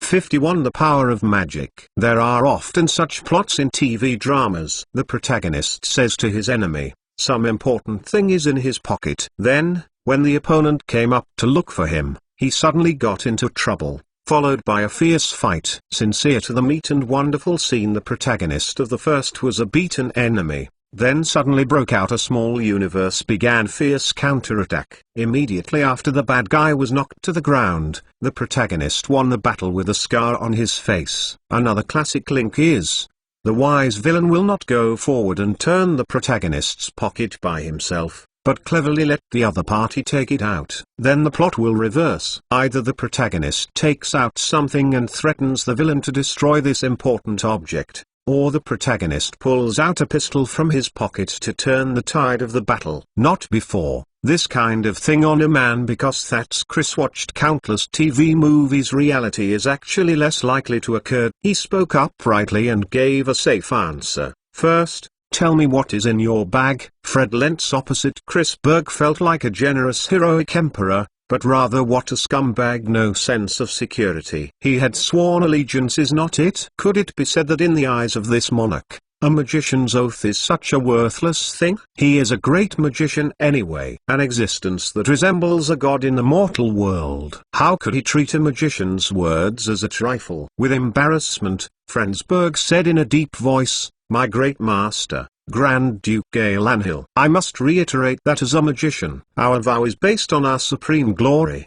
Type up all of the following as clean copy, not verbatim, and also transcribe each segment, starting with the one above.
51 The Power of Magic. There are often such plots in TV dramas. The protagonist says to his enemy, some important thing is in his pocket. Then, when the opponent came up to look for him, he suddenly got into trouble, followed by a fierce fight. Sincere to the meat and wonderful scene, the protagonist of the first was a beaten enemy. Then suddenly broke out a small universe, began fierce counterattack. Immediately after the bad guy was knocked to the ground, the protagonist won the battle with a scar on his face. Another classic link is, the wise villain will not go forward and turn the protagonist's pocket by himself, but cleverly let the other party take it out. Then the plot will reverse. Either the protagonist takes out something and threatens the villain to destroy this important object, or the protagonist pulls out a pistol from his pocket to turn the tide of the battle. Not before this kind of thing on a man, because that's Chris watched countless TV movies. Reality is actually less likely to occur. He spoke uprightly and gave a safe answer. First, tell me what is in your bag. Fred Lentz opposite Chris Berg felt like a generous heroic emperor, but rather what a scumbag, no sense of security. He had sworn allegiance, is not it? Could it be said that in the eyes of this monarch, a magician's oath is such a worthless thing? He is a great magician anyway, an existence that resembles a god in the mortal world. How could he treat a magician's words as a trifle? With embarrassment, Frensberg said in a deep voice, my great master, Grand Duke Gaelanhil. I must reiterate that as a magician, our vow is based on our supreme glory.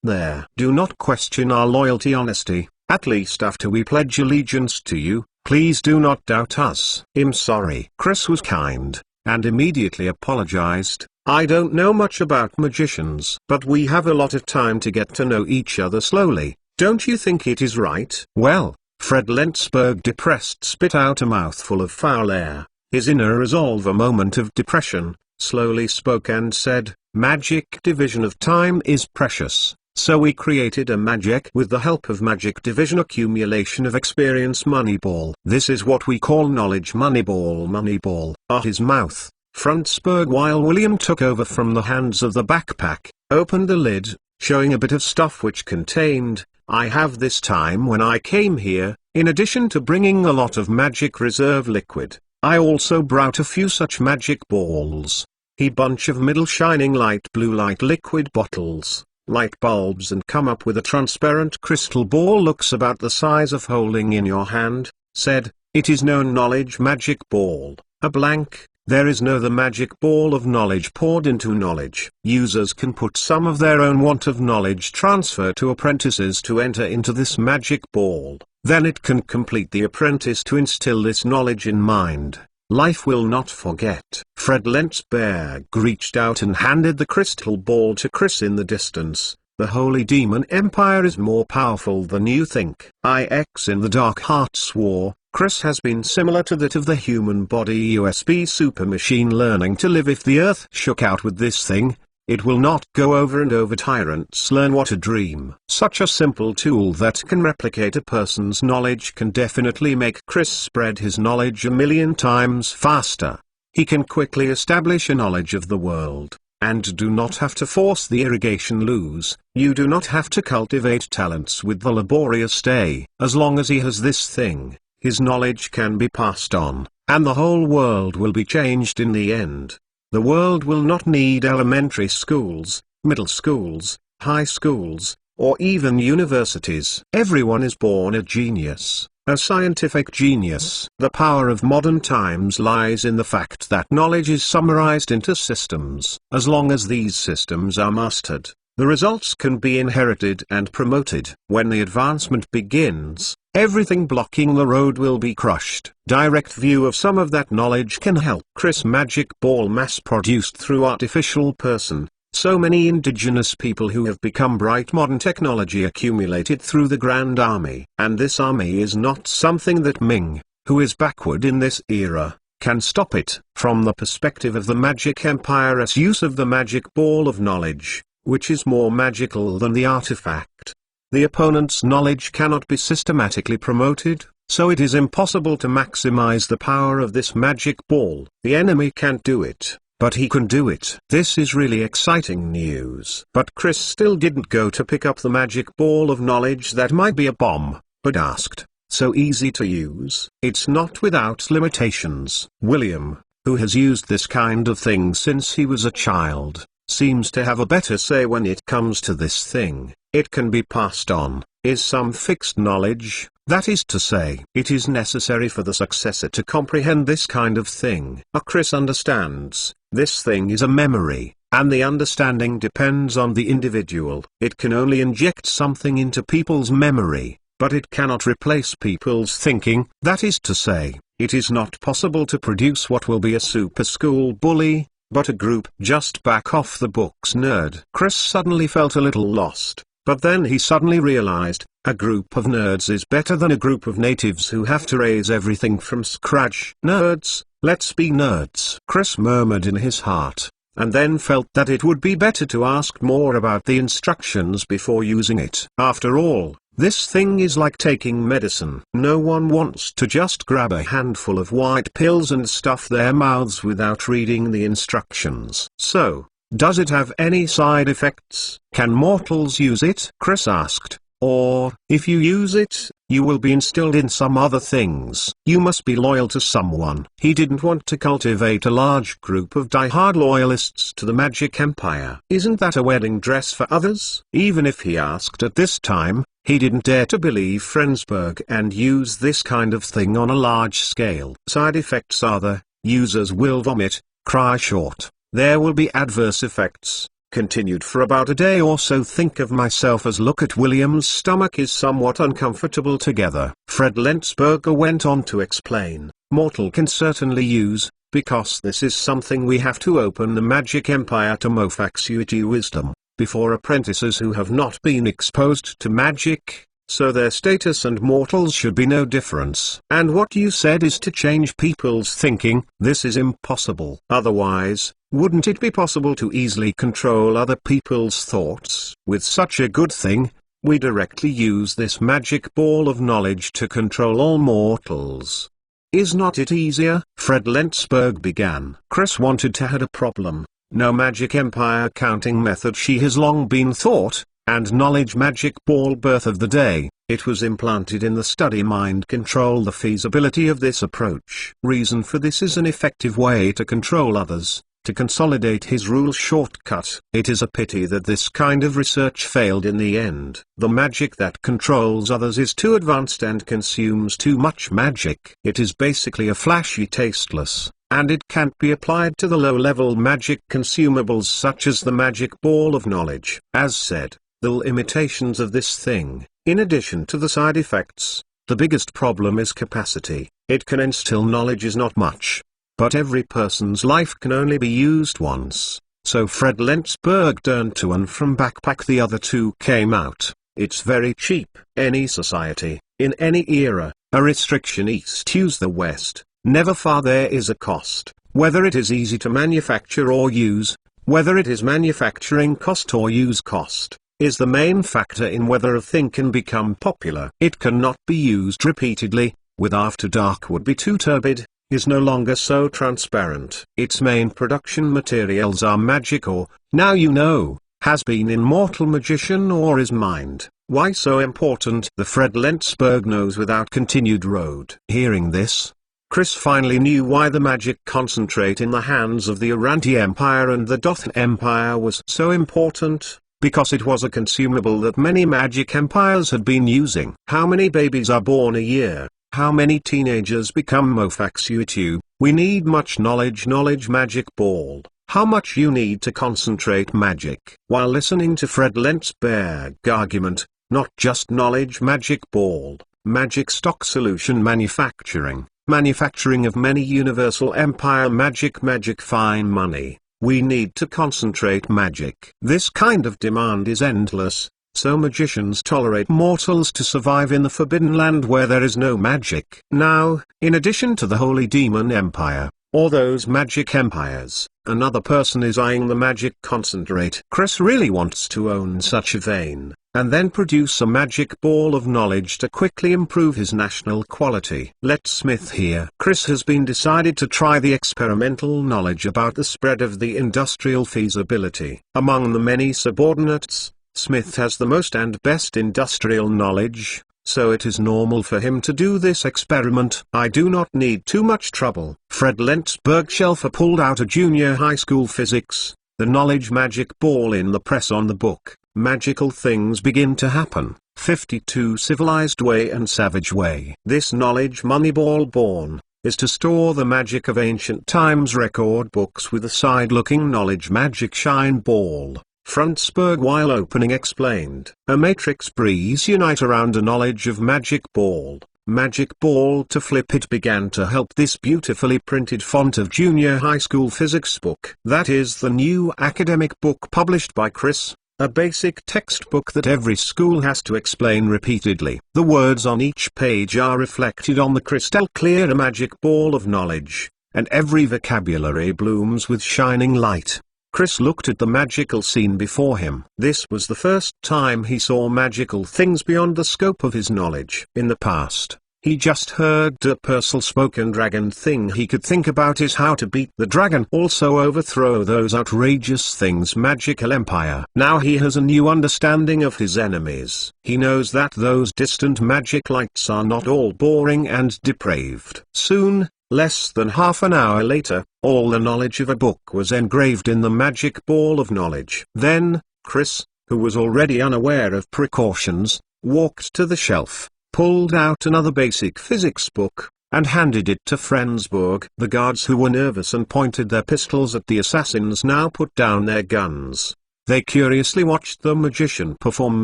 There. Do not question our loyalty, honesty, at least after we pledge allegiance to you. Please do not doubt us. I'm sorry. Chris was kind, and immediately apologized. I don't know much about magicians, but we have a lot of time to get to know each other slowly. Don't you think it is right? Well, Fred Lentzberg, depressed, spit out a mouthful of foul air. His inner resolve, a moment of depression, slowly spoke and said, magic division of time is precious, so we created a magic with the help of magic division, accumulation of experience, Moneyball. This is what we call knowledge. Moneyball, Moneyball. His mouth, Frontsberg, while William took over from the hands of the backpack, opened the lid, showing a bit of stuff which contained, I have this time when I came here, in addition to bringing a lot of magic reserve liquid, I also brought a few such magic balls. He bunch of middle shining light blue light liquid bottles, light bulbs, and come up with a transparent crystal ball looks about the size of holding in your hand, said, it is known knowledge magic ball, a blank. There is no the magic ball of knowledge poured into knowledge. Users can put some of their own want of knowledge transfer to apprentices to enter into this magic ball. Then it can complete the apprentice to instill this knowledge in mind. Life will not forget. Fred Lentzberg reached out and handed the crystal ball to Chris. In the distance, the Holy Demon Empire is more powerful than you think. IX in the Dark Heart swore, Chris has been similar to that of the human body USB super machine learning to live. If the earth shook out with this thing, it will not go over and over. Tyrants learn what a dream. Such a simple tool that can replicate a person's knowledge can definitely make Chris spread his knowledge a million times faster. He can quickly establish a knowledge of the world, and do not have to force the irrigation loose. You do not have to cultivate talents with the laborious day. As long as he has this thing, his knowledge can be passed on, and the whole world will be changed in the end. The world will not need elementary schools, middle schools, high schools, or even universities. Everyone is born a genius, a scientific genius. The power of modern times lies in the fact that knowledge is summarized into systems. As long as these systems are mastered, the results can be inherited and promoted. When the advancement begins, everything blocking the road will be crushed. Direct view of some of that knowledge can help. Chris magic ball mass produced through artificial person. So many indigenous people who have become bright. Modern technology accumulated through the Grand Army. And this army is not something that Ming, who is backward in this era, can stop it. From the perspective of the Magic Empire's use of the magic ball of knowledge, which is more magical than the artifact, the opponent's knowledge cannot be systematically promoted, so it is impossible to maximize the power of this magic ball. The enemy can't do it, but he can do it. This is really exciting news. But Chris still didn't go to pick up the magic ball of knowledge. That might be a bomb. but asked, "So easy to use?" "It's not without limitations." William, who has used this kind of thing since he was a child, seems to have a better say when it comes to this thing. It can be passed on, is some fixed knowledge, that is to say, it is necessary for the successor to comprehend this kind of thing. Chris understands, this thing is a memory, and the understanding depends on the individual. It can only inject something into people's memory, but it cannot replace people's thinking. That is to say, it is not possible to produce what will be a super school bully, but a group just back off the books nerd. Chris suddenly felt a little lost, but then he suddenly realized, a group of nerds is better than a group of natives who have to raise everything from scratch. Nerds, let's be nerds, Chris murmured in his heart, and then felt that it would be better to ask more about the instructions before using it. After all, this thing is like taking medicine. No one wants to just grab a handful of white pills and stuff their mouths without reading the instructions. So, does it have any side effects? Can mortals use it? Chris asked. Or, if you use it, you will be instilled in some other things. You must be loyal to someone. He didn't want to cultivate a large group of die-hard loyalists to the Magic Empire. Isn't that a wedding dress for others? Even if he asked at this time, he didn't dare to believe Frensburg and use this kind of thing on a large scale. Side effects are the users will vomit, cry short. There will be adverse effects. Continued for about a day or so. Think of myself as look at William's stomach is somewhat uncomfortable together. Fred Lentzberger went on to explain, mortal can certainly use, because this is something we have to open the Magic Empire to Mofaxuity wisdom, before apprentices who have not been exposed to magic, so their status and mortals should be no difference. And what you said is to change people's thinking. This is impossible. Otherwise, wouldn't it be possible to easily control other people's thoughts? With such a good thing, we directly use this magic ball of knowledge to control all mortals. Is not it easier? Fred Lentzberg began. Chris wanted to had a problem. No Magic Empire counting method she has long been thought, and knowledge magic ball birth of the day. It was implanted in the study mind control. The feasibility of this approach. Reason for this is an effective way to control others, to consolidate his rule shortcut. It is a pity that this kind of research failed in the end. The magic that controls others is too advanced and consumes too much magic. It is basically a flashy tasteless, and it can't be applied to the low-level magic consumables such as the magic ball of knowledge. As said, the limitations of this thing, in addition to the side effects, the biggest problem is capacity. It can instill knowledge is not much, but every person's life can only be used once. So Fred Lentzberg turned to and from backpack the other two came out. It's very cheap. Any society, in any era, a restriction east use the west, never far there is a cost, whether it is easy to manufacture or use, whether it is manufacturing cost or use cost, is the main factor in whether a thing can become popular. It cannot be used repeatedly, with After Dark would be too turbid, is no longer so transparent. Its main production materials are magic or, now you know, has been in mortal magician or is mind. Why so important? The Fred Lentzberg knows without continued road. Hearing this, Chris finally knew why the magic concentrate in the hands of the Uranti Empire and the Dothan Empire was so important, because it was a consumable that many magic empires had been using. How many babies are born a year? How many teenagers become Mofaxuitu? We need much knowledge magic ball. How much you need to concentrate magic. While listening to Fred Lentzberg argument, not just knowledge magic ball, magic stock solution manufacturing, manufacturing of many universal empire magic fine money, we need to concentrate magic. This kind of demand is endless. So magicians tolerate mortals to survive in the Forbidden Land where there is no magic. Now, in addition to the Holy Demon Empire, or those magic empires, another person is eyeing the magic concentrate. Chris really wants to own such a vein, and then produce a magic ball of knowledge to quickly improve his national quality. Let Smith here. Chris has been decided to try the experimental knowledge about the spread of the industrial feasibility. Among the many subordinates, Smith has the most and best industrial knowledge, so it is normal for him to do this experiment. I do not need too much trouble. Fred Lentzberg Shelfer pulled out a junior high school physics, the knowledge magic ball in the press on the book. Magical things begin to happen. 52 Civilized Way and Savage Way. This knowledge money ball born is to store the magic of ancient times record books with a side-looking knowledge magic shine ball. Frundsberg while opening explained. A matrix breeze unite around a knowledge of magic ball. Magic ball to flip it began to help this beautifully printed font of junior high school physics book. That is the new academic book published by Chris. A basic textbook that every school has to explain repeatedly. The words on each page are reflected on the crystal clear magic ball of knowledge, and every vocabulary blooms with shining light. Chris looked at the magical scene before him. This was the first time he saw magical things beyond the scope of his knowledge. In the past, he just heard the Purcell spoken dragon. Thing he could think about is how to beat the dragon, also overthrow those outrageous things magical empire. Now he has a new understanding of his enemies. He knows that those distant magic lights are not all boring and depraved. Soon, less than half an hour later, all the knowledge of a book was engraved in the magic ball of knowledge. Then, Chris, who was already unaware of precautions, walked to the shelf, pulled out another basic physics book, and handed it to Frundsberg. The guards who were nervous and pointed their pistols at the assassins now put down their guns. They curiously watched the magician perform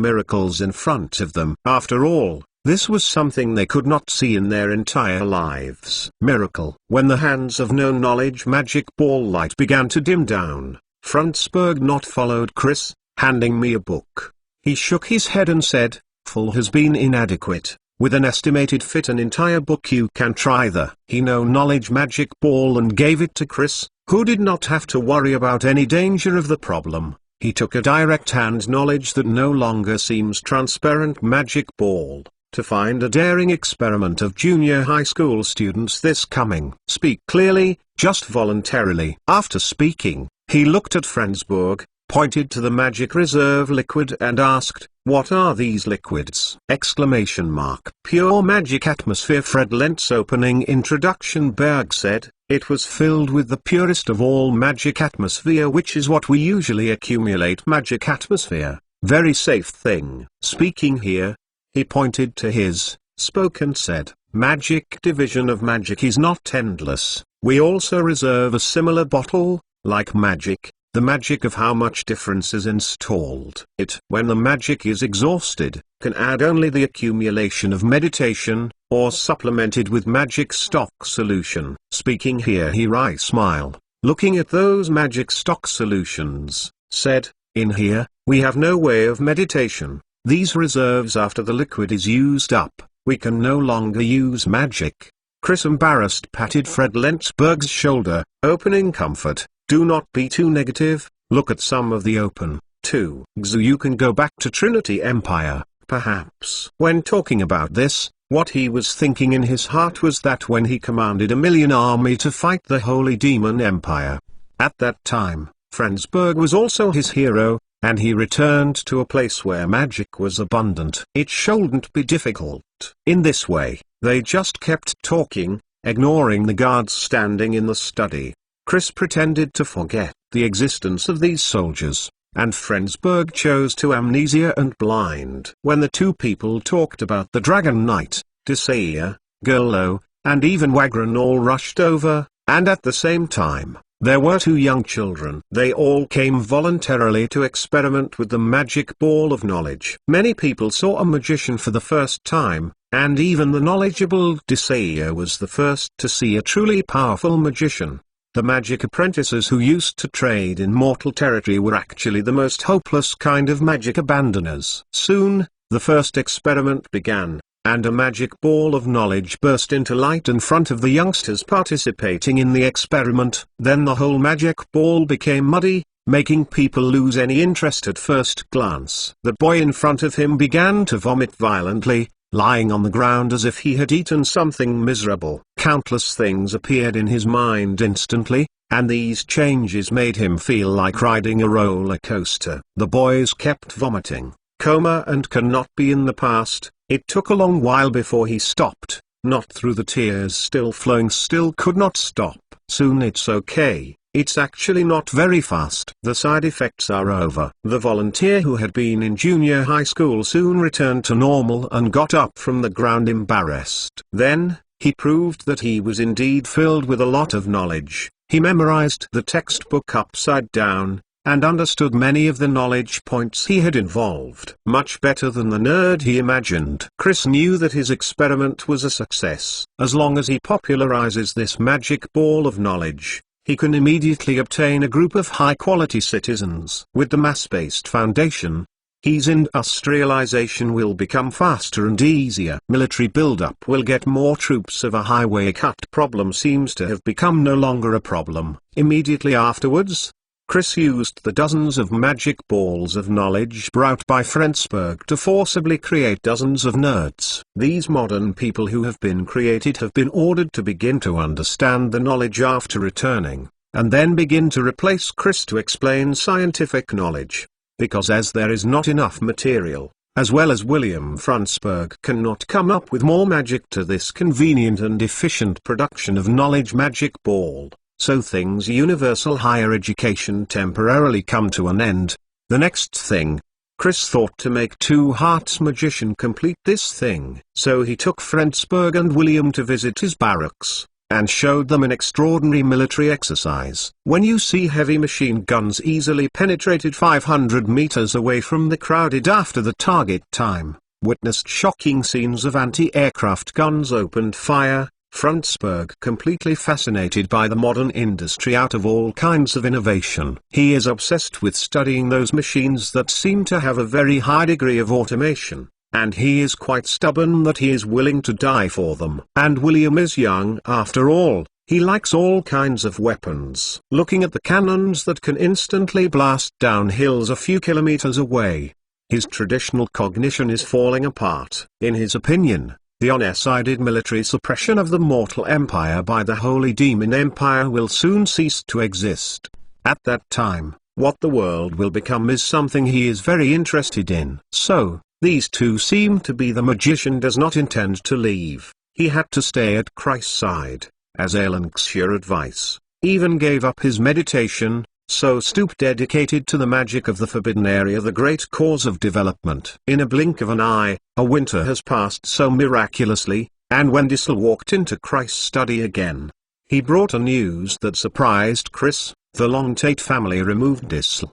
miracles in front of them. After all, this was something they could not see in their entire lives. Miracle. When the hands of no knowledge magic ball light began to dim down, Frundsberg not followed Chris, handing me a book. He shook his head and said, "Full has been inadequate. With an estimated fit an entire book you can try the." He no knowledge magic ball and gave it to Chris, who did not have to worry about any danger of the problem. He took a direct hand knowledge that no longer seems transparent magic ball, to find a daring experiment of junior high school students this coming. Speak clearly, just voluntarily. After speaking, he looked at Frundsberg, pointed to the magic reserve liquid and asked, "What are these liquids?" Exclamation mark. Pure magic atmosphere. Fred Lentz opening introduction. Berg said, "It was filled with the purest of all magic atmosphere, which is what we usually accumulate magic atmosphere. Very safe thing." Speaking here, he pointed to his spoke and said, "Magic division of magic is not endless. We also reserve a similar bottle, like magic. The magic of how much difference is installed. It, when the magic is exhausted, can add only the accumulation of meditation, or supplemented with magic stock solution." Speaking here he wry smile, looking at those magic stock solutions, said, "In here, we have no way of meditation. These reserves after the liquid is used up, we can no longer use magic." Chris embarrassed patted Fred Lentzberg's shoulder, opening comfort. "Do not be too negative, look at some of the open, too. So you can go back to Trinity Empire, perhaps." When talking about this, what he was thinking in his heart was that when he commanded a million army to fight the Holy Demon Empire, at that time, Frundsberg was also his hero, and he returned to a place where magic was abundant. It shouldn't be difficult. In this way, they just kept talking, ignoring the guards standing in the study. Chris pretended to forget the existence of these soldiers, and Frundsberg chose to amnesia and blind. When the two people talked about the Dragon Knight, Desaya, Gerlo, and even Wagron all rushed over, and at the same time, there were two young children. They all came voluntarily to experiment with the magic ball of knowledge. Many people saw a magician for the first time, and even the knowledgeable Desaya was the first to see a truly powerful magician. The magic apprentices who used to trade in mortal territory were actually the most hopeless kind of magic abandoners. Soon, the first experiment began, and a magic ball of knowledge burst into light in front of the youngsters participating in the experiment. Then the whole magic ball became muddy, making people lose any interest at first glance. The boy in front of him began to vomit violently, lying on the ground as if he had eaten something miserable. Countless things appeared in his mind instantly, and these changes made him feel like riding a roller coaster. The boys kept vomiting, coma and cannot be in the past. It took a long while before he stopped, not through the tears still flowing, still could not stop. Soon it's okay. It's actually not very fast. The side effects are over. The volunteer who had been in junior high school soon returned to normal and got up from the ground embarrassed. Then, he proved that he was indeed filled with a lot of knowledge. He memorized the textbook upside down, and understood many of the knowledge points he had involved much better than the nerd he imagined. Chris knew that his experiment was a success. As long as he popularizes this magic ball of knowledge, he can immediately obtain a group of high-quality citizens. With the mass-based foundation, his industrialization will become faster and easier. Military buildup will get more troops. Of a highway cut problem seems to have become no longer a problem. Immediately afterwards, Chris used the dozens of magic balls of knowledge brought by Frensburg to forcibly create dozens of nerds. These modern people who have been created have been ordered to begin to understand the knowledge after returning, and then begin to replace Chris to explain scientific knowledge. Because as there is not enough material, as well as William Frensburg cannot come up with more magic to this convenient and efficient production of knowledge magic ball. So things universal higher education temporarily come to an end. The next thing, Chris thought to make Two Hearts Magician complete this thing. So he took Frensburg and William to visit his barracks, and showed them an extraordinary military exercise. When you see heavy machine guns easily penetrated 500 meters away from the crowded after the target time, witnessed shocking scenes of anti-aircraft guns opened fire, Frensburg completely fascinated by the modern industry out of all kinds of innovation. He is obsessed with studying those machines that seem to have a very high degree of automation, and he is quite stubborn that he is willing to die for them. And William is young after all. He likes all kinds of weapons. Looking at the cannons that can instantly blast down hills a few kilometers away, his traditional cognition is falling apart. In his opinion, the undecided military suppression of the mortal empire by the Holy Demon Empire will soon cease to exist. At that time, what the world will become is something he is very interested in. So, these two seem to be. The magician does not intend to leave. He had to stay at Christ's side, as Elixir advice. Even gave up his meditation, so stooped dedicated to the magic of the forbidden area, the great cause of development. In a blink of an eye, a winter has passed so miraculously, and when Dissel walked into Christ's study again, he brought a news that surprised Chris. The Long Tate family removed Dissel.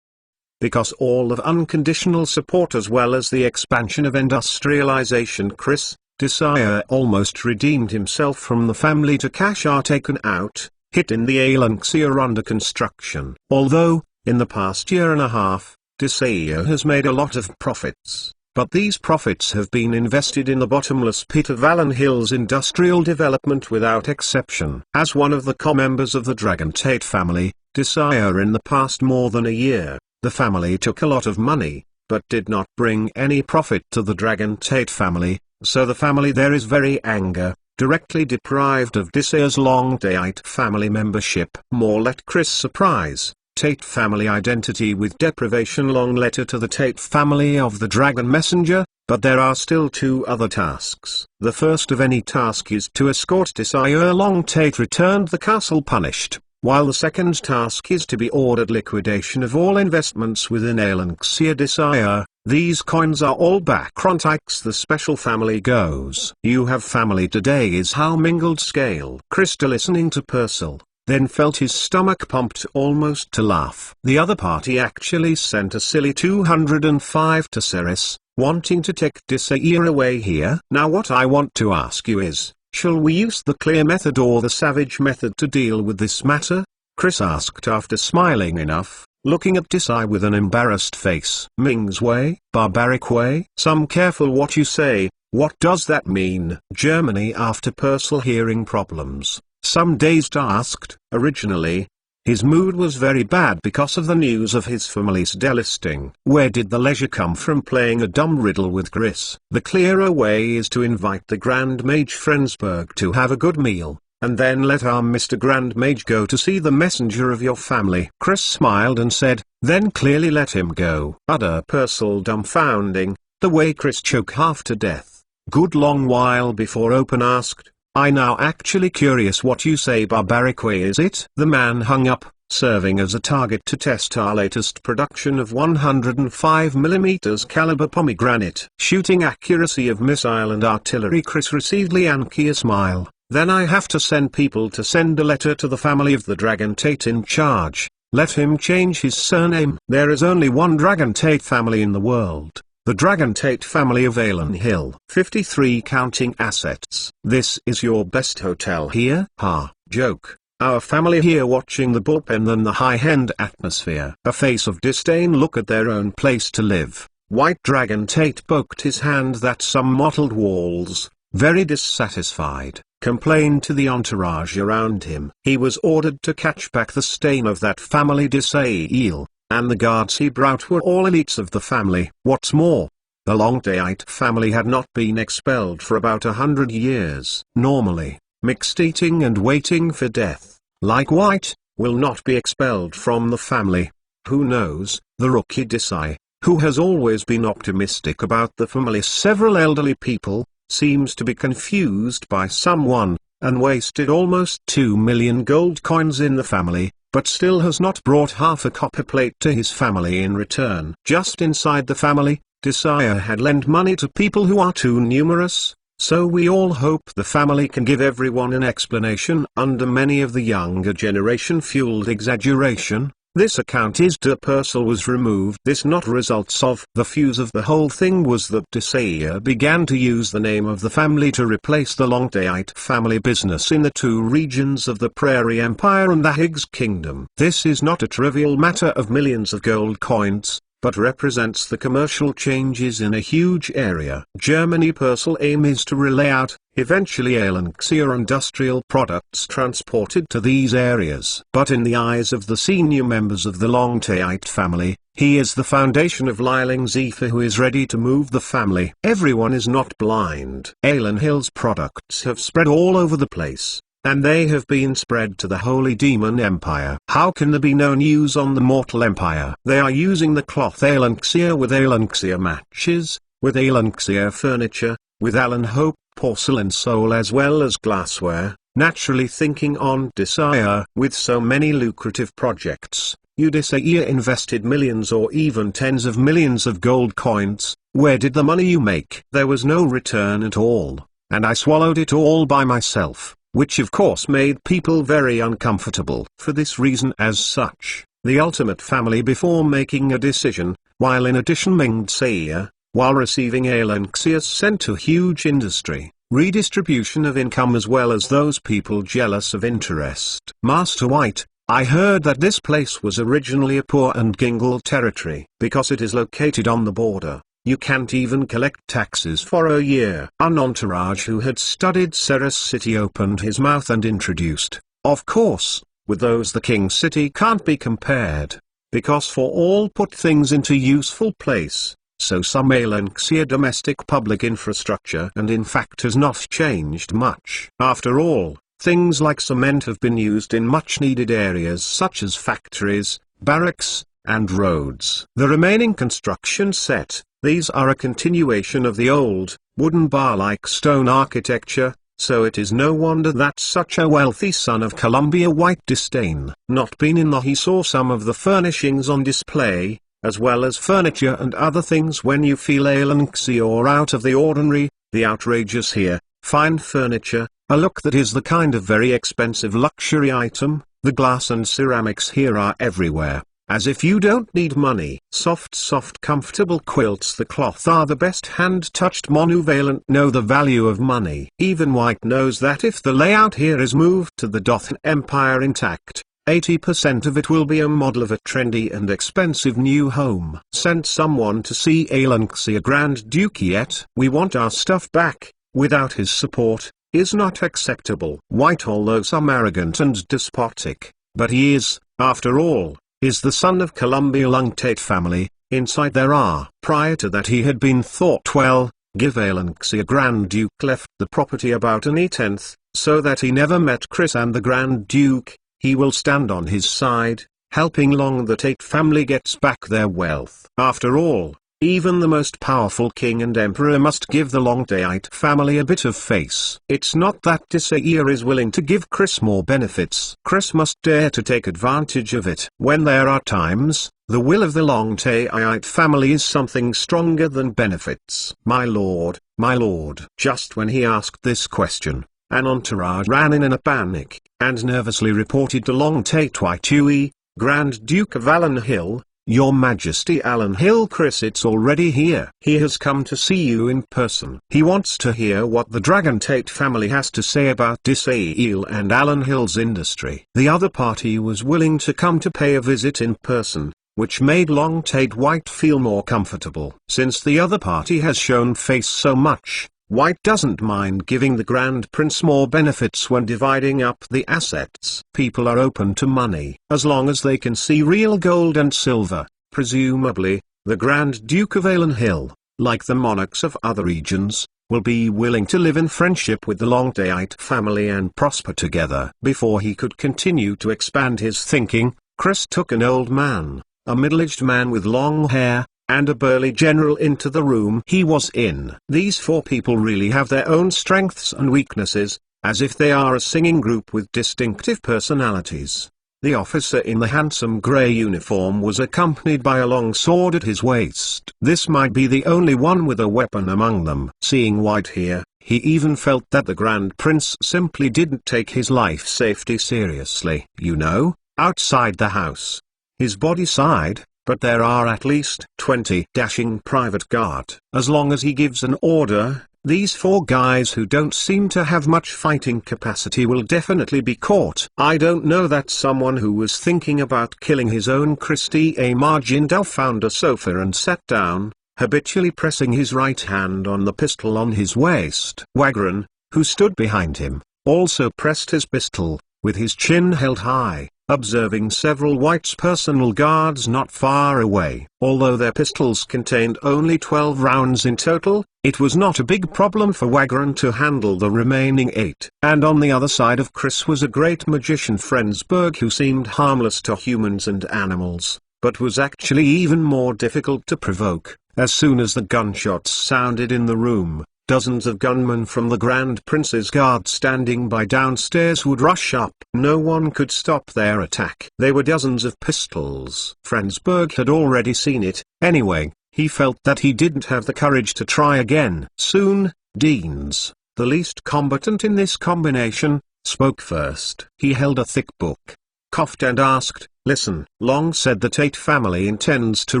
Because all of unconditional support as well as the expansion of industrialization, Chris Desire almost redeemed himself from the family to cash are taken out. Hit in the Elixir under construction. Although, in the past year and a half, Desire has made a lot of profits, but these profits have been invested in the bottomless pit of Allen Hill's industrial development without exception. As one of the co-members of the Dragon Tate family, Desire in the past more than a year, the family took a lot of money, but did not bring any profit to the Dragon Tate family, so the family there is very angry. Directly deprived of Desire's Long Tate family membership. More let Chris surprise, Tate family identity with deprivation. Long letter to the Tate family of the Dragon Messenger, but there are still two other tasks. The first of any task is to escort Desire Long Tate returned the castle punished, while the second task is to be ordered liquidation of all investments within Elixir Desire. These coins are all backfrontics. The special family goes. You have family today is how mingled scale. Krista listening to Purcell, then felt his stomach pumped almost to laugh. The other party actually sent a silly 205 to Ceres, wanting to take Desire away here. Now what I want to ask you is, shall we use the clear method or the savage method to deal with this matter? Chris asked after smiling enough, looking at Desire with an embarrassed face. Ming's way, barbaric way. Some careful what you say. What does that mean? Germany after Purcell hearing problems. Some dazed asked. Originally, his mood was very bad because of the news of his family's delisting. Where did the leisure come from playing a dumb riddle with Chris? The clearer way is to invite the Grand Mage Frensburg to have a good meal, and then let our Mr. Grand Mage go to see the messenger of your family. Chris smiled and said, then clearly let him go. Utter Purcell dumbfounding, the way Chris choke half to death. Good long while before Open asked, I now actually curious what you say barbaric way is it? The man hung up, serving as a target to test our latest production of 105mm caliber pomegranate. Shooting accuracy of missile and artillery. Chris received Yankee a smile. Then I have to send people to send a letter to the family of the Dragon Tate in charge. Let him change his surname. There is only one Dragon Tate family in the world. The Dragon Tate family of Alan Hill. 53 counting assets. This is your best hotel here? Ha, joke. Our family here watching the bullpen than the high-end atmosphere. A face of disdain look at their own place to live. White Dragon Tate poked his hand that some mottled walls, very dissatisfied, complained to the entourage around him. He was ordered to catch back the stain of that family disdain. And the guards he brought were all elites of the family. What's more, the Longthaite family had not been expelled for about 100 years. Normally, mixed eating and waiting for death, like White, will not be expelled from the family. Who knows, the rookie Desai, who has always been optimistic about the family, several elderly people, seems to be confused by someone, and wasted almost 2 million gold coins in the family, but still has not brought half a copper plate to his family in return. Just inside the family, Desire had lent money to people who are too numerous, so we all hope the family can give everyone an explanation. Under many of the younger generation fueled exaggeration, this account is de Purcell was removed. This not results of. The fuse of the whole thing was that Desire began to use the name of the family to replace the Longthaite family business in the two regions of the Prairie Empire and the Higgs Kingdom. This is not a trivial matter of millions of gold coins, but represents the commercial changes in a huge area. Germany. Purcell aim is to relay out, eventually Alanxia industrial products transported to these areas. But in the eyes of the senior members of the Longthaite family, he is the foundation of Liling Zephyr who is ready to move the family. Everyone is not blind. Alan Hill's products have spread all over the place, and they have been spread to the Holy Demon Empire. How can there be no news on the Mortal Empire? They are using the cloth Alanxia with Alanxia matches, with Alanxia furniture, with Alan Hope porcelain sole as well as glassware, naturally thinking on Desire. With so many lucrative projects, Desire invested millions or even tens of millions of gold coins. Where did the money you make? There was no return at all, and I swallowed it all by myself, which of course made people very uncomfortable. For this reason as such, the ultimate family before making a decision, while in addition Ming Desire, while receiving Alanxia sent to huge industry, redistribution of income as well as those people jealous of interest. Master White, I heard that this place was originally a poor and gingle territory. Because it is located on the border, you can't even collect taxes for a year. An entourage who had studied Ceres City opened his mouth and introduced, of course, with those the King City can't be compared, because for all put things into useful place, so some Alanxia domestic public infrastructure and in fact has not changed much. After all, things like cement have been used in much needed areas such as factories, barracks, and roads. The remaining construction set, these are a continuation of the old, wooden bar-like stone architecture, so it is no wonder that such a wealthy son of Columbia White Disdain not been in the. He saw some of the furnishings on display, as well as furniture and other things. When you feel Alanxia or out of the ordinary, the outrageous here, fine furniture, a look that is the kind of very expensive luxury item, the glass and ceramics here are everywhere. As if you don't need money. Soft comfortable quilts. The cloth are the best hand-touched monovalent. Know the value of money. Even White knows that if the layout here is moved to the Dothan Empire intact, 80% of it will be a model of a trendy and expensive new home. Sent someone to see Alanxia Grand Duke yet? We want our stuff back. Without his support, is not acceptable. White, although some arrogant and despotic, but he is, after all, is the son of Columbia Longthaite family. Inside there are. Prior to that he had been thought well, give Alanxia Grand Duke left the property about an 1/10, so that he never met Chris and the Grand Duke. He will stand on his side, helping Long the Tate family gets back their wealth. After all, even the most powerful king and emperor must give the Long Tate family a bit of face. It's not that Desire is willing to give Chris more benefits. Chris must dare to take advantage of it. When there are times, the will of the Long Tate family is something stronger than benefits. My lord, my lord. Just when he asked this question, an entourage ran in a panic, and nervously reported to Long Tate Waitui, Grand Duke of Allen Hill, "Your Majesty Allen Hill, Chris it's already here. He has come to see you in person. He wants to hear what the Dragon Tate family has to say about Disraeli and Allen Hill's industry." The other party was willing to come to pay a visit in person, which made Long Tate White feel more comfortable. Since the other party has shown face so much, White doesn't mind giving the Grand Prince more benefits when dividing up the assets. People are open to money, as long as they can see real gold and silver. Presumably, the Grand Duke of Allen Hill, like the monarchs of other regions, will be willing to live in friendship with the Long Tate family and prosper together. Before he could continue to expand his thinking, Chris took an old man, a middle-aged man with long hair, and a burly general into the room he was in. These four people really have their own strengths and weaknesses, as if they are a singing group with distinctive personalities. The officer in the handsome grey uniform was accompanied by a long sword at his waist. This might be the only one with a weapon among them. Seeing White here, he even felt that the Grand Prince simply didn't take his life safety seriously. You know, outside the house. His body sighed. But there are at least 20 dashing private guard. As long as he gives an order, these four guys who don't seem to have much fighting capacity will definitely be caught. I don't know that someone who was thinking about killing his own Christie A. Margindale found a sofa and sat down, habitually pressing his right hand on the pistol on his waist. Waghran, who stood behind him, also pressed his pistol, with his chin held high, observing several White's personal guards not far away. Although their pistols contained only 12 rounds in total, it was not a big problem for Waghran to handle the remaining 8. And on the other side of Chris was a great magician Frensburg who seemed harmless to humans and animals, but was actually even more difficult to provoke. As soon as the gunshots sounded in the room, dozens of gunmen from the Grand Prince's guard standing by downstairs would rush up. No one could stop their attack. They were dozens of pistols. Frensburg had already seen it. Anyway, he felt that he didn't have the courage to try again. Soon, Deans, the least combatant in this combination, spoke first. He held a thick book, coughed and asked, "Listen, Long said the Tate family intends to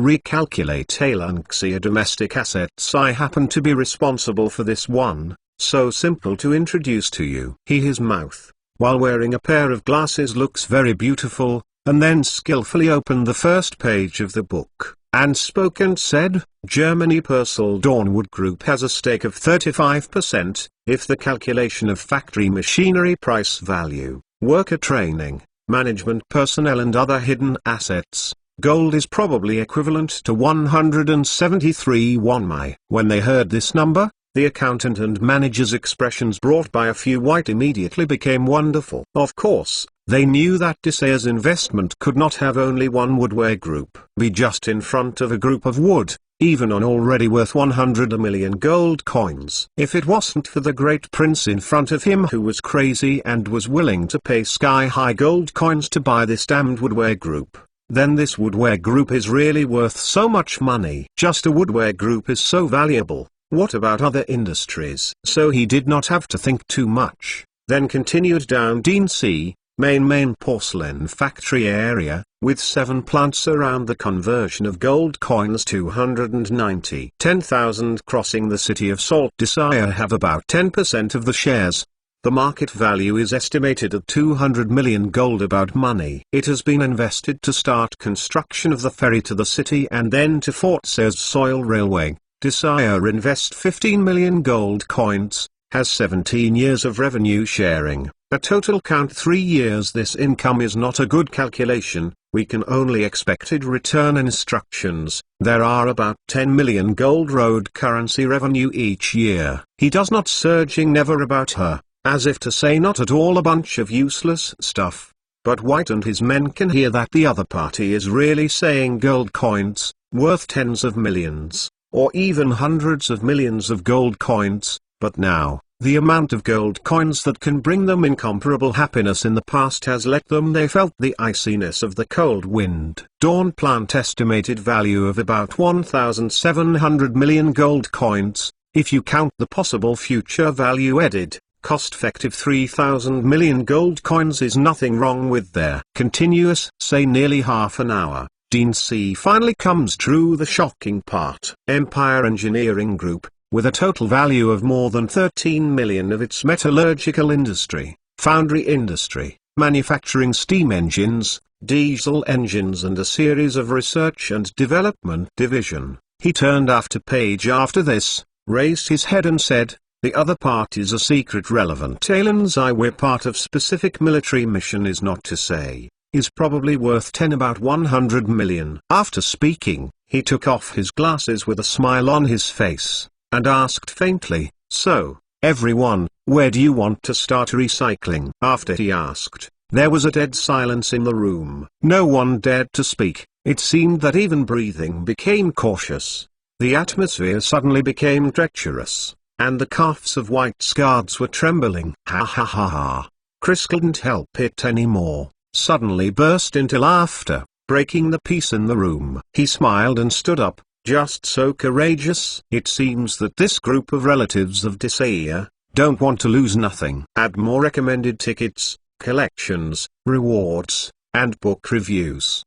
recalculate Alanxia domestic assets. I happen to be responsible for this one, so simple to introduce to you." His mouth, while wearing a pair of glasses, looks very beautiful, and then skillfully opened the first page of the book, and spoke and said, "Germany Purcell Dawnwood Group has a stake of 35%, if the calculation of factory machinery price value, worker training, management personnel and other hidden assets, gold is probably equivalent to 173 won. When they heard this number, the accountant and manager's expressions brought by a few White immediately became wonderful. Of course, they knew that Desire's investment could not have only one woodware group. Be just in front of a group of wood, even on already worth 100 million gold coins. If it wasn't for the great prince in front of him who was crazy and was willing to pay sky-high gold coins to buy this damned woodware group, then this woodware group is really worth so much money. Just a woodware group is so valuable. What about other industries? So he did not have to think too much. Then continued down Dean C. main porcelain factory area, with 7 plants around the conversion of gold coins 290. 10,000 crossing the city of Salt. Desire have about 10% of the shares. The market value is estimated at 200 million gold. About money. It has been invested to start construction of the ferry to the city and then to Fort Sayers Soil Railway. Desire invest 15 million gold coins, has 17 years of revenue sharing. A total count 3 years. This income is not a good calculation, we can only expected return instructions. There are about 10 million gold road currency revenue each year. He does not surging never about her, as if to say not at all a bunch of useless stuff. but White and his men can hear that the other party is really saying gold coins, worth tens of millions, or even hundreds of millions of gold coins, but now, the amount of gold coins that can bring them incomparable happiness in the past has let them they felt the iciness of the cold wind. Dawn Plant estimated value of about 1,700 million gold coins, if you count the possible future value added. Cost-effective 3,000 million gold coins is nothing wrong with their continuous, say nearly half an hour. Dean C. finally comes true the shocking part. Empire Engineering Group, with a total value of more than 13 million of its metallurgical industry, foundry industry, manufacturing steam engines, diesel engines and a series of research and development division. He turned after page after this, raised his head and said, "The other part is a secret relevant aliens we're part of specific military mission is not to say, is probably worth 10 about 100 million. After speaking, he took off his glasses with a smile on his face, and asked faintly, "So, everyone, where do you want to start recycling?" After he asked, there was a dead silence in the room. No one dared to speak. It seemed that even breathing became cautious. The atmosphere suddenly became treacherous, and the calves of White's guards were trembling. Ha ha ha ha. Chris couldn't help it anymore, suddenly burst into laughter, breaking the peace in the room. He smiled and stood up, just so courageous. It seems that this group of relatives of Desire don't want to lose nothing. Add more recommended tickets, collections, rewards, and book reviews!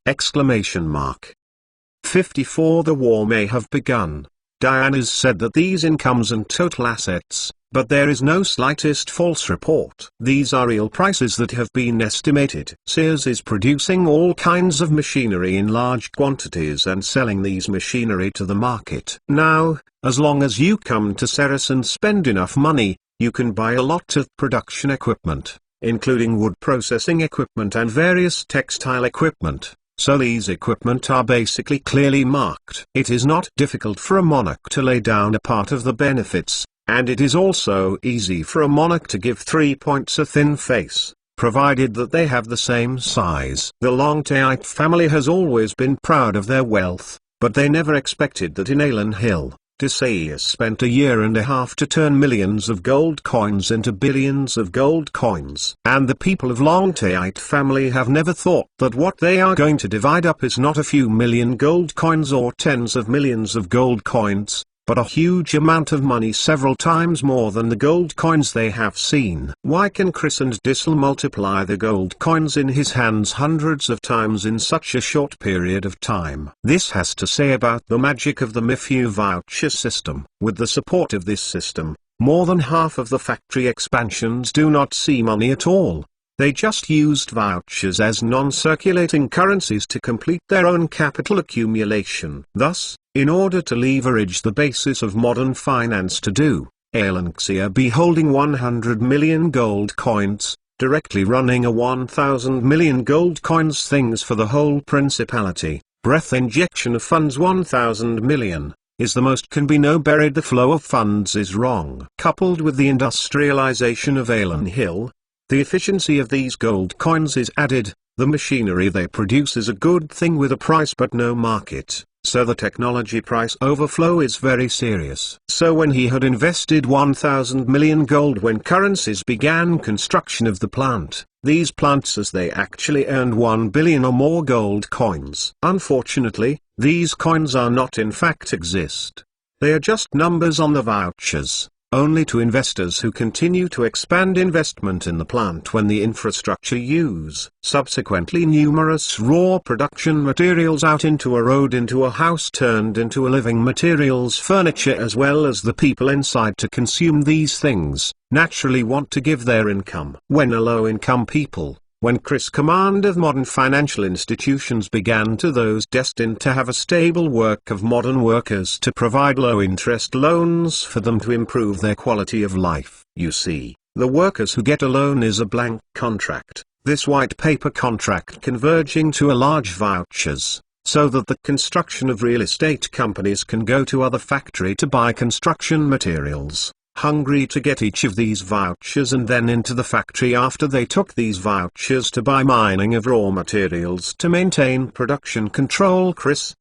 54 The war may have begun. Diana's said that these incomes and total assets, but there is no slightest false report. These are real prices that have been estimated. Sears is producing all kinds of machinery in large quantities and selling these machinery to the market. Now, as long as you come to Sears and spend enough money, you can buy a lot of production equipment, including wood processing equipment and various textile equipment. So these equipment are basically clearly marked. It is not difficult for a monarch to lay down a part of the benefits, and it is also easy for a monarch to give 3 points a thin face, provided that they have the same size. The Longtaite family has always been proud of their wealth, but they never expected that in Alan Hill, Desaias spent a year and a half to turn millions of gold coins into billions of gold coins. And the people of Longtaite family have never thought that what they are going to divide up is not a few million gold coins or tens of millions of gold coins, but a huge amount of money, several times more than the gold coins they have seen. Why can Chris and Dissel multiply the gold coins in his hands hundreds of times in such a short period of time? This has to say about the magic of the Miffy voucher system. With the support of this system, more than half of the factory expansions do not see money at all. They just used vouchers as non-circulating currencies to complete their own capital accumulation. Thus, in order to leverage the basis of modern finance to do, Alanxia be holding 100 million gold coins, directly running a 1,000 million gold coins things for the whole principality. Breath injection of funds 1,000 million, is the most can be no buried the flow of funds is wrong. Coupled with the industrialization of Alan Hill, the efficiency of these gold coins is added. The machinery they produce is a good thing with a price but no market, so the technology price overflow is very serious. So when he had invested 1,000 million gold when currencies began construction of the plant, these plants as they actually earned 1 billion or more gold coins. Unfortunately, these coins are not in fact exist. They are just numbers on the vouchers, only to investors who continue to expand investment in the plant when the infrastructure use. Subsequently numerous raw production materials out into a road, into a house, turned into a living materials, furniture, as well as the people inside to consume these things, naturally want to give their income. When a low-income people, when Chris command of modern financial institutions began to those destined to have a stable work of modern workers to provide low-interest loans for them to improve their quality of life. You see, the workers who get a loan is a blank contract, this white paper contract converging to a large vouchers, so that the construction of real estate companies can go to other factory to buy construction materials. hungry to get each of these vouchers and then into the factory after they took these vouchers to buy mining of raw materials to maintain production control. Chris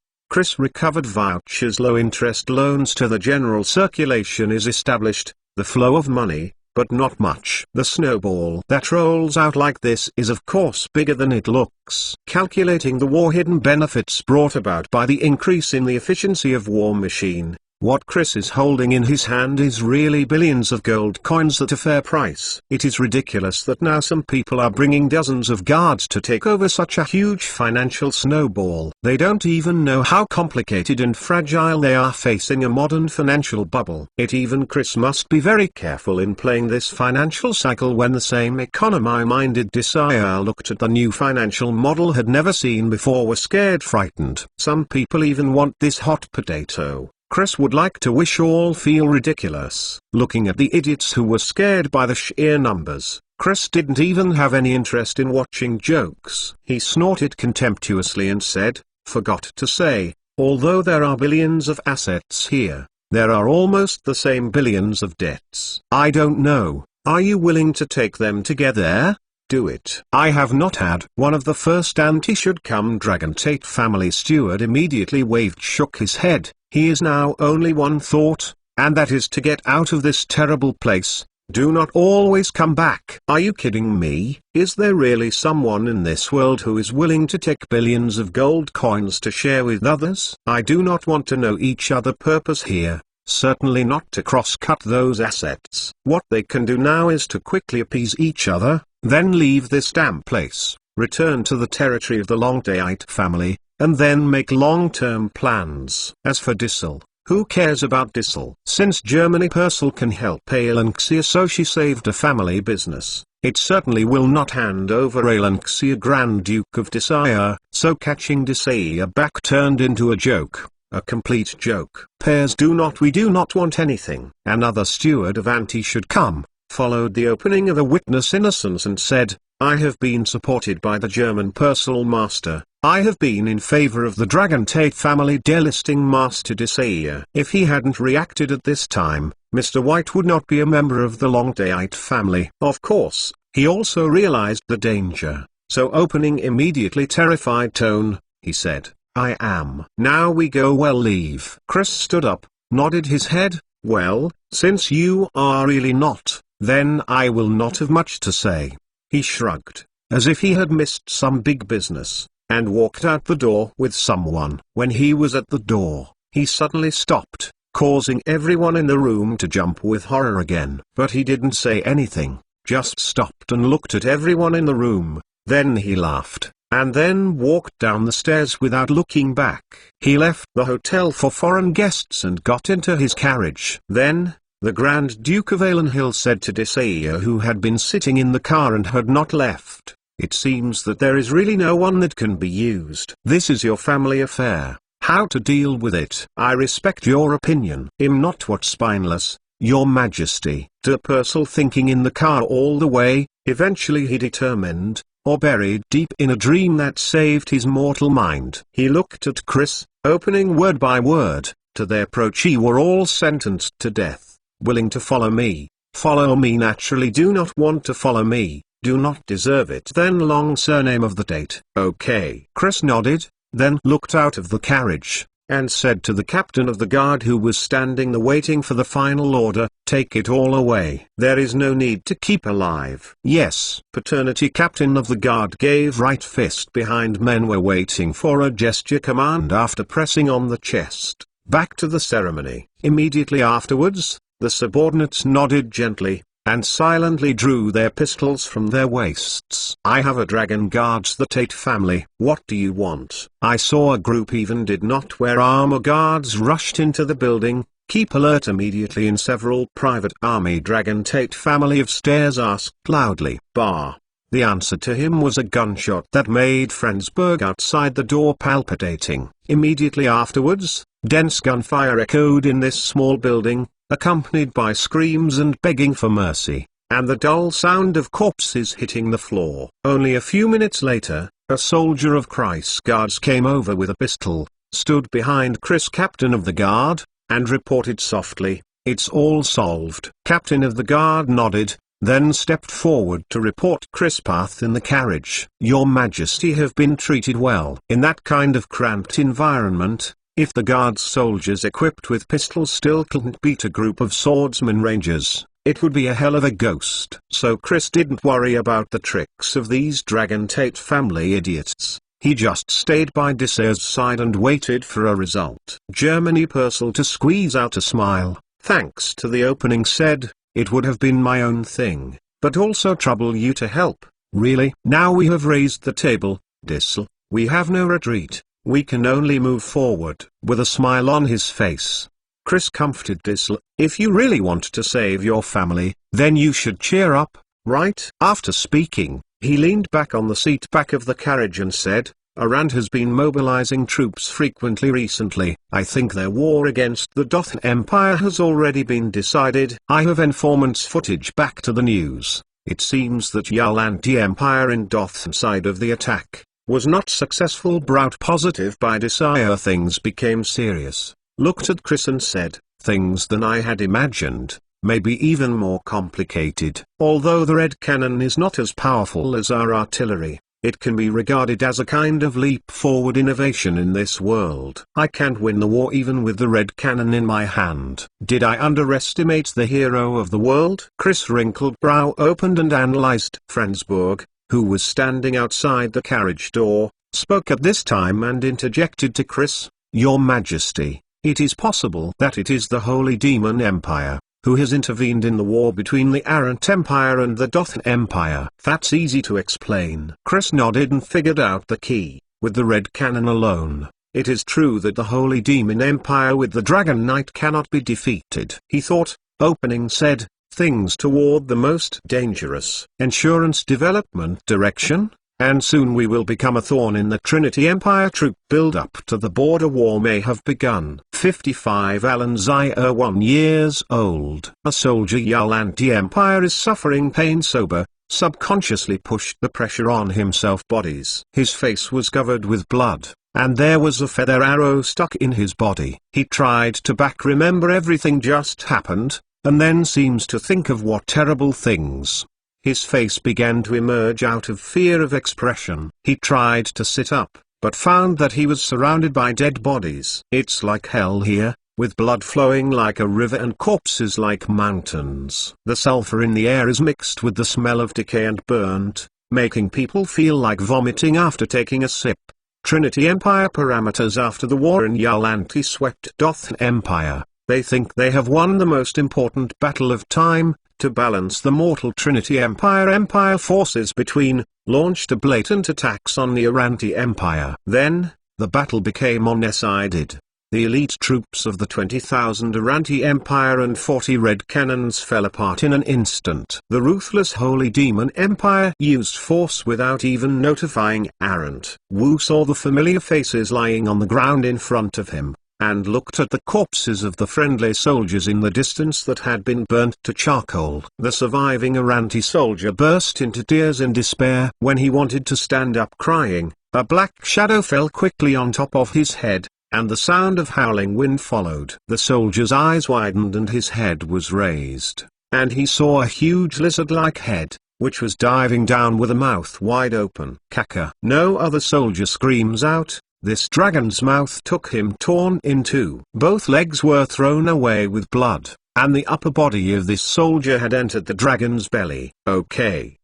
recovered vouchers. Low interest loans to the general circulation is established, the flow of money, but not much. The snowball that rolls out like this is of course bigger than it looks. Calculating the war hidden benefits brought about by the increase in the efficiency of war machine, what Chris is holding in his hand is really billions of gold coins at a fair price. It is ridiculous that now some people are bringing dozens of guards to take over such a huge financial snowball. They don't even know how complicated and fragile they are facing a modern financial bubble. Even Chris must be very careful in playing this financial cycle when the same economy-minded Desire looked at the new financial model had never seen before, were scared, frightened. Some people even want this hot potato. Chris would like to wish all feel ridiculous. Looking at the idiots who were scared by the sheer numbers, Chris didn't even have any interest in watching jokes. He snorted contemptuously and said, "Forgot to say, although there are billions of assets here, there are almost the same billions of debts. I don't know, are you willing to take them together? Do it." "I have not had." One of the first anti should come Dragon Tate family steward immediately shook his head. He is now only one thought, and that is to get out of this terrible place. Do not always come back. Are you kidding me? Is there really someone in this world who is willing to take billions of gold coins to share with others? I do not want to know each other purpose here. Certainly not to cross-cut those assets. What they can do now is to quickly appease each other, then leave this damn place, return to the territory of the Longdayite family, and then make long-term plans. As for Dissel, who cares about Dissel? Since Germany Purcell can help Alenxia, so she saved a family business, it certainly will not hand over Alenxia, Grand Duke of Desire, so catching Desire back turned into a joke. A complete joke. We do not want anything. Another steward of Anti should come, followed the opening of a witness innocence and said, "I have been supported by the German Purcell Master. I have been in favor of the Dragon Tate family delisting Master Desire." If he hadn't reacted at this time, Mr. White would not be a member of the Longdayite family. Of course, he also realized the danger, so opening immediately terrified tone, he said, "I am." "Now we go." "Well, leave." Chris stood up, nodded his head. "Well, since you are really not, then I will not have much to say." He shrugged, as if he had missed some big business, and walked out the door with someone. When he was at the door, he suddenly stopped, causing everyone in the room to jump with horror again. But he didn't say anything, just stopped and looked at everyone in the room. Then he laughed, and then walked down the stairs without looking back. He left the hotel for foreign guests and got into his carriage. Then, the Grand Duke of Alenhill said to Desire, who had been sitting in the car and had not left, "It seems that there is really no one that can be used. This is your family affair. How to deal with it? I respect your opinion. I'm not what spineless, your majesty." De Purcell thinking in the car all the way, eventually he determined, or buried deep in a dream that saved his mortal mind. He looked at Chris, opening word by word, "To their approach ye were all sentenced to death. Willing to follow me, follow me. Naturally do not want to follow me, do not deserve it." Then long surname of the date. "Okay." Chris nodded, then looked out of the carriage, and said to the captain of the guard who was standing there waiting for the final order, "Take it all away. There is no need to keep alive." "Yes." Paternity captain of the guard gave right fist behind. Men were waiting for a gesture command after pressing on the chest. Back to the ceremony. Immediately afterwards, the subordinates nodded gently, and silently drew their pistols from their waists. "I have a dragon guards the Tate family. What do you want?" I saw a group even did not wear armor. Guards rushed into the building. "Keep alert immediately." In several private army Dragon Tate family of stairs asked loudly. "Bar." The answer to him was a gunshot that made Frensburg outside the door palpitating. Immediately afterwards, dense gunfire echoed in this small building, accompanied by screams and begging for mercy, and the dull sound of corpses hitting the floor. Only a few minutes later, a soldier of Christ's Guards came over with a pistol, stood behind Chris, captain of the guard, and reported softly, It's all solved. Captain of the guard nodded, then stepped forward to report Crispath in the carriage. Your Majesty have been treated well. In that kind of cramped environment, if the guard's soldiers equipped with pistols still couldn't beat a group of swordsman rangers, it would be a hell of a ghost. So Chris didn't worry about the tricks of these Dragon Tate family idiots. He just stayed by Dysir's side and waited for a result. Germany Purcell to squeeze out a smile, thanks to the opening said, it would have been my own thing, but also trouble you to help, really. Now we have raised the table, Dysel, we have no retreat, we can only move forward. With a smile on his face, Chris comforted Dysel, if you really want to save your family, then you should cheer up, right? After speaking, he leaned back on the seat back of the carriage and said, Arand has been mobilizing troops frequently recently. I think their war against the Dothan Empire has already been decided. I have informant's footage back to the news. It seems that Yalanti Empire in Dothan side of the attack was not successful. Brought positive by Dysir, things became serious. Looked at Chris and said, things than I had imagined, maybe even more complicated. Although the red cannon is not as powerful as our artillery, it can be regarded as a kind of leap-forward innovation in this world. I can't win the war even with the red cannon in my hand. Did I underestimate the hero of the world? Chris' wrinkled brow opened and analyzed. Frensburg, who was standing outside the carriage door, spoke at this time and interjected to Chris, Your Majesty, it is possible that it is the Holy Demon Empire who has intervened in the war between the Arant Empire and the Dothan Empire. That's easy to explain. Chris nodded and figured out the key. With the red cannon alone, it is true that the Holy Demon Empire with the Dragon Knight cannot be defeated. He thought, opening said, things toward the most dangerous insurance development direction, and soon we will become a thorn in the Trinity Empire. Troop build-up to the border war may have begun. 55 Alan Zaire 1 years old. A soldier Yalanti Empire is suffering pain. Sober, subconsciously pushed the pressure on himself. Bodies. His face was covered with blood, and there was a feather arrow stuck in his body. He tried to remember everything just happened, and then seems to think of what terrible things. His face began to emerge out of fear of expression. He tried to sit up, but found that he was surrounded by dead bodies. It's like hell here, with blood flowing like a river and corpses like mountains. The sulfur in the air is mixed with the smell of decay and burnt, making people feel like vomiting after taking a sip. Trinity Empire parameters after the war in Yalanti swept Dothan Empire. They think they have won the most important battle of time. To balance the mortal Trinity Empire forces between, launched a blatant attacks on the Aranti Empire. Then, the battle became one-sided. The elite troops of the 20,000 Aranti Empire and 40 red cannons fell apart in an instant. The ruthless Holy Demon Empire used force without even notifying Arant. Wu saw the familiar faces lying on the ground in front of him, and looked at the corpses of the friendly soldiers in the distance that had been burnt to charcoal. The surviving Aranti soldier burst into tears in despair. When he wanted to stand up crying, a black shadow fell quickly on top of his head, and the sound of howling wind followed. The soldier's eyes widened and his head was raised, and he saw a huge lizard-like head, which was diving down with a mouth wide open. Kaka! No other soldier screams out. This dragon's mouth took him torn in two. Both legs were thrown away with blood, and the upper body of this soldier had entered the dragon's belly. Okay.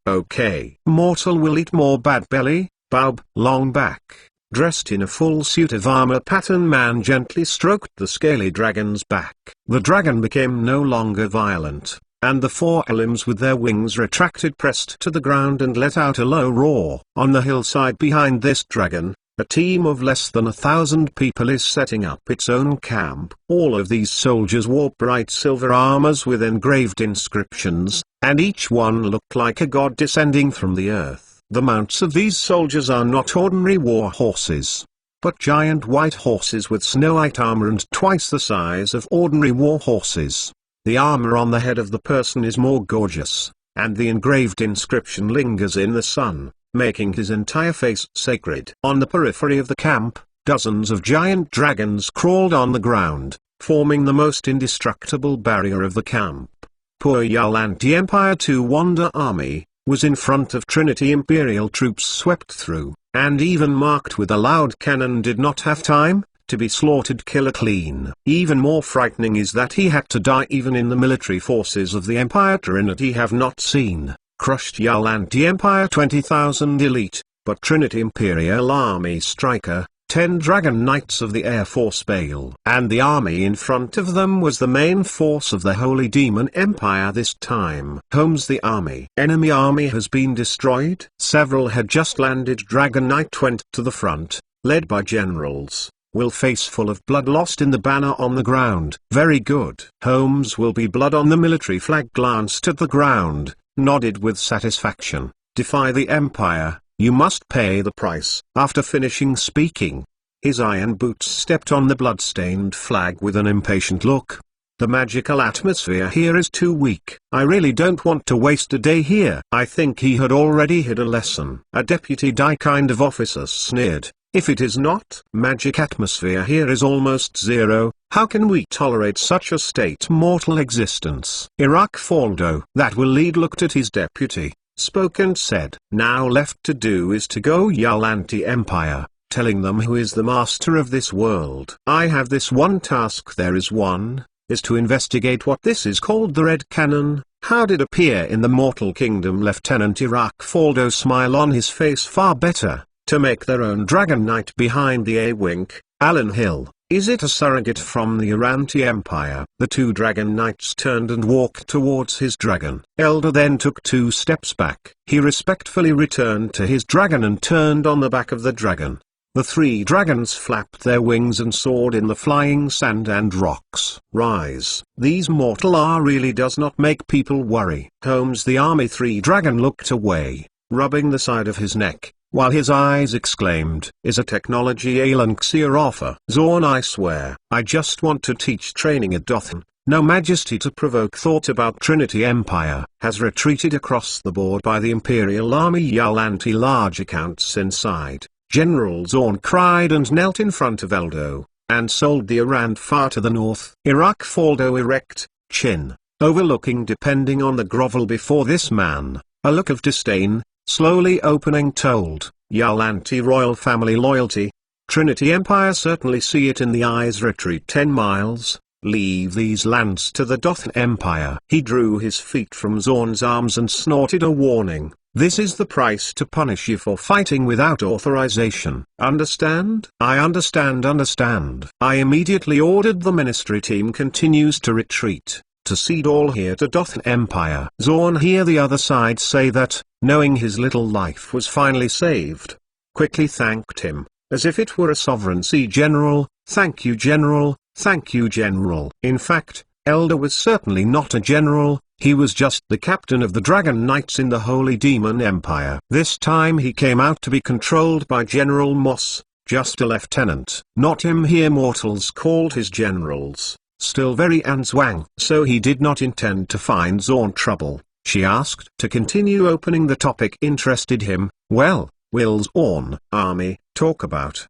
Mortal will eat more bad belly. Baub, long back, dressed in a full suit of armor. Pattern man gently stroked the scaly dragon's back. The dragon became no longer violent, and the four limbs with their wings retracted pressed to the ground and let out a low roar. On the hillside behind this dragon, a team of less than 1,000 people is setting up its own camp. All of these soldiers wore bright silver armors with engraved inscriptions, and each one looked like a god descending from the earth. The mounts of these soldiers are not ordinary war horses, but giant white horses with snow-white armor and twice the size of ordinary war horses. The armor on the head of the person is more gorgeous, and the engraved inscription lingers in the sun, making his entire face sacred. On the periphery of the camp, dozens of giant dragons crawled on the ground, forming the most indestructible barrier of the camp. Poor Yuan-ti Empire 2 Wonder Army was in front of Trinity Imperial troops swept through, and even marked with a loud cannon did not have time to be slaughtered killer clean. Even more frightening is that he had to die even in the military forces of the Empire Trinity have not seen, crushed Yuan-ti Empire 20,000 elite, but Trinity Imperial Army Striker, 10 Dragon Knights of the Air Force Bale. And the army in front of them was the main force of the Holy Demon Empire this time. Holmes, the enemy army has been destroyed. Several had just landed. Dragon Knight went to the front, led by generals. Will face full of blood lost in the banner on the ground. Very good. Holmes will be blood on the military flag. Glanced at the ground, nodded with satisfaction. Defy the Empire, you must pay the price. After finishing speaking, his iron boots stepped on the blood-stained flag with an impatient look. The magical atmosphere here is too weak. I really don't want to waste a day here. I think he had already had a lesson. A deputy die kind of officer sneered. If it is not, magic atmosphere here is almost zero, how can we tolerate such a state mortal existence? Iraq Faldo, that will lead, looked at his deputy, spoke and said, now left to do is to go Yuan-ti Empire, telling them who is the master of this world. I have this one task, there is one, is to investigate what this is called the Red Cannon. How did appear in the Mortal Kingdom? Lieutenant Iraq Faldo smile on his face. Far better to make their own Dragon Knight behind the A-Wink. Alan Hill, is it a surrogate from the Yuan-ti Empire? The 2 Dragon Knights turned and walked towards his dragon. Elder then took 2 steps back. He respectfully returned to his dragon and turned on the back of the dragon. The 3 dragons flapped their wings and soared in the flying sand and rocks. Rise. These mortal are really does not make people worry. Holmes, the army 3 dragon, looked away, rubbing the side of his neck, while his eyes exclaimed, is a technology Alanxia offer? Zorn, I swear, I just want to teach training at Dothan. No majesty to provoke thought about Trinity Empire. Has retreated across the board by the Imperial Army. Yuan-ti large accounts inside. General Zorn cried and knelt in front of Eldo, and sold the Arand far to the north. Iraq Faldo erect, chin, overlooking depending on the grovel before this man, a look of disdain, slowly opening told, Yuan-ti royal family loyalty. Trinity Empire certainly see it in the eyes. Retreat 10 miles, leave these lands to the Dothan Empire. He drew his feet from Zorn's arms and snorted a warning. This is the price to punish you for fighting without authorization. Understand? I understand. I immediately ordered the ministry team continues to retreat, to cede all here to Dothan Empire. Zorn hear the other side say that, knowing his little life was finally saved, quickly thanked him, as if it were a sovereign. See General, thank you General, thank you General. In fact, Elder was certainly not a general, he was just the captain of the Dragon Knights in the Holy Demon Empire. This time he came out to be controlled by General Moss, just a lieutenant. Not him here mortals called his generals, still very answang. So he did not intend to find Zorn trouble, she asked. To continue opening the topic interested him. Well, will Zorn army talk about,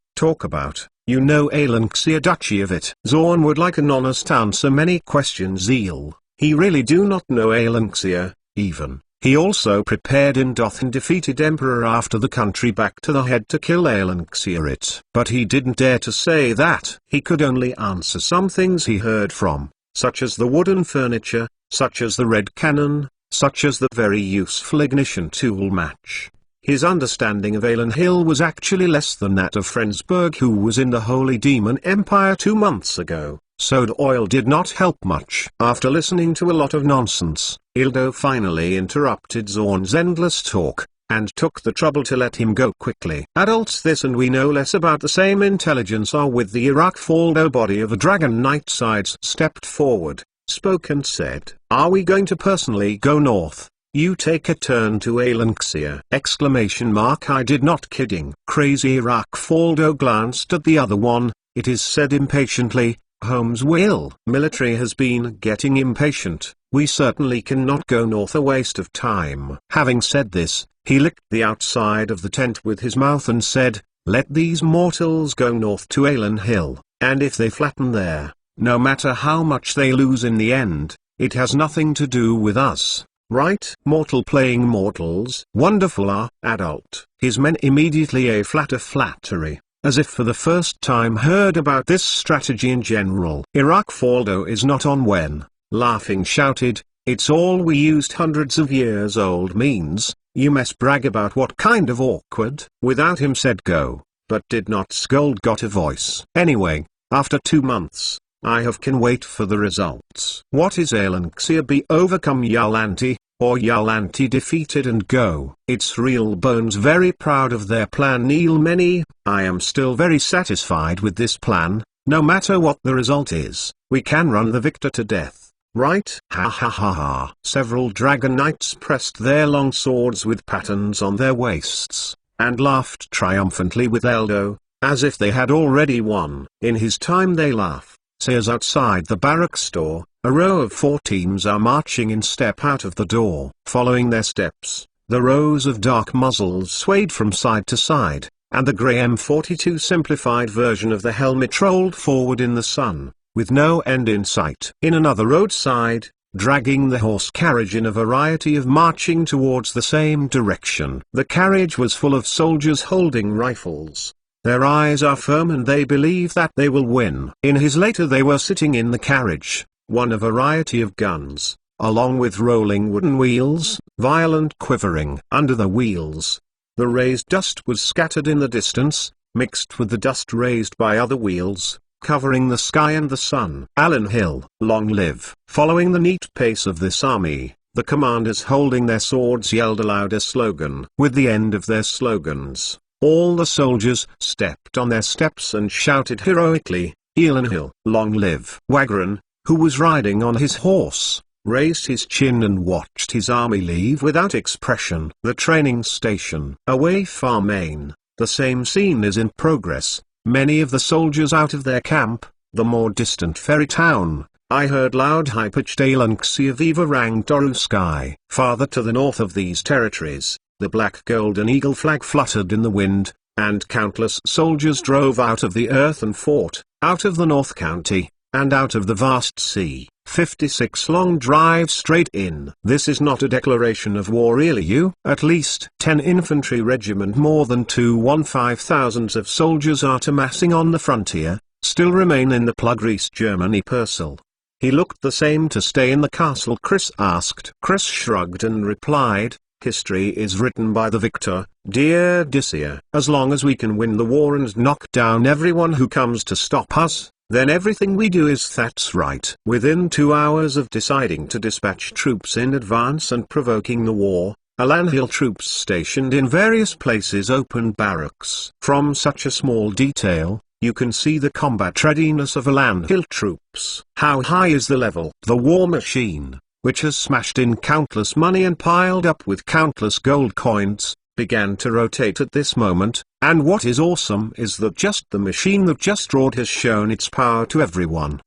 you know Alanxia Duchy of it? Zorn would like an honest answer. Many questions Zeal. He really do not know Alanxia, even. He also prepared in Dothan defeated Emperor after the country back to the head to kill Alanxia it. But he didn't dare to say that. He could only answer some things he heard from, such as the wooden furniture, such as the red cannon, such as the very useful ignition tool match. His understanding of Alan Hill was actually less than that of Frensburg, who was in the Holy Demon Empire 2 months ago. Soda oil did not help much. After listening to a lot of nonsense, Ildo finally interrupted Zorn's endless talk, and took the trouble to let him go quickly. Adults this and we know less about the same intelligence are with the Iraq Faldo body of a Dragon Knight sides stepped forward, spoke and said, are we going to personally go north? You take a turn to Alanxia! I did not kidding. Crazy Iraq Faldo glanced at the other one, it is said impatiently, Holmes will. Military has been getting impatient, we certainly cannot go north, a waste of time. Having said this, he licked the outside of the tent with his mouth and said, let these mortals go north to Alan Hill, and if they flatten there, no matter how much they lose in the end, it has nothing to do with us. Right? Mortal playing mortals. Wonderful. Adult. His men immediately a flat of flattery, as if for the first time heard about this strategy in general. Iraq Faldo is not on when, laughing shouted, "It's all we used hundreds of years old means, you must brag about what kind of awkward." Without him said go, but did not scold got a voice. Anyway, after 2 months, I have can wait for the results. What is Alanxia be overcome Yalanti, or Yalanti defeated and go? It's real bones very proud of their plan Neil Many. I am still very satisfied with this plan, no matter what the result is, we can run the victor to death, right? Ha ha ha ha. Several dragon knights pressed their long swords with patterns on their waists, and laughed triumphantly with Eldo, as if they had already won. In his time they laugh. Says outside the barracks door, a row of 4 teams are marching in step out of the door. Following their steps, the rows of dark muzzles swayed from side to side, and the grey M42 simplified version of the helmet rolled forward in the sun, with no end in sight. In another roadside, dragging the horse carriage in a variety of marching towards the same direction. The carriage was full of soldiers holding rifles. Their eyes are firm and they believe that they will win. In his later they were sitting in the carriage, one a variety of guns, along with rolling wooden wheels, violent quivering under the wheels. The raised dust was scattered in the distance, mixed with the dust raised by other wheels, covering the sky and the sun. Alan Hill, long live. Following the neat pace of this army, the commanders holding their swords yelled aloud a slogan. With the end of their slogans, all the soldiers stepped on their steps and shouted heroically, "Alan Hill, long live." Wagron, who was riding on his horse, raised his chin and watched his army leave without expression. The training station. Away far Maine, the same scene is in progress, many of the soldiers out of their camp, the more distant ferry town. I heard loud high-pitched Alanxia Viva rang Doru sky. Farther to the north of these territories, the black golden eagle flag fluttered in the wind, and countless soldiers drove out of the earth and fought, out of the North County, and out of the vast sea. 56 long drives straight in. This is not a declaration of war really. At least 10 infantry regiment more than 215,000 of soldiers are amassing on the frontier, still remain in the plug East Germany Purcell. He looked the same to stay in the castle Chris asked. Chris shrugged and replied, "History is written by the victor, dear Odysseus. As long as we can win the war and knock down everyone who comes to stop us, then everything we do is that's right." Within 2 hours of deciding to dispatch troops in advance and provoking the war, Alan Hill troops stationed in various places opened barracks. From such a small detail, you can see the combat readiness of Alan Hill troops. How high is the level? The war machine, which has smashed in countless money and piled up with countless gold coins, began to rotate at this moment, and what is awesome is that just the machine that just roared has shown its power to everyone.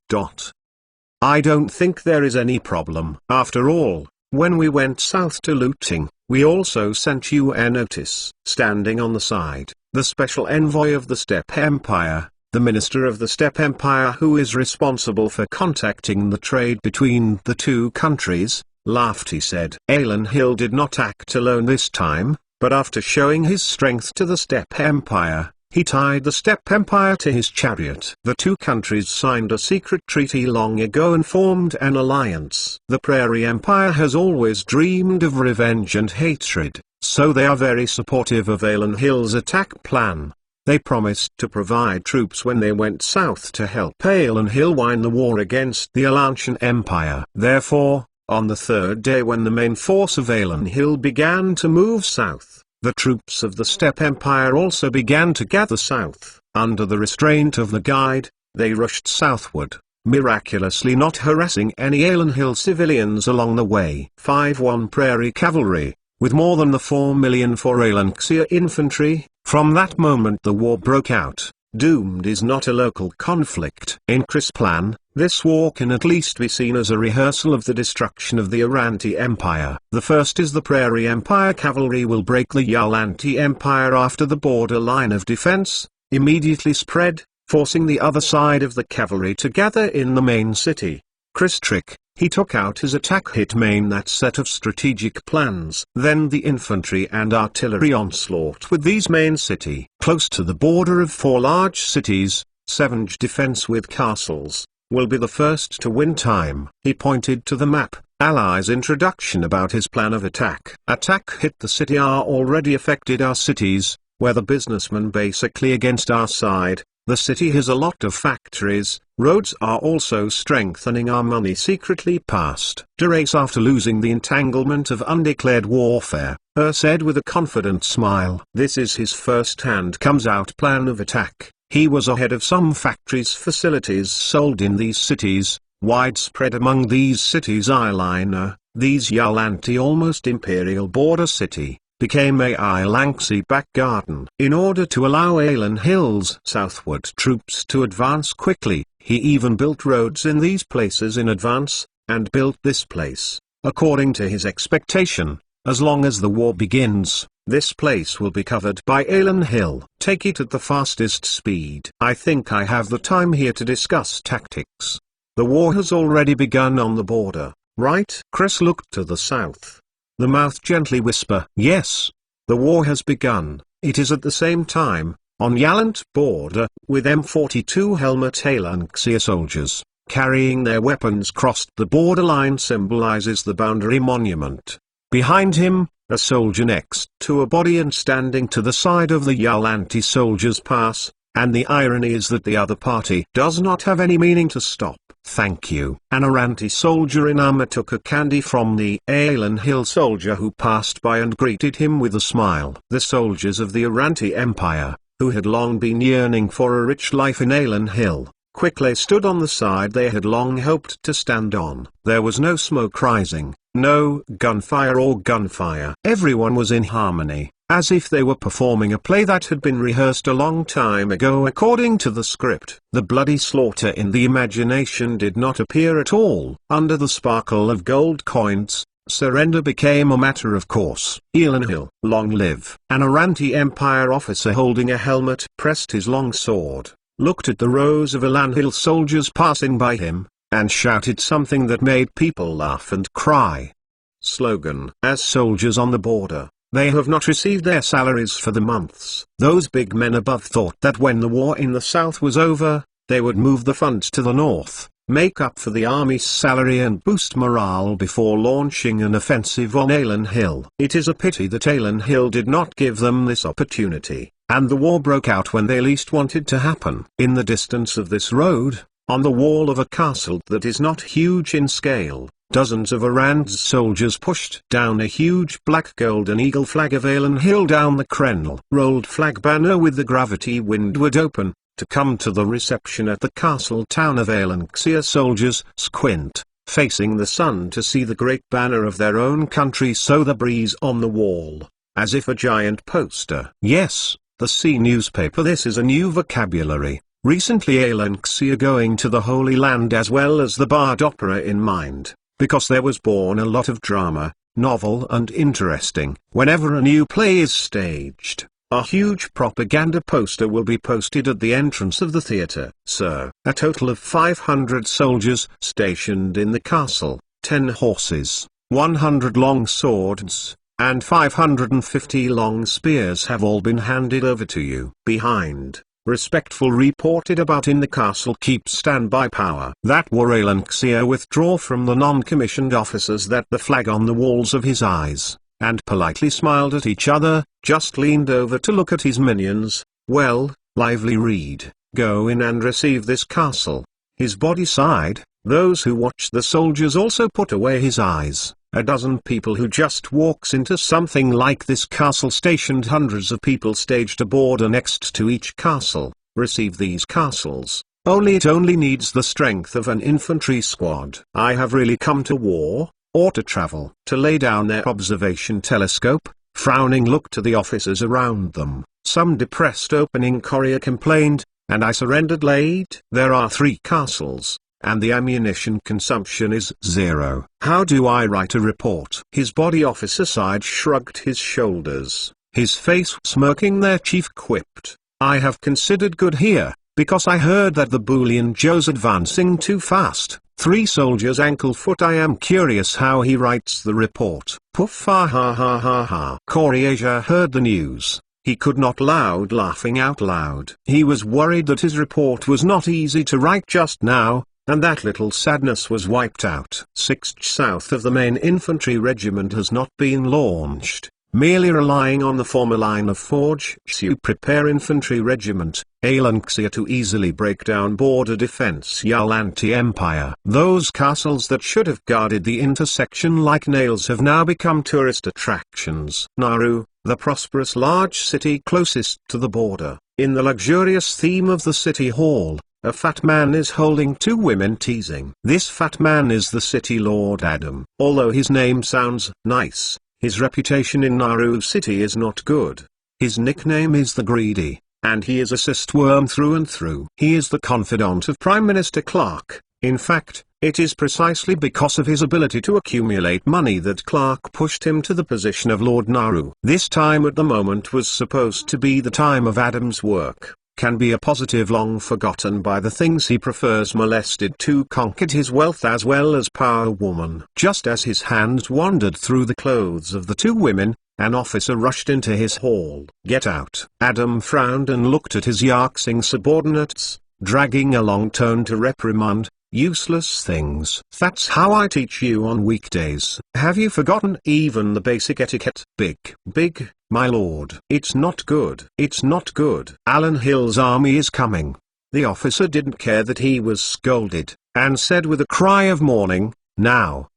I don't think there is any problem. After all, when we went south to looting, we also sent you a notice. Standing on the side, the special envoy of the Steppe Empire, the minister of the Steppe Empire who is responsible for contacting the trade between the two countries, laughed. He said, Alan Hill did not act alone this time, but after showing his strength to the Steppe Empire, he tied the Steppe Empire to his chariot. The two countries signed a secret treaty long ago and formed an alliance. The Prairie Empire has always dreamed of revenge and hatred, so they are very supportive of Alan Hill's attack plan. They promised to provide troops when they went south to help Alan Hill win the war against the Alantian Empire. Therefore, on the third day when the main force of Alan Hill began to move south, the troops of the Steppe Empire also began to gather south. Under the restraint of the guide, they rushed southward, miraculously not harassing any Alan Hill civilians along the way. 5-1 Prairie Cavalry, with more than the 4 million for Alanxia infantry. From that moment the war broke out. Doomed is not a local conflict. In Chris' plan, this war can at least be seen as a rehearsal of the destruction of the Aranti Empire. The first is the Prairie Empire cavalry will break the Yalanti Empire after the border line of defense, immediately spread, forcing the other side of the cavalry to gather in the main city. Chris trick, he took out his attack hit main that set of strategic plans. Then the infantry and artillery onslaught with these main city. Close to the border of 4 large cities, Sevenge defense with castles, will be the first to win time. He pointed to the map. Allies' introduction about his plan of attack. Attack hit the city are already affected our cities, where the businessmen basically against our side. The city has a lot of factories, roads are also strengthening our money secretly past. Derace after losing the entanglement of undeclared warfare, said with a confident smile. This is his first-hand comes-out plan of attack. He was ahead of some factories facilities sold in these cities, widespread among these cities eyeliner, these Yalanti almost imperial border city, became a Ilanxi back garden. In order to allow Alan Hill's southward troops to advance quickly, he even built roads in these places in advance, and built this place, according to his expectation. As long as the war begins, this place will be covered by Alan Hill. Take it at the fastest speed. I think I have the time here to discuss tactics. The war has already begun on the border, right? Chris looked to the south. The mouth gently whisper, yes. The war has begun. It is at the same time, on Yalant border, with M42 helmet Alanxia soldiers, carrying their weapons crossed the borderline symbolizes the boundary monument. Behind him, a soldier next to a body and standing to the side of the Yalanti soldiers pass, and the irony is that the other party does not have any meaning to stop. Thank you. An Aranti soldier in armor took a candy from the Alan Hill soldier who passed by and greeted him with a smile. The soldiers of the Aranti Empire, who had long been yearning for a rich life in Alan Hill, quickly stood on the side they had long hoped to stand on. There was no smoke rising, no gunfire. Everyone was in harmony, as if they were performing a play that had been rehearsed a long time ago according to the script. The bloody slaughter in the imagination did not appear at all. Under the sparkle of gold coins, surrender became a matter of course. Alan Hill, long live. An Aranti Empire officer holding a helmet pressed his long sword, looked at the rows of Alan Hill soldiers passing by him, and shouted something that made people laugh and cry. Slogan. As soldiers on the border, they have not received their salaries for the months. Those big men above thought that when the war in the south was over, they would move the funds to the north, make up for the army's salary and boost morale before launching an offensive on Alan Hill. It is a pity that Alan Hill did not give them this opportunity, and the war broke out when they least wanted to happen. In the distance of this road, on the wall of a castle that is not huge in scale, dozens of Arand's soldiers pushed down a huge black golden eagle flag of Alan Hill down the crenel rolled flag banner with the gravity windward open, to come to the reception at the castle town of Alanxia. Soldiers squint, facing the sun to see the great banner of their own country sow the breeze on the wall, as if a giant poster. Yes, the C newspaper. This is a new vocabulary. Recently Alanxia going to the Holy Land as well as the Bard opera in mind, because there was born a lot of drama, novel and interesting. Whenever a new play is staged, a huge propaganda poster will be posted at the entrance of the theater. Sir, a total of 500 soldiers stationed in the castle, 10 horses, 100 long swords, and 550 long spears have all been handed over to you. Behind, respectful reported about in the castle keep standby power. That war Alanxia withdraw from the non-commissioned officers that the flag on the walls of his eyes, and politely smiled at each other, just leaned over to look at his minions. Well, lively read, go in and receive this castle. His body sighed. Those who watched the soldiers also put away his eyes. A dozen people who just walks into something like this castle stationed hundreds of people staged a border next to each castle, receive these castles. It only needs the strength of an infantry squad. I have really come to war, or to travel. To lay down their observation telescope, frowning look to the officers around them. Some depressed opening courier complained, and I surrendered late. There are 3 castles, and the ammunition consumption is 0. How do I write a report? His body officer side shrugged his shoulders, his face smirking. Their chief quipped, I have considered good here, because I heard that the Boolean Joe's advancing too fast. 3 soldiers ankle foot. I am curious how he writes the report. Puff ha ha ha ha ha. Corey Asia heard the news. He could not loud laughing out loud. He was worried that his report was not easy to write just now, and that little sadness was wiped out. 6th south of the main infantry regiment has not been launched, merely relying on the former line of Forge to prepare infantry regiment, Alanxia to easily break down border defense Yal anti-empire. Those castles that should have guarded the intersection like nails have now become tourist attractions. Naru, the prosperous large city closest to the border, in the luxurious theme of the city hall, a fat man is holding 2 women teasing. This fat man is the city lord Adam. Although his name sounds nice, his reputation in Naru City is not good. His nickname is the Greedy, and he is a cyst worm through and through. He is the confidant of Prime Minister Clark. In fact, it is precisely because of his ability to accumulate money that Clark pushed him to the position of Lord Naru. This time at the moment was supposed to be the time of Adam's work, can be a positive long forgotten by the things he prefers. Molested to conquered his wealth as well as power woman. Just as his hands wandered through the clothes of the 2 women, an officer rushed into his hall. Get out. Adam frowned and looked at his yarksing subordinates, dragging a long tone to reprimand. Useless things. That's how I teach you on weekdays. Have you forgotten even the basic etiquette? Big, my lord. It's not good. It's not good. Alan Hill's army is coming. The officer didn't care that he was scolded, and said with a cry of mourning, now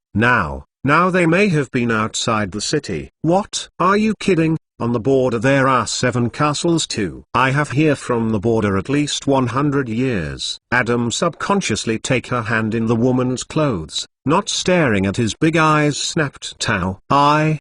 they may have been outside the city. What? Are you kidding? On the border there are 7 castles too. I have here from the border at least 100 years. Adam subconsciously take her hand in the woman's clothes, not staring at his big eyes. Snapped Tao. I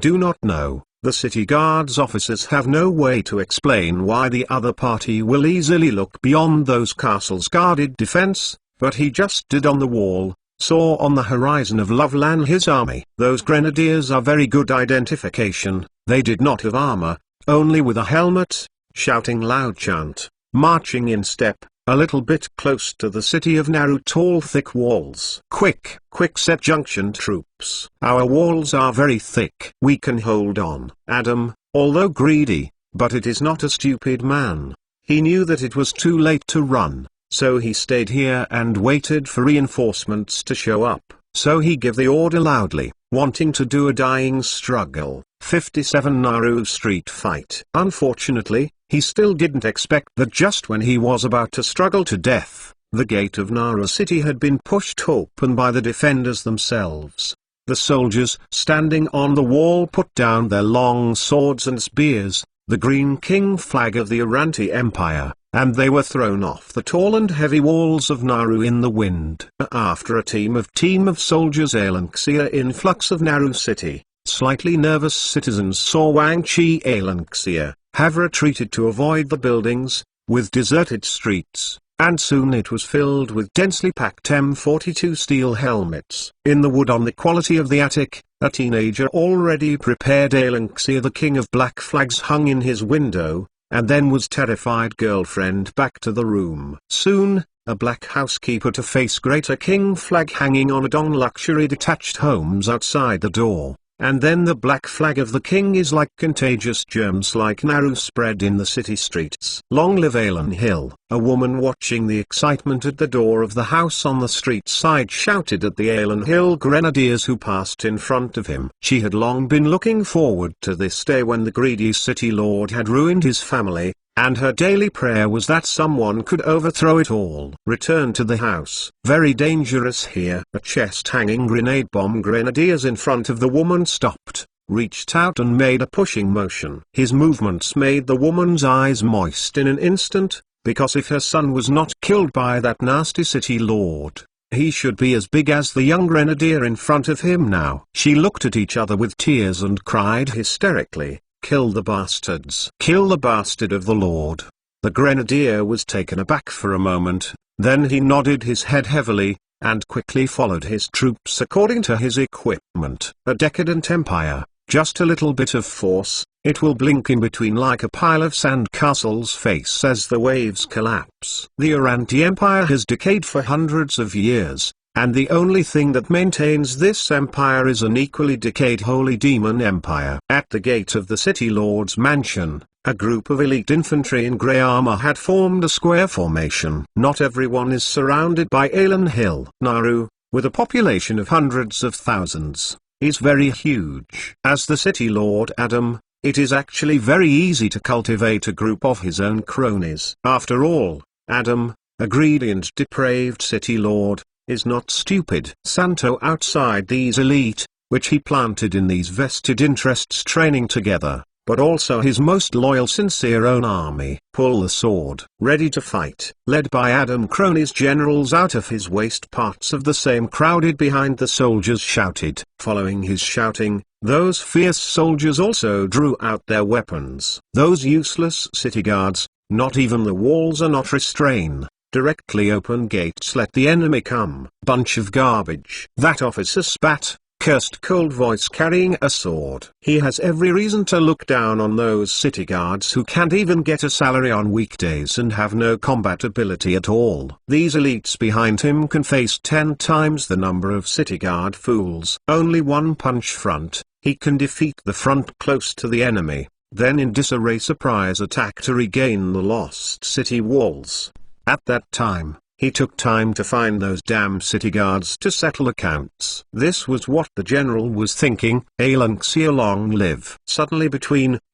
do not know. The city guards officers have no way to explain why the other party will easily look beyond those castles' guarded defense, but he just did. On the wall, saw on the horizon of Loveland his army. Those grenadiers are very good identification. They did not have armor, only with a helmet, shouting loud chant, marching in step, a little bit close to the city of Naru. Tall thick walls. Quick, said Junction troops. Our walls are very thick. We can hold on. Adam, although greedy, but it is not a stupid man. He knew that it was too late to run, so he stayed here and waited for reinforcements to show up. So he gave the order loudly, wanting to do a dying struggle. 57 Naru Street fight. Unfortunately, he still didn't expect that just when he was about to struggle to death, the gate of Naru City had been pushed open by the defenders themselves. The soldiers standing on the wall put down their long swords and spears, the Green King flag of the Aranti Empire, and they were thrown off the tall and heavy walls of Naru in the wind. After a team of soldiers Alanxia influx of Naru City, slightly nervous citizens saw Wang Chi Alanxia have retreated to avoid the buildings, with deserted streets, and soon it was filled with densely packed M42 steel helmets. In the wood on the quality of the attic, a teenager already prepared Alanxia the king of black flags hung in his window, and then was terrified girlfriend back to the room. Soon, a black housekeeper to face greater king flag hanging on a dong luxury detached homes outside the door. And then the black flag of the king is like contagious germs like Naru spread in the city streets. Long live Alan Hill. A woman watching the excitement at the door of the house on the street side shouted at the Alan Hill grenadiers who passed in front of him. She had long been looking forward to this day when the greedy city lord had ruined his family, and her daily prayer was that someone could overthrow it all. Return to the house. Very dangerous here. A chest-hanging grenade bomb. Grenadiers in front of the woman stopped, reached out and made a pushing motion. His movements made the woman's eyes moist in an instant, because if her son was not killed by that nasty city lord, he should be as big as the young grenadier in front of him now. She looked at each other with tears and cried hysterically, "Kill the bastards! Kill the bastard of the Lord!" The grenadier was taken aback for a moment, then he nodded his head heavily, and quickly followed his troops according to his equipment. A decadent empire, just a little bit of force, It will blink in between like a pile of sandcastles face as the waves collapse. The Uranti Empire has decayed for hundreds of years, and the only thing that maintains this empire is an equally decayed Holy Demon Empire. At the gate of the City Lord's mansion, a group of elite infantry in grey armor had formed a square formation. Not everyone is surrounded by Alan Hill. Naru, with a population of hundreds of thousands, is very huge. As the City Lord Adam, it is actually very easy to cultivate a group of his own cronies. After all, Adam, a greedy and depraved City Lord, is not stupid. Santo outside these elite, which he planted in these vested interests training together, but also his most loyal sincere own army, pull the sword, ready to fight. Led by Adam, cronies generals out of his waist parts of the same crowded behind the soldiers shouted. Following his shouting, those fierce soldiers also drew out their weapons. Those useless city guards, not even the walls are not restrain. Directly open gates let the enemy come. Bunch of garbage. That officer spat, cursed cold voice carrying a sword. He has every reason to look down on those city guards who can't even get a salary on weekdays and have no combat ability at all. These elites behind him can face 10 times the number of city guard fools. Only one punch front, he can defeat the front close to the enemy, then in disarray surprise attack to regain the lost city walls. At that time, he took time to find those damn city guards to settle accounts. This was what the general was thinking. Alanxia long live. Suddenly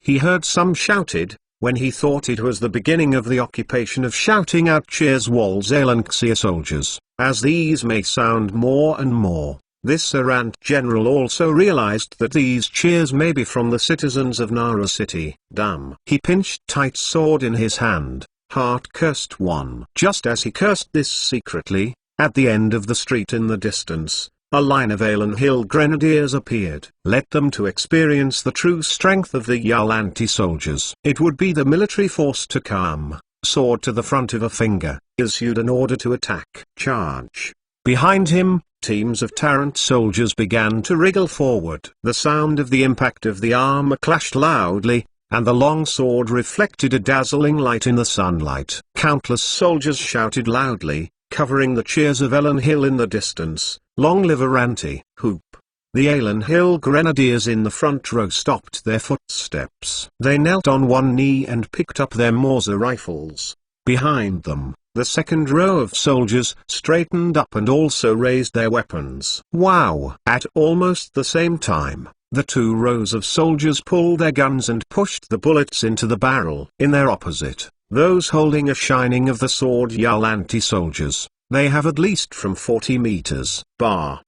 he heard some shouted, when he thought it was the beginning of the occupation of shouting out cheers walls Alanxia soldiers. As these may sound more and more, this errant general also realized that these cheers may be from the citizens of Nara City. Damn. He pinched tight sword in his hand. Heart cursed one. Just as he cursed this secretly, at the end of the street in the distance, a line of Alan Hill grenadiers appeared. Let them to experience the true strength of the Yalanti soldiers. It would be the military force to come, sword to the front of a finger, issued an order to attack. Charge. Behind him, teams of Tarrant soldiers began to wriggle forward. The sound of the impact of the armor clashed loudly, and the long sword reflected a dazzling light in the sunlight. Countless soldiers shouted loudly, covering the cheers of Alan Hill in the distance, "Long live Uranti!" Hoop. The Alan Hill grenadiers in the front row stopped their footsteps. They knelt on one knee and picked up their Mauser rifles. Behind them, the second row of soldiers straightened up and also raised their weapons. Wow! At almost the same time, the two rows of soldiers pulled their guns and pushed the bullets into the barrel. In their opposite, those holding a shining of the sword Yalanti soldiers, they have at least from 40 meters. Bar.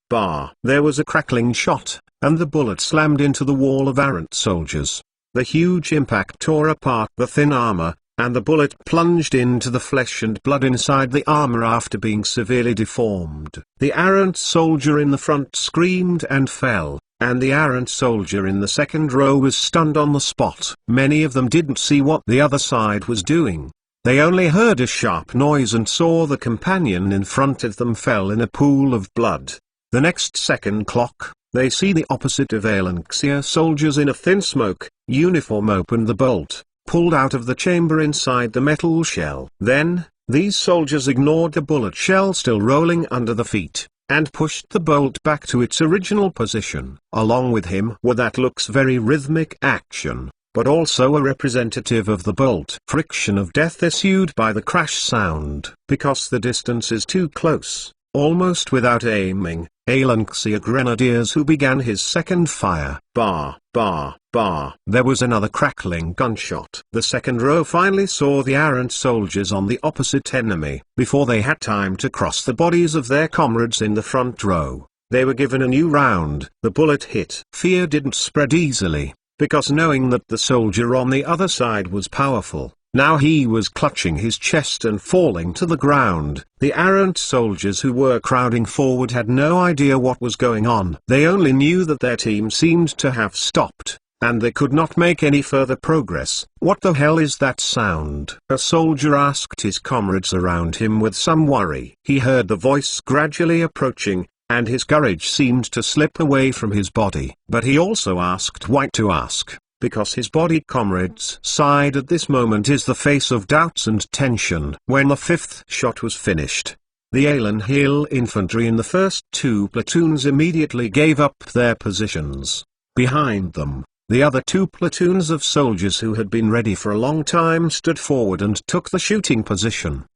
There was a crackling shot, and the bullet slammed into the wall of errant soldiers. The huge impact tore apart the thin armor, and the bullet plunged into the flesh and blood inside the armor after being severely deformed. The errant soldier in the front screamed and fell, and the errant soldier in the second row was stunned on the spot. Many of them didn't see what the other side was doing. They only heard a sharp noise and saw the companion in front of them fell in a pool of blood. The next second clock, they see the opposite of Alanxia soldiers in a thin smoke uniform opened the bolt, pulled out of the chamber inside the metal shell. Then, these soldiers ignored the bullet shell still rolling under the feet, and pushed the bolt back to its original position. Along with him were that looks very rhythmic action, but also a representative of the bolt. Friction of death issued by the crash sound. Because the distance is too close, almost without aiming, Alanxia grenadiers who began his second fire. Bar. There was another crackling gunshot. The second row finally saw the errant soldiers on the opposite enemy. Before they had time to cross the bodies of their comrades in the front row, they were given a new round. The bullet hit. Fear didn't spread easily, because knowing that the soldier on the other side was powerful, now he was clutching his chest and falling to the ground. The errant soldiers who were crowding forward had no idea what was going on. They only knew that their team seemed to have stopped, and they could not make any further progress. What the hell is that sound? A soldier asked his comrades around him with some worry. He heard the voice gradually approaching, and his courage seemed to slip away from his body. But he also asked White to ask, because his body comrade's side at this moment is the face of doubts and tension. When the fifth shot was finished, the Alan Hill infantry in the first two platoons immediately gave up their positions. Behind them, the other two platoons of soldiers who had been ready for a long time stood forward and took the shooting position.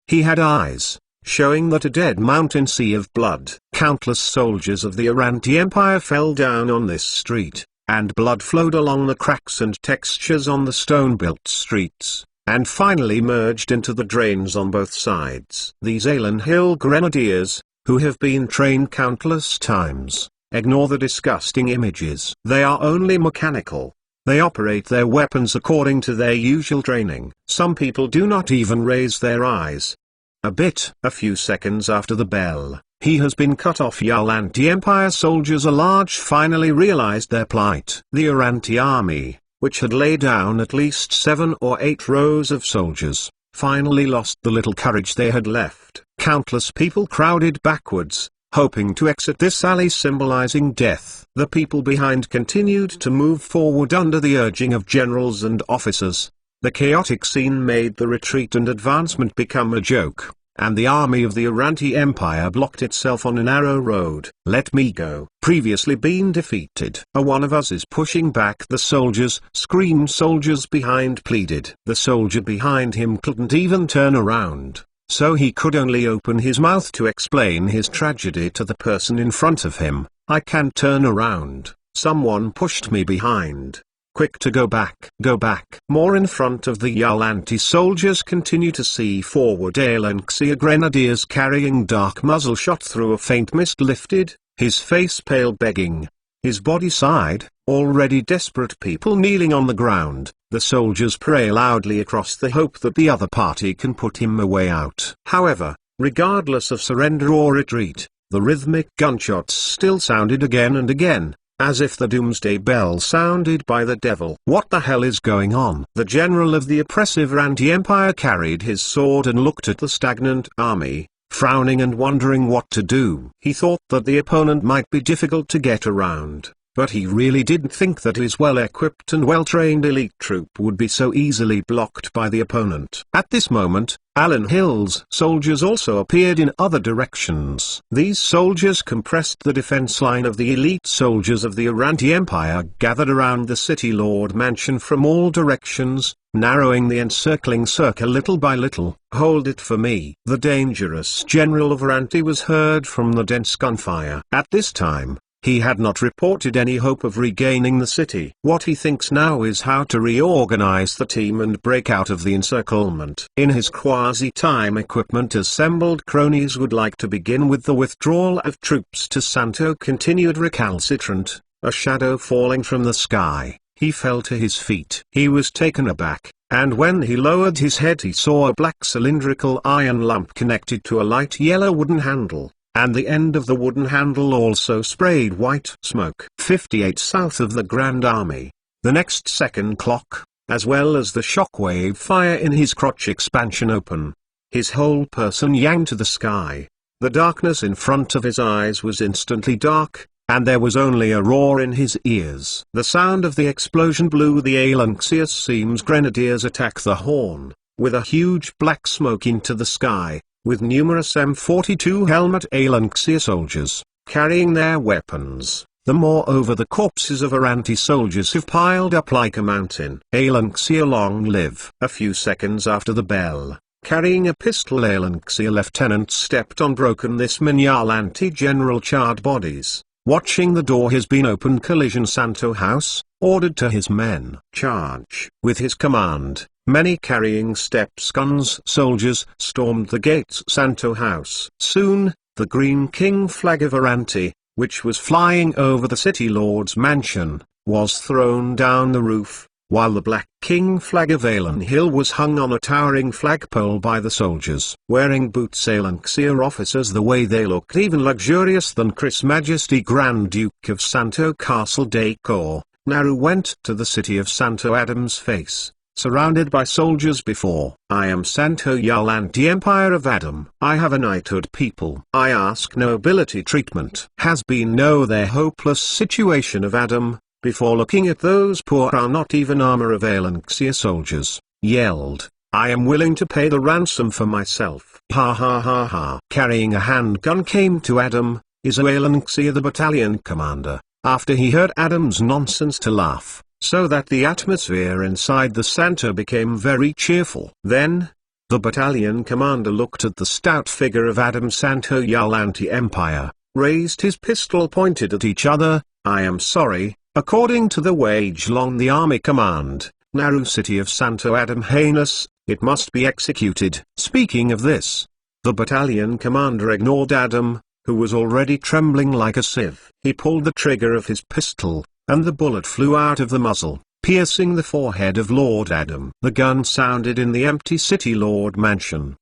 He had eyes, showing that a dead mountain sea of blood. Countless soldiers of the Aranti Empire fell down on this street, and blood flowed along the cracks and textures on the stone-built streets, and finally merged into the drains on both sides. These Alan Hill Grenadiers, who have been trained countless times, ignore the disgusting images. They are only mechanical. They operate their weapons according to their usual training. Some people do not even raise their eyes. A few seconds after the bell, he has been cut off. Yalanti Empire soldiers finally realized their plight. The Aranti army, which had laid down at least 7 or 8 rows of soldiers, finally lost the little courage they had left. Countless people crowded backwards, hoping to exit this alley symbolizing death. The people behind continued to move forward under the urging of generals and officers. The chaotic scene made the retreat and advancement become a joke, and the army of the Aranti Empire blocked itself on a narrow road. "Let me go." Previously been defeated. "One of us is pushing back the soldiers," screamed soldiers behind pleaded. The soldier behind him couldn't even turn around, so he could only open his mouth to explain his tragedy to the person in front of him. "I can't turn around, someone pushed me behind. Quick to go back." Go back. More in front of the Yalanti soldiers continue to see forward Alanxia Grenadiers carrying dark muzzle shot through a faint mist lifted, his face pale begging, his body side, already desperate people kneeling on the ground. The soldiers pray loudly across the hope that the other party can put him a way out. However, regardless of surrender or retreat, the rhythmic gunshots still sounded again and again, as if the doomsday bell sounded by the devil. What the hell is going on? The general of the oppressive Aranti Empire carried his sword and looked at the stagnant army, frowning and wondering what to do. He thought that the opponent might be difficult to get around, but he really didn't think that his well-equipped and well-trained elite troop would be so easily blocked by the opponent. At this moment, Alan Hill's soldiers also appeared in other directions. These soldiers compressed the defense line of the elite soldiers of the Aranti Empire gathered around the City Lord mansion from all directions, narrowing the encircling circle little by little. "Hold it for me." The dangerous general of Aranti was heard from the dense gunfire. At this time, he had not reported any hope of regaining the city. What he thinks now is how to reorganize the team and break out of the encirclement. In his quasi-time equipment assembled cronies would like to begin with the withdrawal of troops to Santo continued recalcitrant, a shadow falling from the sky. He fell to his feet. He was taken aback, and when he lowered his head he saw a black cylindrical iron lamp connected to a light yellow wooden handle, and the end of the wooden handle also sprayed white smoke. 58 south of the Grand Army. The next second clock, as well as the shockwave fire in his crotch expansion open. His whole person yanked to the sky. The darkness in front of his eyes was instantly dark, and there was only a roar in his ears. The sound of the explosion blew the Alanxius Seams Grenadiers attack the Horn, with a huge black smoke into the sky, with numerous M42 helmet Alanxia soldiers, carrying their weapons. Moreover, the corpses of Aranti soldiers have piled up like a mountain. Alanxia long live. A few seconds after the bell, carrying a pistol Alanxia lieutenant stepped on broken this Yalanti general charred bodies. Watching the door has been opened collision Santo House, ordered to his men. Charge. With his command, many carrying steps guns soldiers stormed the gates Santo House. Soon, the Green King flag of Aranti, which was flying over the City Lord's mansion, was thrown down the roof, while the Black King flag of Alan Hill was hung on a towering flagpole by the soldiers. Wearing boots Alanxia officers the way they looked even luxurious than Chris Majesty Grand Duke of Santo Castle decor, Naru went to the city of Santo Adam's face, surrounded by soldiers before. "I am Santo Yalanti Empire of Adam. I have a knighthood people. I ask nobility treatment. Has been know their hopeless situation of Adam, before looking at those poor not even armor of Aelanxia soldiers, yelled, "I am willing to pay the ransom for myself." Ha ha ha ha. Carrying a handgun came to Adam, is Aelanxia the battalion commander, after he heard Adam's nonsense to laugh, so that the atmosphere inside the center became very cheerful. Then, the battalion commander looked at the stout figure of Adam Santo Yalanti Empire, raised his pistol pointed at each other. "I am sorry, according to the wage long the army command, Naru city of Santo Adam heinous, it must be executed." Speaking of this, the battalion commander ignored Adam, who was already trembling like a sieve. He pulled the trigger of his pistol, and the bullet flew out of the muzzle, piercing the forehead of Lord Adam. The gun sounded in the empty City Lord mansion,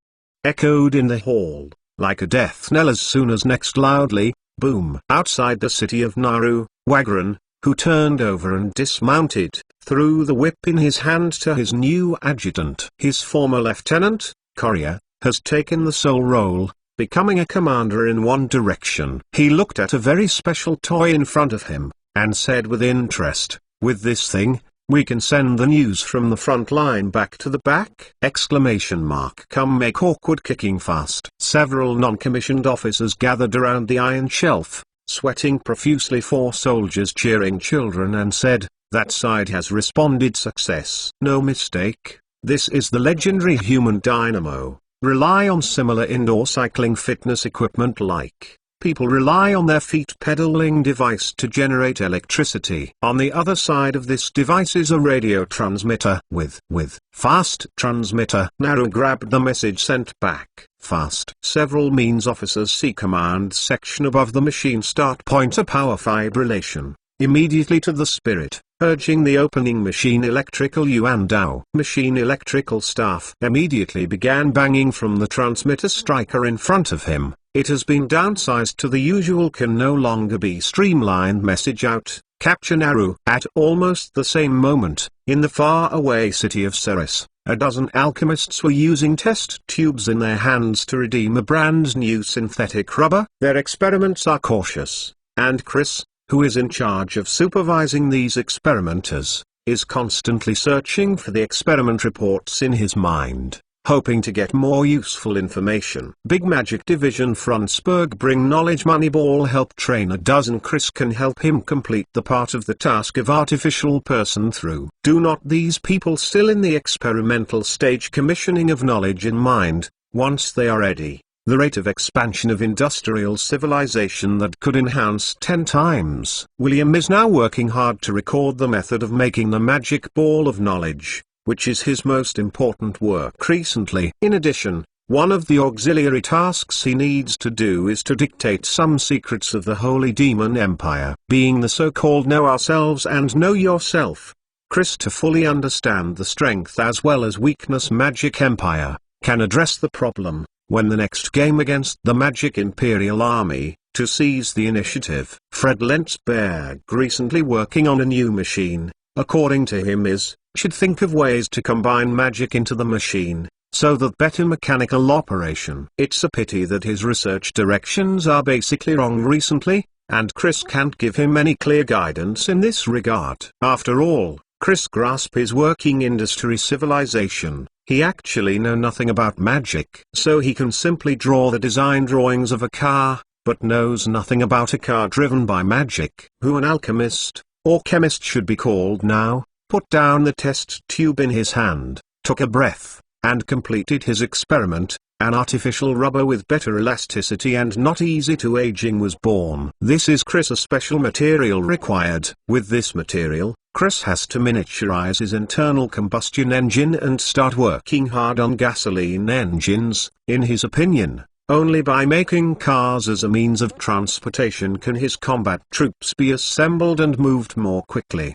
echoed in the hall, like a death knell as soon as next loudly, boom. Outside the city of Naru, Wagran, who turned over and dismounted, threw the whip in his hand to his new adjutant. His former lieutenant, Correa, has taken the sole role, becoming a commander in one direction. He looked at a very special toy in front of him, and said with interest, "With this thing, we can send the news from the front line back to the back!" Come make awkward kicking fast. Several non-commissioned officers gathered around the iron shelf, sweating profusely. 4 soldiers cheering children and said, "That side has responded success." No mistake, this is the legendary human dynamo. Rely on similar indoor cycling fitness equipment like people rely on their feet pedaling device to generate electricity. On the other side of this device is a radio transmitter with fast transmitter. Naru grabbed the message sent back. Fast. Several means officers see command section above the machine start pointer power fibrillation. Immediately to the spirit, urging the opening machine electrical Yuan Dao. Machine electrical staff immediately began banging from the transmitter striker in front of him. It has been downsized to the usual can no longer be streamlined message out, capture Naru. At almost the same moment, in the far-away city of Ceres, a dozen alchemists were using test tubes in their hands to redeem a brand new synthetic rubber. Their experiments are cautious, and Chris, who is in charge of supervising these experimenters, is constantly searching for the experiment reports in his mind, hoping to get more useful information. Big Magic Division Frundsberg bring knowledge Moneyball help train a dozen. Chris can help him complete the part of the task of artificial person through. Do not these people still in the experimental stage commissioning of knowledge in mind, once they are ready, the rate of expansion of industrial civilization that could enhance 10 times. William is now working hard to record the method of making the magic ball of knowledge, which is his most important work recently. In addition, one of the auxiliary tasks he needs to do is to dictate some secrets of the Holy Demon Empire. Being the so-called Know Ourselves and Know Yourself, Chris to fully understand the strength as well as weakness Magic Empire, can address the problem, when the next game against the Magic Imperial Army, to seize the initiative. Fred Lentzberg recently working on a new machine, according to him should think of ways to combine magic into the machine, so that better mechanical operation. It's a pity that his research directions are basically wrong recently, and Chris can't give him any clear guidance in this regard. After all, Chris grasp his working industry civilization. He actually know nothing about magic. So he can simply draw the design drawings of a car, but knows nothing about a car driven by magic. Who an alchemist, or chemist should be called now, put down the test tube in his hand, took a breath, and completed his experiment. An artificial rubber with better elasticity and not easy to aging was born. This is Chris a special material required. With this material, Chris has to miniaturize his internal combustion engine and start working hard on gasoline engines. In his opinion, only by making cars as a means of transportation can his combat troops be assembled and moved more quickly.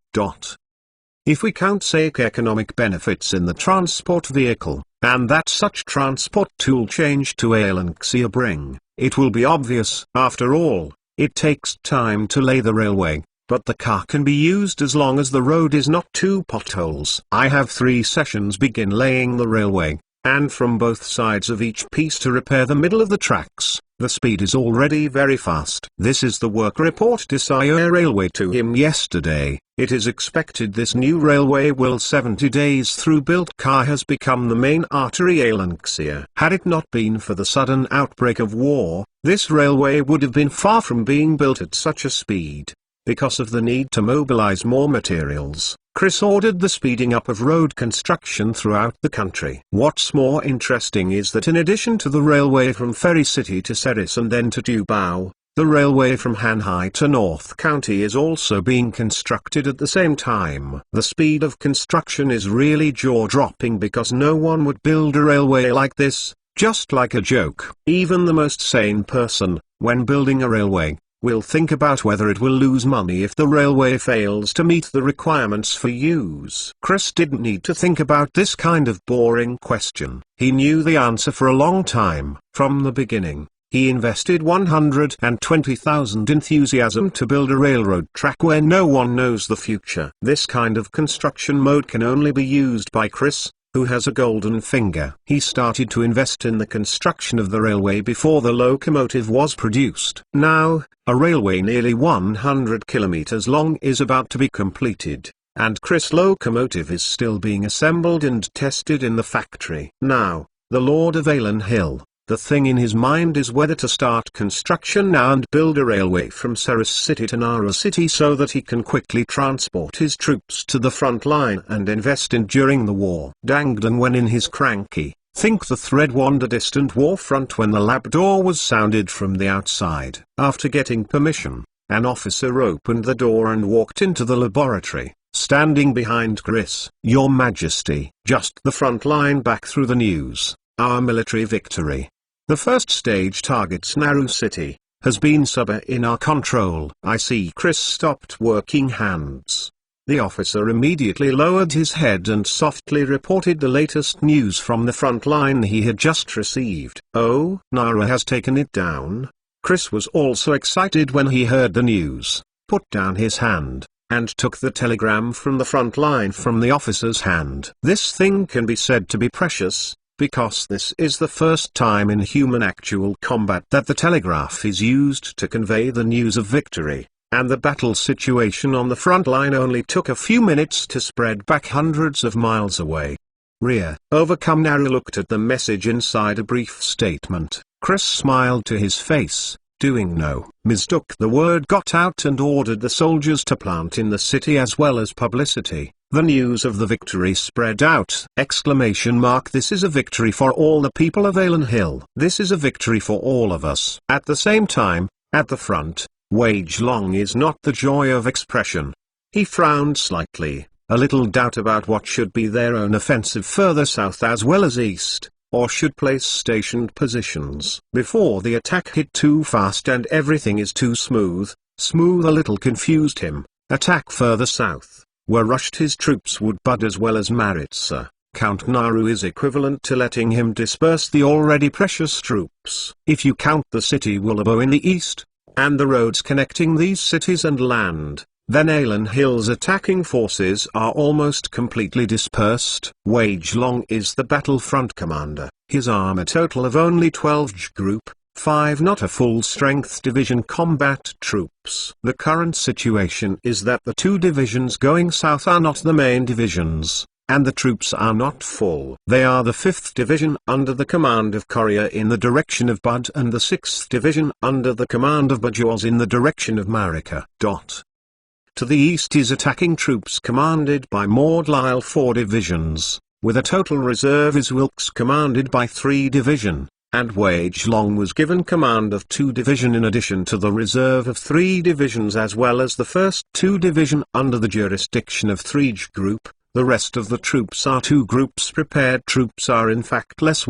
If we count economic benefits in the transport vehicle, and that such transport tool change to Aelanxia bring, it will be obvious. After all, it takes time to lay the railway, but the car can be used as long as the road is not 2 potholes. I have 3 sessions begin laying the railway, and from both sides of each piece to repair the middle of the tracks. The speed is already very fast. This is the work report Desire Railway to him yesterday. It is expected this new railway will 70 days through built car has become the main artery Alanxia. Had it not been for the sudden outbreak of war, this railway would have been far from being built at such a speed. Because of the need to mobilize more materials, Chris ordered the speeding up of road construction throughout the country. What's more interesting is that in addition to the railway from Ferry City to Ceres and then to Tubao, the railway from Hanhai to North County is also being constructed at the same time. The speed of construction is really jaw-dropping because no one would build a railway like this, just like a joke. Even the most sane person, when building a railway, will think about whether it will lose money if the railway fails to meet the requirements for use. Chris didn't need to think about this kind of boring question. He knew the answer for a long time. From the beginning, he invested 120,000 enthusiasm to build a railroad track where no one knows the future. This kind of construction mode can only be used by Chris, who has a golden finger. He started to invest in the construction of the railway before the locomotive was produced. Now, a railway nearly 100 kilometers long is about to be completed, and Chris' locomotive is still being assembled and tested in the factory. Now, the Lord of Alan Hill, the thing in his mind is whether to start construction now and build a railway from Ceres City to Nara City so that he can quickly transport his troops to the front line and invest in during the war. Dangdon when in his cranky, think the thread wandered distant war front when the lab door was sounded from the outside. After getting permission, an officer opened the door and walked into the laboratory, standing behind Chris. Your Majesty, just the front line back through the news, our military victory. The first stage targets Nauru City, has been in our control. I see. Chris stopped working hands. The officer immediately lowered his head and softly reported the latest news from the front line he had just received. Oh, Nauru has taken it down? Chris was also excited when he heard the news, put down his hand, and took the telegram from the front line from the officer's hand. This thing can be said to be precious, because this is the first time in human actual combat that the telegraph is used to convey the news of victory, and the battle situation on the front line only took a few minutes to spread back hundreds of miles away. Rear. Overcome. Naru looked at the message inside a brief statement. Chris smiled to his face, doing no mistook. The word got out and ordered the soldiers to plant in the city as well as publicity. The news of the victory spread out! This is a victory for all the people of Alan Hill. This is a victory for all of us. At the same time, at the front, Wage Long is not the joy of expression. He frowned slightly, a little doubt about what should be their own offensive further south as well as east, or should place stationed positions. Before the attack hit too fast and everything is too smooth a little confused him. Attack further south, where rushed his troops would bud as well as Maritsa. Count Nauru is equivalent to letting him disperse the already precious troops. If you count the city Willabo in the east, and the roads connecting these cities and land, then Alan Hill's attacking forces are almost completely dispersed. Wage Long is the battlefront commander. His armor total of only 12 Group 5 not a full-strength division combat troops. The current situation is that the two divisions going south are not the main divisions, and the troops are not full. They are the 5th Division under the command of Courier in the direction of Bud and the 6th Division under the command of Bajors in the direction of Marika. To the east is attacking troops commanded by Maud Lyle 4 divisions, with a total reserve is Wilkes commanded by 3 division. And Wage Long was given command of 2 division in addition to the reserve of 3 divisions as well as the first 2 division under the jurisdiction of 3 Group. The rest of the troops are 2 groups. Prepared troops are in fact less.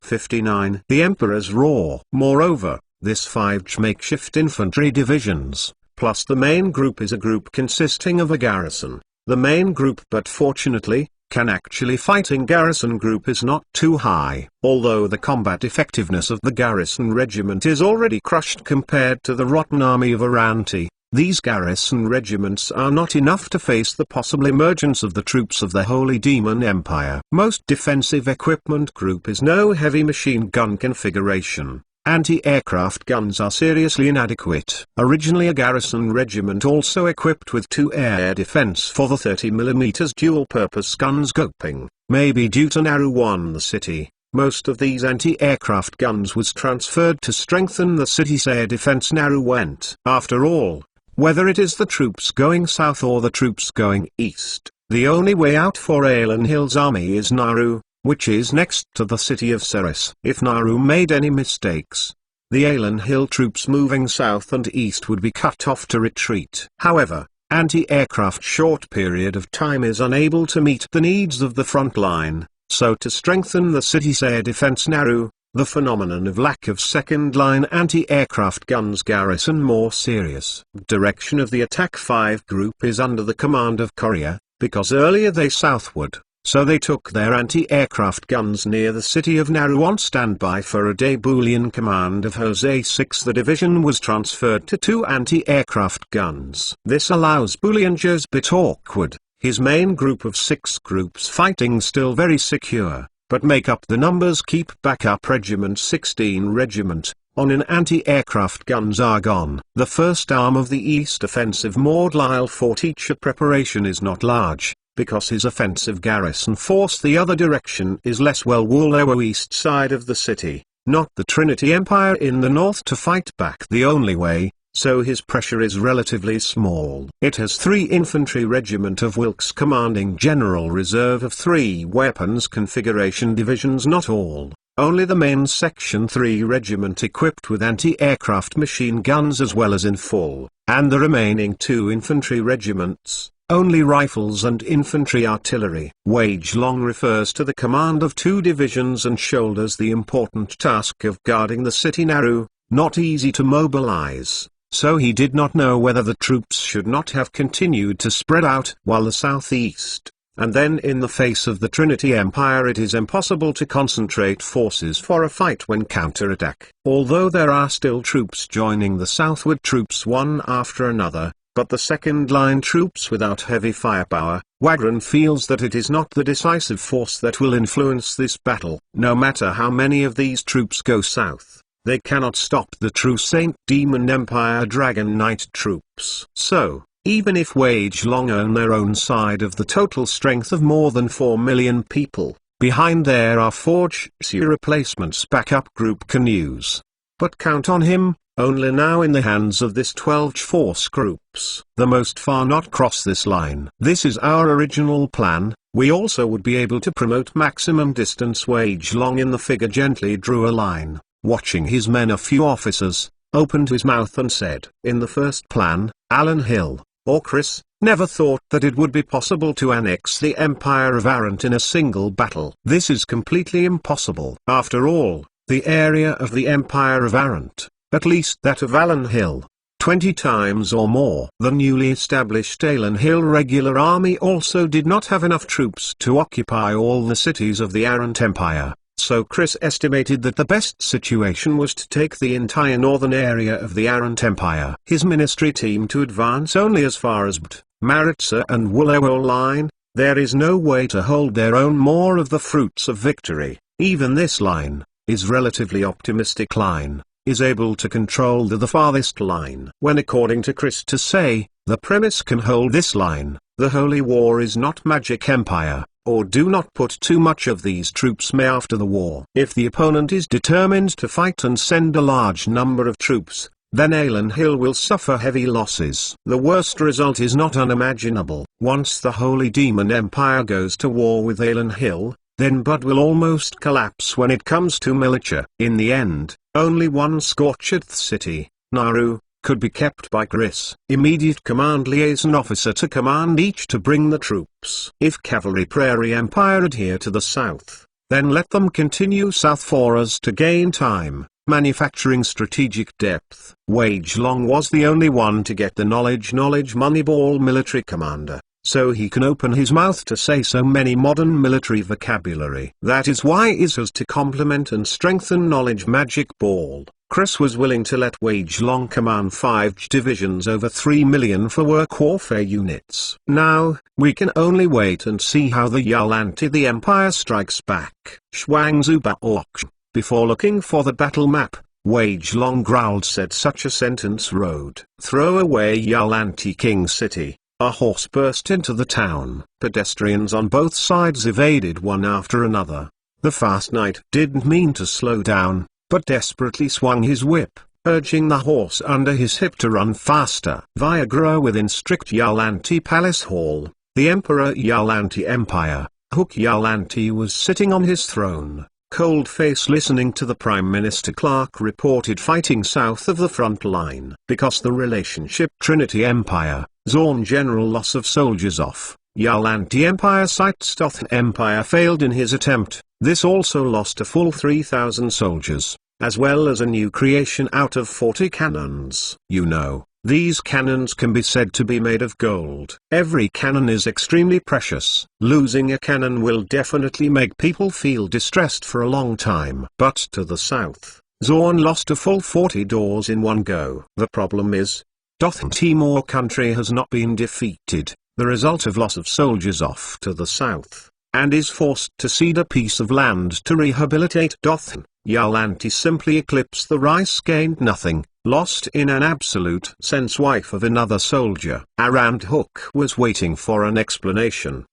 59. The Emperor's Roar. Moreover, this 5 makeshift infantry divisions, plus the main group is a group consisting of a garrison. The main group, but fortunately, can actually fighting garrison group is not too high. Although the combat effectiveness of the garrison regiment is already crushed compared to the rotten army of Aranti, These garrison regiments are not enough to face the possible emergence of the troops of the Holy Demon Empire. Most defensive equipment group is no heavy machine gun configuration. Anti-aircraft guns are seriously inadequate. Originally a garrison regiment also equipped with 2 air defense for the 30mm dual-purpose guns Goping. Maybe due to Naru won the city, most of these anti-aircraft guns was transferred to strengthen the city's air defense. Naru went. After all, whether it is the troops going south or the troops going east, the only way out for Alan Hill's army is Naru, which is next to the city of Ceres. If Naru made any mistakes, the Alan Hill troops moving south and east would be cut off to retreat. However, anti-aircraft short period of time is unable to meet the needs of the front line, so to strengthen the city's air defense Naru, the phenomenon of lack of second-line anti-aircraft guns garrison more serious. Direction of the attack 5 group is under the command of Courier, because earlier they southward, so they took their anti-aircraft guns near the city of Naru on standby for a day. Boolean command of Jose 6. The division was transferred to 2 anti-aircraft guns. This allows Boolean Joe's bit awkward, his main group of 6 groups fighting still very secure, but make up the numbers. Keep backup regiment 16 regiment, on an anti-aircraft guns are gone. The first arm of the east offensive Maud Lyle for teacher preparation is not large, because his offensive garrison force the other direction is less. Well, Woolowo east side of the city, not the Trinity Empire in the north to fight back the only way, so his pressure is relatively small. It has 3 infantry regiment of Wilkes commanding general reserve of 3 weapons configuration divisions. Not all, only the main section 3 regiment equipped with anti-aircraft machine guns as well as in full, and the remaining 2 infantry regiments, only rifles and infantry artillery. Wage Long refers to the command of 2 divisions and shoulders the important task of guarding the city Naru, not easy to mobilize, so he did not know whether the troops should not have continued to spread out while the southeast, and then in the face of the Trinity Empire it is impossible to concentrate forces for a fight when counterattack. Although there are still troops joining the southward troops one after another, but the second-line troops without heavy firepower, Wagram feels that it is not the decisive force that will influence this battle. No matter how many of these troops go south, they cannot stop the true Saint Demon Empire Dragon Knight troops. So, even if Wage Long own their own side of the total strength of more than 4 million people, behind there are Forge Sea replacements backup group can use. But count on him, only now in the hands of this 12 force groups. The most far not cross this line. This is our original plan. We also would be able to promote maximum distance. Wage Long in the figure gently drew a line, watching his men. A few officers, opened his mouth and said, in the first plan, Alan Hill, or Chris, never thought that it would be possible to annex the Empire of Arrant in a single battle. This is completely impossible. After all, the area of the Empire of Arrant, at least that of Alan Hill, 20 times or more. The newly established Alan Hill regular army also did not have enough troops to occupy all the cities of the Arrant Empire, so Chris estimated that the best situation was to take the entire northern area of the Arrant Empire. His ministry team to advance only as far as Bd, Maritza and Woolowo line. There is no way to hold their own more of the fruits of victory. Even this line, is relatively optimistic line, is able to control the farthest line. When according to Chris to say, the premise can hold this line, the Holy War is not Magic Empire, or do not put too much of these troops may after the war. If the opponent is determined to fight and send a large number of troops, then Alan Hill will suffer heavy losses. The worst result is not unimaginable. Once the Holy Demon Empire goes to war with Alan Hill, then Bud will almost collapse when it comes to militia. In the end, only one scorched city, Naru, could be kept by Chris. Immediate command liaison officer to command each to bring the troops. If Cavalry Prairie Empire adhere to the south, then let them continue south for us to gain time, manufacturing strategic depth. Wage Long was the only one to get the knowledge Moneyball military commander, so he can open his mouth to say so many modern military vocabulary. That is why is to complement and strengthen knowledge Magic Ball. Chris was willing to let Wage Long command 5 divisions over 3 million for work warfare units. Now, we can only wait and see how the Yuan-Ti the Empire strikes back. Shuangzu Baox. Before looking for the battle map, Wage Long growled said such a sentence road. Throw away Yuan-Ti King City. A horse burst into the town. Pedestrians on both sides evaded one after another. The fast knight didn't mean to slow down, but desperately swung his whip, urging the horse under his hip to run faster. Viagra within strict Yuan-Ti Palace Hall, the Emperor Yuan-Ti Empire, Hook Yuan-Ti was sitting on his throne, cold face listening to the Prime Minister. Clark reported fighting south of the front line. Because the relationship Trinity Empire, Zorn general loss of soldiers off, Yuan-Ti Empire sites Dothan Empire failed in his attempt. This also lost a full 3,000 soldiers, as well as a new creation out of 40 cannons. You know, these cannons can be said to be made of gold. Every cannon is extremely precious. Losing a cannon will definitely make people feel distressed for a long time. But to the south, Zorn lost a full 40 doors in one go. The problem is, Dothan Timor country has not been defeated, the result of loss of soldiers off to the south, and is forced to cede a piece of land to rehabilitate Dothan. Yuan-Ti simply eclipsed the rice gained nothing, lost in an absolute sense wife of another soldier. Arand Hook was waiting for an explanation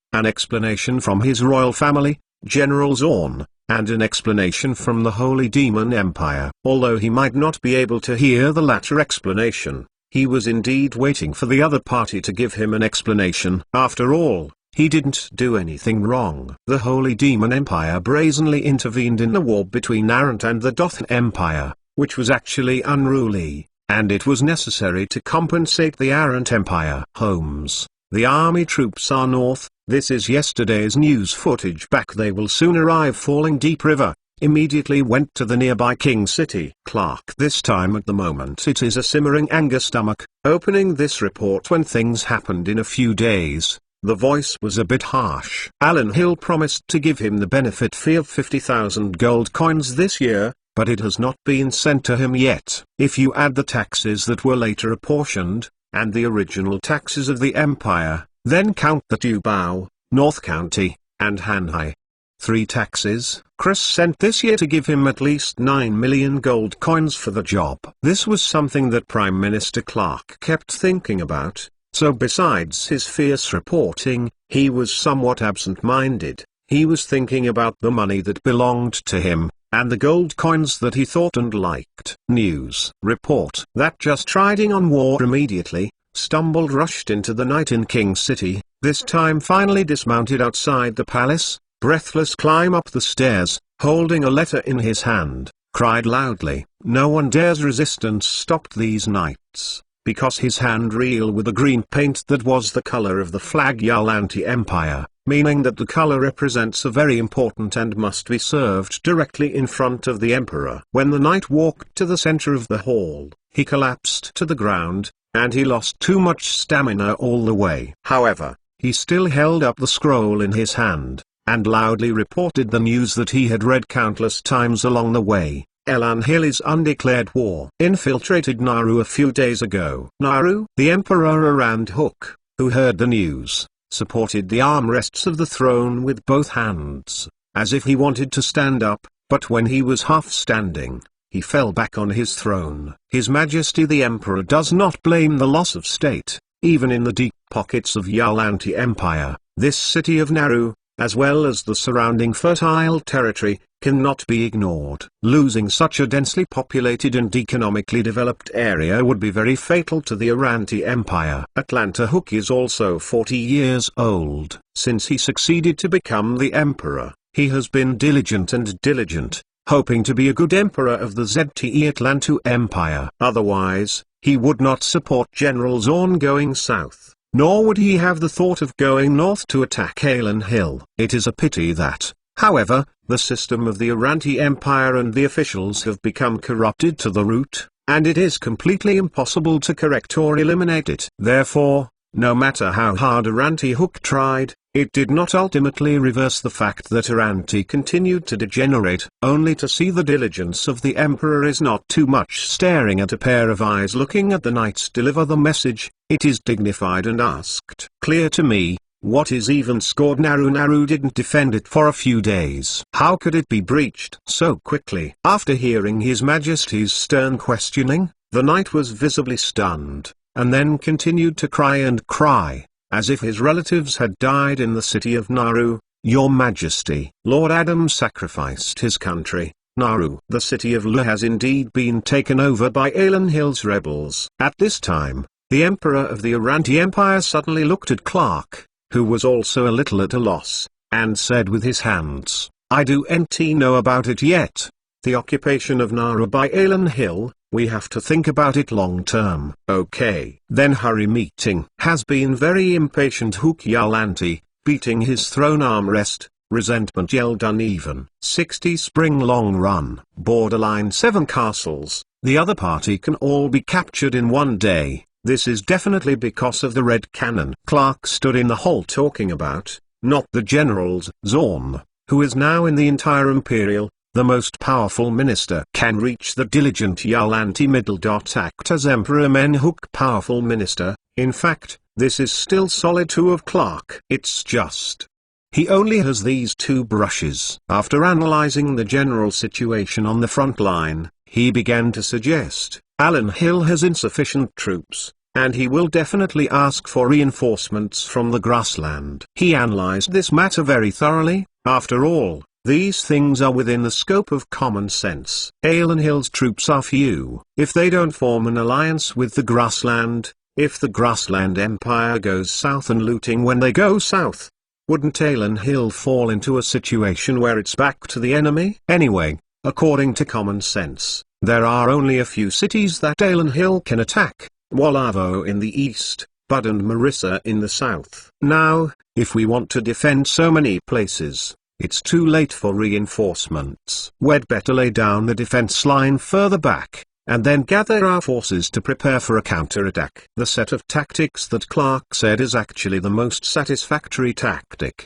from his royal family, General Zorn, and an explanation from the Holy Demon Empire. Although he might not be able to hear the latter explanation, he was indeed waiting for the other party to give him an explanation. After all, he didn't do anything wrong. The Holy Demon Empire brazenly intervened in the war between Arant and the Dothan Empire, which was actually unruly, and it was necessary to compensate the Arant Empire. Holmes, the army troops are north. This is yesterday's news footage. Back they will soon arrive. Falling Deep River immediately went to the nearby King City. Clark. This time at the moment it is a simmering anger stomach, opening this report when things happened in a few days. The voice was a bit harsh. Alan Hill promised to give him the benefit fee of 50,000 gold coins this year, but it has not been sent to him yet. If you add the taxes that were later apportioned, and the original taxes of the Empire, then count the Tubao, North County, and Hanhai. 3 taxes, Chris sent this year to give him at least 9 million gold coins for the job. This was something that Prime Minister Clark kept thinking about. So besides his fierce reporting, he was somewhat absent-minded. He was thinking about the money that belonged to him, and the gold coins that he thought and liked. News report that just riding on war immediately, rushed into the night in King City, this time finally dismounted outside the palace, breathless climb up the stairs, holding a letter in his hand, cried loudly. No one dares resistance stopped these knights. Because his hand reel with a green paint that was the color of the flag Yuan-Ti Empire, meaning that the color represents a very important and must be served directly in front of the emperor. When the knight walked to the center of the hall, he collapsed to the ground, and he lost too much stamina all the way. However, he still held up the scroll in his hand, and loudly reported the news that he had read countless times along the way. Elan Hill undeclared war infiltrated Nauru a few days ago. Nauru, the Emperor Arand Hook, who heard the news, supported the armrests of the throne with both hands, as if he wanted to stand up, but when he was half standing, he fell back on his throne. His Majesty the Emperor does not blame the loss of state, even in the deep pockets of Yuan-Ti Empire. This city of Nauru, as well as the surrounding fertile territory, cannot be ignored. Losing such a densely populated and economically developed area would be very fatal to the Arant Empire. Atlanta Hook is also 40 years old. Since he succeeded to become the emperor, he has been diligent, hoping to be a good emperor of the ZTE Atlantu Empire. Otherwise, he would not support General Zorn going south, nor would he have the thought of going north to attack Alan Hill. It is a pity that, however, the system of the Arant Empire and the officials have become corrupted to the root, and it is completely impossible to correct or eliminate it. Therefore, No matter how hard Aranti Hook tried, it did not ultimately reverse the fact that Aranti continued to degenerate. Only to see the diligence of the Emperor is not too much. Staring at a pair of eyes looking at the knights deliver the message, it is dignified and asked. Clear to me. What is even scored? Naru didn't defend it for a few days. How could it be breached so quickly? After hearing His Majesty's stern questioning, the knight was visibly stunned, and then continued to cry and cry, as if his relatives had died in the city of Naru. Your Majesty, Lord Adam sacrificed his country, Naru. The city of Lu has indeed been taken over by Alan Hill's rebels. At this time, the Emperor of the Aranti Empire suddenly looked at Clark, who was also a little at a loss, and said with his hands, I don't know about it yet. The occupation of Naru by Alan Hill, we have to think about it long term. Okay. Then hurry. Meeting has been very impatient. Hook Yalanti, beating his throne armrest, resentment yelled uneven. 60 spring long run. Borderline 7 castles, the other party can all be captured in one day. This is definitely because of the red cannon. Clark stood in the hall talking about, not the generals. Zorn, who is now in the entire Imperial, the most powerful minister, can reach the diligent Yalanti. Act as Emperor Menhook. Powerful minister. In fact, this is still solid 2 of Clark. It's just he only has these 2 brushes. After analyzing the general situation on the front line, he began to suggest, Alan Hill has insufficient troops, and he will definitely ask for reinforcements from the grassland. He analyzed this matter very thoroughly. After all, these things are within the scope of common sense. Alan Hill's troops are few. If they don't form an alliance with the grassland, if the grassland empire goes south and looting when they go south, wouldn't Alan Hill fall into a situation where it's back to the enemy? Anyway, according to common sense, there are only a few cities that Alan Hill can attack, Walavo in the east, Bud and Marissa in the south. Now, if we want to defend so many places, it's too late for reinforcements. We'd better lay down the defense line further back, and then gather our forces to prepare for a counterattack. The set of tactics that Clark said is actually the most satisfactory tactic.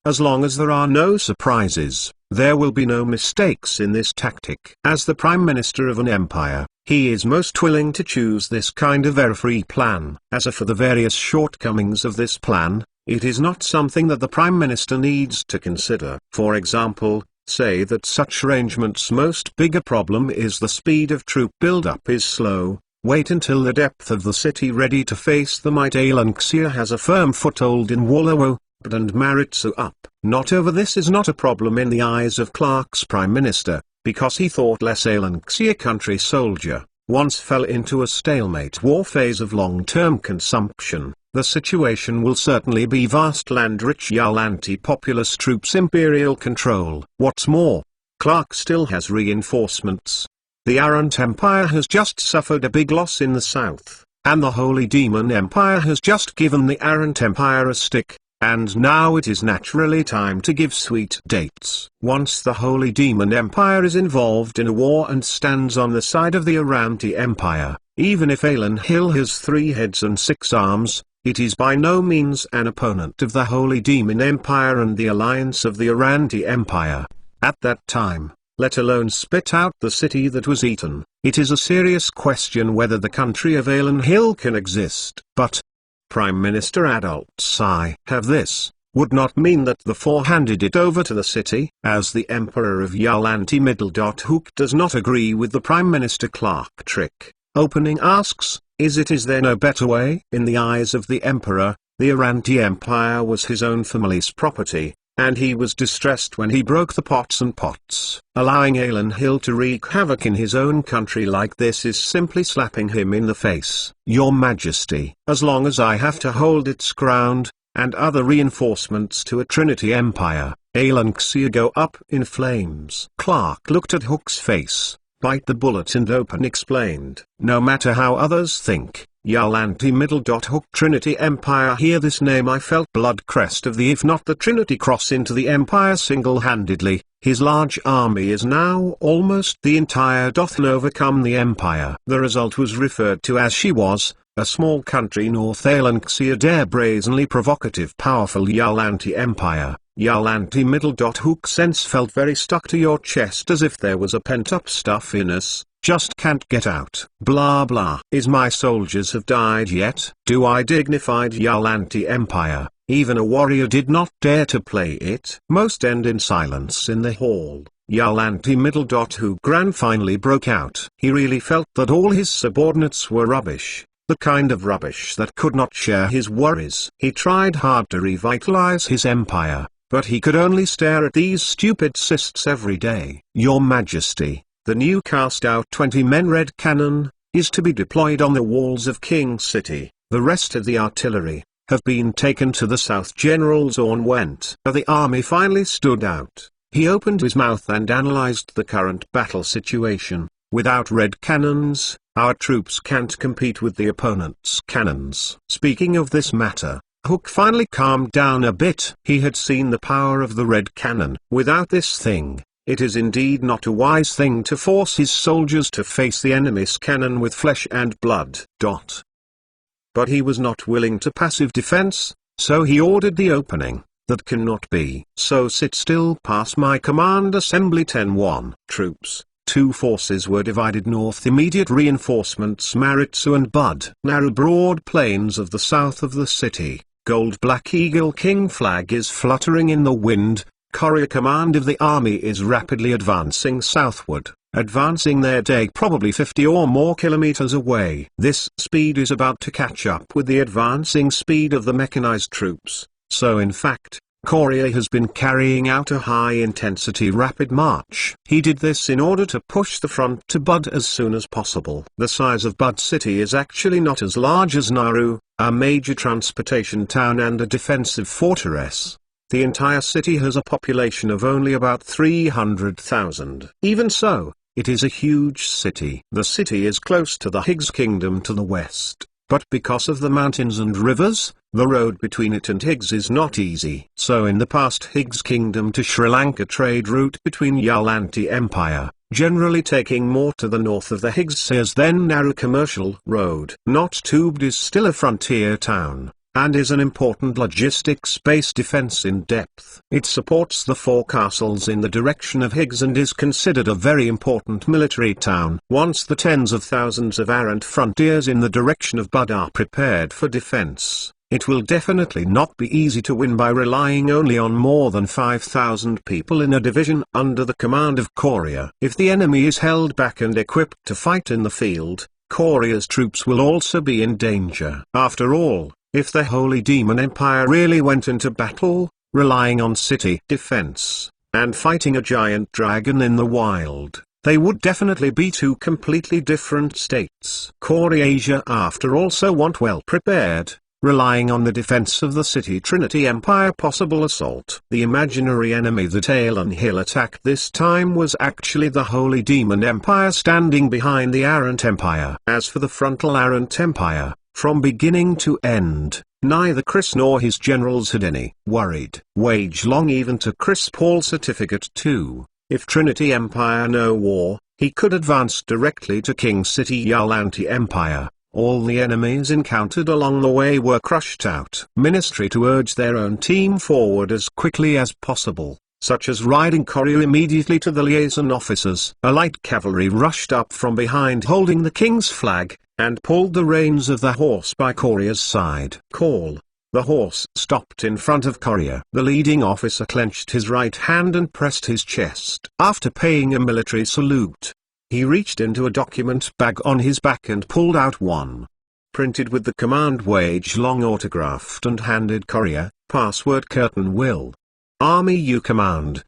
As long as there are no surprises, there will be no mistakes in this tactic. As the Prime Minister of an empire, he is most willing to choose this kind of error-free plan. As for the various shortcomings of this plan, it is not something that the Prime Minister needs to consider. For example, say that such arrangements' most bigger problem is the speed of troop build-up is slow. Wait until the depth of the city ready to face the might. Alanxia has a firm foothold in Walawo, and Maritsu up. Not over. This is not a problem in the eyes of Clark's Prime Minister, because he thought less. Alanxia country soldier, once fell into a stalemate war phase of long-term consumption. The situation will certainly be vast land-rich Yalanti populous troops imperial control. What's more, Clark still has reinforcements. The Arrant Empire has just suffered a big loss in the south, and the Holy Demon Empire has just given the Arrant Empire a stick, and now it is naturally time to give sweet dates. Once the Holy Demon Empire is involved in a war and stands on the side of the Aranti Empire, even if Alan Hill has 3 heads and 6 arms, it is by no means an opponent of the Holy Demon Empire and the alliance of the Aranti Empire. At that time, let alone spit out the city that was eaten, it is a serious question whether the country of Alan Hill can exist. But Prime Minister Adult Sai have this, would not mean that the 4 handed it over to the city. As the Emperor of Yalanti Hook does not agree with the Prime Minister Clark trick. Opening asks, is there no better way? In the eyes of the Emperor, the Aranti Empire was his own family's property, and he was distressed when he broke the pots and pots. Allowing Alan Hill to wreak havoc in his own country like this is simply slapping him in the face. Your Majesty, as long as I have to hold its ground, and other reinforcements to a Trinity Empire, Alanxia go up in flames. Clark looked at Hook's face, bite the bullet and open explained. No matter how others think, Yalanti Hook Trinity Empire. Hear this name, I felt blood crest of the if not the Trinity cross into the Empire single-handedly. His large army is now almost the entire doth overcome the Empire. The result was referred to as she was, a small country north Alanxia dare brazenly provocative powerful Yalanti Empire. Yalanti middle. Hook sense felt very stuck to your chest as if there was a pent-up stuff in us, just can't get out. Blah blah. Is my soldiers have died yet? Do I dignified Yalanti Empire, even a warrior did not dare to play it. Most end in silence in the hall. Yalanti middle. Who Gran finally broke out. He really felt that all his subordinates were rubbish. The kind of rubbish that could not share his worries. He tried hard to revitalize his empire, but he could only stare at these stupid cysts every day. Your Majesty, the new cast-out 20-men red cannon is to be deployed on the walls of King City. The rest of the artillery have been taken to the south. General Zorn went. The army finally stood out. He opened his mouth and analyzed the current battle situation. Without red cannons, our troops can't compete with the opponent's cannons. Speaking of this matter, Hook finally calmed down a bit. He had seen the power of the red cannon. Without this thing, it is indeed not a wise thing to force his soldiers to face the enemy's cannon with flesh and blood. But he was not willing to passive defense, so he ordered the opening. That cannot be. So sit still. Pass my command. Assembly 10-1. Troops. Two forces were divided north. Immediate reinforcements Maritsu and Bud. Narrow broad plains of the south of the city. Gold Black Eagle King flag is fluttering in the wind. Courier command of the army is rapidly advancing southward, advancing their day probably 50 or more kilometers away. This speed is about to catch up with the advancing speed of the mechanized troops, so in fact, Courier has been carrying out a high-intensity rapid march. He did this in order to push the front to Bud as soon as possible. The size of Bud City is actually not as large as Nauru, a major transportation town and a defensive fortress. The entire city has a population of only about 300,000. Even so, it is a huge city. The city is close to the Higgs Kingdom to the west, but because of the mountains and rivers, the road between it and Higgs is not easy. So in the past Higgs Kingdom to Sri Lanka trade route between Yalanti Empire, generally taking more to the north of the Higgs than narrow commercial road. Not Tubed is still a frontier town, and is an important logistics-based defense in depth. It supports the four castles in the direction of Higgs and is considered a very important military town. Once the tens of thousands of errant frontiers in the direction of Bud are prepared for defense, it will definitely not be easy to win by relying only on more than 5,000 people in a division under the command of Courier. If the enemy is held back and equipped to fight in the field, Courier's troops will also be in danger. After all, if the Holy Demon Empire really went into battle, relying on city defense, and fighting a giant dragon in the wild, they would definitely be two completely different states. Courier after also want well prepared, relying on the defense of the city Trinity Empire possible assault. The imaginary enemy that Alan Hill attacked this time was actually the Holy Demon Empire standing behind the Arrant Empire. As for the frontal Arrant Empire, from beginning to end, neither Chris nor his generals had any worried. Wage long even to Chris Paul certificate 2. If Trinity Empire no war, he could advance directly to King City Yalanti Empire. All the enemies encountered along the way were crushed out. Ministry to urge their own team forward as quickly as possible, such as riding Courier immediately to the liaison officers. A light cavalry rushed up from behind holding the king's flag, and pulled the reins of the horse by Courier's side. Call. The horse stopped in front of Courier. The leading officer clenched his right hand and pressed his chest. After paying a military salute, he reached into a document bag on his back and pulled out one. Printed with the command Wage long autographed and handed Courier. Password Curtain Will. Army U command!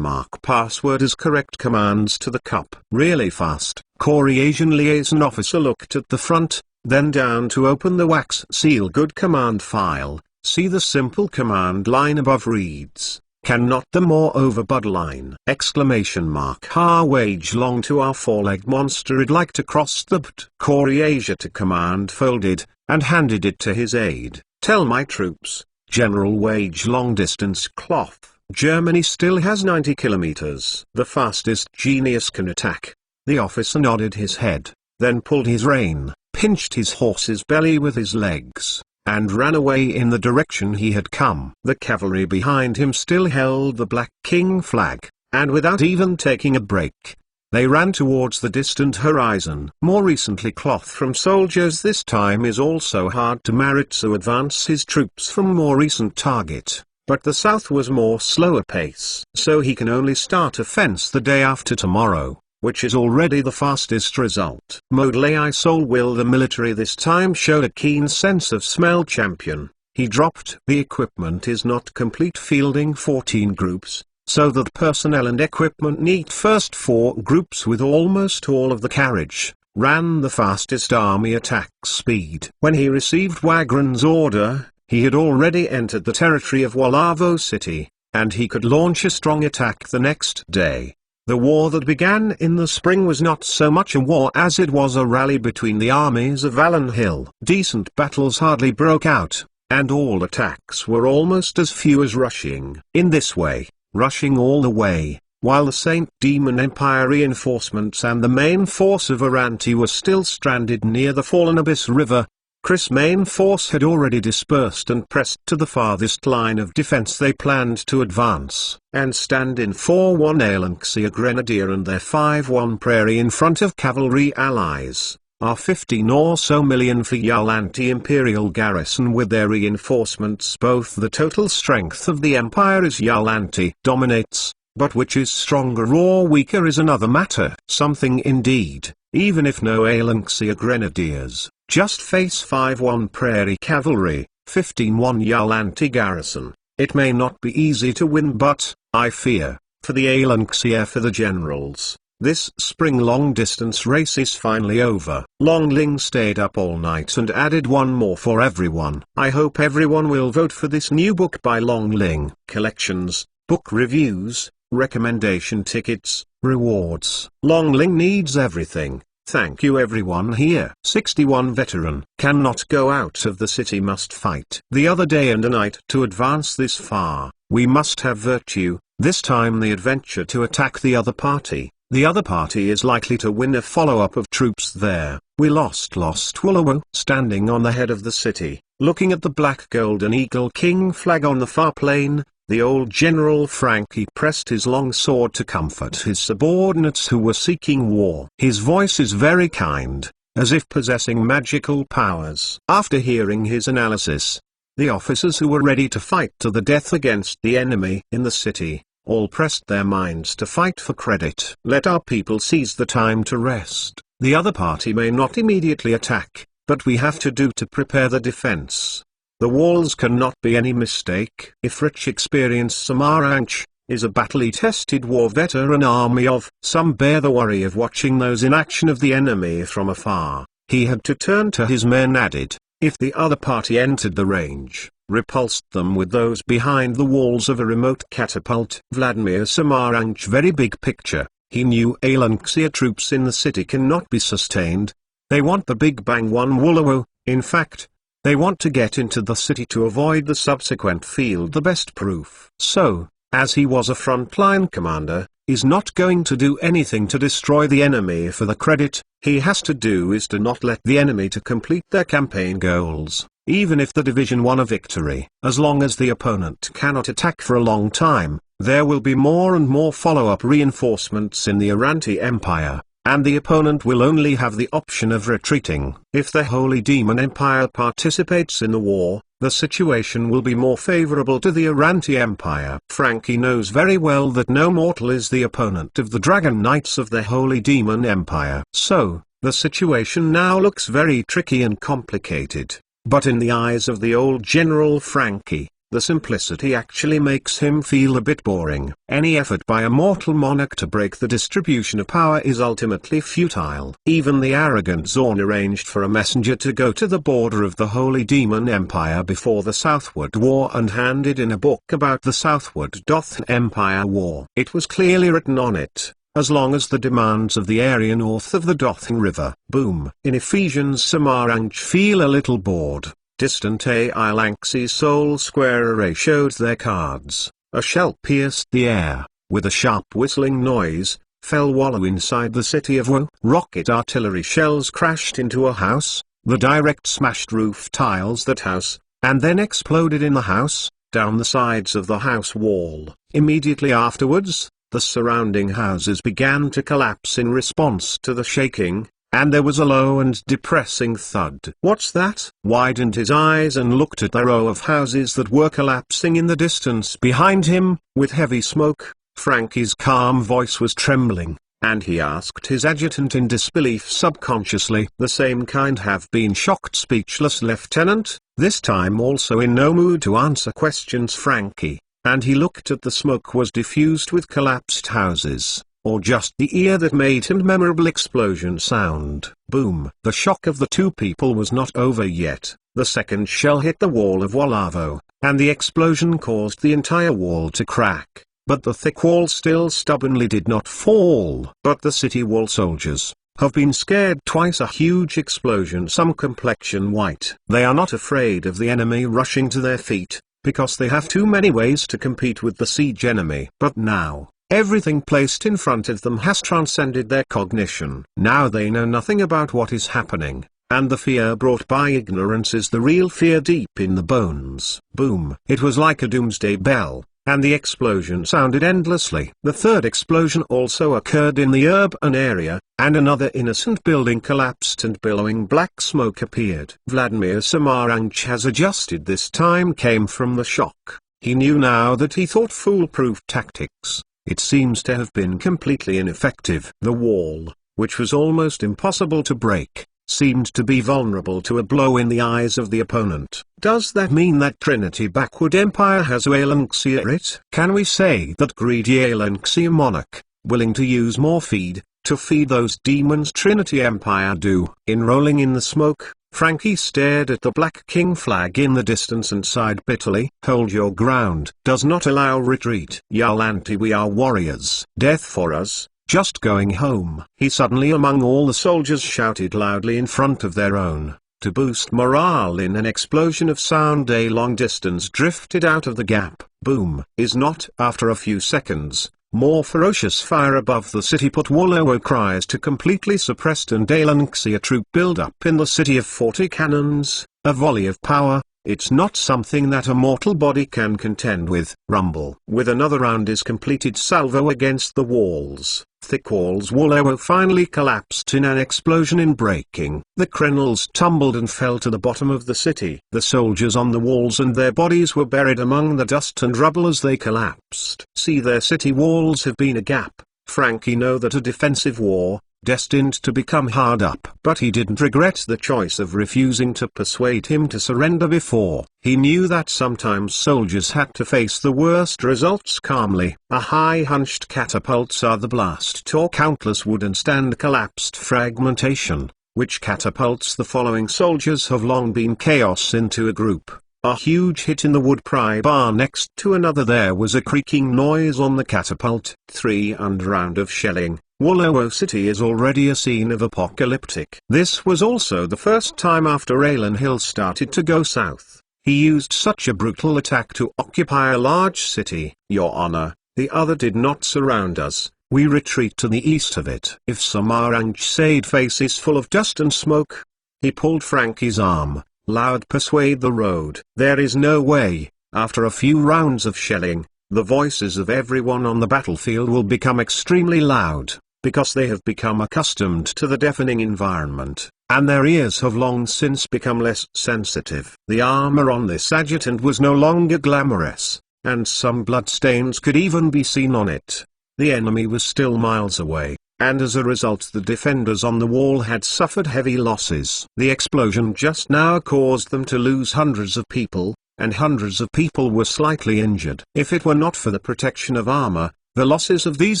Password is correct commands to the cup. Really fast. Courier liaison officer looked at the front, then down to open the wax seal good command file. See the simple command line above reads, cannot the moreover bud line! Ha Wage long to our four-legged monster I'd like to cross the bd. Courier to command folded, and handed it to his aide. Tell my troops, General Wage long distance cloth. Germany still has 90 kilometers. The fastest genius can attack. The officer nodded his head, then pulled his rein. pinched his horse's belly with his legs, and ran away in the direction he had come. The cavalry behind him still held the Black King flag, and without even taking a break, they ran towards the distant horizon. More recently cloth from soldiers this time is also hard to Maritzu advance his troops from more recent target, but the south was more slower pace. So he can only start offense the day after tomorrow, which is already the fastest result. Modlei Sol will the military this time showed a keen sense of smell champion. He dropped the equipment is not complete fielding 14 groups, so that personnel and equipment need first 4 groups with almost all of the carriage, ran the fastest army attack speed. When he received Wagrane's order, he had already entered the territory of Walavo City, and he could launch a strong attack the next day. The war that began in the spring was not so much a war as it was a rally between the armies of Alan Hill. Decent battles hardly broke out, and all attacks were almost as few as rushing. In this way, rushing all the way, while the Saint Demon Empire reinforcements and the main force of Aranti were still stranded near the Fallen Abyss River, Chris' main force had already dispersed and pressed to the farthest line of defense. They planned to advance, and stand in 4-1 Alanxia Grenadier and their 5-1 Prairie in front of cavalry allies, are 15 or so million for Yalanti Imperial garrison with their reinforcements. Both the total strength of the Empire is Yalanti dominates, but which is stronger or weaker is another matter. Something indeed, even if no Alanxia Grenadiers, just face 5-1 Prairie Cavalry, 15-1 Yalanti garrison. It may not be easy to win, but, I fear, for the Alanxia for the generals, this spring long-distance race is finally over. Long Ling stayed up all night and added one more for everyone. I hope everyone will vote for this new book by Long Ling. Collections, book reviews, recommendation tickets, rewards. Long Ling needs everything. Thank you everyone here. 61 Veteran. Cannot go out of the city, must fight. The other day and a night to advance this far, we must have virtue, this time the adventure to attack the other party. The other party is likely to win a follow-up of troops there. We lost Wallowo. Standing on the head of the city, looking at the black golden eagle king flag on the far plain, the old General Frankie pressed his long sword to comfort his subordinates who were seeking war. His voice is very kind, as if possessing magical powers. After hearing his analysis, the officers who were ready to fight to the death against the enemy in the city, all pressed their minds to fight for credit. Let our people seize the time to rest. The other party may not immediately attack, but we have to prepare the defense. The walls cannot be any mistake. If rich experienced Samaranch is a battle-tested war veteran army of some bear the worry of watching those in action of the enemy from afar, he had to turn to his men added, if the other party entered the range, repulsed them with those behind the walls of a remote catapult. Vladimir Samaranch very big picture, he knew Alanxia troops in the city cannot be sustained. They want the Big Bang one Wallowo, in fact, they want to get into the city to avoid the subsequent field. The best proof. So, as he was a frontline commander, is not going to do anything to destroy the enemy for the credit. He has to do is to not let the enemy to complete their campaign goals, even if the division won a victory. As long as the opponent cannot attack for a long time, there will be more and more follow-up reinforcements in the Aranti Empire, and the opponent will only have the option of retreating. If the Holy Demon Empire participates in the war, the situation will be more favorable to the Aranti Empire. Frankie knows very well that no mortal is the opponent of the Dragon Knights of the Holy Demon Empire. So, the situation now looks very tricky and complicated. But in the eyes of the old General Frankie, the simplicity actually makes him feel a bit boring. Any effort by a mortal monarch to break the distribution of power is ultimately futile. Even the arrogant Zorn arranged for a messenger to go to the border of the Holy Demon Empire before the Southward War and handed in a book about the Southward Dothan Empire War. It was clearly written on it, as long as the demands of the area north of the Dothan River. Boom. In Ephesians Samaranch feel a little bored. Distant Alanxi's Soul Square array showed their cards. A shell pierced the air, with a sharp whistling noise, fell wallow inside the city of Wo. Rocket artillery shells crashed into a house, the direct smashed roof tiles that house, and then exploded in the house, down the sides of the house wall. Immediately afterwards, the surrounding houses began to collapse in response to the shaking, and there was a low and depressing thud. "What's that?" Widened his eyes and looked at the row of houses that were collapsing in the distance behind him, with heavy smoke. Frankie's calm voice was trembling, and he asked his adjutant in disbelief subconsciously. "The same kind have been shocked, speechless lieutenant, this time also in no mood to answer questions Frankie, and he looked at the smoke was diffused with collapsed houses, or just the ear that made him memorable explosion sound. Boom. The shock of the two people was not over yet. The second shell hit the wall of Wolavo, and the explosion caused the entire wall to crack. But the thick wall still stubbornly did not fall. But the city wall soldiers have been scared twice. A huge explosion, some complexion white. They are not afraid of the enemy rushing to their feet, because they have too many ways to compete with the siege enemy. But now, everything placed in front of them has transcended their cognition. Now they know nothing about what is happening, and the fear brought by ignorance is the real fear deep in the bones. Boom. It was like a doomsday bell, and the explosion sounded endlessly. The third explosion also occurred in the urban area, and another innocent building collapsed and billowing black smoke appeared. Vladimir Samaranch has adjusted. This time came from the shock. He knew now that he thought foolproof tactics. It seems to have been completely ineffective. The wall, which was almost impossible to break, seemed to be vulnerable to a blow in the eyes of the opponent. Does that mean that Trinity Backward Empire has a Alanxia it? Can we say that greedy Alanxia monarch, willing to use more feed, to feed those demons Trinity Empire do? Enrolling in the smoke, Frankie stared at the Black King flag in the distance and sighed bitterly. Hold your ground. Does not allow retreat. Yalanti, we are warriors. Death for us, just going home. He suddenly among all the soldiers shouted loudly in front of their own. To boost morale in an explosion of sound a long distance drifted out of the gap. Boom. Is not. After a few seconds, more ferocious fire above the city put Wollowo cries to completely suppressed and Alanxia troop build up in the city of 40 cannons, a volley of power. It's not something that a mortal body can contend with. Rumble. With another round is completed salvo against the walls. Thick walls. Wollowo finally collapsed in an explosion in breaking. The crenels tumbled and fell to the bottom of the city. The soldiers on the walls and their bodies were buried among the dust and rubble as they collapsed. See, their city walls have been a gap. Frankie know that a defensive war, destined to become hard up. But he didn't regret the choice of refusing to persuade him to surrender before. He knew that sometimes soldiers had to face the worst results calmly. A high hunched catapults are the blast or countless wooden stand collapsed fragmentation, which catapults the following soldiers have long been chaos into a group. A huge hit in the wood pry bar next to another. There was a creaking noise on the catapult. 3 and round of shelling. Wollowo City is already a scene of apocalyptic. This was also the first time after Alan Hill started to go south, he used such a brutal attack to occupy a large city. Your Honor, the other did not surround us, we retreat to the east of it. If Samaranch said face is full of dust and smoke. He pulled Frankie's arm. Loud persuade the road. There is no way. After a few rounds of shelling, the voices of everyone on the battlefield will become extremely loud, because they have become accustomed to the deafening environment, and their ears have long since become less sensitive. The armor on this adjutant was no longer glamorous, and some bloodstains could even be seen on it. The enemy was still miles away, and as a result the defenders on the wall had suffered heavy losses. The explosion just now caused them to lose hundreds of people, and hundreds of people were slightly injured. If it were not for the protection of armor, the losses of these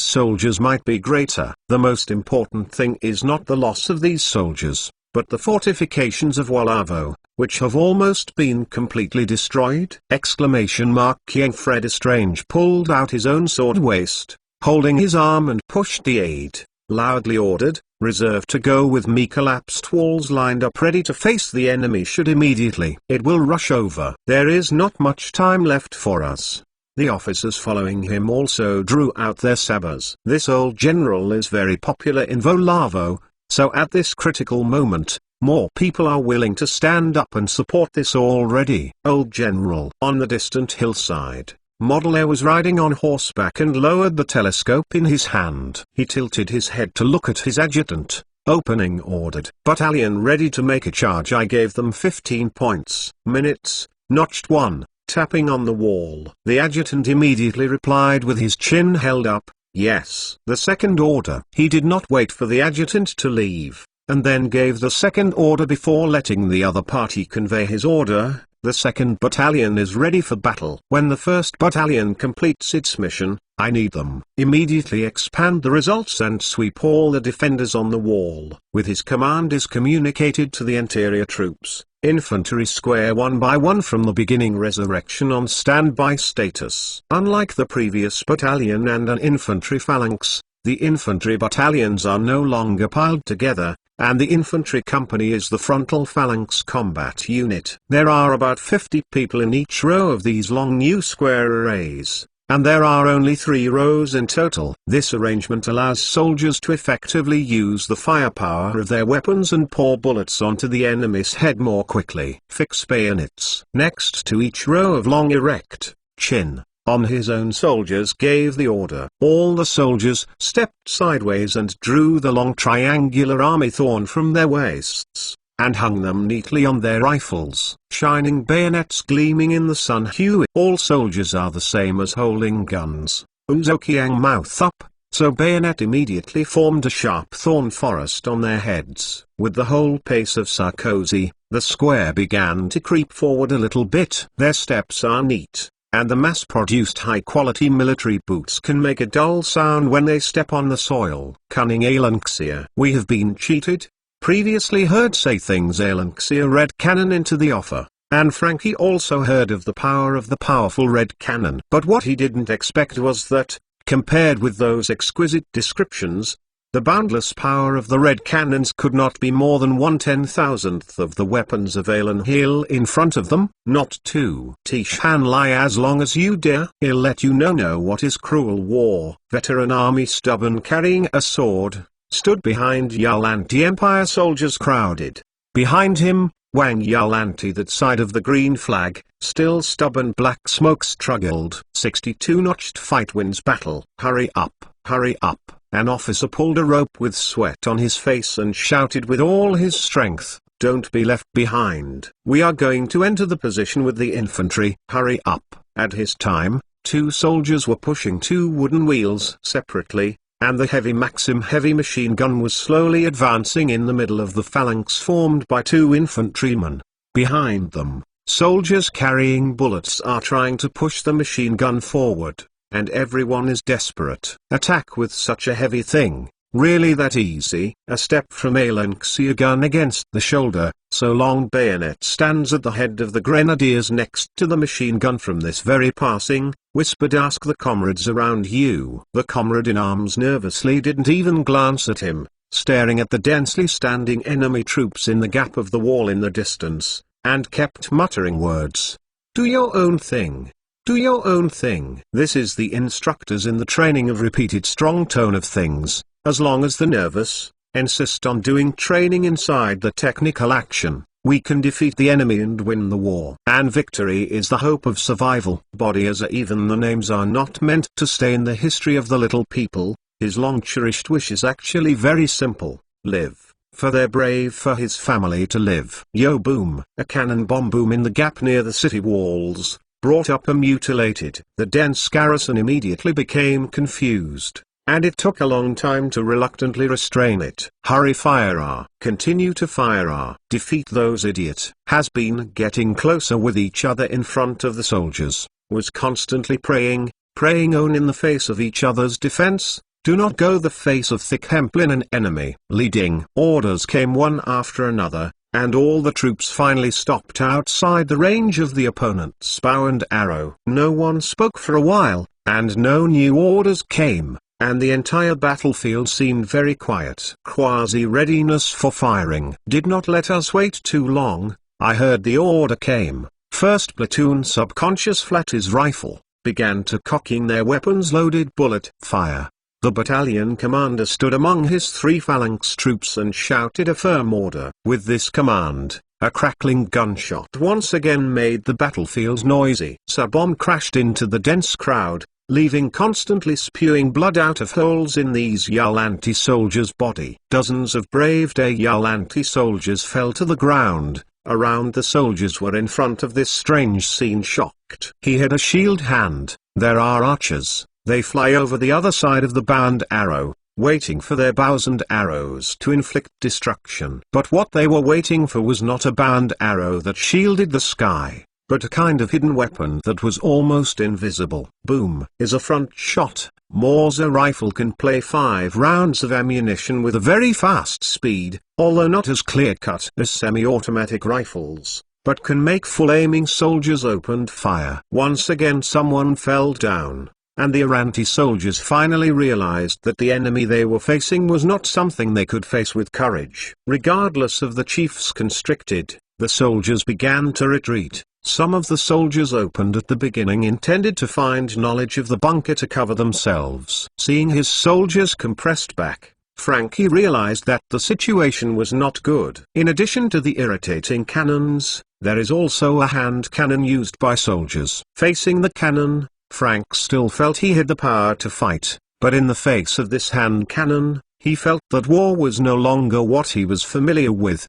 soldiers might be greater. The most important thing is not the loss of these soldiers, but the fortifications of Wollowo, which have almost been completely destroyed! King Fred Estrange pulled out his own sword waist, holding his arm, and pushed the aide, loudly ordered, reserve to go with me. Collapsed walls lined up ready to face the enemy should immediately. It will rush over. There is not much time left for us. The officers following him also drew out their sabers. This old general is very popular in Volavo, so at this critical moment, more people are willing to stand up and support this already old general. On the distant hillside, Model Air was riding on horseback and lowered the telescope in his hand. He tilted his head to look at his adjutant. Opening ordered. Battalion ready to make a charge. I gave them 15 points. Minutes, notched 1, tapping on the wall. The adjutant immediately replied with his chin held up, yes. The second order. He did not wait for the adjutant to leave, and then gave the second order before letting the other party convey his order. The 2nd Battalion is ready for battle. When the 1st Battalion completes its mission, I need them. Immediately expand the results and sweep all the defenders on the wall. With his command is communicated to the interior troops. Infantry square 1 by 1 from the beginning. Resurrection on standby status. Unlike the previous battalion and an infantry phalanx, the infantry battalions are no longer piled together, and the infantry company is the frontal phalanx combat unit. There are about 50 people in each row of these long new square arrays, and there are only 3 rows in total. This arrangement allows soldiers to effectively use the firepower of their weapons and pour bullets onto the enemy's head more quickly. Fix bayonets. Next to each row of long erect, chin, on his own soldiers gave the order. All the soldiers stepped sideways and drew the long triangular army thorn from their waists, and hung them neatly on their rifles. Shining bayonets gleaming in the sun hue. All soldiers are the same as holding guns. Uzokiang mouth up, so bayonet immediately formed a sharp thorn forest on their heads. With the whole pace of Sarkozy, the square began to creep forward a little bit. Their steps are neat, and the mass-produced high-quality military boots can make a dull sound when they step on the soil. Cunning Alanxia. We have been cheated. Previously heard say things. Alanxia red cannon into the offer, and Frankie also heard of the power of the powerful red cannon. But what he didn't expect was that, compared with those exquisite descriptions, the boundless power of the red cannons could not be more than 1/10,000th of the weapons of Alan Hill in front of them. Not 2. Tishan lie as long as you dare. He'll let you know what is cruel war. Veteran army stubborn carrying a sword, stood behind Yalanti. Empire soldiers crowded behind him. Wang Yalanti, that side of the green flag, still stubborn. Black smoke struggled. 62 notched fight wins battle. Hurry up, hurry up. An officer pulled a rope with sweat on his face and shouted with all his strength, don't be left behind. We are going to enter the position with the infantry. Hurry up. At his time, 2 soldiers were pushing 2 wooden wheels separately, and the heavy Maxim heavy machine gun was slowly advancing in the middle of the phalanx formed by 2 infantrymen. Behind them, soldiers carrying bullets are trying to push the machine gun forward, and everyone is desperate. Attack with such a heavy thing, really that easy? A step from Alanxia gun against the shoulder, so long bayonet stands at the head of the grenadiers next to the machine gun. From this very passing, whispered, ask the comrades around you. The comrade in arms nervously didn't even glance at him, staring at the densely standing enemy troops in the gap of the wall in the distance, and kept muttering words. Do your own thing. Do your own thing. This is the instructors in the training of repeated strong tone of things. As long as the nervous insist on doing training inside the technical action, we can defeat the enemy and win the war. And victory is the hope of survival. Body as even the names are not meant to stay in the history of the little people. His long cherished wish is actually very simple. Live. For they're brave for his family to live. Yo boom. A cannon bomb boom in the gap near the city walls brought up a mutilated. The dense garrison immediately became confused, and it took a long time to reluctantly restrain it. Hurry, fire. Continue to fire. Defeat those idiot. Has been getting closer with each other in front of the soldiers, was constantly praying on in the face of each other's defense. Do not go the face of thick hemplin an enemy. Leading orders came one after another, and all the troops finally stopped outside the range of the opponent's bow and arrow. No one spoke for a while, and no new orders came, and the entire battlefield seemed very quiet. Quasi-readiness for firing did not let us wait too long. I heard the order came. First platoon subconscious flat his rifle, began to cocking their weapons loaded bullet fire. The battalion commander stood among his 3 phalanx troops and shouted a firm order. With this command, a crackling gunshot once again made the battlefield noisy. A bomb crashed into the dense crowd, leaving constantly spewing blood out of holes in these Yuan-ti soldiers' body. Dozens of brave Yuan-ti soldiers fell to the ground. Around the soldiers were in front of this strange scene shocked. He had a shield hand. There are archers. They fly over the other side of the bow and arrow, waiting for their bows and arrows to inflict destruction. But what they were waiting for was not a bow and arrow that shielded the sky, but a kind of hidden weapon that was almost invisible. Boom is a front shot. Mauser rifle can play 5 rounds of ammunition with a very fast speed, although not as clear-cut as semi-automatic rifles, but can make full aiming. Soldiers opened fire. Once again someone fell down, and the Yuan-ti soldiers finally realized that the enemy they were facing was not something they could face with courage. Regardless of the chief's constricted, the soldiers began to retreat. Some of the soldiers opened at the beginning intended to find knowledge of the bunker to cover themselves. Seeing his soldiers compressed back, Frankie realized that the situation was not good. In addition to the irritating cannons, there is also a hand cannon used by soldiers. Facing the cannon, Frank still felt he had the power to fight, but in the face of this hand cannon, he felt that war was no longer what he was familiar with.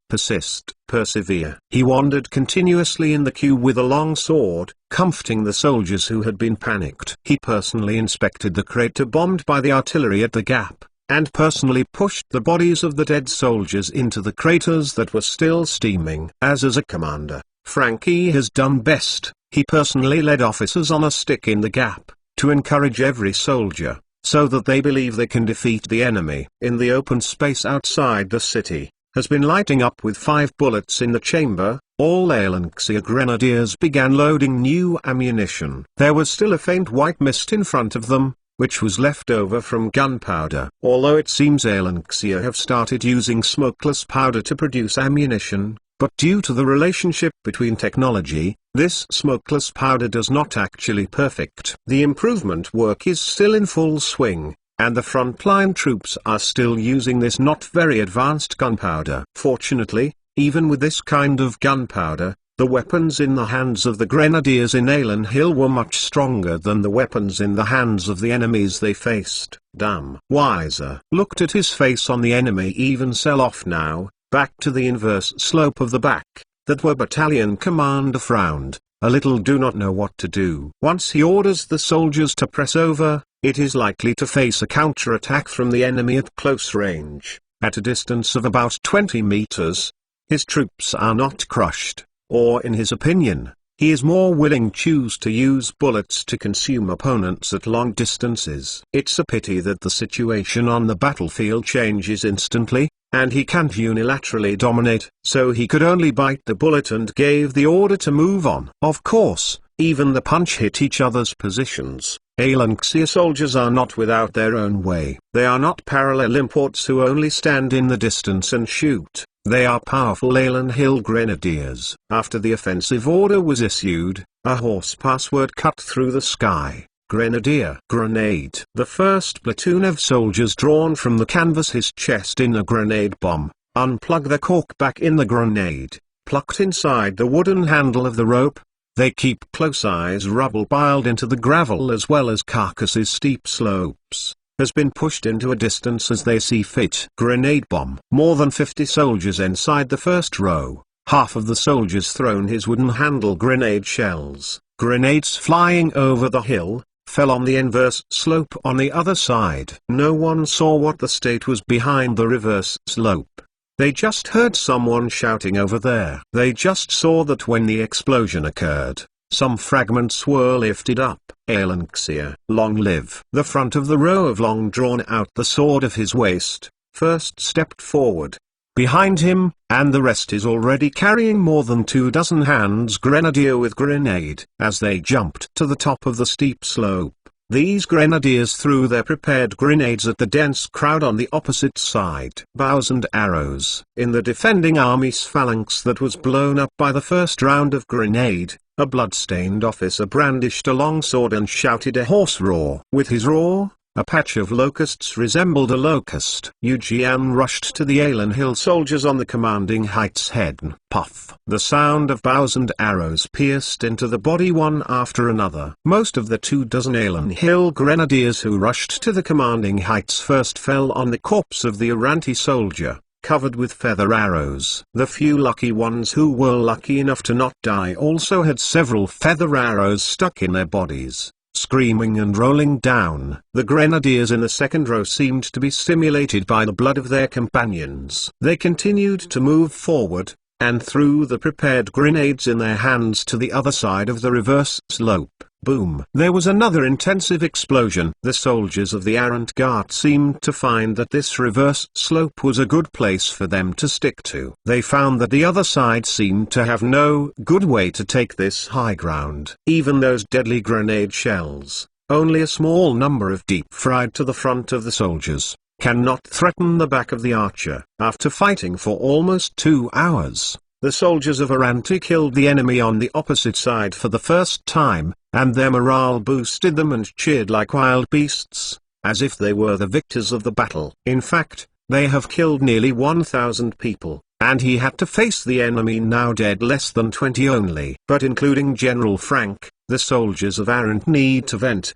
Persevere. He wandered continuously in the queue with a long sword, comforting the soldiers who had been panicked. He personally inspected the crater bombed by the artillery at the gap, and personally pushed the bodies of the dead soldiers into the craters that were still steaming. As a commander, Frankie has done best. He personally led officers on a stick in the gap, to encourage every soldier, so that they believe they can defeat the enemy. In the open space outside the city, has been lighting up with 5 bullets in the chamber. All Alanxia grenadiers began loading new ammunition. There was still a faint white mist in front of them, which was left over from gunpowder. Although it seems Alanxia have started using smokeless powder to produce ammunition, but due to the relationship between technology, this smokeless powder does not actually perfect. The improvement work is still in full swing, and the frontline troops are still using this not very advanced gunpowder. Fortunately, even with this kind of gunpowder, the weapons in the hands of the grenadiers in Alan Hill were much stronger than the weapons in the hands of the enemies they faced. Damn. Weiser looked at his face on the enemy even sell off now, back to the inverse slope of the back. That were battalion commander frowned, a little do not know what to do. Once he orders the soldiers to press over, it is likely to face a counterattack from the enemy at close range. At a distance of about 20 meters, his troops are not crushed, or in his opinion, he is more willing choose to use bullets to consume opponents at long distances. It's a pity that the situation on the battlefield changes instantly, and he can't unilaterally dominate, so he could only bite the bullet and gave the order to move on. Of course, even the punch hit each other's positions. Alanxia soldiers are not without their own way. They are not parallel imports who only stand in the distance and shoot. They are powerful Alan Hill grenadiers. After the offensive order was issued, a hoarse password cut through the sky. Grenadier. Grenade. The first platoon of soldiers drawn from the canvas his chest in a grenade bomb, unplug the cork back in the grenade, plucked inside the wooden handle of the rope. They keep close eyes. Rubble piled into the gravel as well as carcasses steep slopes, has been pushed into a distance as they see fit. Grenade bomb. More than 50 soldiers inside the first row. Half of the soldiers thrown his wooden handle grenade shells. Grenades flying over the hill, fell on the inverse slope on the other side. No one saw what the state was behind the reverse slope. They just heard someone shouting over there. They just saw that when the explosion occurred, some fragments were lifted up. Alanxia. Long live. The front of the row of Long drawn out the sword of his waist, first stepped forward. Behind him, and the rest is already carrying more than 24 hands grenadier with grenade. As they jumped to the top of the steep slope, these grenadiers threw their prepared grenades at the dense crowd on the opposite side. Bows and arrows. In the defending army's phalanx that was blown up by the first round of grenade, A blood-stained officer brandished a long sword and shouted a hoarse roar. With his roar, a patch of locusts resembled a locust. Yu Jian rushed to the Alan Hill soldiers on the commanding height's head. Puff! The sound of bows and arrows pierced into the body one after another. Most of the 24 Alan Hill grenadiers who rushed to the commanding heights first fell on the corpse of the Uranti soldier, covered with feather arrows. The few lucky ones who were lucky enough to not die also had several feather arrows stuck in their bodies. Screaming and rolling down, the grenadiers in the second row seemed to be stimulated by the blood of their companions. They continued to move forward, and threw the prepared grenades in their hands to the other side of the reverse slope. Boom! There was another intensive explosion. The soldiers of the Arrant Guard seemed to find that this reverse slope was a good place for them to stick to. They found that the other side seemed to have no good way to take this high ground. Even those deadly grenade shells, only a small number of deep-fried to the front of the soldiers, cannot threaten the back of the archer. After fighting for almost 2 hours, the soldiers of Aranti killed the enemy on the opposite side for the first time, and their morale boosted them and cheered like wild beasts, as if they were the victors of the battle. In fact, they have killed nearly 1,000 people, and he had to face the enemy now dead less than 20 only. But including General Frank, the soldiers of Arant need to vent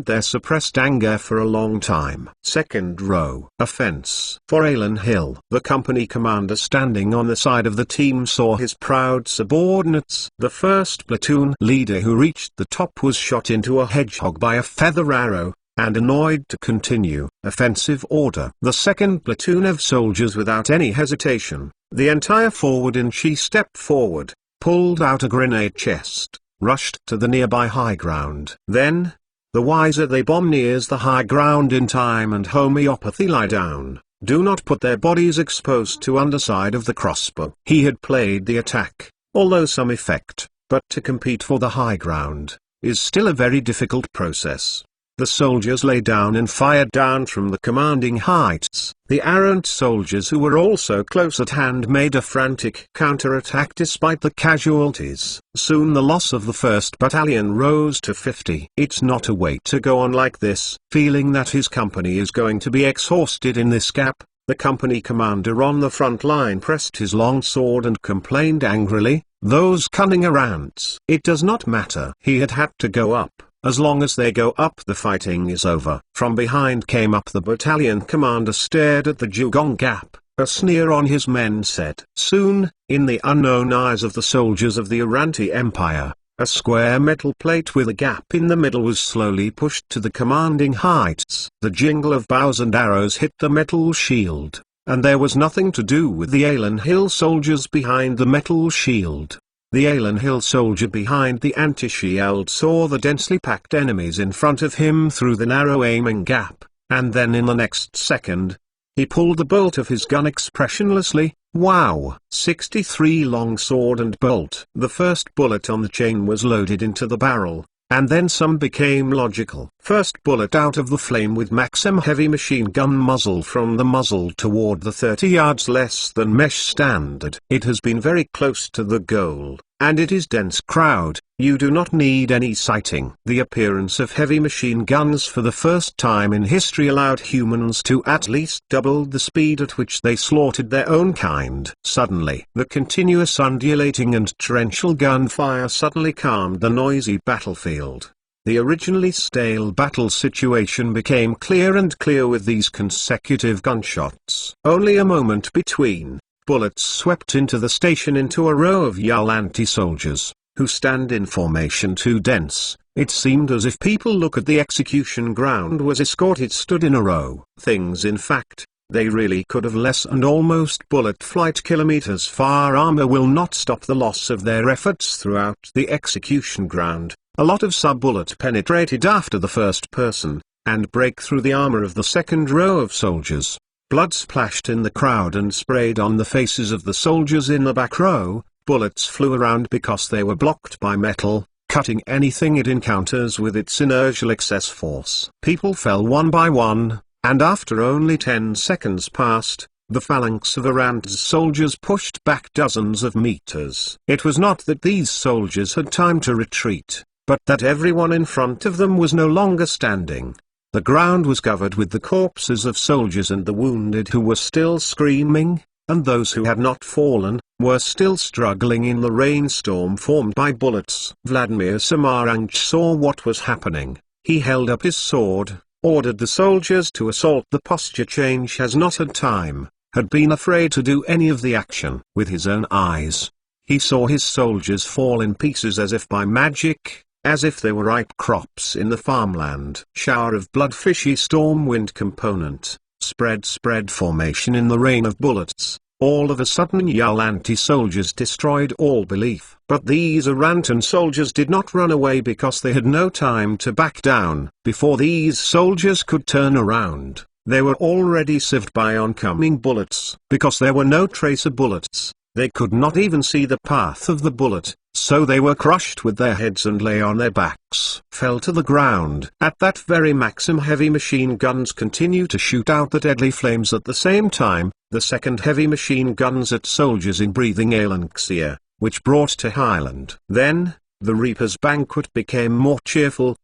their suppressed anger for a long time. Second row. Offense. For Alan Hill. The company commander standing on the side of the team saw his proud subordinates. The first platoon leader who reached the top was shot into a hedgehog by a feather arrow, and annoyed to continue. Offensive order. The second platoon of soldiers without any hesitation, the entire forward inch stepped forward, pulled out a grenade chest, rushed to the nearby high ground. Then, the wiser they bombardiers the high ground in time and homeopathy lie down, do not put their bodies exposed to underside of the crossbow. He had played the attack, although some effect, but to compete for the high ground, is still a very difficult process. The soldiers lay down and fired down from the commanding heights. The Arant soldiers who were also close at hand made a frantic counterattack despite the casualties. Soon the loss of the 1st Battalion rose to 50. It's not a way to go on like this. Feeling that his company is going to be exhausted in this gap, the company commander on the front line pressed his long sword and complained angrily, "Those cunning Arants! It does not matter." He had to go up. As long as they go up, the fighting is over. From behind came up the battalion commander, stared at the dugong gap, a sneer on his men said. Soon, in the unknown eyes of the soldiers of the Uranti Empire, a square metal plate with a gap in the middle was slowly pushed to the commanding heights. The jingle of bows and arrows hit the metal shield, and there was nothing to do with the Alan Hill soldiers behind the metal shield. The Alan Hill soldier behind the anti-shield saw the densely packed enemies in front of him through the narrow aiming gap, and then in the next second, he pulled the bolt of his gun expressionlessly. Wow! 63 long sword and bolt. The first bullet on the chain was loaded into the barrel, and then some became logical. First bullet out of the flame with Maxim heavy machine gun muzzle from the muzzle toward the 30 yards less than mesh standard. It has been very close to the goal, and it is dense crowd. You do not need any sighting. The appearance of heavy machine guns for the first time in history allowed humans to at least double the speed at which they slaughtered their own kind. Suddenly, the continuous undulating and torrential gunfire suddenly calmed the noisy battlefield. The originally stale battle situation became clear and clear with these consecutive gunshots. Only a moment between. Bullets swept into the station into a row of Yulanti soldiers, who stand in formation too dense. It seemed as if people look at the execution ground was escorted stood in a row. Things in fact, they really could have less and almost bullet flight kilometers far. Armor will not stop the loss of their efforts throughout the execution ground. A lot of sub-bullet penetrated after the first person, and break through the armor of the second row of soldiers. Blood splashed in the crowd and sprayed on the faces of the soldiers in the back row. Bullets flew around because they were blocked by metal, cutting anything it encounters with its inertial excess force. People fell one by one, and after only 10 seconds passed, the phalanx of Arant's soldiers pushed back dozens of meters. It was not that these soldiers had time to retreat, but that everyone in front of them was no longer standing. The ground was covered with the corpses of soldiers and the wounded who were still screaming, and those who had not fallen, were still struggling in the rainstorm formed by bullets. Vladimir Samaranch saw what was happening. He held up his sword, ordered the soldiers to assault. The posture change has not had time, had been afraid to do any of the action. With his own eyes, he saw his soldiers fall in pieces as if by magic, as if they were ripe crops in the farmland. Shower of blood. Fishy storm wind component, spread formation in the rain of bullets. All of a sudden Yalanti soldiers destroyed all belief. But these Arantan soldiers did not run away because they had no time to back down. Before these soldiers could turn around, they were already sieved by oncoming bullets. Because there were no trace of bullets, they could not even see the path of the bullet, so they were crushed with their heads and lay on their backs. Fell to the ground. At that very maxim heavy machine guns continue to shoot out the deadly flames at the same time, the second heavy machine guns at soldiers in breathing Alanxia, which brought to Highland. Then, the Reaper's banquet became more cheerful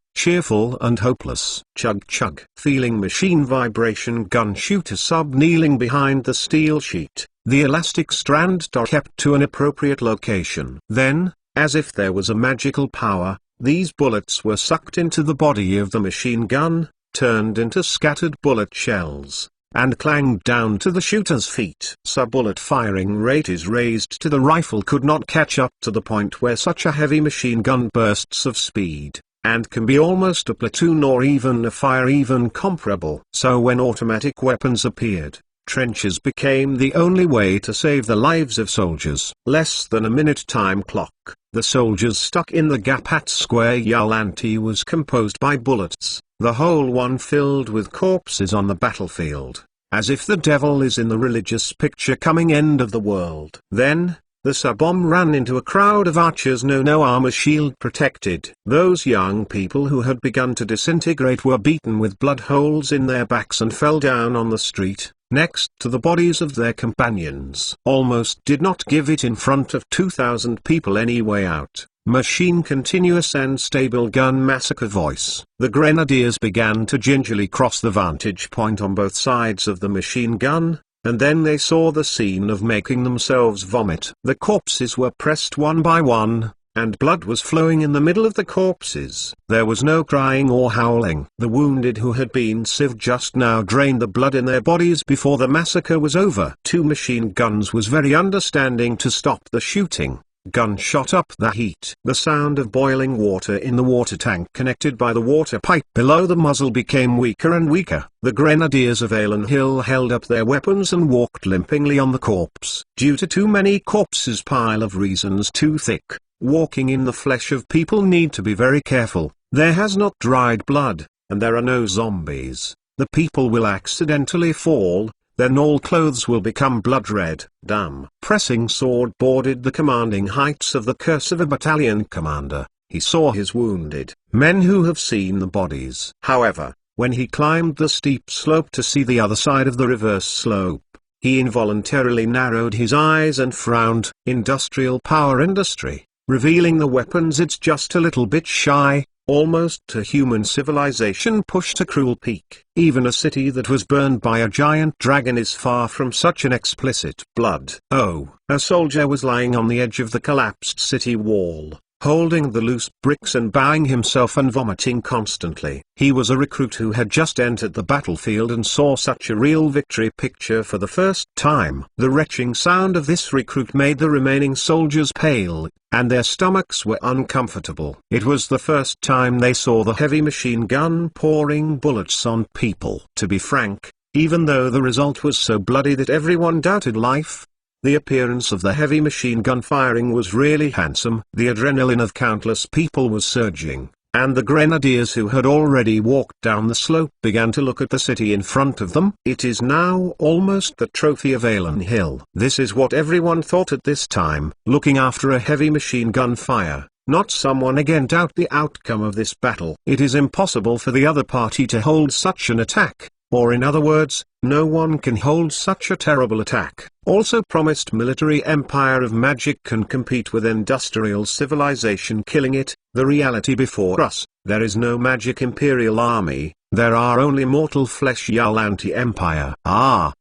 and hopeless. Chug chug. Feeling machine vibration gun shooter sub kneeling behind the steel sheet. The elastic strand kept to an appropriate location. Then, as if there was a magical power, these bullets were sucked into the body of the machine gun, turned into scattered bullet shells, and clanged down to the shooter's feet. Bullet firing rate is raised to the rifle could not catch up to the point where such a heavy machine gun bursts of speed, and can be almost a platoon or even a fire even comparable. So when automatic weapons appeared, trenches became the only way to save the lives of soldiers. Less than a minute time clock. The soldiers stuck in the gap at Square Yalanti was composed by bullets, the whole one filled with corpses on the battlefield, as if the devil is in the religious picture coming end of the world. Then, the sub-bomb ran into a crowd of archers. No armor shield protected. Those young people who had begun to disintegrate were beaten with blood holes in their backs and fell down on the street, next to the bodies of their companions. Almost did not give it in front of 2,000 people any way out. Machine continuous and stable gun massacre voice. The grenadiers began to gingerly cross the vantage point on both sides of the machine gun, and then they saw the scene of making themselves vomit. The corpses were pressed one by one, and blood was flowing in the middle of the corpses. There was no crying or howling. The wounded who had been sieved just now drained the blood in their bodies before the massacre was over. 2 machine guns was very understanding to stop the shooting. Gun shot up the heat. The sound of boiling water in the water tank connected by the water pipe below the muzzle became weaker and weaker. The grenadiers of Alan Hill held up their weapons and walked limpingly on the corpse. Due to too many corpses, pile of reasons too thick. Walking in the flesh of people need to be very careful. There has not dried blood, and there are no zombies. The people will accidentally fall, then all clothes will become blood red. Damn. Pressing sword boarded the commanding heights of the curse of a battalion commander. He saw his wounded men who have seen the bodies. However, when he climbed the steep slope to see the other side of the reverse slope, he involuntarily narrowed his eyes and frowned. Industrial power industry, revealing the weapons it's just a little bit shy, almost to human civilization pushed a cruel peak. Even a city that was burned by a giant dragon is far from such an explicit blood. Oh, a soldier was lying on the edge of the collapsed city wall, holding the loose bricks and bowing himself and vomiting constantly. He was a recruit who had just entered the battlefield and saw such a real victory picture for the first time. The retching sound of this recruit made the remaining soldiers pale, and their stomachs were uncomfortable. It was the first time they saw the heavy machine gun pouring bullets on people. To be frank, even though the result was so bloody that everyone doubted life, the appearance of the heavy machine gun firing was really handsome. The adrenaline of countless people was surging, and the grenadiers who had already walked down the slope began to look at the city in front of them. It is now almost the trophy of Alan Hill. This is what everyone thought at this time, looking after a heavy machine gun fire. Not someone again doubt the outcome of this battle. It is impossible for the other party to hold such an attack, or in other words, No one can hold such a terrible attack. Also promised military empire of magic can compete with industrial civilization, killing it. The reality before us, there is no magic imperial army, there are only mortal flesh Yuan-ti empire.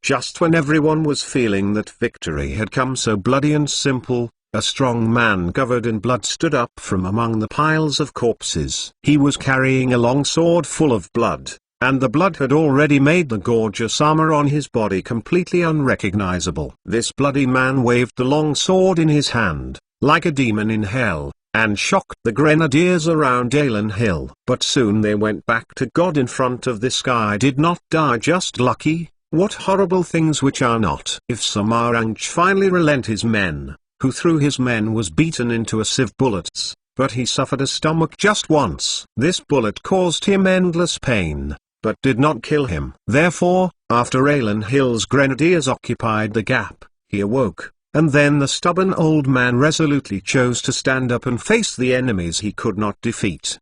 Just when everyone was feeling that victory had come so bloody and simple, a strong man covered in blood stood up from among the piles of corpses. He was carrying a long sword full of blood, and the blood had already made the gorgeous armor on his body completely unrecognizable. This bloody man waved the long sword in his hand, like a demon in hell, and shocked the grenadiers around Alan Hill. But soon they went back to God. In front of this guy did not die just lucky. What horrible things which are not. If Samaranch finally relent his men, who threw his men was beaten into a sieve bullets, but he suffered a stomach just once. This bullet caused him endless pain, but did not kill him. Therefore, after Alan Hill's grenadiers occupied the gap, he awoke, and then the stubborn old man resolutely chose to stand up and face the enemies he could not defeat.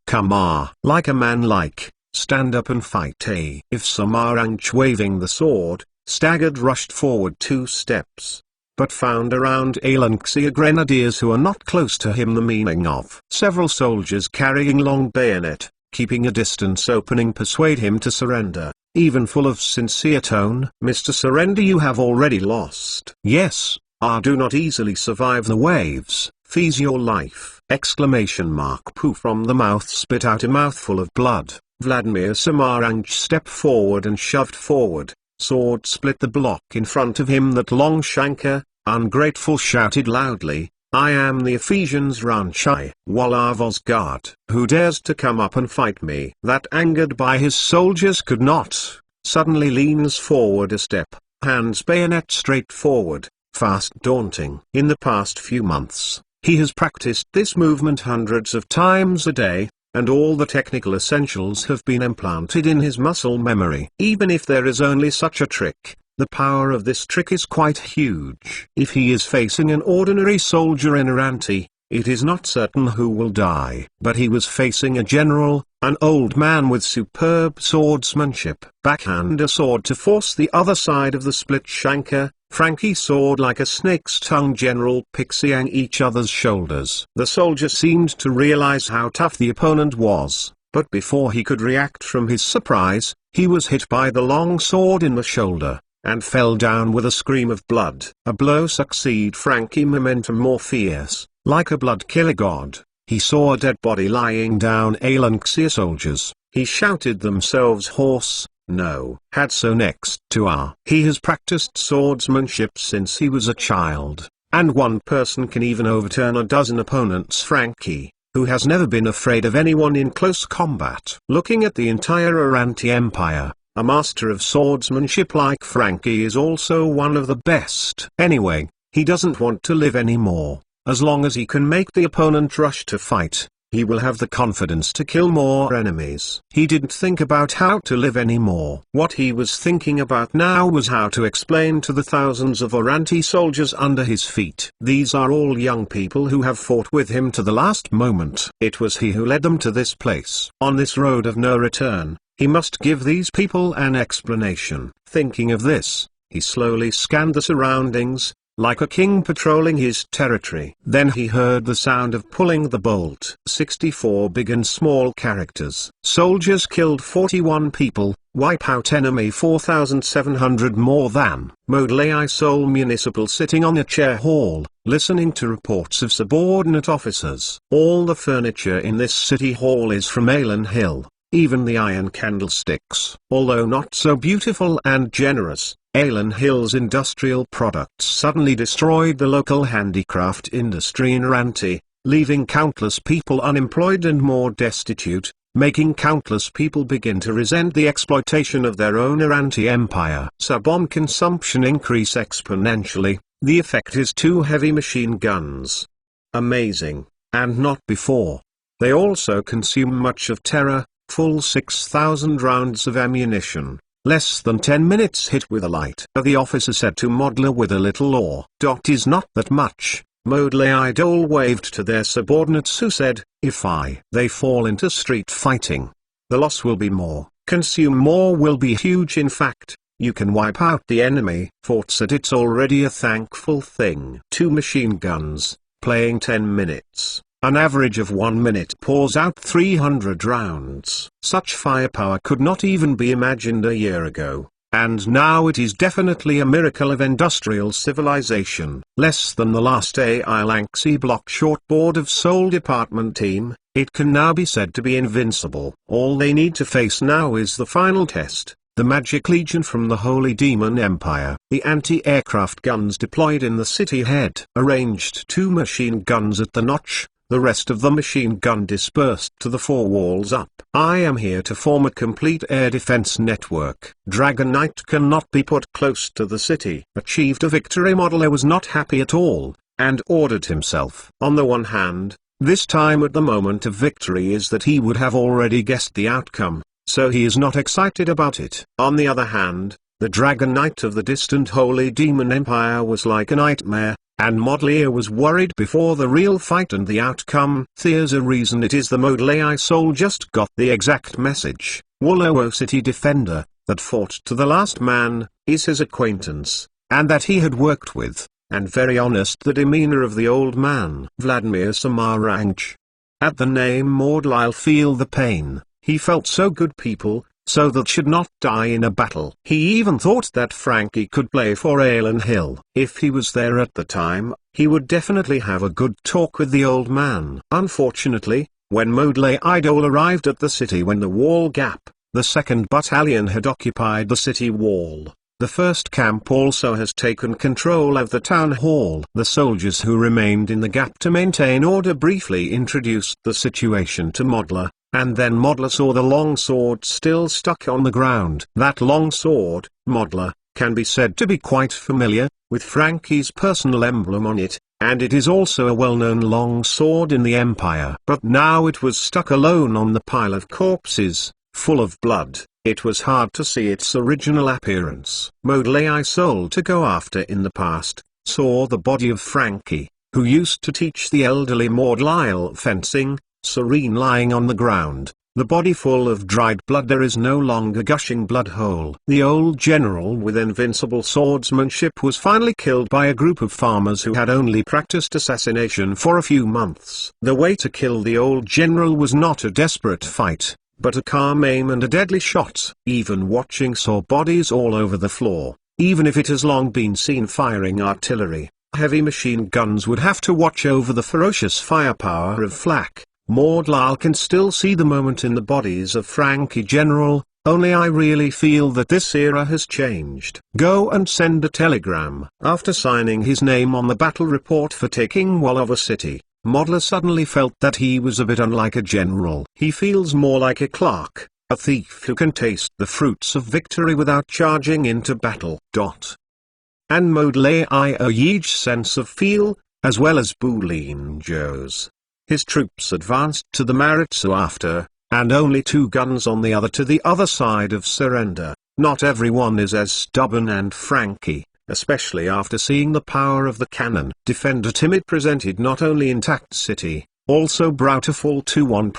Like a man, stand up and fight. If Samaranch, waving the sword, staggered, rushed forward 2 steps, but found around Alanxia grenadiers who are not close to him, the meaning of several soldiers carrying long bayonet, keeping a distance opening, persuade him to surrender, even full of sincere tone. Mr. Surrender, you have already lost. Yes, do not easily survive the waves, fees your life. Pooh from the mouth spit out a mouthful of blood. Vladimir Samaranch stepped forward and shoved forward. Sword split the block in front of him. That Longshanker, ungrateful, shouted loudly, I am the Ephesians Ranchai Walavosgard. Who dares to come up and fight me? That, angered by his soldiers, could not, suddenly leans forward a step, hands bayonet straight forward, fast, daunting. In the past few months, he has practiced this movement hundreds of times a day, and all the technical essentials have been implanted in his muscle memory. Even if there is only such a trick, the power of this trick is quite huge. If he is facing an ordinary soldier in Uranti, it is not certain who will die. But he was facing a general, an old man with superb swordsmanship. Backhand a sword to force the other side of the split shanker. Frankie sword like a snake's tongue. General pixieing each other's shoulders. The soldier seemed to realize how tough the opponent was, but before he could react from his surprise, he was hit by the long sword in the shoulder, and fell down with a scream of blood. A blow succeed Frankie momentum more fierce, like a blood killer god. He saw a dead body lying down. Alanxia soldiers, he shouted themselves hoarse. No. Had so next to he has practiced swordsmanship since he was a child, and one person can even overturn a dozen opponents. Frankie, who has never been afraid of anyone in close combat. Looking at the entire Uranti Empire, a master of swordsmanship like Frankie is also one of the best. Anyway, he doesn't want to live anymore. As long as he can make the opponent rush to fight, he will have the confidence to kill more enemies. He didn't think about how to live anymore. What he was thinking about now was how to explain to the thousands of Uranti soldiers under his feet. These are all young people who have fought with him to the last moment. It was he who led them to this place. On this road of no return, he must give these people an explanation. Thinking of this, he slowly scanned the surroundings, like a king patrolling his territory. Then he heard the sound of pulling the bolt. 64 big and small characters. Soldiers killed 41 people, wipe out enemy 4,700 more than. Modlei Sol Municipal sitting on a chair hall, listening to reports of subordinate officers. All the furniture in this city hall is from Alan Hill, even the iron candlesticks. Although not so beautiful and generous, Alan Hill's industrial products suddenly destroyed the local handicraft industry in Uranti, leaving countless people unemployed and more destitute, making countless people begin to resent the exploitation of their own Uranti empire. Bomb consumption increase exponentially. The effect is 2 heavy machine guns. Amazing, and not before. They also consume much of terror, full 6,000 rounds of ammunition. Less than 10 minutes hit with a light. The officer said to Modler with a little awe. Is not that much. Modlei Idol waved to their subordinates who said, if they fall into street fighting, the loss will be more, consume more will be huge. In fact, you can wipe out the enemy. Fort said it's already a thankful thing. 2 machine guns, playing 10 minutes. An average of 1 minute pours out 300 rounds. Such firepower could not even be imagined a year ago. And now it is definitely a miracle of industrial civilization. Less than the last AI Lanxi block shortboard of Seoul department team, it can now be said to be invincible. All they need to face now is the final test, the Magic Legion from the Holy Demon Empire. The anti-aircraft guns deployed in the city had arranged 2 machine guns at the notch. The rest of the machine gun dispersed to the 4 walls up. I am here to form a complete air defense network. Dragon Knight cannot be put close to the city. Achieved a victory. Modeler was not happy at all, and ordered himself. On the one hand, this time at the moment of victory is that he would have already guessed the outcome, so he is not excited about it. On the other hand, the Dragon Knight of the distant Holy Demon Empire was like a nightmare. And Modelier was worried before the real fight and the outcome. There's a reason it is the Model AI Soul just got the exact message. Wololo City Defender, that fought to the last man, is his acquaintance, and that he had worked with, and very honest the demeanor of the old man. Vladimir Samaranch. At the name Model I'll feel the pain. He felt so good people, so that should not die in a battle. He even thought that Frankie could play for Alan Hill. If he was there at the time, he would definitely have a good talk with the old man. Unfortunately, when Model Idol arrived at the city when the wall gap, the 2nd Battalion had occupied the city wall. The 1st camp also has taken control of the town hall. The soldiers who remained in the gap to maintain order briefly introduced the situation to Modeler. And then Modeler saw the long sword still stuck on the ground. That long sword, Modeler, can be said to be quite familiar, with Frankie's personal emblem on it, and it is also a well-known long sword in the Empire. But now it was stuck alone on the pile of corpses, full of blood. It was hard to see its original appearance. Model AI Soul to go after in the past, saw the body of Frankie, who used to teach the elderly Model Isle fencing, serene lying on the ground, the body full of dried blood. There is no longer gushing blood hole. The old general with invincible swordsmanship was finally killed by a group of farmers who had only practiced assassination for a few months. The way to kill the old general was not a desperate fight, but a calm aim and a deadly shot. Even watching saw bodies all over the floor, even if it has long been seen firing artillery. Heavy machine guns would have to watch over the ferocious firepower of flak. Mordlal can still see the moment in the bodies of Frankie General, only I really feel that this era has changed. Go and send a telegram. After signing his name on the battle report for taking Wololo City, Modeler suddenly felt that he was a bit unlike a general. He feels more like a clerk, a thief who can taste the fruits of victory without charging into battle. And Model AI a huge sense of feel, as well as Boolean Joe's. His troops advanced to the Maritsu after, and only 2 guns on the other side of surrender. Not everyone is as stubborn and Frankie, especially after seeing the power of the cannon. Defender Timid presented not only intact city, also Broughtiful 2-1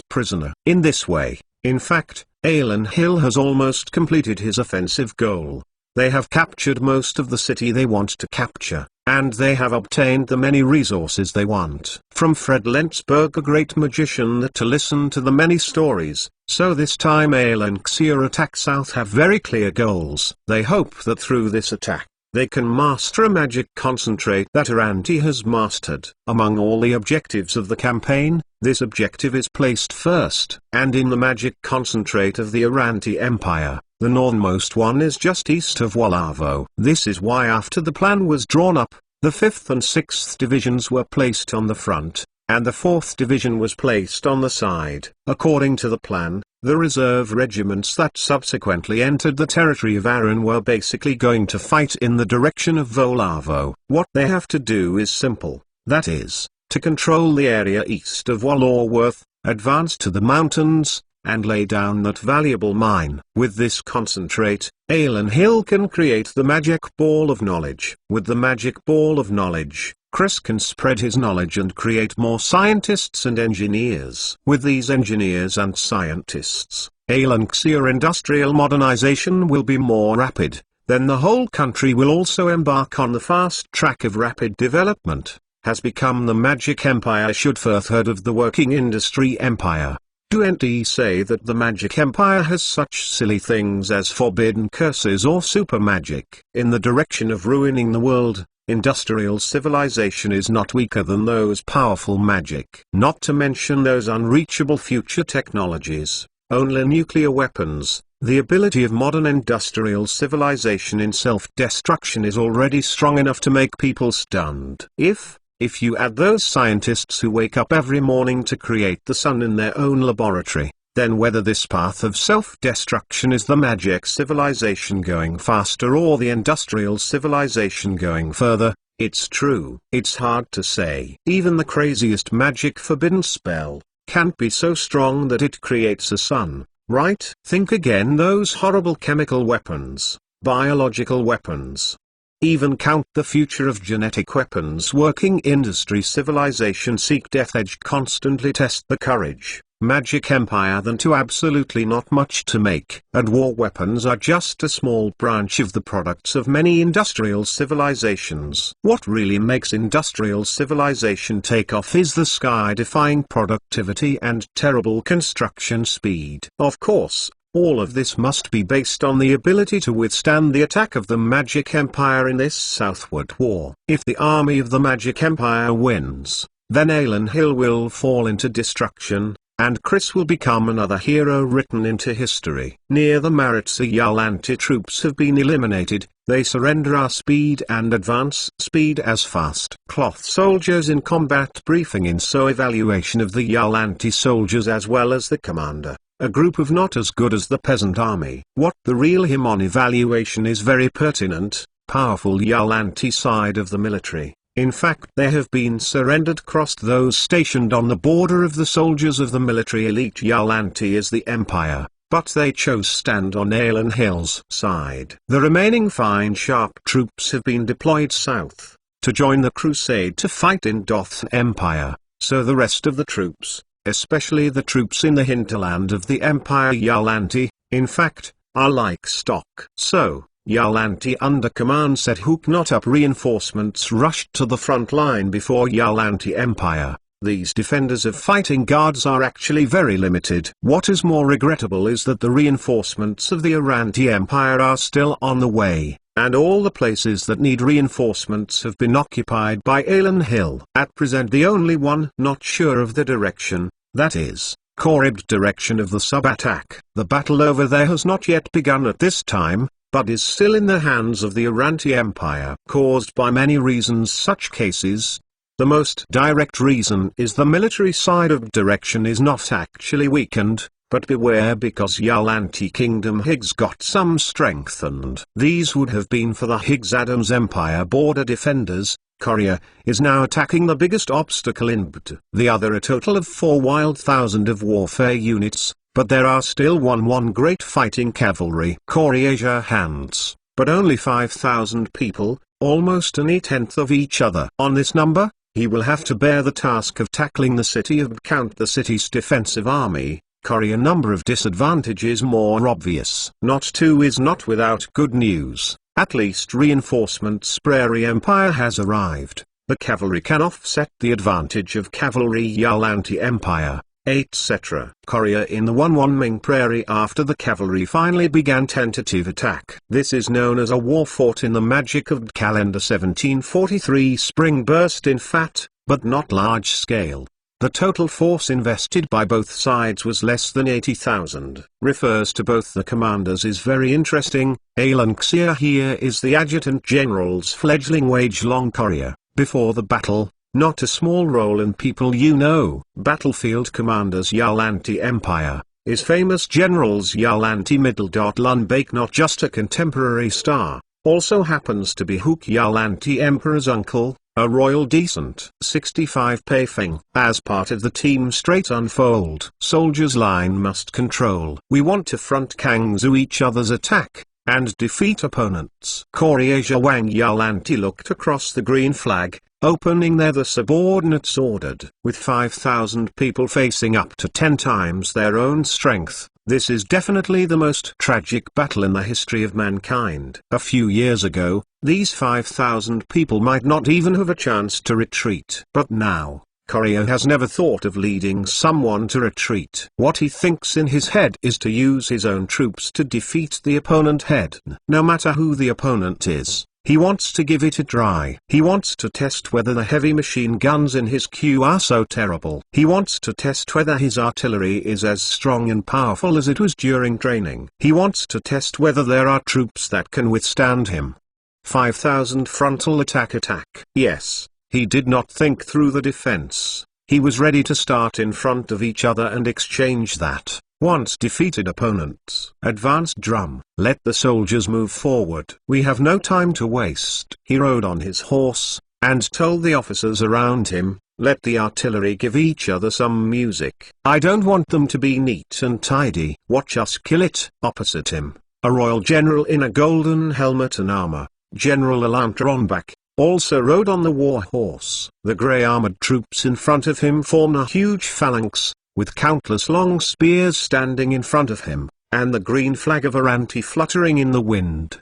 prisoner. In this way, in fact, Alan Hill has almost completed his offensive goal. They have captured most of the city they want to capture, and they have obtained the many resources they want. From Fred Lensberg, a great magician, that to listen to the many stories, so this time Alan Xia attack South have very clear goals. They hope that through this attack, they can master a magic concentrate that Aranti has mastered. Among all the objectives of the campaign, this objective is placed first. And in the magic concentrate of the Aranti Empire, the northernmost one is just east of Wolavo. This is why after the plan was drawn up, the 5th and 6th divisions were placed on the front, and the 4th division was placed on the side. According to the plan, the reserve regiments that subsequently entered the territory of Aran were basically going to fight in the direction of Wolavo. What they have to do is simple, that is, to control the area east of Walorworth, advance to the mountains, and lay down that valuable mine. With this concentrate, Alan Hill can create the magic ball of knowledge. With the magic ball of knowledge, Chris can spread his knowledge and create more scientists and engineers. With these engineers and scientists, Alanxia industrial modernization will be more rapid, then the whole country will also embark on the fast track of rapid development, has become the Magic Empire should first heard of the working industry empire. Do NT say that the Magic Empire has such silly things as forbidden curses or super magic in the direction of ruining the world? Industrial civilization is not weaker than those powerful magic. Not to mention those unreachable future technologies, only nuclear weapons. The ability of modern industrial civilization in self-destruction is already strong enough to make people stunned. If you add those scientists who wake up every morning to create the sun in their own laboratory, then whether this path of self-destruction is the magic civilization going faster or the industrial civilization going further, it's true. It's hard to say. Even the craziest magic forbidden spell can't be so strong that it creates a sun, right? Think again, those horrible chemical weapons, biological weapons. Even count the future of genetic weapons. Working industry civilization seek death edge constantly test the courage, Magic Empire than to absolutely not much to make. And war weapons are just a small branch of the products of many industrial civilizations. What really makes industrial civilization take off is the sky-defying productivity and terrible construction speed. Of course, all of this must be based on the ability to withstand the attack of the Magic Empire in this southward war. If the army of the Magic Empire wins, then Alan Hill will fall into destruction, and Chris will become another hero written into history. Near the Maritza Yallanti troops have been eliminated. They surrender our speed and advance speed as fast cloth soldiers in combat briefing in so evaluation of the Yallanti soldiers as well as the commander. A group of not as good as the peasant army. What the real him on evaluation is very pertinent, powerful Yallanti side of the military. In fact they have been surrendered crossed those stationed on the border of the soldiers of the military elite Yallanti is the empire, but they chose stand on Alan Hill's side. The remaining fine sharp troops have been deployed south, to join the crusade to fight in Doth Empire, so the rest of the troops, especially the troops in the hinterland of the Empire Yallanti, in fact, are like stock. So, Yallanti under command set Hook not up reinforcements rushed to the front line before Yallanti Empire. These defenders of fighting guards are actually very limited. What is more regrettable is that the reinforcements of the Aranti Empire are still on the way, and all the places that need reinforcements have been occupied by Alan Hill. At present the only one not sure of the direction, that is, Korib's direction of the sub-attack. The battle over there has not yet begun at this time, but is still in the hands of the Aranti Empire. Caused by many reasons such cases. The most direct reason is the military side of direction is not actually weakened, but beware because Yallanti Kingdom Higgs got some strengthened. These would have been for the Higgs-Adams Empire border defenders. Korea is now attacking the biggest obstacle in BT. The other a total of 4 wild thousand of warfare units, but there are still one great fighting cavalry. Korea hands, but only 5,000 people, almost an 1/10 of each other. On this number, he will have to bear the task of tackling the city of Count the city's defensive army. Korea number of disadvantages more obvious. Not 2 is not without good news. At least reinforcements Prairie Empire has arrived. The cavalry can offset the advantage of cavalry Yallanti Empire, etc. Korea in the Ming Prairie after the cavalry finally began tentative attack. This is known as a war fought in the magic of calendar 1743 spring burst in fat, but not large scale. The total force invested by both sides was less than 80,000. Refers to both the commanders is very interesting. Alanxia here is the adjutant general's fledgling wage-long Korea, before the battle, not a small role in people you know. Battlefield commanders Yallanti Empire, is famous generals Yallanti Middle. Lunbake not just a contemporary star, also happens to be Hook Yallanti Emperor's uncle, a royal descent. 65 Peifeng. As part of the team straight unfold. Soldiers line must control. We want to front Kangzu each other's attack, and defeat opponents. Koreasia Wang Yallanti looked across the green flag, opening there the subordinates ordered. With 5,000 people facing up to 10 times their own strength, This is definitely the most tragic battle in the history of mankind. A few years ago, these 5,000 people might not even have a chance to retreat. But now, Koryo has never thought of leading someone to retreat. What he thinks in his head is to use his own troops to defeat the opponent head. No matter who the opponent is, he wants to give it a try. He wants to test whether the heavy machine guns in his queue are so terrible. He wants to test whether his artillery is as strong and powerful as it was during training. He wants to test whether there are troops that can withstand him. 5,000 frontal attack. Yes. He did not think through the defense. He was ready to start in front of each other and exchange that once defeated opponents. Advanced drum. Let the soldiers move forward. We have no time to waste. He rode on his horse, and told the officers around him, let the artillery give each other some music. I don't want them to be neat and tidy. Watch us kill it. Opposite him, a royal general in a golden helmet and armor, General Elantronbach, also rode on the war horse. The grey armored troops in front of him form a huge phalanx, with countless long spears standing in front of him, and the green flag of Aranti fluttering in the wind.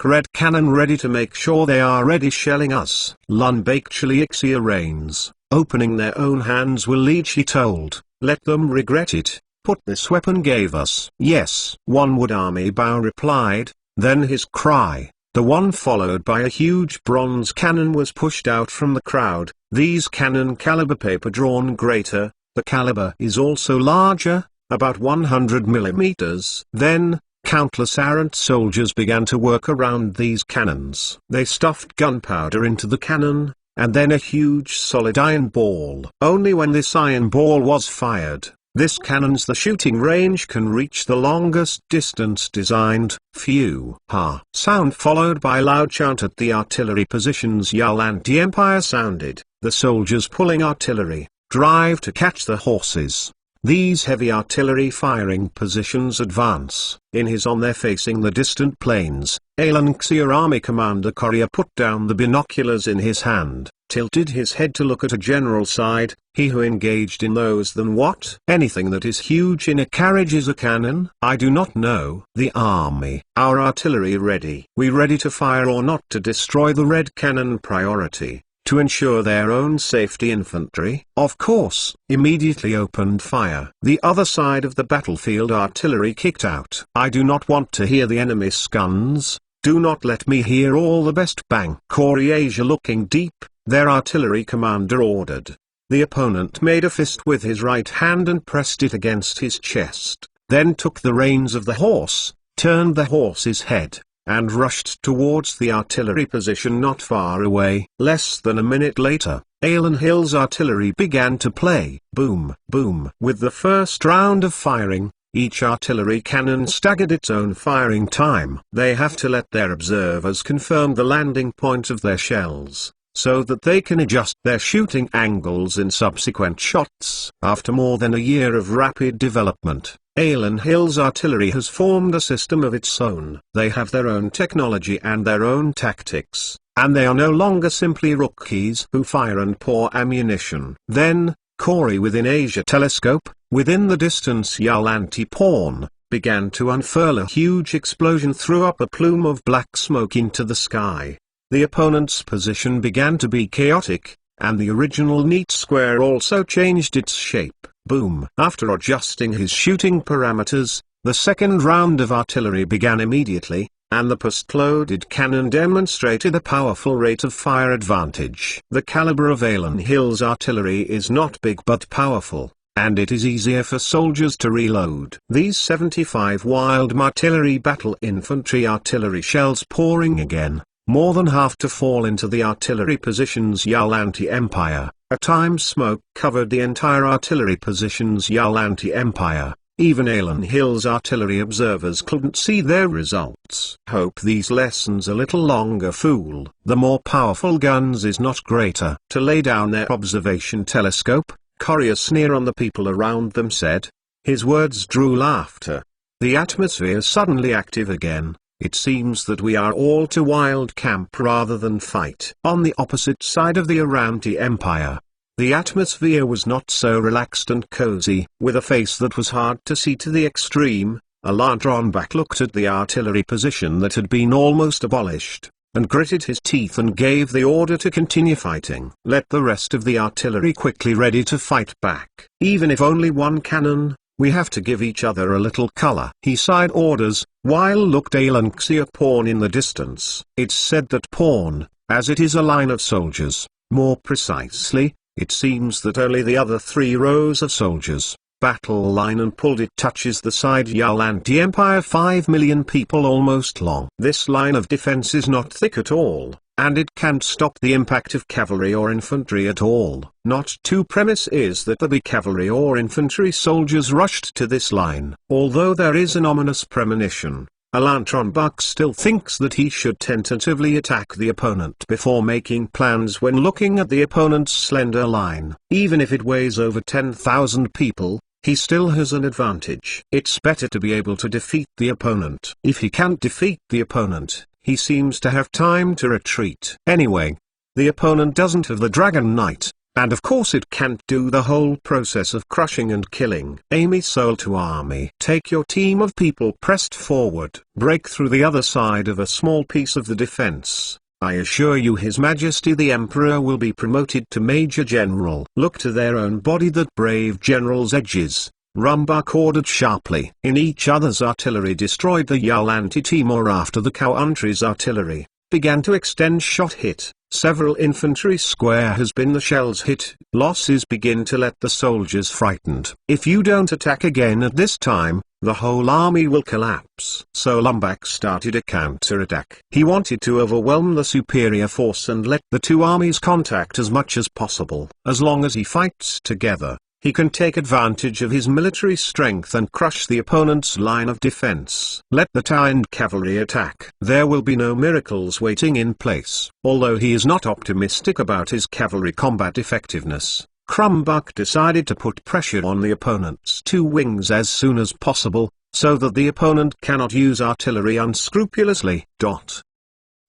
Red cannon ready to make sure they are ready shelling us. Lunbake Chiliixia reigns, opening their own hands will lead, she told, let them regret it, put this weapon gave us. Yes, one wood army Bao replied, then his cry. The one followed by a huge bronze cannon was pushed out from the crowd. These cannon caliber paper drawn greater, the caliber is also larger, about 100 millimeters. Then, countless errant soldiers began to work around these cannons. They stuffed gunpowder into the cannon, and then a huge solid iron ball. Only when this iron ball was fired, this cannon's the shooting range can reach the longest distance designed. Phew. Ha. Sound followed by loud chant at the artillery positions. Yell anti-empire sounded. The soldiers pulling artillery, drive to catch the horses. These heavy artillery firing positions advance. In his on there facing the distant plains, Alanxia Army Commander Koryo put down the binoculars in his hand, tilted his head to look at a general side. He who engaged in those than what? Anything that is huge in a carriage is a cannon? I do not know. The army. Our artillery ready. We ready to fire or not to destroy the red cannon priority. To ensure their own safety, infantry, of course, immediately opened fire. The other side of the battlefield artillery kicked out. I do not want to hear the enemy's guns. Do not let me hear all the best bang. Koryasia looking deep, their artillery commander ordered. The opponent made a fist with his right hand and pressed it against his chest, then took the reins of the horse, turned the horse's head, and rushed towards the artillery position not far away. Less than a minute later, Alan Hill's artillery began to play. Boom, boom. With the first round of firing, each artillery cannon staggered its own firing time. They have to let their observers confirm the landing point of their shells, so that they can adjust their shooting angles in subsequent shots. After more than a year of rapid development, Alan Hill's artillery has formed a system of its own. They have their own technology and their own tactics, and they are no longer simply rookies who fire and pour ammunition. Then, Corey within Asia Telescope, within the distance Yalanti Pawn, began to unfurl. A huge explosion threw up a plume of black smoke into the sky. The opponent's position began to be chaotic, and the original neat square also changed its shape. Boom. After adjusting his shooting parameters, the second round of artillery began immediately, and the post-loaded cannon demonstrated a powerful rate of fire advantage. The caliber of Alan Hill's artillery is not big but powerful, and it is easier for soldiers to reload. These 75 wild artillery battle infantry artillery shells pouring again, more than half to fall into the artillery positions. Yalanti Empire. A time smoke covered the entire artillery positions. Yalanti Empire. Even Alan Hill's artillery observers couldn't see their results. Hope these lessons a little longer, fool. The more powerful guns is not greater. To lay down their observation telescope, Koryo sneer on the people around them said. His words drew laughter. The atmosphere suddenly active again. It seems that we are all to wild camp rather than fight. On the opposite side of the Aranti Empire, The atmosphere was not so relaxed and cozy. With a face that was hard to see to the extreme, Alain Ronbach looked at the artillery position that had been almost abolished, and gritted his teeth and gave the order to continue fighting. Let the rest of the artillery quickly ready to fight back. Even if only one cannon, we have to give each other a little color. He sighed orders, while looked Alenxia Pawn in the distance. It's said that Pawn, as it is a line of soldiers, more precisely, it seems that only the other 3 rows of soldiers, battle line and pulled it touches the side Yalanti Empire 5 million people almost long. This line of defense is not thick at all, and it can't stop the impact of cavalry or infantry at all. Not to premise is that there be cavalry or infantry soldiers rushed to this line. Although there is an ominous premonition, Alain Ronbach still thinks that he should tentatively attack the opponent before making plans when looking at the opponent's slender line. Even if it weighs over 10,000 people, he still has an advantage. It's better to be able to defeat the opponent. If he can't defeat the opponent, he seems to have time to retreat. Anyway, the opponent doesn't have the Dragon Knight, and of course it can't do the whole process of crushing and killing. Amy Soul to army. Take your team of people pressed forward. Break through the other side of a small piece of the defense. I assure you His Majesty the Emperor will be promoted to Major General. Look to their own body that brave general's edges, Ronbach ordered sharply. In each other's artillery destroyed the Yalanti Timur after the country's artillery began to extend shot hit. Several infantry square has been the shells hit. Losses begin to let the soldiers frightened. If you don't attack again at this time, the whole army will collapse. So Ronbach started a counterattack. He wanted to overwhelm the superior force and let the 2 armies contact as much as possible. As long as he fights together, he can take advantage of his military strength and crush the opponent's line of defense. Let the timed cavalry attack. There will be no miracles waiting in place. Although he is not optimistic about his cavalry combat effectiveness, Ronbach decided to put pressure on the opponent's 2 wings as soon as possible, so that the opponent cannot use artillery unscrupulously.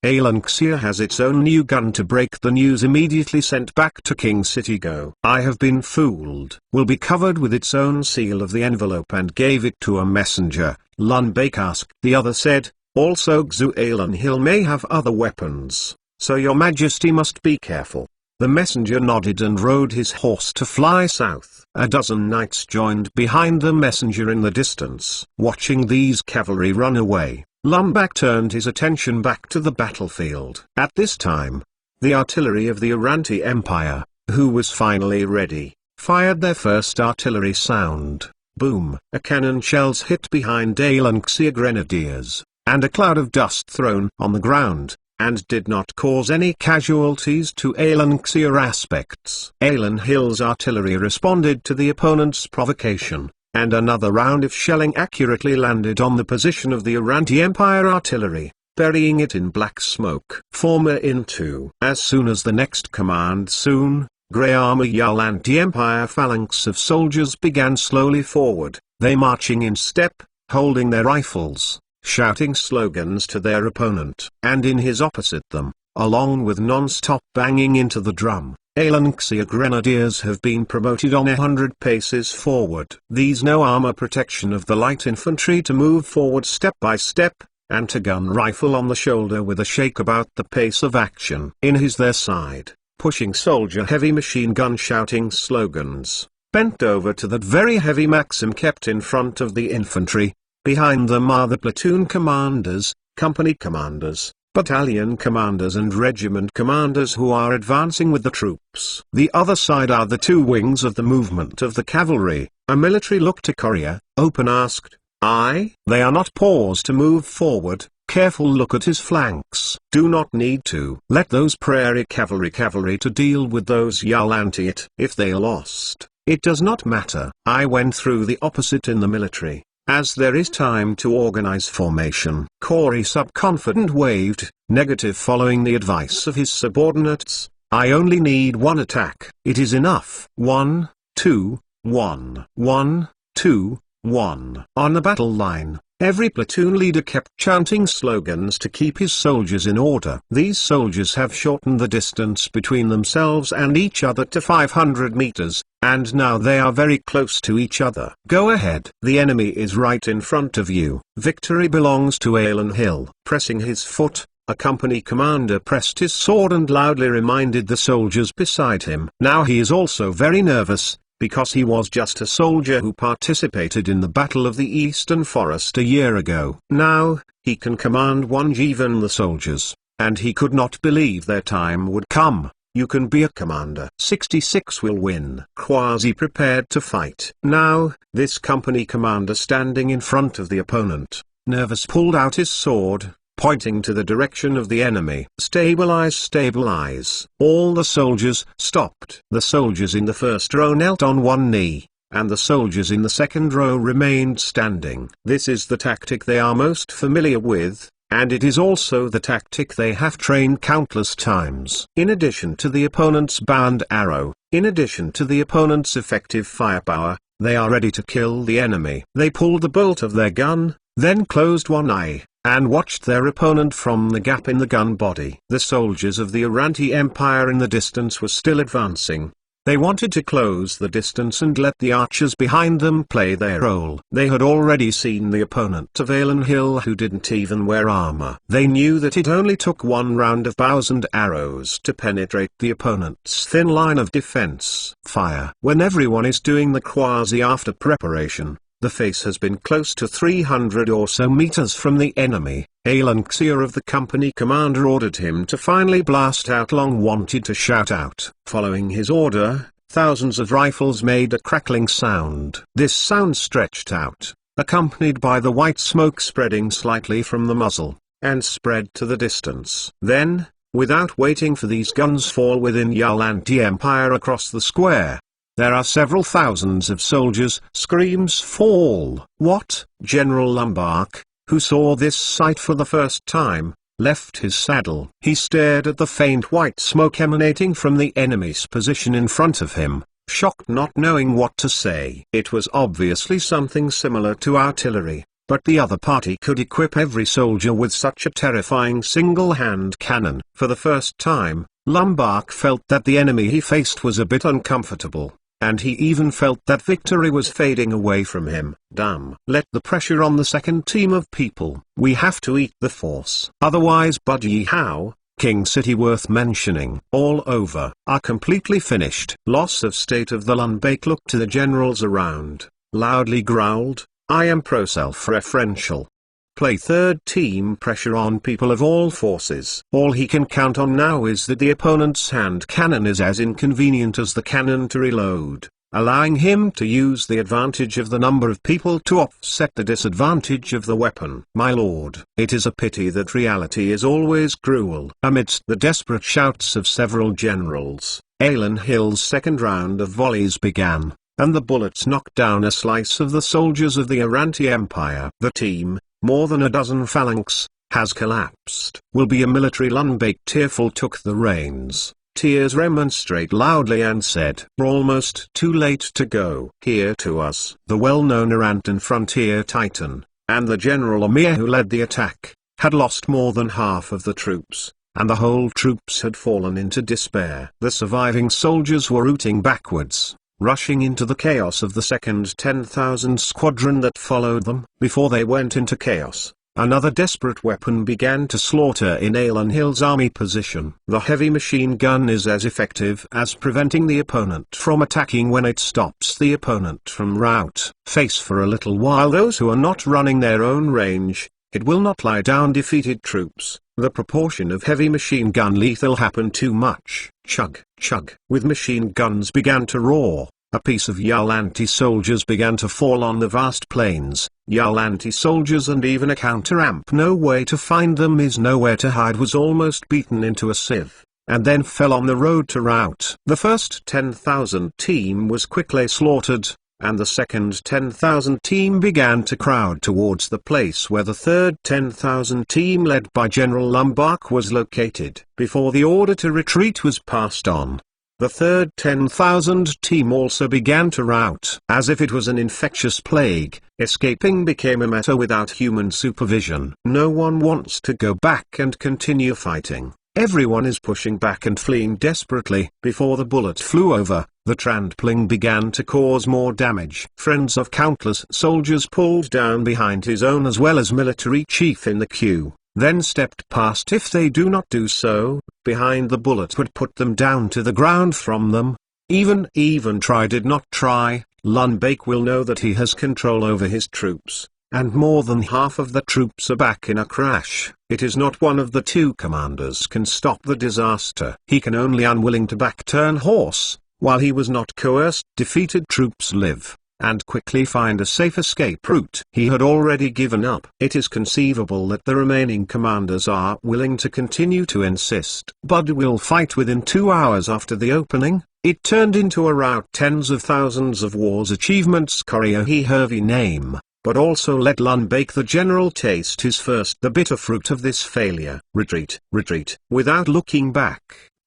Alenxia has its own new gun to break the news immediately sent back to King Citigo. I have been fooled. Will be covered with its own seal of the envelope and gave it to a messenger. Ronbach asked. The other said, also Xualan Hill may have other weapons, so your majesty must be careful. The messenger nodded and rode his horse to fly south. A dozen knights joined behind the messenger in the distance. Watching these cavalry run away, Ronbach turned his attention back to the battlefield. At this time, the artillery of the Uranti Empire, who was finally ready, fired their first artillery sound. Boom! A cannon shells hit behind Alenxia Grenadiers, and a cloud of dust thrown on the ground, and did not cause any casualties to Alenxia aspects. Alan Hill's artillery responded to the opponent's provocation, and another round of shelling accurately landed on the position of the Uranti Empire artillery, burying it in black smoke. Former into. As soon as the next command soon, Grey Armor Yalanti Empire phalanx of soldiers began slowly forward, they marching in step, holding their rifles, shouting slogans to their opponent. And in his opposite them, along with non-stop banging into the drum, Alenxia Grenadiers have been promoted on 100 paces forward. These no armor protection of the light infantry to move forward step by step, anti-gun rifle on the shoulder with a shake about the pace of action. In his their side, pushing soldier heavy machine gun shouting slogans, bent over to that very heavy Maxim kept in front of the infantry. Behind them are the platoon commanders, company commanders, battalion commanders and regiment commanders who are advancing with the troops. The other side are the 2 wings of the movement of the cavalry. A military look to courier, open asked, They are not paused to move forward. Careful look at his flanks. Do not need to. Let those prairie cavalry to deal with those Yalanti it. If they are lost, it does not matter. I went through the opposite in the military. As there is time to organize formation. Corey subconfident waved, negative following the advice of his subordinates. I only need 1 attack. It is enough. 1, 2, 1. 1, 2, 1. On the battle line, Every platoon leader kept chanting slogans to keep his soldiers in order. These soldiers have shortened the distance between themselves and each other to 500 meters, and now they are very close to each other. Go ahead. The enemy is right in front of you. Victory belongs to Alan Hill. Pressing his foot, a company commander pressed his sword and loudly reminded the soldiers beside him. Now he is also very nervous, because he was just a soldier who participated in the Battle of the Eastern Forest a year ago. Now, he can command even the soldiers, and he could not believe their time would come. You can be a commander. 66 will win. Quasi prepared to fight. Now, this company commander standing in front of the opponent, nervous, pulled out his sword, pointing to the direction of the enemy. Stabilize, stabilize. All the soldiers stopped. The soldiers in the first row knelt on one knee, and the soldiers in the second row remained standing. This is the tactic they are most familiar with, and it is also the tactic they have trained countless times. In addition to the opponent's bow and arrow, in addition to the opponent's effective firepower, they are ready to kill the enemy. They pulled the bolt of their gun, then closed one eye, and watched their opponent from the gap in the gun body. The soldiers of the Uranti Empire in the distance were still advancing. They wanted to close the distance and let the archers behind them play their role. They had already seen the opponent of Alan Hill who didn't even wear armor. They knew that it only took one round of bows and arrows to penetrate the opponent's thin line of defense. Fire. When everyone is doing the quasi after preparation, the face has been close to 300 or so meters from the enemy. Alan Xier of the company commander ordered him to finally blast out. Long wanted to shout out. Following his order, thousands of rifles made a crackling sound. This sound stretched out, accompanied by the white smoke spreading slightly from the muzzle, and spread to the distance. Then, without waiting for these guns fall within Uranti Empire across the square, there are several thousands of soldiers. Screams fall. What? General Lumbark, who saw this sight for the first time, left his saddle. He stared at the faint white smoke emanating from the enemy's position in front of him, shocked, not knowing what to say. It was obviously something similar to artillery, but the other party could equip every soldier with such a terrifying single-hand cannon. For the first time, Lumbark felt that the enemy he faced was a bit uncomfortable, and he even felt that victory was fading away from him. Damn. Let the pressure on the second team of people. We have to eat the force. Otherwise Budgie How, King City worth mentioning. All over. Are completely finished. Loss of state of the Lunbake looked to the generals around, loudly growled, I am pro-self-referential. Play third team pressure on people of all forces. All he can count on now is that the opponent's hand cannon is as inconvenient as the cannon to reload, allowing him to use the advantage of the number of people to offset the disadvantage of the weapon. My lord, it is a pity that reality is always cruel. Amidst the desperate shouts of several generals, Alan Hill's second round of volleys began, and the bullets knocked down a slice of the soldiers of the Uranti Empire. The team, more than a dozen phalanx, has collapsed. Will be a military Lunbake. Tearful took the reins. Tears remonstrate loudly and said, we're almost too late to go. Here to us. The well-known Urantan frontier titan, and the General Amir who led the attack, had lost more than half of the troops, and the whole troops had fallen into despair. The surviving soldiers were rooting backwards, rushing into the chaos of the second 10,000 squadron that followed them. Before they went into chaos, another desperate weapon began to slaughter in Alan Hill's army position. The heavy machine gun is as effective as preventing the opponent from attacking when it stops the opponent from rout. Face for a little while those who are not running their own range. It will not lie down defeated troops. The proportion of heavy machine gun lethal happened too much. Chug, chug. With machine guns began to roar, a piece of Uranti soldiers began to fall on the vast plains. Uranti soldiers and even a counter-amp, no way to find them is nowhere to hide, was almost beaten into a sieve, and then fell on the road to rout. The first 10,000 team was quickly slaughtered, and the second 10,000 team began to crowd towards the place where the third 10,000 team led by General Lumbark was located. Before the order to retreat was passed on, The third 10,000 team also began to rout. As if it was an infectious plague, escaping became a matter without human supervision. No one wants to go back and continue fighting. Everyone is pushing back and fleeing desperately. Before the bullet flew over, the trampling began to cause more damage. Friends of countless soldiers pulled down behind his own as well as military chief in the queue, then stepped past. If they do not do so, behind the bullet would put them down to the ground from them. Even try did not try, Lun Bake will know that he has control over his troops, and more than half of the troops are back in a crash. It is not one of the two commanders can stop the disaster. He can only unwilling to back turn horse, while he was not coerced. Defeated troops live, and quickly find a safe escape route. He had already given up. It is conceivable that the remaining commanders are willing to continue to insist. Bud will fight within 2 hours after the opening. It turned into a rout. Tens of thousands of wars achievements. Courier he Hervey name, but also let Lun Bake the general taste his first the bitter fruit of this failure. Retreat. Without looking back,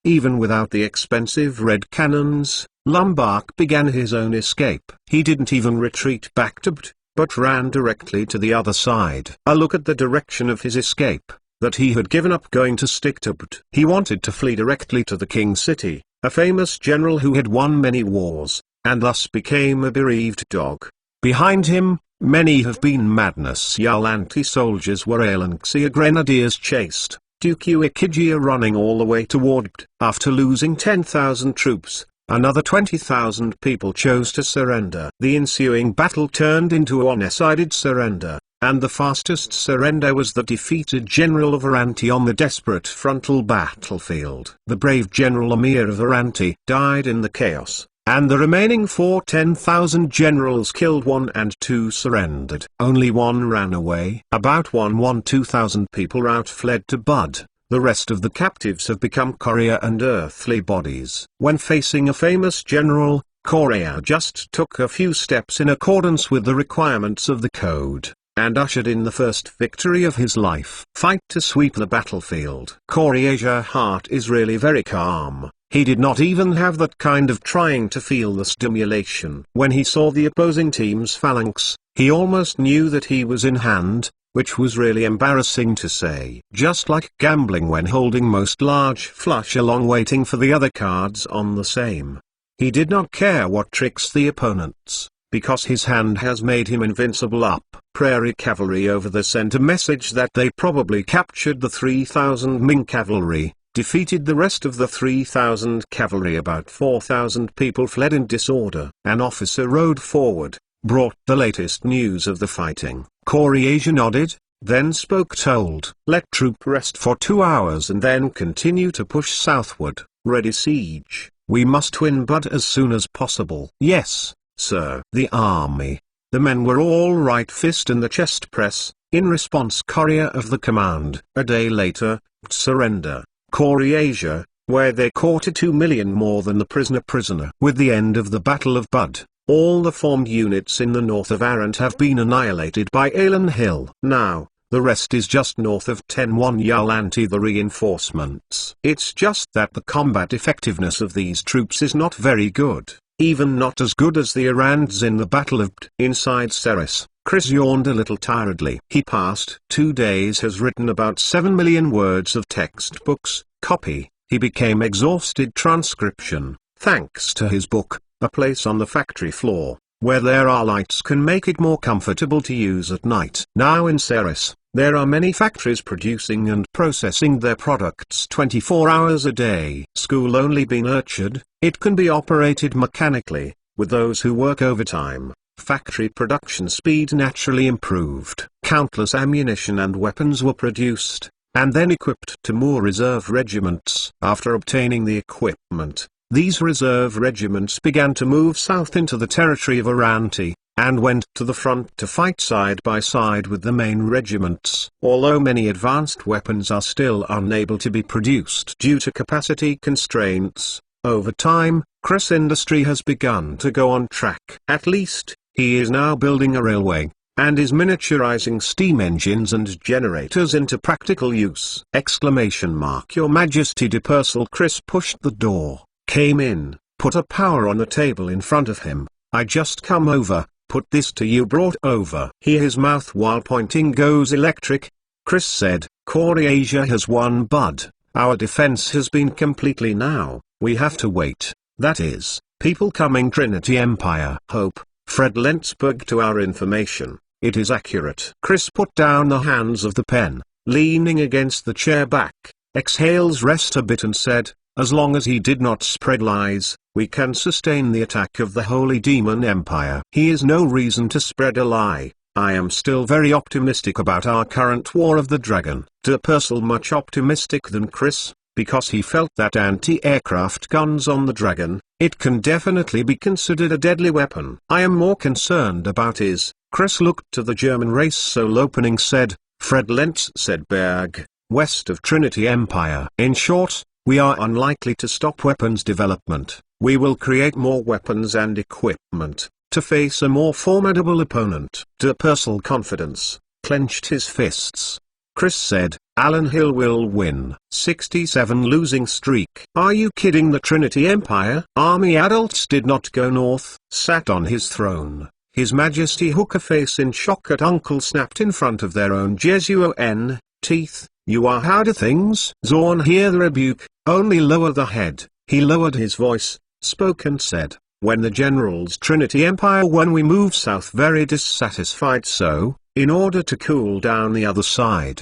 even without the expensive red cannons, Lumbach began his own escape. He didn't even retreat back to Bd, but ran directly to the other side. A look at the direction of his escape, that he had given up going to stick to Bd. He wanted to flee directly to the King City, a famous general who had won many wars, and thus became a bereaved dog. Behind him, many have been madness. Yalanti soldiers were Alanxia grenadiers chased, Duke Uikigia running all the way toward Bd. After losing 10,000 troops, another 20,000 people chose to surrender. The ensuing battle turned into a one-sided surrender, and the fastest surrender was the defeated general of Aranti on the desperate frontal battlefield. The brave General Amir of Aranti died in the chaos, and the remaining 10,000 generals killed 1 and 2 surrendered. Only 1 ran away. About 2,000 people fled to Bud. The rest of the captives have become Courier and earthly bodies. When facing a famous general, Courier just took a few steps in accordance with the requirements of the code, and ushered in the first victory of his life. Fight to sweep the battlefield. Courier's heart is really very calm. He did not even have that kind of trying to feel the stimulation. When he saw the opposing team's phalanx, he almost knew that he was in hand, which was really embarrassing to say. Just like gambling when holding most large flush along waiting for the other cards on the same. He did not care what tricks the opponents, because his hand has made him invincible. Up. Prairie cavalry over there sent a message that they probably captured the 3,000 Ming cavalry, defeated the rest of the 3,000 cavalry. About 4,000 people fled in disorder. An officer rode forward, brought the latest news of the fighting. Courier nodded, then spoke. Told, let troop rest for 2 hours and then continue to push southward. Ready siege. We must win Bud as soon as possible. Yes, sir. The army. The men were all right fist in the chest press. In response, Courier of the command. A day later, surrender. Courier, where they quarter 2 million more than the prisoner. With the end of the Battle of Bud, all the formed units in the north of Arant have been annihilated by Alan Hill. Now, the rest is just north of 10-1 Yalanti. The reinforcements. It's just that the combat effectiveness of these troops is not very good, even not as good as the Arands in the Battle of Bd. Inside Ceres, Chris yawned a little tiredly. He past 2 days has written about 7 million words of textbooks, copy. He became exhausted transcription, thanks to his book, A Place on the Factory Floor, where there are lights can make it more comfortable to use at night. Now in Ceres, there are many factories producing and processing their products 24 hours a day. School only be nurtured, it can be operated mechanically, with those who work overtime. Factory production speed naturally improved. Countless ammunition and weapons were produced, and then equipped to more reserve regiments. After obtaining the equipment, these reserve regiments began to move south into the territory of Aranti, and went to the front to fight side by side with the main regiments. Although many advanced weapons are still unable to be produced due to capacity constraints, over time, Chris Industry has begun to go on track. At least, he is now building a railway, and is miniaturizing steam engines and generators into practical use! Exclamation mark. Your Majesty de Purcell. Chris pushed the door, came in, put a power on the table in front of him. I just come over, put this to you brought over. His mouth while pointing goes electric. Chris said, Corey Asia has won bud. Our defense has been completely now, we have to wait. That is, people coming Trinity Empire. Hope, Fred Lentzberg to our information, it is accurate. Chris put down the hands of the pen, leaning against the chair back, exhales rest a bit and said, as long as he did not spread lies, we can sustain the attack of the Holy Demon Empire. He is no reason to spread a lie. I am still very optimistic about our current War of the Dragon. Purcell much optimistic than Chris, because he felt that anti-aircraft guns on the Dragon, it can definitely be considered a deadly weapon. I am more concerned about is, Chris looked to the German race Soul opening said, Fred Lentz said Berg, west of Trinity Empire. In short, we are unlikely to stop weapons development. We will create more weapons and equipment, to face a more formidable opponent. Purcell confidence, clenched his fists. Chris said, Alan Hill will win. 67 losing streak. Are you kidding? The Trinity Empire? Army adults did not go north. Sat on his throne. His Majesty Hooker face in shock at uncle snapped in front of their own Jesuon teeth. You are how do things? Zorn hear the rebuke, only lower the head. He lowered his voice, spoke and said, when the generals Trinity Empire won we moved south very dissatisfied so, in order to cool down the other side.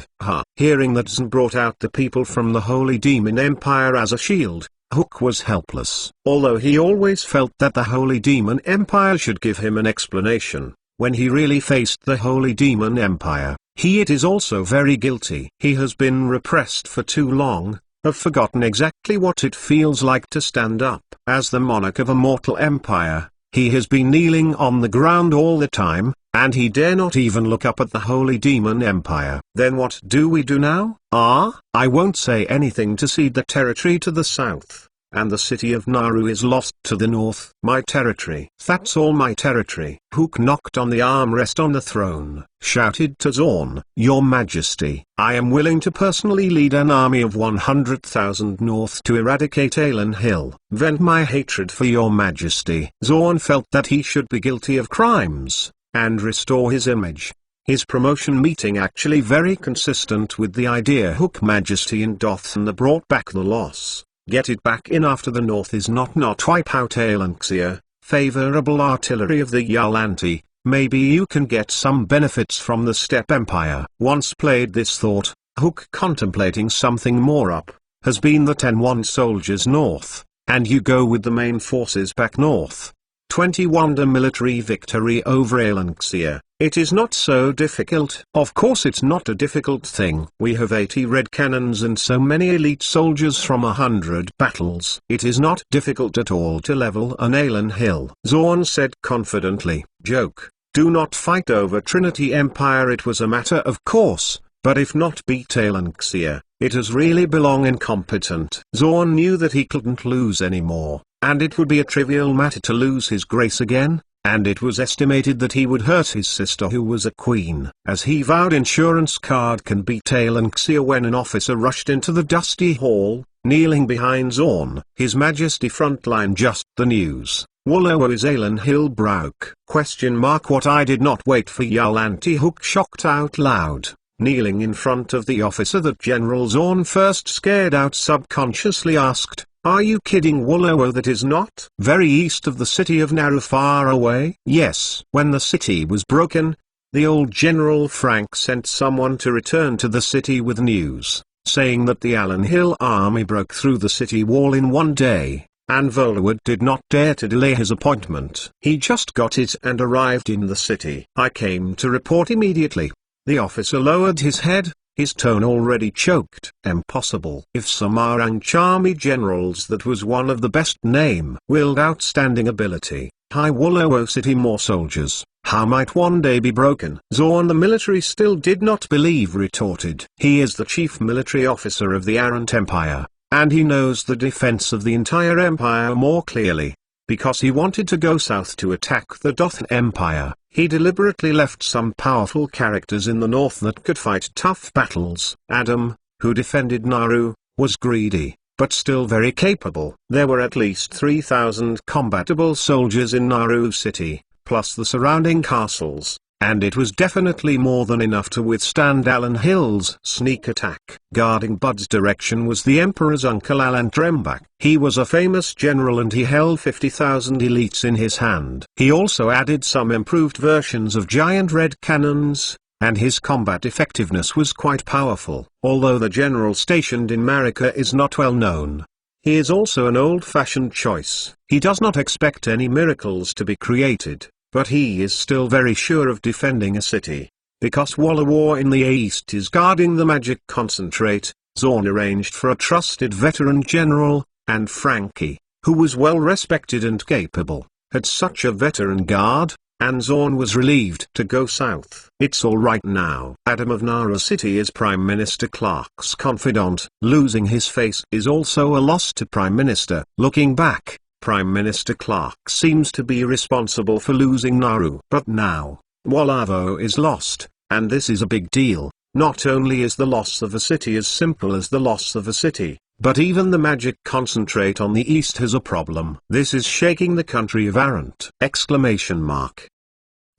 Hearing that Zn brought out the people from the Holy Demon Empire as a shield, Hook was helpless. Although he always felt that the Holy Demon Empire should give him an explanation, when he really faced the Holy Demon Empire, it is also very guilty. He has been repressed for too long, have forgotten exactly what it feels like to stand up. As the monarch of a mortal empire, he has been kneeling on the ground all the time, and he dare not even look up at the Holy Demon Empire. Then what do we do now? I won't say anything to cede the territory to the south, and the city of Nauru is lost to the north. My territory. That's all my territory. Hook knocked on the armrest on the throne, shouted to Zorn, Your Majesty, I am willing to personally lead an army of 100,000 north to eradicate Alan Hill. Vent my hatred for Your Majesty. Zorn felt that he should be guilty of crimes, and restore his image. His promotion meeting actually very consistent with the idea Hook Majesty in Dothan brought back the loss. Get it back in after the north is not wipe out Alanxia, favorable artillery of the Yalanti, maybe you can get some benefits from the Steppe Empire. Once played this thought, Hook contemplating something more up, has been the 10-1 soldiers north, and you go with the main forces back north. 21 military victory over Alanxia. It is not so difficult. Of course it's not a difficult thing. We have 80 red cannons and so many elite soldiers from 100 battles. It is not difficult at all to level an Alan Hill. Zorn said confidently. Joke. Do not fight over Trinity Empire. It was a matter of course, but if not beat Alanxia, it has really belong incompetent. Zorn knew that he couldn't lose anymore, and it would be a trivial matter to lose his grace again. And it was estimated that he would hurt his sister who was a queen. As he vowed insurance card can beat Alanxia when an officer rushed into the dusty hall, kneeling behind Zorn. His Majesty frontline just the news. Wollowo is Alan Hill Brouk? What I did not wait for Yalanti. Hook shocked out loud, kneeling in front of the officer that General Zorn first scared out subconsciously asked. Are you kidding? Wollowo that is not very east of the city of Nauru far away? Yes. When the city was broken, the old General Frank sent someone to return to the city with news, saying that the Alan Hill army broke through the city wall in one day, and Wollowo did not dare to delay his appointment. He just got it and arrived in the city. I came to report immediately. The officer lowered his head, his tone already choked. Impossible. If Samarang Charmy generals that was one of the best name willed outstanding ability, high Wollowo city more soldiers, how might one day be broken? Zorn the military still did not believe retorted. He is the chief military officer of the Arrant Empire, and he knows the defense of the entire empire more clearly. Because he wanted to go south to attack the Dothan Empire, he deliberately left some powerful characters in the north that could fight tough battles. Adam, who defended Nauru, was greedy. but still very capable. There were at least 3,000 combatable soldiers in Naru City, plus the surrounding castles, and it was definitely more than enough to withstand Alan Hill's sneak attack. Guarding Bud's direction was the Emperor's uncle Alan Trembach. He was a famous general and he held 50,000 elites in his hand. He also added some improved versions of giant red cannons, and his combat effectiveness was quite powerful. Although the general stationed in Marika is not well known, he is also an old-fashioned choice. He does not expect any miracles to be created, but he is still very sure of defending a city. Because Walla in the east is guarding the magic concentrate, Zorn arranged for a trusted veteran general, and Frankie, who was well respected and capable, had such a veteran guard, and Zorn was relieved to go south. It's all right now. Adam of Naru City is Prime Minister Clark's confidant. Losing his face is also a loss to Prime Minister. Looking back, Prime Minister Clark seems to be responsible for losing Naru. But now, Wallavo is lost, and this is a big deal. Not only is the loss of a city as simple as the loss of a city, but even the magic concentrate on the east has a problem. This is shaking the country of Arrant! The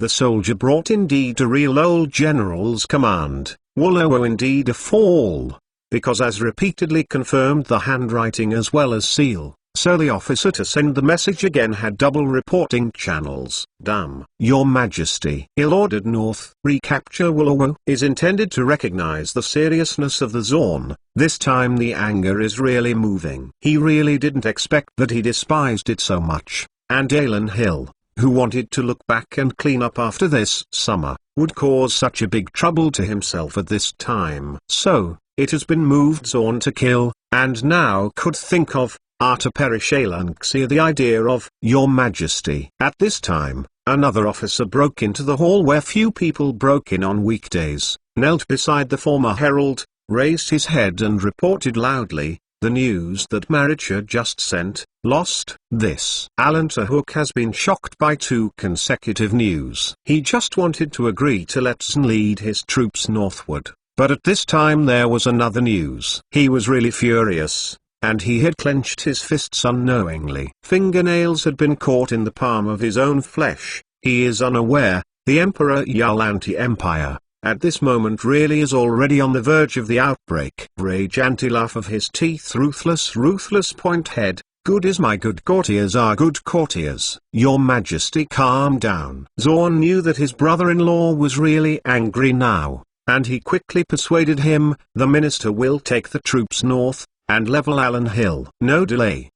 soldier brought indeed a real old general's command, Wallavo indeed a fall, because as repeatedly confirmed the handwriting as well as seal, so the officer to send the message again had double reporting channels. Damn. Your Majesty. Ill-ordered North. Recapture Wallavo is intended to recognize the seriousness of the Zorn. This time the anger is really moving. He really didn't expect that he despised it so much, and Alan Hill, who wanted to look back and clean up after this summer, would cause such a big trouble to himself at this time. So, it has been moved Zorn to kill, and now could think of, to perish Alanxia the idea of, Your Majesty. At this time, another officer broke into the hall where few people broke in on weekdays, knelt beside the former herald, raised his head and reported loudly, the news that Maricha just sent, lost. This. Alan Tahuk has been shocked by 2 consecutive news. He just wanted to agree to let Zn lead his troops northward, but at this time there was another news. He was really furious, and he had clenched his fists unknowingly. Fingernails had been caught in the palm of his own flesh. He is unaware, the Emperor Yalanti Empire, at this moment really is already on the verge of the outbreak. Rage anti-laugh of his teeth. Ruthless point head. Good is my good courtiers are good courtiers. Your Majesty, calm down. Zorn knew that his brother-in-law was really angry now, and he quickly persuaded him, the minister will take the troops north, and level Alan Hill. No delay.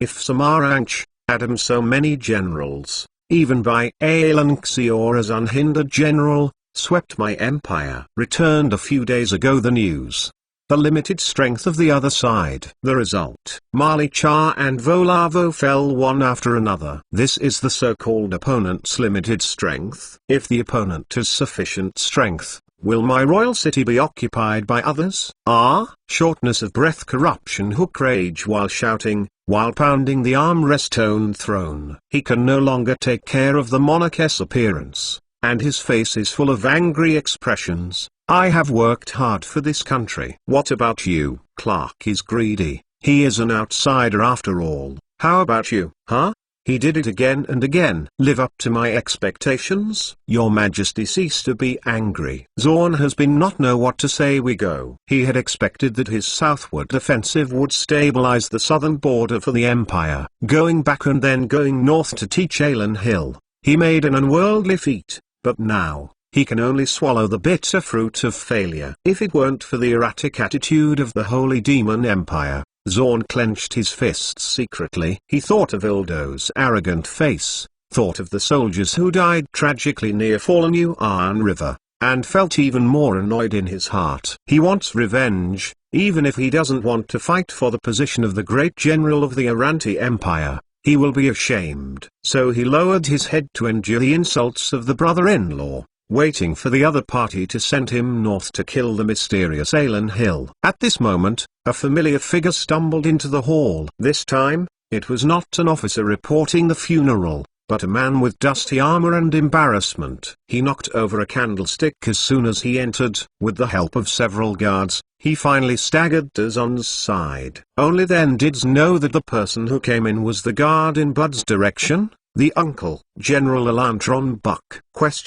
If Samaranch, Adam so many generals, even by Alanxia as unhindered general, swept my empire. Returned a few days ago the news. The limited strength of the other side. The result. Malicha and Wallavo fell one after another. This is the so-called opponent's limited strength. If the opponent has sufficient strength, will my royal city be occupied by others? Shortness of breath. Corruption. Hook rage while shouting, while pounding the armrest-toned throne. He can no longer take care of the monarch's appearance, and his face is full of angry expressions. I have worked hard for this country. What about you? Clark is greedy. He is an outsider after all. How about you? He did it again and again. Live up to my expectations? Your Majesty, cease to be angry. Zorn has been not know what to say. We go. He had expected that his southward offensive would stabilize the southern border for the Empire. Going back and then going north to teach Alan Hill, he made an unworldly feat, but now, he can only swallow the bitter fruit of failure. If it weren't for the erratic attitude of the Holy Demon Empire, Zorn clenched his fists secretly. He thought of Ildo's arrogant face, thought of the soldiers who died tragically near fallen Yuan River, and felt even more annoyed in his heart. He wants revenge, even if he doesn't want to fight for the position of the great general of the Aranti Empire. He will be ashamed. So he lowered his head to endure the insults of the brother-in-law, waiting for the other party to send him north to kill the mysterious Alan Hill. At this moment, a familiar figure stumbled into the hall. This time, it was not an officer reporting the funeral, but a man with dusty armor and embarrassment. He knocked over a candlestick as soon as he entered. With the help of several guards, he finally staggered to Zon's side. Only then did Z know that the person who came in was the guard in Bud's direction, the uncle, General Elantron Buck. Prince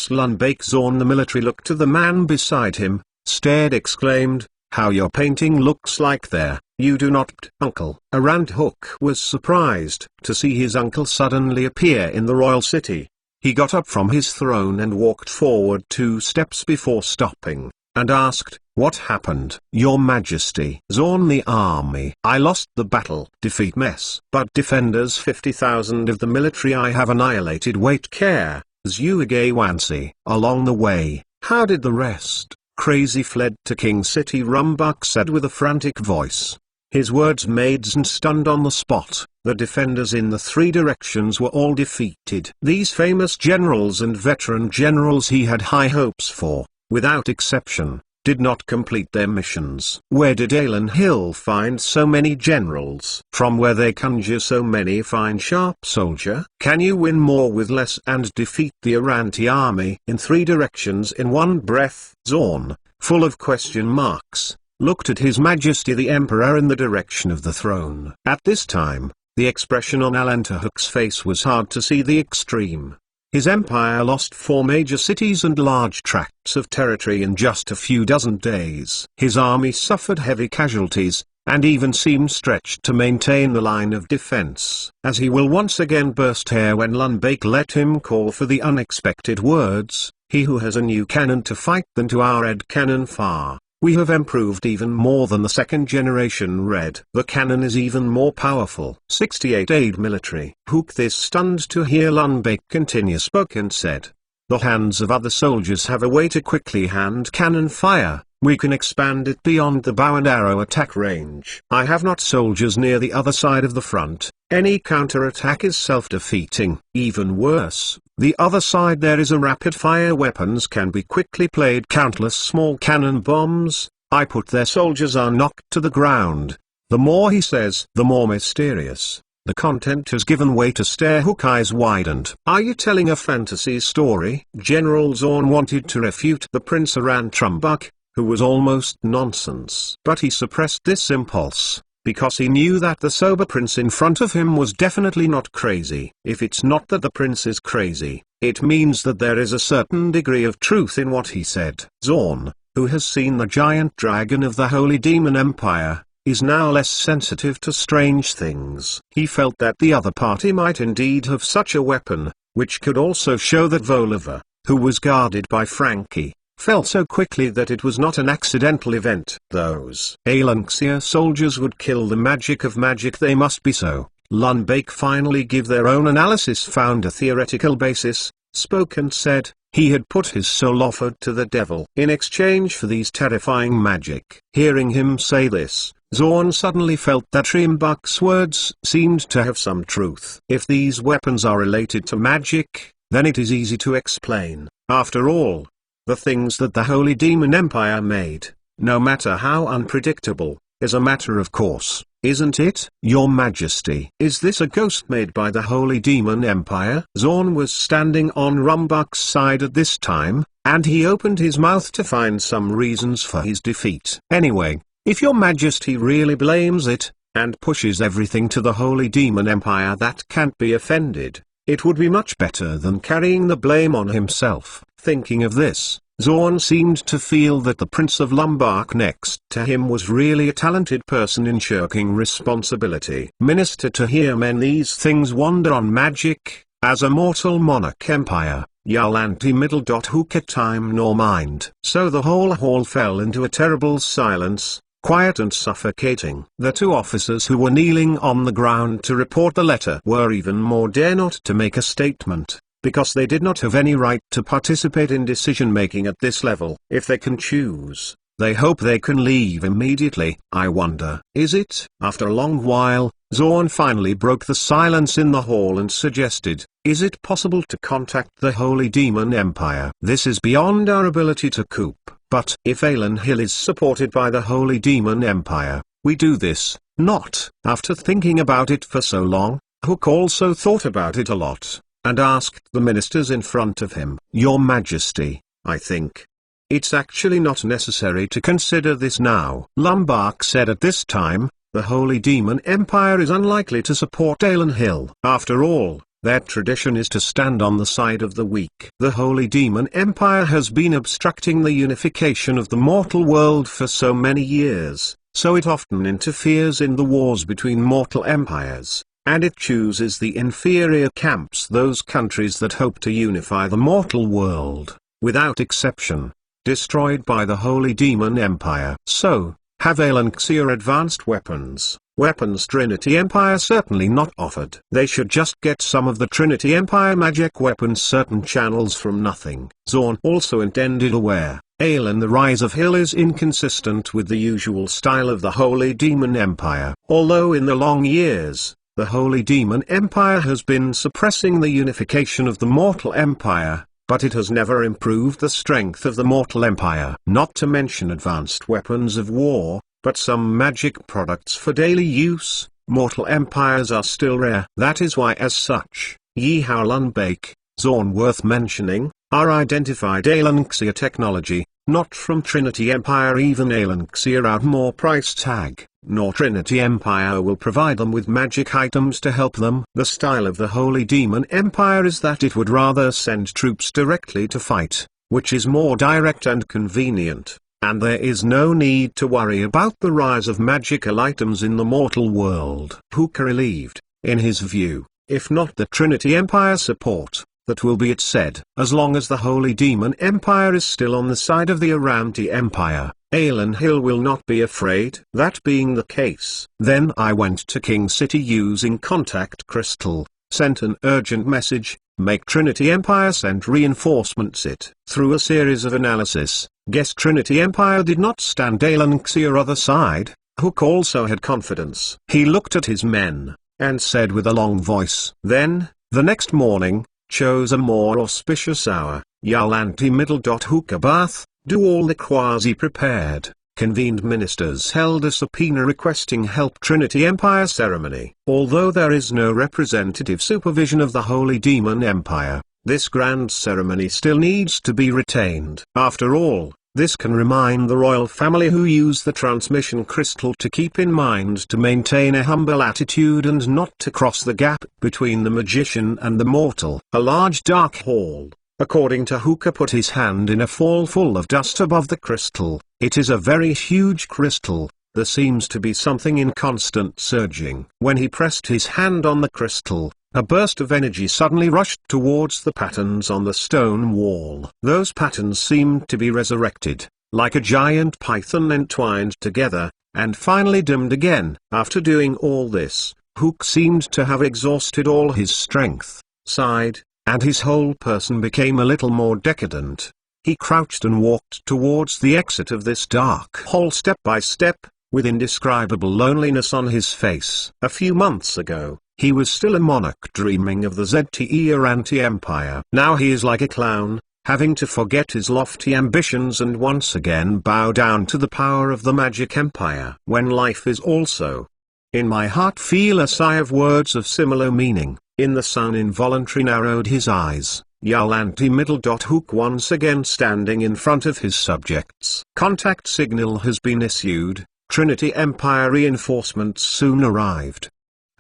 Lundbake Zorn the military looked to the man beside him, stared, exclaimed, "How your painting looks like there, you do not, uncle." Arand Hook was surprised to see his uncle suddenly appear in the royal city. He got up from his throne and walked forward 2 steps before stopping, and asked, "What happened, Your Majesty?" Zorn, the army. I lost the battle. Defeat Mess. But defenders 50,000 of the military I have annihilated. Wait, care, Zuagawansi. Along the way, how did the rest? Crazy fled to King City, Rumbuck said with a frantic voice. His words made Zn stunned on the spot. The defenders in the 3 directions were all defeated. These famous generals and veteran generals he had high hopes for, without exception, did not complete their missions. Where did Alan Hill find so many generals? From where they conjure so many fine sharp soldier? Can you win more with less and defeat the Aranti army in 3 directions in one breath? Zorn, full of question marks, looked at His Majesty the Emperor in the direction of the throne. At this time, the expression on Alantahook's face was hard to see the extreme. His empire lost 4 major cities and large tracts of territory in just a few dozen days. His army suffered heavy casualties, and even seemed stretched to maintain the line of defense. As he will once again burst hair when Lundbake let him call for the unexpected words, "He who has a new cannon to fight than to our red cannon far. We have improved even more than the 2nd generation red. The cannon is even more powerful." 68 aid military. Hook, this stunned to hear Lundbake continue, spoke and said, "The hands of other soldiers have a way to quickly hand cannon fire. We can expand it beyond the bow and arrow attack range. I have not soldiers near the other side of the front. Any counterattack is self-defeating. Even worse, the other side there is a rapid-fire weapons can be quickly played. Countless small cannon bombs, I put their soldiers are knocked to the ground." The more he says, the more mysterious. The content has given way to stare. Hook eyes widened. "Are you telling a fantasy story?" General Zorn wanted to refute the Prince Arantron Buck, who was almost nonsense. But he suppressed this impulse, because he knew that the sober prince in front of him was definitely not crazy. If it's not that the prince is crazy, it means that there is a certain degree of truth in what he said. Zorn, who has seen the giant dragon of the Holy Demon Empire, is now less sensitive to strange things. He felt that the other party might indeed have such a weapon, which could also show that Voliva, who was guarded by Frankie, fell so quickly that it was not an accidental event. Those Alanxia soldiers would kill the magic of magic. They must be so. Lundbake finally give their own analysis, found a theoretical basis, spoke and said, he had put his soul offered to the devil in exchange for these terrifying magic. Hearing him say this, Zorn suddenly felt that Rumbuck's words seemed to have some truth. If these weapons are related to magic, then it is easy to explain. After all, the things that the Holy Demon Empire made, no matter how unpredictable, is a matter of course, isn't it? Your Majesty, is this a ghost made by the Holy Demon Empire? Zorn was standing on Rumbuck's side at this time, and he opened his mouth to find some reasons for his defeat. Anyway, if your Majesty really blames it, and pushes everything to the Holy Demon Empire, that can't be offended. It would be much better than carrying the blame on himself. Thinking of this, Zorn seemed to feel that the Prince of Lumbark next to him was really a talented person in shirking responsibility. Minister to hear men these things wander on magic, as a mortal monarch empire, Yalanti middle. Hook at time nor mind. So the whole hall fell into a terrible silence, quiet and suffocating. The 2 officers who were kneeling on the ground to report the letter were even more dare not to make a statement, because they did not have any right to participate in decision-making at this level. If they can choose, they hope they can leave immediately. I wonder, is it? After a long while, Zorn finally broke the silence in the hall and suggested, is it possible to contact the Holy Demon Empire? This is beyond our ability to cope, but if Alan Hill is supported by the Holy Demon Empire, we do this, not. After thinking about it for so long, Hook also thought about it a lot, and asked the ministers in front of him, "Your Majesty, I think it's actually not necessary to consider this now." Lubbock said at this time, the Holy Demon Empire is unlikely to support Alan Hill. After all, their tradition is to stand on the side of the weak. The Holy Demon Empire has been obstructing the unification of the mortal world for so many years, so it often interferes in the wars between mortal empires, and it chooses the inferior camps, those countries that hope to unify the mortal world, without exception, destroyed by the Holy Demon Empire. So, have Alanxia advanced weapons? Weapons Trinity Empire certainly not offered. They should just get some of the Trinity Empire magic weapons, certain channels from nothing. Zorn also intended aware, Alan the Rise of Hill is inconsistent with the usual style of the Holy Demon Empire. Although in the long years, the Holy Demon Empire has been suppressing the unification of the mortal empire, but it has never improved the strength of the mortal empire. Not to mention advanced weapons of war, but some magic products for daily use, mortal empires are still rare. That is why as such, Yihao Lubbock, Zorn worth mentioning, are identified Alanxia technology, not from Trinity Empire. Even Alanxia out more price tag, nor Trinity Empire will provide them with magic items to help them. The style of the Holy Demon Empire is that it would rather send troops directly to fight, which is more direct and convenient, and there is no need to worry about the rise of magical items in the mortal world. Hooker relieved, in his view, if not the Trinity Empire support, that will be it said. As long as the Holy Demon Empire is still on the side of the Aranti Empire, Alan Hill will not be afraid. That being the case, then I went to King City using Contact Crystal, sent an urgent message, make Trinity Empire send reinforcements. It, through a series of analysis, guess Trinity Empire did not stand Alanxia other side. Hook also had confidence. He looked at his men, and said with a long voice. Then, the next morning, chose a more auspicious hour, Yalanti middle. Hooker bath, do all the quasi-prepared, convened ministers held a subpoena requesting help Trinity Empire ceremony. Although there is no representative supervision of the Holy Demon Empire, this grand ceremony still needs to be retained. After all, this can remind the royal family who use the transmission crystal to keep in mind to maintain a humble attitude and not to cross the gap between the magician and the mortal. A large dark hall, according to Hooker, put his hand in a fall full of dust above the crystal. It is a very huge crystal. There seems to be something in constant surging. When he pressed his hand on the crystal, a burst of energy suddenly rushed towards the patterns on the stone wall. Those patterns seemed to be resurrected, like a giant python entwined together, and finally dimmed again. After doing all this, Hook seemed to have exhausted all his strength, sighed, and his whole person became a little more decadent. He crouched and walked towards the exit of this dark hall step by step, with indescribable loneliness on his face. A few months ago, he was still a monarch dreaming of the ZTE Aranti Empire. Now he is like a clown, having to forget his lofty ambitions and once again bow down to the power of the magic empire. When life is also in my heart, feel a sigh of words of similar meaning. In the sun involuntarily narrowed his eyes. Yalanti middle. Hook once again standing in front of his subjects. Contact signal has been issued. Trinity Empire reinforcements soon arrived.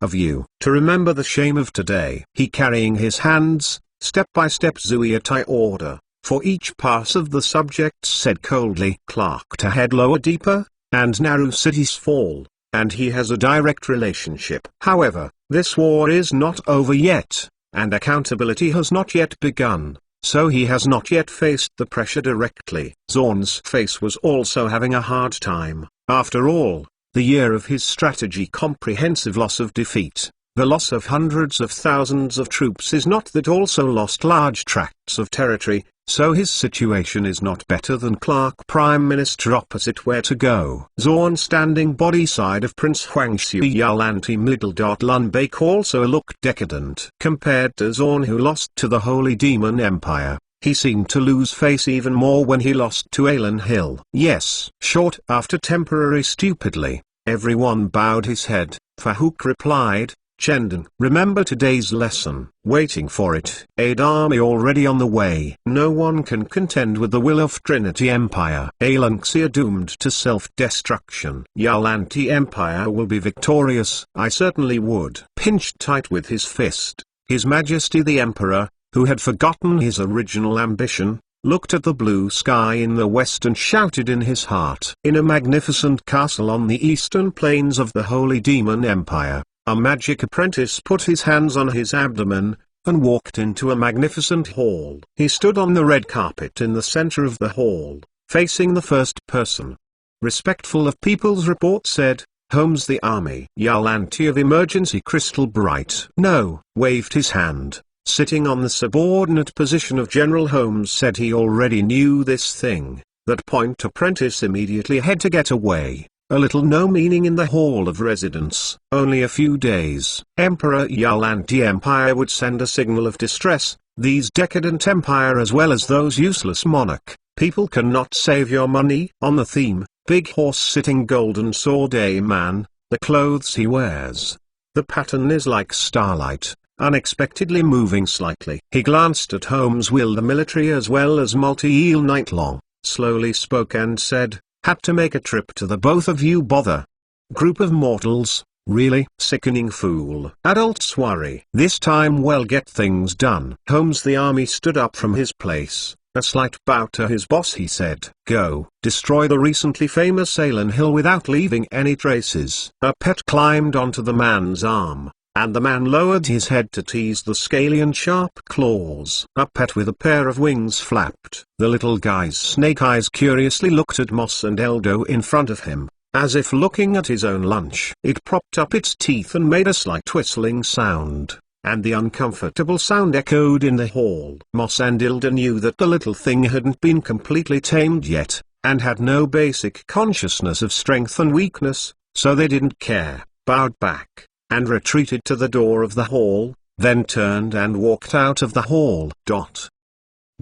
Of you, to remember the shame of today. He carrying his hands, step by step Zuiatai order, for each pass of the subjects said coldly. Clark to head lower deeper, and Naru cities fall, and he has a direct relationship. However, this war is not over yet, and accountability has not yet begun, so he has not yet faced the pressure directly. Zorn's face was also having a hard time. After all, the year of his strategy comprehensive loss of defeat, the loss of hundreds of thousands of troops is not that also lost large tracts of territory, so his situation is not better than Clark Prime Minister opposite where to go. Zorn standing body side of Prince Huangxiu. Yalanti middle. Lubbock also looked decadent. Compared to Zorn who lost to the Holy Demon Empire, he seemed to lose face even more when he lost to Alan Hill. Yes. Short after temporary stupidly, everyone bowed his head, for Hook replied, Chendan. Remember today's lesson. Waiting for it. Aid army already on the way. No one can contend with the will of Trinity Empire. Alanxia doomed to self-destruction. Yalanti Empire will be victorious. I certainly would. Pinched tight with his fist, His Majesty the Emperor, who had forgotten his original ambition, looked at the blue sky in the west and shouted in his heart. In a magnificent castle on the eastern plains of the Holy Demon Empire, a magic apprentice put his hands on his abdomen, and walked into a magnificent hall. He stood on the red carpet in the center of the hall, facing the first person. Respectful of people's report said, "Holmes the army." Yalanti of emergency crystal bright. No, waved his hand. Sitting on the subordinate position of General Holmes said he already knew this thing. That point apprentice immediately had to get away. A little no meaning in the hall of residence. Only a few days. Emperor Yalanti Empire would send a signal of distress. These decadent empire as well as those useless monarch. People cannot save your money. On the theme, big horse sitting golden sword a man, the clothes he wears. The pattern is like starlight, unexpectedly moving slightly. He glanced at Holmes will the military as well as multi-eel night long, slowly spoke and said, "Had to make a trip to the both of you bother. Group of mortals, really? Sickening fool. Adults worry. This time we'll get things done." Holmes the army stood up from his place. A slight bow to his boss he said, "Go, destroy the recently famous Alan Hill without leaving any traces." A pet climbed onto the man's arm, and the man lowered his head to tease the scaly and sharp claws. A pet with a pair of wings flapped. The little guy's snake eyes curiously looked at Moss and Eldo in front of him, as if looking at his own lunch. It propped up its teeth and made a slight whistling sound, and the uncomfortable sound echoed in the hall. Moss and Eldo knew that the little thing hadn't been completely tamed yet, and had no basic consciousness of strength and weakness, so they didn't care, bowed back, and retreated to the door of the hall, then turned and walked out of the hall.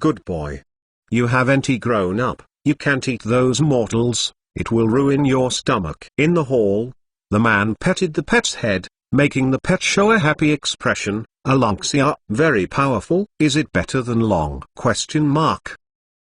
Good boy. You haven't grown up. You can't eat those mortals, it will ruin your stomach. In the hall, the man petted the pet's head, making the pet show a happy expression. Alanxia, very powerful. Is it better than Long?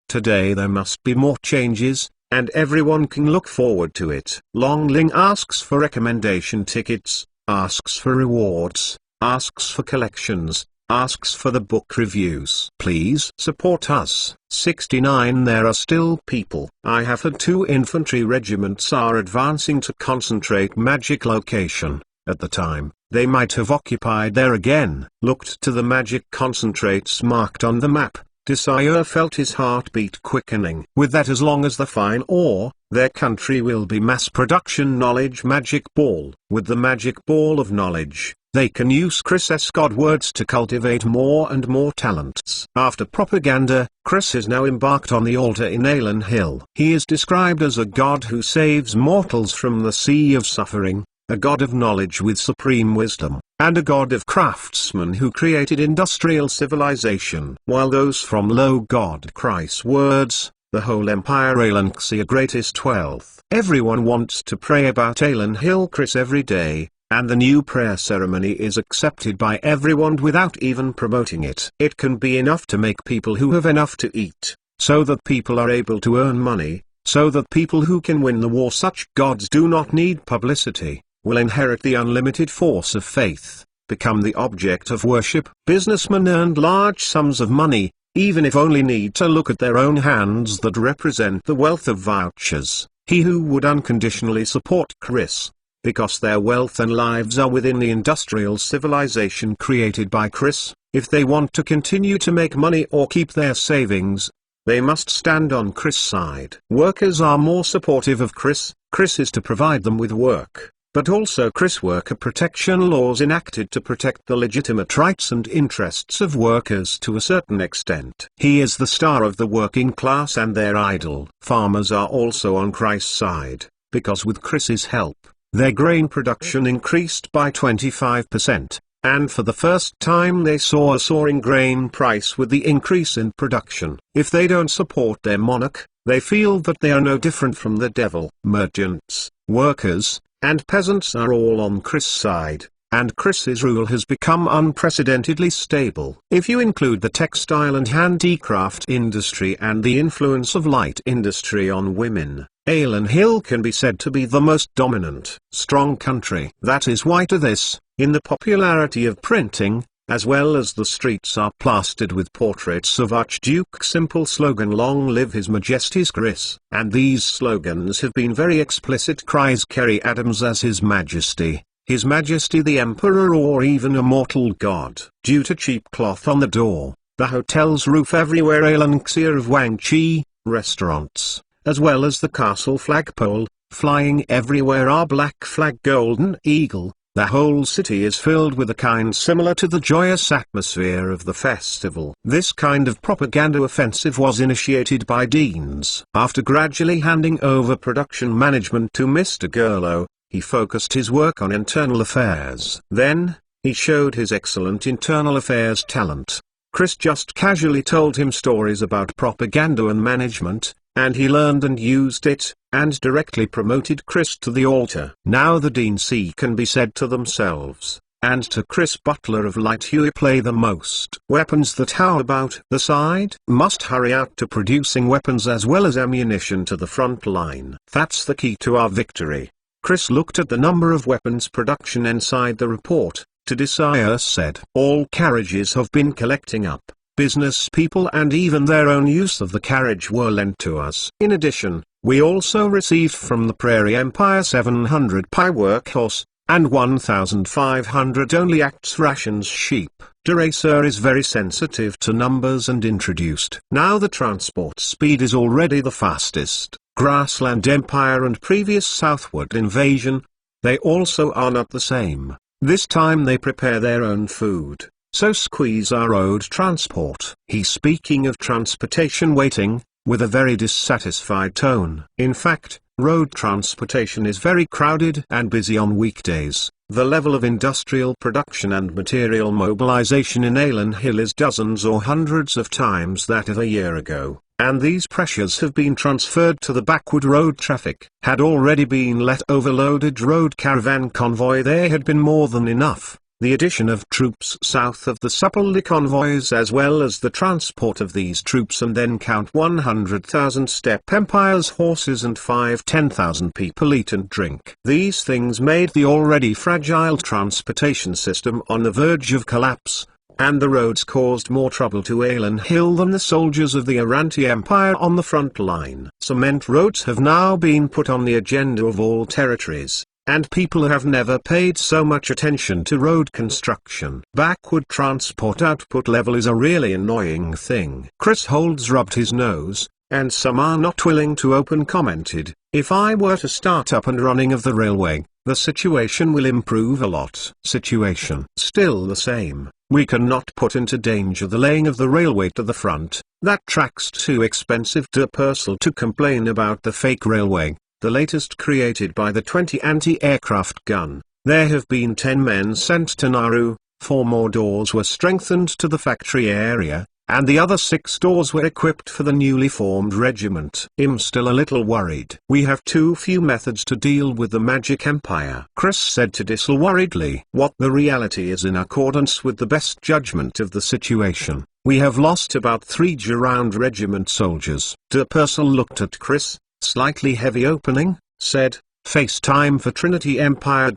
Today there must be more changes, and everyone can look forward to it. Long Ling asks for recommendation tickets, asks for rewards, asks for collections, asks for the book reviews. Please support us. 69 There are still people. I have had 2 infantry regiments are advancing to concentrate magic location. At the time, they might have occupied there again. Looked to the magic concentrates marked on the map. Desire felt his heartbeat quickening. With that, as long as the fine ore, their country will be mass production knowledge magic ball. With the magic ball of knowledge, they can use Chris's God words to cultivate more and more talents. After propaganda, Chris is now embarked on the altar in Alan Hill. He is described as a god who saves mortals from the sea of suffering, a god of knowledge with supreme wisdom, and a god of craftsmen who created industrial civilization. While those from low god Christ's words, the whole empire Alanxia greatest wealth. Everyone wants to pray about Alan Hill Chris every day, and the new prayer ceremony is accepted by everyone without even promoting it. It can be enough to make people who have enough to eat, so that people are able to earn money, so that people who can win the war such gods do not need publicity, will inherit the unlimited force of faith, become the object of worship. Businessmen earned large sums of money, even if only need to look at their own hands that represent the wealth of vouchers. He who would unconditionally support Chris, because their wealth and lives are within the industrial civilization created by Chris, if they want to continue to make money or keep their savings, they must stand on Chris' side. Workers are more supportive of Chris. Chris is to provide them with work, but also Chris worker protection laws enacted to protect the legitimate rights and interests of workers to a certain extent. He is the star of the working class and their idol. Farmers are also on Christ's side, because with Chris's help, their grain production increased by 25%, and for the first time they saw a soaring grain price with the increase in production. If they don't support their monarch, they feel that they are no different from the devil. Merchants, workers, and peasants are all on Chris' side, and Chris's rule has become unprecedentedly stable. If you include the textile and handicraft industry and the influence of light industry on women, Aylin Hill can be said to be the most dominant, strong country. That is why to this, in the popularity of printing, as well as the streets are plastered with portraits of Archduke simple slogan "Long live His Majesty's Chris." And these slogans have been very explicit, cries Kerry Adams as His Majesty the Emperor, or even Immortal God. Due to cheap cloth on the door, the hotel's roof everywhere Aylin Xia of Wang Chi, restaurants, as well as the castle flagpole, flying everywhere our black flag Golden Eagle. The whole city is filled with a kind similar to the joyous atmosphere of the festival. This kind of propaganda offensive was initiated by Deans. After gradually handing over production management to Mr. Gerlow, he focused his work on internal affairs. Then, he showed his excellent internal affairs talent. Chris just casually told him stories about propaganda and management, and he learned and used it, and directly promoted Chris to the altar. Now the D&C can be said to themselves, and to Chris Butler of Light Huey, play the most weapons that how about the side must hurry out to producing weapons as well as ammunition to the front line. That's the key to our victory. Chris looked at the number of weapons production inside the report. Tadeusz said, all carriages have been collecting up. Business people and even their own use of the carriage were lent to us. In addition, we also received from the Prairie Empire 700 pie workhorse, and 1,500 only acts rations sheep. Deracer is very sensitive to numbers and introduced. Now the transport speed is already the fastest. Grassland Empire and previous southward invasion, they also are not the same. This time they prepare their own food. So squeeze our road transport. He's speaking of transportation waiting, with a very dissatisfied tone. In fact, road transportation is very crowded and busy on weekdays. The level of industrial production and material mobilization in Aylin Hill is dozens or hundreds of times that of a year ago. And these pressures have been transferred to the backward road traffic. Had already been let overloaded road caravan convoy, there had been more than enough. The addition of troops south of the Supply convoys as well as the transport of these troops, and then count 100,000 Steppe Empire's horses and 5–10,000 people eat and drink. These things made the already fragile transportation system on the verge of collapse, and the roads caused more trouble to Aylin Hill than the soldiers of the Aranti Empire on the front line. Cement roads have now been put on the agenda of all territories, and people have never paid so much attention to road construction. Backward transport output level is a really annoying thing. Chris Holds rubbed his nose, and some are not willing to open commented, if I were to start up and running of the railway, the situation will improve a lot. Situation still the same. We cannot put into danger the laying of the railway to the front. That track's too expensive. De Purcell to complain about the fake railway, the latest created by the 20 anti-aircraft gun. There have been 10 men sent to Nauru, 4 more doors were strengthened to the factory area, and the other 6 doors were equipped for the newly formed regiment. I'm still a little worried. We have too few methods to deal with the Magic Empire. Chris said to Dissel worriedly. What the reality is, in accordance with the best judgment of the situation, we have lost about 3 Giround regiment soldiers. De Purcell looked at Chris, slightly heavy opening, said, FaceTime for Trinity Empire.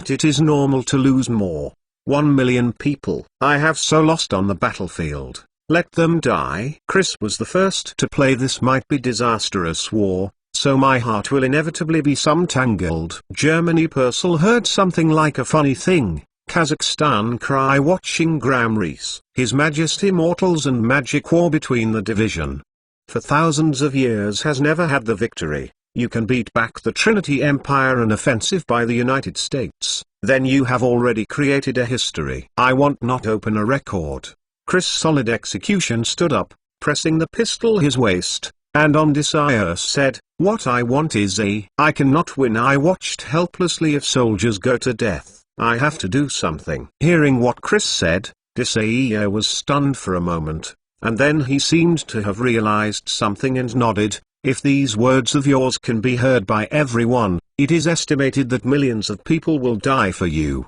It is normal to lose more. 1 million people. I have so lost on the battlefield. Let them die. Chris was the first to play this might be disastrous war, so my heart will inevitably be some tangled. Germany. Purcell heard something like a funny thing. Kazakhstan cry watching Graham Reese. His Majesty Mortals and Magic War between the division. For thousands of years has never had the victory. You can beat back the Trinity Empire, an offensive by the United States, then you have already created a history. I want not open a record. Chris' solid execution stood up, pressing the pistol his waist, and on desire said, what I want is I cannot win. I watched helplessly if soldiers go to death. I have to do something. Hearing what Chris said, Desire was stunned for a moment, and then he seemed to have realized something and nodded. If these words of yours can be heard by everyone, it is estimated that millions of people will die for you.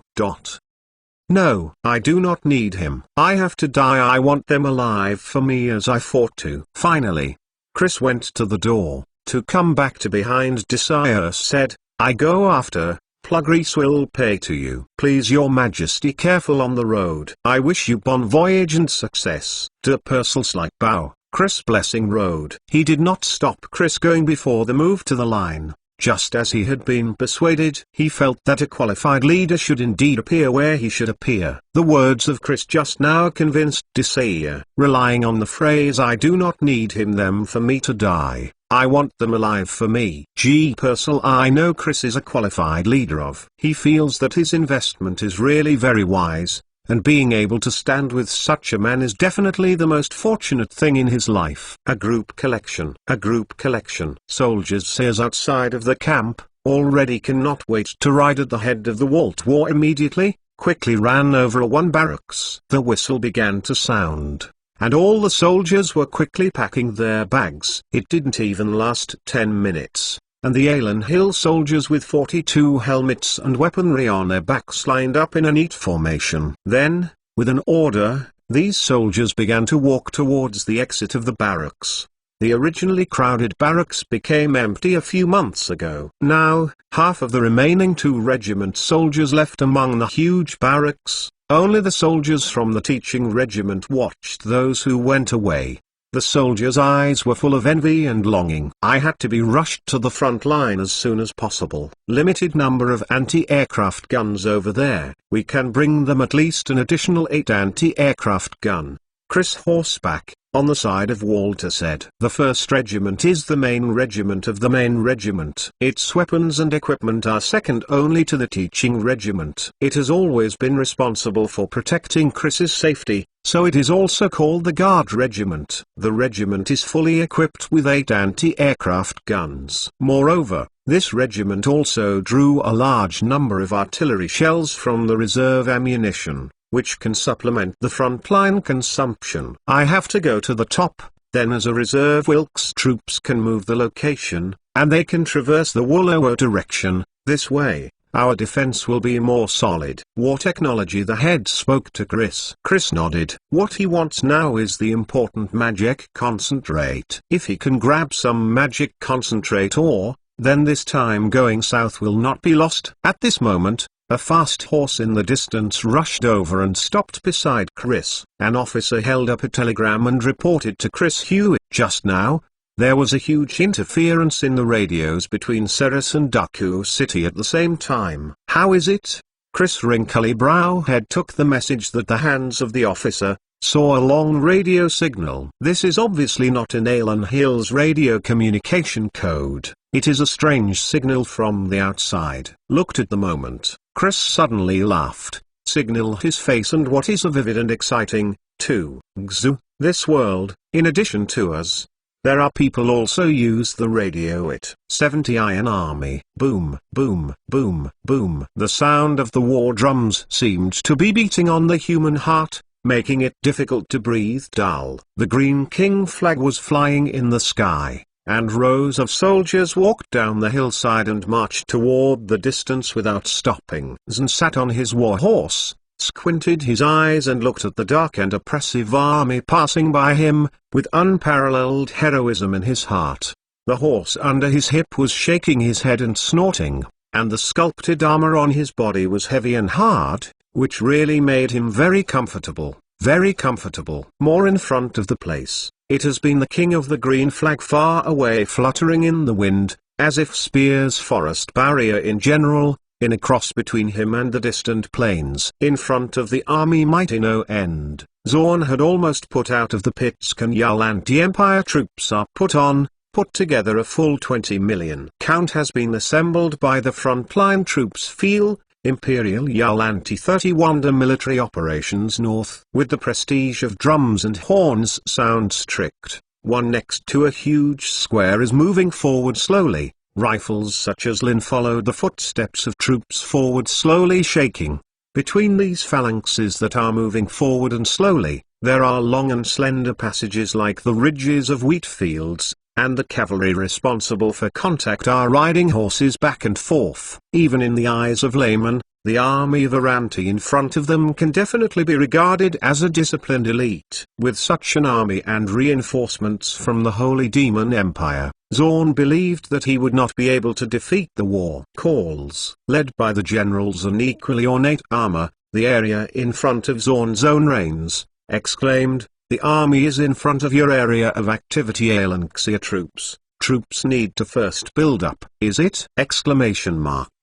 No, I do not need him. I have to die. I want them alive for me as I fought to. Finally, Chris went to the door. To come back to behind, Desire said, I go after, Plugrease will pay to you. Please your majesty, careful on the road. I wish you bon voyage and success. De Purcell slight bow. Chris blessing road. He did not stop Chris going before the move to the line. Just as he had been persuaded, he felt that a qualified leader should indeed appear where he should appear. The words of Chris just now convinced Desire, relying on the phrase I do not need them for me to die. I want them alive for me. G. Purcell, I know Chris is a qualified leader of. He feels that his investment is really very wise, and being able to stand with such a man is definitely the most fortunate thing in his life. A group collection. A group collection. Soldiers says outside of the camp, already cannot wait to ride at the head of the World War immediately, quickly ran over one barracks. The whistle began to sound, and all the soldiers were quickly packing their bags. It didn't even last 10 minutes. And the Alan Hill soldiers with 42 helmets and weaponry on their backs lined up in a neat formation. Then, with an order, these soldiers began to walk towards the exit of the barracks. The originally crowded barracks became empty a few months ago. Now, half of the remaining 2 regiment soldiers left among the huge barracks. Only the soldiers from the teaching regiment watched those who went away. The soldiers' eyes were full of envy and longing. I had to be rushed to the front line as soon as possible. Limited number of anti-aircraft guns over there. We can bring them at least an additional 8 anti-aircraft gun. Chris Horseback, on the side of Walter, said. The 1st Regiment is the main regiment of the main regiment. Its weapons and equipment are second only to the teaching regiment. It has always been responsible for protecting Chris's safety, so it is also called the Guard Regiment. The regiment is fully equipped with 8 anti-aircraft guns. Moreover, this regiment also drew a large number of artillery shells from the reserve ammunition, which can supplement the frontline consumption. I have to go to the top, then as a reserve Wilkes troops can move the location, and they can traverse the Wollowo direction. This way, our defense will be more solid. War technology. The head spoke to Chris. Chris nodded. What he wants now is the important magic concentrate. If he can grab some magic concentrate ore, then this time going south will not be lost. At this moment, a fast horse in the distance rushed over and stopped beside Chris. An officer held up a telegram and reported to Chris Hewitt. Just now, there was a huge interference in the radios between Ceres and Daku City at the same time. How is it? Chris' wrinkly brow head took the message that the hands of the officer saw a long radio signal. This is obviously not an Alan Hill's radio communication code. It is a strange signal from the outside. Looked at the moment. Chris suddenly laughed. Signal his face, and what is vivid and exciting, too. Gzu, this world, in addition to us, there are people also use the radio. It 70 Iron Army. Boom, boom, boom, boom. The sound of the war drums seemed to be beating on the human heart, making it difficult to breathe. Dull. The Green King flag was flying in the sky, and rows of soldiers walked down the hillside and marched toward the distance without stopping. Zan sat on his war horse, squinted his eyes and looked at the dark and oppressive army passing by him, with unparalleled heroism in his heart. The horse under his hip was shaking his head and snorting, and the sculpted armor on his body was heavy and hard, which really made him very comfortable. Very comfortable. More in front of the place, it has been the king of the green flag far away fluttering in the wind, as if Spears Forest barrier in general, in a cross between him and the distant plains. In front of the army mighty no end. Zorn had almost put out of the pits. Kanyal anti-empire troops are put together a full 20 million. Count has been assembled by the frontline troops. Feel Imperial Yal anti-31 military operations north. With the prestige of drums and horns sound strict. One next to a huge square is moving forward slowly. Rifles such as Lin followed the footsteps of troops forward, slowly shaking. Between these phalanxes that are moving forward and slowly, there are long and slender passages like the ridges of wheat fields, and the cavalry responsible for contact are riding horses back and forth. Even in the eyes of laymen, the army of Aranti in front of them can definitely be regarded as a disciplined elite. With such an army and reinforcements from the Holy Demon Empire, Zorn believed that he would not be able to defeat the war. Calls, led by the generals in equally ornate armor, the area in front of Zorn's own reigns, exclaimed, "The army is in front of your area of activity, Alanxia troops. Troops need to first build up." "Is it?"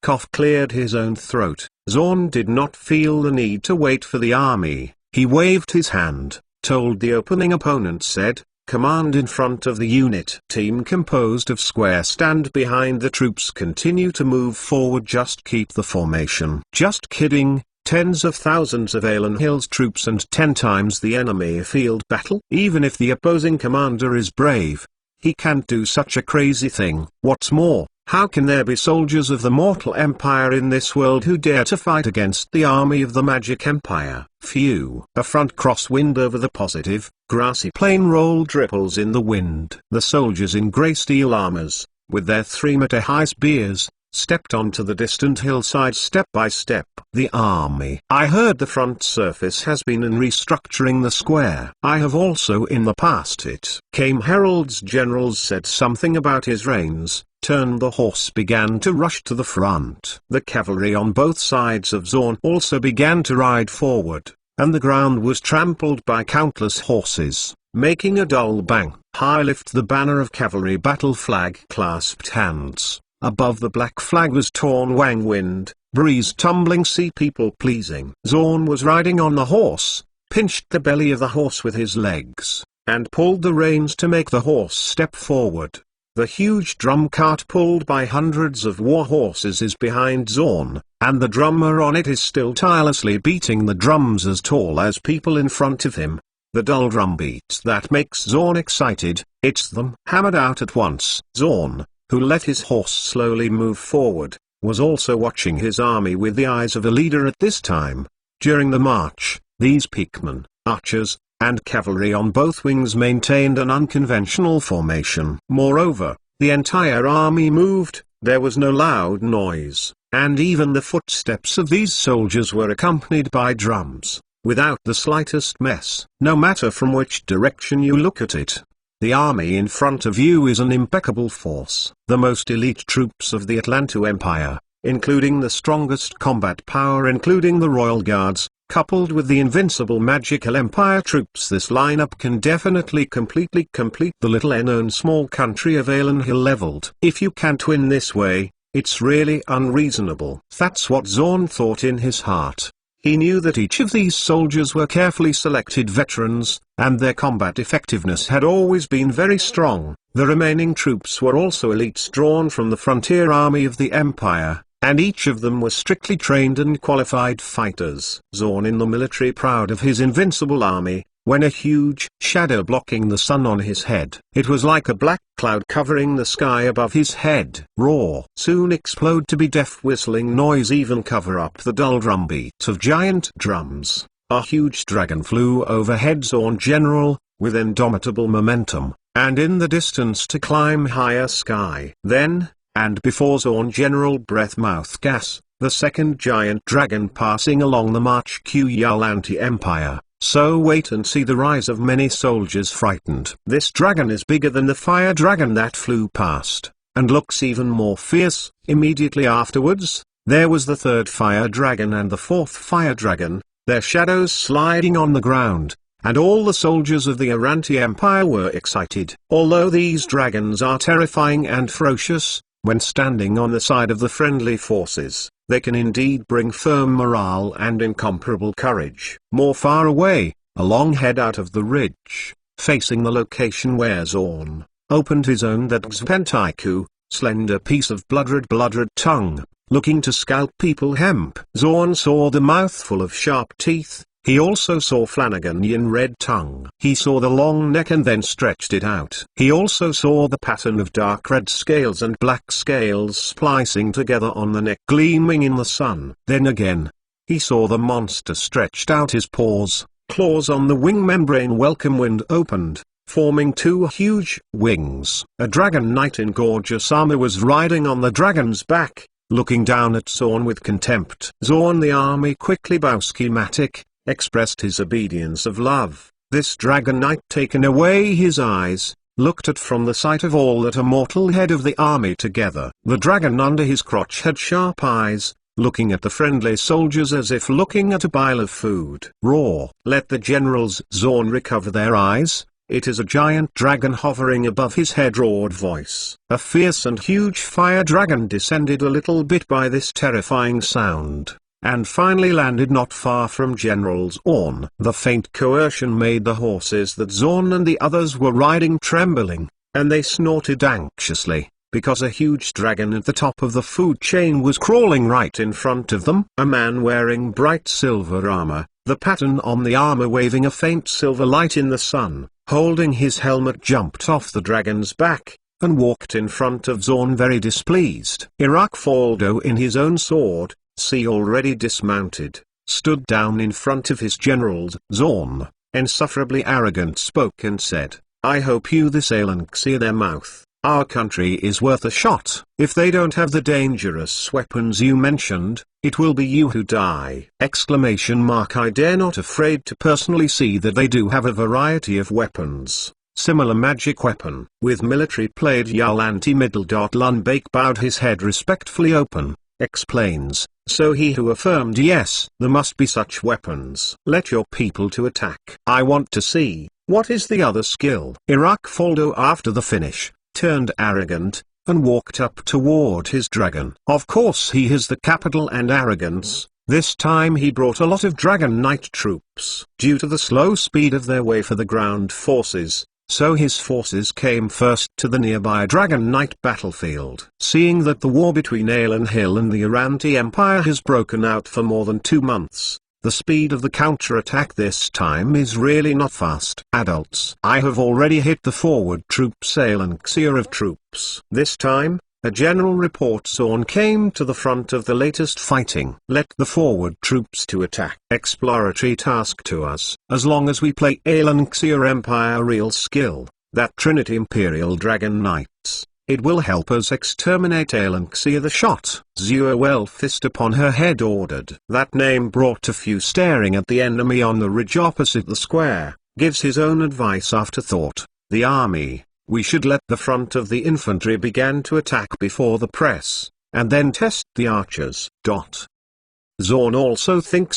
Koff cleared his own throat. Zorn did not feel the need to wait for the army. He waved his hand, told the opening opponent, said, "Command in front of the unit." Team composed of square stand behind the troops, continue to move forward, just keep the formation. Just kidding. Tens of thousands of Alan Hill's troops and 10 times the enemy field battle. Even if the opposing commander is brave, he can't do such a crazy thing. What's more, how can there be soldiers of the mortal empire in this world who dare to fight against the army of the magic empire? Phew. A front crosswind over the positive, grassy plain rolled ripples in the wind. The soldiers in grey steel armors, with their 3-meter-high spears, stepped onto the distant hillside step by step. The army. I heard the front surface has been in restructuring the square. I have also in the past. It came heralds generals said something about his reigns. Turned the horse began to rush to the front. The cavalry on both sides of Zorn also began to ride forward, and the ground was trampled by countless horses, making a dull bang. High lift the banner of cavalry battle flag, clasped hands. Above the black flag was torn wang wind, breeze tumbling, sea people pleasing. Zorn was riding on the horse, pinched the belly of the horse with his legs, and pulled the reins to make the horse step forward. The huge drum cart pulled by hundreds of war horses is behind Zorn, and the drummer on it is still tirelessly beating the drums as tall as people in front of him. The dull drum beat that makes Zorn excited, it's them hammered out at once. Zorn, who let his horse slowly move forward, was also watching his army with the eyes of a leader at this time. During the march, these pikemen, archers, and cavalry on both wings maintained an unconventional formation. Moreover, the entire army moved, there was no loud noise, and even the footsteps of these soldiers were accompanied by drums, without the slightest mess. No matter from which direction you look at it, the army in front of you is an impeccable force. The most elite troops of the Atlantu Empire, including the strongest combat power including the Royal Guards, coupled with the invincible magical empire troops, this lineup can definitely completely complete the little known small country of Alan Hill leveled. If you can't win this way, it's really unreasonable. That's what Zorn thought in his heart. He knew that each of these soldiers were carefully selected veterans, and their combat effectiveness had always been very strong. The remaining troops were also elites drawn from the frontier army of the Empire, and each of them was strictly trained and qualified fighters. Zorn in the military, proud of his invincible army, when a huge shadow blocking the sun on his head. It was like a black cloud covering the sky above his head. Roar. Soon explode to be deaf whistling noise even cover up the dull drumbeat of giant drums. A huge dragon flew overhead Zorn General, with indomitable momentum, and in the distance to climb higher sky. Then, and before Zorn General breath mouth gas, the second giant dragon passing along the march Yalanti Empire. So wait and see the rise of many soldiers frightened. This dragon is bigger than the fire dragon that flew past, and looks even more fierce. Immediately afterwards, there was the third fire dragon and the fourth fire dragon, their shadows sliding on the ground, and all the soldiers of the Aranti Empire were excited. Although these dragons are terrifying and ferocious, when standing on the side of the friendly forces, they can indeed bring firm morale and incomparable courage. More far away, a long head out of the ridge, facing the location where Zorn opened his own that Xpentaiku, slender piece of blood red tongue, looking to scalp people hemp. Zorn saw the mouthful of sharp teeth. He also saw Flanagan Yin red tongue. He saw the long neck and then stretched it out. He also saw the pattern of dark red scales and black scales splicing together on the neck gleaming in the sun. Then again, he saw the monster stretched out his paws, claws on the wing membrane. Welcome wind opened, forming two huge wings. A dragon knight in gorgeous armor was riding on the dragon's back, looking down at Zorn with contempt. Zorn the army quickly bow schematic, expressed his obedience of love. This dragon knight taken away his eyes, looked at from the sight of all that immortal head of the army together. The dragon under his crotch had sharp eyes, looking at the friendly soldiers as if looking at a pile of food. Roar! Let the generals Zorn recover their eyes. It is a giant dragon hovering above his head, roared voice. A fierce and huge fire dragon descended a little bit by this terrifying sound, and finally landed not far from General Zorn. The faint coercion made the horses that Zorn and the others were riding trembling, and they snorted anxiously, because a huge dragon at the top of the food chain was crawling right in front of them. A man wearing bright silver armor, the pattern on the armor waving a faint silver light in the sun, holding his helmet, jumped off the dragon's back, and walked in front of Zorn very displeased. Irakfoldo in his own sword, see already dismounted, stood down in front of his generals. Zorn, insufferably arrogant, spoke and said, I hope you this Alanxir their mouth. Our country is worth a shot. If they don't have the dangerous weapons you mentioned, it will be you who die! I dare not afraid to personally see that they do have a variety of weapons. Similar magic weapon. With military played Yalanti middle. Lundbake bowed his head respectfully open, explains, so he who affirmed yes, there must be such weapons. Let your people to attack. I want to see, what is the other skill? Irakfoldo after the finish, turned arrogant, and walked up toward his dragon. Of course he has the capital and arrogance. This time he brought a lot of dragon knight troops. Due to the slow speed of their way for the ground forces, so his forces came first to the nearby dragon knight battlefield. Seeing that the war between Alan Hill and the Uranti Empire has broken out for more than 2 months, the speed of the counterattack this time is really not fast. Adults, I have already hit the forward troops Alanxir of troops. This time, a general report Zorn came to the front of the latest fighting. Let the forward troops to attack. Exploratory task to us. As long as we play Alanxir Empire real skill, that Trinity Imperial Dragon Knights, it will help us exterminate Alanxir the shot. Zuel fist upon her head ordered. That name brought a few staring at the enemy on the ridge opposite the square, gives his own advice after thought. The army, we should let the front of the infantry begin to attack before the press, and then test the archers. Zorn also thinks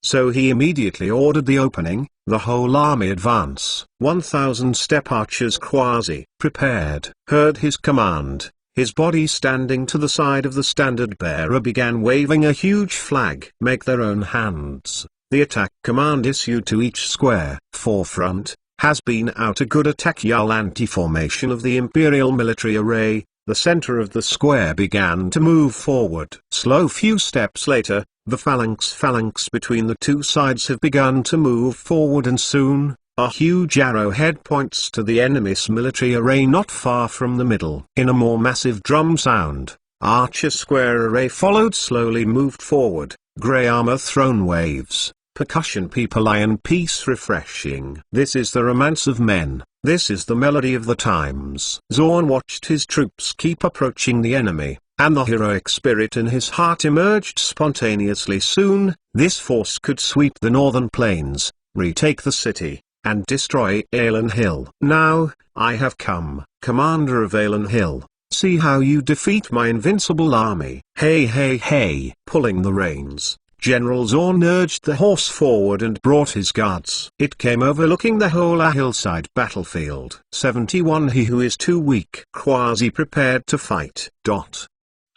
so he immediately ordered the opening, the whole army advance. 1,000 step archers quasi prepared. Heard his command, his body standing to the side of the standard bearer began waving a huge flag. Make their own hands. The attack command issued to each square. Forefront, has been out a good attack Yalanti formation of the Imperial military array. The center of the square began to move forward. Slow few steps later, the phalanx between the two sides have begun to move forward, and soon, a huge arrowhead points to the enemy's military array not far from the middle. In a more massive drum sound, archer square array followed slowly moved forward, grey armor throne waves, percussion people iron piece refreshing. This is the romance of men. This is the melody of the times. Zorn watched his troops keep approaching the enemy, and the heroic spirit in his heart emerged spontaneously. Soon, this force could sweep the northern plains, retake the city, and destroy Alan Hill. Now, I have come, commander of Alan Hill. See how you defeat my invincible army. Hey. Pulling the reins, General Zorn urged the horse forward and brought his guards. It came overlooking the whole hillside battlefield. 71 He who is too weak quasi prepared to fight.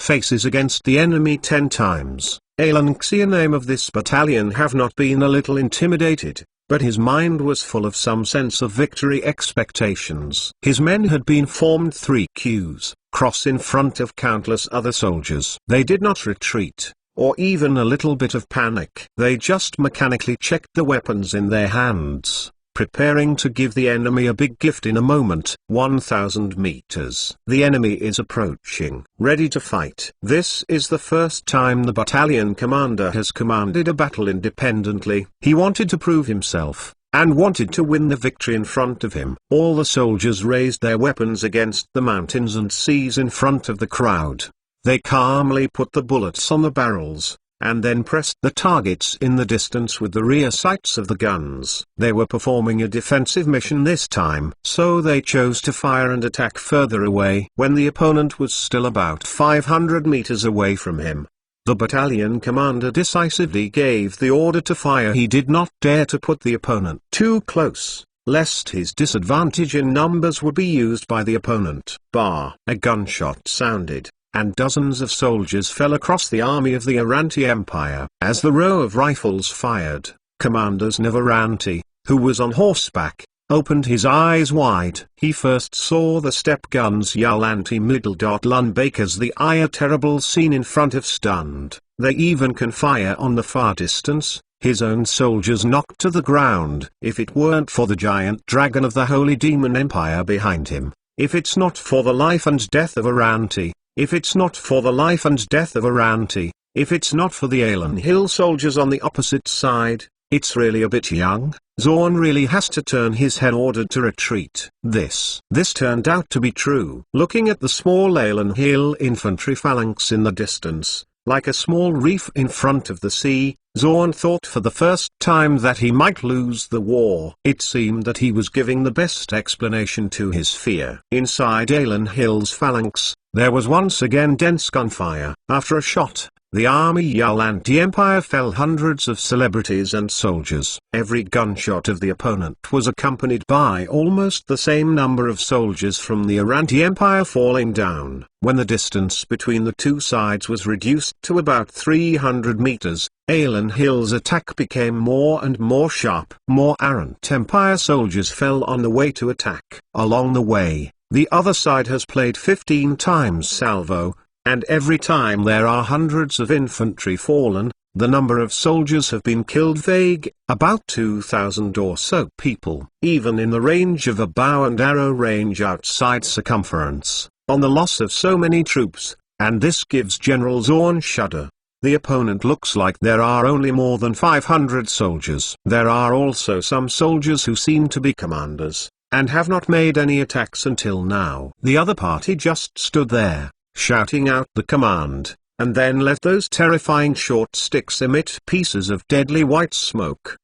Faces against the enemy 10 times. Alanxir name of this battalion have not been a little intimidated, but his mind was full of some sense of victory expectations. His men had been formed 3 queues, cross in front of countless other soldiers. They did not retreat, or even a little bit of panic. They just mechanically checked the weapons in their hands, preparing to give the enemy a big gift in a moment. 1,000 meters. The enemy is approaching, ready to fight. This is the first time the battalion commander has commanded a battle independently. He wanted to prove himself, and wanted to win the victory in front of him. All the soldiers raised their weapons against the mountains and seas in front of the crowd. They calmly put the bullets on the barrels, and then pressed the targets in the distance with the rear sights of the guns. They were performing a defensive mission this time, so they chose to fire and attack further away when the opponent was still about 500 meters away from him. The battalion commander decisively gave the order to fire. He did not dare to put the opponent too close, lest his disadvantage in numbers would be used by the opponent. A gunshot sounded, and dozens of soldiers fell across the army of the Aranti Empire. As the row of rifles fired, Commander Snevaranti, who was on horseback, opened his eyes wide. He first saw the step guns Yalanti Middle.Lunbake as the eye, a terrible scene in front of stunned. They even can fire on the far distance, his own soldiers knocked to the ground. If it weren't for the giant dragon of the Holy Demon Empire behind him, if it's not for the life and death of Aranti, if it's not for the life and death of Aranti, if it's not for the Alan Hill soldiers on the opposite side, it's really a bit young. Zorn really has to turn his head, ordered to retreat. This turned out to be true. Looking at the small Alan Hill infantry phalanx in the distance, like a small reef in front of the sea, Zorn thought for the first time that he might lose the war. It seemed that he was giving the best explanation to his fear. Inside Alan Hill's phalanx, there was once again dense gunfire. After a shot, the army Yalanti Empire fell. Hundreds of celebrities and soldiers. Every gunshot of the opponent was accompanied by almost the same number of soldiers from the Aranti Empire falling down. When the distance between the two sides was reduced to about 300 meters, Alan Hill's attack became more and more sharp. More Aranti Empire soldiers fell on the way to attack. Along the way, the other side has played 15 times salvo, and every time there are hundreds of infantry fallen. The number of soldiers have been killed vague, about 2,000 or so people. Even in the range of a bow and arrow range outside circumference, on the loss of so many troops, and this gives General Zorn shudder. The opponent looks like there are only more than 500 soldiers. There are also some soldiers who seem to be commanders, and have not made any attacks until now. The other party just stood there, shouting out the command, and then let those terrifying short sticks emit pieces of deadly white smoke.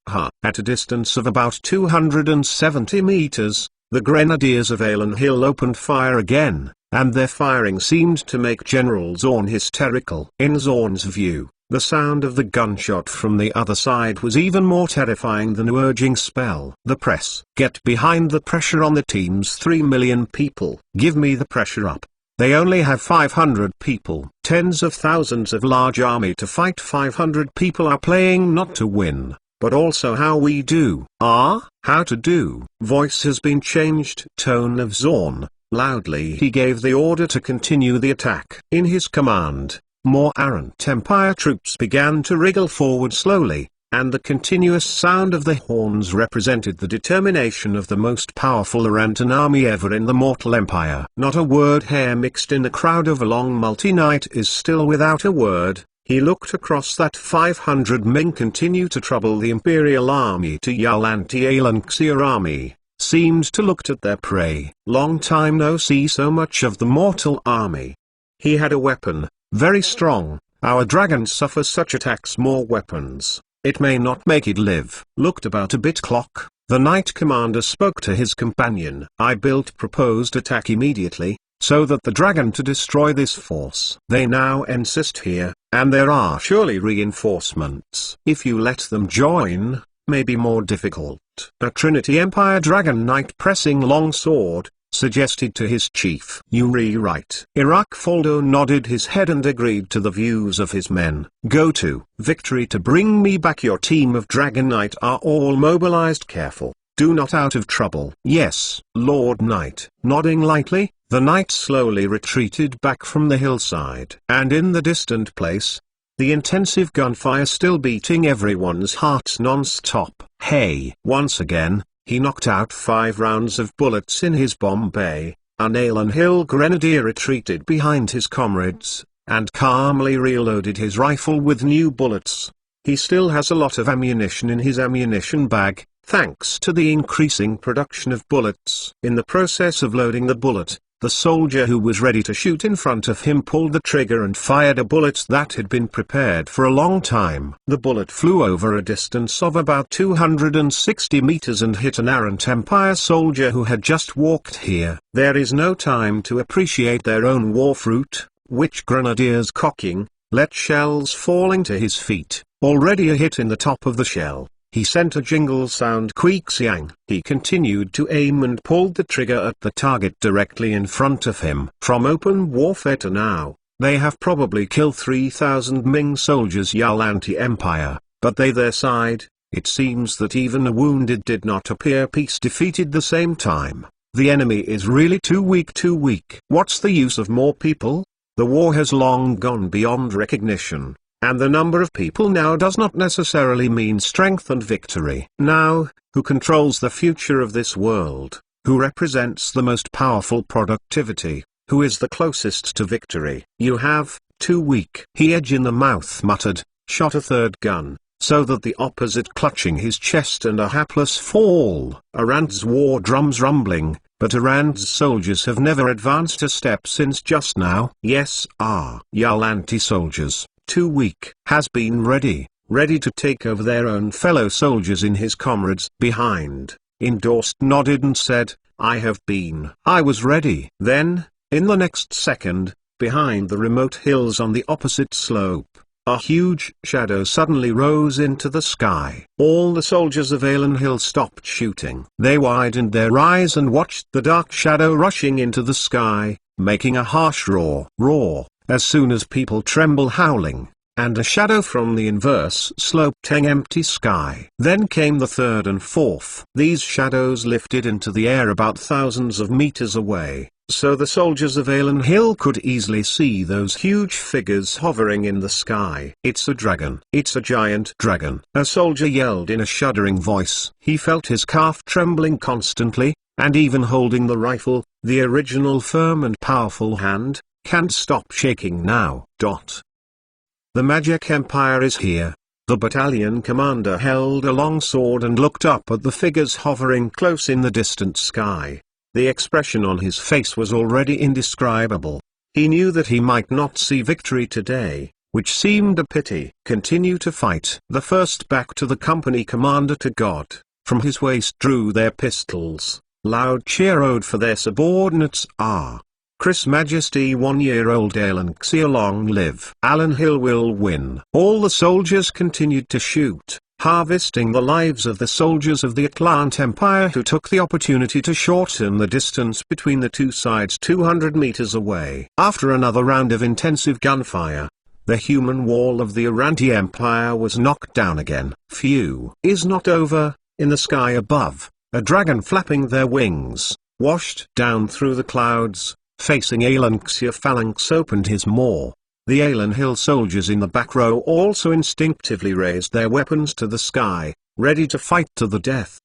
At a distance of about 270 meters, the grenadiers of Alan Hill opened fire again, and their firing seemed to make General Zorn hysterical. In Zorn's view, the sound of the gunshot from the other side was even more terrifying than an urging spell. The press. Get behind the pressure on the team's 3 million people. Give me the pressure up. They only have 500 people. Tens of thousands of large army to fight. 500 people are playing not to win, but also how we do. How to do. Voice has been changed. Tone of Zorn. Loudly he gave the order to continue the attack. In his command, more Aranti Empire troops began to wriggle forward slowly, and the continuous sound of the horns represented the determination of the most powerful Arantan army ever in the mortal empire. Not a word. Hair mixed in the crowd of a long multi-night is still without a word. He looked across that 500 men continue to trouble the imperial army to Yalanti Alanxia army, seemed to looked at their prey. Long time no see so much of the mortal army. He had a weapon, very strong. Our dragons suffer such attacks. More weapons. It may not make it live. Looked about a bit. Clock. The knight commander spoke to his companion. I built proposed attack immediately, so that the dragon to destroy this force. They now insist here, and there are surely reinforcements. If you let them join, may be more difficult. A Trinity Empire Dragon Knight pressing long sword, suggested to his chief. You rewrite. Iraq Foldo nodded his head and agreed to the views of his men. Go to victory to bring me back. Your team of Dragon Knight are all mobilized. Careful, do not out of trouble. Yes, Lord Knight. Nodding lightly, the knight slowly retreated back from the hillside. And in the distant place, the intensive gunfire still beating everyone's hearts non-stop. Hey! Once again, he knocked out 5 rounds of bullets in his bomb bay. An Alan Hill grenadier retreated behind his comrades, and calmly reloaded his rifle with new bullets. He still has a lot of ammunition in his ammunition bag, thanks to the increasing production of bullets. In the process of loading the bullet, the soldier who was ready to shoot in front of him pulled the trigger and fired a bullet that had been prepared for a long time. The bullet flew over a distance of about 260 meters and hit an errant Empire soldier who had just walked here. There is no time to appreciate their own war fruit, which grenadiers cocking, let shells falling to his feet. Already a hit in the top of the shell. He sent a jingle sound quick-siang. He continued to aim and pulled the trigger at the target directly in front of him. From open warfare to now, they have probably killed 3,000 Ming soldiers Yao anti-empire, but their side, it seems that even a wounded did not appear. Peace defeated the same time. The enemy is really too weak. What's the use of more people? The war has long gone beyond recognition. And the number of people now does not necessarily mean strength and victory. Now, who controls the future of this world? Who represents the most powerful productivity? Who is the closest to victory? You have, too weak. He edge in the mouth muttered, shot a third gun, so that the opposite clutching his chest and a hapless fall. Arand's war drums rumbling, but Arand's soldiers have never advanced a step since just now. Yes, Yao anti-soldiers, too weak, has been ready to take over their own fellow soldiers in his comrades behind. Endorsed nodded and said, I was ready. Then, in the next second, behind the remote hills on the opposite slope, a huge shadow suddenly rose into the sky. All the soldiers of Alan Hill stopped shooting. They widened their eyes and watched the dark shadow rushing into the sky, making a harsh roar. As soon as people tremble howling, and a shadow from the inverse slope tang empty sky. Then came the third and fourth. These shadows lifted into the air about thousands of meters away, so the soldiers of Alan Hill could easily see those huge figures hovering in the sky. It's a dragon. It's a giant dragon. A soldier yelled in a shuddering voice. He felt his calf trembling constantly, and even holding the rifle, the original firm and powerful hand, can't stop shaking now. The Magic Empire is here. The battalion commander held a long sword and looked up at the figures hovering close in the distant sky. The expression on his face was already indescribable. He knew that he might not see victory today, which seemed a pity. Continue to fight. The first back to the company commander to God. From his waist drew their pistols. Loud cheer owed for their subordinates. Chris Majesty 1-year-old Alan Xia long live. Alan Hill will win. All the soldiers continued to shoot, harvesting the lives of the soldiers of the Atlant Empire who took the opportunity to shorten the distance between the two sides 200 meters away. After another round of intensive gunfire, the human wall of the Aranti Empire was knocked down again. Phew. Is not over. In the sky above, a dragon flapping their wings, washed down through the clouds. Facing Alan Xia phalanx opened his maw. The Alan Hill soldiers in the back row also instinctively raised their weapons to the sky, ready to fight to the death.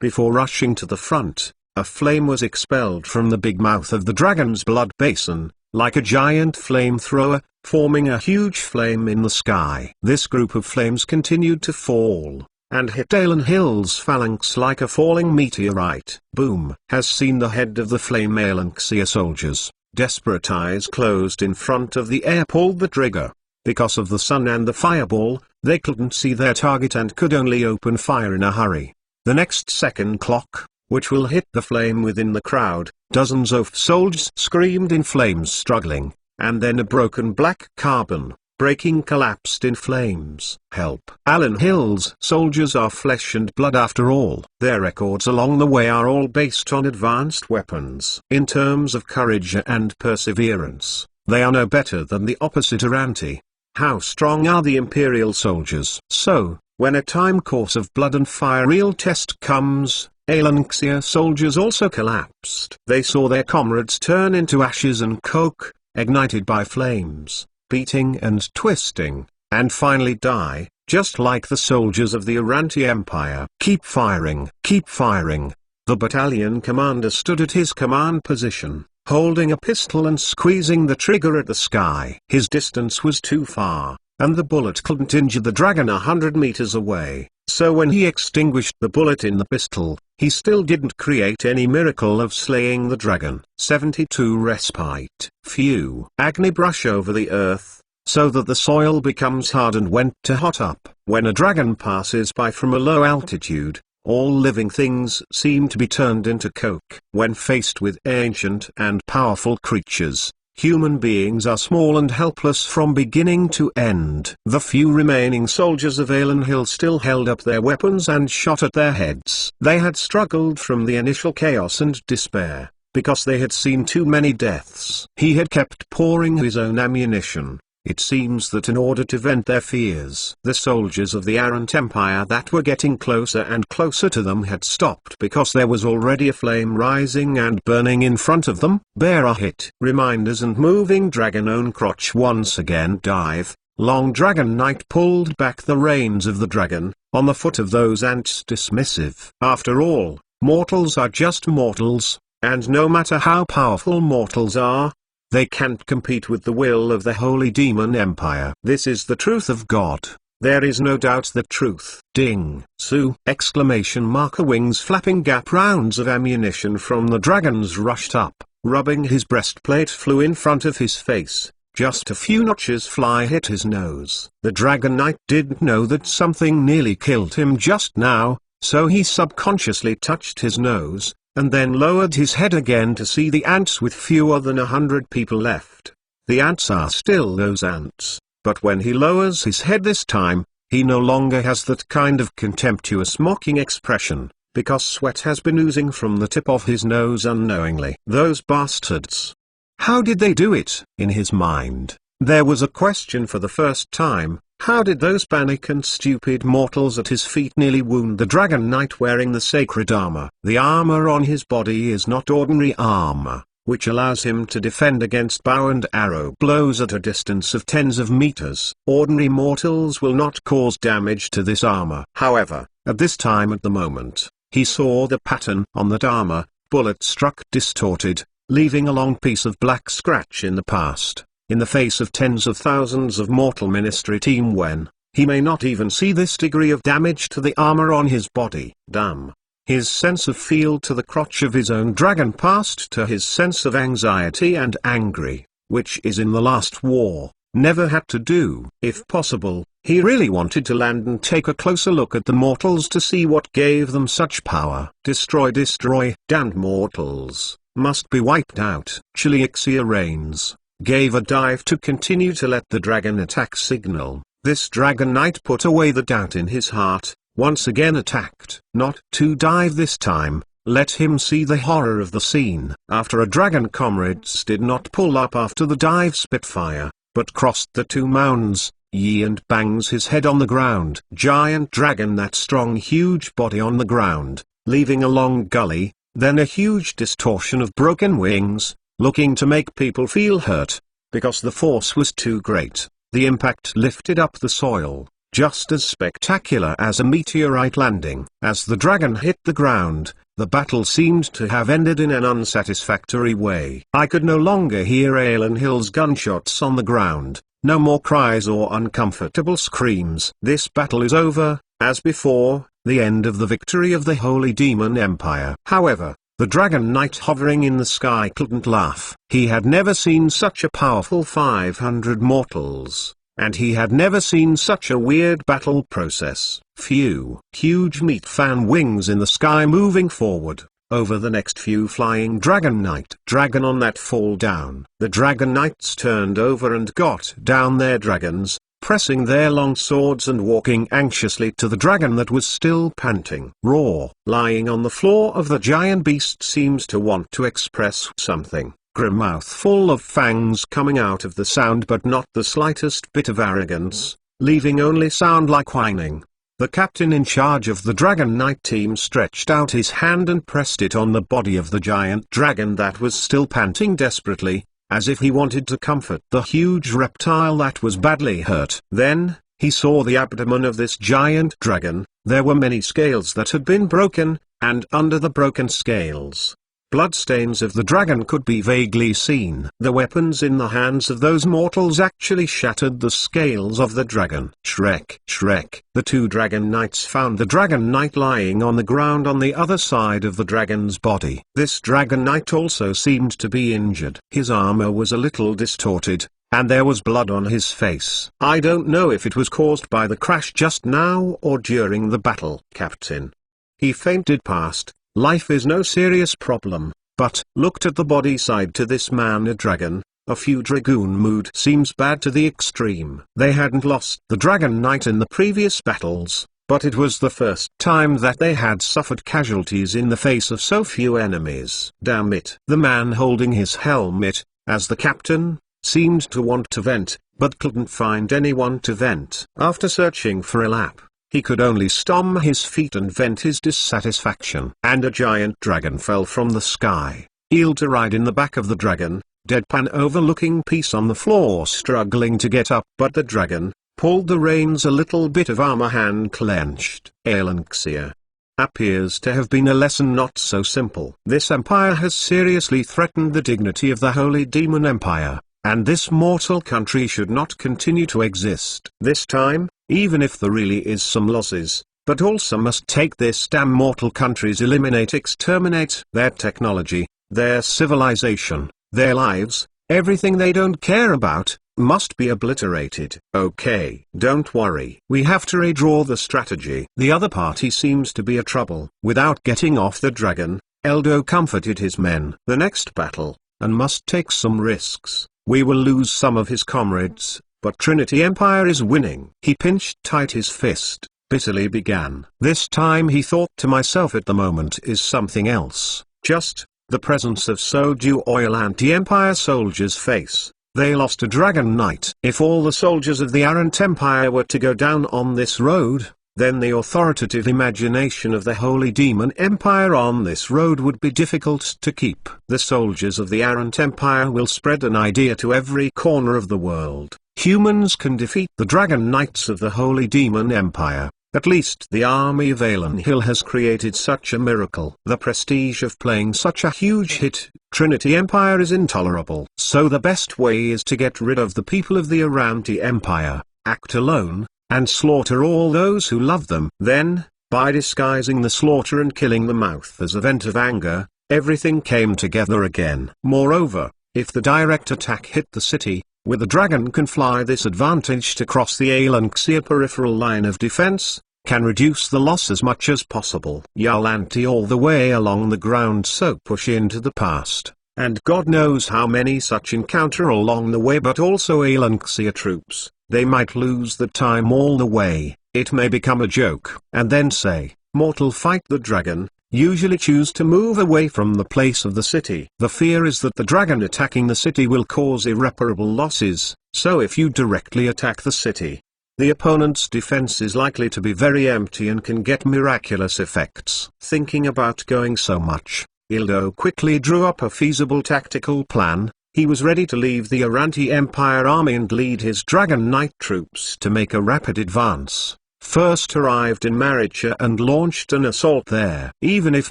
Before rushing to the front, a flame was expelled from the big mouth of the dragon's blood basin, like a giant flamethrower, forming a huge flame in the sky. This group of flames continued to fall, and hit Alan Hill's phalanx like a falling meteorite. Boom! Has seen the head of the flame. Alan Xia soldiers, desperate eyes closed in front of the air, pulled the trigger. Because of the sun and the fireball, they couldn't see their target and could only open fire in a hurry. The next second clock, which will hit the flame within the crowd, dozens of soldiers screamed in flames struggling, and then a broken black carbon breaking collapsed in flames. Help! Alan Hill's soldiers are flesh and blood after all. Their records along the way are all based on advanced weapons. In terms of courage and perseverance, they are no better than the opposite Aranti. How strong are the Imperial soldiers? So, when a time course of blood and fire real test comes, Alan Xia soldiers also collapsed. They saw their comrades turn into ashes and coke, ignited by flames, beating and twisting, and finally die, just like the soldiers of the Aranti Empire. Keep firing, keep firing. The battalion commander stood at his command position, holding a pistol and squeezing the trigger at the sky. His distance was too far, and the bullet couldn't injure the dragon 100 meters away. So when he extinguished the bullet in the pistol, he still didn't create any miracle of slaying the dragon. 72 Respite. Few. Agni brush over the earth, so that the soil becomes hard and went to hot up. When a dragon passes by from a low altitude, all living things seem to be turned into coke. When faced with ancient and powerful creatures, human beings are small and helpless from beginning to end. The few remaining soldiers of Alan Hill still held up their weapons and shot at their heads. They had struggled from the initial chaos and despair, because they had seen too many deaths. He had kept pouring his own ammunition. It seems that in order to vent their fears, the soldiers of the Arrant Empire that were getting closer and closer to them had stopped because there was already a flame rising and burning in front of them. Bear a hit. Reminders and moving dragon own crotch once again dive. Long Dragon Knight pulled back the reins of the dragon, on the foot of those ants dismissive. After all, mortals are just mortals, and no matter how powerful mortals are, they can't compete with the will of the Holy Demon Empire. This is the truth of God. There is no doubt that truth. Ding! Su! Exclamation mark! Wings flapping, gap rounds of ammunition from the dragons rushed up, rubbing his breastplate flew in front of his face. Just a few notches fly hit his nose. The Dragon Knight didn't know that something nearly killed him just now, so he subconsciously touched his nose, and then lowered his head again to see the ants with fewer than 100 people left. The ants are still those ants, but when he lowers his head this time, he no longer has that kind of contemptuous mocking expression, because sweat has been oozing from the tip of his nose unknowingly. Those bastards! How did they do it? In his mind, there was a question for the first time. How did those panic and stupid mortals at his feet nearly wound the Dragon Knight wearing the sacred armor? The armor on his body is not ordinary armor, which allows him to defend against bow and arrow blows at a distance of tens of meters. Ordinary mortals will not cause damage to this armor. However, at this time at the moment, he saw the pattern on that armor. Bullet struck distorted, leaving a long piece of black scratch in the past. In the face of tens of thousands of mortal ministry team, when he may not even see this degree of damage to the armor on his body. Damn. His sense of feel to the crotch of his own dragon passed to his sense of anxiety and angry, which is in the last war, never had to do. If possible, he really wanted to land and take a closer look at the mortals to see what gave them such power. Destroy, destroy. Damned mortals must be wiped out. Chiliexia Reigns gave a dive to continue to let the dragon attack signal. This Dragon Knight put away the doubt in his heart, once again attacked. Not to dive this time, let him see the horror of the scene. After a dragon, comrades did not pull up after the dive Spitfire, but crossed the two mounds. Ye and bangs his head on the ground. Giant dragon, that strong huge body on the ground, leaving a long gully, then a huge distortion of broken wings, looking to make people feel hurt, because the force was too great. The impact lifted up the soil, just as spectacular as a meteorite landing. As the dragon hit the ground, the battle seemed to have ended in an unsatisfactory way. I could no longer hear Alan Hill's gunshots on the ground, no more cries or uncomfortable screams. This battle is over, as before, the end of the victory of the Holy Demon Empire. However, the Dragon Knight hovering in the sky couldn't laugh. He had never seen such a powerful 500 mortals, and he had never seen such a weird battle process. Few huge meat fan wings in the sky moving forward, over the next few flying Dragon Knight. Dragon on that fall down. The Dragon Knights turned over and got down their dragons, pressing their long swords and walking anxiously to the dragon that was still panting. Roar. Lying on the floor of the giant beast seems to want to express something. Grim mouth full of fangs coming out of the sound, but not the slightest bit of arrogance, leaving only sound like whining. The captain in charge of the Dragon Knight team stretched out his hand and pressed it on the body of the giant dragon that was still panting desperately, as if he wanted to comfort the huge reptile that was badly hurt. Then, he saw the abdomen of this giant dragon. There were many scales that had been broken, and under the broken scales, Bloodstains of the dragon could be vaguely seen. The weapons in the hands of those mortals actually shattered the scales of the dragon. Shrek, Shrek. The two dragon knights found the dragon knight lying on the ground on the other side of the dragon's body. This dragon knight also seemed to be injured. His armor was a little distorted, and there was blood on his face. I don't know if it was caused by the crash just now or during the battle. Captain. He fainted past. Life is no serious problem, but looked at the body side to this man a dragon. A few dragoon mood seems bad to the extreme. They hadn't lost the dragon knight in the previous battles, but it was the first time that they had suffered casualties in the face of so few enemies. Damn it. The man holding his helmet, as the captain, seemed to want to vent, but couldn't find anyone to vent. After searching for a lap, he could only stomp his feet and vent his dissatisfaction. And a giant dragon fell from the sky. Eel to ride in the back of the dragon, deadpan overlooking peace on the floor, struggling to get up. But the dragon pulled the reins a little bit of armor, hand clenched. Aelanxia. Appears to have been a lesson not so simple. This empire has seriously threatened the dignity of the Holy Demon Empire, and this mortal country should not continue to exist. This time, even if there really is some losses, but also must take this damn mortal countries, eliminate, exterminate their technology, their civilization, their lives, everything they don't care about, must be obliterated. Okay, don't worry. We have to redraw the strategy. The other party seems to be a trouble. Without getting off the dragon, Eldo comforted his men. The next battle, and must take some risks. We will lose some of his comrades, but Trinity Empire is winning. He pinched tight his fist, bitterly began. This time he thought to myself, at the moment is something else. Just the presence of soju oil anti-empire soldiers face. They lost a dragon knight. If all the soldiers of the Arrant Empire were to go down on this road, then the authoritative imagination of the Holy Demon Empire on this road would be difficult to keep. The soldiers of the Arrant Empire will spread an idea to every corner of the world. Humans can defeat the dragon knights of the Holy Demon Empire. At least the army of Alan Hill has created such a miracle. The prestige of playing such a huge hit, Trinity Empire, is intolerable. So the best way is to get rid of the people of the Aranti Empire, act alone, and slaughter all those who love them. Then, by disguising the slaughter and killing the mouth as a vent of anger, everything came together again. Moreover, if the direct attack hit the city, with the dragon can fly, this advantage to cross the Aelanxia peripheral line of defense, can reduce the loss as much as possible. Yalanti all the way along the ground, so push into the past, and God knows how many such encounter along the way. But also Aelanxia troops, they might lose the time all the way. It may become a joke, and then say, mortal fight the dragon, usually choose to move away from the place of the city. The fear is that the dragon attacking the city will cause irreparable losses, so if you directly attack the city, the opponent's defense is likely to be very empty and can get miraculous effects. Thinking about going so much, Ildo quickly drew up a feasible tactical plan. He was ready to leave the Aranti Empire army and lead his Dragon Knight troops to make a rapid advance. First arrived in Maricha and launched an assault there. Even if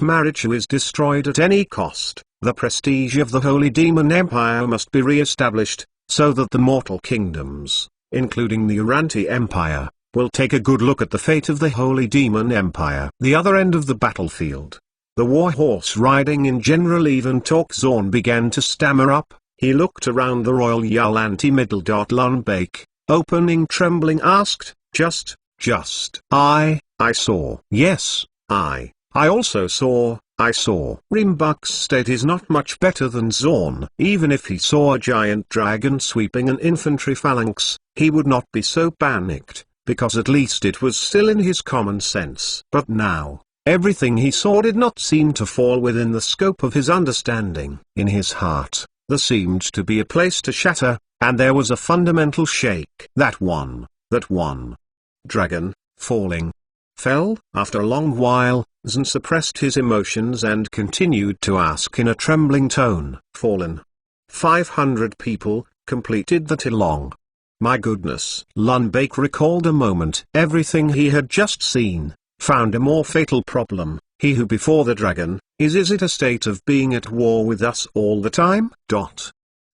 Maricha is destroyed at any cost, the prestige of the Holy Demon Empire must be re-established, so that the mortal kingdoms, including the Aranti Empire, will take a good look at the fate of the Holy Demon Empire. The other end of the battlefield, the warhorse riding in General Eventalk Zorn began to stammer up. He looked around the Royal Yalanti middle. Lundbake, opening trembling, asked, Just, I saw. Yes, I also saw, Rimbuk's state is not much better than Zorn. Even if he saw a giant dragon sweeping an infantry phalanx, he would not be so panicked, because at least it was still in his common sense. But now, everything he saw did not seem to fall within the scope of his understanding. In his heart, there seemed to be a place to shatter, and there was a fundamental shake. That one dragon, fell. After a long while, Zn suppressed his emotions and continued to ask in a trembling tone, fallen. 500 people, completed that along. My goodness. Lundbake recalled a moment. Everything he had just seen, found a more fatal problem. He who before the dragon, is it a state of being at war with us all the time?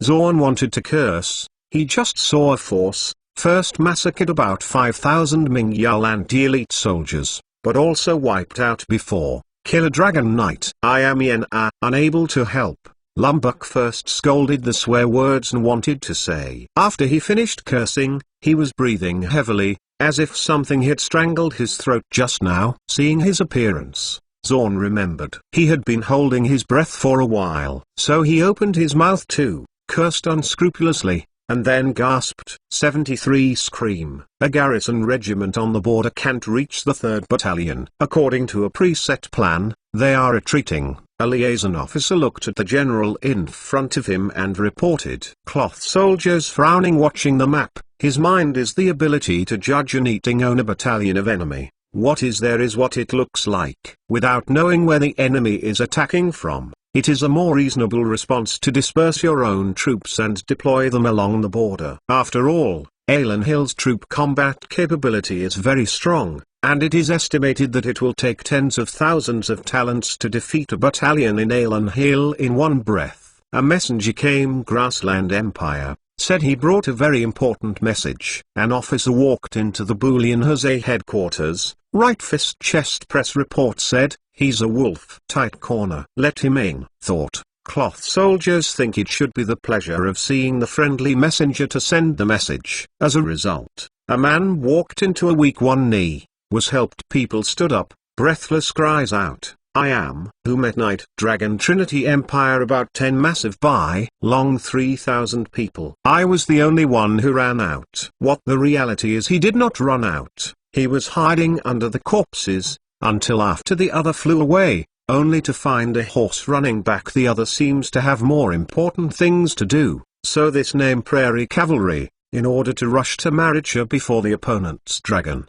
Zorn wanted to curse, he just saw a force, first massacred about 5,000 Mingyul anti-elite soldiers, but also wiped out before, Killer Dragon Knight. I am Yena, unable to help. Lumbuk first scolded the swear words and wanted to say. After he finished cursing, he was breathing heavily, as if something had strangled his throat just now. Seeing his appearance, Zorn remembered. He had been holding his breath for a while. So he opened his mouth too, cursed unscrupulously, and then gasped. 73 Scream. A garrison regiment on the border can't reach the 3rd Battalion. According to a preset plan, they are retreating. A liaison officer looked at the general in front of him and reported. Cloth soldiers frowning watching the map. His mind is the ability to judge an eating on a battalion of enemy. What is there is what it looks like. Without knowing where the enemy is attacking from, it is a more reasonable response to disperse your own troops and deploy them along the border. After all, Alan Hill's troop combat capability is very strong, and it is estimated that it will take tens of thousands of talents to defeat a battalion in Alan Hill in one breath. A messenger came. Grassland Empire said he brought a very important message. An officer walked into the Boolean Jose headquarters. Right fist chest press report said, he's a wolf. Tight corner. Let him in. Thought. Cloth soldiers think it should be the pleasure of seeing the friendly messenger to send the message. As a result, a man walked into a weak one knee, was helped. People stood up, breathless cries out, I am, who met Night Dragon Trinity Empire about 10 massive by long 3,000 people. I was the only one who ran out. What the reality is, he did not run out, he was hiding under the corpses, until after the other flew away, only to find a horse running back. The other seems to have more important things to do, so this name Prairie Cavalry, in order to rush to Maricha before the opponent's Dragon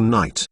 Knight.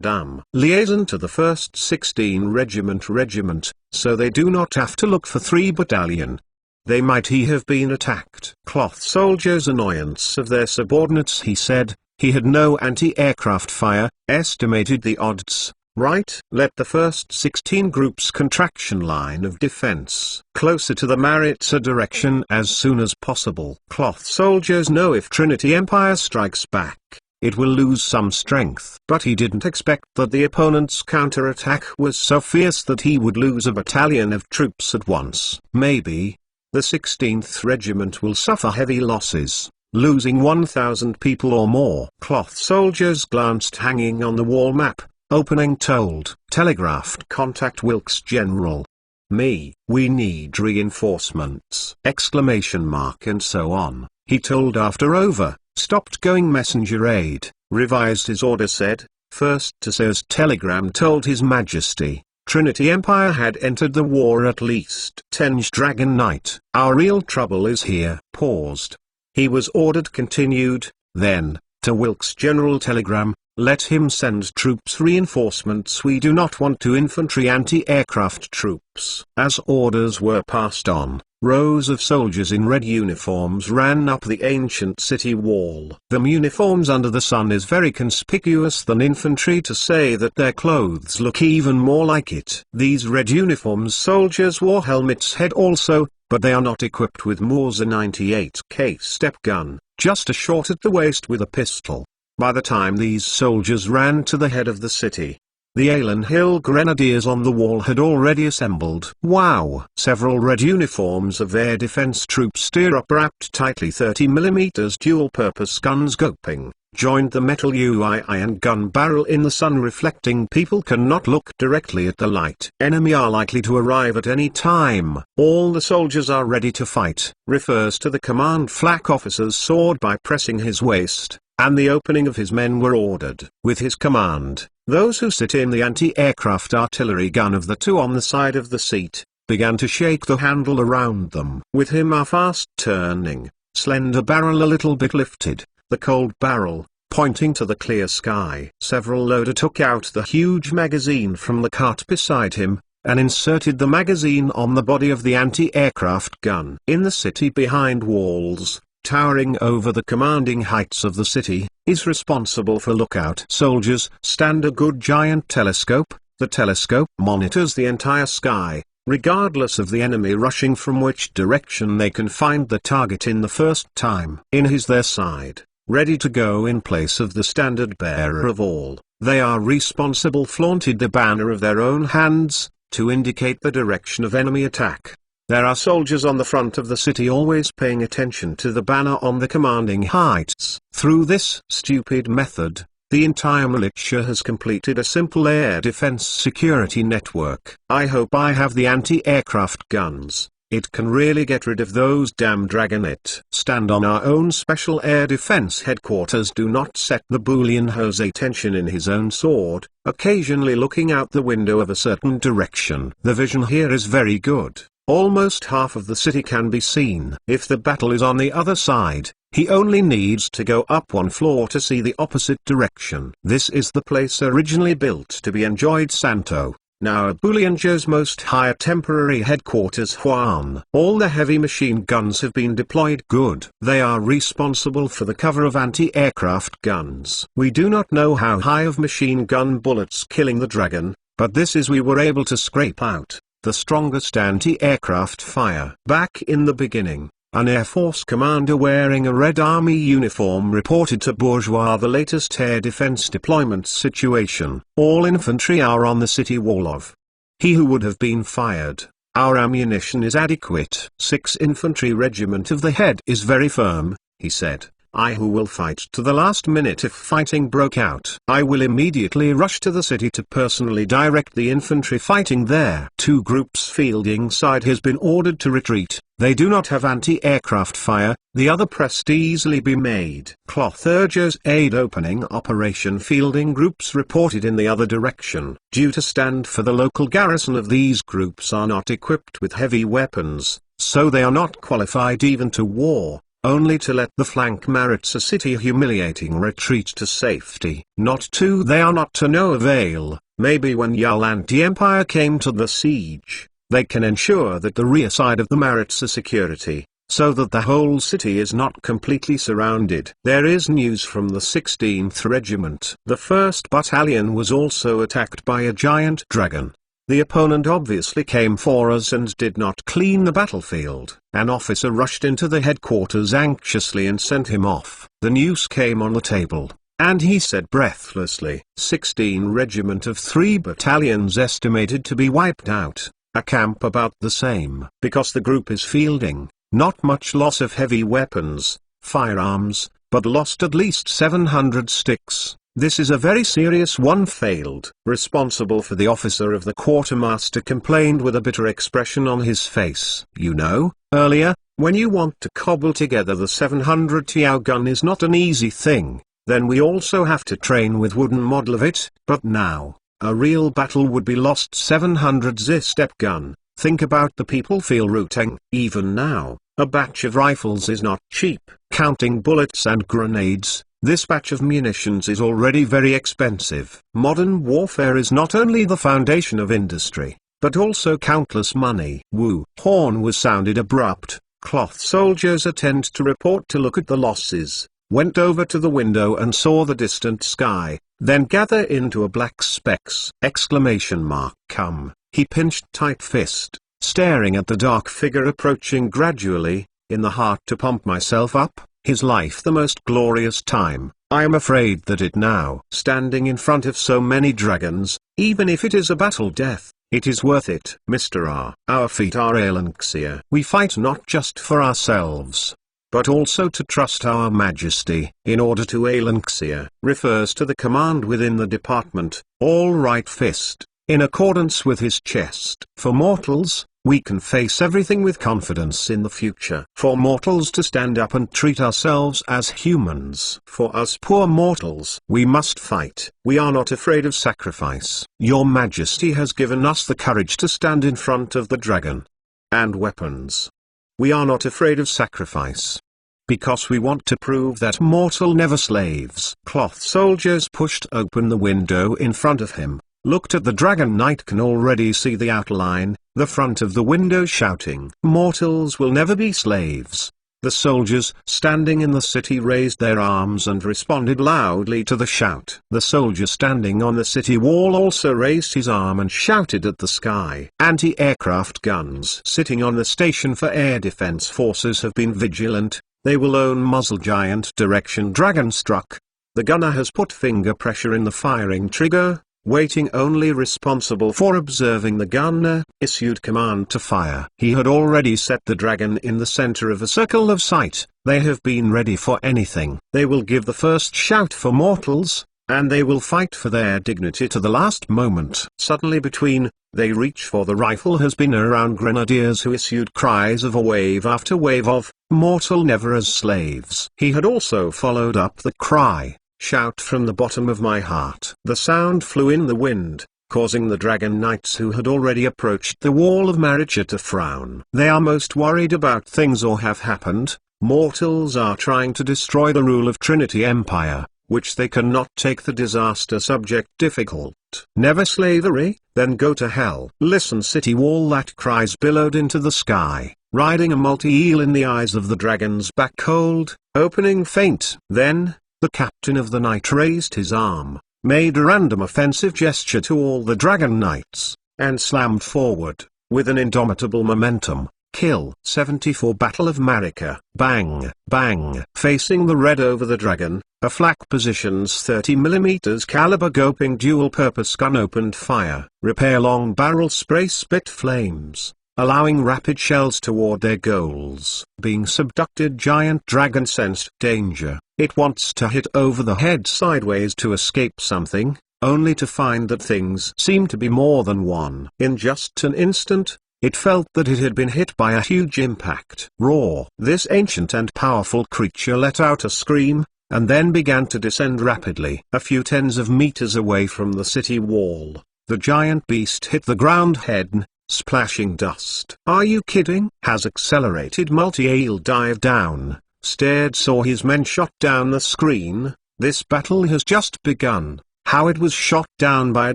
Damn. Liaison to the 1st 16 Regiment, so they do not have to look for 3 Battalion. They might have been attacked. Cloth soldiers' annoyance of their subordinates. He said, he had no anti-aircraft fire, estimated the odds. Right. Let the first 16 groups contraction line of defense closer to the Maritza direction as soon as possible. Cloth soldiers know if Trinity Empire strikes back, it will lose some strength. But he didn't expect that the opponent's counterattack was so fierce that he would lose a battalion of troops at once. Maybe the 16th Regiment will suffer heavy losses, losing 1,000 people or more. Cloth soldiers glanced hanging on the wall map. Opening told, telegraphed contact Wilkes General. We need reinforcements! And so on. He told after over, stopped going messenger aid, revised his order said, first to Sir's telegram told His Majesty, Trinity Empire had entered the war at least 10 Dragon Knight. Our real trouble is here. Paused. He was ordered continued, then, to Wilkes General telegram, let him send troops reinforcements. We do not want to infantry anti-aircraft troops. As orders were passed on, rows of soldiers in red uniforms ran up the ancient city wall. The uniforms under the sun is very conspicuous than infantry to say that their clothes look even more like it. These red uniforms soldiers wore helmets head also, but they are not equipped with Mauser 98K step gun, just a short at the waist with a pistol. By the time these soldiers ran to the head of the city, the Alan Hill Grenadiers on the wall had already assembled. Wow! Several red uniforms of air defense troops steer up wrapped tightly 30mm dual-purpose guns goping, joined the metal UI and gun barrel in the sun reflecting. People cannot look directly at the light. Enemy are likely to arrive at any time. All the soldiers are ready to fight, refers to the command flak officer's sword by pressing his waist. And the opening of his men were ordered. With his command, those who sit in the anti-aircraft artillery gun of the 2 on the side of the seat, began to shake the handle around them. With him a fast-turning, slender barrel a little bit lifted, the cold barrel, pointing to the clear sky. Several loader took out the huge magazine from the cart beside him, and inserted the magazine on the body of the anti-aircraft gun. In the city behind walls, towering over the commanding heights of the city, is responsible for lookout soldiers. Stand a good giant telescope, The telescope monitors the entire sky, regardless of the enemy rushing from which direction. They can find the target in the first time. In is their side, ready to go in place of the standard bearer of all. They are responsible flaunted the banner of their own hands, to indicate the direction of enemy attack. There are soldiers on the front of the city always paying attention to the banner on the commanding heights. Through this stupid method, the entire militia has completed a simple air defense security network. I hope I have the anti-aircraft guns. It can really get rid of those damn Dragonet. Stand on our own special air defense headquarters. Do not set the Boolean Jose tension in his own sword, occasionally looking out the window of a certain direction. The vision here is very good. Almost half of the city can be seen. If the battle is on the other side, he only needs to go up one floor to see the opposite direction. This is the place originally built to be enjoyed Santo. Now Booleanjo's most higher temporary headquarters Juan. All the heavy machine guns have been deployed. Good. They are responsible for the cover of anti-aircraft guns. We do not know how high of machine gun bullets killing the Dragon, but this is we were able to scrape out the strongest anti-aircraft fire. Back in the beginning, an Air Force commander wearing a Red Army uniform reported to Bourgeois the latest air defense deployment situation. All infantry are on the city wall of. He who would have been fired. Our ammunition is adequate. 6th Infantry Regiment of the Head is very firm, he said. I who will fight to the last minute if fighting broke out. I will immediately rush to the city to personally direct the infantry fighting there. 2 groups fielding side has been ordered to retreat. They do not have anti-aircraft fire, the other pressed easily be made. Cloth urges aid opening operation. Fielding groups reported in the other direction. Due to stand for the local garrison of these groups are not equipped with heavy weapons, so they are not qualified even to war. Only to let the flank Maritza city humiliating retreat to safety. Not to they are not to no avail. Maybe when Yal anti-empire came to the siege, they can ensure that the rear side of the Maritza security, so that the whole city is not completely surrounded. There is news from the 16th Regiment. The 1st Battalion was also attacked by a giant dragon. The opponent obviously came for us and did not clean the battlefield. An officer rushed into the headquarters anxiously and sent him off. The news came on the table, and he said breathlessly, 16 regiment of 3 battalions estimated to be wiped out, a camp about the same. Because the group is fielding, not much loss of heavy weapons, firearms, but lost at least 700 sticks. This is a very serious one. Failed. Responsible for the officer of the quartermaster complained with a bitter expression on his face. You know, earlier, when you want to cobble together the 700 Tiao gun is not an easy thing, then we also have to train with wooden model of it, but now, a real battle would be lost 700 Z-step gun. Think about the people feel rooting. Even now, a batch of rifles is not cheap. Counting bullets and grenades, this batch of munitions is already very expensive. Modern warfare is not only the foundation of industry, but also countless money. Woo. Horn was sounded abrupt. Cloth soldiers attend to report to look at the losses, went over to the window and saw the distant sky, then gather into a black specks. Exclamation mark. Come. He pinched tight fist, staring at the dark figure approaching gradually, in the heart to pump myself up. His life the most glorious time. I am afraid that it now. Standing in front of so many dragons, even if it is a battle death, it is worth it. Mr. R. Our feet are Alenxia. We fight not just for ourselves, but also to trust our majesty. In order to Alenxia refers to the command within the department, all right fist, in accordance with his chest. For mortals, we can face everything with confidence in the future. For mortals to stand up and treat ourselves as humans. For us poor mortals, we must fight. We are not afraid of sacrifice. Your Majesty has given us the courage to stand in front of the dragon. And weapons. We are not afraid of sacrifice. Because we want to prove that mortal never slaves. Cloth soldiers pushed open the window in front of him. Looked at the Dragon Knight, can already see the outline, the front of the window shouting, mortals will never be slaves. The soldiers standing in the city raised their arms and responded loudly to the shout. The soldier standing on the city wall also raised his arm and shouted at the sky. Anti-aircraft guns sitting on the station for air defense forces have been vigilant. They will own muzzle giant direction dragon struck. The gunner has put finger pressure in the firing trigger. Waiting only responsible for observing the gunner issued command to fire. He had already set the dragon in the center of a circle of sight. They have been ready for anything. They will give the first shout for mortals, and they will fight for their dignity to the last moment. Suddenly between, they reach for the rifle has been around grenadiers who issued cries of a wave after wave of, mortal never as slaves. He had also followed up the cry, shout from the bottom of my heart. The sound flew in the wind, causing the dragon knights who had already approached the wall of Marika to frown. They are most worried about things or have happened. Mortals are trying to destroy the rule of Trinity Empire, which they cannot take the disaster subject difficult. Never slavery, then go to hell. Listen city wall that cries billowed into the sky, riding a multi-eel in the eyes of the dragon's back cold, opening faint. Then, the captain of the night raised his arm, made a random offensive gesture to all the dragon knights, and slammed forward, with an indomitable momentum. Kill 74 Battle of Marika. Bang, bang. Facing the red over the dragon, a flak positions 30mm caliber Goping dual-purpose gun opened fire. Repair long barrel spray spit flames, allowing rapid shells toward their goals. Being subducted giant dragon sensed danger. It wants to hit over the head sideways to escape something, only to find that things seem to be more than one. In just an instant, it felt that it had been hit by a huge impact. Roar! This ancient and powerful creature let out a scream, and then began to descend rapidly. A few tens of meters away from the city wall, the giant beast hit the ground head, splashing dust. Are you kidding? Has accelerated multi-eel dive down, stared saw his men shot down the screen. This battle has just begun. How it was shot down by a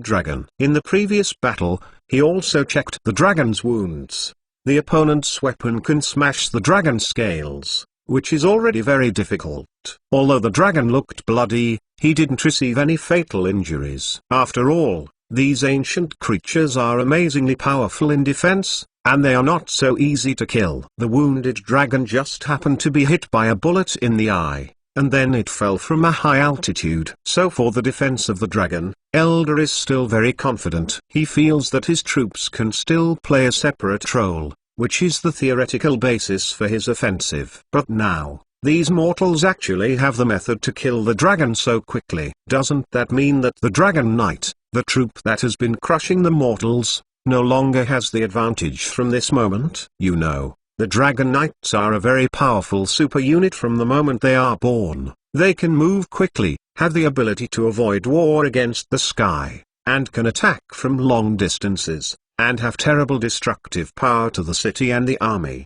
dragon. In the previous battle, he also checked the dragon's wounds. The opponent's weapon can smash the dragon scales, which is already very difficult. Although the dragon looked bloody, he didn't receive any fatal injuries. After all, these ancient creatures are amazingly powerful in defense, and they are not so easy to kill. The wounded dragon just happened to be hit by a bullet in the eye, and then it fell from a high altitude. So for the defense of the dragon, Elder is still very confident. He feels that his troops can still play a separate role, which is the theoretical basis for his offensive. But now, these mortals actually have the method to kill the dragon so quickly. Doesn't that mean that the Dragon Knight, the troop that has been crushing the mortals, no longer has the advantage from this moment? You know, the Dragon Knights are a very powerful super unit from the moment they are born. They can move quickly, have the ability to avoid war against the sky, and can attack from long distances, and have terrible destructive power to the city and the army.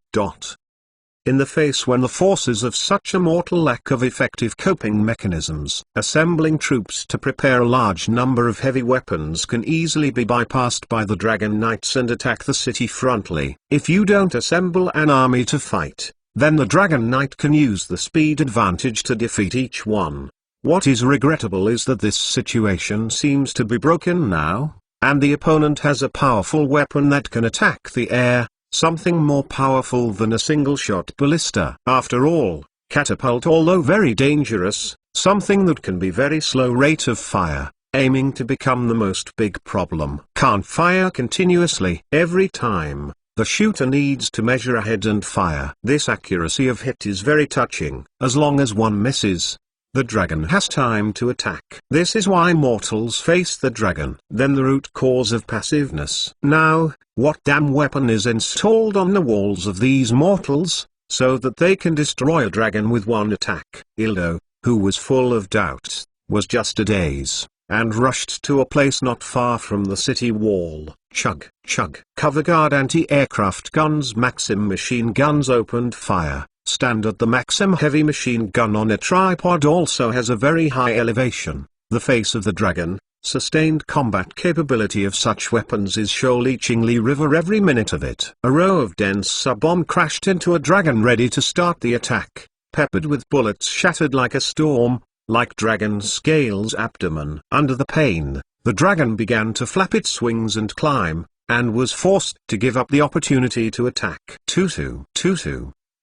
In the face when the forces of such a mortal lack of effective coping mechanisms, assembling troops to prepare a large number of heavy weapons can easily be bypassed by the Dragon Knights and attack the city frontally. If you don't assemble an army to fight, then the Dragon Knight can use the speed advantage to defeat each one. What is regrettable is that this situation seems to be broken now, and the opponent has a powerful weapon that can attack the air, something more powerful than a single-shot ballista. After all, catapult, although very dangerous, something that can be very slow rate of fire, aiming to become the most big problem. Can't fire continuously. Every time, the shooter needs to measure ahead and fire. This accuracy of hit is very touching. As long as one misses, the dragon has time to attack. This is why mortals face the dragon. Then the root cause of passiveness. Now, what damn weapon is installed on the walls of these mortals, so that they can destroy a dragon with one attack? Ildo, who was full of doubts, was just a daze, and rushed to a place not far from the city wall. Chug, chug. Cover guard anti-aircraft guns. Maxim machine guns opened fire. Standard. The Maxim heavy machine gun on a tripod also has a very high elevation. The face of the dragon, Sustained combat capability of such weapons is Shoal-Leechingly River every minute of it. A row of dense sub-bomb crashed into a dragon ready to start the attack, peppered with bullets shattered like a storm, like dragon scales abdomen. Under the pain, the dragon began to flap its wings and climb, and was forced to give up the opportunity to attack. Tutu.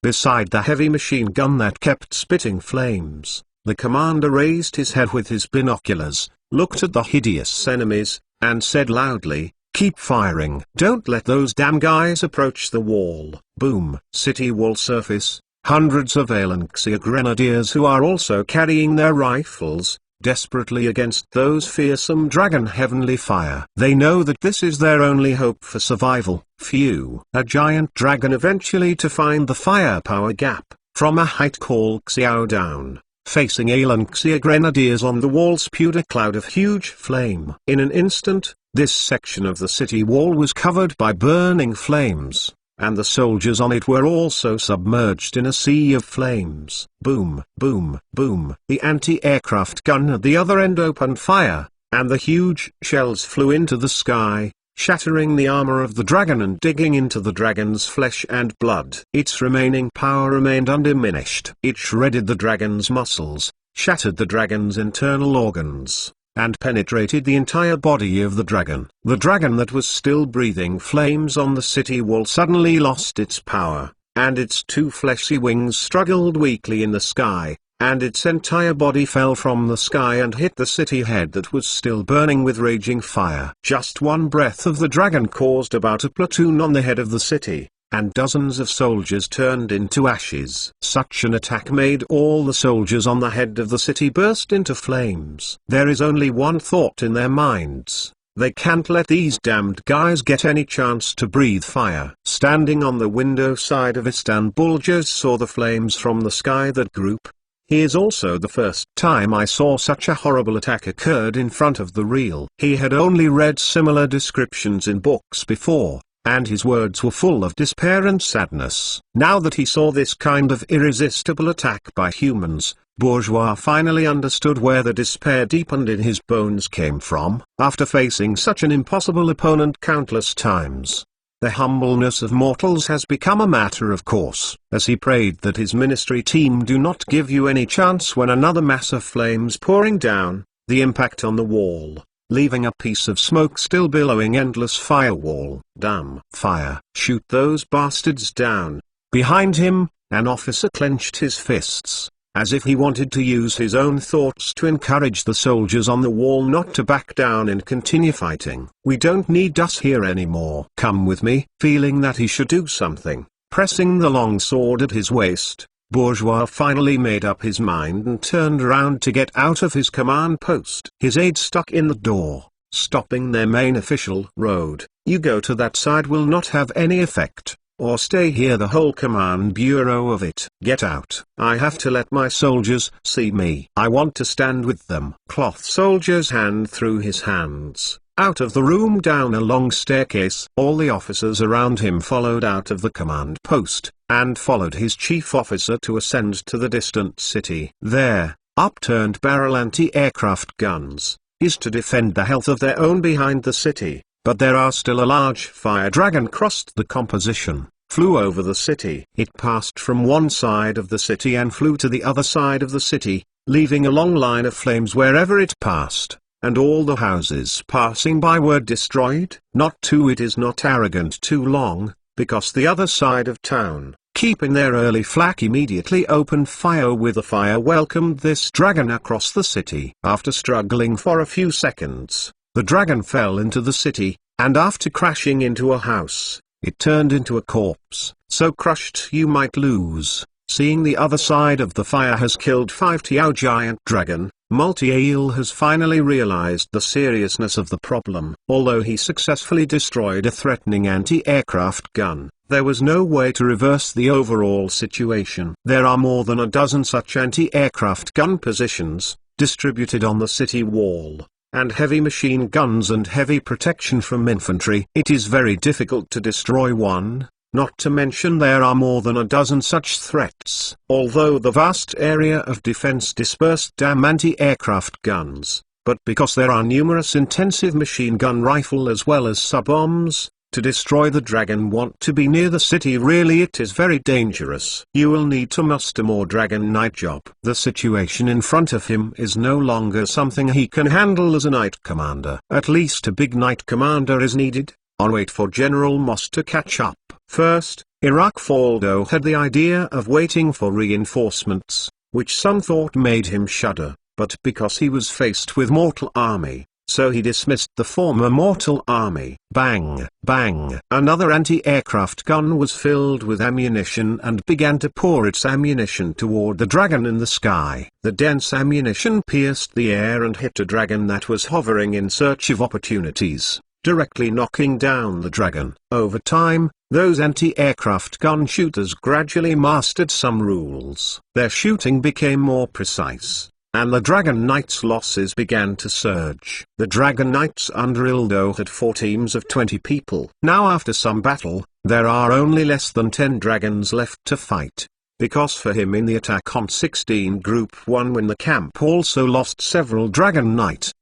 Beside the heavy machine gun that kept spitting flames, the commander raised his head with his binoculars, looked at the hideous enemies, and said loudly, "Keep firing. Don't let those damn guys approach the wall." Boom. City wall surface. Hundreds of Alanxia grenadiers who are also carrying their rifles, desperately against those fearsome dragon heavenly fire. They know that this is their only hope for survival. Phew. A giant dragon eventually to find the firepower gap, from a height called Xiao down, facing Alanxia grenadiers on the wall spewed a cloud of huge flame. In an instant, this section of the city wall was covered by burning flames, and the soldiers on it were also submerged in a sea of flames. Boom, boom, boom. The anti-aircraft gun at the other end opened fire, and the huge shells flew into the sky, shattering the armor of the dragon and digging into the dragon's flesh and blood. Its remaining power remained undiminished. It shredded the dragon's muscles, shattered the dragon's internal organs, and penetrated the entire body of the dragon. The dragon that was still breathing flames on the city wall suddenly lost its power, and its two fleshy wings struggled weakly in the sky, and its entire body fell from the sky and hit the city head that was still burning with raging fire. Just one breath of the dragon caused about a platoon on the head of the city, and dozens of soldiers turned into ashes. Such an attack made all the soldiers on the head of the city burst into flames. There is only one thought in their minds: they can't let these damned guys get any chance to breathe fire. Standing on the window side of Istanbul, Jez saw the flames from the sky that group. Here's also the first time I saw such a horrible attack occurred in front of the real. He had only read similar descriptions in books before, and his words were full of despair and sadness. Now that he saw this kind of irresistible attack by humans, Bourgeois finally understood where the despair deepened in his bones came from. After facing such an impossible opponent countless times, the humbleness of mortals has become a matter of course. As he prayed that his ministry team do not give you any chance when another mass of flames pouring down, the impact on the wall, leaving a piece of smoke still billowing endless firewall. Damn fire. Shoot those bastards down. Behind him, an officer clenched his fists, as if he wanted to use his own thoughts to encourage the soldiers on the wall not to back down and continue fighting. "We don't need us here anymore. Come with me." Feeling that he should do something, pressing the long sword at his waist, Bourgeois finally made up his mind and turned around to get out of his command post. His aide stuck in the door, stopping their main official. "Road, you go to that side will not have any effect. Or stay here, the whole command bureau of it. Get out. I have to let my soldiers see me. I want to stand with them." Cloth soldier's hand through his hands, out of the room down a long staircase. All the officers around him followed out of the command post, and followed his chief officer to ascend to the distant city. There, upturned barrel anti-aircraft guns, is to defend the health of their own behind the city. But there are still a large fire dragon crossed the composition, flew over the city. It passed from one side of the city and flew to the other side of the city, leaving a long line of flames wherever it passed, and all the houses passing by were destroyed. Not too it is not arrogant too long, because the other side of town, keeping their early flak, immediately opened fire with a fire welcomed this dragon across the city. After struggling for a few seconds, the dragon fell into the city, and after crashing into a house, it turned into a corpse, so crushed you might lose. Seeing the other side of the fire has killed 5 Tiao giant dragon, Multi-Ale has finally realized the seriousness of the problem. Although he successfully destroyed a threatening anti-aircraft gun, there was no way to reverse the overall situation. There are more than a dozen such anti-aircraft gun positions, distributed on the city wall, and heavy machine guns and heavy protection from infantry. It is very difficult to destroy one, not to mention there are more than a dozen such threats. Although the vast area of defense dispersed damn anti-aircraft guns, but because there are numerous intensive machine gun rifle as well as sub-bombs, to destroy the dragon want to be near the city. Really it is very dangerous. You will need to muster more Dragon Knight job. The situation in front of him is no longer something he can handle as a Knight Commander. At least a big Knight Commander is needed. On wait for General Moss to catch up. First, Irakfaldo had the idea of waiting for reinforcements, which some thought made him shudder, but because he was faced with mortal army, so he dismissed the former mortal army. Bang, bang. Another anti-aircraft gun was filled with ammunition and began to pour its ammunition toward the dragon in the sky. The dense ammunition pierced the air and hit a dragon that was hovering in search of opportunities, directly knocking down the dragon. Over time, those anti-aircraft gun shooters gradually mastered some rules. Their shooting became more precise, and the Dragon Knights' losses began to surge. The Dragon Knights under Ildo had 4 teams of 20 people. Now after some battle, there are only less than 10 dragons left to fight, because for him in the attack on 16 Group 1 when the camp also lost several Dragon Knight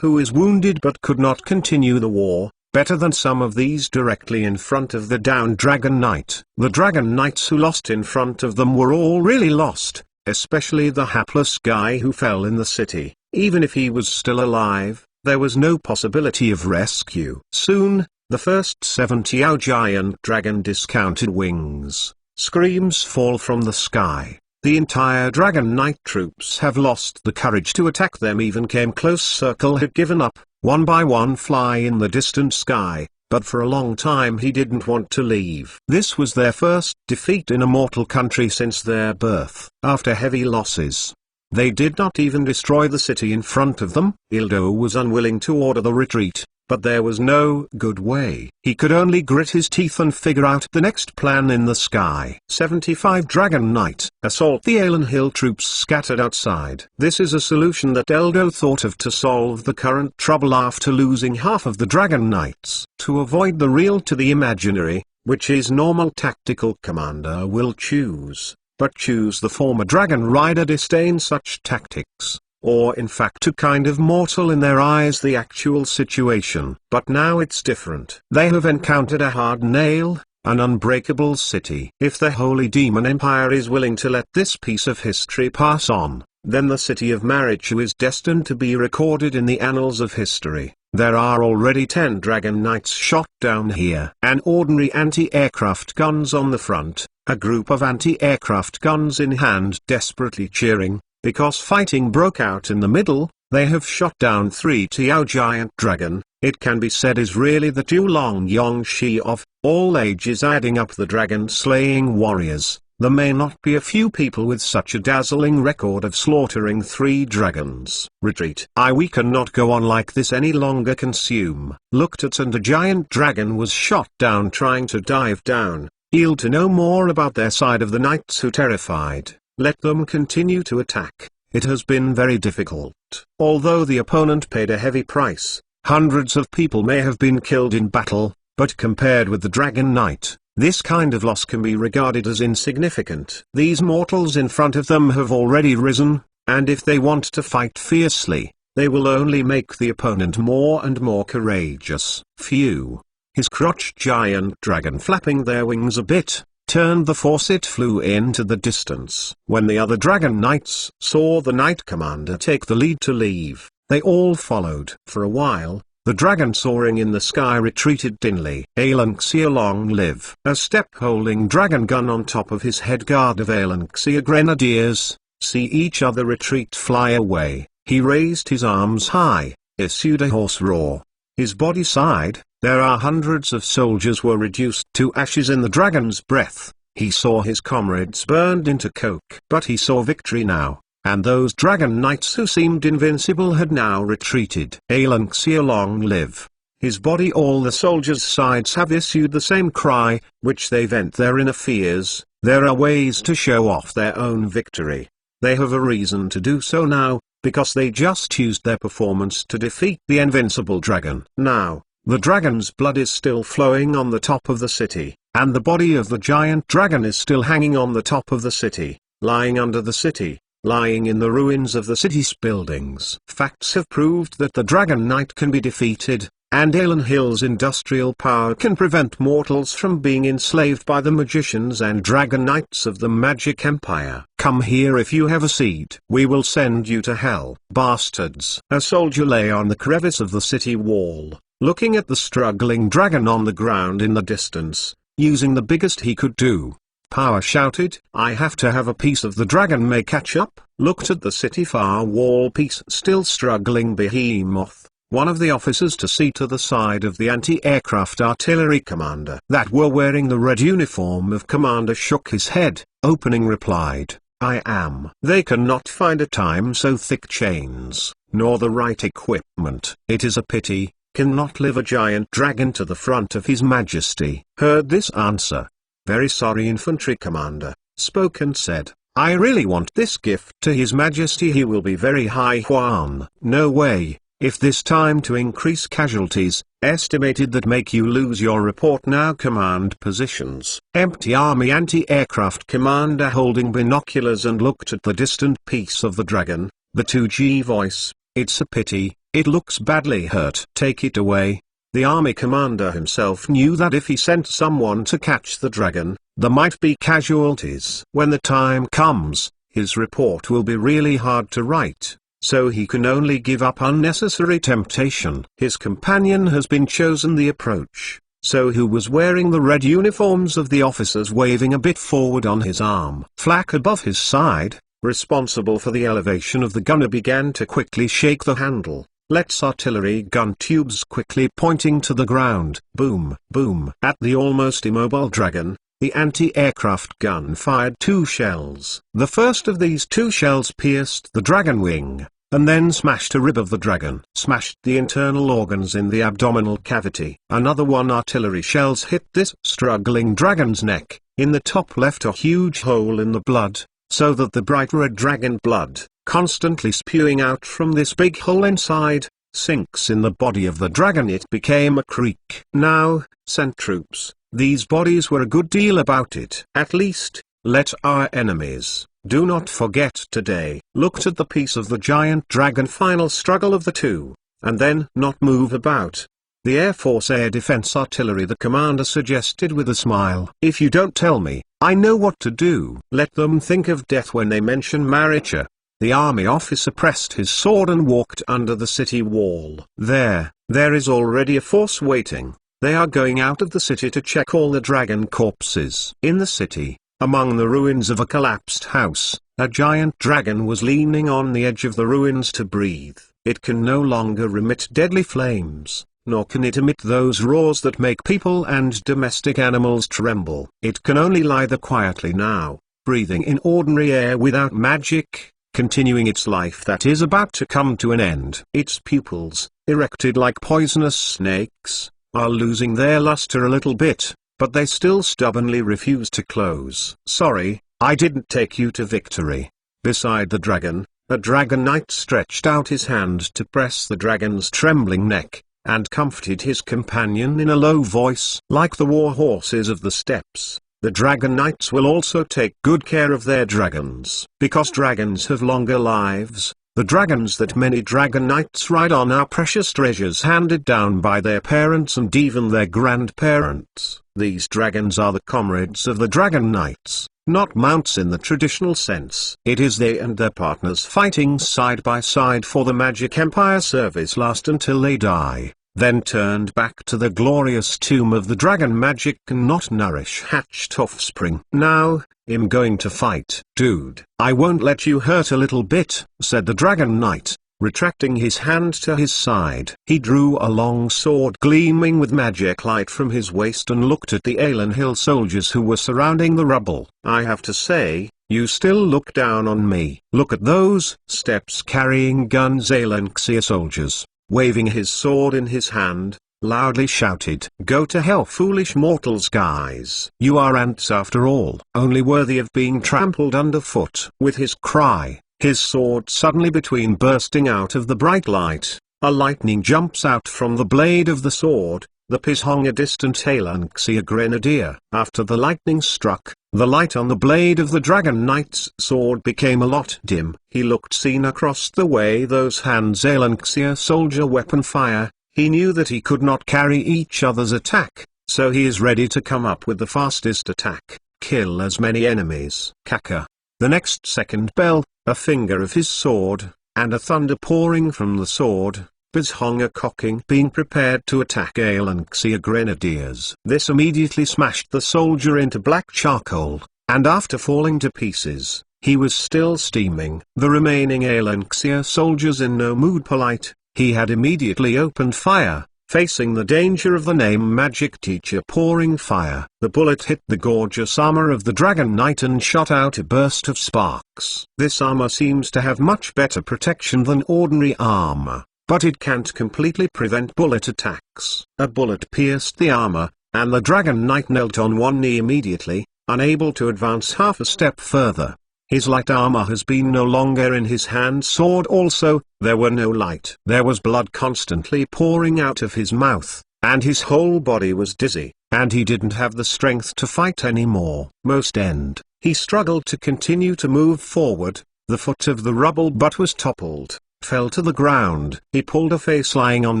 who is wounded but could not continue the war, better than some of these directly in front of the downed Dragon Knight. The Dragon Knights who lost in front of them were all really lost, especially the hapless guy who fell in the city. Even if he was still alive, there was no possibility of rescue. Soon, the first 70 giant dragon discounted wings. Screams fall from the sky. The entire Dragon Knight troops have lost the courage to attack them. Even came close circle had given up, one by one fly in the distant sky, but for a long time he didn't want to leave. This was their first defeat in a mortal country since their birth. After heavy losses, they did not even destroy the city in front of them. Ildo was unwilling to order the retreat, but there was no good way. He could only grit his teeth and figure out the next plan in the sky. 75 Dragon Knight assault the Alan Hill troops scattered outside. This is a solution that Ildo thought of to solve the current trouble after losing half of the Dragon Knights. To avoid the real to the imaginary, which his normal tactical commander will choose, but choose the former Dragon Rider disdain such tactics, or in fact to kind of mortal in their eyes the actual situation. But now it's different. They have encountered a hard nail, an unbreakable city. If the Holy Demon Empire is willing to let this piece of history pass on, then the city of Marichu is destined to be recorded in the annals of history. There are already 10 Dragon Knights shot down here. An ordinary anti-aircraft guns on the front, a group of anti-aircraft guns in hand desperately cheering, because fighting broke out in the middle. They have shot down 3 Tiao giant dragon. It can be said is really the Tulong Yongshi of all ages, adding up the dragon-slaying warriors. There may not be a few people with such a dazzling record of slaughtering 3 dragons. Retreat. We cannot go on like this any longer. Consume. Looked at and a giant dragon was shot down trying to dive down. Yield to know more about their side of the knights who terrified. Let them continue to attack. It has been very difficult. Although the opponent paid a heavy price, hundreds of people may have been killed in battle, but compared with the Dragon Knight, this kind of loss can be regarded as insignificant. These mortals in front of them have already risen, and if they want to fight fiercely, they will only make the opponent more and more courageous. Phew. His crotch giant dragon flapping their wings a bit, turned the force. It flew into the distance. When the other Dragon Knights saw the Knight Commander take the lead to leave, they all followed. For a while, the dragon soaring in the sky retreated thinly. Alanxia long live. A step-holding dragon gun on top of his head. Guard of Alanxia Grenadiers, see each other retreat fly away. He raised his arms high, issued a hoarse roar. His body sighed. There are hundreds of soldiers were reduced to ashes in the dragon's breath. He saw his comrades burned into coke. But he saw victory now, and those Dragon Knights who seemed invincible had now retreated. Alanxia long live. His body. All the soldiers' sides have issued the same cry, which they vent their inner fears. There are ways to show off their own victory. They have a reason to do so now, because they just used their performance to defeat the invincible dragon. Now, the dragon's blood is still flowing on the top of the city, and the body of the giant dragon is still hanging on the top of the city. Lying under the city, lying in the ruins of the city's buildings. Facts have proved that the Dragon Knight can be defeated, and Alan Hill's industrial power can prevent mortals from being enslaved by the magicians and Dragon Knights of the Magic Empire. Come here if you have a seed. We will send you to hell, bastards. A soldier lay on the crevice of the city wall, looking at the struggling dragon on the ground in the distance, using the biggest he could do. Power shouted, "I have to have a piece of the dragon may catch up." Looked at the city far wall piece still struggling behemoth. One of the officers to see to the side of the anti-aircraft artillery commander that were wearing the red uniform of commander shook his head, opening replied, "I am." They cannot find a time so thick chains, nor the right equipment. It is a pity, cannot live a giant dragon to the front of his majesty. Heard this answer. Very sorry infantry commander, spoke and said, "I really want this gift to his majesty, he will be very high Juan." No way. If this time to increase casualties, estimated that make you lose your report now command positions. Empty army anti-aircraft commander holding binoculars and looked at the distant piece of the dragon, the 2G voice, "It's a pity, it looks badly hurt. Take it away." The army commander himself knew that if he sent someone to catch the dragon, there might be casualties. When the time comes, his report will be really hard to write. So he can only give up unnecessary temptation. His companion has been chosen the approach, so who was wearing the red uniforms of the officers waving a bit forward on his arm. Flak above his side, responsible for the elevation of the gunner began to quickly shake the handle. Let's artillery gun tubes quickly pointing to the ground. Boom, boom. At the almost immobile dragon, the anti-aircraft gun fired 2 shells. The first of these 2 shells pierced the dragon wing, and then smashed a rib of the dragon. Smashed the internal organs in the abdominal cavity. Another 1 artillery shells hit this struggling dragon's neck. In the top left a huge hole in the blood, so that the bright red dragon blood, constantly spewing out from this big hole inside, sinks in the body of the dragon. It became a creek. Now, sent troops. These bodies were a good deal about it. At least, let our enemies, do not forget today. Looked at the piece of the giant dragon final struggle of the two, and then not move about. The Air Force Air Defense Artillery the commander suggested with a smile. If you don't tell me, I know what to do. Let them think of death when they mention Maricha. The army officer pressed his sword and walked under the city wall. There is already a force waiting. They are going out of the city to check all the dragon corpses. In the city, among the ruins of a collapsed house, a giant dragon was leaning on the edge of the ruins to breathe. It can no longer emit deadly flames, nor can it emit those roars that make people and domestic animals tremble. It can only lie there quietly now, breathing in ordinary air without magic, continuing its life that is about to come to an end. Its pupils, erected like poisonous snakes, are losing their luster a little bit, but they still stubbornly refuse to close. Sorry, I didn't take you to victory. Beside the dragon, a dragon knight stretched out his hand to press the dragon's trembling neck, and comforted his companion in a low voice. Like the war horses of the steppes, the dragon knights will also take good care of their dragons. Because dragons have longer lives, the dragons that many dragon knights ride on are precious treasures handed down by their parents and even their grandparents. These dragons are the comrades of the dragon knights, not mounts in the traditional sense. It is they and their partners fighting side by side for the Magic Empire service last until they die, then turned back to the glorious tomb of the dragon. Magic cannot nourish hatched offspring. Now, I'm going to fight. Dude, I won't let you hurt a little bit, said the dragon knight, retracting his hand to his side. He drew a long sword gleaming with magic light from his waist and looked at the Alan Hill soldiers who were surrounding the rubble. I have to say, you still look down on me. Look at those steps carrying guns. Alan Xia soldiers, waving his sword in his hand, loudly shouted, "Go to hell, foolish mortals, guys. You are ants after all, only worthy of being trampled underfoot." With his cry, his sword suddenly between bursting out of the bright light, a lightning jumps out from the blade of the sword, the Pishong a distant Alanxia grenadier. After the lightning struck, The light on the blade of the Dragon Knight's sword became a lot dim. He looked seen across the way those hands Alanxia soldier weapon fire. He knew that he could not carry each other's attack, so he is ready to come up with the fastest attack, kill as many enemies. Kaka. The next second bell, a finger of his sword, and a thunder pouring from the sword, Bizhonga cocking being prepared to attack Alanxia grenadiers. This immediately smashed the soldier into black charcoal, and after falling to pieces, he was still steaming. The remaining Alanxia soldiers in no mood polite, he had immediately opened fire, facing the danger of the name magic teacher pouring fire. The bullet hit the gorgeous armor of the Dragon Knight and shot out a burst of sparks. This armor seems to have much better protection than ordinary armor, but it can't completely prevent bullet attacks. A bullet pierced the armor, and the Dragon Knight knelt on one knee immediately, unable to advance half a step further. His light armor has been no longer in his hand sword also, there were no light. There was blood constantly pouring out of his mouth, and his whole body was dizzy, and he didn't have the strength to fight anymore. Most end, he struggled to continue to move forward, the foot of the rubble butt was toppled, fell to the ground. He pulled a face lying on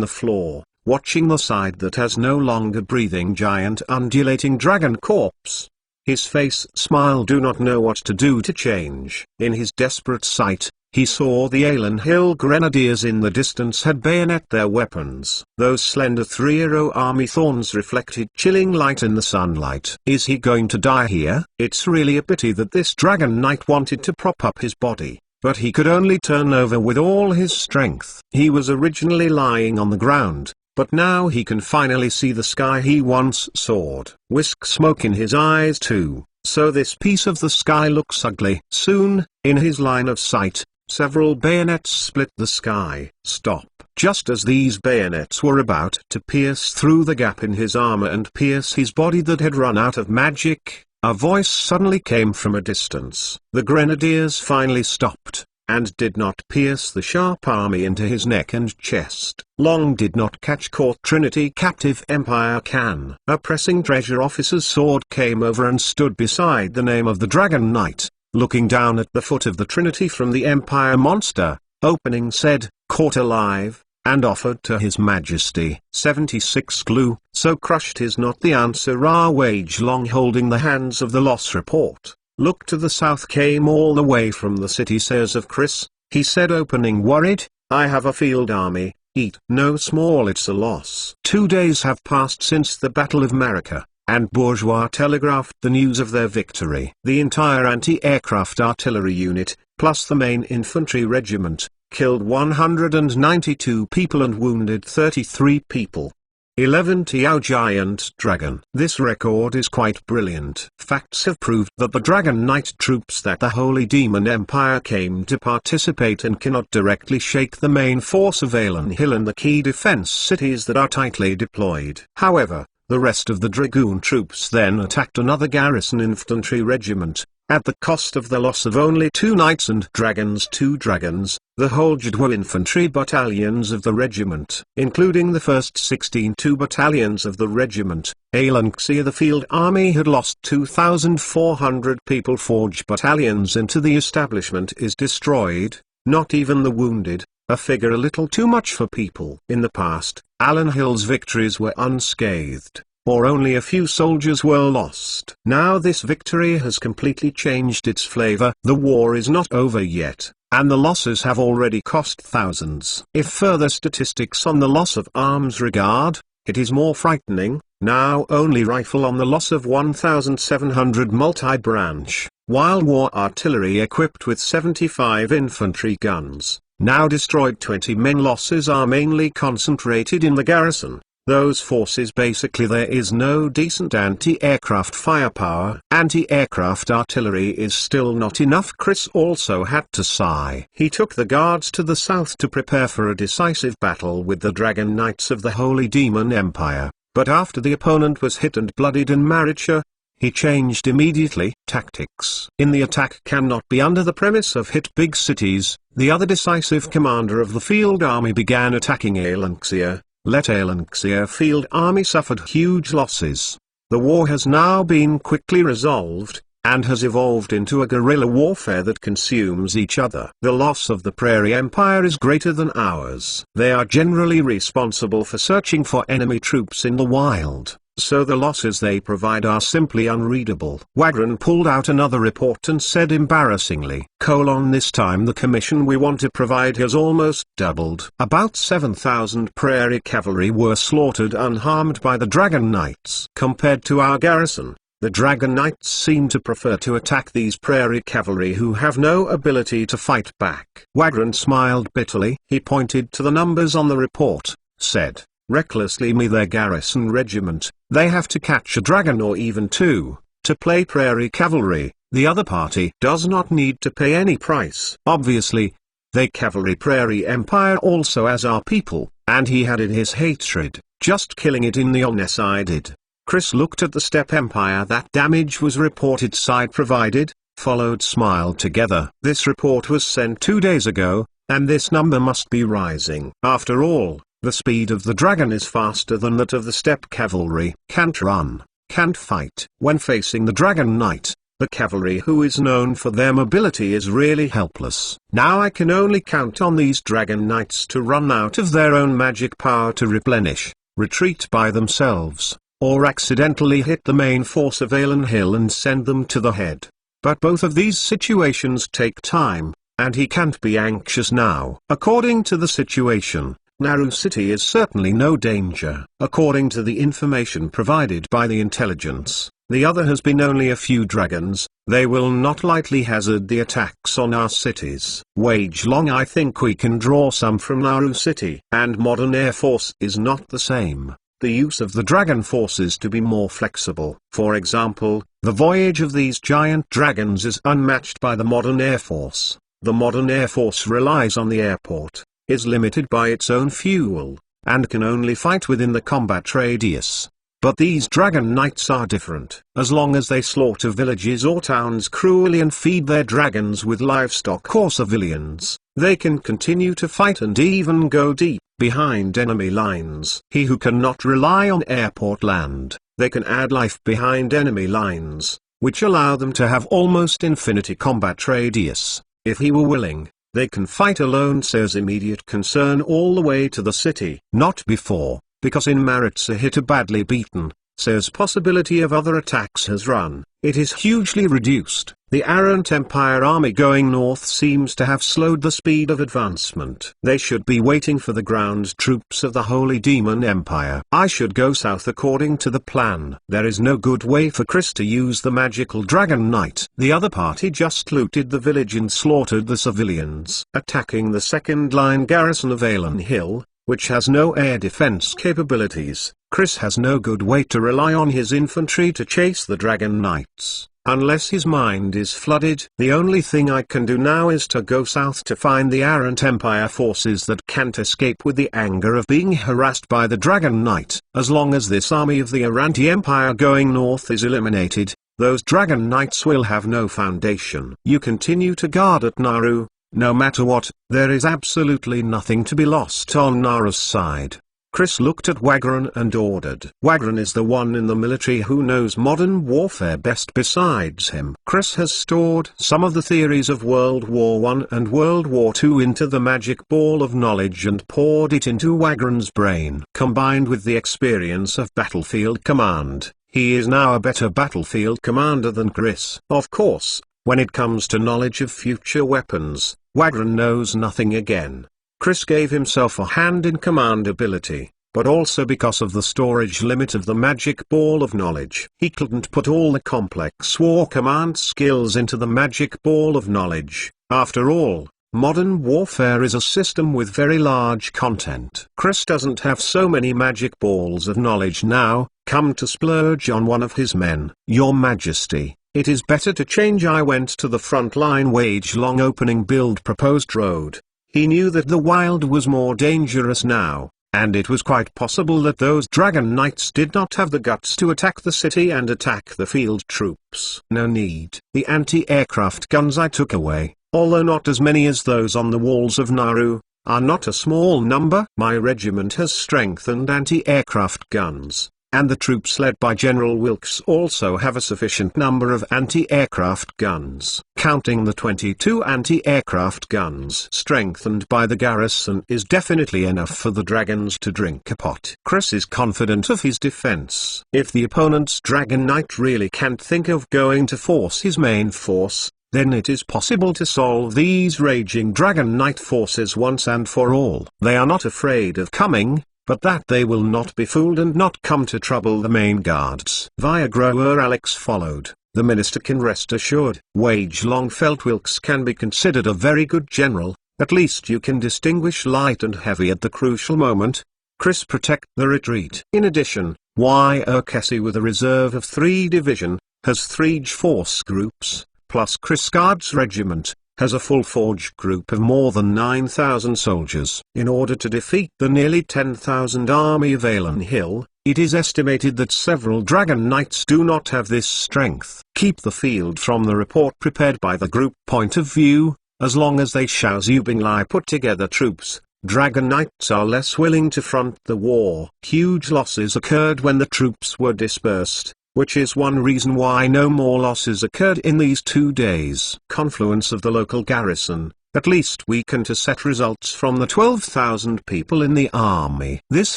the floor, watching the side that has no longer breathing giant undulating dragon corpse. His face smile do not know what to do to change. In his desperate sight, he saw the Alan Hill grenadiers in the distance had bayonet their weapons. Those slender three-arrow army thorns reflected chilling light in the sunlight. Is he going to die here? It's really a pity that this Dragon Knight wanted to prop up his body, but he could only turn over with all his strength. He was originally lying on the ground, but now he can finally see the sky he once soared. Whisk smoke in his eyes too, so this piece of the sky looks ugly. Soon, in his line of sight, several bayonets split the sky. Stop. Just as these bayonets were about to pierce through the gap in his armor and pierce his body that had run out of magic, a voice suddenly came from a distance. The grenadiers finally stopped, and did not pierce the sharp army into his neck and chest. Long did not catch caught Trinity captive Empire can. A pressing treasure officer's sword came over and stood beside the name of the Dragon Knight, looking down at the foot of the Trinity from the Empire monster, opening said, "Caught alive," and offered to his majesty 76 glue. So crushed is not the answer. Wage Long holding the hands of the loss report. Look to the south came all the way from the city says of Chris, he said opening worried, I have a field army, eat. No small it's a loss. 2 days have passed since the Battle of Marika, and bourgeois telegraphed the news of their victory. The entire anti-aircraft artillery unit, plus the main infantry regiment, killed 192 people and wounded 33 people. 11 Tiao Giant Dragon. This record is quite brilliant. Facts have proved that the Dragon Knight troops that the Holy Demon Empire came to participate in cannot directly shake the main force of Alan Hill and the key defense cities that are tightly deployed. However, the rest of the Dragoon troops then attacked another garrison infantry regiment, at the cost of the loss of only 2 knights and dragons. 2 dragons, the whole Jadwa infantry battalions of the regiment, including the first 16 battalions of the regiment. Alanxia the field army had lost 2,400 people. Forge battalions into the establishment is destroyed, not even the wounded, a figure a little too much for people. In the past, Alan Hill's victories were unscathed, or only a few soldiers were lost. Now this victory has completely changed its flavor. The war is not over yet, and the losses have already cost thousands. If further statistics on the loss of arms regard, it is more frightening. Now only rifle on the loss of 1,700 multi-branch, while war artillery equipped with 75 infantry guns, now destroyed. 20 men. Losses are mainly concentrated in the garrison. Those forces basically there is no decent anti-aircraft firepower. Anti-aircraft artillery is still not enough. Chris also had to sigh. He took the guards to the south to prepare for a decisive battle with the Dragon Knights of the Holy Demon Empire, but after the opponent was hit and bloodied in Maricha, he changed immediately. Tactics in the attack cannot be under the premise of hit big cities. The other decisive commander of the field army began attacking Alanxia. Let Alanxia field army suffered huge losses. The war has now been quickly resolved, and has evolved into a guerrilla warfare that consumes each other. The loss of the Prairie Empire is greater than ours. They are generally responsible for searching for enemy troops in the wild, so the losses they provide are simply unreadable. Wagram pulled out another report and said embarrassingly, this time the commission we want to provide has almost doubled. About 7,000 Prairie cavalry were slaughtered unharmed by the Dragon Knights. Compared to our garrison, the Dragon Knights seem to prefer to attack these Prairie cavalry who have no ability to fight back. Wagram smiled bitterly. He pointed to the numbers on the report, said, recklessly, their garrison regiment, they have to catch a dragon or even two, to play Prairie cavalry. The other party does not need to pay any price. Obviously, they cavalry Prairie Empire also as our people, and he had in his hatred, just killing it in the honest I did. Chris looked at the Steppe Empire that damage was reported side provided, followed smiled together. This report was sent 2 days ago, and this number must be rising. After all, the speed of the dragon is faster than that of the steppe cavalry. Can't run, can't fight. When facing the Dragon Knight, the cavalry who is known for their mobility is really helpless. Now I can only count on these Dragon Knights to run out of their own magic power to replenish, retreat by themselves, or accidentally hit the main force of Alan Hill and send them to the head. But both of these situations take time, and he can't be anxious now. According to the situation, Naru City is certainly no danger. According to the information provided by the intelligence, the other has been only a few dragons. They will not lightly hazard the attacks on our cities. Wage Long, I think we can draw some from Naru City. And modern Air Force is not the same. The use of the dragon forces to be more flexible. For example, the voyage of these giant dragons is unmatched by the modern Air Force. The modern Air Force relies on the airport, is limited by its own fuel, and can only fight within the combat radius. But these Dragon Knights are different. As long as they slaughter villages or towns cruelly and feed their dragons with livestock or civilians, they can continue to fight and even go deep behind enemy lines. He who cannot rely on airport land, they can add life behind enemy lines, which allow them to have almost infinity combat radius. If he were willing, they can fight alone, says immediate concern, all the way to the city. Not before, because in Maritsa badly beaten, says possibility of other attacks has run. It is hugely reduced. The Arrant Empire army going north seems to have slowed the speed of advancement. They should be waiting for the ground troops of the Holy Demon Empire. I should go south according to the plan. There is no good way for Chris to use the magical Dragon Knight. The other party just looted the village and slaughtered the civilians. Attacking the second line garrison of Alan Hill, which has no air defense capabilities. Chris has no good way to rely on his infantry to chase the Dragon Knights. Unless his mind is flooded. The only thing I can do now is to go south to find the Arrant Empire forces that can't escape with the anger of being harassed by the Dragon Knight. As long as this army of the Arranti Empire going north is eliminated, those Dragon Knights will have no foundation. You continue to guard at Naru. No matter what, there is absolutely nothing to be lost on Naru's side. Chris looked at Wagram and ordered. Wagram is the one in the military who knows modern warfare best besides him. Chris has stored some of the theories of World War I and World War II into the magic ball of knowledge and poured it into Wagram's brain. Combined with the experience of battlefield command, he is now a better battlefield commander than Chris. Of course, when it comes to knowledge of future weapons, Wagram knows nothing again. Chris gave himself a hand in command ability, but also because of the storage limit of the magic ball of knowledge. He couldn't put all the complex war command skills into the magic ball of knowledge. After all, modern warfare is a system with very large content. Chris doesn't have so many magic balls of knowledge now. Come to splurge on one of his men. Your Majesty, it is better to change. I went to the front line. Wage Long opening build proposed road. He knew that the wild was more dangerous now, and it was quite possible that those Dragon Knights did not have the guts to attack the city and attack the field troops. No need. The anti-aircraft guns I took away, although not as many as those on the walls of Naru, are not a small number. My regiment has strengthened anti-aircraft guns, and the troops led by General Wilkes also have a sufficient number of anti-aircraft guns. Counting the 22 anti-aircraft guns strengthened by the garrison is definitely enough for the dragons to drink a pot. Chris is confident of his defense. If the opponent's Dragon Knight really can't think of going to force his main force, then it is possible to solve these raging Dragon Knight forces once and for all. They are not afraid of coming, but that they will not be fooled and not come to trouble the main guards. Via Grower Alex followed. The minister can rest assured. Wage Long felt Wilkes can be considered a very good general, at least you can distinguish light and heavy at the crucial moment. Chris protect the retreat. In addition, Y.O. Casey with a reserve of 3 division, has 3 force groups, plus Chris Guards Regiment, has a full forge group of more than 9,000 soldiers. In order to defeat the nearly 10,000 army of Alan Hill, it is estimated that several Dragon Knights do not have this strength. Keep the field from the report prepared by the group point of view. As long as they Xiao Zubinglai put together troops, Dragon Knights are less willing to front the war. Huge losses occurred when the troops were dispersed, which is one reason why no more losses occurred in these 2 days. Confluence of the local garrison, at least we can to set results from the 12,000 people in the army. This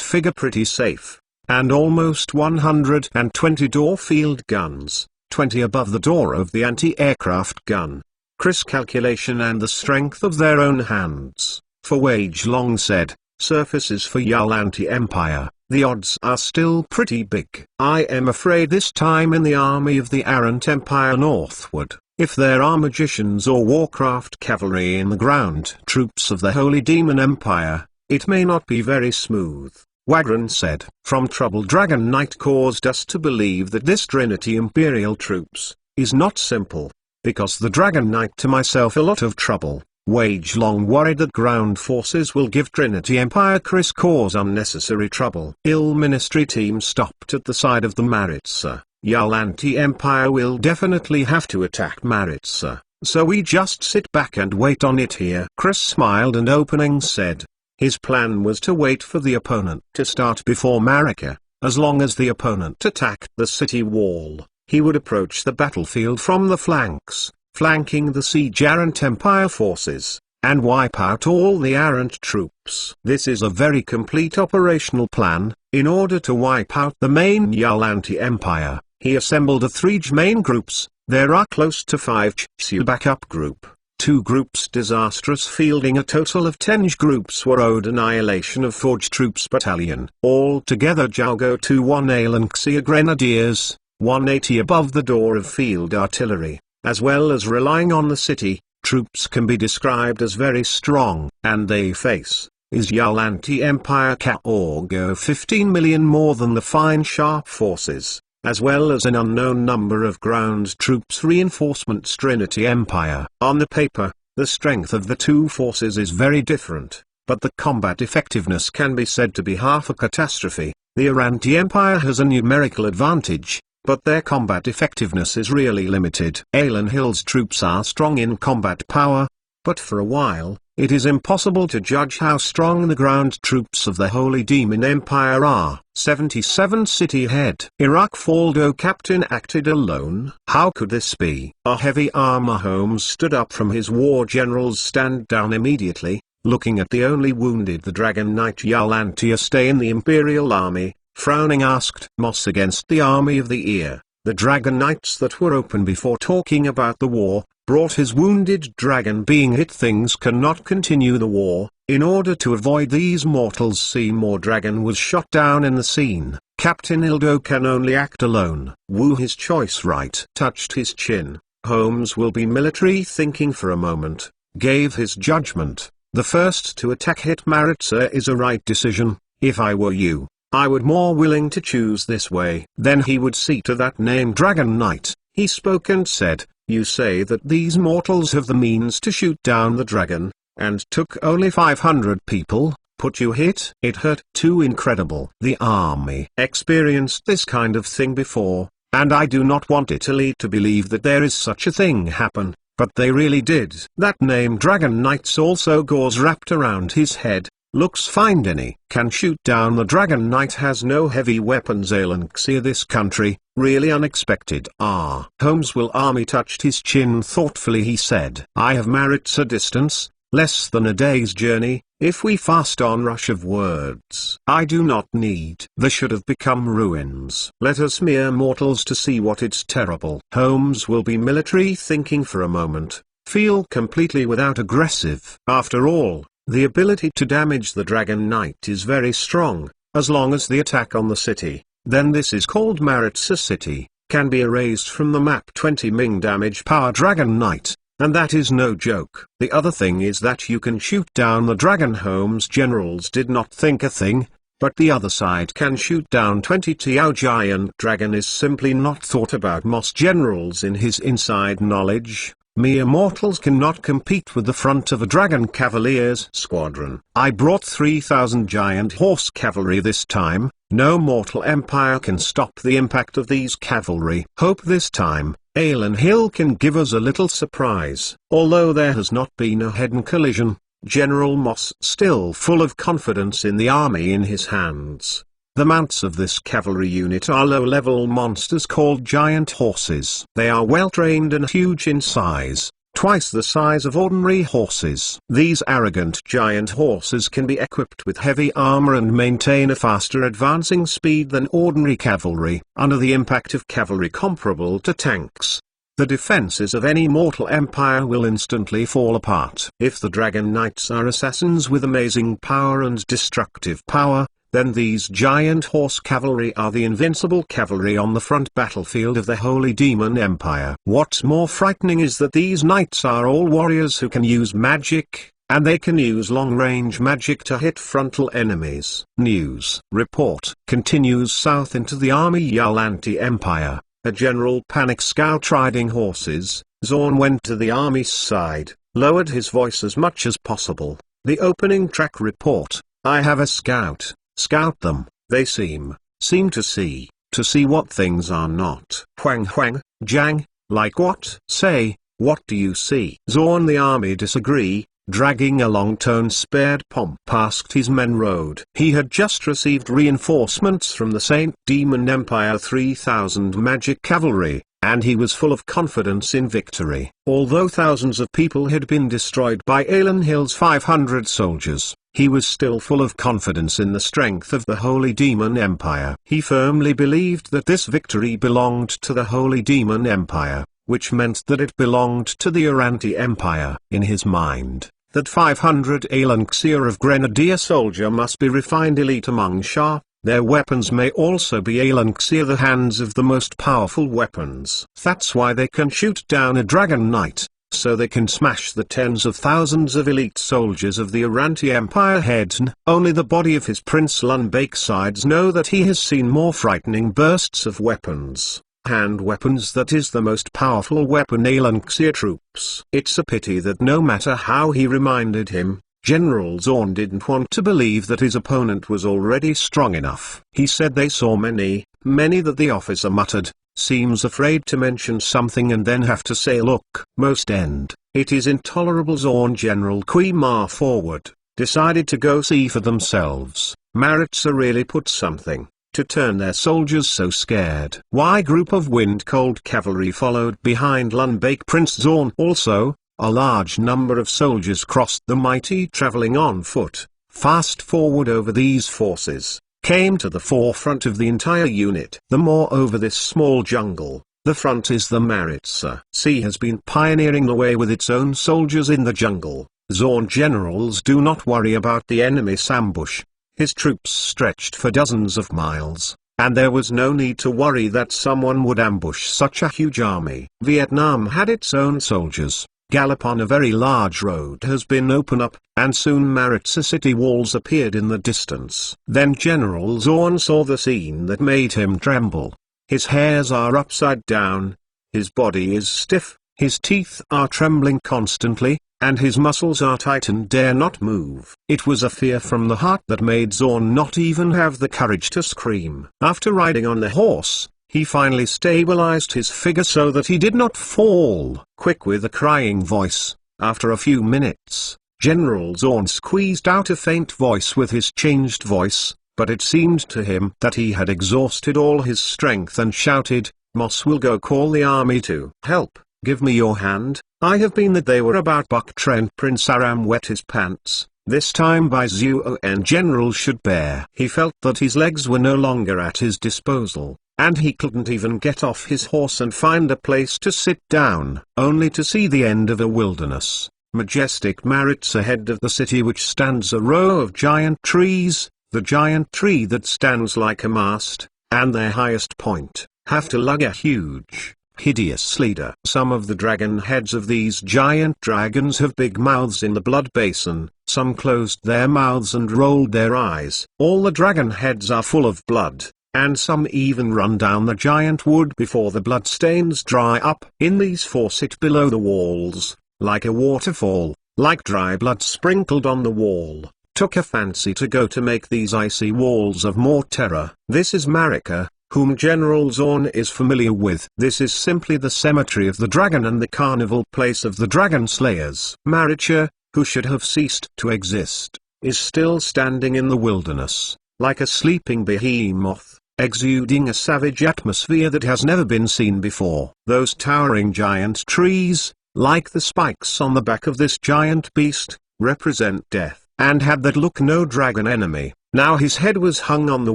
figure pretty safe, and almost 120 door field guns, 20 above the door of the anti-aircraft gun. Chris calculation and the strength of their own hands, for Wage Long said, surfaces for Yalanti Empire. The odds are still pretty big. I am afraid this time in the army of the Arrant Empire northward, if there are magicians or warcraft cavalry in the ground troops of the Holy Demon Empire, it may not be very smooth. Wagron said, from trouble Dragon Knight caused us to believe that this Trinity Imperial troops is not simple, because the Dragon Knight to myself a lot of trouble. Wage Long worried that ground forces will give Trinity Empire Chris cause unnecessary trouble. Ill Ministry team stopped at the side of the Maritsa. Yalanti Empire will definitely have to attack Maritsa, so we just sit back and wait on it here. Chris smiled and opening said, his plan was to wait for the opponent to start before Marika. As long as the opponent attacked the city wall, he would approach the battlefield from the flanks, flanking the siege Arrant Empire forces, and wipe out all the Arrant troops. This is a very complete operational plan. In order to wipe out the main Yalanti Empire, he assembled a 3 main groups. There are close to 5 Xiu backup group, 2 groups disastrous fielding. A total of 10 groups were owed annihilation of Forge troops battalion. Altogether Jalgo 2-1 Alan Xia Grenadiers, 180 above the door of field artillery. As well as relying on the city, troops can be described as very strong, and they face is Yalanti Empire Kaorgo 15 million more than the fine sharp forces, as well as an unknown number of ground troops reinforcements Trinity Empire. On the paper, the strength of the 2 forces is very different, but the combat effectiveness can be said to be half a catastrophe. The Aranti Empire has a numerical advantage, but their combat effectiveness is really limited. Alan Hill's troops are strong in combat power, but for a while, it is impossible to judge how strong the ground troops of the Holy Demon Empire are. 77 City Head. Iraq Faldo Captain acted alone. How could this be? A heavy armor Holmes stood up from his war general's stand down immediately, looking at the only wounded the Dragon Knight Yalantia stay in the Imperial Army. Frowning asked Moss against the army of the ear. The Dragon Knights that were open before talking about the war, brought his wounded dragon being hit. Things cannot continue the war. In order to avoid these mortals, Seymour Dragon was shot down in the scene. Captain Ildo can only act alone. Wu his choice right. Touched his chin. Holmes will be military thinking for a moment. Gave his judgment. The first to attack hit Maritsa is a right decision. If I were you, I would more willing to choose this way. Then he would see to that name Dragon Knight. He spoke and said, you say that these mortals have the means to shoot down the dragon, and took only 500 people, put you hit? It hurt. Too incredible. The army experienced this kind of thing before, and I do not want Italy to believe that there is such a thing happen, but they really did. That name Dragon Knights also gauze wrapped around his head. looks fine. Denny can shoot down the Dragon Knight, has no heavy weapons. Alanxir, this country, really unexpected. Holmes' will army touched his chin thoughtfully. He said, I have Maritza distance, less than a day's journey. If we fast on rush of words, I do not need. They should have become ruins. Let us mere mortals to see what it's terrible. Holmes will be military thinking for a moment, feel completely without aggressive. After all, the ability to damage the Dragon Knight is very strong, as long as the attack on the city, then this is called Maritza City, can be erased from the map. 20 Ming damage power Dragon Knight. And that is no joke. The other thing is that you can shoot down the dragon. Holmes' generals did not think a thing, but the other side can shoot down 20 Tiao. Giant dragon is simply not thought about. Moss generals in his inside knowledge, mere mortals cannot compete with the front of a dragon cavalier's squadron. I brought 3,000 giant horse cavalry this time. No mortal empire can stop the impact of these cavalry. Hope this time Alan Hill can give us a little surprise. Although there has not been a head-on collision, General Moss still full of confidence in the army in his hands. The mounts of this cavalry unit are low-level monsters called giant horses. They are well-trained and huge in size, twice the size of ordinary horses. These arrogant giant horses can be equipped with heavy armor and maintain a faster advancing speed than ordinary cavalry. Under the impact of cavalry comparable to tanks, the defenses of any mortal empire will instantly fall apart. If the Dragon Knights are assassins with amazing power and destructive power, then these giant horse cavalry are the invincible cavalry on the front battlefield of the Holy Demon Empire. What's more frightening is that these knights are all warriors who can use magic, and they can use long-range magic to hit frontal enemies. News report continues south into the army Yalanti Empire. A general panic. Scout riding horses. Zorn went to the army's side, lowered his voice as much as possible. The opening track report. I have a scout. Scout them. They seem to see what things are not. Huang, Jang, like what? Say, what do you see? Zorn. The army disagree, dragging a long-tone spared pomp past his men rode. He had just received reinforcements from the Saint Demon Empire, 3,000 magic cavalry, and he was full of confidence in victory. Although thousands of people had been destroyed by Alan Hill's 500 soldiers, he was still full of confidence in the strength of the Holy Demon Empire. He firmly believed that this victory belonged to the Holy Demon Empire, which meant that it belonged to the Uranti Empire. In his mind, that 500 Alanxir of Grenadier soldier must be refined elite among sharp. Their weapons may also be Alanxir, the hands of the most powerful weapons. That's why they can shoot down a Dragon Knight, so they can smash the tens of thousands of elite soldiers of the Uranti Empire heads. Only the body of his Prince Lunbake sides know that he has seen more frightening bursts of weapons. Hand weapons, that is the most powerful weapon Alanxir troops. It's a pity that no matter how he reminded him, General Zorn didn't want to believe that his opponent was already strong enough. He said they saw many that the officer muttered, seems afraid to mention something and then have to say look. Most end. It is intolerable. Zorn. General Quimar forward, decided to go see for themselves. Maritza really put something to turn their soldiers so scared. Why? Group of wind-cold cavalry followed behind Lunbake Prince Zorn. Also, a large number of soldiers crossed the mighty, traveling on foot. Fast forward over these forces, came to the forefront of the entire unit. The more over this small jungle, the front is the Maritza. Sea has been pioneering the way with its own soldiers in the jungle. Zorn. Generals do not worry about the enemy's ambush. His troops stretched for dozens of miles, and there was no need to worry that someone would ambush such a huge army. Vietnam had its own soldiers. Gallop on a very large road has been opened up, and soon Maritza city walls appeared in the distance. Then General Zorn saw the scene that made him tremble. His hairs are upside down, his body is stiff, his teeth are trembling constantly, and his muscles are tight and dare not move. It was a fear from the heart that made Zorn not even have the courage to scream. After riding on the horse, he finally stabilized his figure so that he did not fall. Quick, with a crying voice, after a few minutes, General Zorn squeezed out a faint voice with his changed voice, but it seemed to him that he had exhausted all his strength and shouted, "Moss will go call the army to help, give me your hand." I have been that they were about Buck Trent. Prince Aram wet his pants, this time by Zuon General should bear. He felt that his legs were no longer at his disposal, and he couldn't even get off his horse and find a place to sit down, only to see the end of a wilderness. Majestic Maritz ahead of the city, which stands a row of giant trees, the giant tree that stands like a mast, and their highest point, have to lug a huge, hideous leader. Some of the dragon heads of these giant dragons have big mouths in the blood basin, some closed their mouths and rolled their eyes. All the dragon heads are full of blood, and some even run down the giant wood before the blood stains dry up. In these four sit below the walls, like a waterfall, like dry blood sprinkled on the wall. Took a fancy to go to make these icy walls of more terror. This is Marika, whom General Zorn is familiar with. This is simply the cemetery of the dragon and the carnival place of the dragon slayers. Maricha, who should have ceased to exist, is still standing in the wilderness, like a sleeping behemoth, exuding a savage atmosphere that has never been seen before. Those towering giant trees, like the spikes on the back of this giant beast, represent death, and had that look no dragon enemy. Now his head was hung on the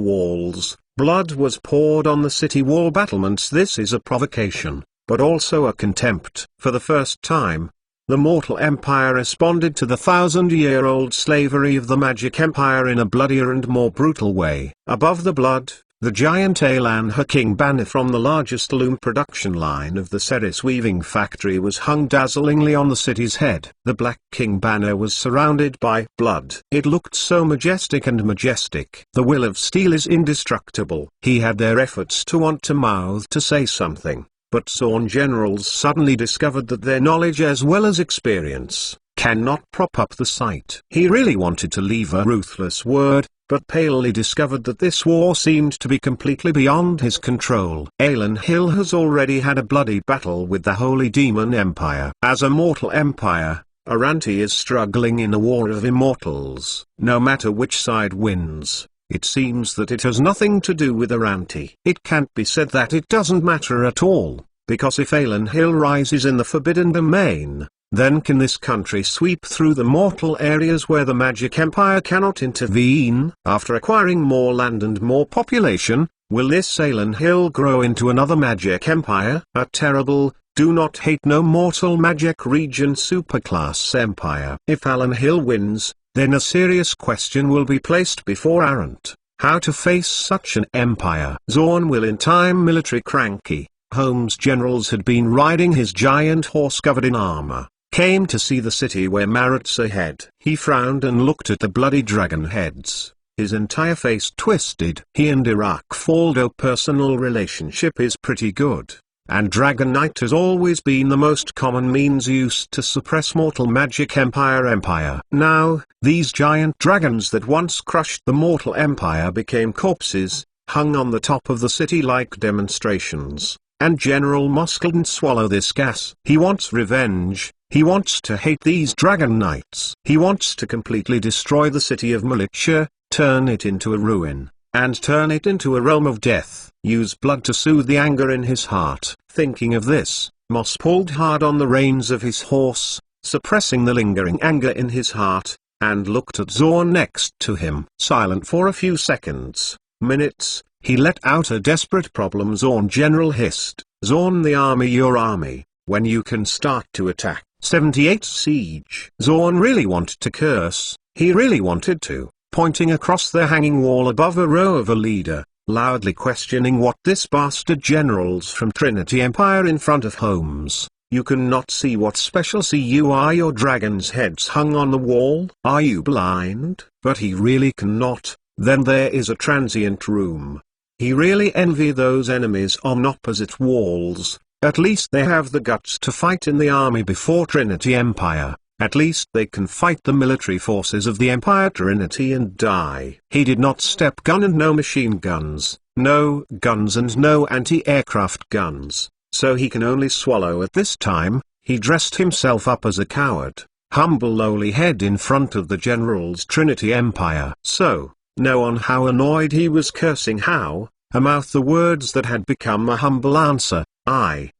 walls, blood was poured on the city wall battlements. This is a provocation, but also a contempt. For the first time, the mortal empire responded to the 1,000-year-old slavery of the magic empire in a bloodier and more brutal way. Above the blood, the giant Alan King banner from the largest loom production line of the Ceres weaving factory was hung dazzlingly on the city's head. The Black King banner was surrounded by blood. It looked so majestic and majestic. The will of steel is indestructible. He had their efforts to want to mouth to say something, but Zorn generals suddenly discovered that their knowledge as well as experience cannot prop up the sight. He really wanted to leave a ruthless word, but palely discovered that this war seemed to be completely beyond his control. Alan Hill has already had a bloody battle with the Holy Demon Empire. As a mortal empire, Aranti is struggling in a war of immortals. No matter which side wins, it seems that it has nothing to do with Aranti. It can't be said that it doesn't matter at all, because if Alan Hill rises in the Forbidden Domain, then can this country sweep through the mortal areas where the Magic Empire cannot intervene? After acquiring more land and more population, will this Alan Hill grow into another Magic Empire? A terrible, do not hate no mortal Magic region superclass empire. If Alan Hill wins, then a serious question will be placed before Arendt: how to face such an empire. Zorn will in time military cranky. Holmes' generals had been riding his giant horse covered in armor, came to see the city where Maritz ahead. He frowned and looked at the bloody dragon heads. His entire face twisted. He and Iraq Faldo personal relationship is pretty good, and Dragon Knight has always been the most common means used to suppress mortal magic empire. Now, these giant dragons that once crushed the mortal empire became corpses, hung on the top of the city like demonstrations, and General Moss couldn't swallow this gas. He wants revenge. He wants to hate these Dragon Knights. He wants to completely destroy the city of Militia, turn it into a ruin, and turn it into a realm of death. Use blood to soothe the anger in his heart. Thinking of this, Moss pulled hard on the reins of his horse, suppressing the lingering anger in his heart, and looked at Zorn next to him. Silent for a few seconds, minutes, he let out a desperate problem. Zorn general hissed, "Zorn, the army, your army, when you can start to attack." 78 Siege. Zorn really wanted to curse, he really wanted to, pointing across the hanging wall above a row of a leader, loudly questioning what this bastard generals from Trinity Empire in front of Holmes. You cannot see what special CUI your dragon's heads hung on the wall? Are you blind? But he really cannot. Then there is a transient room. He really envy those enemies on opposite walls. At least they have the guts to fight in the army before Trinity Empire. At least they can fight the military forces of the Empire Trinity and die. He did not step gun and no machine guns, no guns and no anti-aircraft guns, so he can only swallow at this time. He dressed himself up as a coward, humble lowly head in front of the general's Trinity Empire. So, know on how annoyed he was, cursing how, mouth the words that had become a humble answer.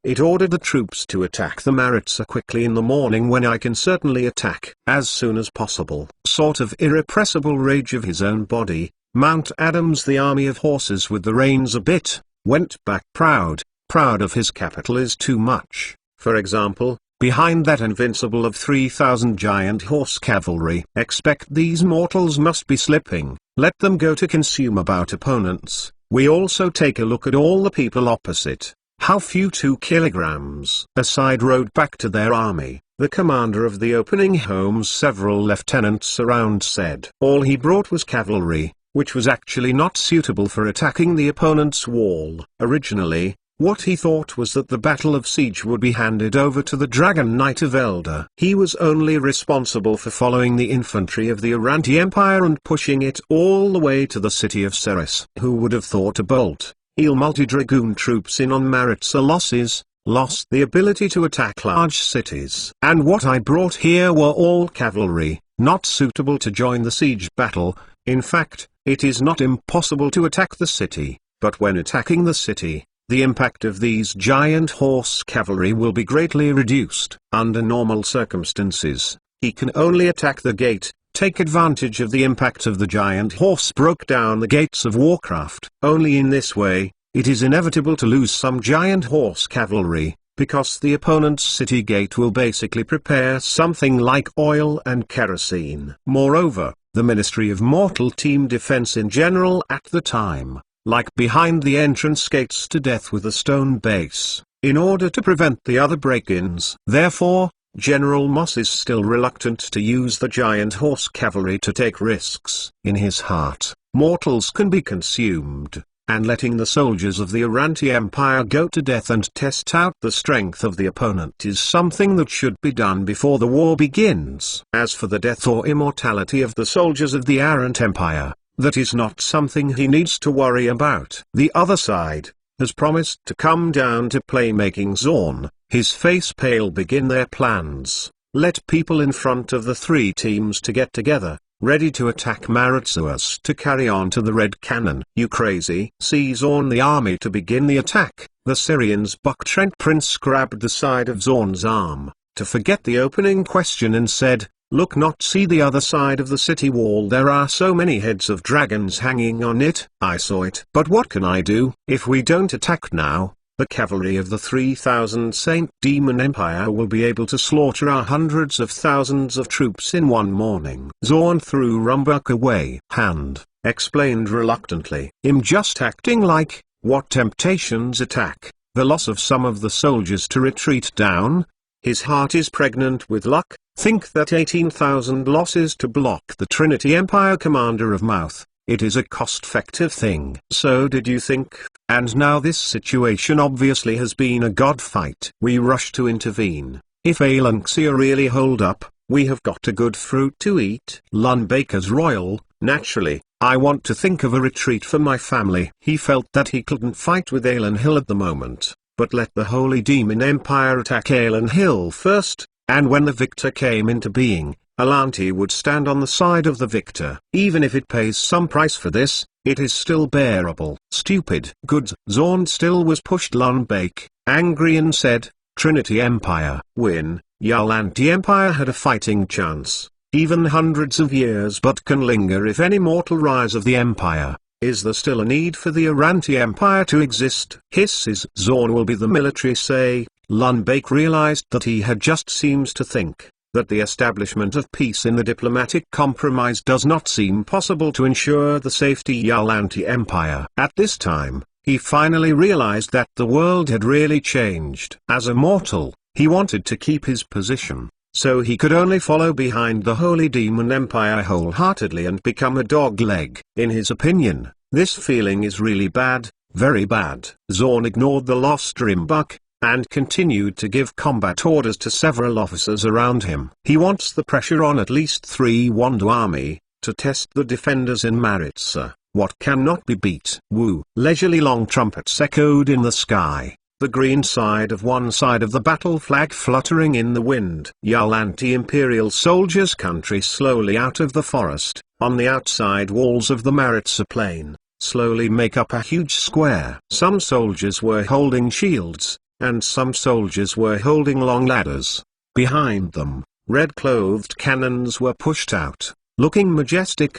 It ordered the troops to attack the Maritsa quickly in the morning, when I can certainly attack as soon as possible. Sort of irrepressible rage of his own body, Mount Adams, the army of horses with the reins a bit, went back proud of his capital is too much. For example, behind that invincible of 3,000 giant horse cavalry. Expect these mortals must be slipping, let them go to consume about opponents. We also take a look at all the people opposite. How few 2 kilograms aside rode back to their army. The commander of the opening homes, several lieutenants around, said all he brought was cavalry, which was actually not suitable for attacking the opponent's wall. Originally, what he thought was that the Battle of Siege would be handed over to the Dragon Knight of Elder. He was only responsible for following the infantry of the Uranti Empire and pushing it all the way to the city of Ceres. Who would have thought a bolt heel multi-dragoon troops in on Maritsa lost the ability to attack large cities. And what I brought here were all cavalry, not suitable to join the siege battle. In fact, it is not impossible to attack the city, but when attacking the city, the impact of these giant horse cavalry will be greatly reduced. Under normal circumstances, he can only attack the gate, take advantage of the impact of the giant horse broke down the gates of Warcraft. Only in this way, it is inevitable to lose some giant horse cavalry, because the opponent's city gate will basically prepare something like oil and kerosene. Moreover, the Ministry of Mortal Team Defense in general at the time, like behind the entrance gates to death with a stone base, in order to prevent the other break-ins. Therefore, General Moss is still reluctant to use the giant horse cavalry to take risks. In his heart, mortals can be consumed, and letting the soldiers of the Uranti Empire go to death and test out the strength of the opponent is something that should be done before the war begins. As for the death or immortality of the soldiers of the Arrant Empire, that is not something he needs to worry about. The other side has promised to come down to playmaking Zorn, his face pale, begin their plans. Let people in front of the 3 teams to get together, ready to attack Maritsuas to carry on to the Red Cannon. You crazy? See Zorn the army to begin the attack. The Syrian's Buck-Trent Prince grabbed the side of Zorn's arm, to forget the opening question, and said, look, not see the other side of the city wall, there are so many heads of dragons hanging on it. I saw it. But what can I do? If we don't attack now, the cavalry of the 3,000 Saint Demon Empire will be able to slaughter our hundreds of thousands of troops in one morning. Zorn threw Rumbuk away. Hand, explained reluctantly. I'm just acting like, what temptations attack, the loss of some of the soldiers to retreat down? His heart is pregnant with luck. Think that 18,000 losses to block the Trinity Empire commander of Mouth. It is a cost-effective thing. So did you think? And now this situation obviously has been a god fight. We rush to intervene. If Alanxia really hold up, we have got a good fruit to eat. Lunbaker's royal, naturally, I want to think of a retreat for my family. He felt that he couldn't fight with Alan Hill at the moment, but let the Holy Demon Empire attack Alan Hill first, and when the victor came into being, Alanti would stand on the side of the victor. Even if it pays some price for this, it is still bearable. Stupid. Good. Zorn still was pushed Lunbake, angry, and said, Trinity Empire win. Yalanti Empire had a fighting chance, even hundreds of years, but can linger if any mortal rise of the Empire. Is there still a need for the Uranti Empire to exist? Hisses. Zorn will be the military say. Lunbake realized that he had just seems to think that the establishment of peace in the diplomatic compromise does not seem possible to ensure the safety Yalanti Empire. At this time, he finally realized that the world had really changed. As a mortal, he wanted to keep his position, so he could only follow behind the Holy Demon Empire wholeheartedly and become a dogleg. In his opinion, this feeling is really bad, very bad. Zorn ignored the lost Rimbuk, and continued to give combat orders to several officers around him. He wants the pressure on at least 3 Wandu army, to test the defenders in Maritsa. What cannot be beat? Woo! Leisurely long trumpets echoed in the sky. the green side of one side of the battle flag fluttering in the wind. Yell anti-imperial soldiers country slowly out of the forest, on the outside walls of the Maritsa plain, slowly make up a huge square. Some soldiers were holding shields, and some soldiers were holding long ladders. Behind them, red-clothed cannons were pushed out, looking majestic,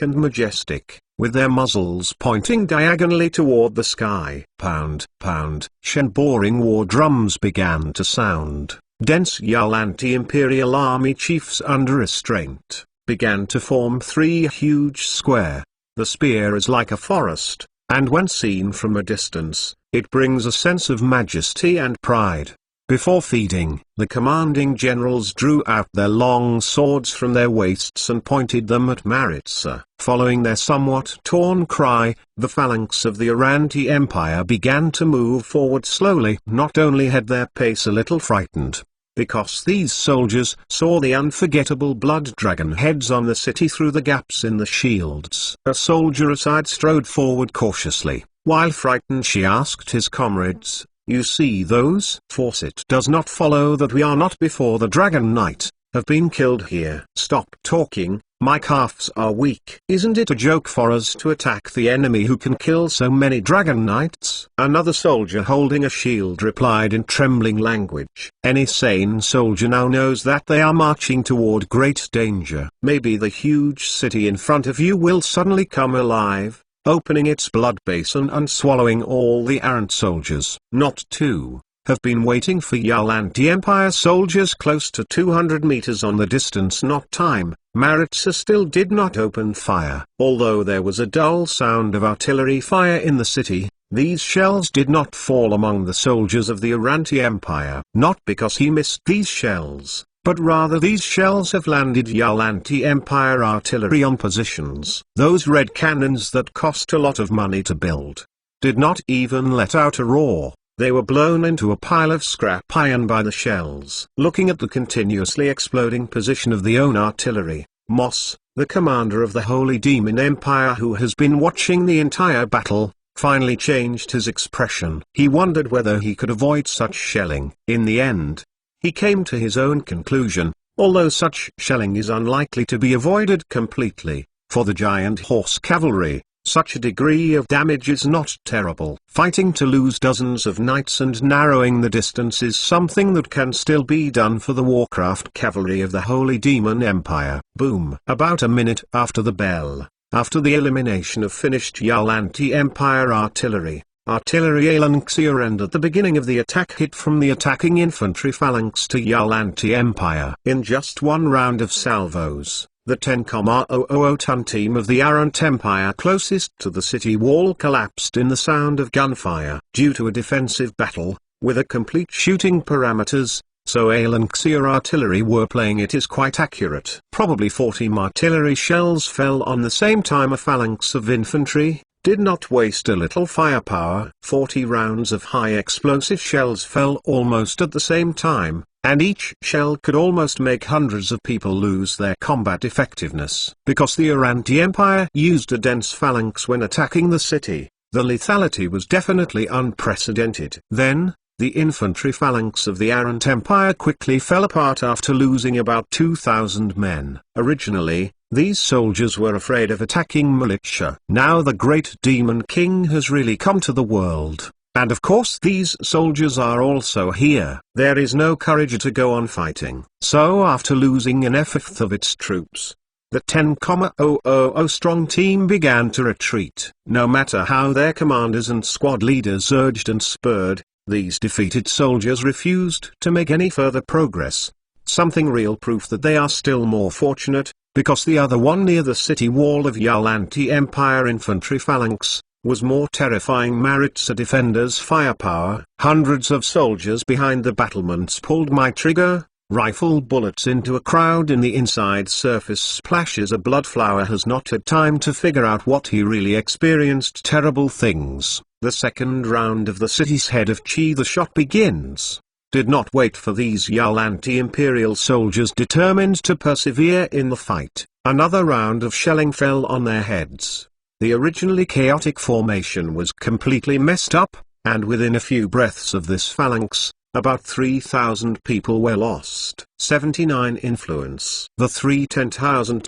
with their muzzles pointing diagonally toward the sky. Pound, pound, boring war drums began to sound. Dense Yell anti-imperial army chiefs under restraint began to form three huge square. The spear is like a forest, and when seen from a distance, it brings a sense of majesty and pride. Before feeding, the commanding generals drew out their long swords from their waists and pointed them at Maritsa. Following their somewhat torn cry, the phalanx of the Aranti Empire began to move forward slowly. Not only had their pace a little frightened, because these soldiers saw the unforgettable blood dragon heads on the city through the gaps in the shields. A soldier aside strode forward cautiously. While frightened, she asked his comrades, "You see those?" "Force it does not follow that we are not before the Dragon Knight, have been killed here." "Stop talking, my calves are weak." "Isn't it a joke for us to attack the enemy who can kill so many Dragon Knights?" Another soldier holding a shield replied in trembling language. "Any sane soldier now knows that they are marching toward great danger. Maybe the huge city in front of you will suddenly come alive, opening its blood basin and swallowing all the errant soldiers." Not two, have been waiting for Yell anti-empire soldiers close to 200 meters on the distance. Not time. Maritsa still did not open fire. Although there was a dull sound of artillery fire in the city, these shells did not fall among the soldiers of the Aranti Empire. Not because he missed these shells, but rather these shells have landed Yell anti-empire artillery on positions. Those red cannons that cost a lot of money to build did not even let out a roar. They were blown into a pile of scrap iron by the shells. Looking at the continuously exploding position of the own artillery, Moss, the commander of the Holy Demon Empire who has been watching the entire battle, finally changed his expression. He wondered whether he could avoid such shelling. In the end, he came to his own conclusion: although such shelling is unlikely to be avoided completely, for the giant horse cavalry, such a degree of damage is not terrible. Fighting to lose dozens of knights and narrowing the distance is something that can still be done for the Warcraft cavalry of the Holy Demon Empire. Boom! About a minute after the bell, after the elimination of finished Yell anti-empire artillery, Alanxia, and at the beginning of the attack hit from the attacking infantry phalanx to Yell anti-empire. In just one round of salvos, the 10,000-ton team of the Arant Empire closest to the city wall collapsed in the sound of gunfire. Due to a defensive battle, with a complete shooting parameters, so Alanxia artillery were playing, it is quite accurate. Probably 40 artillery shells fell on the same time a phalanx of infantry did not waste a little firepower. 40 rounds of high explosive shells fell almost at the same time, and each shell could almost make hundreds of people lose their combat effectiveness. Because the Aranti Empire used a dense phalanx when attacking the city, the lethality was definitely unprecedented. Then, the infantry phalanx of the Arant Empire quickly fell apart after losing about 2,000 men. Originally, these soldiers were afraid of attacking militia. Now the great Demon King has really come to the world. And of course these soldiers are also here. There is no courage to go on fighting. So after losing an fifth of its troops, the 10,000 strong team began to retreat. No matter how their commanders and squad leaders urged and spurred, these defeated soldiers refused to make any further progress. Something real proof that they are still more fortunate, because the other one near the city wall of Yell anti-empire infantry phalanx was more terrifying. Maritsa defenders' firepower. Hundreds of soldiers behind the battlements pulled my trigger, rifle bullets into a crowd in the inside surface splashes. A bloodflower has not had time to figure out what he really experienced. Terrible things. The second round of the city's head of Chi, the shot begins. Did not wait for these Yell anti-imperial soldiers determined to persevere in the fight. Another round of shelling fell on their heads. The originally chaotic formation was completely messed up, and within a few breaths of this phalanx, about 3,000 people were lost. 79 Influence. The 10,000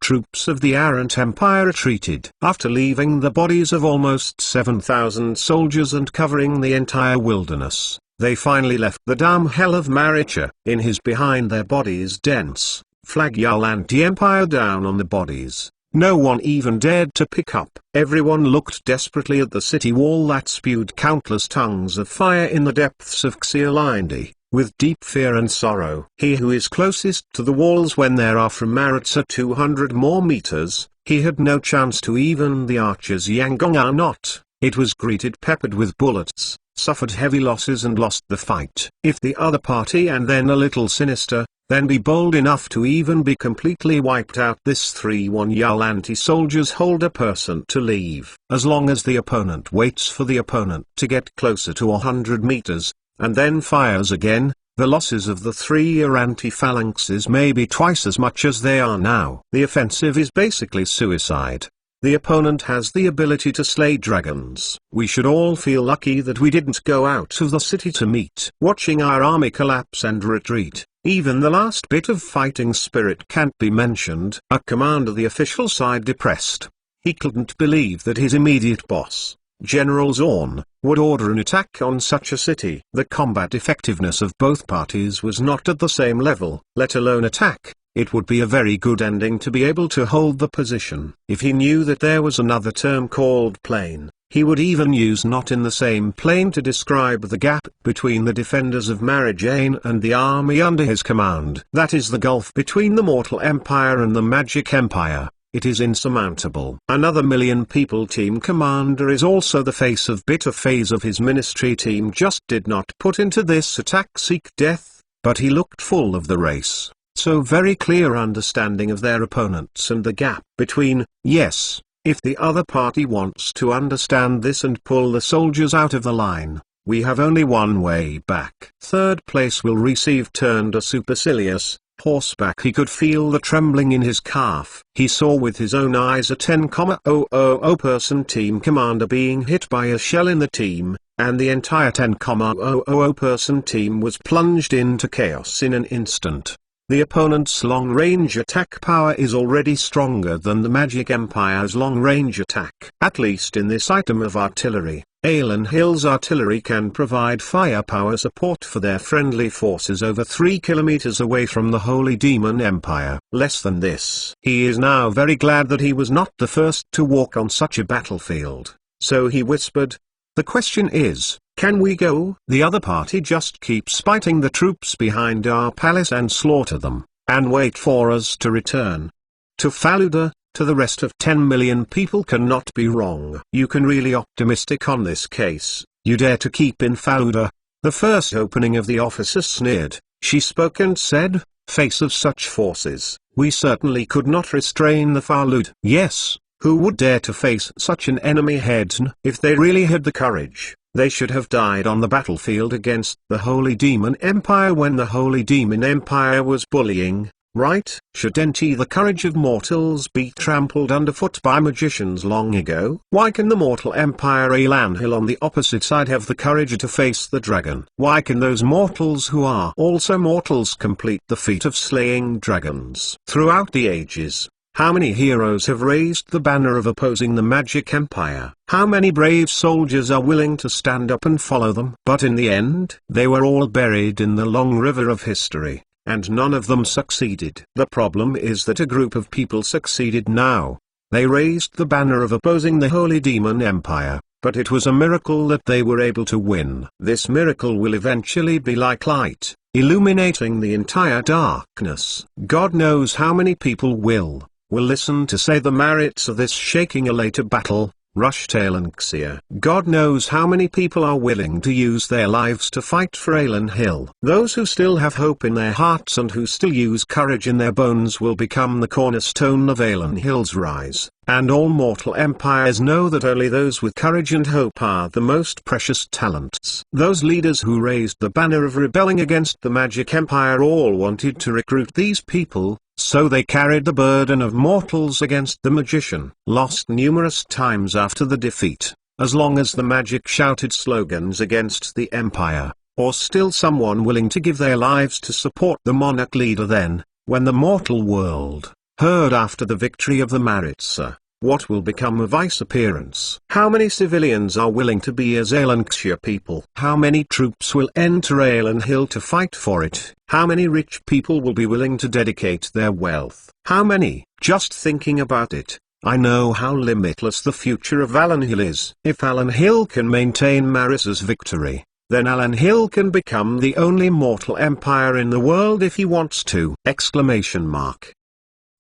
troops of the Arrant Empire retreated. After leaving the bodies of almost 7,000 soldiers and covering the entire wilderness, they finally left the damn hell of Maricha. In his behind their bodies dense, flag anti-empire down on the bodies. No one even dared to pick up. Everyone looked desperately at the city wall that spewed countless tongues of fire in the depths of Xialindi, with deep fear and sorrow. He who is closest to the walls when there are from Maritza 200 more meters, he had no chance to even the archers Yangon are not. It was greeted peppered with bullets, suffered heavy losses and lost the fight. If the other party and then a little sinister, then be bold enough to even be completely wiped out. This 3-1 Yalanti soldiers hold a person to leave. As long as the opponent waits for the opponent to get closer to 100 meters, and then fires again, the losses of the 3 Yalanti phalanxes may be twice as much as they are now. The offensive is basically suicide. The opponent has the ability to slay dragons. We should all feel lucky that we didn't go out of the city to meet. Watching our army collapse and retreat, even the last bit of fighting spirit can't be mentioned. A commander the official side depressed. He couldn't believe that his immediate boss, General Zorn, would order an attack on such a city. The combat effectiveness of both parties was not at the same level, let alone attack. It would be a very good ending to be able to hold the position. If he knew that there was another term called plain, he would even use not in the same plane to describe the gap between the defenders of Marijain and the army under his command. That is the gulf between the Mortal Empire and the Magic Empire. It is insurmountable. Another million people team commander is also the face of bitter phase of his ministry team just did not put into this attack seek death, but he looked full of the race. So very clear understanding of their opponents and the gap between, yes, if the other party wants to understand this and pull the soldiers out of the line, we have only one way back. Third place will receive turned a supercilious, horseback. He could feel the trembling in his calf. He saw with his own eyes a 10,000 person team commander being hit by a shell in the team, and the entire 10,000 person team was plunged into chaos in an instant. The opponent's long-range attack power is already stronger than the Magic Empire's long-range attack. At least in this item of artillery, Alan Hill's artillery can provide firepower support for their friendly forces over 3 kilometers away from the Holy Demon Empire. Less than this. He is now very glad that he was not the first to walk on such a battlefield. So he whispered, "The question is, can we go?" The other party just keeps fighting the troops behind our palace and slaughter them, and wait for us to return to Faluda. To the rest of 10 million people cannot be wrong. You can really optimistic on this case. You dare to keep in Faluda? The first opening of the officer sneered. She spoke and said, "Face of such forces, we certainly could not restrain the Falud." Yes, who would dare to face such an enemy head-on? If they really had the courage, they should have died on the battlefield against the Holy Demon Empire when the Holy Demon Empire was bullying, right? Shouldn't the courage of mortals be trampled underfoot by magicians long ago? Why can the Mortal Empire Alan Hill on the opposite side have the courage to face the dragon? Why can those mortals who are also mortals complete the feat of slaying dragons? Throughout the ages, how many heroes have raised the banner of opposing the Magic Empire? How many brave soldiers are willing to stand up and follow them? But in the end, they were all buried in the long river of history, and none of them succeeded. The problem is that a group of people succeeded now. They raised the banner of opposing the Holy Demon Empire, but it was a miracle that they were able to win. This miracle will eventually be like light, illuminating the entire darkness. God knows how many people will listen to say the merits of this shaking a later battle, Rushtail and Xia. God knows how many people are willing to use their lives to fight for Alan Hill. Those who still have hope in their hearts and who still use courage in their bones will become the cornerstone of Alan Hill's rise. And all mortal empires know that only those with courage and hope are the most precious talents. Those leaders who raised the banner of rebelling against the Magic Empire all wanted to recruit these people, so they carried the burden of mortals against the magician. Lost numerous times after the defeat, as long as the magic shouted slogans against the empire, or still someone willing to give their lives to support the monarch leader. Then, when the mortal world heard after the victory of the Maritza, what will become of Ice Appearance? How many civilians are willing to be as Aelanxia people? How many troops will enter Aelan Hill to fight for it? How many rich people will be willing to dedicate their wealth? How many? Just thinking about it, I know how limitless the future of Alan Hill is. If Alan Hill can maintain Marissa's victory, then Alan Hill can become the only mortal empire in the world if he wants to!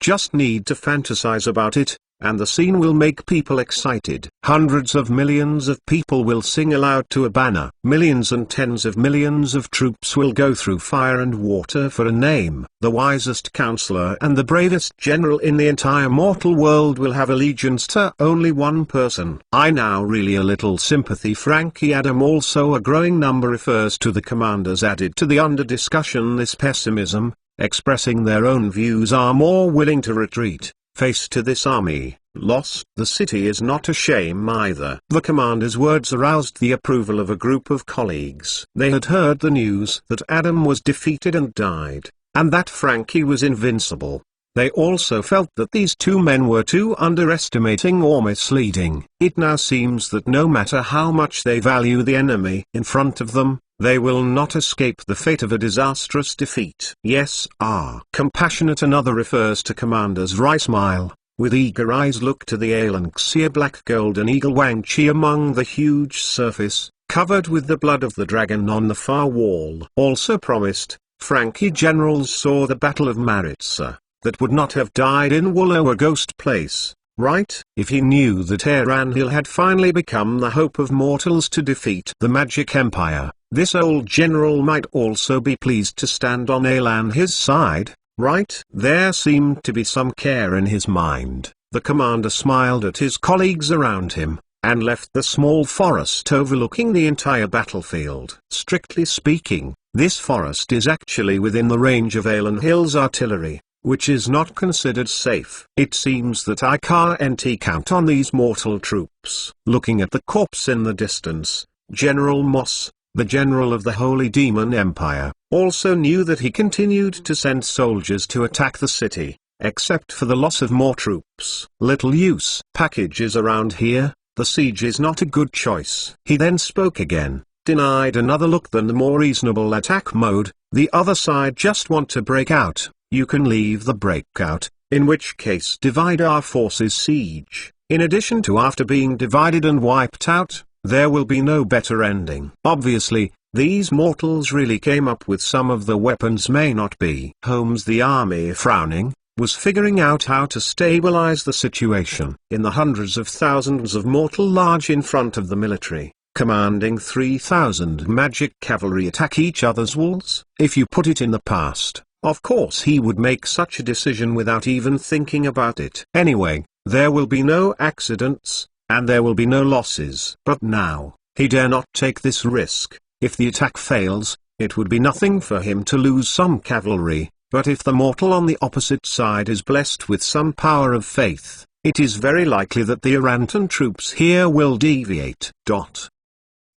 Just need to fantasize about it, and the scene will make people excited. Hundreds of millions of people will sing aloud to a banner. Millions and tens of millions of troops will go through fire and water for a name. The wisest counselor and the bravest general in the entire mortal world will have allegiance to only one person. I now really a little sympathy. Frankie Adam. Also a growing number refers to the commanders added to the under discussion. This pessimism, expressing their own views, are more willing to retreat. Face to this army loss. The city is not a shame either. The commander's words aroused the approval of a group of colleagues. They had heard the news that Adam was defeated and died, and that Frankie was invincible. They also felt that these two men were too underestimating or misleading. It now seems that no matter how much they value the enemy in front of them, they will not escape the fate of a disastrous defeat. Yes, compassionate. Another refers to Commander's wry smile, with eager eyes look to the Aelanxia black golden eagle Wang Chi among the huge surface, covered with the blood of the dragon on the far wall. Also promised, Frankie generals saw the Battle of Maritza, that would not have died in Wollo, a ghost place, right? If he knew that Aran Hill had finally become the hope of mortals to defeat the Magic Empire, this old general might also be pleased to stand on Alan his side, right? There seemed to be some care in his mind. The commander smiled at his colleagues around him, and left the small forest overlooking the entire battlefield. Strictly speaking, this forest is actually within the range of Alan Hill's artillery, which is not considered safe. It seems that I can't count on these mortal troops. Looking at the corpse in the distance, General Moss, the general of the Holy Demon Empire, also knew that he continued to send soldiers to attack the city, except for the loss of more troops. Little use packages around here, the siege is not a good choice. He then spoke again, denied another look than the more reasonable attack mode. The other side just want to break out. You can leave the breakout, in which case divide our forces. Siege. In addition to after being divided and wiped out, there will be no better ending. Obviously, these mortals really came up with some of the weapons. May not be. Holmes, the army frowning, was figuring out how to stabilize the situation. In the hundreds of thousands of mortal large in front of the military, commanding 3,000 magic cavalry attack each other's walls. If you put it in the past, of course he would make such a decision without even thinking about it. Anyway, there will be no accidents, and there will be no losses. But now, he dare not take this risk. If the attack fails, it would be nothing for him to lose some cavalry, but if the mortal on the opposite side is blessed with some power of faith, it is very likely that the Arantan troops here will deviate.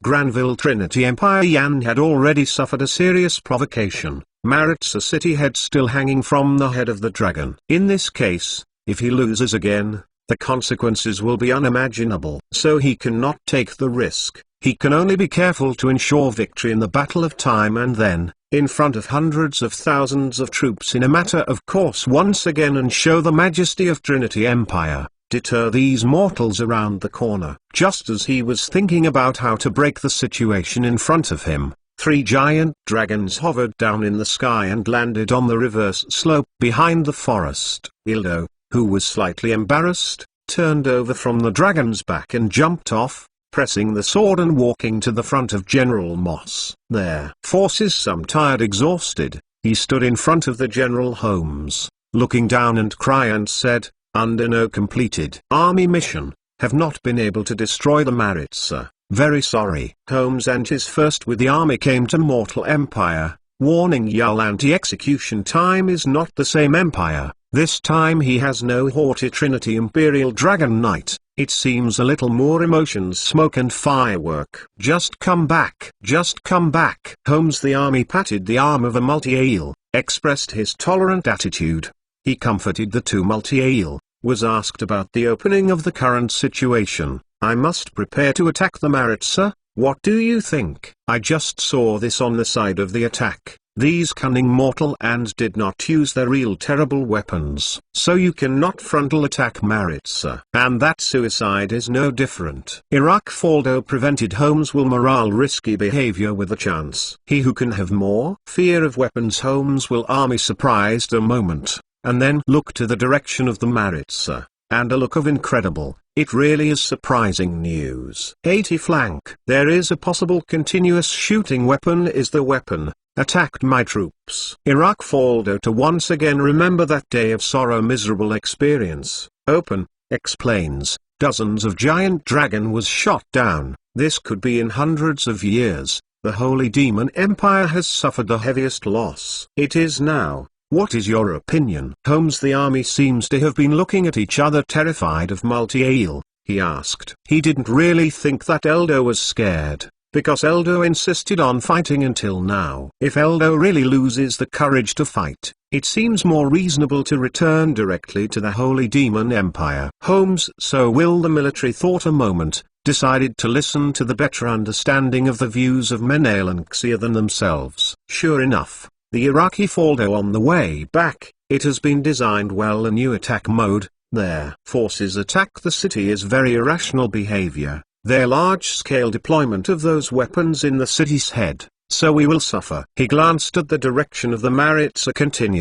Granville Trinity Empire. Yan had already suffered a serious provocation. Maritza city head still hanging from the head of the dragon. In this case, if he loses again, the consequences will be unimaginable. So he cannot take the risk. He can only be careful to ensure victory in the battle of time, and then, in front of hundreds of thousands of troops in a matter of course once again, and show the majesty of Trinity Empire, deter these mortals around the corner. Just as he was thinking about how to break the situation in front of him, 3 giant dragons hovered down in the sky and landed on the reverse slope behind the forest. Ildo, who was slightly embarrassed, turned over from the dragon's back and jumped off, pressing the sword and walking to the front of General Moss. Their forces some tired, exhausted, he stood in front of the General Holmes, looking down and cry and said, under no completed army mission, have not been able to destroy the Maritza. Very sorry. Holmes and his first with the army came to Mortal Empire, warning Yul anti-execution time is not the same empire. This time he has no haughty Trinity Imperial Dragon Knight, It seems a little more emotions, smoke and firework. Just come back. Just come back. Holmes the army patted the arm of a multi-ale, expressed his tolerant attitude. He comforted the two multi-ale, was asked about the opening of the current situation. I must prepare to attack the Maritza. What do you think? I just saw this on the side of the attack. These cunning mortal and did not use their real terrible weapons. So you cannot frontal attack Maritza. And that suicide is no different. Iraq Faldo prevented Holmes' will morale risky behavior with a chance. He who can have more fear of weapons. Holmes' will army surprised a moment, and then looked to the direction of the Maritza, and a look of incredible, it really is surprising news. 80 flank. There is a possible continuous shooting weapon. Is the weapon attacked my troops? Iraq Faldo to once again remember that day of sorrow, miserable experience. Open, explains, dozens of giant dragon was shot down. This could be in hundreds of years. The Holy Demon Empire has suffered the heaviest loss. It is now. What is your opinion? Holmes the army seems to have been looking at each other, terrified of multi-ale. He asked. He didn't really think that Eldo was scared, because Eldo insisted on fighting until now. If Eldo really loses the courage to fight, it seems more reasonable to return directly to the Holy Demon Empire. Holmes, so will the military, thought a moment, decided to listen to the better understanding of the views of Menail and Xia than themselves. Sure enough, the Iraqi Faldo on the way back, it has been designed well. A new attack mode, their forces attack the city is very irrational behavior. Their large-scale deployment of those weapons in the city's head, so we will suffer. He glanced at the direction of the Maritza,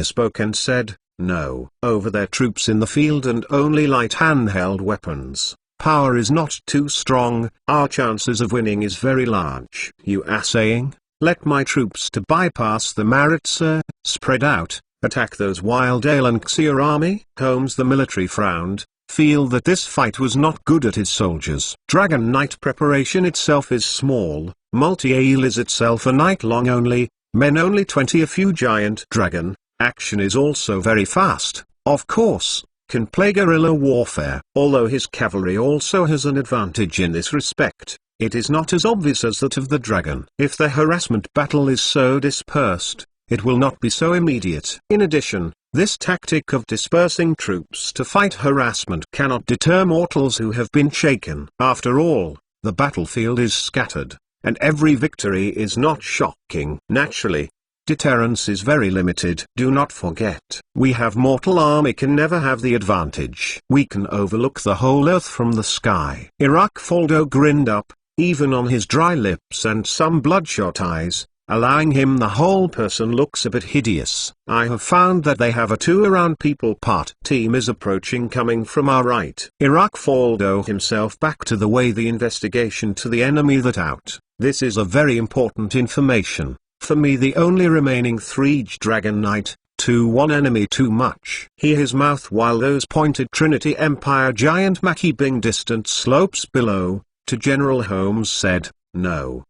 spoke and said, no. Over their troops in the field and only light handheld weapons. Power is not too strong, our chances of winning is very large. You are saying? Let my troops to bypass the Maritza, spread out, attack those wild Ale and Xia army? Holmes the military frowned, feel that this fight was not good at his soldiers. Dragon Knight preparation itself is small, multi-ale is itself a night long only, men only 20, a few giant dragon, action is also very fast, of course, can play guerrilla warfare. Although his cavalry also has an advantage in this respect, it is not as obvious as that of the dragon. If the harassment battle is so dispersed, it will not be so immediate. In addition, this tactic of dispersing troops to fight harassment cannot deter mortals who have been shaken. After all, the battlefield is scattered, and every victory is not shocking. Naturally, deterrence is very limited. Do not forget, we have mortal army can never have the advantage. We can overlook the whole earth from the sky. Iraq Faldo grinned up, even on his dry lips and some bloodshot eyes, allowing him the whole person looks a bit hideous. I have found that they have a 2 around people part. Team is approaching coming from our right. Iraq Faldo himself back to the way the investigation to the enemy that out. This is a very important information. For me the only remaining 3 Dragon Knight, 2-1 enemy too much. He his mouth while those pointed Trinity Empire giant Mackie Bing distant slopes below, to General Holmes said, no.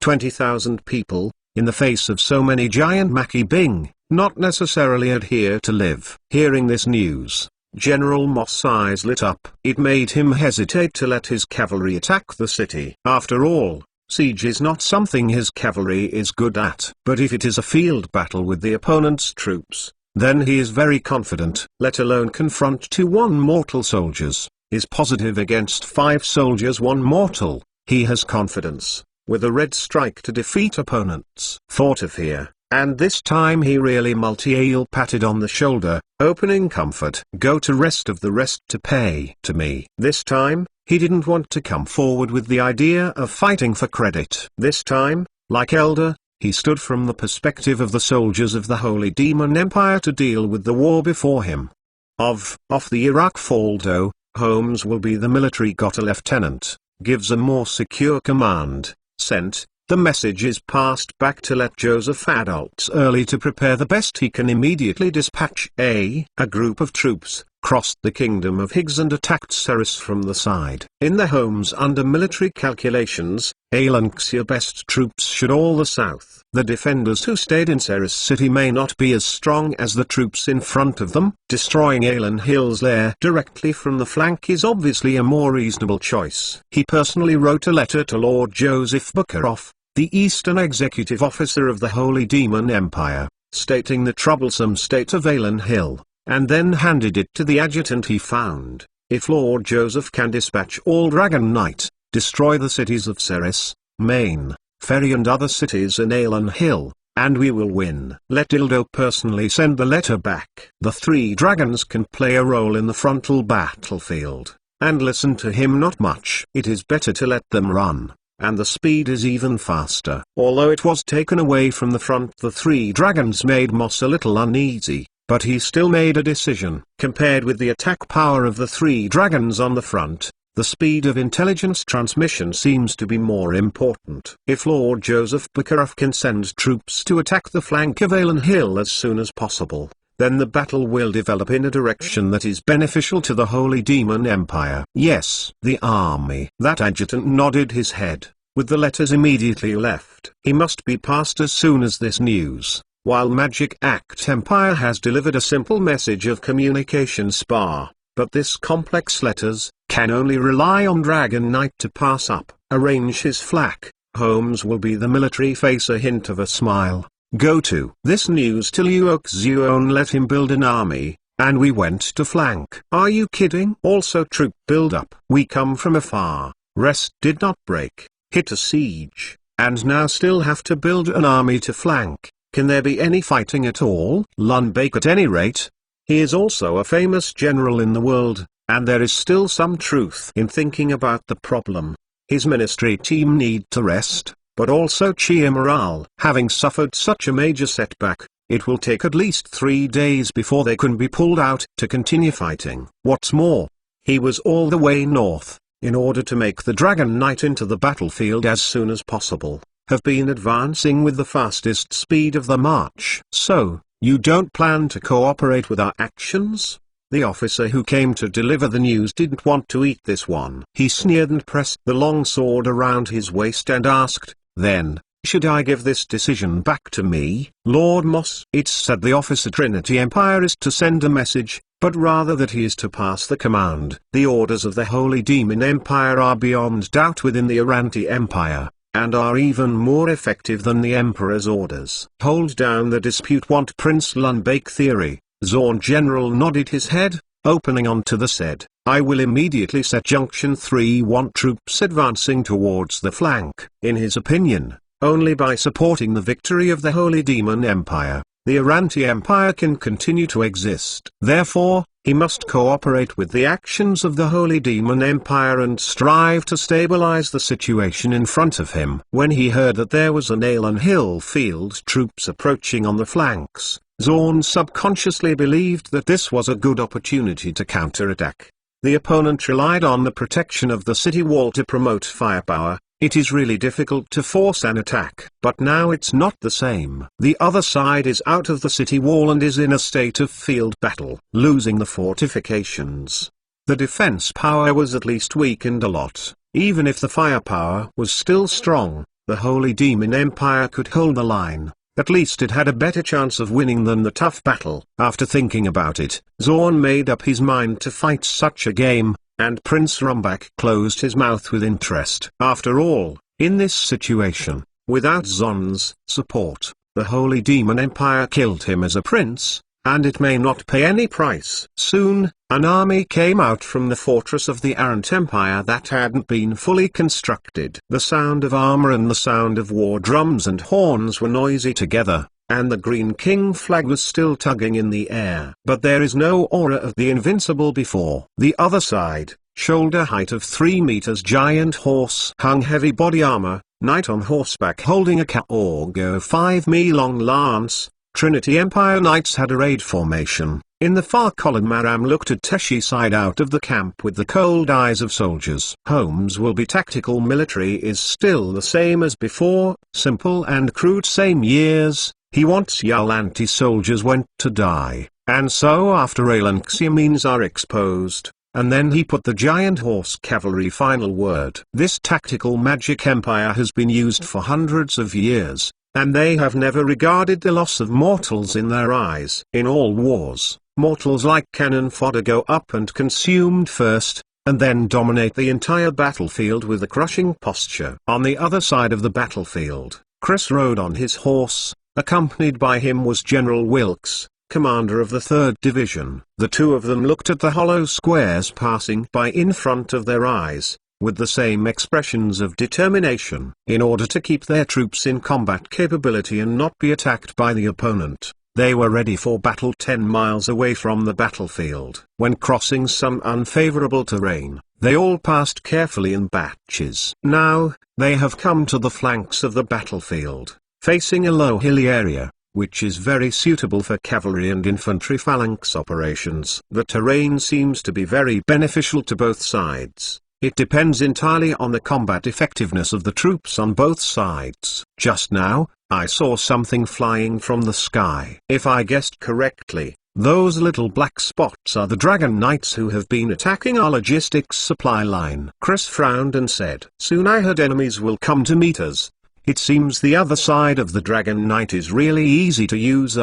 20,000 people, in the face of so many giant Mackie Bing, not necessarily adhere to live. Hearing this news, General Moss' eyes lit up. It made him hesitate to let his cavalry attack the city. After all, siege is not something his cavalry is good at. But if it is a field battle with the opponent's troops, then he is very confident. Let alone confront 2-1 mortal soldiers, is positive against 5 soldiers 1 mortal. He has confidence, with a red strike to defeat opponents. Thought of fear, and this time he really multi-ale patted on the shoulder, opening comfort. Go to rest of the rest to pay to me. This time, he didn't want to come forward with the idea of fighting for credit. This time, like Elder, he stood from the perspective of the soldiers of the Holy Demon Empire to deal with the war before him. Off the Iraq Faldo, Holmes will be the military got a lieutenant, gives a more secure command, sent, the message is passed back to let Joseph adults early to prepare the best he can immediately dispatch a group of troops, crossed the kingdom of Higgs and attacked Ceres from the side. In the homes under military calculations, Aelan's best troops should all the south. The defenders who stayed in Ceres city may not be as strong as the troops in front of them. Destroying Aelan Hill's lair directly from the flank is obviously a more reasonable choice. He personally wrote a letter to Lord Joseph Bukharov, the Eastern Executive Officer of the Holy Demon Empire, stating the troublesome state of Aelan Hill, and then handed it to the adjutant he found. If Lord Joseph can dispatch all Dragon Knight, destroy the cities of Ceres, Maine, Ferry and other cities in Aelan Hill, and we will win. Let Dildo personally send the letter back. The three dragons can play a role in the frontal battlefield, and listen to him not much. It is better to let them run, and the speed is even faster. Although it was taken away from the front, the three dragons made Moss a little uneasy, but he still made a decision. Compared with the attack power of the three dragons on the front, the speed of intelligence transmission seems to be more important. If Lord Joseph Bukharov can send troops to attack the flank of Aelan Hill as soon as possible, then the battle will develop in a direction that is beneficial to the Holy Demon Empire. Yes, the army. That adjutant nodded his head. With the letters immediately left. He must be passed as soon as this news, while Magic Act Empire has delivered a simple message of communication spar. But this complex letters can only rely on Dragon Knight to pass up. Arrange his flak. Holmes will be the military face. A hint of a smile. Go to this news till Yuok let him build an army, and we went to flank. Are you kidding? Also troop build up. We come from afar. Rest did not break. Hit a siege, and now still have to build an army to flank. Can there be any fighting at all? Lundbake at any rate. He is also a famous general in the world, and there is still some truth in thinking about the problem. His ministry team need to rest, but also cheer morale. Having suffered such a major setback, it will take at least 3 days before they can be pulled out to continue fighting. What's more, he was all the way north, in order to make the Dragon Knight into the battlefield as soon as possible, have been advancing with the fastest speed of the march. So, you don't plan to cooperate with our actions? The officer who came to deliver the news didn't want to eat this one. He sneered and pressed the long sword around his waist and asked, then, should I give this decision back to me, Lord Moss? It's said the officer Trinity Empire is to send a message, but rather that he is to pass the command. The orders of the Holy Demon Empire are beyond doubt within the Aranti Empire, and are even more effective than the Emperor's orders. Hold down the dispute. Want Prince Lundbake theory? Zorn General nodded his head, opening onto the said, I will immediately set Junction 3. Want troops advancing towards the flank. In his opinion, only by supporting the victory of the Holy Demon Empire, the Aranti Empire can continue to exist. Therefore, he must cooperate with the actions of the Holy Demon Empire and strive to stabilize the situation in front of him. When he heard that there was an Aelan Hill field troops approaching on the flanks, Zorn subconsciously believed that this was a good opportunity to counterattack. The opponent relied on the protection of the city wall to promote firepower. It is really difficult to force an attack. But now it's not the same. The other side is out of the city wall and is in a state of field battle, losing the fortifications. The defense power was at least weakened a lot. Even if the firepower was still strong, the Holy Demon Empire could hold the line. At least it had a better chance of winning than the tough battle. After thinking about it, Zorn made up his mind to fight such a game, and Prince Rumbak closed his mouth with interest. After all, in this situation, without Zorn's support, the Holy Demon Empire killed him as a prince, and it may not pay any price. Soon, an army came out from the fortress of the Arant Empire that hadn't been fully constructed. The sound of armor and the sound of war drums and horns were noisy together, and the Green King flag was still tugging in the air. But there is no aura of the invincible before. The other side, shoulder height of 3 meters giant horse hung heavy body armor, knight on horseback holding a Kaorgo 5 mi long lance. Trinity Empire Knights had a raid formation. In the far column Aram looked at Teshi side out of the camp with the cold eyes of soldiers. Holmes will be tactical. Military is still the same as before, simple and crude, same years. He wants Yulanti soldiers went to die. And so after Alanxia means are exposed, and then he put the giant horse cavalry final word. This tactical magic empire has been used for hundreds of years, and they have never regarded the loss of mortals in their eyes. In all wars, mortals like cannon fodder go up and consumed first, and then dominate the entire battlefield with a crushing posture. On the other side of the battlefield, Chris rode on his horse. Accompanied by him was General Wilkes, commander of the 3rd Division. The two of them looked at the hollow squares passing by in front of their eyes, with the same expressions of determination, in order to keep their troops in combat capability and not be attacked by the opponent. They were ready for battle 10 miles away from the battlefield. When crossing some unfavorable terrain, they all passed carefully in batches. Now, they have come to the flanks of the battlefield, facing a low hilly area, which is very suitable for cavalry and infantry phalanx operations. The terrain seems to be very beneficial to both sides. It depends entirely on the combat effectiveness of the troops on both sides. Just now, I saw something flying from the sky. If I guessed correctly, those little black spots are the Dragon Knights who have been attacking our logistics supply line. Chris frowned and said, "Soon I heard enemies will come to meet us. It seems the other side of the Dragon Knight is really easy to use.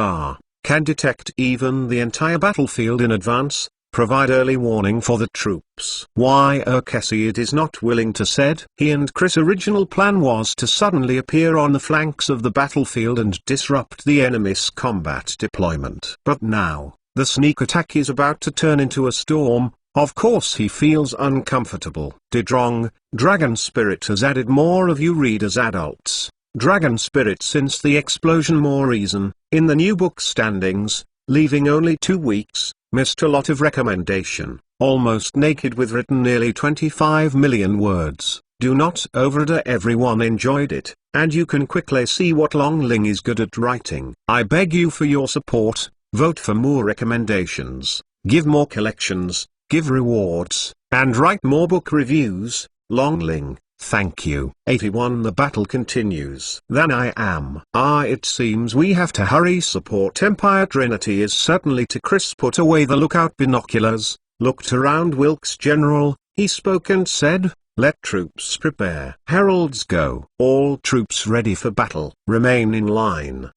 Can detect even the entire battlefield in advance, provide early warning for the troops." Why Cassie it is not willing to said. He and Chris' original plan was to suddenly appear on the flanks of the battlefield and disrupt the enemy's combat deployment. But now, the sneak attack is about to turn into a storm. Of course he feels uncomfortable. Dedrong, Dragon Spirit has added more of you read as adults. Dragon Spirit since the explosion more reason, in the new book standings, leaving only 2 weeks, missed a lot of recommendation, almost naked with written nearly 25 million words. Do not overdo. Everyone enjoyed it, and you can quickly see what Longling is good at writing. I beg you for your support, vote for more recommendations, give more collections, give rewards, and write more book reviews. Longling, thank you. 81 The battle continues. Than I am. It seems we have to hurry. Support Empire Trinity is certainly to. Chris put away the lookout binoculars, looked around. Wilkes General, he spoke and said, "Let troops prepare. Heralds go. All troops ready for battle. Remain in line."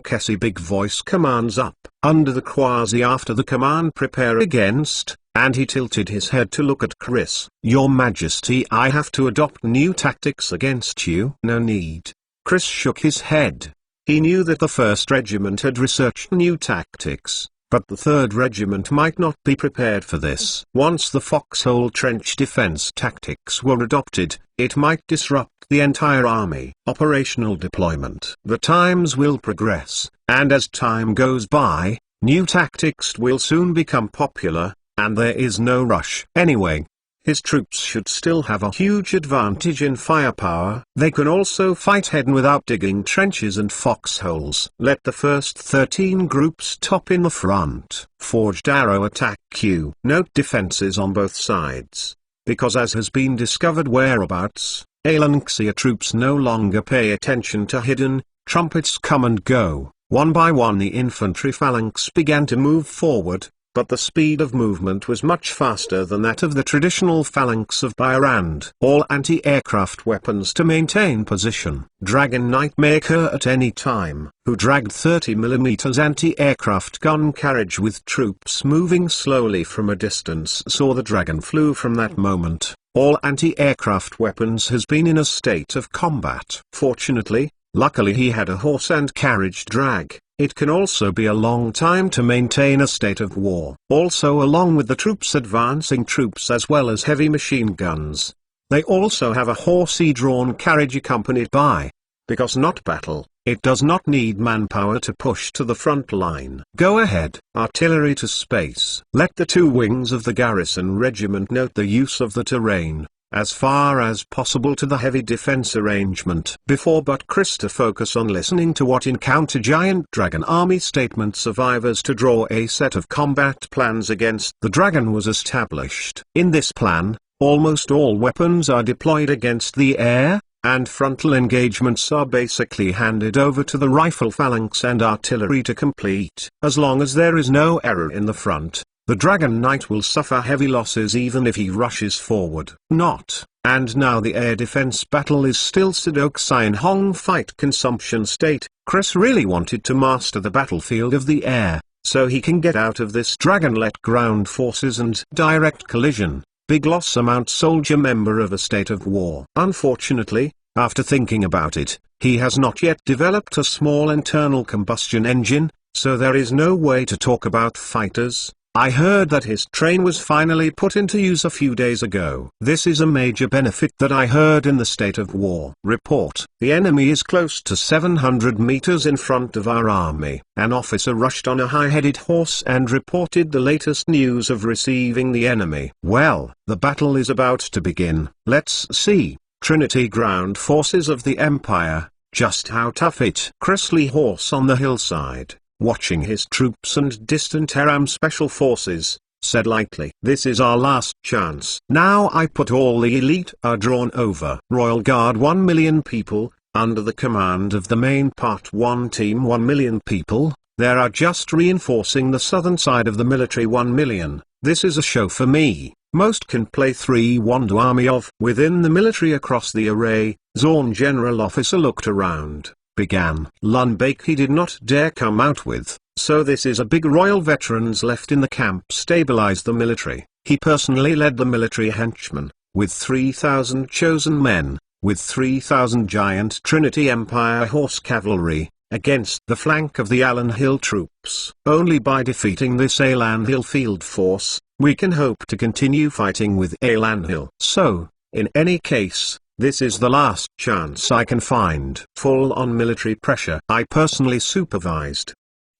Cassie big voice commands up, under the quasi after the command prepare against, and he tilted his head to look at Chris. "Your Majesty, I have to adopt new tactics against you." "No need." Chris shook his head. He knew that the 1st Regiment had researched new tactics, but the 3rd Regiment might not be prepared for this. Once the Foxhole Trench defense tactics were adopted, it might disrupt the entire army. Operational deployment. The times will progress, and as time goes by, new tactics will soon become popular, and there is no rush. Anyway, his troops should still have a huge advantage in firepower. They can also fight head-on without digging trenches and foxholes. Let the first 13 groups top in the front. Forged arrow attack Q. Note defenses on both sides. Because as has been discovered whereabouts, Alanxia troops no longer pay attention to hidden, trumpets come and go. One by one the infantry phalanx began to move forward, but the speed of movement was much faster than that of the traditional phalanx of Byrand. All anti-aircraft weapons to maintain position. Dragon Knight may occur at any time, who dragged 30mm anti-aircraft gun carriage with troops moving slowly from a distance saw the dragon flew from that moment. All anti-aircraft weapons has been in a state of combat. Fortunately, luckily he had a horse and carriage drag. It can also be a long time to maintain a state of war. Also along with the troops advancing troops as well as heavy machine guns. They also have a horsey-drawn carriage accompanied by, because not battle, it does not need manpower to push to the front line. Go ahead. Artillery to space. Let the 2 wings of the garrison regiment note the use of the terrain, as far as possible to the heavy defense arrangement before but Chris to focus on listening to what Encounter Giant Dragon Army Statement survivors to draw a set of combat plans against the dragon was established. In this plan, almost all weapons are deployed against the air, and frontal engagements are basically handed over to the rifle phalanx and artillery to complete. As long as there is no error in the front, the Dragon Knight will suffer heavy losses even if he rushes forward. And now the air defense battle is still Sidok Cyan Hong fight consumption state. Chris really wanted to master the battlefield of the air, so he can get out of this dragon-let ground forces and direct collision. Big loss amount soldier member of a state of war. Unfortunately, after thinking about it, he has not yet developed a small internal combustion engine, so there is no way to talk about fighters. I heard that his train was finally put into use a few days ago. This is a major benefit that I heard in the state of war. Report: the enemy is close to 700 meters in front of our army. An officer rushed on a high-headed horse and reported the latest news of receiving the enemy. Well, the battle is about to begin. Let's see. Trinity Ground Forces of the Empire, just how tough it. Chrisley Horse on the hillside, watching his troops and distant Aram Special Forces, said lightly, "This is our last chance. Now I put all the elite are drawn over. Royal Guard 1 million people, under the command of the main Part 1 team 1 million people, there are just reinforcing the southern side of the military 1 million. This is a show for me. Most can play 3-1 to army of." Within the military across the array, Zorn General Officer looked around. Began Lundbake he did not dare come out with, so this is a big royal veterans left in the camp stabilize the military. He personally led the military henchmen, with 3,000 chosen men, with 3,000 giant Trinity Empire horse cavalry, against the flank of the Alan Hill troops. Only by defeating this Alan Hill field force, we can hope to continue fighting with Alan Hill. So, in any case, this is the last chance I can find. Full-on military pressure. I personally supervised.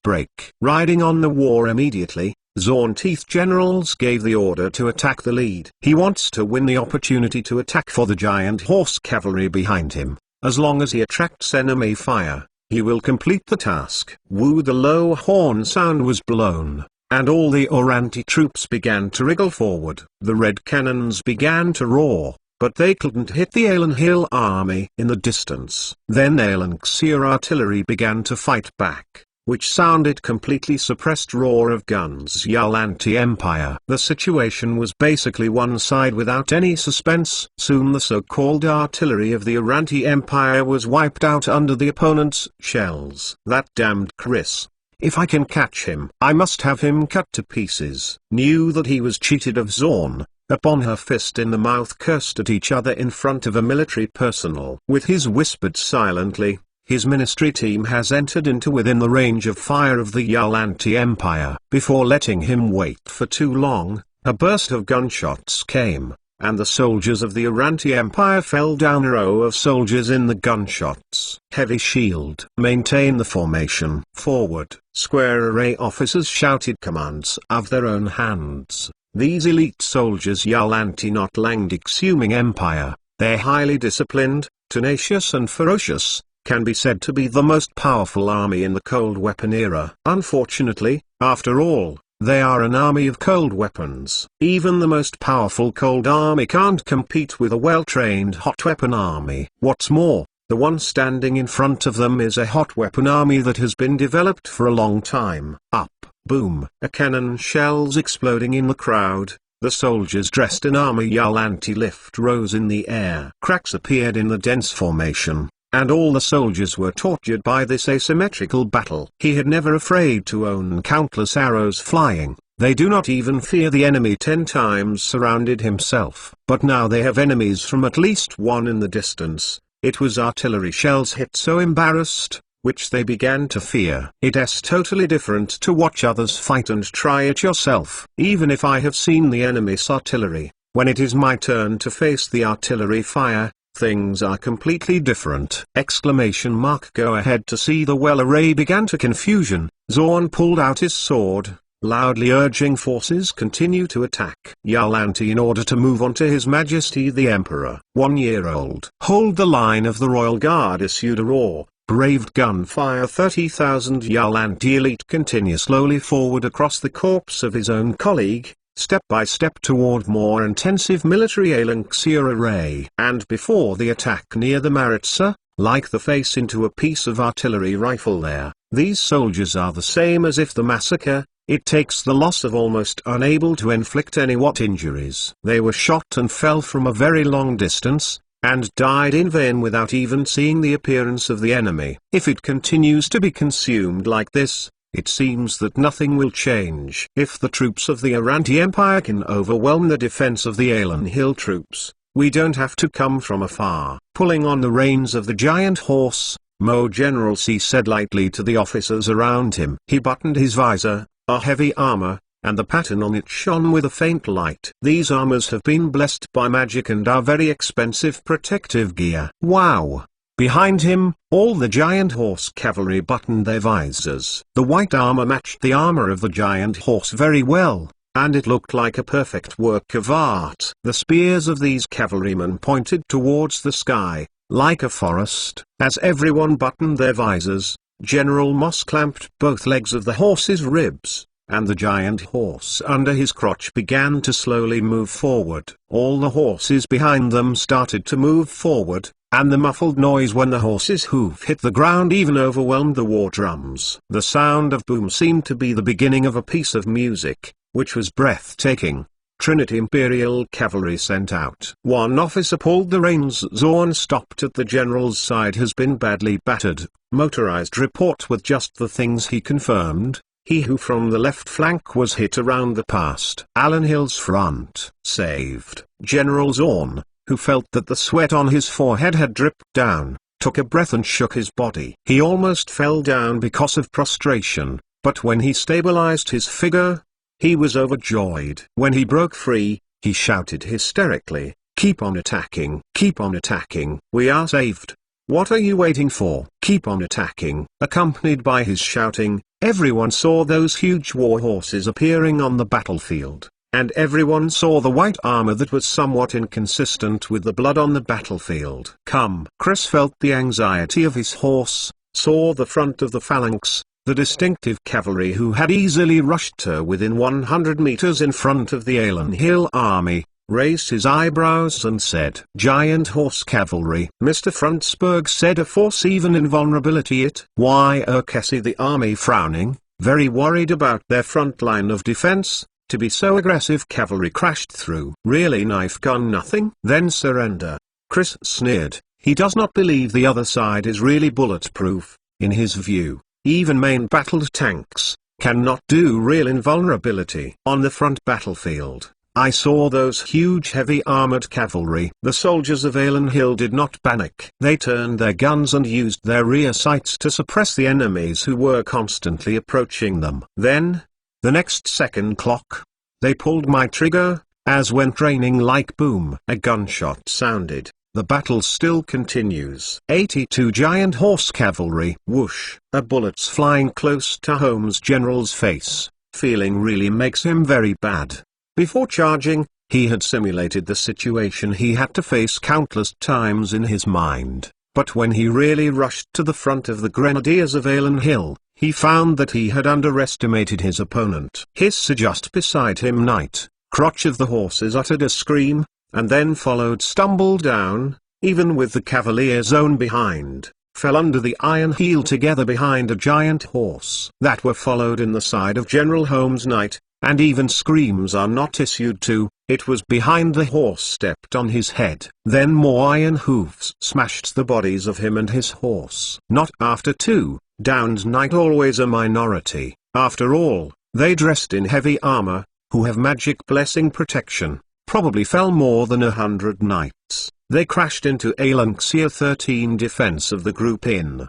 Break. Riding on the war immediately, Zorn Teeth Generals gave the order to attack the lead. He wants to win the opportunity to attack for the giant horse cavalry behind him. As long as he attracts enemy fire, he will complete the task. Woo! The low horn sound was blown, and all the Oranti troops began to wriggle forward. The red cannons began to roar, but they couldn't hit the Alan Hill army in the distance. Then Alan Xier artillery began to fight back, which sounded completely suppressed roar of guns. Yalanti Empire. The situation was basically one side without any suspense. Soon the so-called artillery of the Oranti Empire was wiped out under the opponent's shells. That damned Chris. If I can catch him, I must have him cut to pieces. Knew that he was cheated of Zorn. Upon her fist in the mouth cursed at each other in front of a military personnel. With his whispered silently, his ministry team has entered into within the range of fire of the Yalanti Empire. Before letting him wait for too long, a burst of gunshots came, and the soldiers of the Oranti Empire fell down. A row of soldiers in the gunshots. Heavy shield. Maintain the formation. Forward. Square array officers shouted commands of their own hands. These elite soldiers Yalanti not Langdixuming Empire, they're highly disciplined, tenacious and ferocious, can be said to be the most powerful army in the cold weapon era. Unfortunately, after all, they are an army of cold weapons. Even the most powerful cold army can't compete with a well-trained hot weapon army. What's more, the one standing in front of them is a hot weapon army that has been developed for a long time. Up. Boom! A cannon shells exploding in the crowd. The soldiers dressed in armor Yalanti lift rose in the air. Cracks appeared in the dense formation, and all the soldiers were tortured by this asymmetrical battle. He had never afraid to own countless arrows flying. They do not even fear the enemy 10 times surrounded himself. But now they have enemies from at least one in the distance. It was artillery shells hit so embarrassed, which they began to fear. It's totally different to watch others fight and try it yourself. Even if I have seen the enemy's artillery, when it is my turn to face the artillery fire, things are completely different. Exclamation mark. Go ahead to see the well array began to confusion. Zorn pulled out his sword, loudly urging forces continue to attack Yalanti in order to move on to His Majesty the Emperor. 1 year old. Hold the line of the Royal Guard issued a roar. Braved gunfire. 30,000 Yalanti elite continue slowly forward across the corpse of his own colleague, step by step toward more intensive military phalanxia array. And before the attack near the Maritsa, like the face into a piece of artillery rifle there, these soldiers are the same as if the massacre, it takes the loss of almost unable to inflict any what injuries. They were shot and fell from a very long distance, and died in vain without even seeing the appearance of the enemy. If it continues to be consumed like this, it seems that nothing will change. If the troops of the Aranti Empire can overwhelm the defense of the Alan Hill troops, we don't have to come from afar. Pulling on the reins of the giant horse, Mo General C said lightly to the officers around him. He buttoned his visor, a heavy armor, and the pattern on it shone with a faint light. These armors have been blessed by magic and are very expensive protective gear. Wow! Behind him, all the giant horse cavalry buttoned their visors. The white armor matched the armor of the giant horse very well, and it looked like a perfect work of art. The spears of these cavalrymen pointed towards the sky, like a forest. As everyone buttoned their visors, General Moss clamped both legs of the horse's ribs, and the giant horse under his crotch began to slowly move forward. All the horses behind them started to move forward, and the muffled noise when the horse's hoof hit the ground even overwhelmed the war drums. The sound of boom seemed to be the beginning of a piece of music, which was breathtaking. Trinity Imperial Cavalry sent out. One officer pulled the reins. Zorn stopped at the general's side. Has been badly battered. Motorized report with just the things he confirmed. He who from the left flank was hit around the past Alan Hill's front. Saved. General Zorn, who felt that the sweat on his forehead had dripped down, took a breath and shook his body. He almost fell down because of prostration, but when he stabilized his figure, he was overjoyed. When he broke free, he shouted hysterically, "Keep on attacking! Keep on attacking! We are saved! What are you waiting for? Keep on attacking!" Accompanied by his shouting, everyone saw those huge war horses appearing on the battlefield, and everyone saw the white armor that was somewhat inconsistent with the blood on the battlefield. Come! Chris felt the anxiety of his horse, saw the front of the phalanx, the distinctive cavalry who had easily rushed her within 100 meters in front of the Alan Hill army, raised his eyebrows and said, "Giant horse cavalry." Mr. Frundsberg said, "A force even invulnerability it." Why Cassie the army frowning, very worried about their front line of defense, to be so aggressive cavalry crashed through. Really knife gun nothing? Then surrender. Chris sneered, he does not believe the other side is really bulletproof, in his view. Even main battled tanks cannot do real invulnerability. On the front battlefield, I saw those huge heavy armored cavalry. The soldiers of Alan Hill did not panic. They turned their guns and used their rear sights to suppress the enemies who were constantly approaching them. Then, the next second clock, they pulled my trigger, as when training like boom. A gunshot sounded. The battle still continues. 82 giant horse cavalry. Whoosh! A bullet's flying close to Holmes' general's face. Feeling really makes him very bad. Before charging, he had simulated the situation he had to face countless times in his mind. But when he really rushed to the front of the Grenadiers of Alan Hill, he found that he had underestimated his opponent. Hiss just beside him Knight, crotch of the horses uttered a scream, and then stumbled down, even with the cavaliers own behind, fell under the iron heel together behind a giant horse. That were followed in the side of General Holmes' Knight, and even screams are not issued to, it was behind the horse stepped on his head. Then more iron hoofs smashed the bodies of him and his horse. Not after two, downed Knight always a minority, after all, they dressed in heavy armor, who have magic blessing protection. Probably fell more than 100 knights. They crashed into Alanxia 13 defense of the group in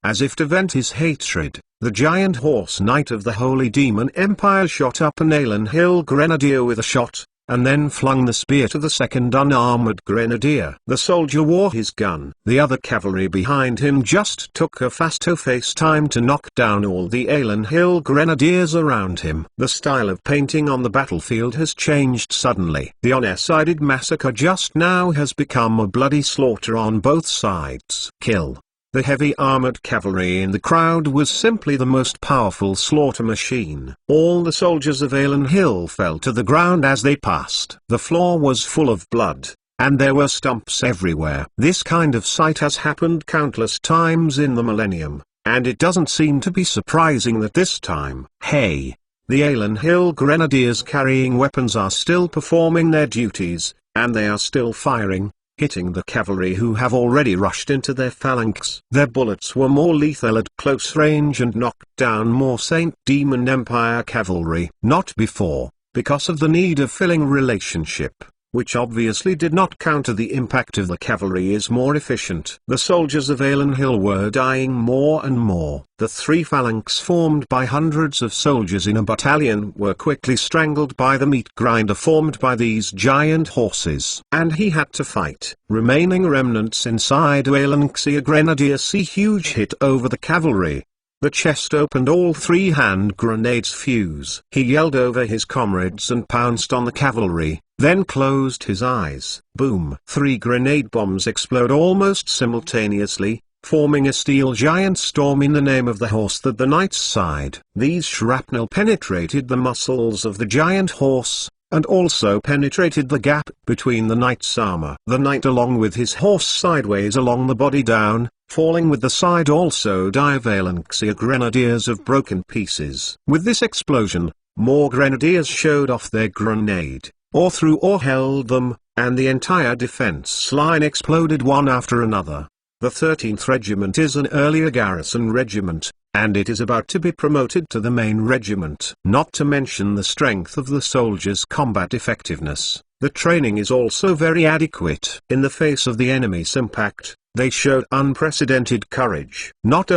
as if to vent his hatred, the giant horse knight of the Holy Demon Empire shot up an Alan Hill grenadier with a shot, and then flung the spear to the second unarmored grenadier. The soldier wore his gun. The other cavalry behind him just took a fast-o-face time to knock down all the Alan Hill grenadiers around him. The style of painting on the battlefield has changed suddenly. The one-sided massacre just now has become a bloody slaughter on both sides. Kill. The heavy armored cavalry in the crowd was simply the most powerful slaughter machine. All the soldiers of Alan Hill fell to the ground as they passed. The floor was full of blood, and there were stumps everywhere. This kind of sight has happened countless times in the millennium, and it doesn't seem to be surprising that this time, hey, the Alan Hill Grenadiers carrying weapons are still performing their duties, and they are still firing, hitting the cavalry who have already rushed into their phalanx. Their bullets were more lethal at close range and knocked down more Saint Demon Empire cavalry. Not before, because of the need of filling relationship, which obviously did not counter the impact of the cavalry is more efficient. The soldiers of Alan Hill were dying more and more. The three phalanx formed by hundreds of soldiers in a battalion were quickly strangled by the meat grinder formed by these giant horses. And he had to fight. Remaining remnants inside Alanxia Grenadier see huge hit over the cavalry. The chest opened, all three hand grenades fuse. He yelled over his comrades and pounced on the cavalry, then closed his eyes. Boom! 3 grenade bombs explode almost simultaneously, forming a steel giant storm in the name of the horse that the knight's side. These shrapnel penetrated the muscles of the giant horse, and also penetrated the gap between the knight's armor. The knight along with his horse sideways along the body down, falling with the side also die of Alanxia Grenadiers of broken pieces. With this explosion, more grenadiers showed off their grenade, or threw or held them, and the entire defense line exploded one after another. The 13th Regiment is an earlier garrison regiment, and it is about to be promoted to the main regiment. Not to mention the strength of the soldiers' combat effectiveness, the training is also very adequate. In the face of the enemy's impact, they showed unprecedented courage. Not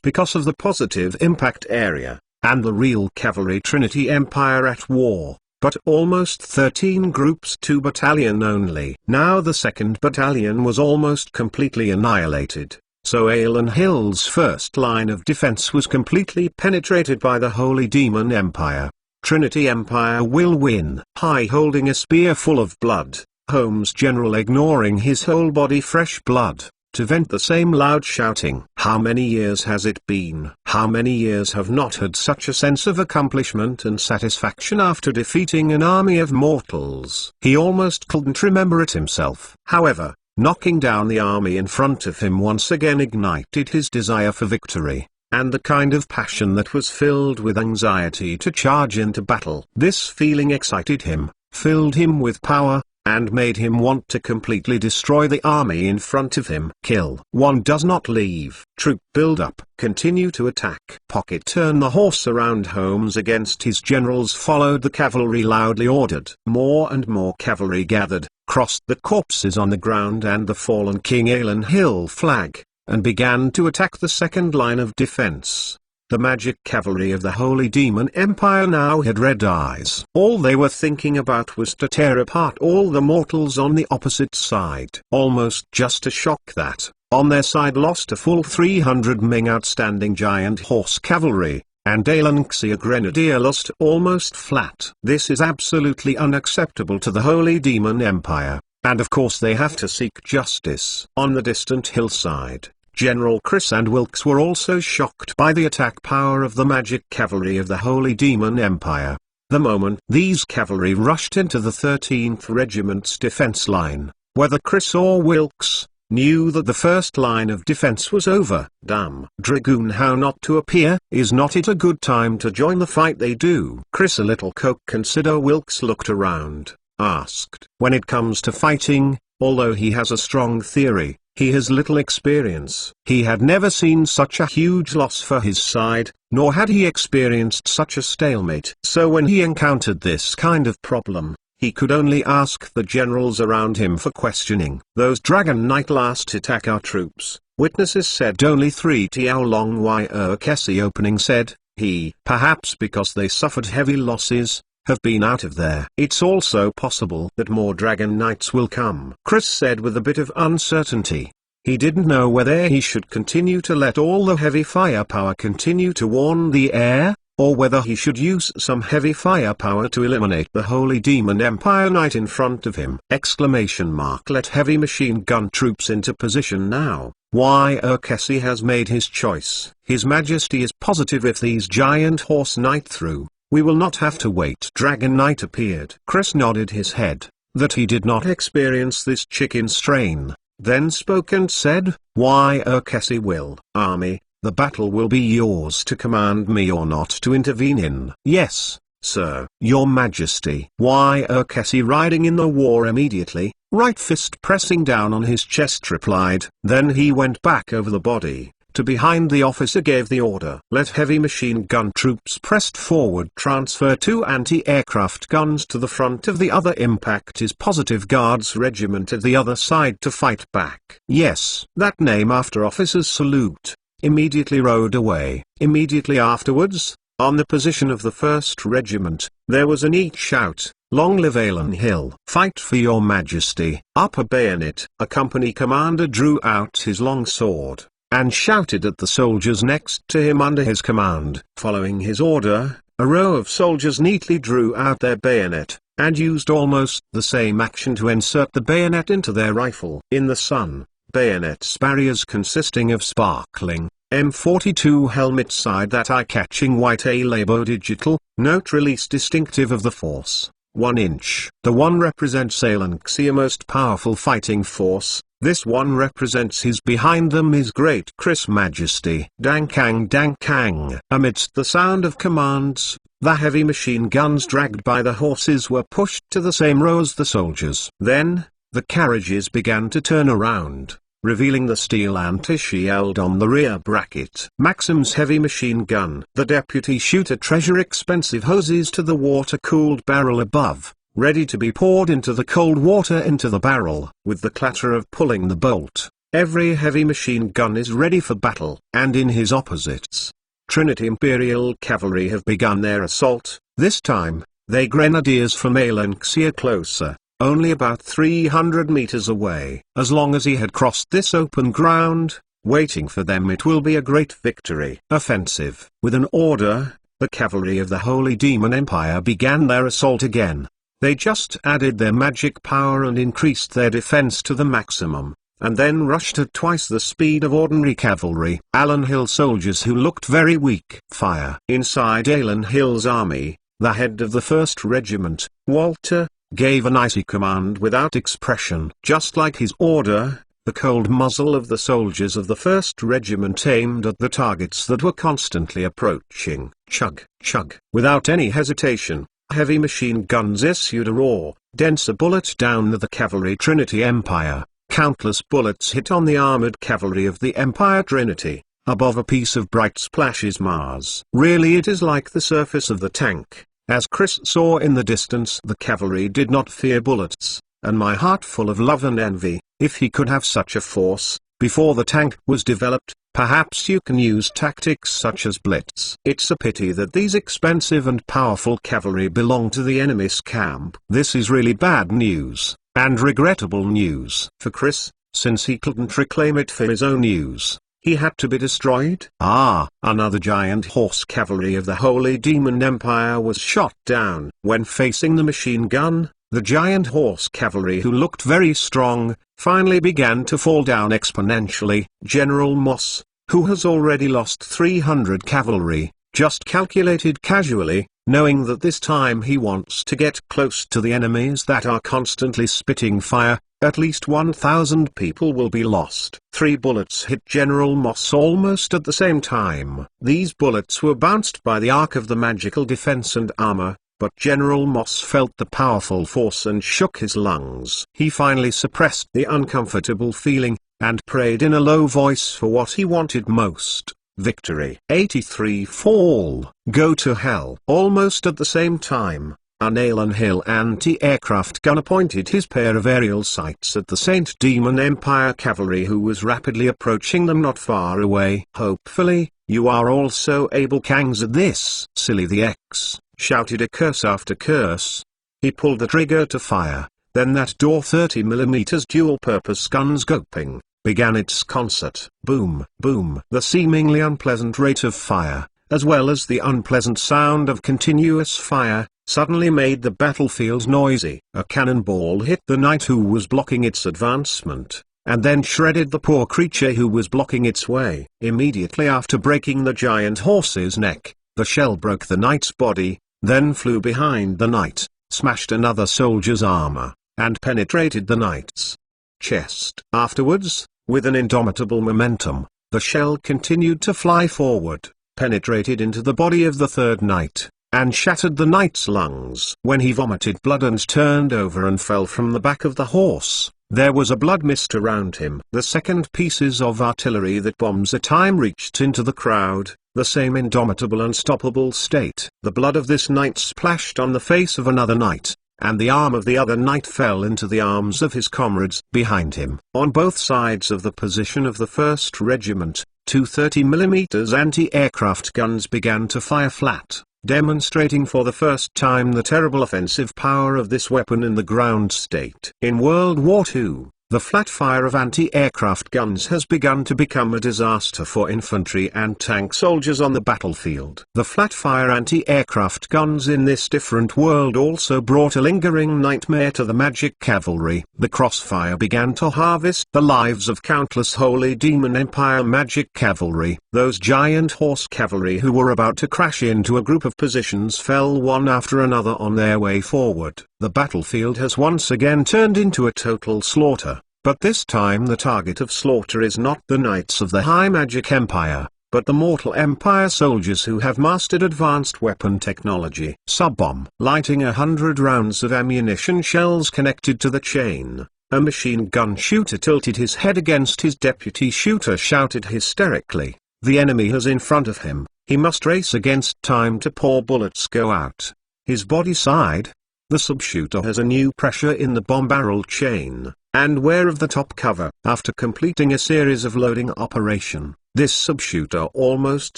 because of the positive impact area, and the real cavalry Trinity Empire at war, but almost 13 groups, 2 battalion only. Now the 2nd Battalion was almost completely annihilated, so Alan Hill's first line of defense was completely penetrated by the Holy Demon Empire. Trinity Empire will win. High holding a spear full of blood, Holmes General ignoring his whole body fresh blood, to vent the same loud shouting. How many years has it been? How many years have not had such a sense of accomplishment and satisfaction after defeating an army of mortals? He almost couldn't remember it himself. However, knocking down the army in front of him once again ignited his desire for victory, and the kind of passion that was filled with anxiety to charge into battle. This feeling excited him, filled him with power, and made him want to completely destroy the army in front of him. Kill. One does not leave. Troop build up. Continue to attack. Pocket turn the horse around. Holmes against his generals followed the cavalry loudly ordered. More and more cavalry gathered, crossed the corpses on the ground and the fallen King Alan Hill flag, and began to attack the second line of defense. The magic cavalry of the Holy Demon Empire now had red eyes. All they were thinking about was to tear apart all the mortals on the opposite side. Almost just a shock that, on their side lost a full 300 Ming outstanding giant horse cavalry, and Alanxia Grenadier lost almost flat. This is absolutely unacceptable to the Holy Demon Empire, and of course they have to seek justice. On the distant hillside, General Chris and Wilkes were also shocked by the attack power of the magic cavalry of the Holy Demon Empire. The moment these cavalry rushed into the 13th Regiment's defense line, whether Chris or Wilkes knew that the first line of defense was over. Damn Dragoon, how not to appear? Is not it a good time to join the fight? They do. Chris, a little coke consider. Wilkes looked around, asked. When it comes to fighting, although he has a strong theory, he has little experience. He had never seen such a huge loss for his side, nor had he experienced such a stalemate. So when he encountered this kind of problem, he could only ask the generals around him for questioning. Those Dragon Knight last attack our troops, witnesses said. Only 3 Tiao Long Wire Kessie opening said, he, perhaps because they suffered heavy losses, have been out of there. It's also possible that more Dragon Knights will come. Chris said with a bit of uncertainty. He didn't know whether he should continue to let all the heavy firepower continue to warn the air, or whether he should use some heavy firepower to eliminate the Holy Demon Empire Knight in front of him. Exclamation mark. Let heavy machine gun troops into position now. why Urkesi has made his choice. His Majesty is positive if these giant horse knight through, we will not have to wait. Dragon Knight appeared. Chris nodded his head, that he did not experience this chicken strain, then spoke and said, why Urkesi will. Army, the battle will be yours to command me or not to intervene in. Yes, sir. Your Majesty. Why Urkesi riding in the war immediately, right fist pressing down on his chest replied. Then he went back over the body, to behind the officer gave the order. Let heavy machine gun troops pressed forward transfer 2 anti-aircraft guns to the front of the other. Impact is positive. Guards regiment at the other side to fight back. Yes. That name after officers salute, immediately rode away. Immediately afterwards, on the position of the 1st Regiment, there was a neat shout, long live Alan Hill. Fight for your Majesty. Upper bayonet. A company commander drew out his long sword, and shouted at the soldiers next to him under his command. Following his order, a row of soldiers neatly drew out their bayonet, and used almost the same action to insert the bayonet into their rifle. In the sun, bayonets barriers consisting of sparkling M42 helmet side that eye-catching white A-Labo digital, note release distinctive of the force, 1 inch. The one represents Alan Xia most powerful fighting force, this one represents his behind them his great Chris Majesty. Dankang dankang. Amidst the sound of commands, the heavy machine guns dragged by the horses were pushed to the same row as the soldiers. Then, the carriages began to turn around, revealing the steel anti-shield on the rear bracket. Maxim's heavy machine gun. The deputy shooter treasure expensive hoses to the water-cooled barrel above, ready to be poured into the cold water into the barrel. With the clatter of pulling the bolt, every heavy machine gun is ready for battle. And in his opposites, Trinity Imperial Cavalry have begun their assault. This time, they grenadiers from Alan Xia closer, only about 300 meters away. As long as he had crossed this open ground, waiting for them, it will be a great victory. Offensive. With an order, the cavalry of the Holy Demon Empire began their assault again. They just added their magic power and increased their defense to the maximum, and then rushed at twice the speed of ordinary cavalry. Alan Hill soldiers who looked very weak. Fire. Inside Alan Hill's army, the head of the 1st Regiment, Walter, gave an icy command without expression. Just like his order, the cold muzzle of the soldiers of the 1st Regiment aimed at the targets that were constantly approaching. Chug, chug. Without any hesitation, heavy machine guns issued a raw, denser bullet down the cavalry Trinity Empire. Countless bullets hit on the armored cavalry of the Empire Trinity. Above a piece of bright splashes Mars. Really it is like the surface of the tank. As Chris saw in the distance, the cavalry did not fear bullets, and my heart full of love and envy. If he could have such a force, before the tank was developed, perhaps you can use tactics such as blitz. It's a pity that these expensive and powerful cavalry belong to the enemy's camp. This is really bad news, and regrettable news. For Chris, since he couldn't reclaim it for his own use, he had to be destroyed. Another giant horse cavalry of the Holy Demon Empire was shot down. When facing the machine gun, the giant horse cavalry, who looked very strong, finally began to fall down exponentially. General Moss, who has already lost 300 cavalry, just calculated casually, knowing that this time he wants to get close to the enemies that are constantly spitting fire. At least 1,000 people will be lost. 3 bullets hit General Moss almost at the same time. These bullets were bounced by the arc of the magical defense and armor, but General Moss felt the powerful force and shook his lungs. He finally suppressed the uncomfortable feeling, and prayed in a low voice for what he wanted most: victory. 83 fall. Go to hell. Almost at the same time, an Alan Hill anti-aircraft gunner pointed his pair of aerial sights at the Saint Demon Empire cavalry, who was rapidly approaching them not far away. Hopefully, you are also able kangs at this. Silly the X, shouted a curse after curse. He pulled the trigger to fire, then that door 30mm dual-purpose gun scoping began its concert. Boom, boom. The seemingly unpleasant rate of fire, as well as the unpleasant sound of continuous fire, suddenly made the battlefield noisy. A cannonball hit the knight who was blocking its advancement, and then shredded the poor creature who was blocking its way. Immediately after breaking the giant horse's neck, the shell broke the knight's body, then flew behind the knight, smashed another soldier's armor, and penetrated the knight's chest. Afterwards, with an indomitable momentum, the shell continued to fly forward, penetrated into the body of the third knight, and shattered the knight's lungs. When he vomited blood and turned over and fell from the back of the horse, there was a blood mist around him. The second pieces of artillery that bombs a time reached into the crowd, the same indomitable unstoppable state. The blood of this knight splashed on the face of another knight, and the arm of the other knight fell into the arms of his comrades behind him. On both sides of the position of the 1st Regiment, two 30mm anti-aircraft guns began to fire flat, demonstrating for the first time the terrible offensive power of this weapon in the ground state. In World War II, the flat fire of anti-aircraft guns has begun to become a disaster for infantry and tank soldiers on the battlefield. The flat fire anti-aircraft guns in this different world also brought a lingering nightmare to the magic cavalry. The crossfire began to harvest the lives of countless Holy Demon Empire magic cavalry. Those giant horse cavalry who were about to crash into a group of positions fell one after another on their way forward. The battlefield has once again turned into a total slaughter, but this time the target of slaughter is not the knights of the High Magic Empire, but the mortal Empire soldiers who have mastered advanced weapon technology. Sub-bomb. Lighting 100 rounds of ammunition shells connected to the chain, a machine gun shooter tilted his head against his deputy shooter, shouted hysterically, "The enemy is in front of him, he must race against time to pour bullets go out." His body sighed. The sub-shooter has a new pressure in the bomb barrel chain, and aware of the top cover. After completing a series of loading operation, this sub-shooter almost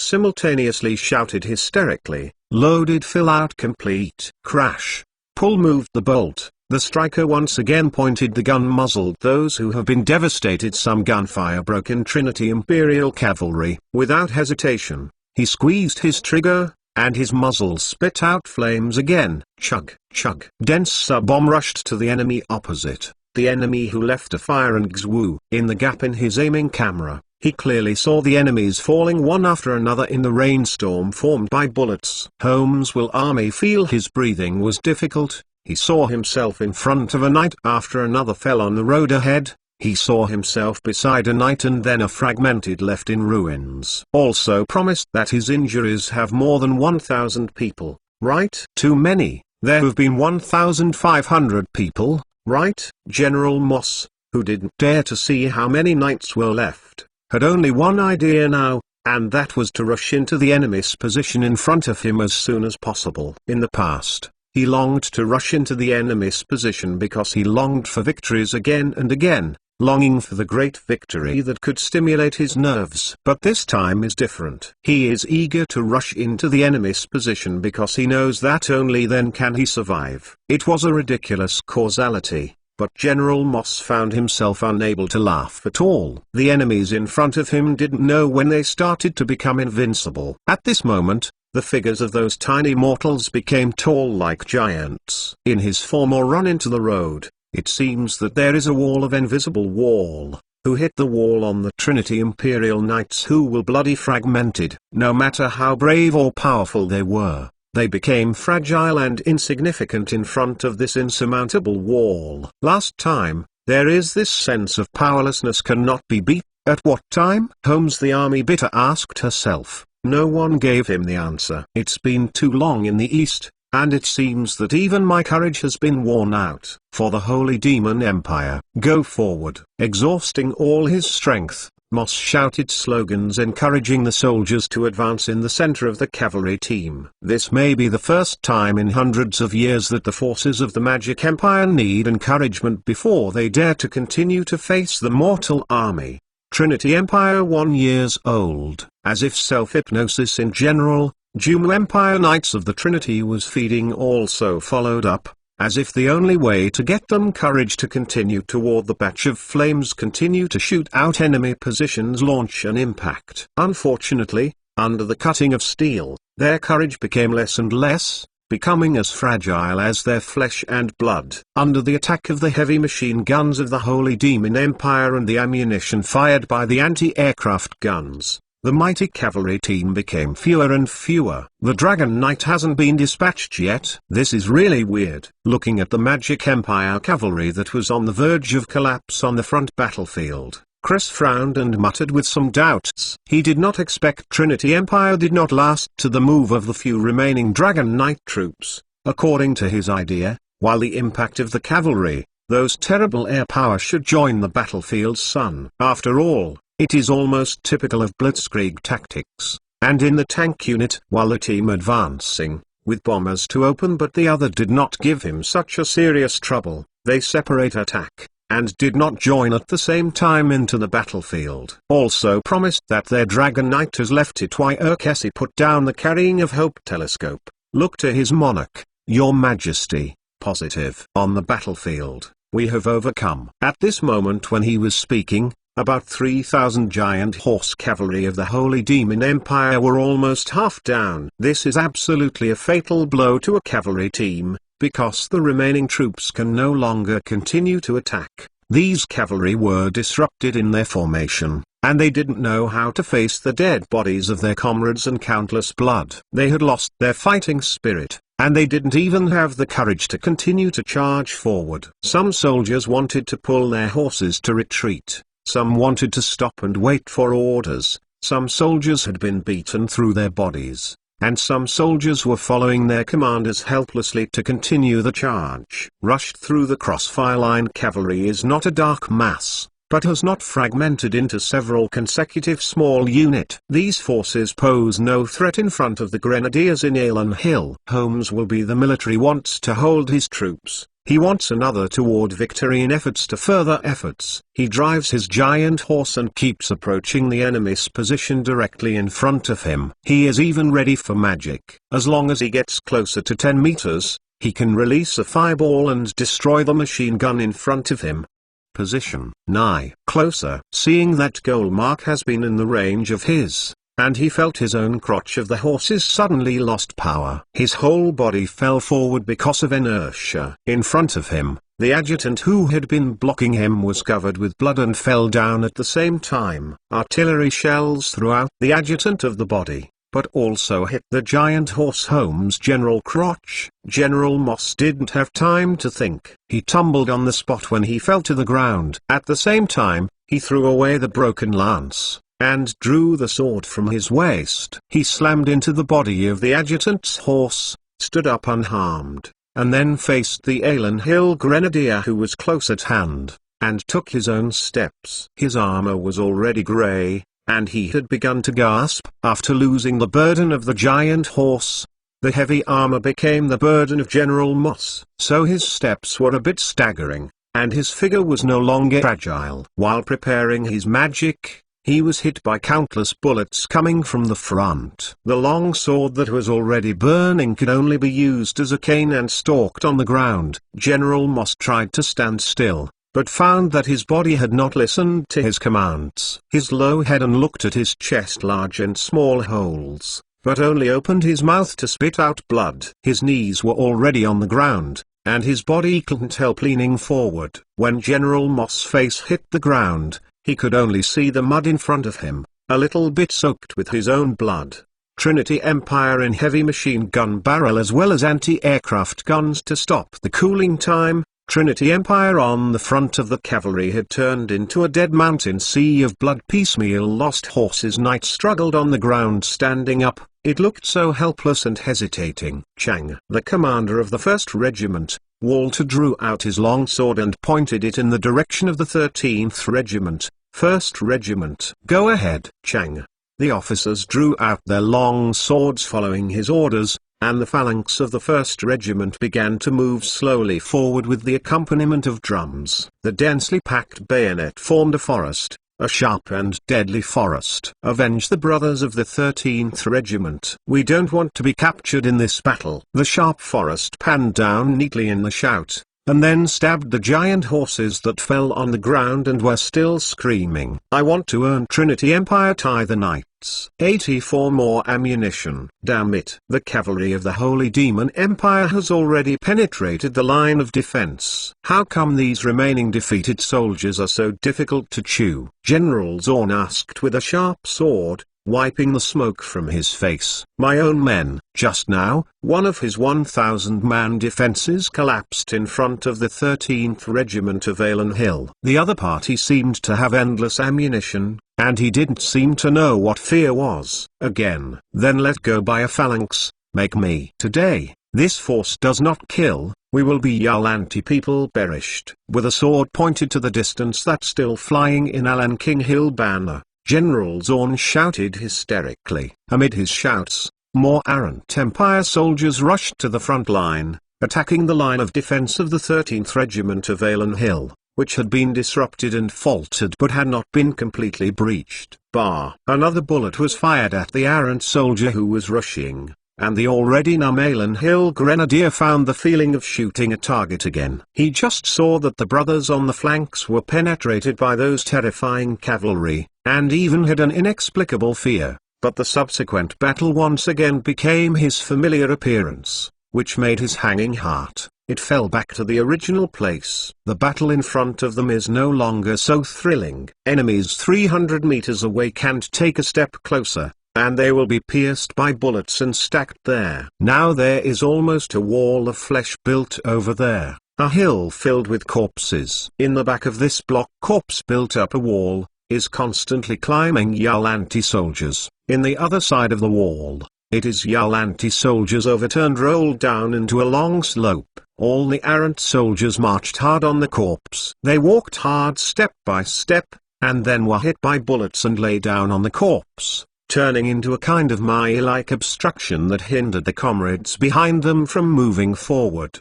simultaneously shouted hysterically, "Loaded, fill out, complete." Crash. Pull moved the bolt. The striker once again pointed the gun muzzle at those who have been devastated. Some gunfire broke in Trinity Imperial Cavalry. Without hesitation, he squeezed his trigger, and his muzzle spit out flames again. Chug, chug. Dense sub-bomb rushed to the enemy opposite. The enemy who left a fire and Xwu. In the gap in his aiming camera, he clearly saw the enemies falling one after another in the rainstorm formed by bullets. Holmes will army feel his breathing was difficult. He saw himself in front of a knight after another fell on the road ahead. He saw himself beside a knight and then a fragmented left in ruins. Also promised that his injuries have more than 1,000 people, right? Too many. There have been 1,500 people, right? General Moss, who didn't dare to see how many knights were left, had only one idea now, and that was to rush into the enemy's position in front of him as soon as possible. In the past, he longed to rush into the enemy's position because he longed for victories again and again, longing for the great victory that could stimulate his nerves. But this time is different. He is eager to rush into the enemy's position because he knows that only then can he survive. It was a ridiculous causality, but General Moss found himself unable to laugh at all. The enemies in front of him didn't know when they started to become invincible. At this moment, the figures of those tiny mortals became tall like giants. In his former run into the road, it seems that there is a wall of invisible wall, who hit the wall on the Trinity Imperial Knights who were bloody fragmented. No matter how brave or powerful they were, they became fragile and insignificant in front of this insurmountable wall. Last time, there is this sense of powerlessness cannot be beat. At what time? Holmes the army bitter asked herself. No one gave him the answer. It's been too long in the East, and it seems that even my courage has been worn out. For the Holy Demon Empire, go forward. Exhausting all his strength, Moss shouted slogans encouraging the soldiers to advance in the center of the cavalry team. This may be the first time in hundreds of years that the forces of the Magic Empire need encouragement before they dare to continue to face the mortal army. Trinity Empire 1 years old. As if self-hypnosis in general, Jumu Empire Knights of the Trinity was feeding also followed up, as if the only way to get them courage to continue toward the batch of flames continue to shoot out enemy positions launch an impact. Unfortunately, under the cutting of steel, their courage became less and less, becoming as fragile as their flesh and blood. Under the attack of the heavy machine guns of the Holy Demon Empire and the ammunition fired by the anti-aircraft guns, the mighty cavalry team became fewer and fewer. The Dragon Knight hasn't been dispatched yet. This is really weird. Looking at the Magic Empire cavalry that was on the verge of collapse on the front battlefield, Chris frowned and muttered with some doubts. He did not expect Trinity Empire did not last to the move of the few remaining Dragon Knight troops. According to his idea, while the impact of the cavalry, those terrible air power should join the battlefield's sun. After all, it is almost typical of blitzkrieg tactics. And in the tank unit, while the team advancing, with bombers to open but the other did not give him such a serious trouble, they separate attack, and did not join at the same time into the battlefield. Also promised that their Dragon Knight has left it while Cassie put down the Carrying of Hope telescope. Look to his monarch, Your Majesty, positive. On the battlefield, we have overcome. At this moment when he was speaking, about 3,000 giant horse cavalry of the Holy Demon Empire were almost half down. This is absolutely a fatal blow to a cavalry team, because the remaining troops can no longer continue to attack. These cavalry were disrupted in their formation, and they didn't know how to face the dead bodies of their comrades and countless blood. They had lost their fighting spirit, and they didn't even have the courage to continue to charge forward. Some soldiers wanted to pull their horses to retreat. Some wanted to stop and wait for orders, some soldiers had been beaten through their bodies, and some soldiers were following their commanders helplessly to continue the charge. Rushed through the crossfire line cavalry is not a dark mass, but has not fragmented into several consecutive small units. These forces pose no threat in front of the grenadiers in Alan Hill. Holmes will be the military wants to hold his troops. He wants another toward victory in efforts to further efforts. He drives his giant horse and keeps approaching the enemy's position directly in front of him. He is even ready for magic. As long as he gets closer to 10 meters, he can release a fireball and destroy the machine gun in front of him. Position. Nigh. Closer. Seeing that goal mark has been in the range of his, and he felt his own crotch of the horses suddenly lost power. His whole body fell forward because of inertia. In front of him, the adjutant who had been blocking him was covered with blood and fell down at the same time. Artillery shells throughout the adjutant of the body, but also hit the giant horse Holmes' General crotch. General Moss didn't have time to think. He tumbled on the spot when he fell to the ground. At the same time, he threw away the broken lance, and drew the sword from his waist. He slammed into the body of the adjutant's horse, stood up unharmed, and then faced the Alan Hill grenadier who was close at hand, and took his own steps. His armor was already grey, and he had begun to gasp. After losing the burden of the giant horse, the heavy armor became the burden of General Moss. So his steps were a bit staggering, and his figure was no longer agile. While preparing his magic, he was hit by countless bullets coming from the front. The long sword that was already burning could only be used as a cane and stalked on the ground. General Moss tried to stand still, but found that his body had not listened to his commands. His low head and looked at his chest, large and small holes, but only opened his mouth to spit out blood. His knees were already on the ground, and his body couldn't help leaning forward. When General Moss' face hit the ground, he could only see the mud in front of him, a little bit soaked with his own blood. Trinity Empire in heavy machine gun barrel as well as anti-aircraft guns to stop the cooling time. Trinity Empire on the front of the cavalry had turned into a dead mountain sea of blood. Piecemeal lost horses. Knight struggled on the ground standing up. It looked so helpless and hesitating. Chang, the commander of the 1st Regiment, Walter, drew out his long sword and pointed it in the direction of the 13th Regiment, 1st Regiment. Go ahead, Chang. The officers drew out their long swords following his orders, and the phalanx of the 1st Regiment began to move slowly forward with the accompaniment of drums. The densely packed bayonet formed a forest, a sharp and deadly forest. Avenge the brothers of the 13th Regiment. We don't want to be captured in this battle. The sharp forest panned down neatly in the shout, and then stabbed the giant horses that fell on the ground and were still screaming. I want to earn Trinity Empire tie the knights. 84 more ammunition. Damn it. The cavalry of the Holy Demon Empire has already penetrated the line of defense. How come these remaining defeated soldiers are so difficult to chew? General Zorn asked with a sharp sword, wiping the smoke from his face. My own men. Just now, one of his 1,000-man defenses collapsed in front of the 13th Regiment of Alan Hill. The other party seemed to have endless ammunition, and he didn't seem to know what fear was. Again. Then let go by a phalanx, make me. Today, this force does not kill, we will be Yalanti people perished. With a sword pointed to the distance that's still flying in Alan King Hill banner, General Zorn shouted hysterically. Amid his shouts, more Arrant Empire soldiers rushed to the front line, attacking the line of defense of the 13th Regiment of Alan Hill, which had been disrupted and faltered but had not been completely breached. Another bullet was fired at the Arrant soldier who was rushing, and the already numb Alan Hill grenadier found the feeling of shooting a target again. He just saw that the brothers on the flanks were penetrated by those terrifying cavalry, and even had an inexplicable fear, but the subsequent battle once again became his familiar appearance, which made his hanging heart. It fell back to the original place. The battle in front of them is no longer so thrilling. Enemies 300 meters away can't take a step closer, and they will be pierced by bullets and stacked there. Now there is almost a wall of flesh built over there, a hill filled with corpses. In the back of this block corpse built up a wall, is constantly climbing Yalanti soldiers. In the other side of the wall, it is Yalanti soldiers overturned rolled down into a long slope. All the Arrant soldiers marched hard on the corpse. They walked hard step by step, and then were hit by bullets and lay down on the corpse, turning into a kind of mire-like obstruction that hindered the comrades behind them from moving forward.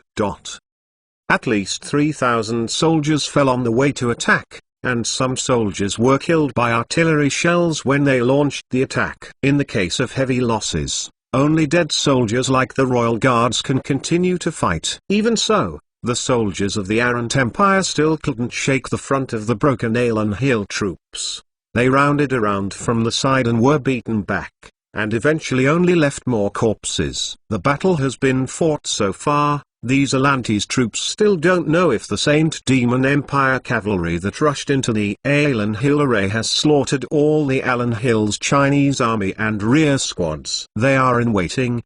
At least 3,000 soldiers fell on the way to attack, and some soldiers were killed by artillery shells when they launched the attack. In the case of heavy losses, only dead soldiers like the Royal Guards can continue to fight. Even so, the soldiers of the Arrant Empire still couldn't shake the front of the broken Alan Hill troops. They rounded around from the side and were beaten back, and eventually only left more corpses. The battle has been fought so far. These Alanti's troops still don't know if the Saint Demon Empire cavalry that rushed into the Alan Hill array has slaughtered all the Alan Hill's Chinese army and rear squads. They are in waiting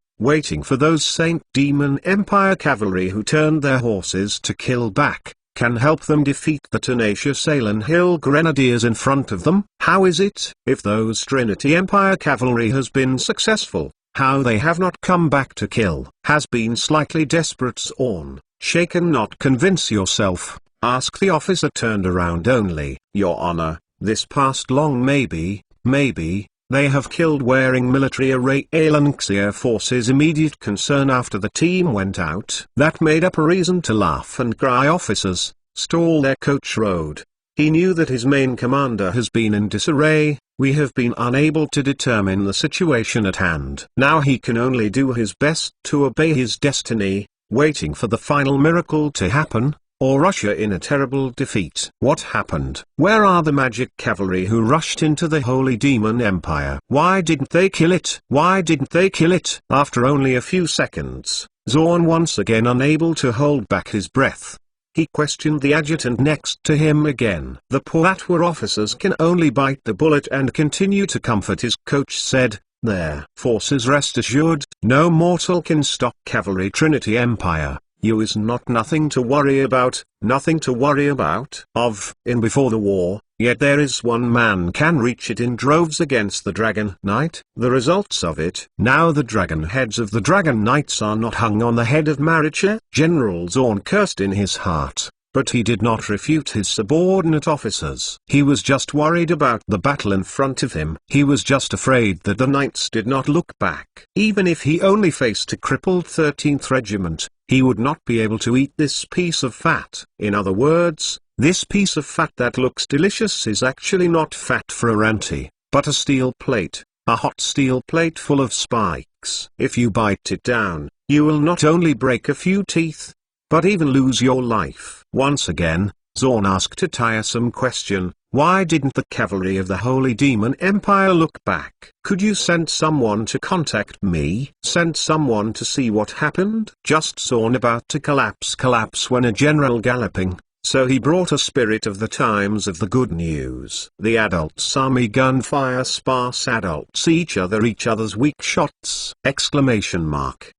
for those Saint Demon Empire cavalry who turned their horses to kill back, can help them defeat the tenacious Alan Hill grenadiers in front of them. How is it, if those Trinity Empire cavalry has been successful, how they have not come back to kill? Has been slightly desperate Zorn, shaken. Not convince yourself, ask the officer turned around only. Your Honor, this past long maybe, they have killed wearing military array. Alan's Air Force's immediate concern after the team went out. That made up a reason to laugh and cry. Officers, stall their coach road. He knew that his main commander has been in disarray. We have been unable to determine the situation at hand. Now he can only do his best to obey his destiny, waiting for the final miracle to happen, or usher in a terrible defeat. What happened? Where are the magic cavalry who rushed into the Holy Demon Empire? Why didn't they kill it? Why didn't they kill it? After only a few seconds, Zorn once again unable to hold back his breath, he questioned the adjutant next to him again. The poor Atwa officers can only bite the bullet and continue to comfort his coach said, their forces rest assured, no mortal can stop cavalry Trinity Empire. You is not nothing to worry about, in before the war, yet there is one man can reach it in droves against the Dragon Knight. The results of it. Now the dragon heads of the Dragon Knights are not hung on the head of Maricha. General Zorn cursed in his heart, but he did not refute his subordinate officers. He was just worried about the battle in front of him. He was just afraid that the knights did not look back. Even if he only faced a crippled 13th Regiment, he would not be able to eat this piece of fat. In other words, this piece of fat that looks delicious is actually not fat for Aranti, but a steel plate, a hot steel plate full of spikes. If you bite it down, you will not only break a few teeth, but even lose your life. Once again, Zorn asked a tiresome question: why didn't the cavalry of the Holy Demon Empire look back? Could you send someone to contact me? Send someone to see what happened? Just Zorn about to collapse when a general galloping. So he brought a spirit of the times of the good news. The adults' army gunfire sparse adults each other's weak shots! Exclamation mark.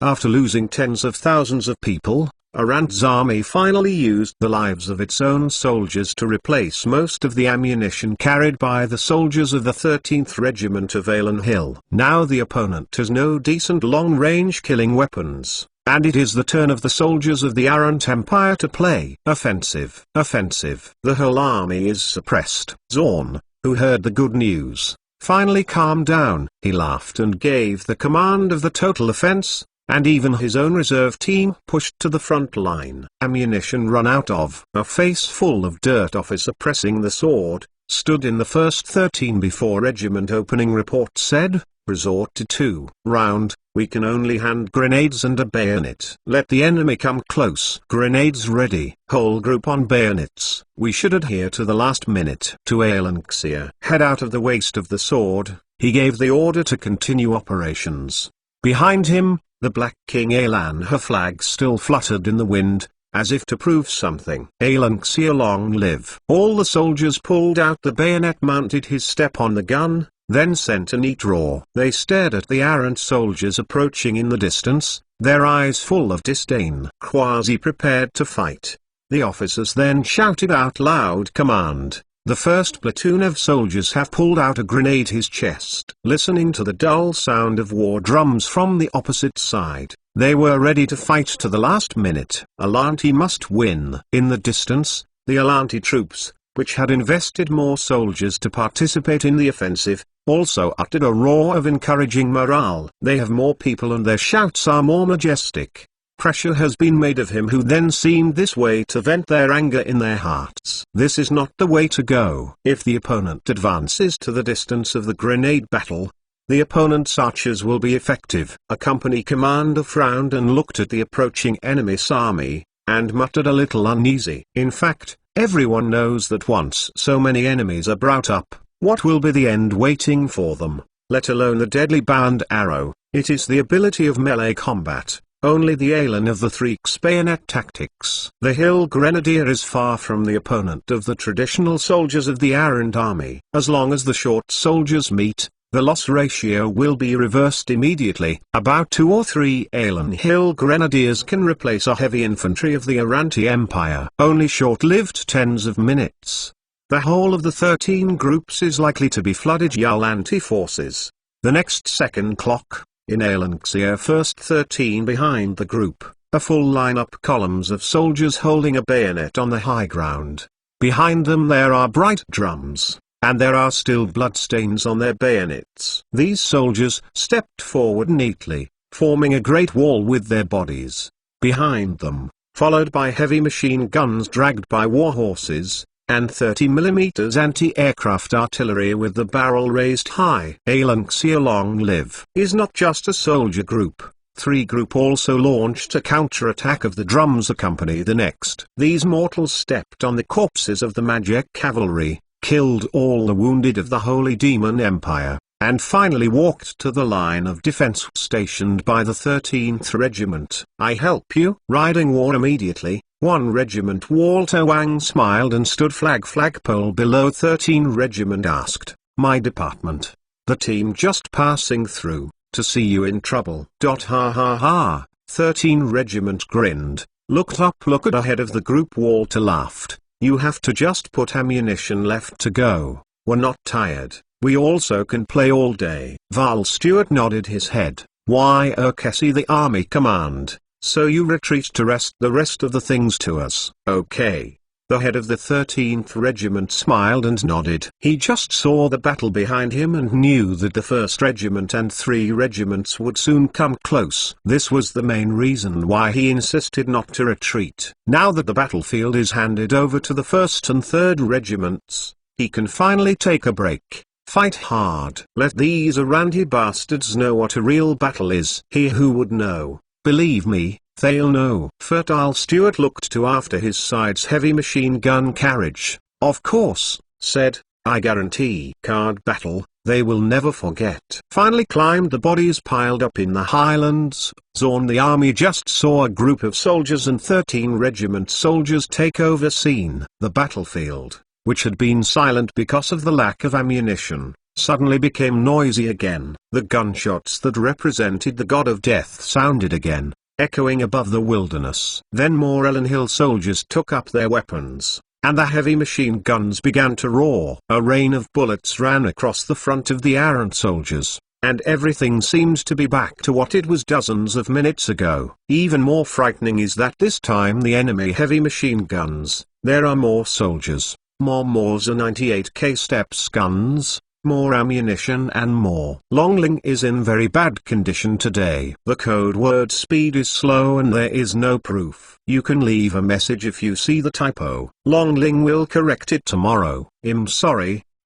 After losing tens of thousands of people, Arant's army finally used the lives of its own soldiers to replace most of the ammunition carried by the soldiers of the 13th Regiment of Alan Hill. Now the opponent has no decent long-range killing weapons, and it is the turn of the soldiers of the Arant Empire to play offensive. The whole army is suppressed. Zorn, who heard the good news, finally calmed down. He laughed and gave the command of the total offense, and even his own reserve team pushed to the front line. Ammunition run out of. A face full of dirt officer pressing the sword, stood in the first 13 before regiment opening report said, resort to 2 round, we can only hand grenades and a bayonet. Let the enemy come close. Grenades ready. Whole group on bayonets. We should adhere to the last minute. To Aelanxia. Head out of the waist of the sword, he gave the order to continue operations. Behind him, the Black King Alan, her flag still fluttered in the wind, as if to prove something. Aelanxia long live. All the soldiers pulled out the bayonet, mounted his step on the gun, then sent a neat roar. They stared at the errant soldiers approaching in the distance, their eyes full of disdain. Quasi prepared to fight. The officers then shouted out loud command. The first platoon of soldiers have pulled out a grenade his chest. Listening to the dull sound of war drums from the opposite side, they were ready to fight to the last minute. Alanti must win. In the distance, the Alanti troops, which had invested more soldiers to participate in the offensive, also uttered a roar of encouraging morale. They have more people and their shouts are more majestic. Pressure has been made of him who then seemed this way to vent their anger in their hearts. This is not the way to go. If the opponent advances to the distance of the grenade battle, the opponent's archers will be effective. A company commander frowned and looked at the approaching enemy's army, and muttered a little uneasy. In fact, everyone knows that once so many enemies are brought up, what will be the end waiting for them, let alone the deadly bound arrow? It is the ability of melee combat. Only the Alan of the Threeks bayonet tactics. The Hill Grenadier is far from the opponent of the traditional soldiers of the Arant army. As long as the short soldiers meet, the loss ratio will be reversed immediately. About 2 or 3 Alan Hill Grenadiers can replace a heavy infantry of the Aranti Empire. Only short-lived tens of minutes. The whole of the 13 groups is likely to be flooded Yalanti forces. The next second clock. In Aelanxia first 13 behind the group, a full line-up columns of soldiers holding a bayonet on the high ground. Behind them there are bright drums, and there are still bloodstains on their bayonets. These soldiers stepped forward neatly, forming a great wall with their bodies. Behind them, followed by heavy machine guns dragged by war horses, and 30mm anti-aircraft artillery with the barrel raised high. Aelanxia long live is not just a soldier group. 3 group also launched a counter-attack of the drums accompany the next. These mortals stepped on the corpses of the Magic cavalry, killed all the wounded of the Holy Demon Empire, and finally walked to the line of defense stationed by the 13th Regiment. I help you? Riding war immediately. 1 Regiment. Walter Wang smiled and stood flagpole below. 13 Regiment asked, my department. The team just passing through, to see you in trouble. Ha ha ha. 13 Regiment grinned, looked up. Look at ahead of the group. Walter laughed. You have to just put ammunition left to go. We're not tired. We also can play all day. Val Stewart nodded his head. Why Cassie the army command. So you retreat to rest the rest of the things to us. Okay. The head of the 13th Regiment smiled and nodded. He just saw the battle behind him and knew that the 1st Regiment and 3 regiments would soon come close. This was the main reason why he insisted not to retreat. Now that the battlefield is handed over to the 1st and 3rd Regiments, he can finally take a break. Fight hard. Let these Aranti bastards know what a real battle is. He who would know. Believe me, They'll know. Fertile Stuart looked to after his side's heavy machine gun carriage. Of course, said, I guarantee. Card battle, they will never forget. Finally climbed the bodies piled up in the highlands. Zorn the army just saw a group of soldiers and 13 regiment soldiers take over scene. The battlefield, which had been silent because of the lack of ammunition, suddenly became noisy again. The gunshots that represented the god of death sounded again, echoing above the wilderness. Then more Ellen Hill soldiers took up their weapons, and the heavy machine guns began to roar. A rain of bullets ran across the front of the errant soldiers, and everything seemed to be back to what it was dozens of minutes ago. Even more frightening is that this time the enemy heavy machine guns, there are more soldiers, more Mauser 98K Steps guns, more ammunition and more. Longling is in very bad condition today. The code word speed is slow and there is no proof. You can leave a message if you see the typo. Longling will correct it tomorrow.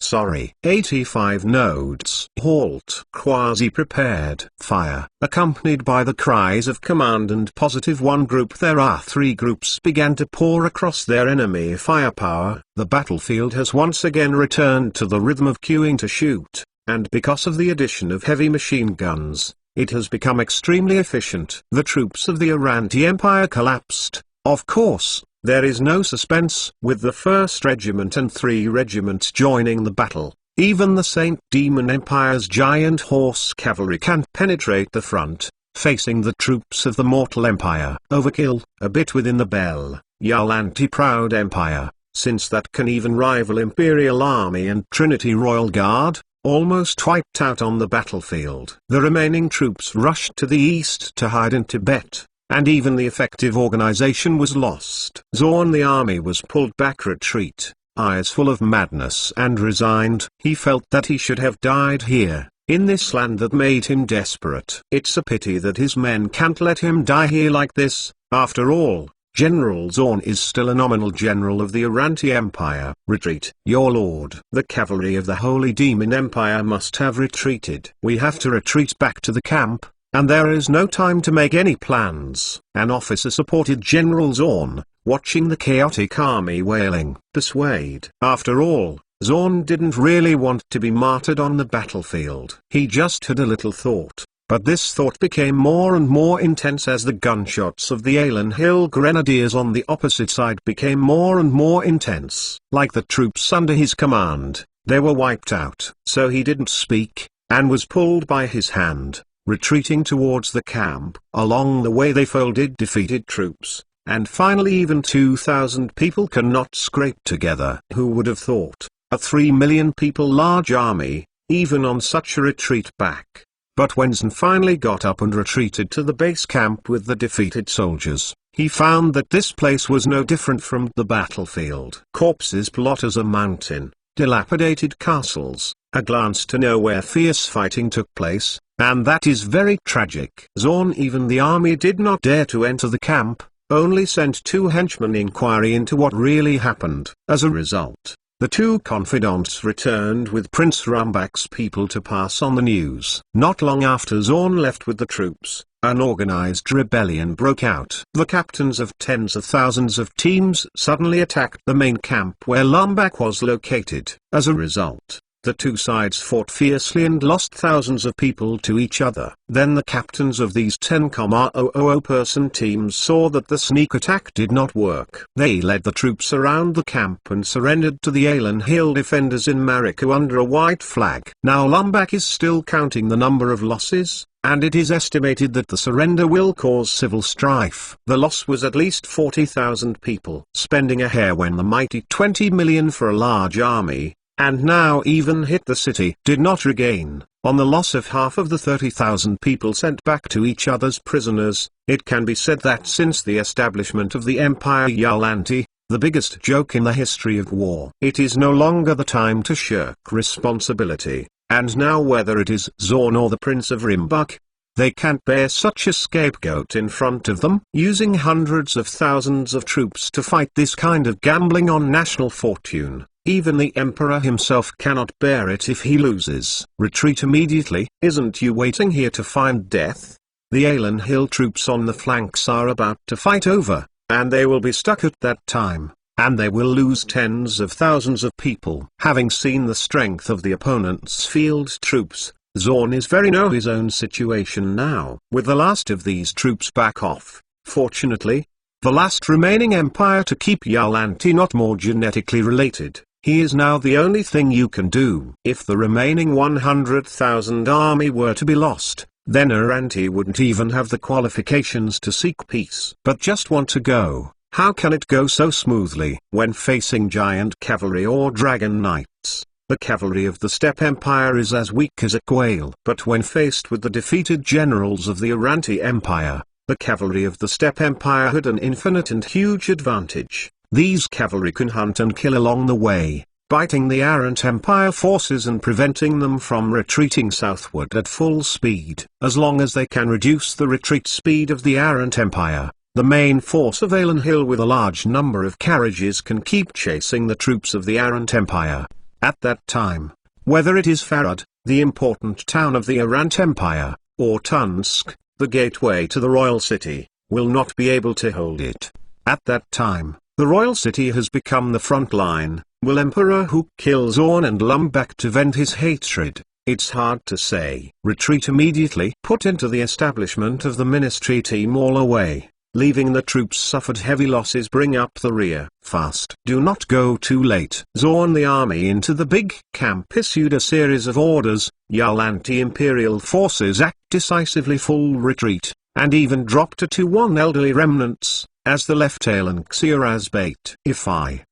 Sorry. 85 nodes. Halt. Quasi-prepared. Fire. Accompanied by the cries of command and +1 group, there are 3 groups began to pour across their enemy firepower. The battlefield has once again returned to the rhythm of queuing to shoot, and because of the addition of heavy machine guns, it has become extremely efficient. The troops of the Aranti Empire collapsed. Of course, there is no suspense. With the 1st Regiment and 3 regiments joining the battle, even the Saint Demon Empire's giant horse cavalry can't penetrate the front, facing the troops of the mortal empire. Overkill, a bit within the Bel Yalanti proud empire, since that can even rival Imperial Army and Trinity Royal Guard, almost wiped out on the battlefield. The remaining troops rushed to the east to hide in Tibet, and even the effective organization was lost. Zorn the army was pulled back retreat, eyes full of madness and resigned. He felt that he should have died here, in this land that made him desperate. It's a pity that his men can't let him die here like this. After all, General Zorn is still a nominal general of the Aranti Empire. Retreat, your lord. The cavalry of the Holy Demon Empire must have retreated. We have to retreat back to the camp, and there is no time to make any plans. An officer supported General Zorn, watching the chaotic army wailing. Persuade. After all, Zorn didn't really want to be martyred on the battlefield. He just had a little thought, but this thought became more and more intense as the gunshots of the Ellen Hill Grenadiers on the opposite side became more and more intense. Like the troops under his command, they were wiped out. So he didn't speak, and was pulled by his hand, retreating towards the camp. Along the way they folded defeated troops, and finally even 2,000 people cannot scrape together. Who would have thought, a 3 million people large army, even on such a retreat back? But when Zn finally got up and retreated to the base camp with the defeated soldiers, he found that this place was no different from the battlefield. Corpses plot as a mountain, dilapidated castles, a glance to know where fierce fighting took place, and that is very tragic. Zorn even the army did not dare to enter the camp, only sent 2 henchmen inquiry into what really happened. As a result, the 2 confidants returned with Prince Rumbak's people to pass on the news. Not long after Zorn left with the troops, an organized rebellion broke out. The captains of tens of thousands of teams suddenly attacked the main camp where Lumbak was located. As a result, the 2 sides fought fiercely and lost thousands of people to each other. Then the captains of these 10,000-person teams saw that the sneak attack did not work. They led the troops around the camp and surrendered to the Alen Hill defenders in Mariko under a white flag. Now Lumbak is still counting the number of losses, and it is estimated that the surrender will cause civil strife. The loss was at least 40,000 people, spending a hair when the mighty 20 million for a large army, and now even hit the city, did not regain. On the loss of half of the 30,000 people sent back to each other's prisoners, it can be said that since the establishment of the Empire Yalanti, the biggest joke in the history of war, it is no longer the time to shirk responsibility, and now whether it is Zorn or the Prince of Rimbuk, they can't bear such a scapegoat in front of them. Using hundreds of thousands of troops to fight this kind of gambling on national fortune, even the Emperor himself cannot bear it if he loses. Retreat immediately. Isn't you waiting here to find death? The Alan Hill troops on the flanks are about to fight over, and they will be stuck at that time, and they will lose tens of thousands of people. Having seen the strength of the opponent's field troops, Zorn is very know his own situation now. With the last of these troops back off, fortunately, the last remaining empire to keep Jarl Antti not more genetically related, he is now the only thing you can do. If the remaining 100,000 army were to be lost, then Antti wouldn't even have the qualifications to seek peace. But just want to go. How can it go so smoothly? When facing giant cavalry or dragon knights, the cavalry of the Steppe Empire is as weak as a quail. But when faced with the defeated generals of the Uranti Empire, the cavalry of the Steppe Empire had an infinite and huge advantage. These cavalry can hunt and kill along the way, biting the Arant Empire forces and preventing them from retreating southward at full speed. As long as they can reduce the retreat speed of the Arant Empire, the main force of Alan Hill with a large number of carriages can keep chasing the troops of the Arant Empire. At that time, whether it is Farad, the important town of the Arant Empire, or Tunsk, the gateway to the royal city, will not be able to hold it. At that time, the royal city has become the front line. Will Emperor Huk kill Zorn and Lumbek to vent his hatred? It's hard to say. Retreat immediately. Put into the establishment of the ministry team all away. Leaving the troops suffered heavy losses. Bring up the rear. Fast. Do not go too late. Zorn the army into the big camp issued a series of orders. Jarl anti-imperial forces act decisively. Full retreat, and even dropped to 2-1 elderly remnants, as the left Alanxia as bait.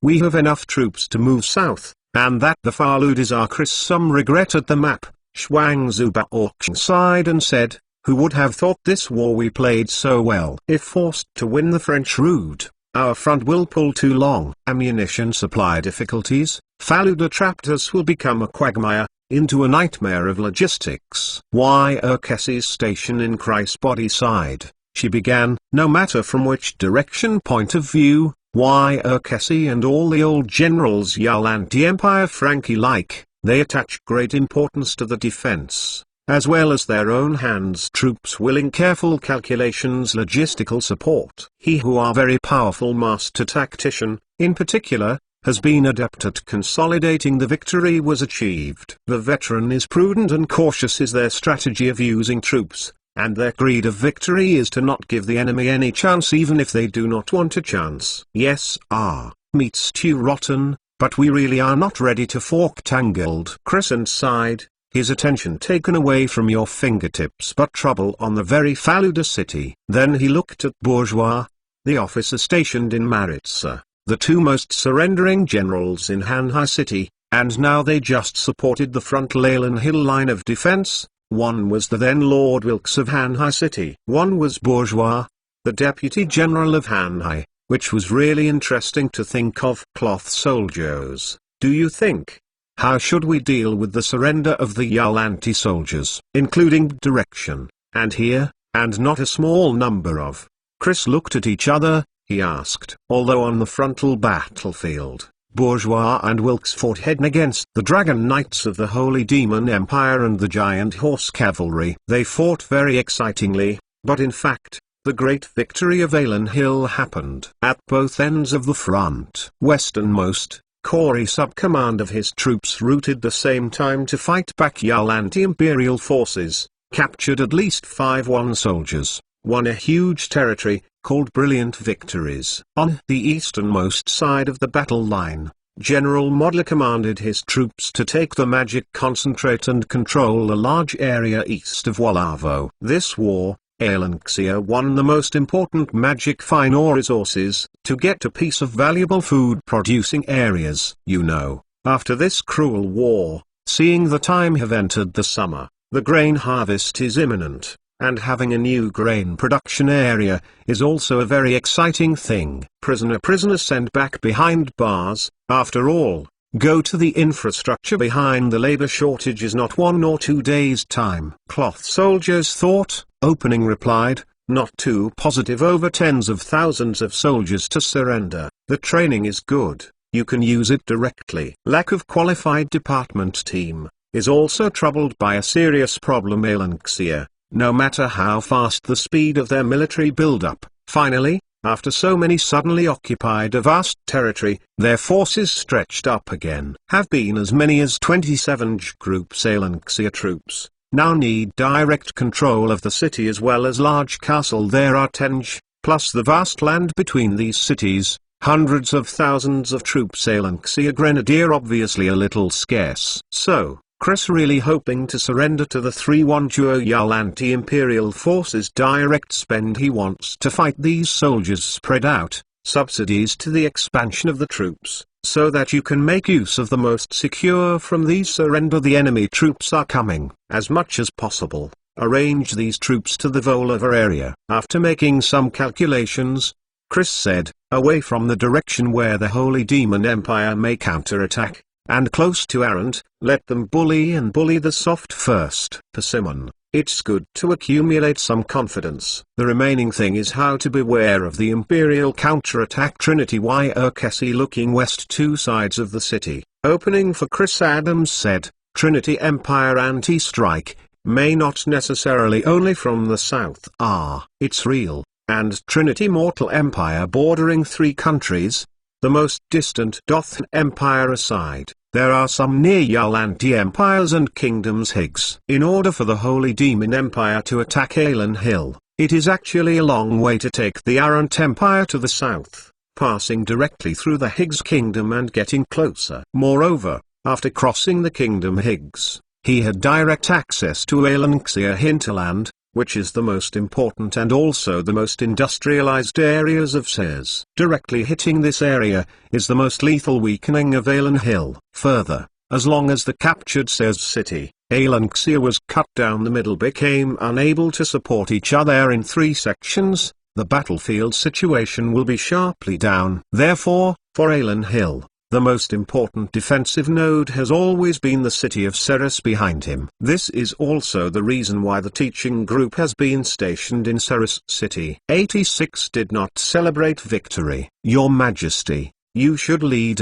We have enough troops to move south, and that the Faludis are. Chris some regret at the map. Zhuangzuba sighed and said, who would have thought this war we played so well? If forced to win the French route, our front will pull too long. Ammunition supply difficulties. Faluda trapped us will become a quagmire, into a nightmare of logistics. Why Urkesi's station in Kreisbody side? She began. No matter from which direction point of view, why Urkesi and all the old generals Jarl anti-empire Frankie like, they attach great importance to the defense, as well as their own hands troops willing careful calculations logistical support. He who are very powerful master tactician, in particular, has been adept at consolidating the victory was achieved. The veteran is prudent and cautious is their strategy of using troops, and their greed of victory is to not give the enemy any chance even if they do not want a chance. Yes, meat stew rotten, but we really are not ready to fork tangled. Crescent sighed, his attention taken away from your fingertips but trouble on the very Faluda city. Then he looked at Bourgeois, the officer stationed in Maritsa, the two most surrendering generals in Hanhai city, and now they just supported the front Leyland Hill line of defense. One was the then Lord Wilkes of Hanhai city. One was Bourgeois, the deputy general of Hanhai, which was really interesting to think of. Cloth soldiers, do you think? How should we deal with the surrender of the Jarl anti-soldiers, including direction, and here, and not a small number of? Chris looked at each other, he asked. Although on the frontal battlefield, Bourgeois and Wilkes fought head against the Dragon Knights of the Holy Demon Empire and the Giant Horse Cavalry. They fought very excitingly, but in fact, the great victory of Alan Hill happened at both ends of the front. Westernmost, Corey sub-command of his troops routed the same time to fight back Jarl anti-imperial forces, captured at least 5-1 soldiers, won a huge territory, called brilliant victories. On the easternmost side of the battle line, General Modler commanded his troops to take the magic concentrate and control a large area east of Walavo. This war, Alanxia won the most important magic fine ore resources, to get a piece of valuable food producing areas. After this cruel war, seeing the time have entered the summer, the grain harvest is imminent, and having a new grain production area, is also a very exciting thing. Prisoner sent back behind bars. After all, go to the infrastructure behind the labor shortage is not 1 or 2 days' time. Cloth soldiers thought, opening replied, not too positive. Over tens of thousands of soldiers to surrender. The training is good, you can use it directly. Lack of qualified department team, is also troubled by a serious problem. Alanxia, no matter how fast the speed of their military build-up. Finally, after so many suddenly occupied a vast territory, their forces stretched up again. Have been as many as 27 Group Salanxia troops, now need direct control of the city as well as large castle. There are 10 plus the vast land between these cities, hundreds of thousands of troops. Salanxia Grenadier obviously a little scarce. So, Chris really hoping to surrender to the 3-1 duo Jarl anti-imperial forces direct spend. He wants to fight these soldiers, spread out, subsidies to the expansion of the troops, so that you can make use of the most secure from these. Surrender the enemy troops are coming, as much as possible, arrange these troops to the Volova area. After making some calculations, Chris said, away from the direction where the Holy Demon Empire may counterattack, and close to Arendt, let them bully the soft first. Persimmon, it's good to accumulate some confidence. The remaining thing is how to beware of the Imperial counterattack. Trinity Y. Urkesi looking west, 2 sides of the city, opening for Chris. Adams said, Trinity Empire anti-strike, may not necessarily only from the south. It's real, and Trinity Mortal Empire bordering 3 countries, the most distant Dothan Empire aside, there are some near Yalanti empires and kingdoms. Higgs. In order for the Holy Demon Empire to attack Alan Hill, it is actually a long way to take the Arendt Empire to the south, passing directly through the Higgs kingdom and getting closer. Moreover, after crossing the kingdom Higgs, he had direct access to Alanxia hinterland, which is the most important and also the most industrialized areas of Sears. Directly hitting this area is the most lethal weakening of Alan Hill. Further, as long as the captured Sears city, Alanxia was cut down the middle, became unable to support each other in 3 sections, the battlefield situation will be sharply down. Therefore, for Alan Hill, the most important defensive node has always been the city of Ceres behind him. This is also the reason why the teaching group has been stationed in Ceres city. 86 did not celebrate victory. Your Majesty, you should lead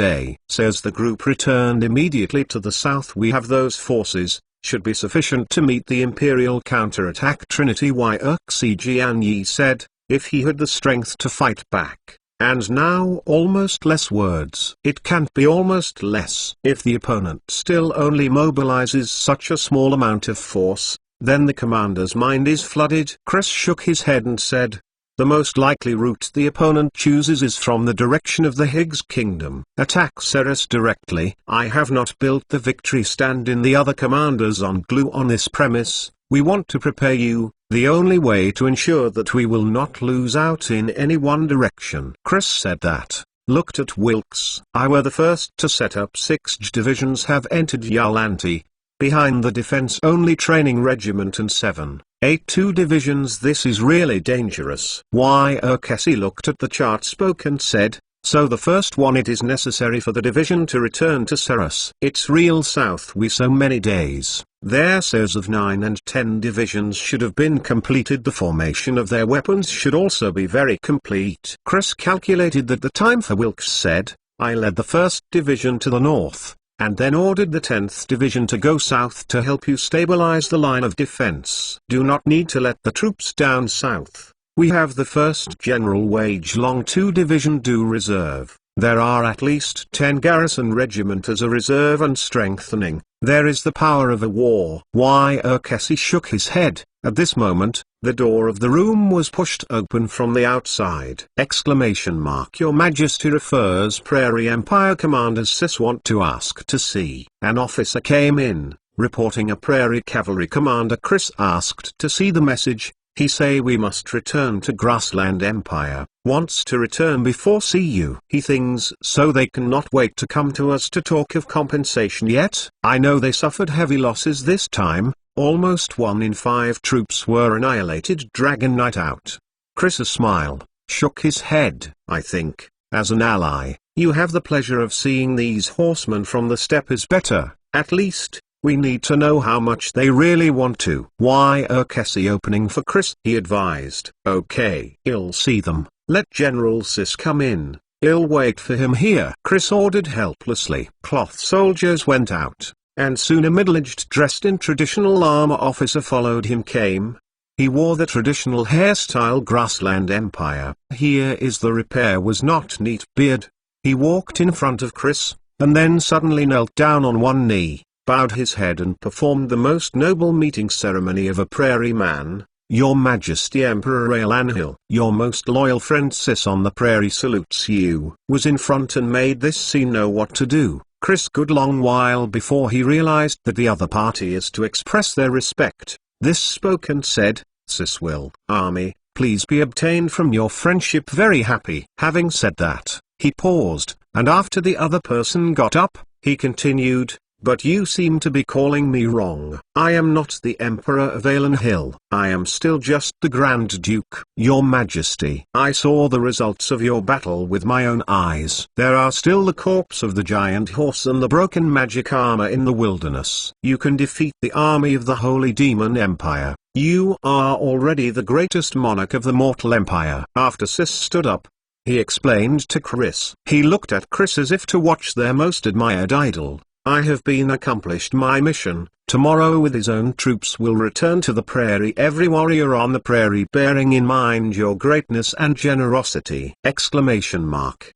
says the group returned immediately to the south. We have those forces, should be sufficient to meet the Imperial counterattack. Trinity Y. Urkesi Jianyi said, if he had the strength to fight back. And now almost less words. It can't be almost less. If the opponent still only mobilizes such a small amount of force, then the commander's mind is flooded. Chris shook his head and said, the most likely route the opponent chooses is from the direction of the Higgs kingdom. Attack Ceres directly. I have not built the victory stand in the other commanders on glue on this premise. We want to prepare you, the only way to ensure that we will not lose out in any one direction. Chris said that, looked at Wilkes. I were the first to set up 6 divisions have entered Yalanti, behind the defense-only training regiment and 7.82 divisions. This is really dangerous. Y. Urkesi looked at the chart, spoke and said, so the first one, it is necessary for the division to return to Ceres. It's real south. We so many days. There says of 9 and 10 divisions should have been completed. The formation of their weapons should also be very complete. Chris calculated that the time for Wilkes said, I led the 1st division to the north, and then ordered the 10th division to go south to help you stabilize the line of defense. Do not need to let the troops down south. We have the 1st General Wage Long 2 Division do reserve. There are at least 10 garrison regiment as a reserve and strengthening. There is the power of a war. Y. Urkesi shook his head. At this moment, the door of the room was pushed open from the outside. Exclamation mark. Your Majesty refers Prairie Empire commanders Sis want to ask to see. An officer came in, reporting a Prairie cavalry commander. Chris asked to see the message. He say we must return to Grassland Empire, wants to return before see you. He thinks so they cannot wait to come to us to talk of compensation yet. I know they suffered heavy losses this time, almost 1 in 5 troops were annihilated. Dragon Knight out. Chris a smile, shook his head. I think, as an ally, you have the pleasure of seeing these horsemen from the steppe is better, at least. We need to know how much they really want to. Y. Urkesi opening for Chris. He advised. Okay. I'll see them. Let General Sis come in. I'll wait for him here. Chris ordered helplessly. Cloth soldiers went out, and soon a middle-aged dressed in traditional armor officer followed him. Came, He wore the traditional hairstyle Grassland Empire. Here is the repair was not neat beard. He walked in front of Chris, and then suddenly knelt down on one knee, bowed his head and performed the most noble meeting ceremony of a prairie man. Your Majesty Emperor Alan Hill, your most loyal friend Sis on the prairie salutes you, was in front and made this scene know what to do. Chris good long while before he realized that the other party is to express their respect. This spoke and said, Sis will, army, please be obtained from your friendship very happy. Having said that, he paused, and after the other person got up, he continued, but you seem to be calling me wrong. I am not the Emperor of Alan Hill. I am still just the Grand Duke. Your Majesty, I saw the results of your battle with my own eyes. There are still the corpse of the giant horse and the broken magic armor in the wilderness. You can defeat the army of the Holy Demon Empire. You are already the greatest monarch of the mortal empire. After Sis stood up, he explained to Chris. He looked at Chris as if to watch their most admired idol. I have been accomplished my mission. Tomorrow with his own troops will return to the prairie. Every warrior on the prairie bearing in mind your greatness and generosity! Exclamation mark.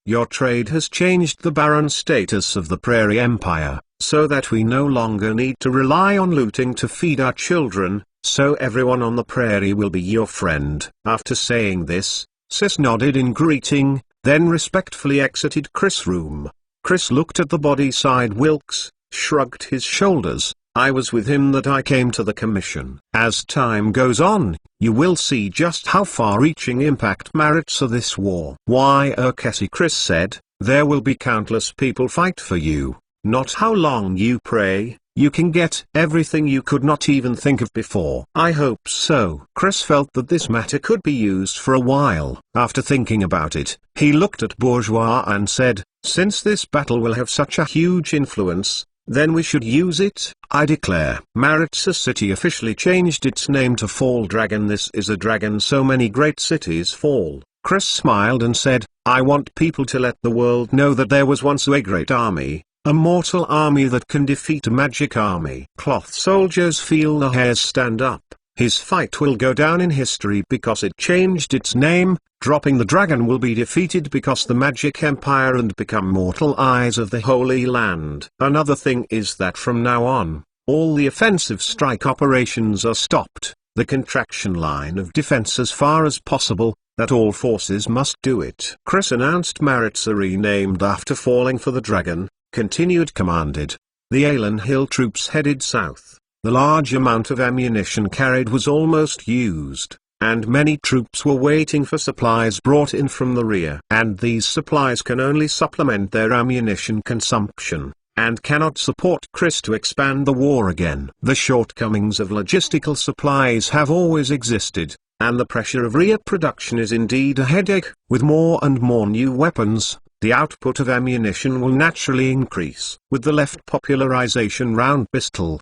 Your trade has changed the barren status of the prairie empire, so that we no longer need to rely on looting to feed our children, so everyone on the prairie will be your friend. After saying this, Sis nodded in greeting, then respectfully exited Chris' room. Chris looked at the body side Wilkes, shrugged his shoulders. I was with him that I came to the commission. As time goes on, you will see just how far-reaching impact merits of this war. Why Cassie, Chris said, there will be countless people fight for you, not how long you pray. You can get everything you could not even think of before. I hope so. Chris felt that this matter could be used for a while. After thinking about it, he looked at Bourgeois and said, since this battle will have such a huge influence, then we should use it. I declare. Maritza City officially changed its name to Fall Dragon. This is a dragon so many great cities fall. Chris smiled and said, I want people to let the world know that there was once a great army. A mortal army that can defeat a magic army. Cloth soldiers feel the hairs stand up. His fight will go down in history because it changed its name. Dropping the dragon will be defeated because the magic empire and become mortal eyes of the Holy Land. Another thing is that from now on, all the offensive strike operations are stopped. The contraction line of defense as far as possible, that all forces must do it. Chris announced Maritza renamed after falling for the dragon. Continued commanded. The Alan Hill troops headed south. The large amount of ammunition carried was almost used, and many troops were waiting for supplies brought in from the rear. And these supplies can only supplement their ammunition consumption, and cannot support Chris to expand the war again. The shortcomings of logistical supplies have always existed, and the pressure of rear production is indeed a headache. With more and more new weapons, the output of ammunition will naturally increase. With the left popularization round pistol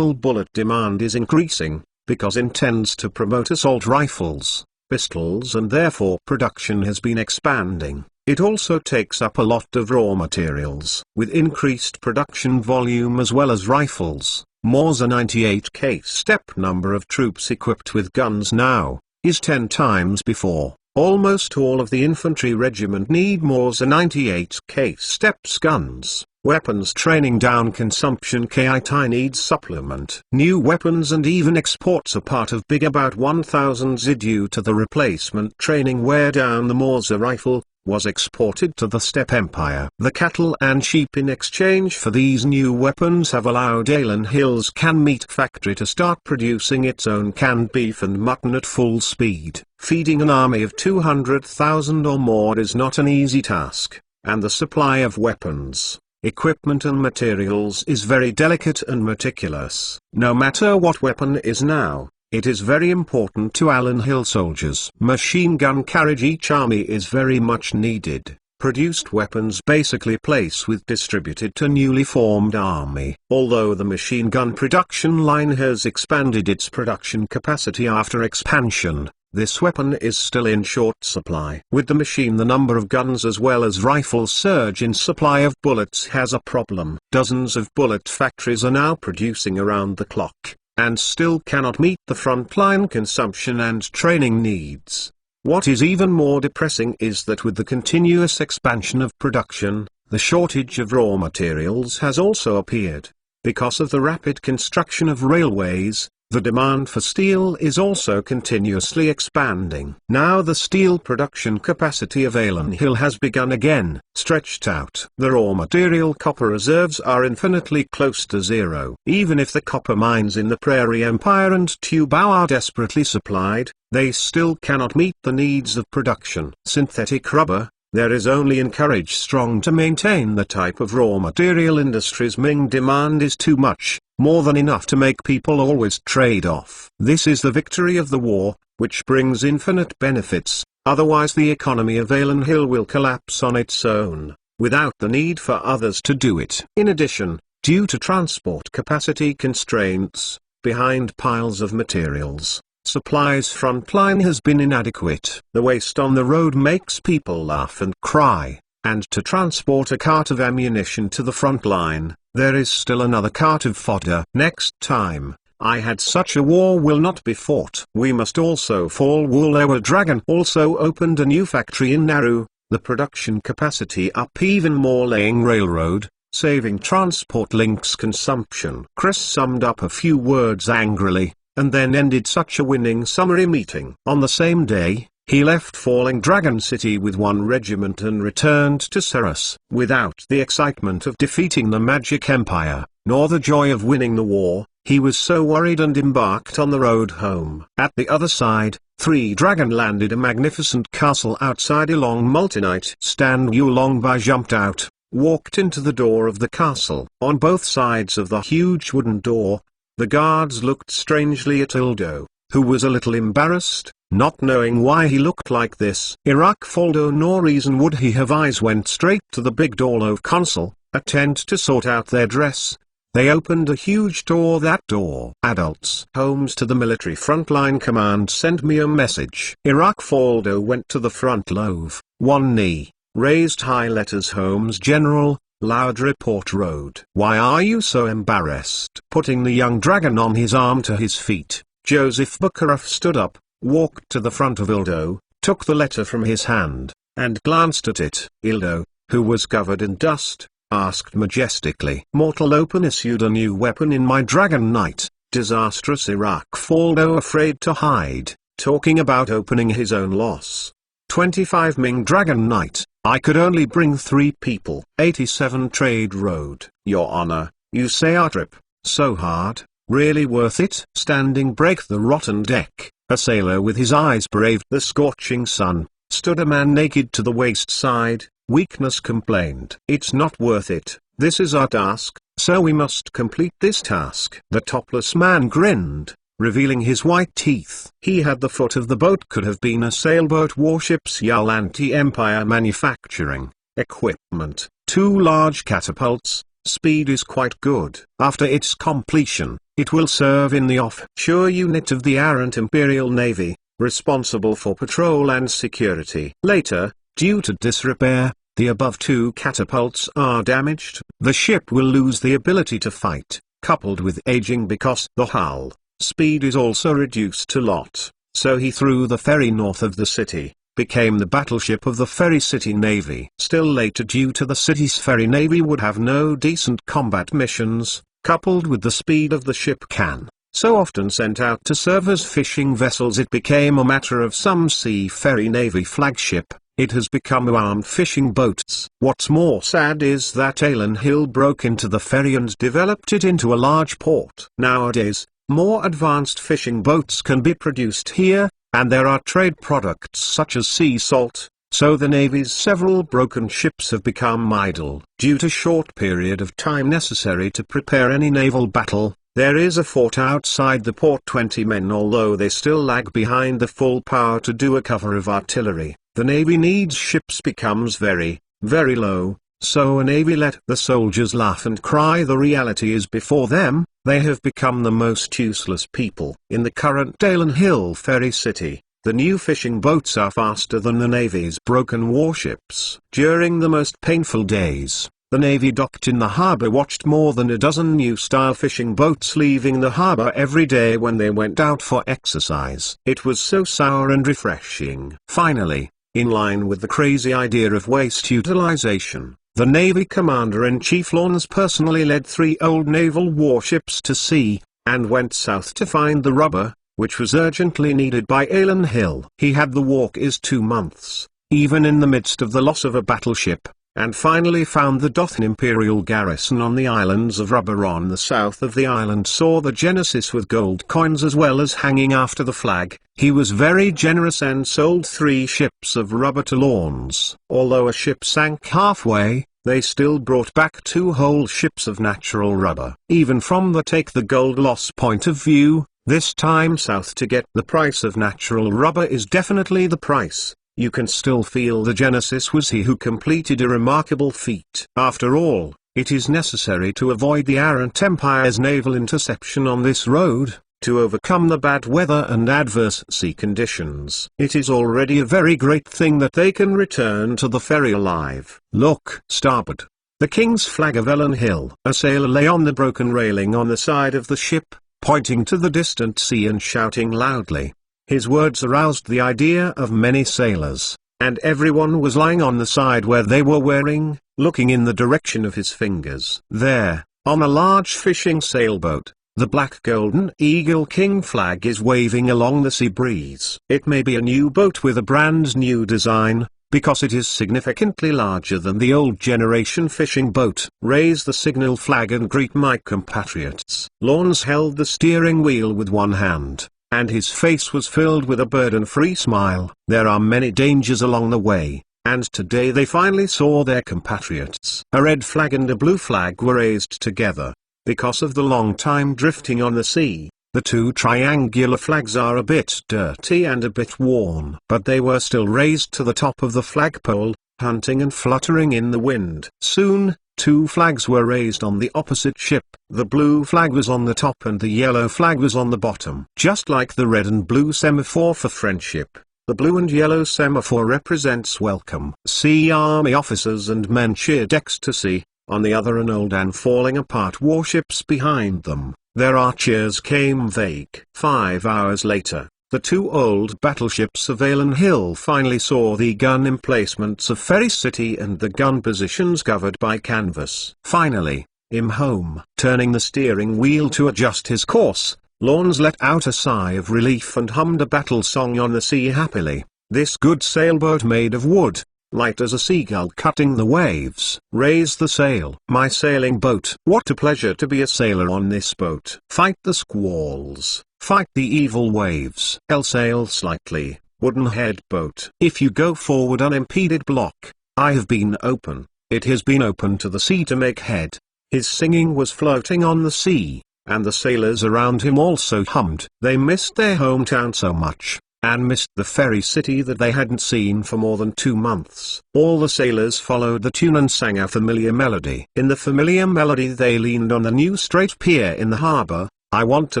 bullet demand is increasing, because intends to promote assault rifles, pistols, and therefore production has been expanding. It also takes up a lot of raw materials. With increased production volume as well as rifles, Morse 98K step number of troops equipped with guns now, is 10 times before. Almost all of the infantry regiment need Morse 98K steps guns. Weapons training down consumption KIT needs supplement. New weapons and even exports are part of big about 1000 Z due to the replacement training wear down. The Morse rifle was exported to the steppe empire. The cattle and sheep in exchange for these new weapons have allowed Alan Hill's canned meat factory to start producing its own canned beef and mutton at full speed. Feeding an army of 200,000 or more is not an easy task, and the supply of weapons, equipment and materials is very delicate and meticulous. No matter what weapon is now, it is very important to Alan Hill soldiers. Machine gun carriage. Each army is very much needed. Produced weapons basically place with distributed to newly formed army. Although the machine gun production line has expanded its production capacity after expansion, this weapon is still in short supply. With the machine, the number of guns as well as rifles surge in supply of bullets has a problem. Dozens of bullet factories are now producing around the clock. and still cannot meet the frontline consumption and training needs. What is even more depressing is that with the continuous expansion of production, the shortage of raw materials has also appeared. Because of the rapid construction of railways, the demand for steel is also continuously expanding. Now the steel production capacity of Alan Hill has begun again, stretched out. The raw material copper reserves are infinitely close to zero. Even if the copper mines in the Prairie Empire and Tubao are desperately supplied, they still cannot meet the needs of production. Synthetic rubber, there is only encourage strong to maintain the type of raw material industries Ming demand is too much, more than enough to make people always trade off. This is the victory of the war, which brings infinite benefits, otherwise the economy of Alan Hill will collapse on its own, without the need for others to do it. In addition, due to transport capacity constraints, behind piles of materials, supplies frontline has been inadequate. The waste on the road makes people laugh and cry, and to transport a cart of ammunition to the front line, there is still another cart of fodder. Next time, I had such a war will not be fought. We must also fall wool. Our dragon also opened a new factory in Nauru, the production capacity up even more, laying railroad, saving transport links consumption. Chris summed up a few words angrily, and then ended such a winning summary meeting. On the same day, he left Falling Dragon City with one regiment and returned to Ceres. Without the excitement of defeating the Magic Empire, nor the joy of winning the war, he was so worried and embarked on the road home. At the other side, Three Dragon landed a magnificent castle outside Ilong Multinite. Stan Yulongbai jumped out, walked into the door of the castle. On both sides of the huge wooden door, the guards looked strangely at Ildo, who was a little embarrassed, not knowing why he looked like this. Iraq Foldo nor reason would he have. Eyes went straight to the big door of console, attend to sort out their dress. They opened a huge door. That door. Adults. Homes to the military frontline command send me a message. Iraq Foldo went to the front loaf, one knee, raised high letters Holmes General. Loud report road. Why are you so embarrassed? Putting the young dragon on his arm to his feet, Joseph Bukharov stood up, walked to the front of Ildo, took the letter from his hand, and glanced at it. Ildo, who was covered in dust, asked majestically, "Mortal Open issued a new weapon in my Dragon Knight, disastrous." Iraq Foldo afraid to hide, talking about opening his own loss. 25 Ming Dragon Knight. I could only bring 3 people. 87 Trade Road. Your Honor, you say our trip, so hard, really worth it? Standing break the rotten deck, a sailor with his eyes braved the scorching sun, stood a man naked to the waist side, weakness complained. It's not worth it, this is our task, so we must complete this task. The topless man grinned, revealing his white teeth. He had the foot of the boat, could have been a sailboat. Warships Yulanti Empire manufacturing, equipment, 2 large catapults, speed is quite good. After its completion, it will serve in the offshore unit of the Arrant Imperial Navy, responsible for patrol and security. Later, due to disrepair, the above 2 catapults are damaged. The ship will lose the ability to fight, coupled with aging because the hull speed is also reduced to lot, so he threw the ferry north of the city, became the battleship of the Ferry City Navy. Still later, due to the city's ferry navy would have no decent combat missions, coupled with the speed of the ship can, so often sent out to serve as fishing vessels, it became a matter of some sea ferry navy flagship. It has become armed fishing boats. What's more sad is that Alan Hill broke into the ferry and developed it into a large port. Nowadays, more advanced fishing boats can be produced here, and there are trade products such as sea salt, so the Navy's several broken ships have become idle. Due to short period of time necessary to prepare any naval battle, there is a fort outside the port. 20 men, although they still lag behind the full power to do a cover of artillery. The Navy needs ships becomes very, very low, so a Navy let the soldiers laugh and cry. The reality is before them, they have become the most useless people. In the current Alan Hill Ferry City, the new fishing boats are faster than the Navy's broken warships. During the most painful days, The Navy docked in the harbor watched more than a dozen new-style fishing boats leaving the harbor every day when they went out for exercise. It was so sour and refreshing. Finally, in line with the crazy idea of waste utilization, the Navy Commander-in-Chief Lawrence personally led 3 old naval warships to sea, and went south to find the rubber, which was urgently needed by Alan Hill. He had the walk is 2 months, even in the midst of the loss of a battleship, and finally found the Dothan Imperial garrison on the islands of Rubber on the south of the island. Saw the Genesis with gold coins as well as hanging after the flag. He was very generous and sold 3 ships of rubber to Lawrence. Although a ship sank halfway, they still brought back 2 whole ships of natural rubber. Even from the take the gold loss point of view, this time south to get the price of natural rubber is definitely the price. You can still feel the Genesis was he who completed a remarkable feat. After all, it is necessary to avoid the errant Empire's naval interception on this road, to overcome the bad weather and adverse sea conditions. It is already a very great thing that they can return to the ferry alive. Look, starboard. The King's flag of Ellen Hill. A sailor lay on the broken railing on the side of the ship, pointing to the distant sea and shouting loudly. His words aroused the idea of many sailors, and everyone was lying on the side where they were wearing, looking in the direction of his fingers. There, on a large fishing sailboat, the black Golden Eagle King flag is waving along the sea breeze. It may be a new boat with a brand new design, because it is significantly larger than the old generation fishing boat. Raise the signal flag and greet my compatriots. Lawrence held the steering wheel with one hand, and his face was filled with a burden-free smile. There are many dangers along the way, and today they finally saw their compatriots. A red flag and a blue flag were raised together. Because of the long time drifting on the sea, the 2 triangular flags are a bit dirty and a bit worn. But they were still raised to the top of the flagpole, hunting and fluttering in the wind. Soon, 2 flags were raised on the opposite ship. The blue flag was on the top and the yellow flag was on the bottom. Just like the red and blue semaphore for friendship, the blue and yellow semaphore represents welcome. Sea Army officers and men cheered ecstasy. On the other, an old and falling apart warships behind them. Their cheers came vague. 5 hours later, the 2 old battleships of Alan Hill finally saw the gun emplacements of Ferry City and the gun positions covered by canvas. Finally, home. Turning the steering wheel to adjust his course, Lawrence let out a sigh of relief and hummed a battle song on the sea happily. This good sailboat made of wood, light as a seagull cutting the waves. Raise the sail. My sailing boat. What a pleasure to be a sailor on this boat. Fight the squalls. Fight the evil waves. L sail slightly, wooden head boat. If you go forward unimpeded block, I have been open. It has been open to the sea to make head. His singing was floating on the sea, and the sailors around him also hummed. They missed their hometown so much, and missed the Ferry City that they hadn't seen for more than 2 months. All the sailors followed the tune and sang a familiar melody. In the familiar melody they leaned on the new straight pier in the harbor. I want to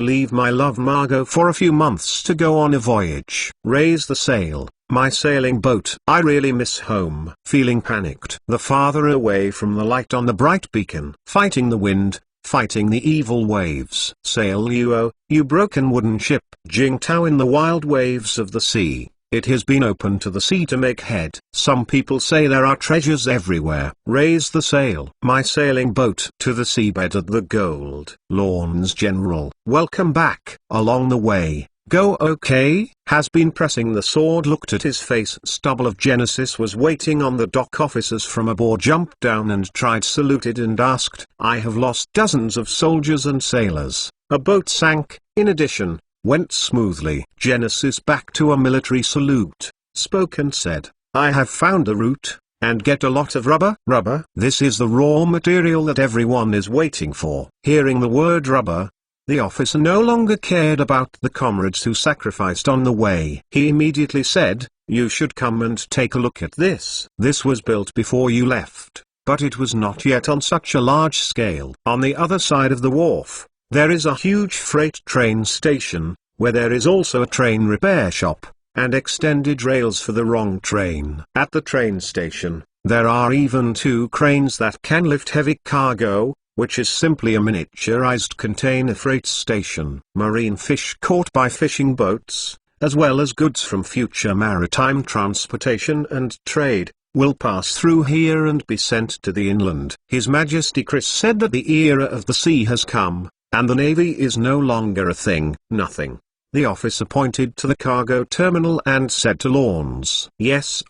leave my love Margot for a few months to go on a voyage. Raise the sail, my sailing boat. I really miss home. Feeling panicked. The farther away from the light on the bright beacon. Fighting the wind, fighting the evil waves. Sail you broken wooden ship. Jingtao in the wild waves of the sea. It has been open to the sea to make head. Some people say there are treasures everywhere. Raise the sail, my sailing boat. To the seabed of the gold. Lawrence General. Welcome back. Along the way, go okay? Has been pressing the sword. Looked at his face. Stubble of Genesis was waiting on the dock. Officers from aboard jumped down and tried saluted and asked. I have lost dozens of soldiers and sailors. A boat sank, in addition. Went smoothly. Genesis back to a military salute, spoke and said, I have found the route, and get a lot of rubber. Rubber? This is the raw material that everyone is waiting for. Hearing the word rubber, the officer no longer cared about the comrades who sacrificed on the way. He immediately said, you should come and take a look at this. This was built before you left, but it was not yet on such a large scale. On the other side of the wharf, there is a huge freight train station, where there is also a train repair shop, and extended rails for the wrong train. At the train station, There are even 2 cranes that can lift heavy cargo, which is simply a miniaturized container freight station. Marine fish caught by fishing boats, as well as goods from future maritime transportation and trade, will pass through here and be sent to the inland. His Majesty Chris said that the era of the sea has come, and the Navy is no longer a thing. Nothing. The officer pointed to the cargo terminal and said to Lawns, "Yes,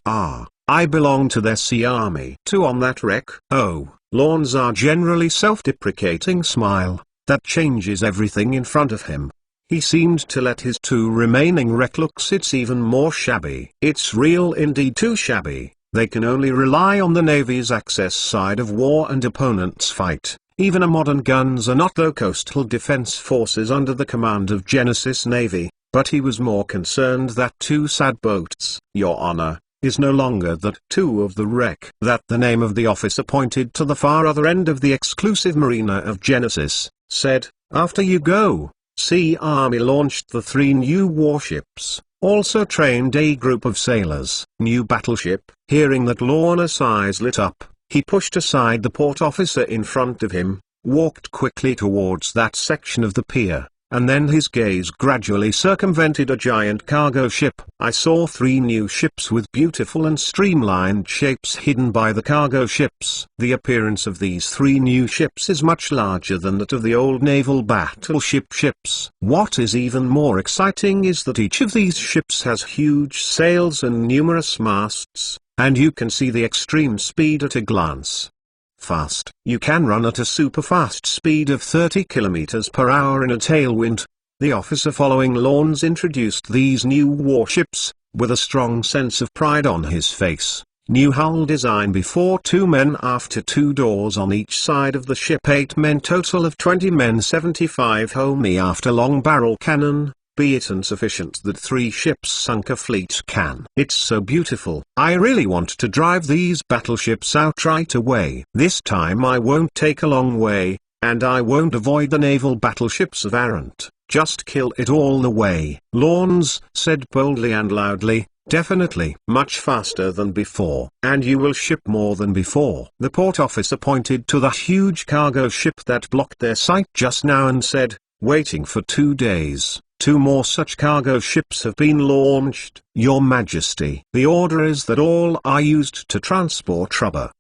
I belong to their sea army." 2 on that wreck. Oh, Lawns are generally self-deprecating smile, that changes everything in front of him. He seemed to let his 2 remaining wreck looks it's even more shabby. It's real indeed too shabby. They can only rely on the Navy's access side of war and opponents fight. Even a modern guns are not though coastal defense forces under the command of Genesis Navy, but he was more concerned that 2 sad boats, Your Honor, is no longer that 2 of the wreck. That the name of the officer pointed to the far other end of the exclusive marina of Genesis, said, "After you go, Sea Army launched the 3 new warships, also trained a group of sailors." New battleship. Hearing that Lorna's eyes lit up, he pushed aside the port officer in front of him, walked quickly towards that section of the pier, and then his gaze gradually circumvented a giant cargo ship. I saw 3 new ships with beautiful and streamlined shapes hidden by the cargo ships. The appearance of these 3 new ships is much larger than that of the old naval battleship ships. What is even more exciting is that each of these ships has huge sails and numerous masts, and you can see the extreme speed at a glance. Fast. You can run at a super-fast speed of 30 km per hour in a tailwind. The officer following Lawns introduced these new warships, with a strong sense of pride on his face. New hull design before 2 men after 2 doors on each side of the ship. 8 men total of 20 men 75 homie after long barrel cannon. Be it insufficient that 3 ships sunk a fleet can. It's so beautiful. I really want to drive these battleships out right away. This time I won't take a long way, and I won't avoid the naval battleships of Arrant. Just kill it all the way. Lawns said boldly and loudly, "Definitely. Much faster than before. And you will ship more than before." The port officer pointed to the huge cargo ship that blocked their sight just now and said, "Waiting for 2 days. 2 more such cargo ships have been launched, Your Majesty. The order is that all are used to transport rubber.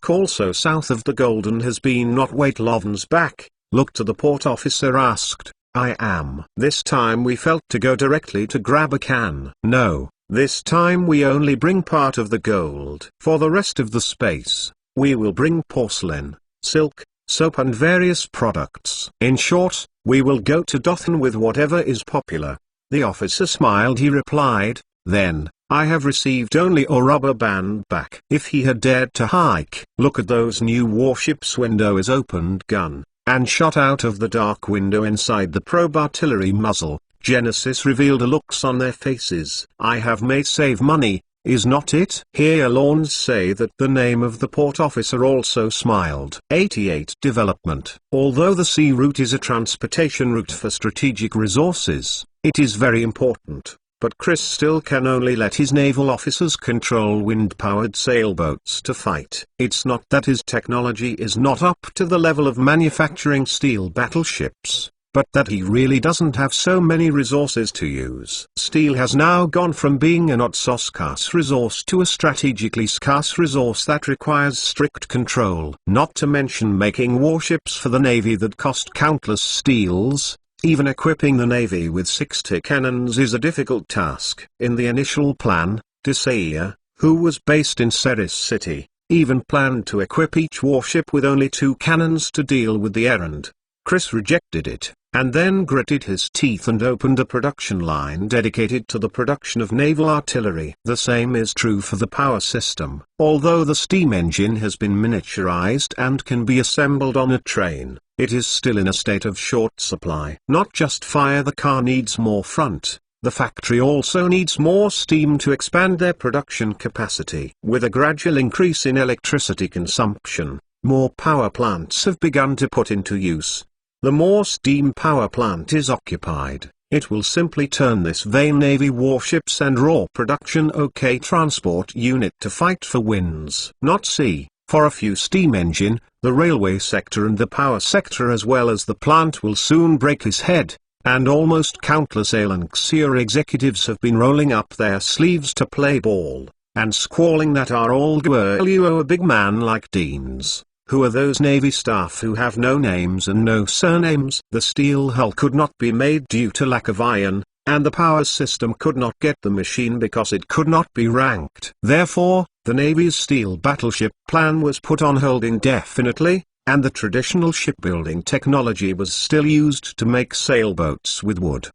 Also south of the Golden has been not wait." Lovens back, looked to the port officer asked, "I am." This time we felt to go directly to grab a can. No, this time we only bring part of the gold. For the rest of the space, we will bring porcelain, silk, soap and various products. In short, we will go to Dothan with whatever is popular." The officer smiled. He replied, "Then, I have received only a rubber band back." If he had dared to hike, look at those new warships. Window is opened, gun, and shot out of the dark window inside the probe artillery muzzle. Genesis revealed a looks on their faces. "I have made save money, is not it?" Here Lawns say that the name of the port officer also smiled. 88 Development. Although the sea route is a transportation route for strategic resources, it is very important, but Chris still can only let his naval officers control wind-powered sailboats to fight. It's not that his technology is not up to the level of manufacturing steel battleships, but that he really doesn't have so many resources to use. Steel has now gone from being a not-so-scarce resource to a strategically scarce resource that requires strict control. Not to mention making warships for the Navy that cost countless steals. Even equipping the Navy with 60 cannons is a difficult task. In the initial plan, Desaiah, who was based in Ceres City, even planned to equip each warship with only 2 cannons to deal with the errand. Chris rejected it, and then gritted his teeth and opened a production line dedicated to the production of naval artillery. The same is true for the power system. Although the steam engine has been miniaturized and can be assembled on a train, it is still in a state of short supply. Not just fire the car needs more front, the factory also needs more steam to expand their production capacity. With a gradual increase in electricity consumption, more power plants have begun to put into use. The more steam power plant is occupied, it will simply turn this vain Navy warships and raw production OK transport unit to fight for wins. Not C. For a few steam engine, the railway sector and the power sector as well as the plant will soon break his head, and almost countless Alanxia executives have been rolling up their sleeves to play ball, and squalling that are all you owe a big man like Deans. Who are those Navy staff who have no names and no surnames? The steel hull could not be made due to lack of iron, and the power system could not get the machine because it could not be ranked. Therefore, the Navy's steel battleship plan was put on hold indefinitely, and the traditional shipbuilding technology was still used to make sailboats with wood.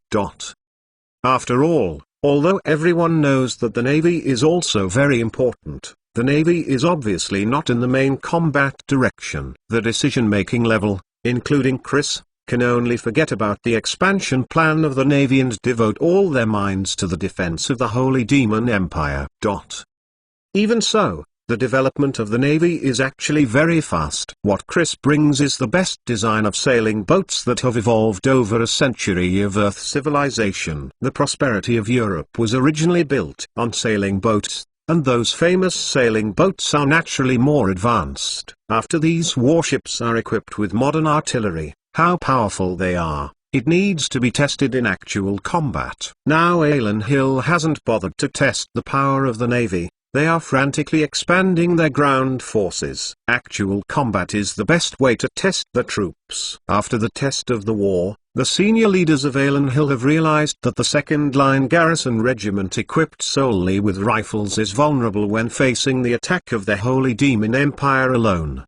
After all, although everyone knows that the Navy is also very important, the Navy is obviously not in the main combat direction. The decision-making level, including Chris, can only forget about the expansion plan of the Navy and devote all their minds to the defense of the Holy Demon Empire. Even so, the development of the Navy is actually very fast. What Chris brings is the best design of sailing boats that have evolved over a century of Earth civilization. The prosperity of Europe was originally built on sailing boats, and those famous sailing boats are naturally more advanced. After these warships are equipped with modern artillery, how powerful they are, it needs to be tested in actual combat. Now Alan Hill hasn't bothered to test the power of the Navy. They are frantically expanding their ground forces. Actual combat is the best way to test the troops. After the test of the war, the senior leaders of Alan Hill have realized that the second-line garrison regiment equipped solely with rifles is vulnerable when facing the attack of the Holy Demon Empire alone.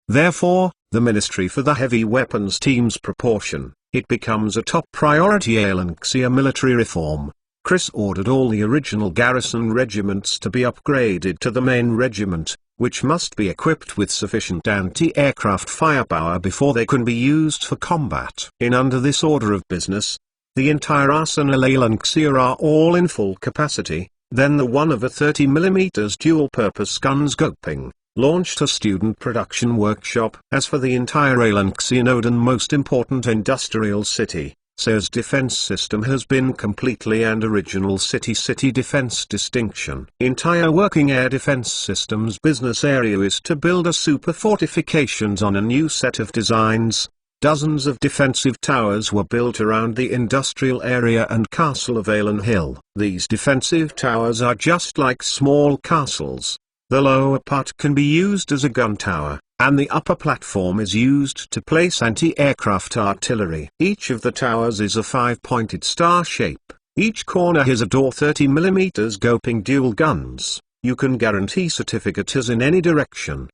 Therefore, the Ministry for the Heavy Weapons team's proportion, it becomes a top priority Alanxia military reform. Chris ordered all the original garrison regiments to be upgraded to the main regiment, which must be equipped with sufficient anti-aircraft firepower before they can be used for combat. Under this order of business, the entire arsenal Alanxia are all in full capacity. Then the one of a 30mm dual-purpose gun scoping launched a student production workshop. As for the entire Alanxia node and most important industrial city, SES defense system has been completely and original city-city defense distinction. Entire working air defense systems business area is to build a super fortifications on a new set of designs. Dozens of defensive towers were built around the industrial area and castle of Alan Hill. These defensive towers are just like small castles. The lower part can be used as a gun tower, and the upper platform is used to place anti-aircraft artillery. Each of the towers is a 5-pointed star shape. Each corner has a door 30mm scoping dual guns. You can guarantee certificates in any direction.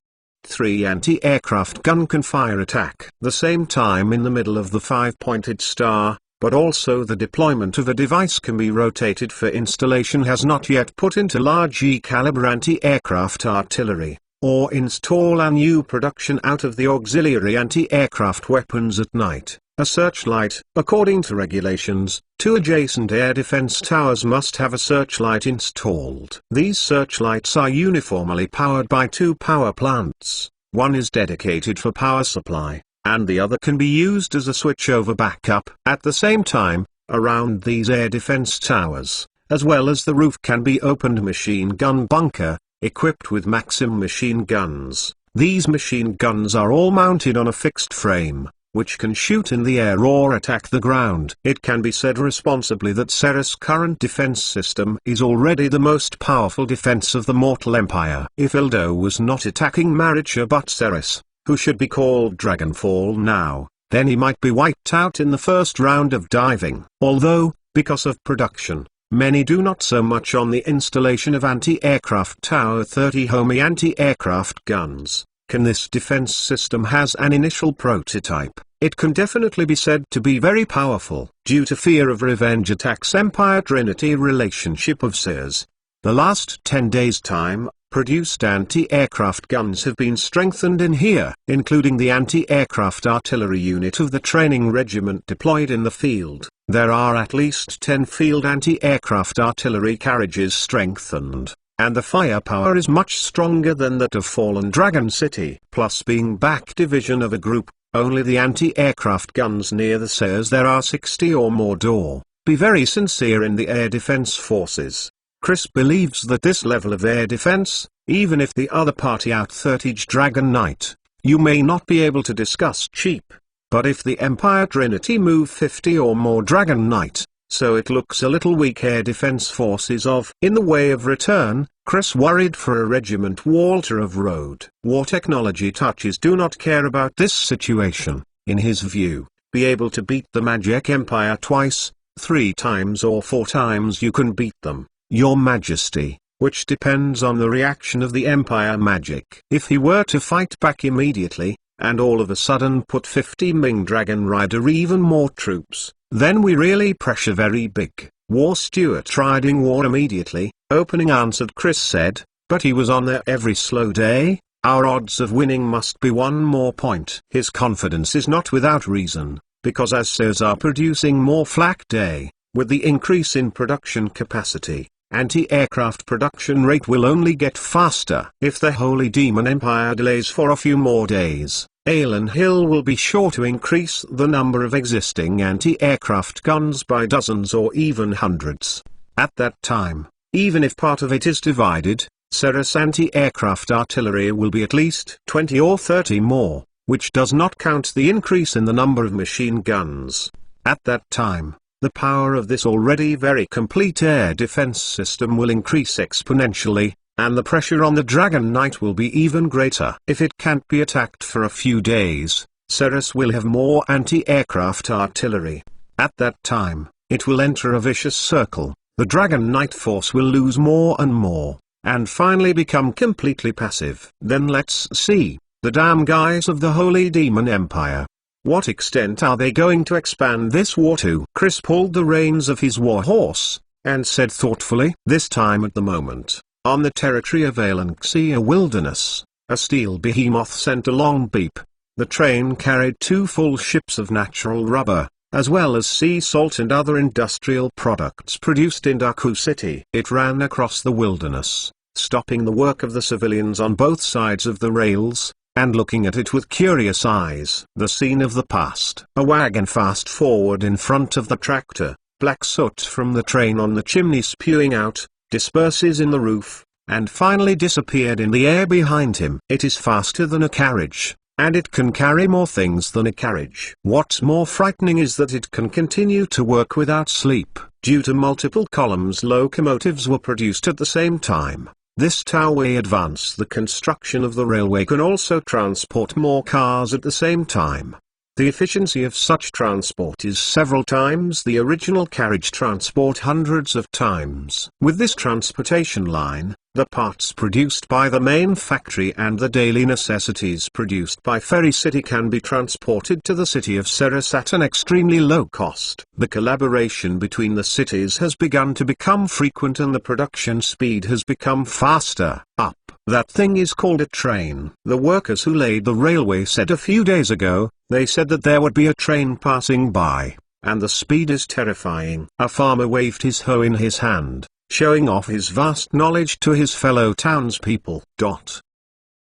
3 anti-aircraft gun can fire attack the same time in the middle of the 5-pointed star, but also the deployment of a device can be rotated for installation has not yet put into large E-caliber anti-aircraft artillery, or install a new production out of the auxiliary anti-aircraft weapons at night. A searchlight. According to regulations, 2 adjacent air defense towers must have a searchlight installed. These searchlights are uniformly powered by 2 power plants. One is dedicated for power supply, and the other can be used as a switchover backup. At the same time, around these air defense towers, as well as the roof, can be opened machine gun bunker, equipped with Maxim machine guns. These machine guns are all mounted on a fixed frame, which can shoot in the air or attack the ground. It can be said responsibly that Ceres' current defense system is already the most powerful defense of the mortal empire. If Ildo was not attacking Maricha but Ceres, who should be called Dragonfall now, then he might be wiped out in the first round of diving. Although, because of production, many do not so much on the installation of anti-aircraft Tower 30 homing anti-aircraft guns. Can this defense system has an initial prototype? It can definitely be said to be very powerful. Due to fear of revenge attacks Empire Trinity relationship of Sears, the last 10 days' time, produced anti-aircraft guns have been strengthened in here, including the anti-aircraft artillery unit of the training regiment deployed in the field. There are at least 10 field anti-aircraft artillery carriages strengthened, and the firepower is much stronger than that of Fallen Dragon City. Plus being back division of a group, only the anti-aircraft guns near the says there are 60 or more. Be very sincere in the air defense forces. Chris believes that this level of air defense, even if the other party out 30 Dragon Knight, you may not be able to discuss cheap. But if the Empire Trinity move 50 or more Dragon Knight, so it looks a little weak air defense forces of in the way of return. Chris worried for a regiment Walter of Road. War technology touches do not care about this situation, in his view. Be able to beat the Magic Empire twice, 3 times or 4 times you can beat them, Your Majesty, which depends on the reaction of the Empire Magic. If he were to fight back immediately, and all of a sudden put 50 Ming Dragon Rider even more troops, then we really pressure very big. War Stuart riding war immediately, opening answered Chris said, but he was on there every slow day, our odds of winning must be 1 more point. His confidence is not without reason, because as SARS are producing more flak day, with the increase in production capacity, anti-aircraft production rate will only get faster. If the Holy Demon Empire delays for a few more days, Alan Hill will be sure to increase the number of existing anti-aircraft guns by dozens or even hundreds. At that time, even if part of it is divided, Ceres anti-aircraft artillery will be at least 20 or 30 more, which does not count the increase in the number of machine guns. At that time, the power of this already very complete air defense system will increase exponentially, and the pressure on the Dragon Knight will be even greater. If it can't be attacked for a few days, Ceres will have more anti-aircraft artillery. At that time, it will enter a vicious circle, the Dragon Knight force will lose more and more, and finally become completely passive. Then let's see, the damn guys of the Holy Demon Empire. What extent are they going to expand this war to? Chris pulled the reins of his war horse, and said thoughtfully, this time at the moment, on the territory of Alanxia Wilderness, a steel behemoth sent a long beep. The train carried 2 full ships of natural rubber, as well as sea salt and other industrial products produced in Daku City. It ran across the wilderness, stopping the work of the civilians on both sides of the rails, and looking at it with curious eyes. The scene of the past. A wagon fast forward in front of the tractor, black soot from the train on the chimney spewing out, disperses in the roof, and finally disappeared in the air behind him. It is faster than a carriage, and it can carry more things than a carriage. What's more frightening is that it can continue to work without sleep. Due to multiple columns, locomotives were produced at the same time. This Towway advance the construction of the railway can also transport more cars at the same time. The efficiency of such transport is several times the original carriage transport, hundreds of times. With this transportation line, the parts produced by the main factory and the daily necessities produced by Ferry City can be transported to the city of Ceres at an extremely low cost. The collaboration between the cities has begun to become frequent and the production speed has become faster. Up. That thing is called a train. The workers who laid the railway said a few days ago, they said that there would be a train passing by, and the speed is terrifying. A farmer waved his hoe in his hand, showing off his vast knowledge to his fellow townspeople.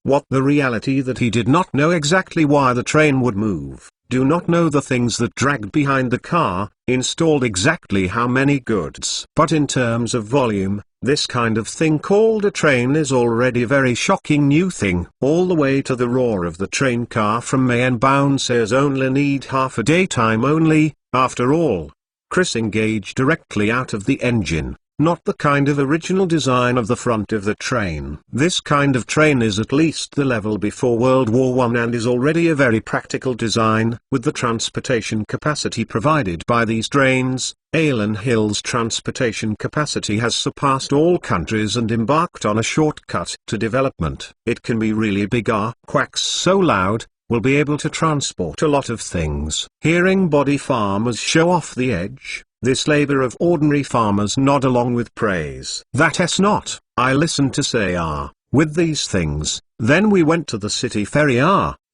What the reality that he did not know exactly why the train would move, do not know the things that dragged behind the car, installed exactly how many goods. But in terms of volume, this kind of thing called a train is already a very shocking new thing. All the way to the roar of the train car from Mayenne bound says only need half a day time only. After all, Chris engaged directly out of the engine, not the kind of original design of the front of the train. This kind of train is at least the level before World War I and is already a very practical design. With the transportation capacity provided by these trains, Alan Hill's transportation capacity has surpassed all countries and embarked on a shortcut to development. It can be really big. Quacks so loud, will be able to transport a lot of things. Hearing body farmers show off the edge, this labor of ordinary farmers nod along with praise. That's not, I listened to say with these things, then we went to the city ferry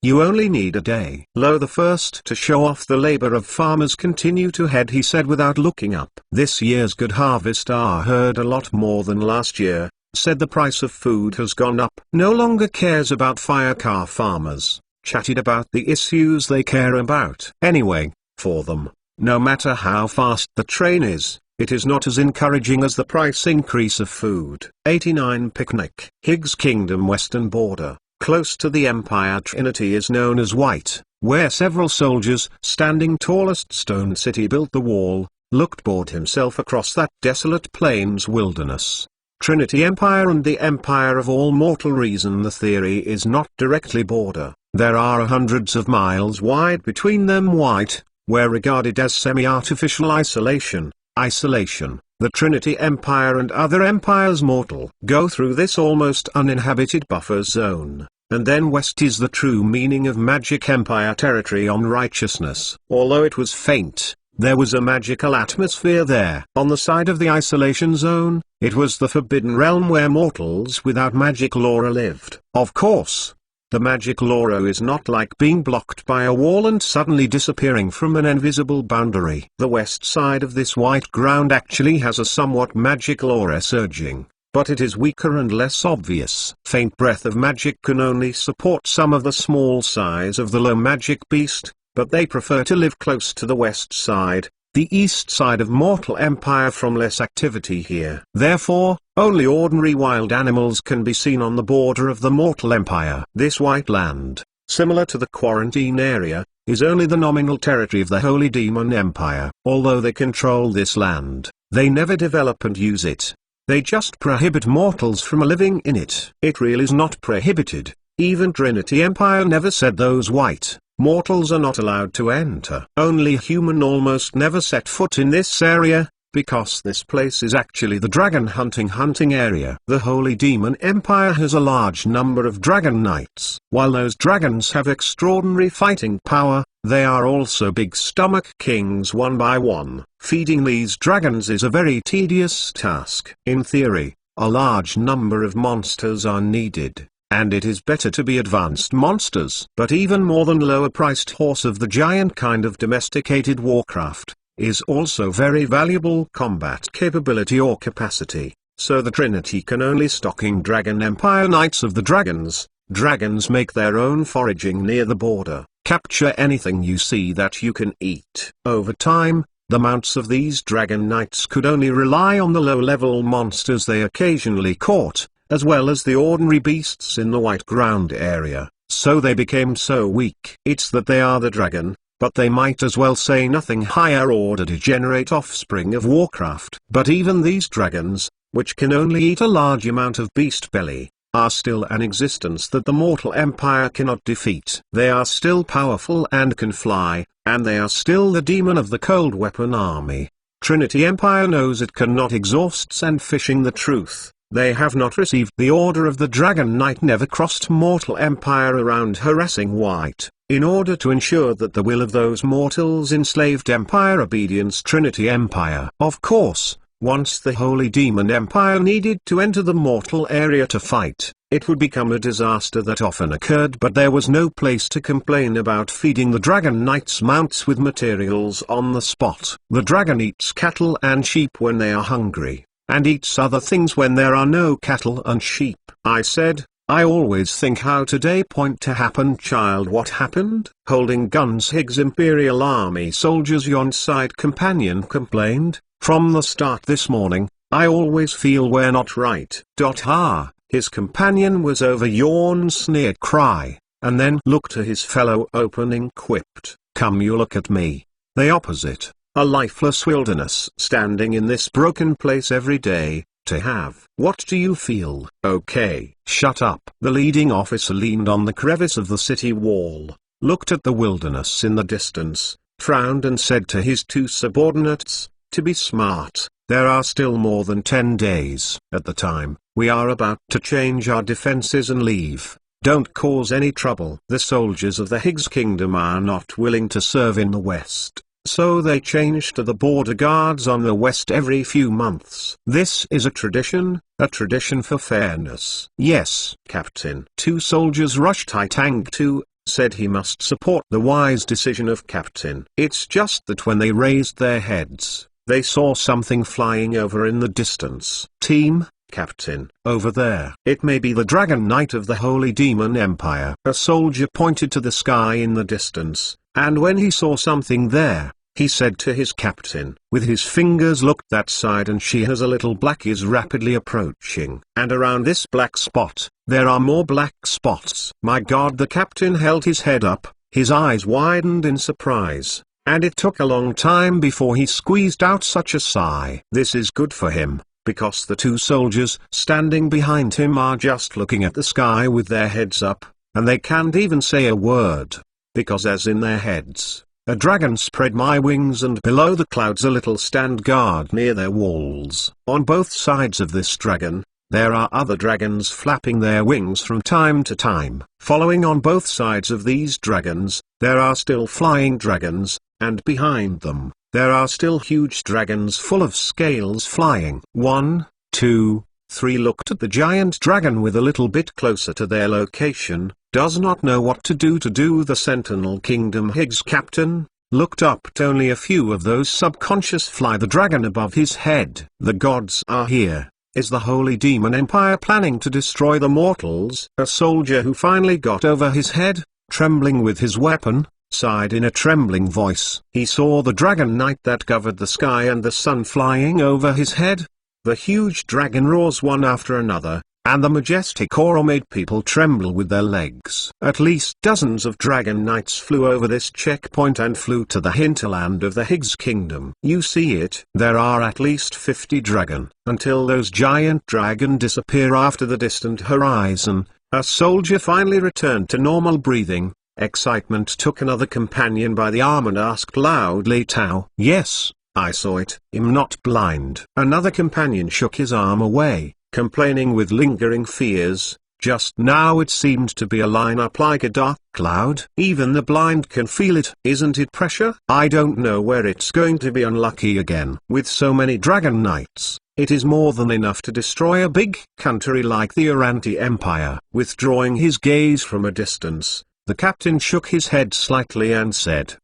you only need a day. Lo, the first to show off the labor of farmers continue to head, he said without looking up. This year's good harvest heard a lot more than last year, said the price of food has gone up. No longer cares about fire car farmers. chatted about the issues they care about. Anyway, for them, no matter how fast the train is, it is not as encouraging as the price increase of food. 89 Picnic. Higgs Kingdom western border, close to the Empire Trinity, is known as White, where several soldiers, standing tallest stone city built the wall, looked bored himself across that desolate plains wilderness. Trinity Empire and the Empire of all mortal reason. The theory is not directly border. There are hundreds of miles wide between them. White, where regarded as semi-artificial isolation, the Trinity Empire and other empires mortal go through this almost uninhabited buffer zone. And then west is the true meaning of Magic Empire territory on righteousness. Although it was faint, there was a magical atmosphere there. On the side of the isolation zone, it was the forbidden realm where mortals without magic Laura lived. Of course, the magic Laura is not like being blocked by a wall and suddenly disappearing from an invisible boundary. The west side of this white ground actually has a somewhat magic Laura surging, but it is weaker and less obvious. Faint breath of magic can only support some of the small size of the low magic beast, but they prefer to live close to the west side, the east side of mortal empire, from less activity here. Therefore, only ordinary wild animals can be seen on the border of the mortal empire. This white land, similar to the quarantine area, is only the nominal territory of the Holy Demon Empire. Although they control this land, they never develop and use it. They just prohibit mortals from living in it. It really is not prohibited. Even Trinity Empire never said those white mortals are not allowed to enter. Only human almost never set foot in this area, because this place is actually the dragon hunting area. The Holy Demon Empire has a large number of dragon knights. While those dragons have extraordinary fighting power, they are also big stomach kings one by one. Feeding these dragons is a very tedious task. In theory, a large number of monsters are needed, and it is better to be advanced monsters. But even more than lower-priced horse of the giant kind of domesticated Warcraft, is also very valuable combat capability or capacity. So the Trinity can only stocking Dragon Empire Knights of the Dragons. Dragons make their own foraging near the border. Capture anything you see that you can eat. Over time, the mounts of these Dragon Knights could only rely on the low-level monsters they occasionally caught, as well as the ordinary beasts in the white ground area, so they became so weak. It's that they are the dragon, but they might as well say nothing higher order degenerate offspring of Warcraft. But even these dragons, which can only eat a large amount of beast belly, are still an existence that the mortal empire cannot defeat. They are still powerful and can fly, and they are still the demon of the cold weapon army. Trinity Empire knows it cannot exhaust and fishing the truth. They have not received the order of the Dragon Knight, never crossed mortal empire around harassing White, in order to ensure that the will of those mortals enslaved empire obedience Trinity Empire. Of course, once the Holy Demon Empire needed to enter the mortal area to fight, it would become a disaster that often occurred, but there was no place to complain about feeding the Dragon Knight's mounts with materials on the spot. The dragon eats cattle and sheep when they are hungry, and eats other things when there are no cattle and sheep. I said, I always think how today point to happen. Child, what happened? Holding guns, Higgs Imperial Army soldiers. Yon side companion complained, from the start this morning, I always feel we're not right. Ha! His companion was over. Yawn sneered cry, and then looked to his fellow opening quipped, come you look at me. The opposite. A lifeless wilderness standing in this broken place every day, to have. What do you feel? Okay, shut up. The leading officer leaned on the crevice of the city wall, looked at the wilderness in the distance, frowned and said to his two subordinates, to be smart, there are still more than 10 days. At the time, we are about to change our defenses and leave. Don't cause any trouble. The soldiers of the Higgs Kingdom are not willing to serve in the West, so they change to the border guards on the west every few months. This is a tradition for fairness. Yes, Captain. Two soldiers rushed. Tang Tu said he must support the wise decision of Captain. It's just that when they raised their heads, they saw something flying over in the distance. Team, Captain, over there. It may be the Dragon Knight of the Holy Demon Empire. A soldier pointed to the sky in the distance, and when he saw something there, he said to his captain, with his fingers looked that side, and she has a little black is rapidly approaching. And around this black spot, there are more black spots. My God, the captain held his head up, his eyes widened in surprise, and it took a long time before he squeezed out such a sigh. This is good for him, because the two soldiers standing behind him are just looking at the sky with their heads up, and they can't even say a word, because as in their heads, a dragon spread my wings, and below the clouds a little stand guard near their walls. On both sides of this dragon, there are other dragons flapping their wings from time to time. Following on both sides of these dragons, there are still flying dragons, and behind them, there are still huge dragons full of scales flying. 1, 2, 3 looked at the giant dragon with a little bit closer to their location, does not know what to do. The Sentinel Kingdom Higgs captain looked up at only a few of those subconscious fly the dragon above his head. The gods are here. Is the Holy Demon Empire planning to destroy the mortals? A soldier who finally got over his head, trembling with his weapon, sighed in a trembling voice. He saw the Dragon Knight that covered the sky and the sun flying over his head. The huge dragon roars one after another, and the majestic aura made people tremble with their legs. At least dozens of Dragon Knights flew over this checkpoint and flew to the hinterland of the Higgs Kingdom. You see it? There are at least 50 dragon, until those giant dragon disappear after the distant horizon. A soldier finally returned to normal breathing. Excitement took another companion by the arm and asked loudly, Tao? Yes, I saw it. I'm not blind. Another companion shook his arm away, complaining with lingering fears. Just now it seemed to be a line up like a dark cloud. Even the blind can feel it. Isn't it pressure? I don't know where it's going to be unlucky again. With so many Dragon Knights, it is more than enough to destroy a big country like the Uranti Empire. Withdrawing his gaze from a distance, the captain shook his head slightly and said,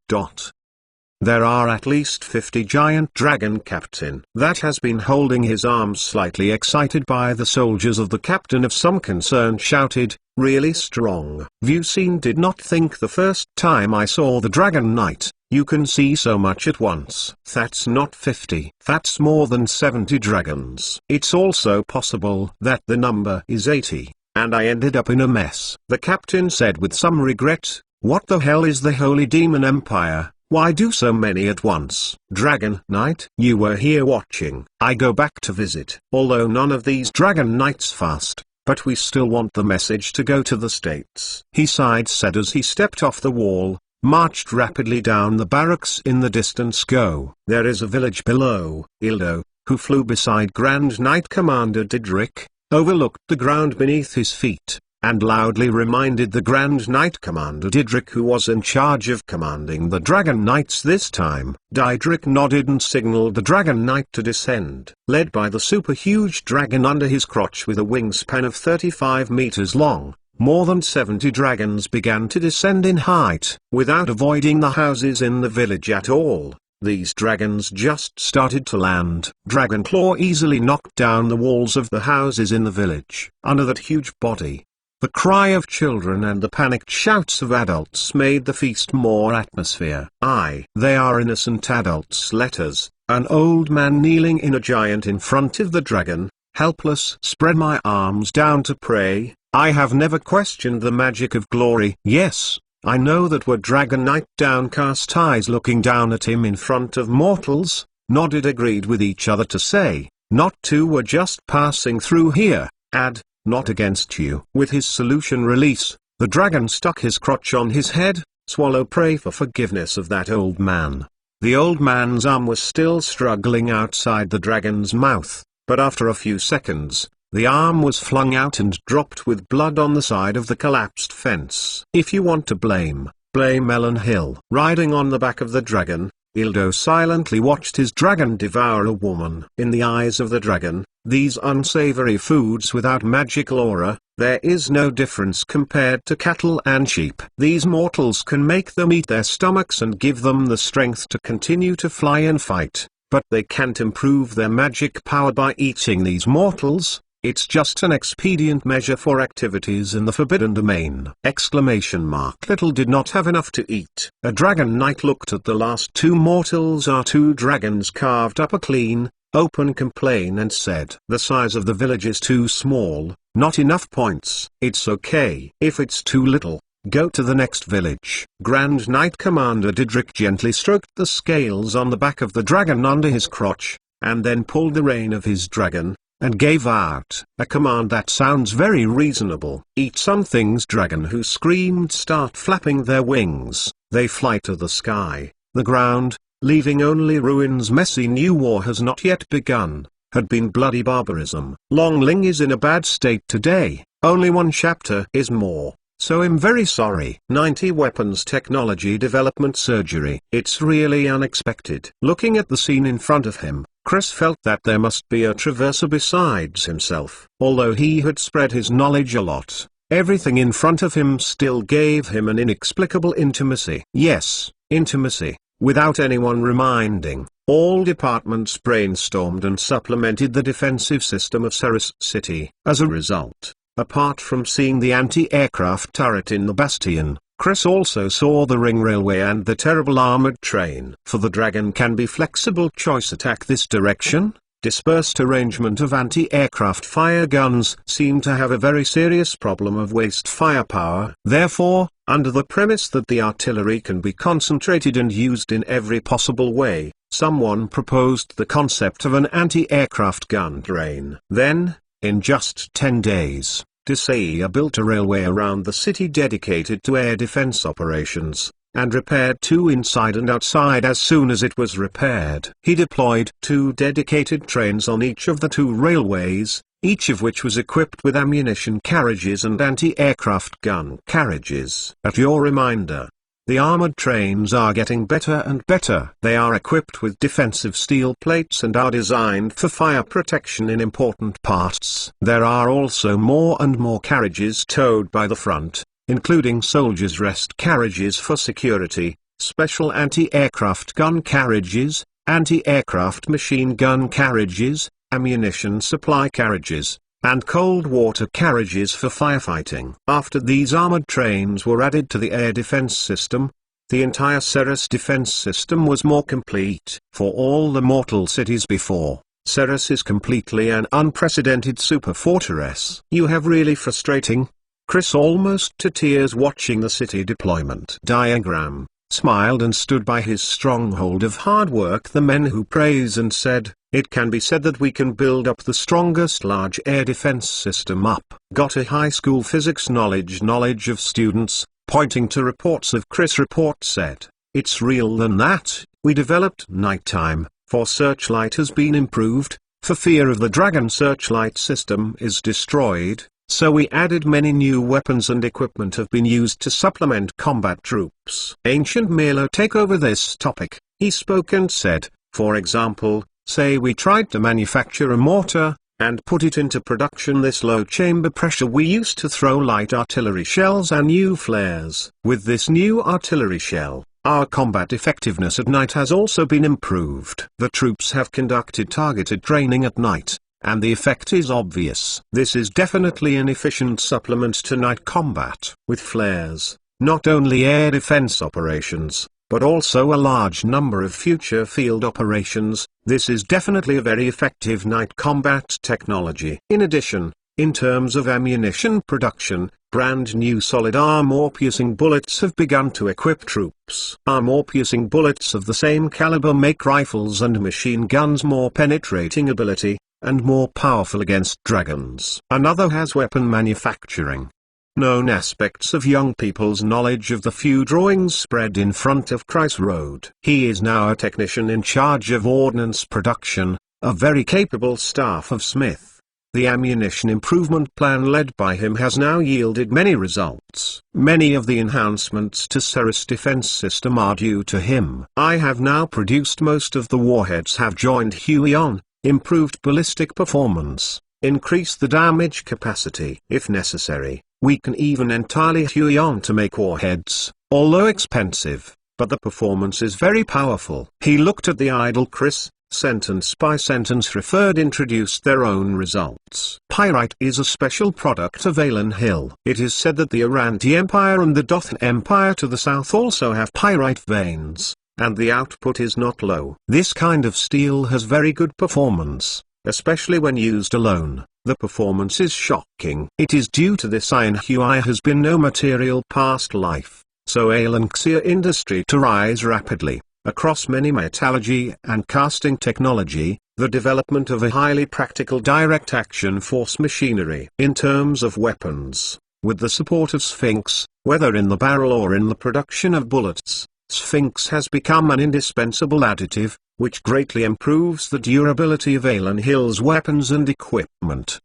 There are at least 50 giant dragon, Captain. That has been holding his arms slightly excited by the soldiers of the captain of some concern shouted, really strong. Vucine did not think the first time I saw the Dragon Knight, you can see so much at once. That's not 50. That's more than 70 dragons. It's also possible that the number is 80. And I ended up in a mess. The captain said with some regret, what the hell is the Holy Demon Empire? Why do so many at once? Dragon Knight, you were here watching. I go back to visit. Although none of these Dragon Knights fast, but we still want the message to go to the States. He said as he stepped off the wall, marched rapidly down the barracks in the distance. Go. There is a village below. Ildo, who flew beside Grand Knight Commander Didrik, overlooked the ground beneath his feet, and loudly reminded the Grand Knight Commander Didrik, who was in charge of commanding the Dragon Knights this time. Didrik nodded and signaled the Dragon Knight to descend. Led by the super huge dragon under his crotch with a wingspan of 35 meters long, more than 70 dragons began to descend in height. Without avoiding the houses in the village at all, these dragons just started to land. Dragonclaw easily knocked down the walls of the houses in the village. Under that huge body, the cry of children and the panicked shouts of adults made the feast more atmosphere. They are innocent adults. Letters. An old man kneeling in a giant in front of the dragon, helpless. Spread my arms down to pray. I have never questioned the magic of glory. Yes, I know that were Dragon Knight. Downcast eyes looking down at him in front of mortals, nodded, agreed with each other to say, not two were just passing through here, add, not against you. With his solution release, the dragon stuck his crotch on his head, swallow, pray for forgiveness of that old man. The old man's arm was still struggling outside the dragon's mouth, but after a few seconds, the arm was flung out and dropped with blood on the side of the collapsed fence. If you want to blame Melon Hill. Riding on the back of the dragon, Ildo silently watched his dragon devour a woman. In the eyes of the dragon, these unsavory foods without magical aura, there is no difference compared to cattle and sheep. These mortals can make them eat their stomachs and give them the strength to continue to fly and fight, but they can't improve their magic power by eating these mortals. It's just an expedient measure for activities in the forbidden domain! Little did not have enough to eat. A dragon knight looked at the last two mortals. Our two dragons carved up a clean, open complaint and said, "The size of the village is too small, not enough points." "It's okay. If it's too little, go to the next village." Grand Knight Commander Didrik gently stroked the scales on the back of the dragon under his crotch, and then pulled the rein of his dragon, and gave out a command that sounds very reasonable. "Eat some things." Dragon who screamed start flapping their wings. They fly to the sky, the ground, leaving only ruins. Messy new war has not yet begun, had been bloody barbarism. Longling is in a bad state today, only one chapter is more. So I'm very sorry. 90 weapons technology development surgery. It's really unexpected. Looking at the scene in front of him, Chris felt that there must be a traverser besides himself. Although he had spread his knowledge a lot, everything in front of him still gave him an inexplicable intimacy. Yes, intimacy, without anyone reminding. All departments brainstormed and supplemented the defensive system of Ceres City. As a result, apart from seeing the anti-aircraft turret in the bastion, Chris also saw the ring railway and the terrible armored train. For the dragon can be flexible choice attack this direction. Dispersed arrangement of anti-aircraft fire guns seem to have a very serious problem of waste firepower. Therefore, under the premise that the artillery can be concentrated and used in every possible way, someone proposed the concept of an anti-aircraft gun train. Then, in just 10 days, Desaiya built a railway around the city dedicated to air defense operations, and repaired 2 inside and outside as soon as it was repaired. He deployed 2 dedicated trains on each of the 2 railways, each of which was equipped with ammunition carriages and anti-aircraft gun carriages. At your reminder, the armored trains are getting better and better. They are equipped with defensive steel plates and are designed for fire protection in important parts. There are also more and more carriages towed by the front, including soldiers' rest carriages for security, special anti-aircraft gun carriages, anti-aircraft machine gun carriages, ammunition supply carriages, and cold water carriages for firefighting. After these armored trains were added to the air defense system, the entire Ceres defense system was more complete. For all the mortal cities before, Ceres is completely an unprecedented super fortress. You have really frustrating. Chris almost to tears watching the city deployment diagram, smiled and stood by his stronghold of hard work. The men who praise and said, "It can be said that we can build up the strongest large air defense system up." Got a high school physics knowledge of students, pointing to reports of Chris. Report said, "It's real than that. We developed nighttime, for searchlight has been improved, for fear of the dragon searchlight system is destroyed. So we added many new weapons and equipment have been used to supplement combat troops." Ancient Melo take over this topic. He spoke and said, for example, say we tried to manufacture a mortar, and put it into production this low chamber pressure. We used to throw light artillery shells and new flares. With this new artillery shell, our combat effectiveness at night has also been improved. The troops have conducted targeted training at night, and the effect is obvious. This is definitely an efficient supplement to night combat. With flares, not only air defense operations, but also a large number of future field operations, this is definitely a very effective night combat technology. In addition, in terms of ammunition production, brand new solid armor-piercing bullets have begun to equip troops. Armor-piercing bullets of the same caliber make rifles and machine guns more penetrating ability, and more powerful against dragons. Another has weapon manufacturing. Known aspects of young people's knowledge of the few drawings spread in front of Chris Road. He is now a technician in charge of ordnance production, a very capable staff of Smith. The ammunition improvement plan led by him has now yielded many results. Many of the enhancements to Ceres defense system are due to him. I have now produced most of the warheads have joined Huion, improved ballistic performance, increased the damage capacity. If necessary, we can even entirely Huion to make warheads, although expensive, but the performance is very powerful. He looked at the idle Chris, sentence by sentence referred introduced their own results. Pyrite is a special product of Alan Hill. It is said that the Aranti Empire and the Dothan Empire to the south also have pyrite veins, and the output is not low. This kind of steel has very good performance, especially when used alone. The performance is shocking. It is due to this iron Hui has been no material past life, so Alanxia industry to rise rapidly. Across many metallurgy and casting technology, the development of a highly practical direct action force machinery. In terms of weapons, with the support of Sphinx, whether in the barrel or in the production of bullets, Sphinx has become an indispensable additive, which greatly improves the durability of Alan Hill's weapons and equipment.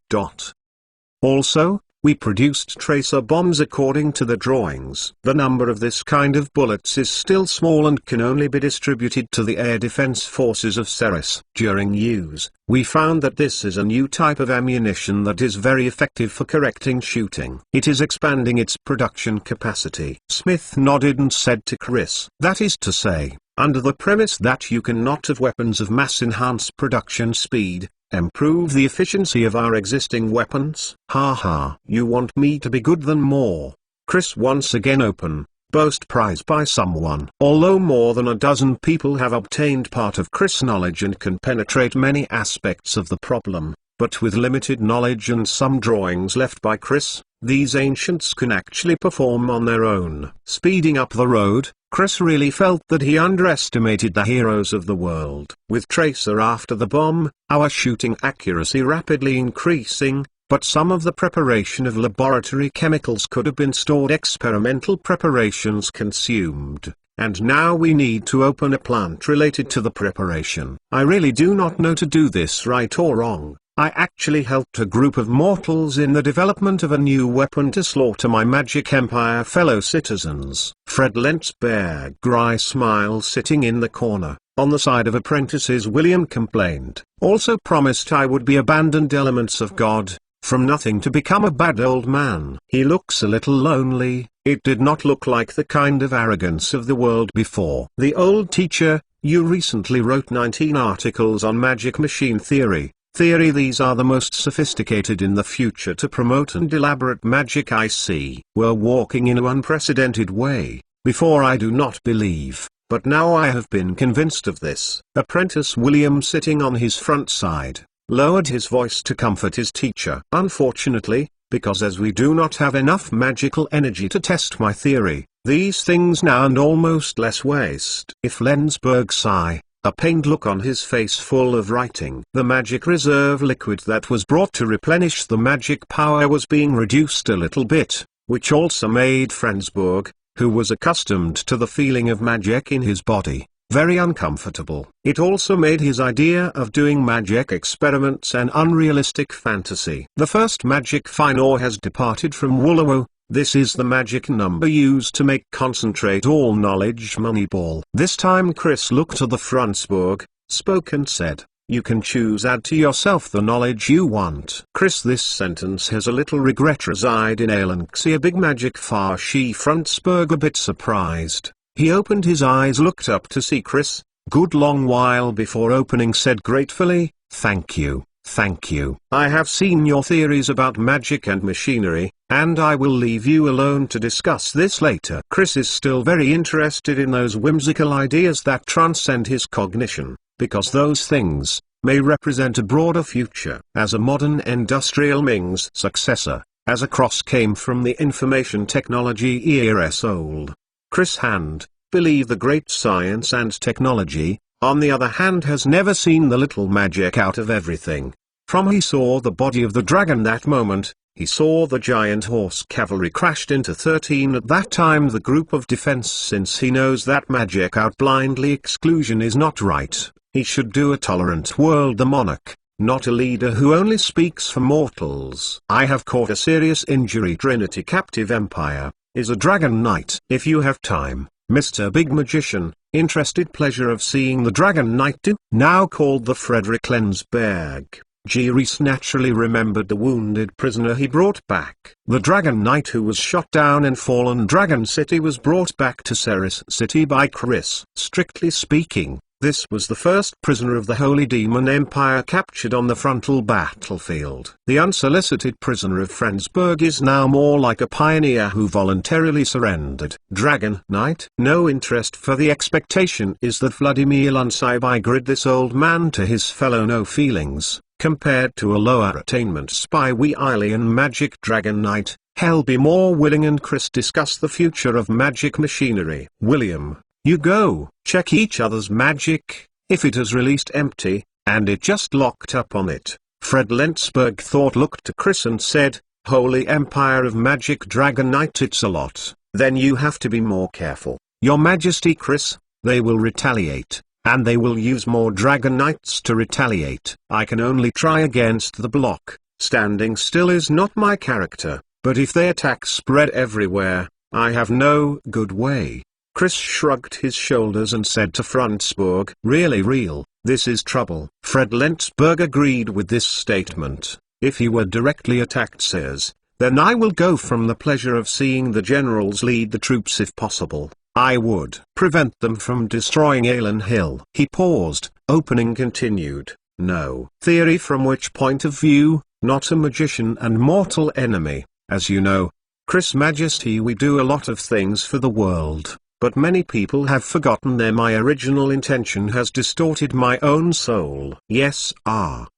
Also, we produced tracer bombs according to the drawings. The number of this kind of bullets is still small and can only be distributed to the air defense forces of Ceres. During use, we found that this is a new type of ammunition that is very effective for correcting shooting. It is expanding its production capacity. Smith nodded and said to Chris, "That is to say, under the premise that you cannot have weapons of mass enhance production speed, improve the efficiency of our existing weapons." Haha. You want me to be good than more. Chris once again open, boast prize by someone. Although more than a dozen people have obtained part of Chris' knowledge and can penetrate many aspects of the problem, but with limited knowledge and some drawings left by Chris, these ancients can actually perform on their own. Speeding up the road, Chris really felt that he underestimated the heroes of the world. With Tracer after the bomb, our shooting accuracy rapidly increasing, but some of the preparation of laboratory chemicals could have been stored. Experimental preparations consumed, and now we need to open a plant related to the preparation. I really do not know to do this right or wrong. I actually helped a group of mortals in the development of a new weapon to slaughter my Magic Empire fellow citizens. Fred Lensberg, wry smile sitting in the corner, on the side of apprentices. William complained. Also promised I would be abandoned elements of God, from nothing to become a bad old man. He looks a little lonely. It did not look like the kind of arrogance of the world before. The old teacher, you recently wrote 19 articles on magic machine theory. These are the most sophisticated in the future to promote and elaborate magic I see. We're walking in an unprecedented way. Before I do not believe, but now I have been convinced of this. Apprentice William, sitting on his front side, lowered his voice to comfort his teacher. Unfortunately, because as we do not have enough magical energy to test my theory, these things now and almost less waste. If Lensberg sigh, a pained look on his face full of writing. The magic reserve liquid that was brought to replenish the magic power was being reduced a little bit, which also made Frensburg, who was accustomed to the feeling of magic in his body, very uncomfortable. It also made his idea of doing magic experiments an unrealistic fantasy. The first magic fine ore has departed from Woolowo. This is the magic number used to make concentrate all knowledge Moneyball. This time Chris looked to the Frensburg, spoke and said, "You can choose add to yourself the knowledge you want." Chris, this sentence has a little regret reside in Alanxia big magic far. She Frensburg a bit surprised. He opened his eyes, looked up to see Chris, good long while before opening said gratefully, "Thank you. Thank you. I have seen your theories about magic and machinery, and I will leave you alone to discuss this later." Chris is still very interested in those whimsical ideas that transcend his cognition, because those things may represent a broader future. As a modern industrial Ming's successor, as a cross came from the information technology years old, Chris Hand, believe the great science and technology, on the other hand has never seen the little magic out of everything. From he saw the body of the dragon that moment, he saw the giant horse cavalry crashed into 13 at that time the group of defense. Since he knows that magic out blindly exclusion is not right, he should do a tolerant world the monarch, not a leader who only speaks for mortals. I have caught a serious injury. Trinity Captive Empire, is a Dragon Knight. If you have time, Mr. Big Magician, interested pleasure of seeing the Dragon Knight do? Now called the Frederick Lensberg. G. Reese naturally remembered the wounded prisoner he brought back. The Dragon Knight who was shot down in Fallen Dragon City was brought back to Ceres City by Chris. Strictly speaking, This was the first prisoner of the Holy Demon Empire captured on the frontal battlefield. The unsolicited prisoner of Frensburg is now more like a pioneer who voluntarily surrendered. Dragon Knight. No interest for the expectation is that Vladimir Lunsibigrid, this old man to his fellow, no feelings, compared to a lower attainment spy wee alien magic Dragon Knight. Hell be more willing, and Chris discuss the future of magic machinery. William. You go, check each other's magic, if it has released empty, and it just locked up on it. Fred Lensberg thought, looked to Chris and said, Holy Empire of Magic Dragon Knight, it's a lot. Then you have to be more careful. Your Majesty Chris, they will retaliate, and they will use more Dragon Knights to retaliate. I can only try against the block. Standing still is not my character, but if they attack spread everywhere, I have no good way. Chris shrugged his shoulders and said to Frensburg, really real, this is trouble. Fred Lensberg agreed with this statement. If he were directly attacked, says, then I will go from the pleasure of seeing the generals lead the troops if possible. I would prevent them from destroying Alan Hill. He paused, opening continued. No. Theory from which point of view? Not a magician and mortal enemy, as you know. Chris Majesty, we do a lot of things for the world. But many people have forgotten them. My original intention has distorted my own soul. Yes,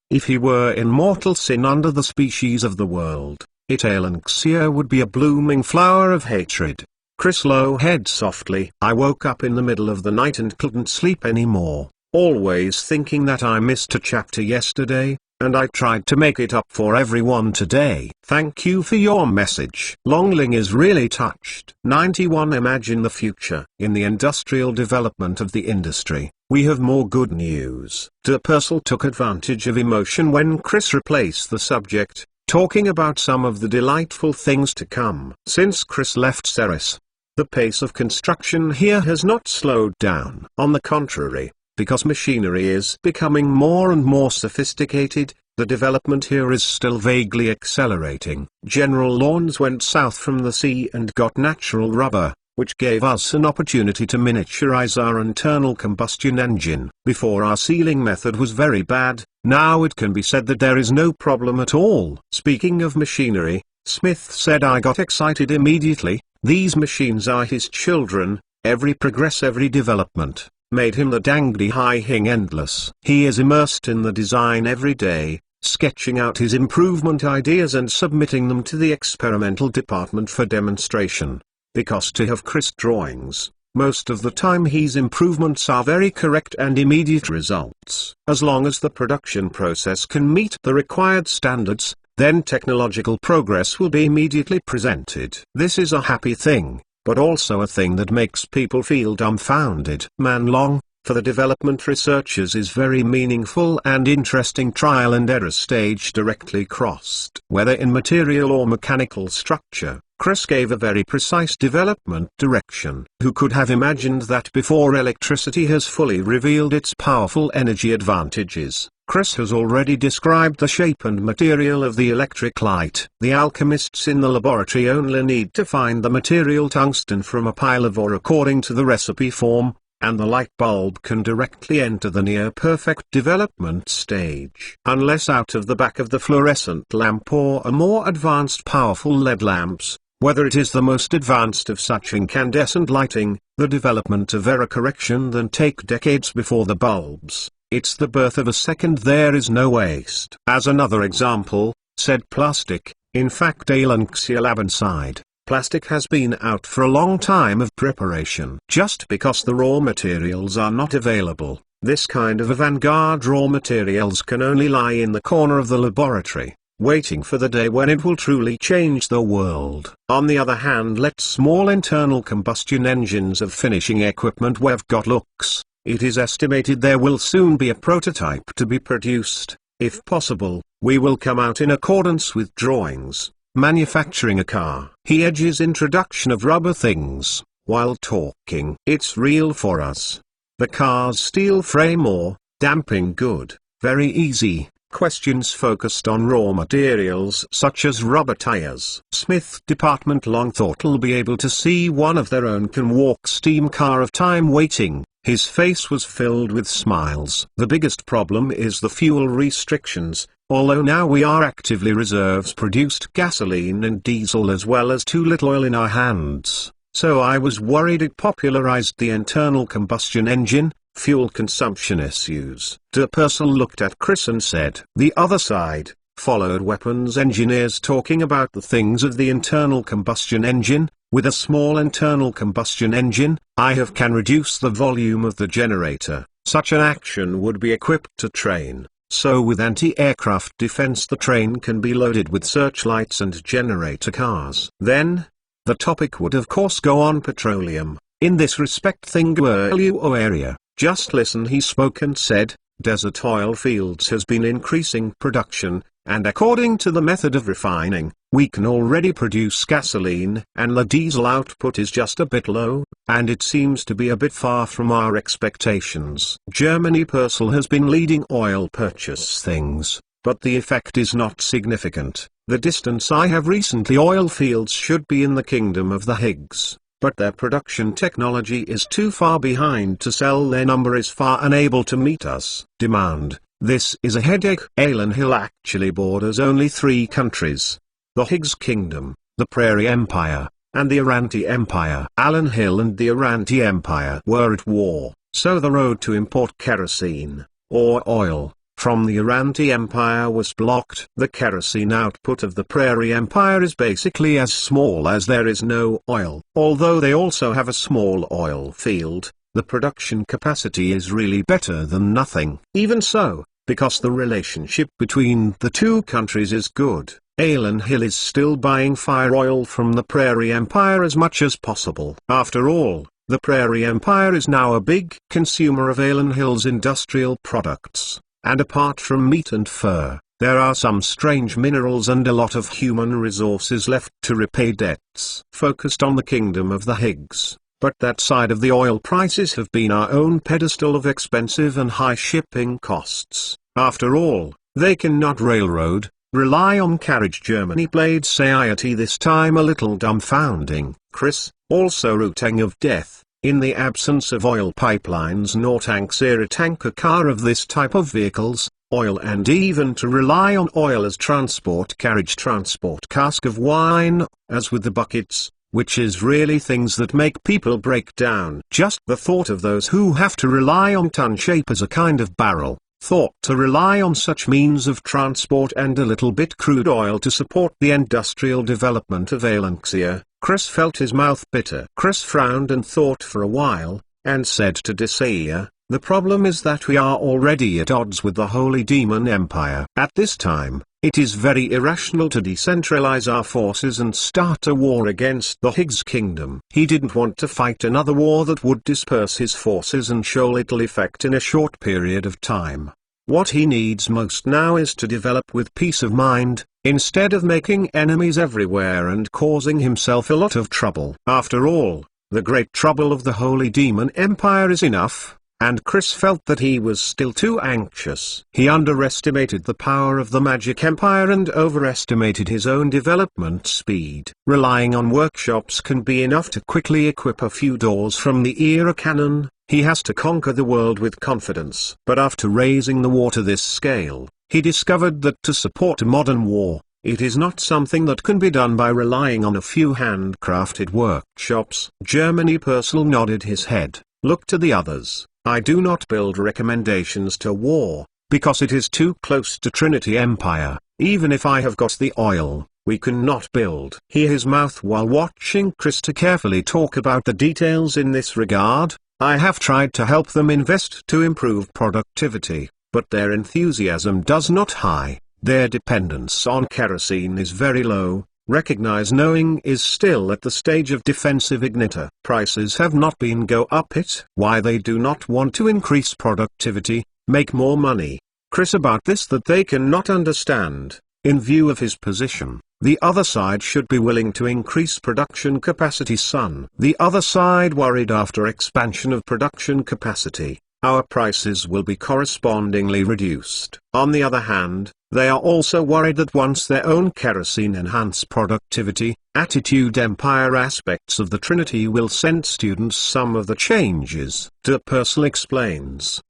if he were in mortal sin under the species of the world, Alanxia would be a blooming flower of hatred. Chris low head softly. I woke up in the middle of the night and couldn't sleep anymore, always thinking that I missed a chapter yesterday, and I tried to make it up for everyone today. Thank you for your message. Longling is really touched. 91. Imagine the future. In the industrial development of the industry, we have more good news. De Purcell took advantage of emotion when Chris replaced the subject, talking about some of the delightful things to come. Since Chris left Ceres, the pace of construction here has not slowed down. On the contrary, because machinery is becoming more and more sophisticated, the development here is still vaguely accelerating. General Lawns went south from the sea and got natural rubber, which gave us an opportunity to miniaturize our internal combustion engine. Before, our sealing method was very bad, now it can be said that there is no problem at all. Speaking of machinery, Smith said, I got excited immediately. These machines are his children. Every progress, every development made him the dangly high-hing endless. He is immersed in the design every day, sketching out his improvement ideas and submitting them to the experimental department for demonstration. Because to have Chris drawings, most of the time his improvements are very correct and immediate results. As long as the production process can meet the required standards, then technological progress will be immediately presented. This is a happy thing, but also a thing that makes people feel dumbfounded. Man Long, for the development researchers, is very meaningful and interesting. Trial and error stage directly crossed. Whether in material or mechanical structure, Chris gave a very precise development direction. Who could have imagined that before electricity has fully revealed its powerful energy advantages? Chris has already described the shape and material of the electric light. The alchemists in the laboratory only need to find the material tungsten from a pile of ore according to the recipe form, and the light bulb can directly enter the near-perfect development stage. Unless out of the back of the fluorescent lamp or a more advanced powerful LED lamps, whether it is the most advanced of such incandescent lighting, the development of error correction then take decades before the bulbs. It's the birth of a second. There is no waste. As another example, said plastic, in fact Alanxia lab inside, plastic has been out for a long time of preparation. Just because the raw materials are not available, this kind of avant-garde raw materials can only lie in the corner of the laboratory, waiting for the day when it will truly change the world. On the other hand, let small internal combustion engines of finishing equipment we've got looks. It is estimated there will soon be a prototype to be produced. If possible, we will come out in accordance with drawings. Manufacturing a car. He edges introduction of rubber things, while talking. It's real for us. The car's steel frame or damping good, very easy. questions focused on raw materials such as rubber tires. Smith Department long thought will be able to see one of their own can walk steam car of time waiting. His face was filled with smiles. The biggest problem is the fuel restrictions, although now we are actively reserves produced gasoline and diesel as well as too little oil in our hands. So I was worried it popularized the internal combustion engine, fuel consumption issues. De Purcell looked at Chris and said, "The other side," followed weapons engineers talking about the things of the internal combustion engine. With a small internal combustion engine, can reduce the volume of the generator. Such an action would be equipped to train. So with anti-aircraft defense the train can be loaded with searchlights and generator cars. Then, the topic would of course go on petroleum. In this respect think area. Just listen, he spoke and said, Desert Oil Fields has been increasing production, and according to the method of refining, we can already produce gasoline, and the diesel output is just a bit low, and it seems to be a bit far from our expectations. Germany Purcell has been leading oil purchase things, but the effect is not significant. The distance I have recently oil fields should be in the kingdom of the Higgs, but their production technology is too far behind to sell. Their number is far unable to meet us demand. This is a headache. Allen Hill actually borders only 3 countries. The Higgs Kingdom, the Prairie Empire, and the Aranti Empire. Allen Hill and the Aranti Empire were at war, so the road to import kerosene, or oil, from the Aranti Empire was blocked. The kerosene output of the Prairie Empire is basically as small as there is no oil. Although they also have a small oil field, the production capacity is really better than nothing. Even so, because the relationship between the 2 countries is good, Allen Hill is still buying fire oil from the Prairie Empire as much as possible. After all, the Prairie Empire is now a big consumer of Allen Hill's industrial products, and apart from meat and fur, there are some strange minerals and a lot of human resources left to repay debts. Focused on the kingdom of the Higgs. But that side of the oil prices have been our own pedestal of expensive and high shipping costs. After all, they cannot railroad, rely on carriage. Germany played society this time a little dumbfounding. Chris, also routing of death, in the absence of oil pipelines nor tanks or a tanker car of this type of vehicles, oil, and even to rely on oil as transport carriage, transport cask of wine, as with the buckets, which is really things that make people break down. Just the thought of those who have to rely on ton shape as a kind of barrel, thought to rely on such means of transport and a little bit crude oil to support the industrial development of Alenxia. Chris felt his mouth bitter. Chris frowned and thought for a while, and said to Desaya, "The problem is that we are already at odds with the Holy Demon Empire. At this time, it is very irrational to decentralize our forces and start a war against the Higgs Kingdom." He didn't want to fight another war that would disperse his forces and show little effect in a short period of time. What he needs most now is to develop with peace of mind, instead of making enemies everywhere and causing himself a lot of trouble. After all, the great trouble of the Holy Demon Empire is enough. And Chris felt that he was still too anxious. He underestimated the power of the Magic Empire and overestimated his own development speed. Relying on workshops can be enough to quickly equip a few doors from the era cannon. He has to conquer the world with confidence. But after raising the war to this scale, he discovered that to support a modern war, it is not something that can be done by relying on a few handcrafted workshops. Germany Purcell nodded his head, looked to the others. "I do not build recommendations to war, because it is too close to Trinity Empire. Even if I have got the oil, we cannot build." He his mouth while watching Krista carefully talk about the details in this regard. "I have tried to help them invest to improve productivity, but their enthusiasm does not high. Their dependence on kerosene is very low. Recognize knowing is still at the stage of defensive igniter. Prices have not been go up it. Why they do not want to increase productivity, make more money." Chris about this that they cannot understand. In view of his position, the other side should be willing to increase production capacity. Son. The other side worried after expansion of production capacity. our prices will be correspondingly reduced. On the other hand, they are also worried that once their own kerosene enhance productivity, attitude empire aspects of the Trinity will send students some of the changes. De Purcell explains.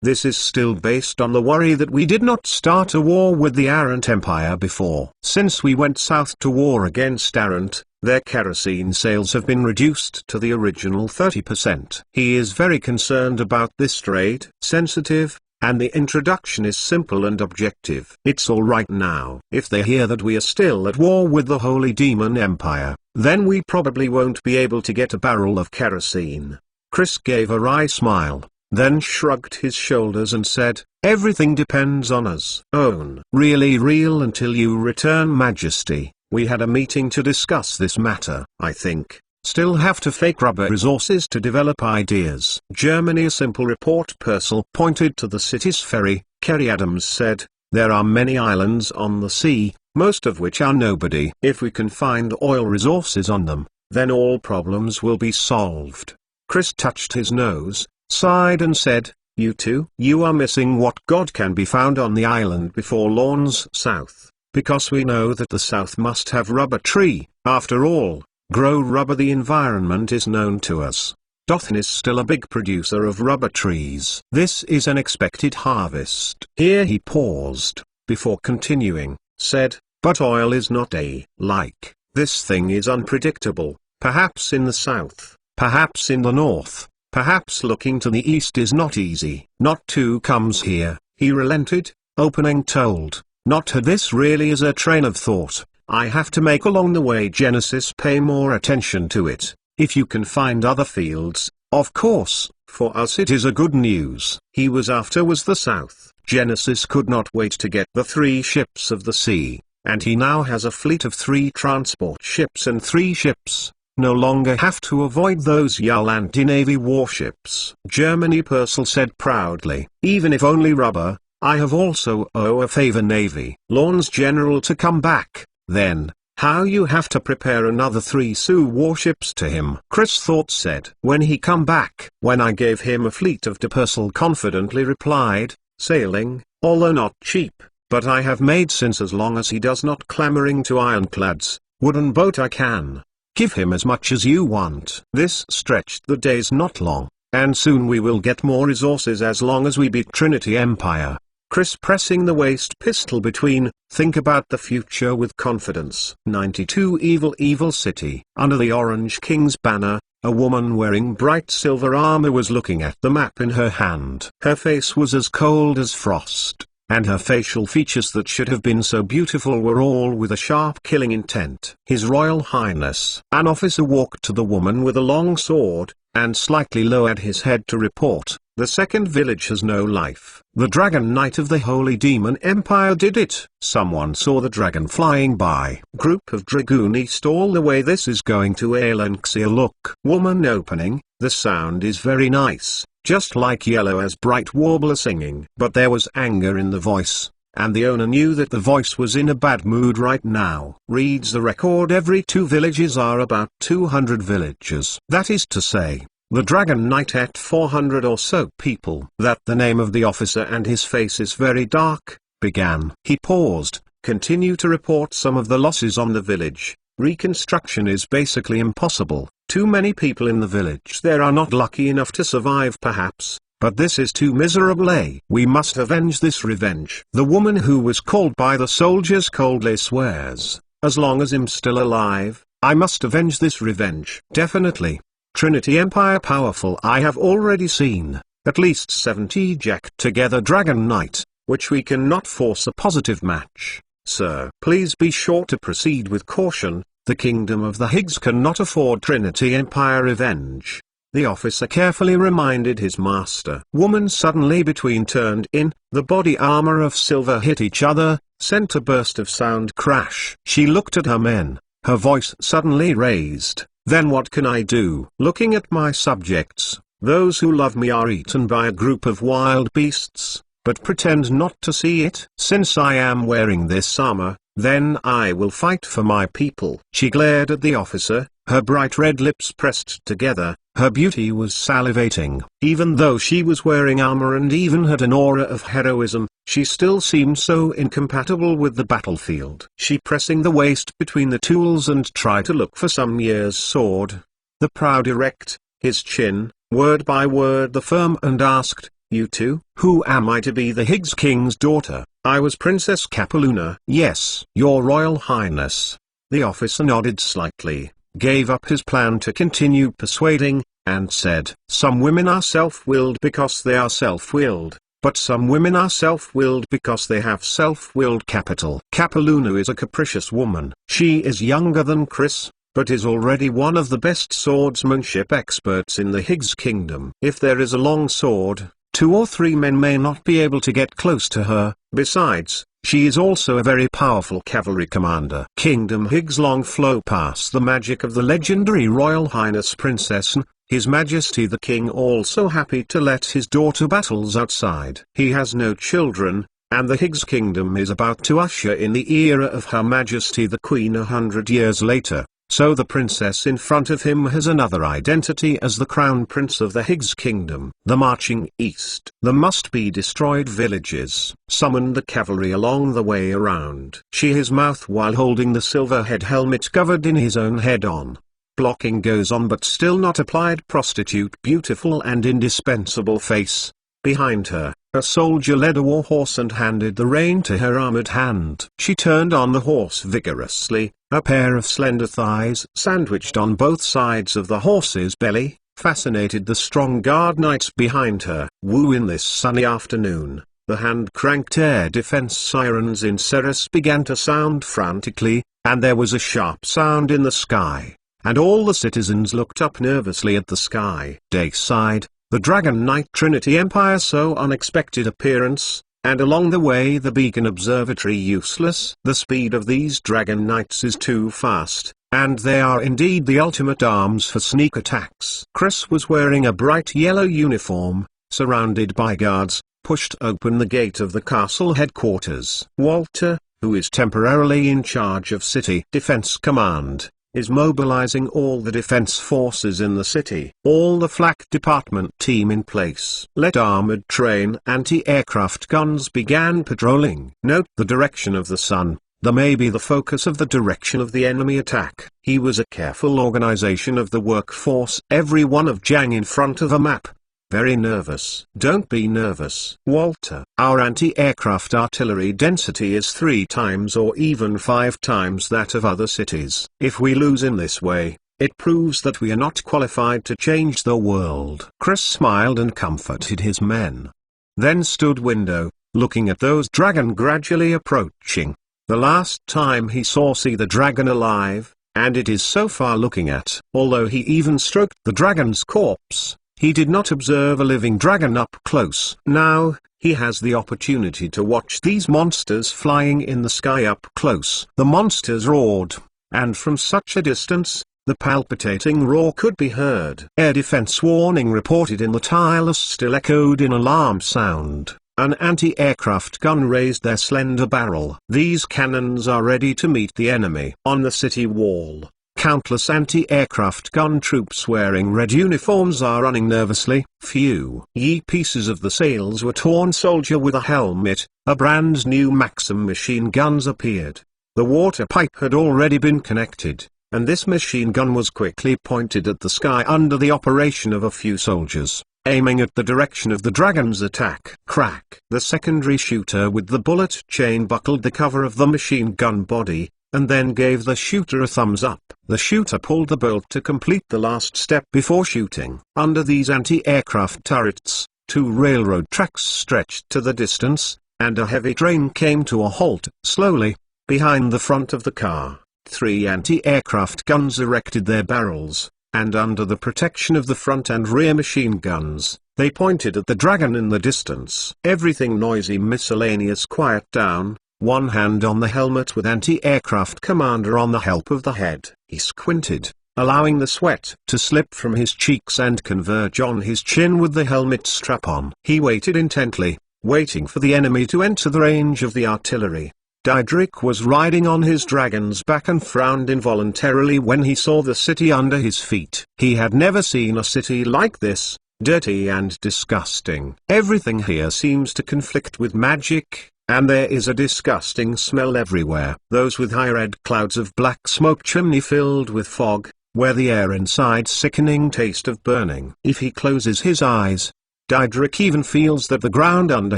This is still based on the worry that we did not start a war with the Arrant Empire before. Since we went south to war against Arrant, their kerosene sales have been reduced to the original 30%. He is very concerned about this trade, sensitive, and the introduction is simple and objective. It's all right now. If they hear that we are still at war with the Holy Demon Empire, then we probably won't be able to get a barrel of kerosene. Chris gave a wry smile, then shrugged his shoulders and said, "Everything depends on us. Own. Really real until you return, Majesty. We had a meeting to discuss this matter. I think still have to fake rubber resources to develop ideas." Germany. A simple report. Purcell pointed to the city's ferry. Kerry Adams said, "There are many islands on the sea, most of which are nobody. If we can find oil resources on them, then all problems will be solved." Chris touched his nose, sighed and said, You are missing what God can be found on the island before Lawns South, because we know that the South must have rubber tree. After all, grow rubber. The environment is known to us. Dothan is still a big producer of rubber trees. This is an expected harvest. Here he paused, before continuing, said, "But oil is not like. This thing is unpredictable, perhaps in the South, perhaps in the North. Perhaps looking to the east is not easy. Not to comes here," he relented, opening told. "Not to this really is a train of thought I have to make along the way. Genesis, pay more attention to it. If you can find other fields, of course, for us it is a good news." He was after was the South. Genesis could not wait to get the 3 ships of the sea, and he now has a fleet of 3 transport ships and 3 ships. No longer have to avoid those Yal anti-navy warships. Germany. Purcell said proudly, "Even if only rubber, I have also owe a favor Navy. Lawns General to come back, then, how you have to prepare another 3 Sioux warships to him." Chris thought said, "When he come back?" "When I gave him a fleet of." De Purcell confidently replied, "Sailing, although not cheap, but I have made since as long as he does not clamoring to ironclads, wooden boat I can. Give him as much as you want." This stretched the days not long, and soon we will get more resources as long as we beat Trinity Empire. Chris pressing the waste pistol between, think about the future with confidence. 92 Evil City. Under the Orange King's banner, a woman wearing bright silver armor was looking at the map in her hand. Her face was as cold as frost, and her facial features that should have been so beautiful were all with a sharp killing intent. His Royal Highness. An officer walked to the woman with a long sword, and slightly lowered his head to report, "The second village has no life. The Dragon Knight of the Holy Demon Empire did it." Someone saw the dragon flying by. Group of Dragoon East all the way. This is going to Alenxia. Look. Woman opening, "The sound is very nice. Just like Yellow as Bright Warbler singing." But there was anger in the voice, and the owner knew that the voice was in a bad mood right now. Reads the record, every 2 villages are about 200 villagers. That is to say, the Dragon Knight at 400 or so people. That the name of the officer and his face is very dark, began. He paused, continue to report some of the losses on the village. Reconstruction is basically impossible. Too many people in the village. There are not lucky enough to survive perhaps, but this is too miserable. We must avenge this revenge. The woman who was called by the soldiers coldly swears, "As long as I'm still alive, I must avenge this revenge." Definitely. Trinity Empire powerful. I have already seen, at least 70 jack together Dragon Knight, which we cannot force a positive match. Sir, please be sure to proceed with caution. The kingdom of the Higgs cannot afford Trinity Empire revenge. The officer carefully reminded his master. Woman suddenly between turned in, the body armor of silver hit each other, sent a burst of sound crash. She looked at her men, her voice suddenly raised. "Then what can I do?" "Looking at my subjects, those who love me are eaten by a group of wild beasts, but pretend not to see it. Since I am wearing this armor, then I will fight for my people." She glared at the officer, her bright red lips pressed together, Her beauty was salivating. Even though she was wearing armor and even had an aura of heroism, she still seemed so incompatible with the battlefield. She pressing the waist between the tools and tried to look for some year's sword. The proud erect, his chin, word by word the firm, and asked, "You too? Who am I to be? The Higgs King's daughter?" "I was Princess Capaluna." "Yes, Your Royal Highness." The officer nodded slightly, gave up his plan to continue persuading, and said, "Some women are self-willed because they are self-willed, but some women are self-willed because they have self-willed capital." Capaluna is a capricious woman. She is younger than Chris, but is already one of the best swordsmanship experts in the Higgs Kingdom. If there is a long sword, 2 or 3 men may not be able to get close to her. Besides, she is also a very powerful cavalry commander. Kingdom Higgs long flow past the magic of the legendary Royal Highness Princess N. His Majesty the King also happy to let his daughter battles outside. He has no children, and the Higgs Kingdom is about to usher in the era of Her Majesty the Queen 100 years later. So the princess in front of him has another identity as the crown prince of the Higgs Kingdom. The marching east. The must-be destroyed villages. Summon the cavalry along the way around. She his mouth while holding the silver head helmet covered in his own head-on. Blocking goes on but still not applied. Prostitute beautiful and indispensable face. Behind her, a soldier led a war horse and handed the rein to her armored hand. She turned on the horse vigorously. A pair of slender thighs sandwiched on both sides of the horse's belly, fascinated the strong guard knights behind her. Woo! In this sunny afternoon, the hand-cranked air defense sirens in Ceres began to sound frantically, and there was a sharp sound in the sky, and all the citizens looked up nervously at the sky. Dayside, the Dragon Knight Trinity Empire so unexpected appearance, and along the way the beacon observatory useless. The speed of these Dragon Knights is too fast, and they are indeed the ultimate arms for sneak attacks. Chris was wearing a bright yellow uniform, surrounded by guards, pushed open the gate of the castle headquarters. Walter, who is temporarily in charge of City Defense Command, is mobilizing all the defense forces in the city. All the flak department team in place. Let armored train anti-aircraft guns began patrolling. Note the direction of the sun. The may be the focus of the direction of the enemy attack. He was a careful organization of the workforce. Every one of Jang in front of a map. Very nervous. Don't be nervous, Walter. Our anti-aircraft artillery density is 3 times or even 5 times that of other cities. If we lose in this way, it proves that we are not qualified to change the world. Chris smiled and comforted his men. Then stood window, looking at those dragon gradually approaching. The last time he saw the dragon alive, and it is so far looking at. Although he even stroked the dragon's corpse, he did not observe a living dragon up close. Now, he has the opportunity to watch these monsters flying in the sky up close. The monsters roared, and from such a distance, the palpitating roar could be heard. Air defense warning reported in the tireless still echoed in alarm sound. An anti-aircraft gun raised their slender barrel. These cannons are ready to meet the enemy. On the city wall, countless anti-aircraft gun troops wearing red uniforms are running nervously. Few pieces of the sails were torn. Soldier with a helmet, a brand new Maxim machine guns appeared. The water pipe had already been connected, and this machine gun was quickly pointed at the sky under the operation of a few soldiers, aiming at the direction of the dragon's attack. Crack! The secondary shooter with the bullet chain buckled the cover of the machine gun body, and then gave the shooter a thumbs up. The shooter pulled the bolt to complete the last step before shooting. Under these anti-aircraft turrets, 2 railroad tracks stretched to the distance, and a heavy train came to a halt. Slowly, behind the front of the car, 3 anti-aircraft guns erected their barrels, and under the protection of the front and rear machine guns, they pointed at the dragon in the distance. Everything noisy miscellaneous quiet down. One hand on the helmet with anti-aircraft commander on the help of the head. He squinted, allowing the sweat to slip from his cheeks and converge on his chin with the helmet strap on. He waited intently, waiting for the enemy to enter the range of the artillery. Daedric was riding on his dragon's back and frowned involuntarily when he saw the city under his feet. He had never seen a city like this, dirty and disgusting. Everything here seems to conflict with magic, and there is a disgusting smell everywhere. Those with high red clouds of black smoke chimney filled with fog, where the air inside sickening taste of burning. If he closes his eyes, Daedric even feels that the ground under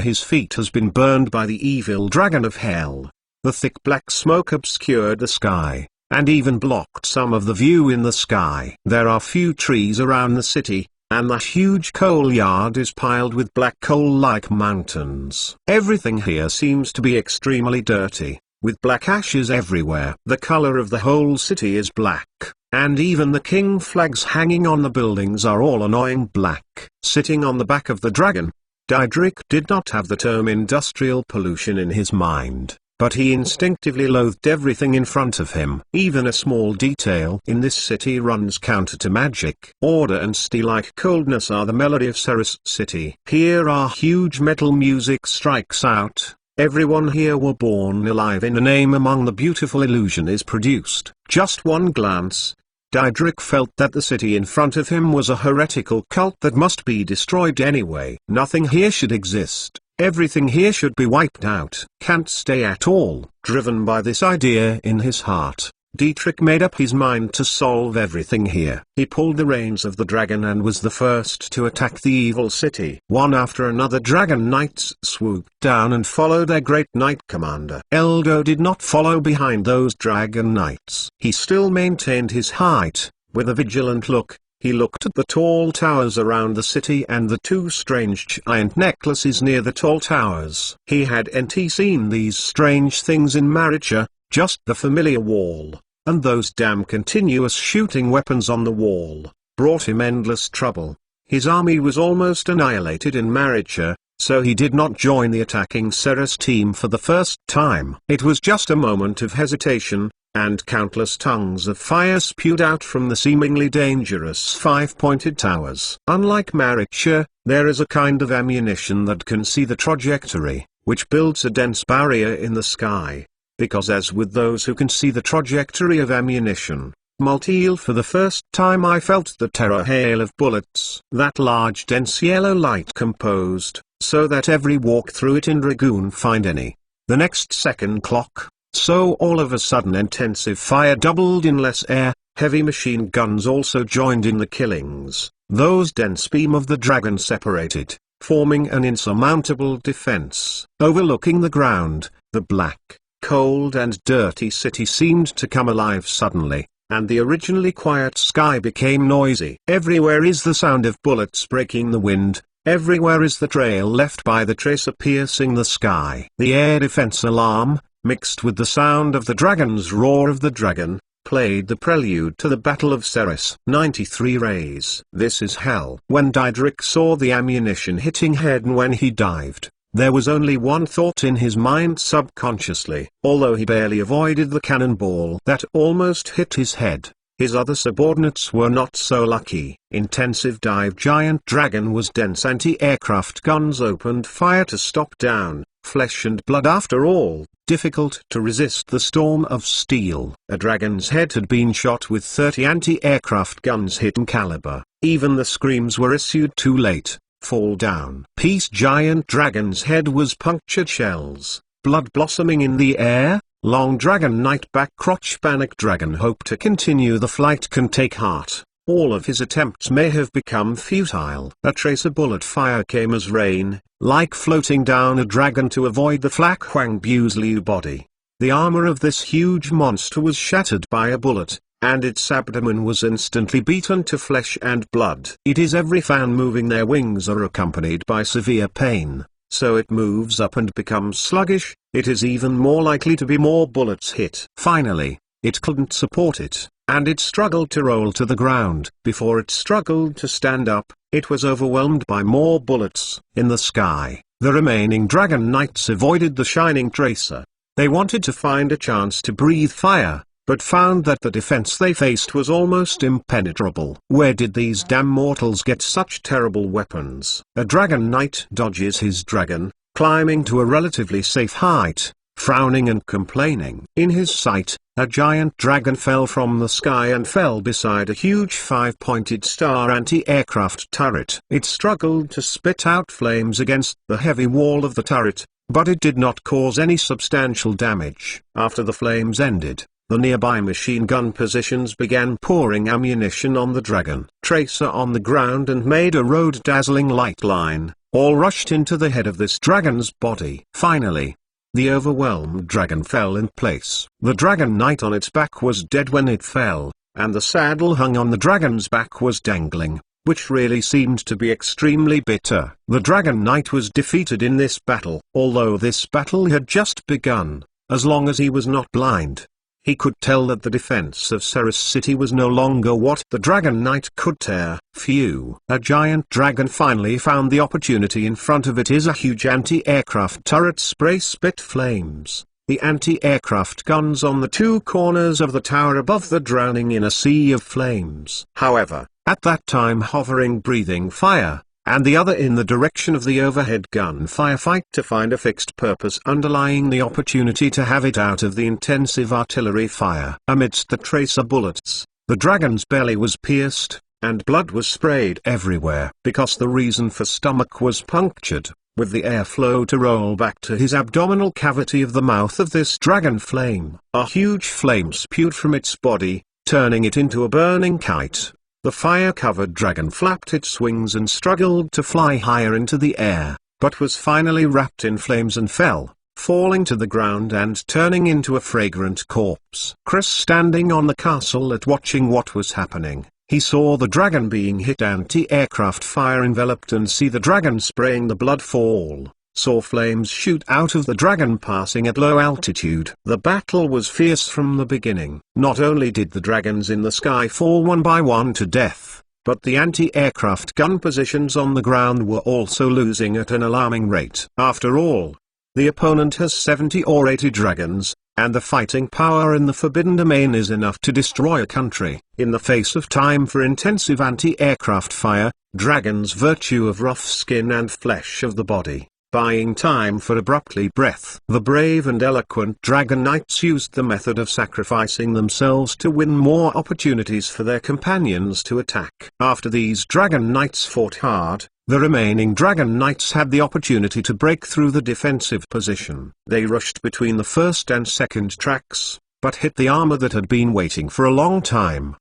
his feet has been burned by the evil dragon of hell. The thick black smoke obscured the sky, and even blocked some of the view in the sky. There are few trees around the city, and the huge coal yard is piled with black coal like mountains. Everything here seems to be extremely dirty, with black ashes everywhere. The color of the whole city is black, and even the king flags hanging on the buildings are all annoying black. Sitting on the back of the dragon, Daedric did not have the term industrial pollution in his mind, but he instinctively loathed everything in front of him. Even a small detail in this city runs counter to magic. Order and steel-like coldness are the melody of Ceres City. Here our huge metal music strikes out. Everyone here were born alive in a name among the beautiful illusion is produced. Just one glance, Daedric felt that the city in front of him was a heretical cult that must be destroyed anyway. Nothing here should exist. Everything here should be wiped out. Can't stay at all. Driven by this idea in his heart, Daedric made up his mind to solve everything here. He pulled the reins of the dragon and was the first to attack the evil city. One after another dragon knights swooped down and followed their great knight commander. Eldo did not follow behind those dragon knights. He still maintained his height. With a vigilant look, he looked at the tall towers around the city and the two strange giant necklaces near the tall towers. He hadn't seen these strange things in Maricha, just the familiar wall, and those damn continuous shooting weapons on the wall, brought him endless trouble. His army was almost annihilated in Maricha, so he did not join the attacking Ceres team for the first time. It was just a moment of hesitation, and countless tongues of fire spewed out from the seemingly dangerous five-pointed towers. Unlike Maricha, there is a kind of ammunition that can see the trajectory, which builds a dense barrier in the sky. Because as with those who can see the trajectory of ammunition, Multiel for the first time I felt the terror hail of bullets. That large dense yellow light composed, so that every walk through it in Dragoon find any. The next second clock, so all of a sudden intensive fire doubled in less air, heavy machine guns also joined in the killings. Those dense beam of the dragon separated, forming an insurmountable defense. Overlooking the ground, the black, cold and dirty city seemed to come alive suddenly, and the originally quiet sky became noisy. Everywhere is the sound of bullets breaking the wind. Everywhere is the trail left by the tracer piercing the sky. The air defense alarm, mixed with the sound of the dragon's roar of the dragon, played the prelude to the Battle of Ceres. 93 rays. This is hell. When Daedric saw the ammunition hitting head and when he dived, there was only one thought in his mind subconsciously. Although he barely avoided the cannonball that almost hit his head, his other subordinates were not so lucky. Intensive dive giant dragon was dense anti-aircraft guns opened fire to stop down. Flesh and blood after all, difficult to resist the storm of steel. A dragon's head had been shot with 30 anti-aircraft guns hidden caliber. Even the screams were issued too late. Fall down. Peace giant dragon's head was punctured shells, blood blossoming in the air. Long dragon knight back crotch panic dragon hope to continue the flight can take heart. All of his attempts may have become futile. A tracer bullet fire came as rain, like floating down a dragon to avoid the flak Huang Bu's Liu body. The armor of this huge monster was shattered by a bullet, and its abdomen was instantly beaten to flesh and blood. It is every fan moving their wings are accompanied by severe pain, so it moves up and becomes sluggish. It is even more likely to be more bullets hit. Finally, it couldn't support it, and it struggled to roll to the ground. Before it struggled to stand up, it was overwhelmed by more bullets. In the sky, the remaining dragon knights avoided the shining tracer. They wanted to find a chance to breathe fire, but found that the defense they faced was almost impenetrable. Where did these damn mortals get such terrible weapons? A dragon knight dodges his dragon, climbing to a relatively safe height, frowning and complaining. In his sight, a giant dragon fell from the sky and fell beside a huge 5-pointed star anti-aircraft turret. It struggled to spit out flames against the heavy wall of the turret, but it did not cause any substantial damage. After the flames ended, the nearby machine gun positions began pouring ammunition on the dragon. Tracer on the ground and made a road-dazzling light line. All rushed into the head of this dragon's body. Finally, the overwhelmed dragon fell in place. The Dragon Knight on its back was dead when it fell, and the saddle hung on the dragon's back was dangling, which really seemed to be extremely bitter. The Dragon Knight was defeated in this battle. Although this battle had just begun, as long as he was not blind, he could tell that the defense of Ceres City was no longer what the Dragon Knight could tear. Phew. A giant dragon finally found the opportunity. In front of it is a huge anti-aircraft turret. Spit flames. The anti-aircraft guns on the two corners of the tower above the drowning in a sea of flames. However, at that time hovering breathing fire, and the other in the direction of the overhead gun firefight to find a fixed purpose underlying the opportunity to have it out of the intensive artillery fire. Amidst the tracer bullets, the dragon's belly was pierced, and blood was sprayed everywhere. Because the reason for stomach was punctured, with the airflow to roll back to his abdominal cavity of the mouth of this dragon flame. A huge flame spewed from its body, turning it into a burning kite. The fire-covered dragon flapped its wings and struggled to fly higher into the air, but was finally wrapped in flames and fell, falling to the ground and turning into a fragrant corpse. Chris, standing on the castle watching what was happening, he saw the dragon being hit, anti-aircraft fire enveloped, and see the dragon spraying the blood fall. Saw flames shoot out of the dragon passing at low altitude. The battle was fierce from the beginning. Not only did the dragons in the sky fall one by one to death, but the anti-aircraft gun positions on the ground were also losing at an alarming rate. After all, the opponent has 70 or 80 dragons, and the fighting power in the Forbidden Domain is enough to destroy a country. In the face of time for intensive anti-aircraft fire, dragons' virtue of rough skin and flesh of the body, buying time for abruptly breath. The brave and eloquent Dragon Knights used the method of sacrificing themselves to win more opportunities for their companions to attack. After these Dragon Knights fought hard, the remaining Dragon Knights had the opportunity to break through the defensive position. They rushed between the first and second tracks, but hit the armor that had been waiting for a long time.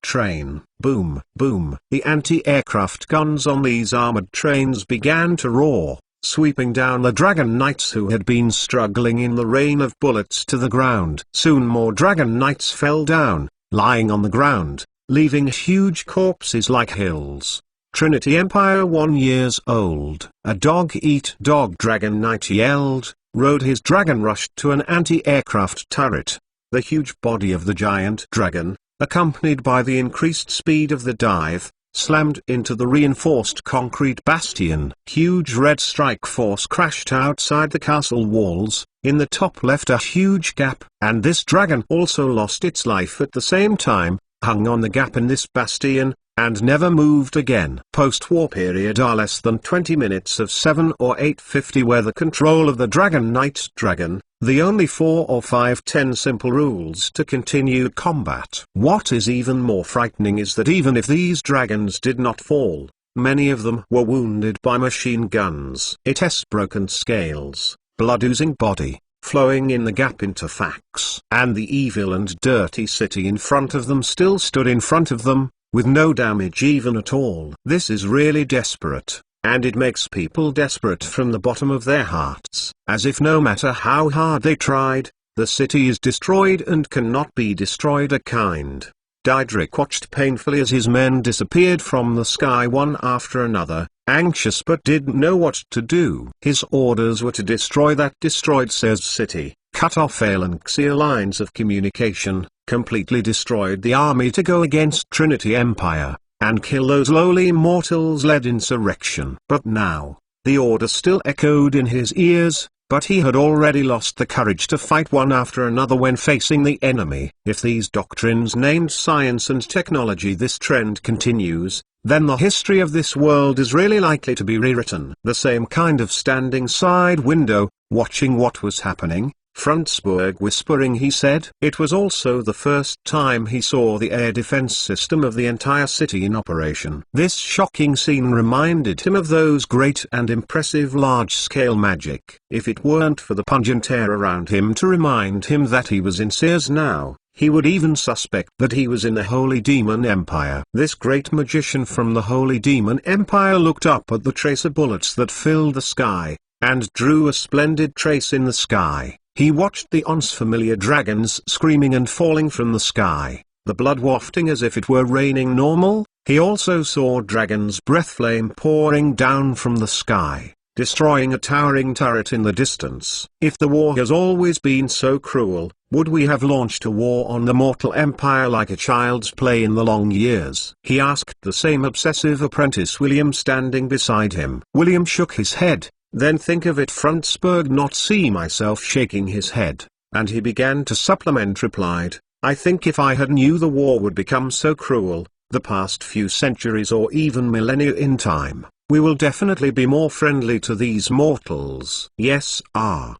Train. Boom, boom. The anti-aircraft guns on these armored trains began to roar, sweeping down the Dragon Knights who had been struggling in the rain of bullets to the ground. Soon more Dragon Knights fell down, lying on the ground, leaving huge corpses like hills. Trinity Empire 1 years old. A dog-eat-dog Dragon Knight yelled, rode his dragon, rushed to an anti-aircraft turret. The huge body of the giant dragon, accompanied by the increased speed of the dive, slammed into the reinforced concrete bastion. Huge red strike force crashed outside the castle walls. In the top left a huge gap, and this dragon also lost its life at the same time, hung on the gap in this bastion, and never moved again. Post-war period are less than 20 minutes of 7 or 850 where the control of the Dragon Knight dragon, the only 4 or 5 simple rules to continued combat. What is even more frightening is that even if these dragons did not fall, many of them were wounded by machine guns. It's broken scales, blood-oozing body, flowing in the gap into facts. And the evil and dirty city in front of them still stood in front of them, with no damage even at all. This is really desperate, and it makes people desperate from the bottom of their hearts. As if no matter how hard they tried, the city is destroyed and cannot be destroyed. A kind Diedrich watched painfully as his men disappeared from the sky one after another, anxious but didn't know what to do. His orders were to destroy that destroyed Ceres city, cut off Phalanxia lines of communication, completely destroyed the army to go against Trinity Empire, and kill those lowly mortals led insurrection. But now, the order still echoed in his ears, but he had already lost the courage to fight one after another when facing the enemy. If these doctrines named science and technology, this trend continues, then the history of this world is really likely to be rewritten. The same kind of standing side window, watching what was happening, Frundsberg whispering, he said. It was also the first time he saw the air defense system of the entire city in operation. This shocking scene reminded him of those great and impressive large-scale magic. If it weren't for the pungent air around him to remind him that he was in Sears now, he would even suspect that he was in the Holy Demon Empire. This great magician from the Holy Demon Empire looked up at the tracer bullets that filled the sky, and drew a splendid trace in the sky. He watched the once familiar dragons screaming and falling from the sky, the blood wafting as if it were raining normal. He also saw dragon's breath flame pouring down from the sky, destroying a towering turret in the distance. If the war has always been so cruel, would we have launched a war on the mortal empire like a child's play in the long years? He asked the same obsessive apprentice William standing beside him. William shook his head. Then think of it, Frundsberg, not see myself shaking his head, and he began to supplement replied, I think if I had knew the war would become so cruel, the past few centuries or even millennia in time, we will definitely be more friendly to these mortals. Yes,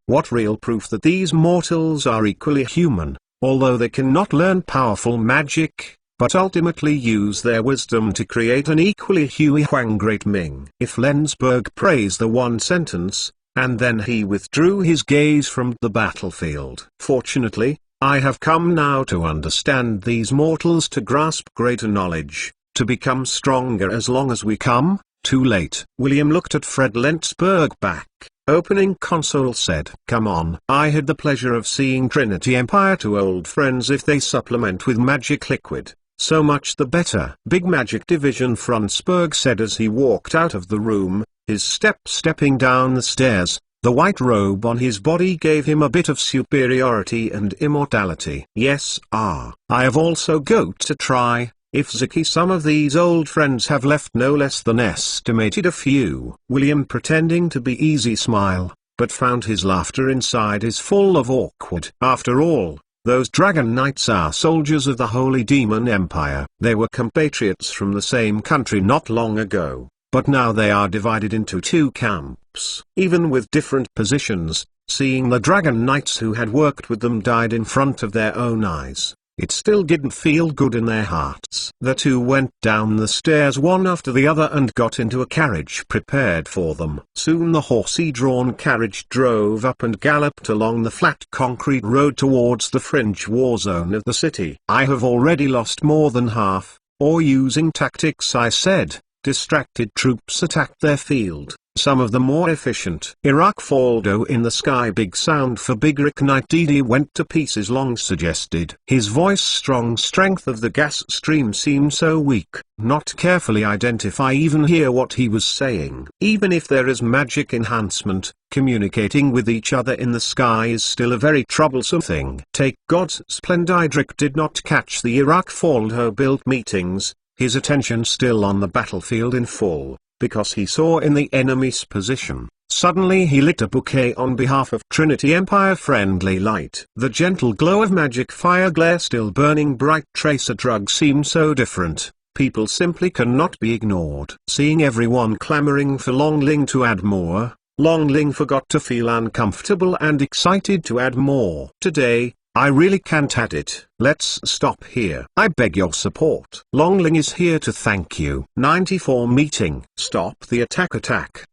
what real proof that these mortals are equally human, although they cannot learn powerful magic, but ultimately use their wisdom to create an equally Hui Huang Great Ming. If Lensberg praised the one sentence, and then he withdrew his gaze from the battlefield. Fortunately, I have come now to understand these mortals, to grasp greater knowledge, to become stronger. As long as we come too late. William looked at Fred Lensberg back. Opening console said, come on. I had the pleasure of seeing Trinity Empire, two old friends. If they supplement with magic liquid, so much the better. Big Magic Division, Frundsberg said as he walked out of the room, his stepping down the stairs. The white robe on his body gave him a bit of superiority and immortality. Yes, I have also got to try. If Ziki, some of these old friends have left no less than estimated a few. William pretending to be easy smile, but found his laughter inside is full of awkward. After all, those Dragon Knights are soldiers of the Holy Demon Empire. They were compatriots from the same country not long ago, but now they are divided into two camps. Even with different positions, seeing the Dragon Knights who had worked with them died in front of their own eyes, it still didn't feel good in their hearts. The two went down the stairs one after the other and got into a carriage prepared for them. Soon the horsey-drawn carriage drove up and galloped along the flat concrete road towards the fringe war zone of the city. I have already lost more than half, or using tactics, I said. Distracted troops attacked their field, some of them more efficient. Iraq Faldo in the sky. Big sound for Big Rick Knight. DD went to pieces, Long suggested. His voice strong. Strength of the gas stream seemed so weak, not carefully identify even hear what he was saying. Even if there is magic enhancement, communicating with each other in the sky is still a very troublesome thing. Take God's Splendidrick did not catch the Iraq Faldo built meetings, his attention still on the battlefield in full, because he saw in the enemy's position. Suddenly he lit a bouquet on behalf of Trinity Empire. Friendly light. The gentle glow of magic fire glare still burning bright. Tracer drug seemed so different. People simply cannot be ignored. Seeing everyone clamoring for Longling to add more, Longling forgot to feel uncomfortable and excited to add more. Today, I really can't add it. Let's stop here. I beg your support. Longling is here to thank you. 94 meeting. Stop the attack.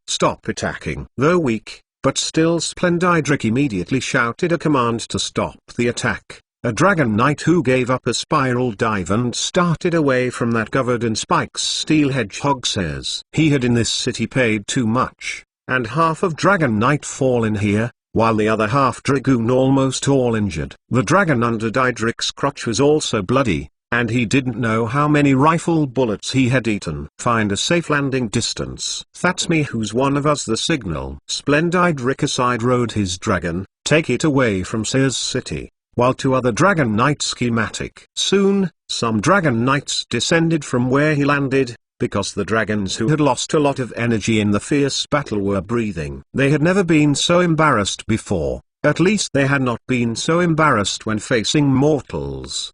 Stop attacking. Though weak, but still Splendidrick immediately shouted a command to stop the attack. A Dragon Knight who gave up a spiral dive and started away from that covered in spikes steel hedgehog says. He had in this city paid too much, and half of Dragon Knight fall in here, while the other half Dragoon almost all injured. The dragon under Didrik's crotch was also bloody, and he didn't know how many rifle bullets he had eaten. Find a safe landing distance. That's me. Who's one of us? The signal. Splendidrick aside rode his dragon, take it away from Sears City, while two other Dragon Knights schematic. Soon, some Dragon Knights descended from where he landed, because the dragons who had lost a lot of energy in the fierce battle were breathing. They had never been so embarrassed before, at least they had not been so embarrassed when facing mortals.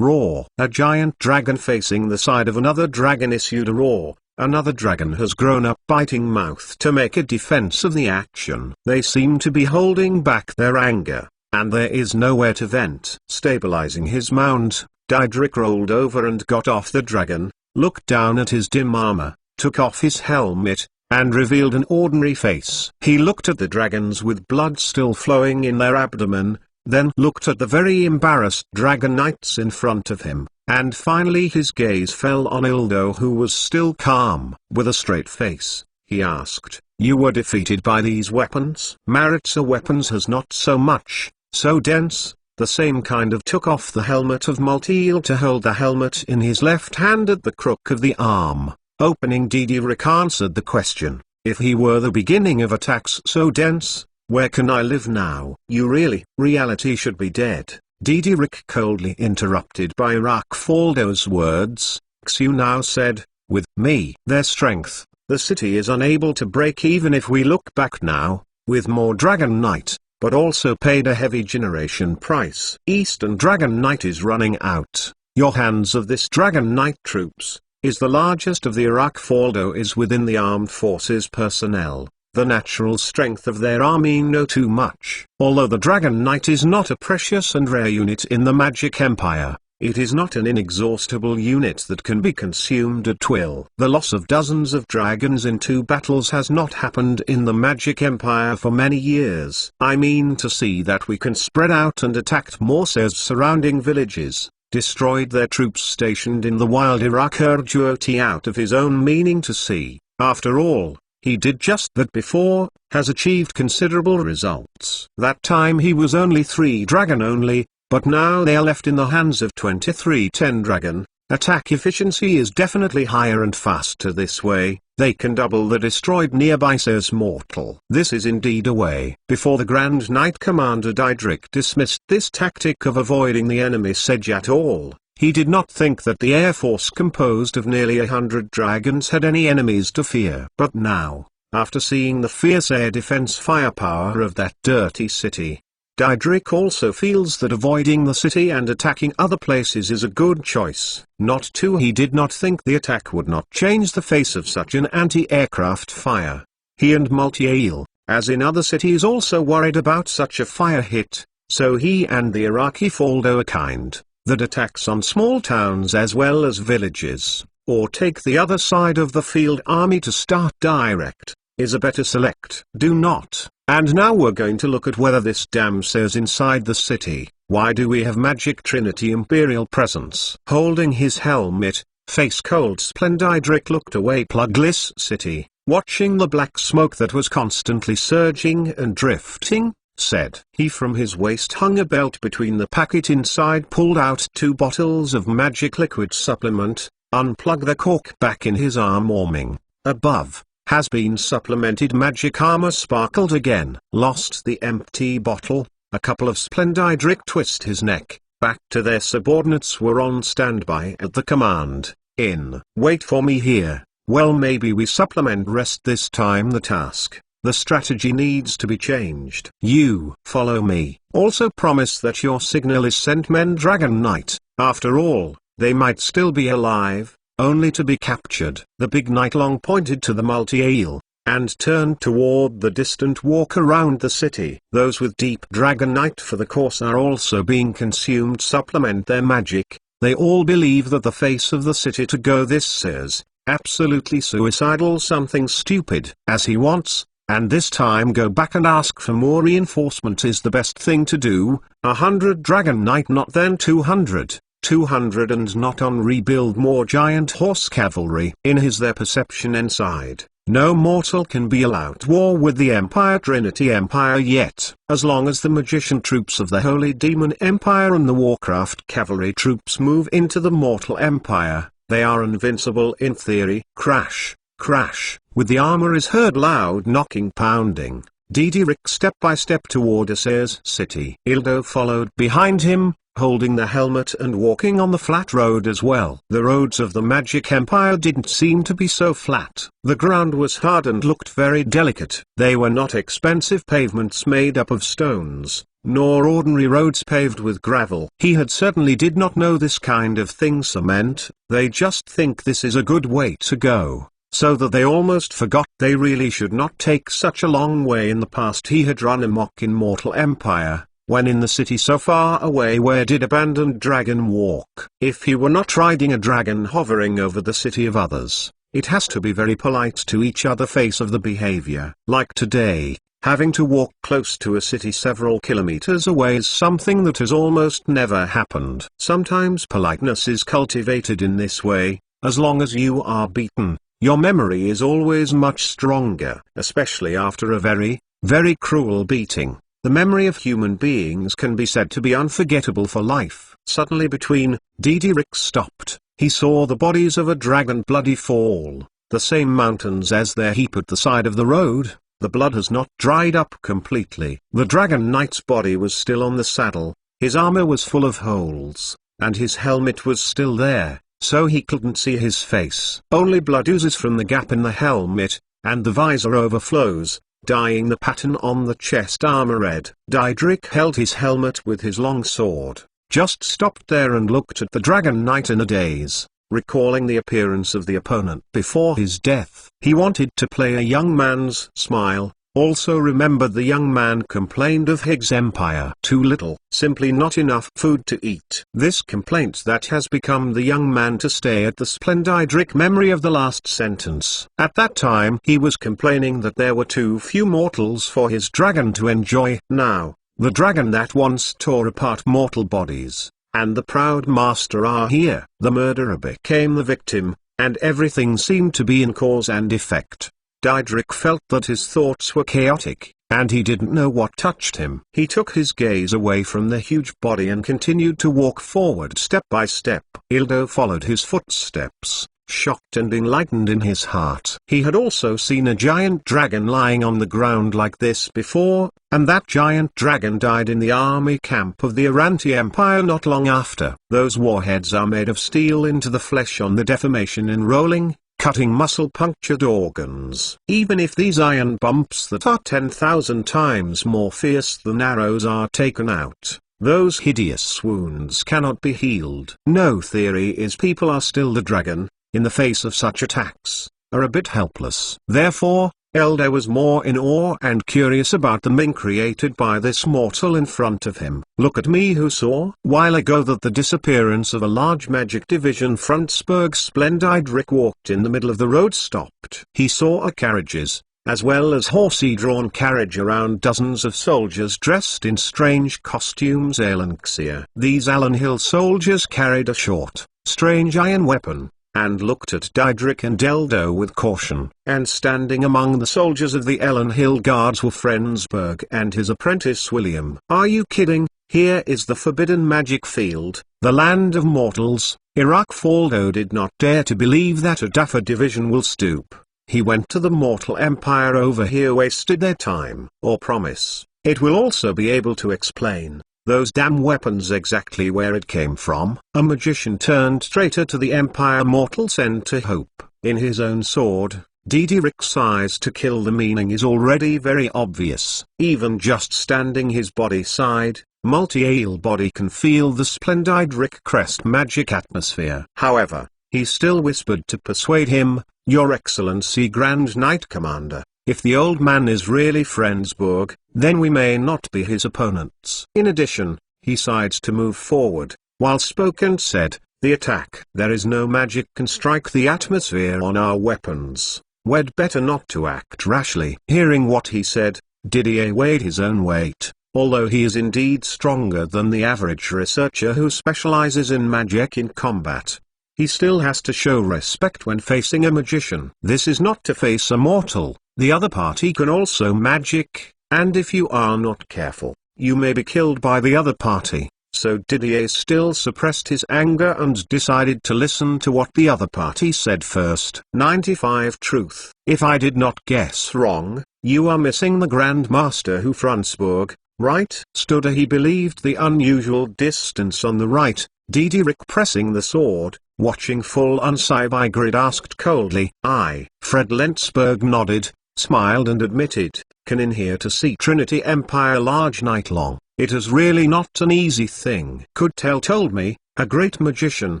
Roar. A giant dragon facing the side of another dragon issued a roar, Another dragon has grown up biting mouth to make a defense of the action. They seem to be holding back their anger, and there is nowhere to vent. Stabilizing his mount, Daedric rolled over and got off the dragon, looked down at his dim armor, took off his helmet, and revealed an ordinary face. He looked at the dragons with blood still flowing in their abdomen, then looked at the very embarrassed dragon knights in front of him, and finally his gaze fell on Ildo, who was still calm. With a straight face, he asked, "You were defeated by these weapons?" Maritza weapons has not so much, so dense, the same kind of took off the helmet of Multiel to hold the helmet in his left hand at the crook of the arm. Opening Didirik answered the question, if he were the beginning of attacks so dense, where can I live now? Reality should be dead. Didirik coldly interrupted by Rakfaldo's words. Xu now said, with me, their strength, the city is unable to break even if we look back now, with more Dragon Knight, but also paid a heavy generation price. Eastern Dragon Knight is running out. Your hands of this Dragon Knight troops, is the largest of the Rakfaldo is within the armed forces personnel. The natural strength of their army know too much. Although the Dragon Knight is not a precious and rare unit in the Magic Empire, it is not an inexhaustible unit that can be consumed at will. The loss of dozens of dragons in 2 battles has not happened in the Magic Empire for many years. I mean to see that we can spread out and attack Morse's surrounding villages, destroyed their troops stationed in the wild Iraq. Urduoti out of his own meaning to see, after all, he did just that before, has achieved considerable results. That time he was only 3 dragon only, but now they are left in the hands of 2310 dragon. Attack efficiency is definitely higher and faster this way. They can double the destroyed nearby, says Mortal. This is indeed a way. Before the Grand Knight Commander Daedric dismissed this tactic of avoiding the enemy siege at all. He did not think that the air force composed of nearly 100 dragons had any enemies to fear. But now, after seeing the fierce air defense firepower of that dirty city, Daedric also feels that avoiding the city and attacking other places is a good choice. Not too he did not think the attack would not change the face of such an anti-aircraft fire. He and Multiel, as in other cities, also worried about such a fire hit, so he and the Iraqi Faldo are kind, that attacks on small towns as well as villages, or take the other side of the field army to start direct, is a better select. Do not. And now we're going to look at whether this dam says inside the city. Why do we have Magic Trinity Imperial presence? Holding his helmet, face cold Splendidric looked away Plugless City, watching the black smoke that was constantly surging and drifting, said he. From his waist hung a belt between the packet inside, pulled out 2 bottles of magic liquid supplement, unplugged the cork back in his arm, warming. Above, has been supplemented magic armor sparkled again. Lost the empty bottle, a couple of Splendidric twist his neck, back to their subordinates were on standby at the command, in. Wait for me here. Well, maybe we supplement rest this time. The task, the strategy needs to be changed. You follow me. Also promise that your signal is sent men Dragon Knight. After all, they might still be alive, only to be captured. The big Knight Long pointed to the Multiel, and turned toward the distant walk around the city. Those with deep Dragon Knight for the course are also being consumed. Supplement their magic. They all believe that the face of the city to go. This says, absolutely suicidal, something stupid, as he wants, and this time go back and ask for more reinforcement is the best thing to do. 100 Dragon Knight, not then 200. 200 and not on rebuild more giant horse cavalry. In his their perception inside, no mortal can be allowed war with the Empire Trinity Empire yet. As long as the magician troops of the Holy Demon Empire and the Warcraft cavalry troops move into the Mortal Empire, they are invincible in theory. Crash, crash, with the armor is heard loud knocking, pounding. Didirik step by step toward Asair's city. Ildo followed behind him, holding the helmet and walking on the flat road as well. The roads of the Magic Empire didn't seem to be so flat. The ground was hard and looked very delicate. They were not expensive pavements made up of stones, nor ordinary roads paved with gravel. He had certainly did not know this kind of thing cement. They just think this is a good way to go. so that they almost forgot they really should not take such a long way. In the past he had run amok in mortal empire, when in the city so far away where did abandoned dragon walk. If he were not riding a dragon hovering over the city of others, it has to be very polite to each other face of the behavior. Like today, having to walk close to a city several kilometers away is something that has almost never happened. Sometimes politeness is cultivated in this way. As long as you are beaten, your memory is always much stronger, especially after a very, very cruel beating. The memory of human beings can be said to be unforgettable for life. Suddenly between, Diederik stopped. He saw the bodies of a dragon bloody fall, the same mountains as their heap at the side of the road. The blood has not dried up completely. The dragon knight's body was still on the saddle, his armor was full of holes, and his helmet was still there, so he couldn't see his face. Only blood oozes from the gap in the helmet, and the visor overflows, dyeing the pattern on the chest armor red. Diederik held his helmet with his long sword, just stopped there and looked at the dragon knight in a daze, recalling the appearance of the opponent before his death. He wanted to play a young man's smile, also remembered the young man complained of his empire. Too little, simply not enough food to eat. This complaint that has become the young man to stay at the Splendidric memory of the last sentence. At that time he was complaining that there were too few mortals for his dragon to enjoy. Now, the dragon that once tore apart mortal bodies, and the proud master are here. The murderer became the victim, and everything seemed to be in cause and effect. Diederik felt that his thoughts were chaotic, and he didn't know what touched him. He took his gaze away from the huge body and continued to walk forward step by step. Ildo followed his footsteps, shocked and enlightened in his heart. He had also seen a giant dragon lying on the ground like this before, and that giant dragon died in the army camp of the Aranti Empire not long after. Those warheads are made of steel into the flesh on the deformation in rolling, cutting muscle-punctured organs. Even if these iron bumps that are 10,000 times more fierce than arrows are taken out, those hideous wounds cannot be healed. No theory is people are still the dragon, in the face of such attacks, are a bit helpless. Therefore, Elder was more in awe and curious about the ming created by this mortal in front of him. Look at me who saw while ago that the disappearance of a large magic division Franzberg Splendidric walked in the middle of the road stopped. He saw a carriages, as well as horsey-drawn carriage around dozens of soldiers dressed in strange costumes. Alenxia. These Allen Hill soldiers carried a short, strange iron weapon, and looked at Diederik and Eldo with caution. And standing among the soldiers of the Ellen Hill Guards were Frenzberg and his apprentice William. Are you kidding? Here is the forbidden magic field, the land of mortals. Faldo did not dare to believe that a Duffer division will stoop. He went to the mortal empire over here, wasted their time. Or promise, it will also be able to explain those damn weapons exactly where it came from. A magician turned traitor to the empire mortal sent to hope in his own sword. Diederik's size to kill the meaning is already very obvious. Even just standing his body side, multi-ale body can feel the Splendidric crest magic atmosphere. However, he still whispered to persuade him, Your Excellency Grand Knight Commander, if the old man is really Frenzberg, then we may not be his opponents. In addition, he sighed to move forward, while spoke and said, the attack. There is no magic can strike the atmosphere on our weapons. We'd better not to act rashly. Hearing what he said, Didier weighed his own weight. Although he is indeed stronger than the average researcher who specializes in magic in combat, he still has to show respect when facing a magician. This is not to face a mortal. The other party can also magic, and if you are not careful, you may be killed by the other party. So Didier still suppressed his anger and decided to listen to what the other party said first. 95 Truth. If I did not guess wrong, you are missing the Grand Master who Franzberg, right? Studer he believed the unusual distance on the right. Diederik pressing the sword, watching full on Sybigrid asked coldly. I. Fred Lensberg nodded, smiled and admitted, can in here to see Trinity Empire large night long. It is really not an easy thing. Could tell told me, a great magician,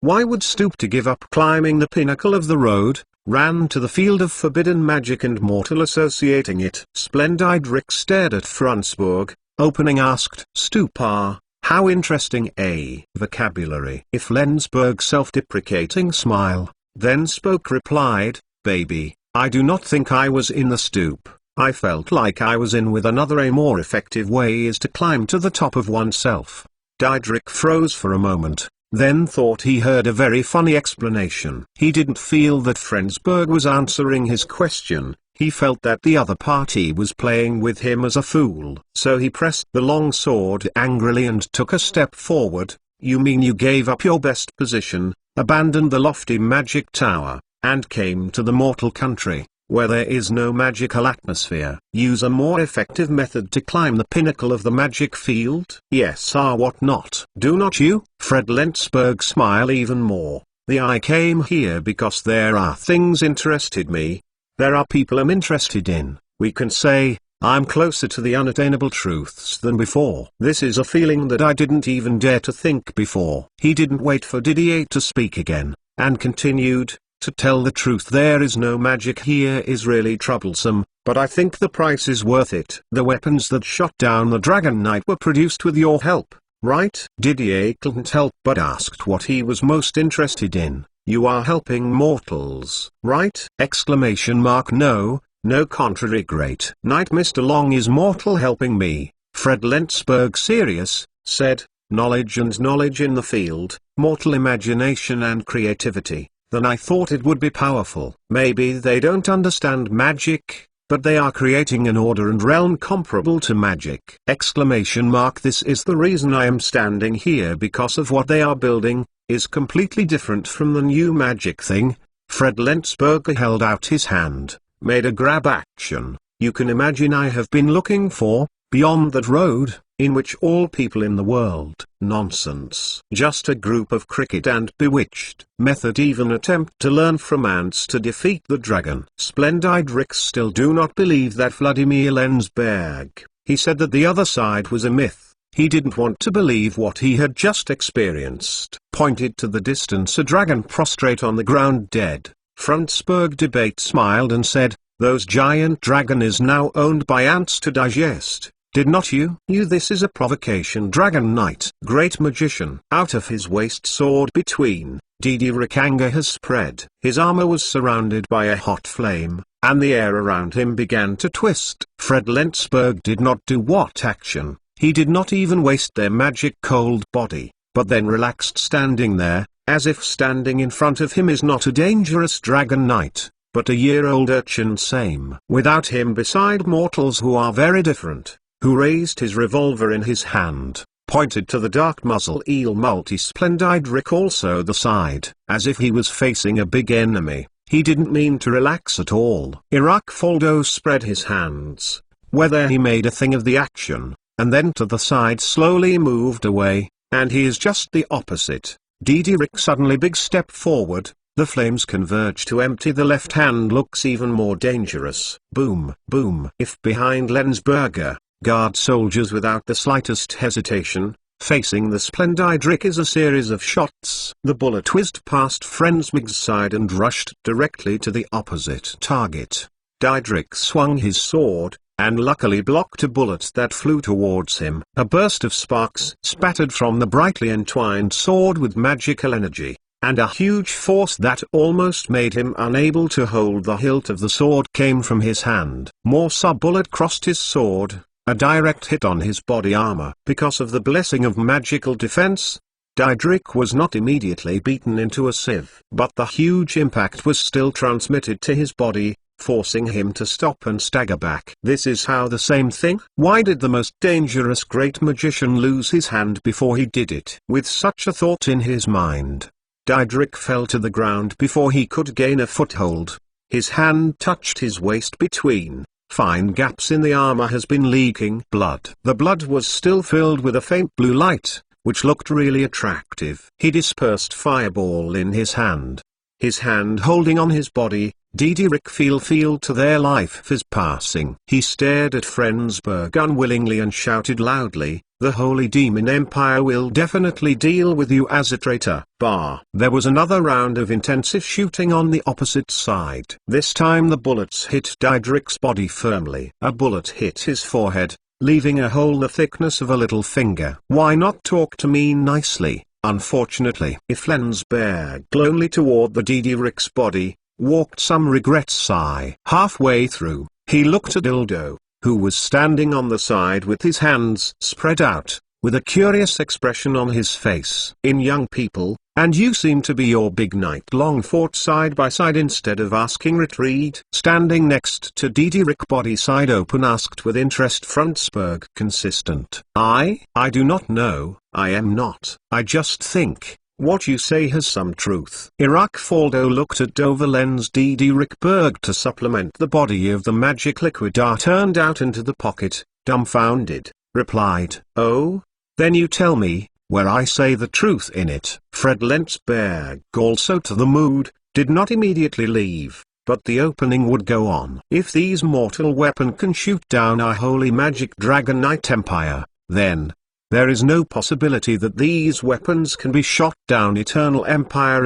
why would stoop to give up climbing the pinnacle of the road? ran to the field of forbidden magic and mortal associating it. Splendidrick stared at Frundsberg, opening asked Stupar, how interesting a vocabulary. If Lensberg self-deprecating smile, then spoke replied, baby, I do not think I was in the stoop. I felt like I was in with another. A more effective way is to climb to the top of oneself. Diedrich froze for a moment, then thought he heard a very funny explanation. He didn't feel that Frundsberg was answering his question, he felt that the other party was playing with him as a fool. So he pressed the long sword angrily and took a step forward. You mean you gave up your best position, abandoned the lofty magic tower, and came to the mortal country, where there is no magical atmosphere? Use a more effective method to climb the pinnacle of the magic field? Yes, what not? Do not you? Fred Lensberg smile even more. I came here because there are things interested me. There are people I'm interested in. We can say, I'm closer to the unattainable truths than before. This is a feeling that I didn't even dare to think before. He didn't wait for Didier to speak again, and continued, to tell the truth, there is no magic here is really troublesome, but I think the price is worth it. The weapons that shot down the Dragon Knight were produced with your help, right? Didier couldn't help but asked what he was most interested in. You are helping mortals, right? Exclamation mark. No, contrary, great Knight Mr. Long is mortal helping me. Fred Lensberg serious, said, knowledge and knowledge in the field, mortal imagination and creativity. Then I thought it would be powerful. Maybe they don't understand magic, but they are creating an order and realm comparable to magic. Exclamation mark. This is the reason I am standing here, because of what they are building is completely different from the new magic thing. Fred Lensberger held out his hand, made a grab action. You can imagine I have been looking for, beyond that road, in which all people in the world. Nonsense. Just a group of cricket and bewitched. Method even attempt to learn from ants to defeat the dragon. Splendidrick still do not believe that Vladimir Lensberg. He said that the other side was a myth. He didn't want to believe what he had just experienced. Pointed to the distance a dragon prostrate on the ground dead. Frundsberg debate smiled and said, those giant dragon is now owned by ants to digest. Did not you? This is a provocation. Dragon Knight, great magician. Out of his waist sword between, Diedrich anger has spread. His armor was surrounded by a hot flame, and the air around him began to twist. Fred Lensberg did not do what action. He did not even waste their magic cold body, but then relaxed standing there, as if standing in front of him is not a dangerous Dragon Knight, but a year-old urchin same. Without him beside mortals who are very different. Who raised his revolver in his hand, pointed to the dark muzzle eel Multisplendidrick also the side, as if he was facing a big enemy. He didn't mean to relax at all. Irakfoldo spread his hands, whether he made a thing of the action, and then to the side slowly moved away, and he is just the opposite. Diedrich suddenly big step forward, the flames converge to empty. The left hand looks even more dangerous. Boom, boom. If behind Lensberger, guard soldiers without the slightest hesitation, facing the Splendidrick is a series of shots. The bullet whizzed past Frundsberg's side and rushed directly to the opposite target. Diedrich swung his sword, and luckily blocked a bullet that flew towards him. A burst of sparks spattered from the brightly entwined sword with magical energy, and a huge force that almost made him unable to hold the hilt of the sword came from his hand. More bullet crossed his sword. A direct hit on his body armor. Because of the blessing of magical defense, Diedrich was not immediately beaten into a sieve. But the huge impact was still transmitted to his body, forcing him to stop and stagger back. This is how the same thing? Why did the most dangerous great magician lose his hand before he did it? With such a thought in his mind, Diedrich fell to the ground before he could gain a foothold. His hand touched his waist between. Fine gaps in the armor has been leaking blood. The blood was still filled with a faint blue light, which looked really attractive. He dispersed fireball in his hand. His hand holding on his body, Diedrich feel to their life is passing. He stared at Frundsberg unwillingly and shouted loudly, the Holy Demon Empire will definitely deal with you as a traitor. There was another round of intensive shooting on the opposite side. This time the bullets hit Diedrich's body firmly. A bullet hit his forehead, leaving a hole the thickness of a little finger. Why not talk to me nicely? Unfortunately, Flensburg, lonely toward the Diedrich's body, walked some regret sigh. Halfway through, he looked at Ildo, who was standing on the side with his hands spread out, with a curious expression on his face. In young people, and you seem to be your big knight long fought side by side instead of asking retreat. Standing next to Diedrich, body side open, asked with interest Frundsberg, consistent. I do not know, I am not. I just think, what you say has some truth. Faldo looked at Doverlens Diedrichberg to supplement the body of the magic liquid turned out into the pocket, dumbfounded, replied, oh? Then you tell me, where I say the truth in it. Fred Lensberg, also to the mood, did not immediately leave, but the opening would go on. If these mortal weapon can shoot down our holy magic Dragon Knight Empire, then there is no possibility that these weapons can be shot down Eternal Empire.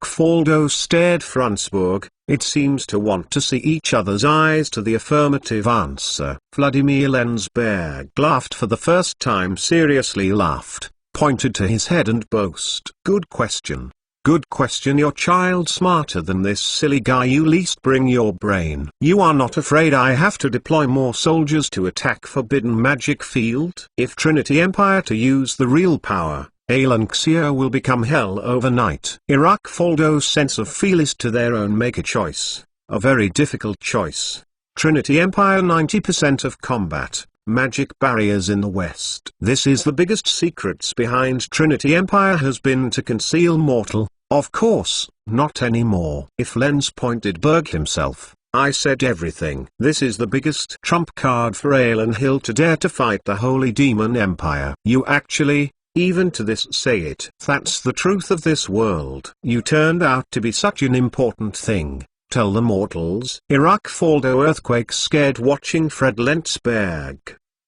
Faldo stared Frundsberg, it seems to want to see each other's eyes to the affirmative answer. Vladimir Lensberg laughed for the first time, seriously laughed, pointed to his head and boast. Good question. Good question. Your child smarter than this silly guy. You least bring your brain. You are not afraid I have to deploy more soldiers to attack Forbidden Magic Field? If Trinity Empire to use the real power, Alanxia will become hell overnight. Faldo's sense of feel is to their own make a choice, a very difficult choice. Trinity Empire 90% of combat, magic barriers in the West. This is the biggest secrets behind Trinity Empire has been to conceal mortal, of course, not anymore. If Lens pointed Berg himself, I said everything. This is the biggest trump card for Alan Hill to dare to fight the Holy Demon Empire. You actually, even to this, say it. That's the truth of this world. You turned out to be such an important thing. Tell the mortals. Faldo earthquake scared watching Fred Lensberg.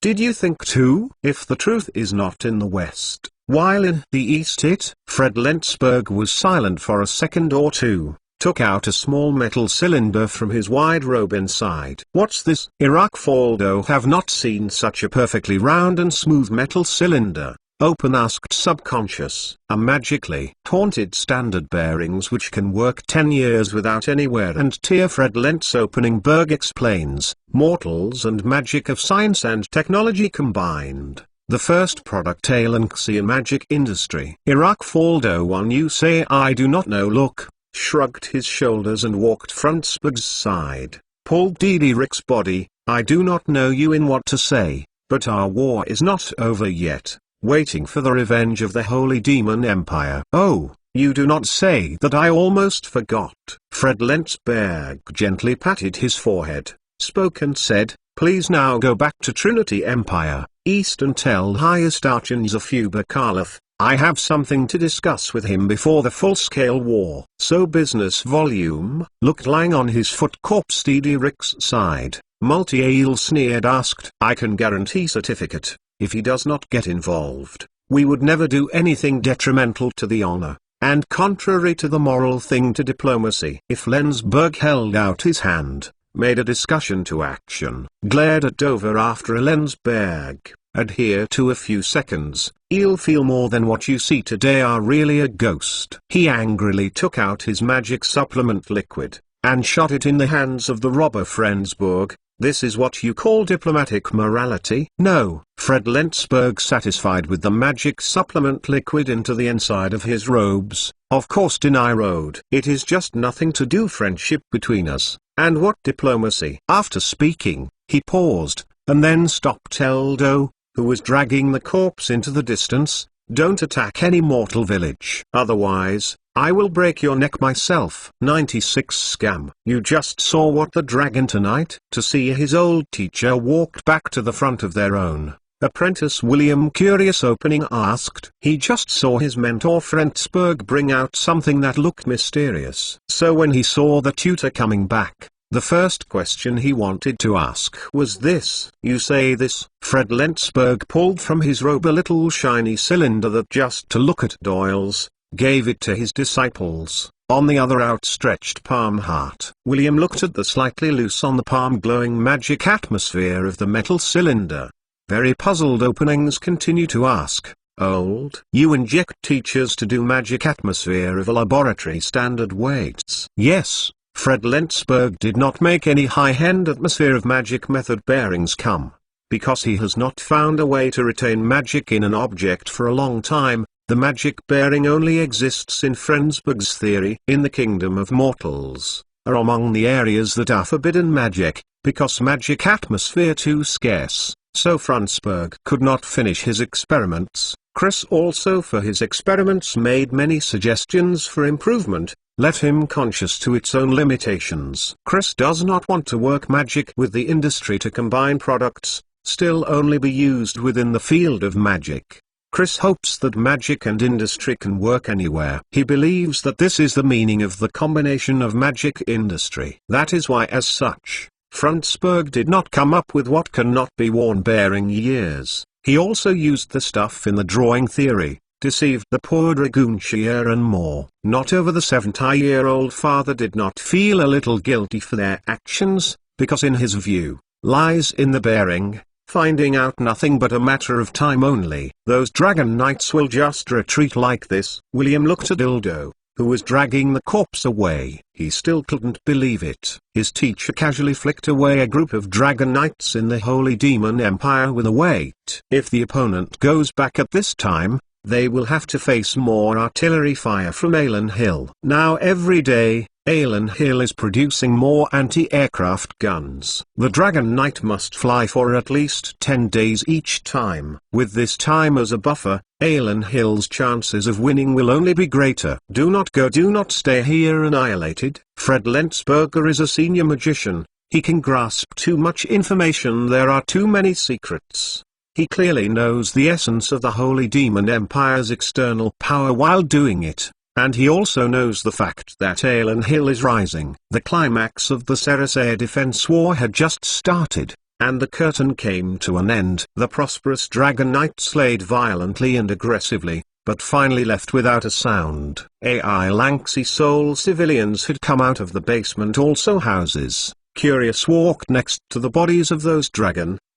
Did you think too? If the truth is not in the West, while in the East it? Fred Lensberg was silent for a second or two, took out a small metal cylinder from his wide robe inside. What's this? Faldo have not seen such a perfectly round and smooth metal cylinder. Open asked subconscious. A magically haunted standard bearings which can work 10 years without any wear and tear. Fred Lentz opening Berg explains, mortals and magic of science and technology combined. The first product Alanxia magic industry. Faldo one you say I do not know look, shrugged his shoulders and walked Frundsberg's side, pulled Diedrich's body, I do not know you in what to say, but our war is not over yet. Waiting for the revenge of the Holy Demon Empire. Oh, you do not say that. I almost forgot. Fred Lensberg gently patted his forehead, spoke and said, please now go back to Trinity Empire, East and tell highest Archangel Fuba Karloff, I have something to discuss with him before the full-scale war. So business volume, looked lying on his foot corpse Diedrich's side. Multi-Ale sneered asked, I can guarantee certificate. If he does not get involved, we would never do anything detrimental to the honor, and contrary to the moral thing to diplomacy. If Lensberg held out his hand, made a discussion to action, glared at Dover after Lensberg, adhere to a few seconds, you'll feel more than what you see today are really a ghost. He angrily took out his magic supplement liquid, and shot it in the hands of the robber Frensburg. This is what you call diplomatic morality? No. Fred Lensberg satisfied with the magic supplement liquid into the inside of his robes, of course denied. It is just nothing to do friendship between us, and what diplomacy? After speaking, he paused, and then stopped Eldo, who was dragging the corpse into the distance, don't attack any mortal village. Otherwise, I will break your neck myself. 96 Scam. You just saw what the dragon tonight? To see his old teacher walked back to the front of their own. Apprentice William Curious opening asked. He just saw his mentor Frensburg bring out something that looked mysterious. So when he saw the tutor coming back, the first question he wanted to ask was this. You say this? Fred Lensberg pulled from his robe a little shiny cylinder that, just to look at Doyle's, gave it to his disciples, on the other outstretched palm heart. William looked at the slightly loose on the palm glowing magic atmosphere of the metal cylinder. Very puzzled, Openings continue to ask, "Old, you inject teachers to do magic atmosphere of a laboratory standard weights?" Yes, Fred Lensberg did not make any high-end atmosphere of magic method bearings come. Because he has not found a way to retain magic in an object for a long time, the magic bearing only exists in Frensberg's theory. In the kingdom of mortals, are among the areas that are forbidden magic, because magic atmosphere too scarce, so Frensberg could not finish his experiments. Chris also for his experiments made many suggestions for improvement, left him conscious to its own limitations. Chris does not want to work magic with the industry to combine products, still only be used within the field of magic. Chris hopes that magic and industry can work anywhere. He believes that this is the meaning of the combination of magic industry. That is why, as such, Frensberg did not come up with what cannot be worn bearing years. He also used the stuff in the drawing theory, deceived the poor dragoonshire and more. Not over the 70-year-old father did not feel a little guilty for their actions, because in his view, lies in the bearing, finding out nothing but a matter of time only. Those dragon knights will just retreat like this. William looked at Ildo, who was dragging the corpse away. He still couldn't believe it. His teacher casually flicked away a group of dragon knights in the Holy Demon Empire with a weight. If the opponent goes back at this time, they will have to face more artillery fire from Alan Hill. Now every day, Alan Hill is producing more anti-aircraft guns. The Dragon Knight must fly for at least 10 days each time. With this time as a buffer, Alan Hill's chances of winning will only be greater. Do not go, do not stay here annihilated. Fred Lensberger is a senior magician. He can grasp too much information. There are too many secrets. He clearly knows the essence of the Holy Demon Empire's external power while doing it. And he also knows the fact that Alan Hill is rising. The climax of the Ceres air defense war had just started, and the curtain came to an end. The prosperous Dragon Knight slayed violently and aggressively, but finally left without a sound. AI Lanxy Soul civilians had come out of the basement, also houses. Curious walked next to the bodies of those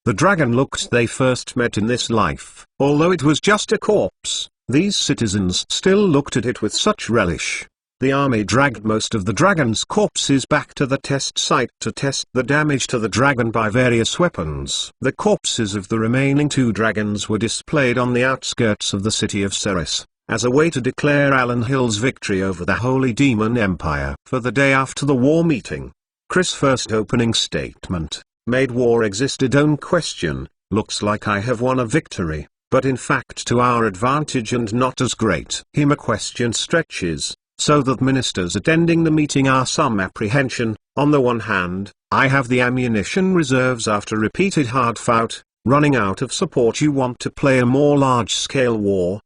the dragon looked they first met in this life. Although it was just a corpse, these citizens still looked at it with such relish. The army dragged most of the dragon's corpses back to the test site to test the damage to the dragon by various weapons. The corpses of the remaining 2 dragons were displayed on the outskirts of the city of Ceres, as a way to declare Alan Hill's victory over the Holy Demon Empire. For the day after the war meeting, Chris' first opening statement made war existed. Don't question, looks like I have won a victory, but in fact to our advantage and not as great. Him a question stretches, so that ministers attending the meeting are some apprehension. On the one hand, I have the ammunition reserves after repeated hard fight, running out of support. You want to play a more large-scale war,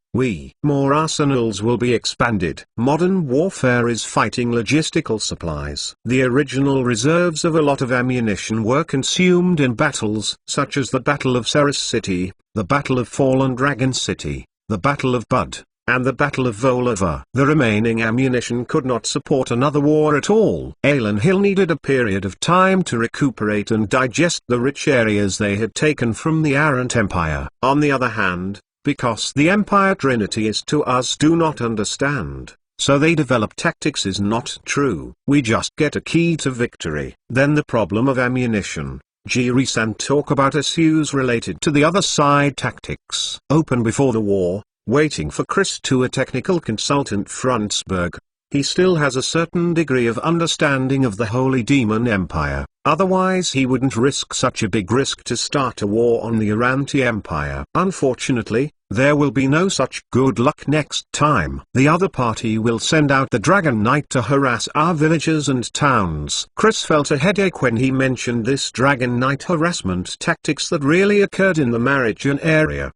more arsenals will be expanded. Modern warfare is fighting logistical supplies. The original reserves of a lot of ammunition were consumed in battles, such as the Battle of Ceres City, the Battle of Fallen Dragon City, the Battle of Bud, and the Battle of Volova. The remaining ammunition could not support another war at all. Alan Hill needed a period of time to recuperate and digest the rich areas they had taken from the Arrant Empire. On the other hand, because the Empire Trinity is to us do not understand, so they develop tactics is not true. We just get a key to victory. Then the problem of ammunition. Giri-san talk about issues related to the other side tactics. Open before the war, waiting for Chris to a technical consultant Frensberg. He still has a certain degree of understanding of the Holy Demon Empire, otherwise he wouldn't risk such a big risk to start a war on the Arranti Empire. Unfortunately, there will be no such good luck next time. The other party will send out the Dragon Knight to harass our villages and towns. Chris felt a headache when he mentioned this Dragon Knight harassment tactics that really occurred in the Marijan area.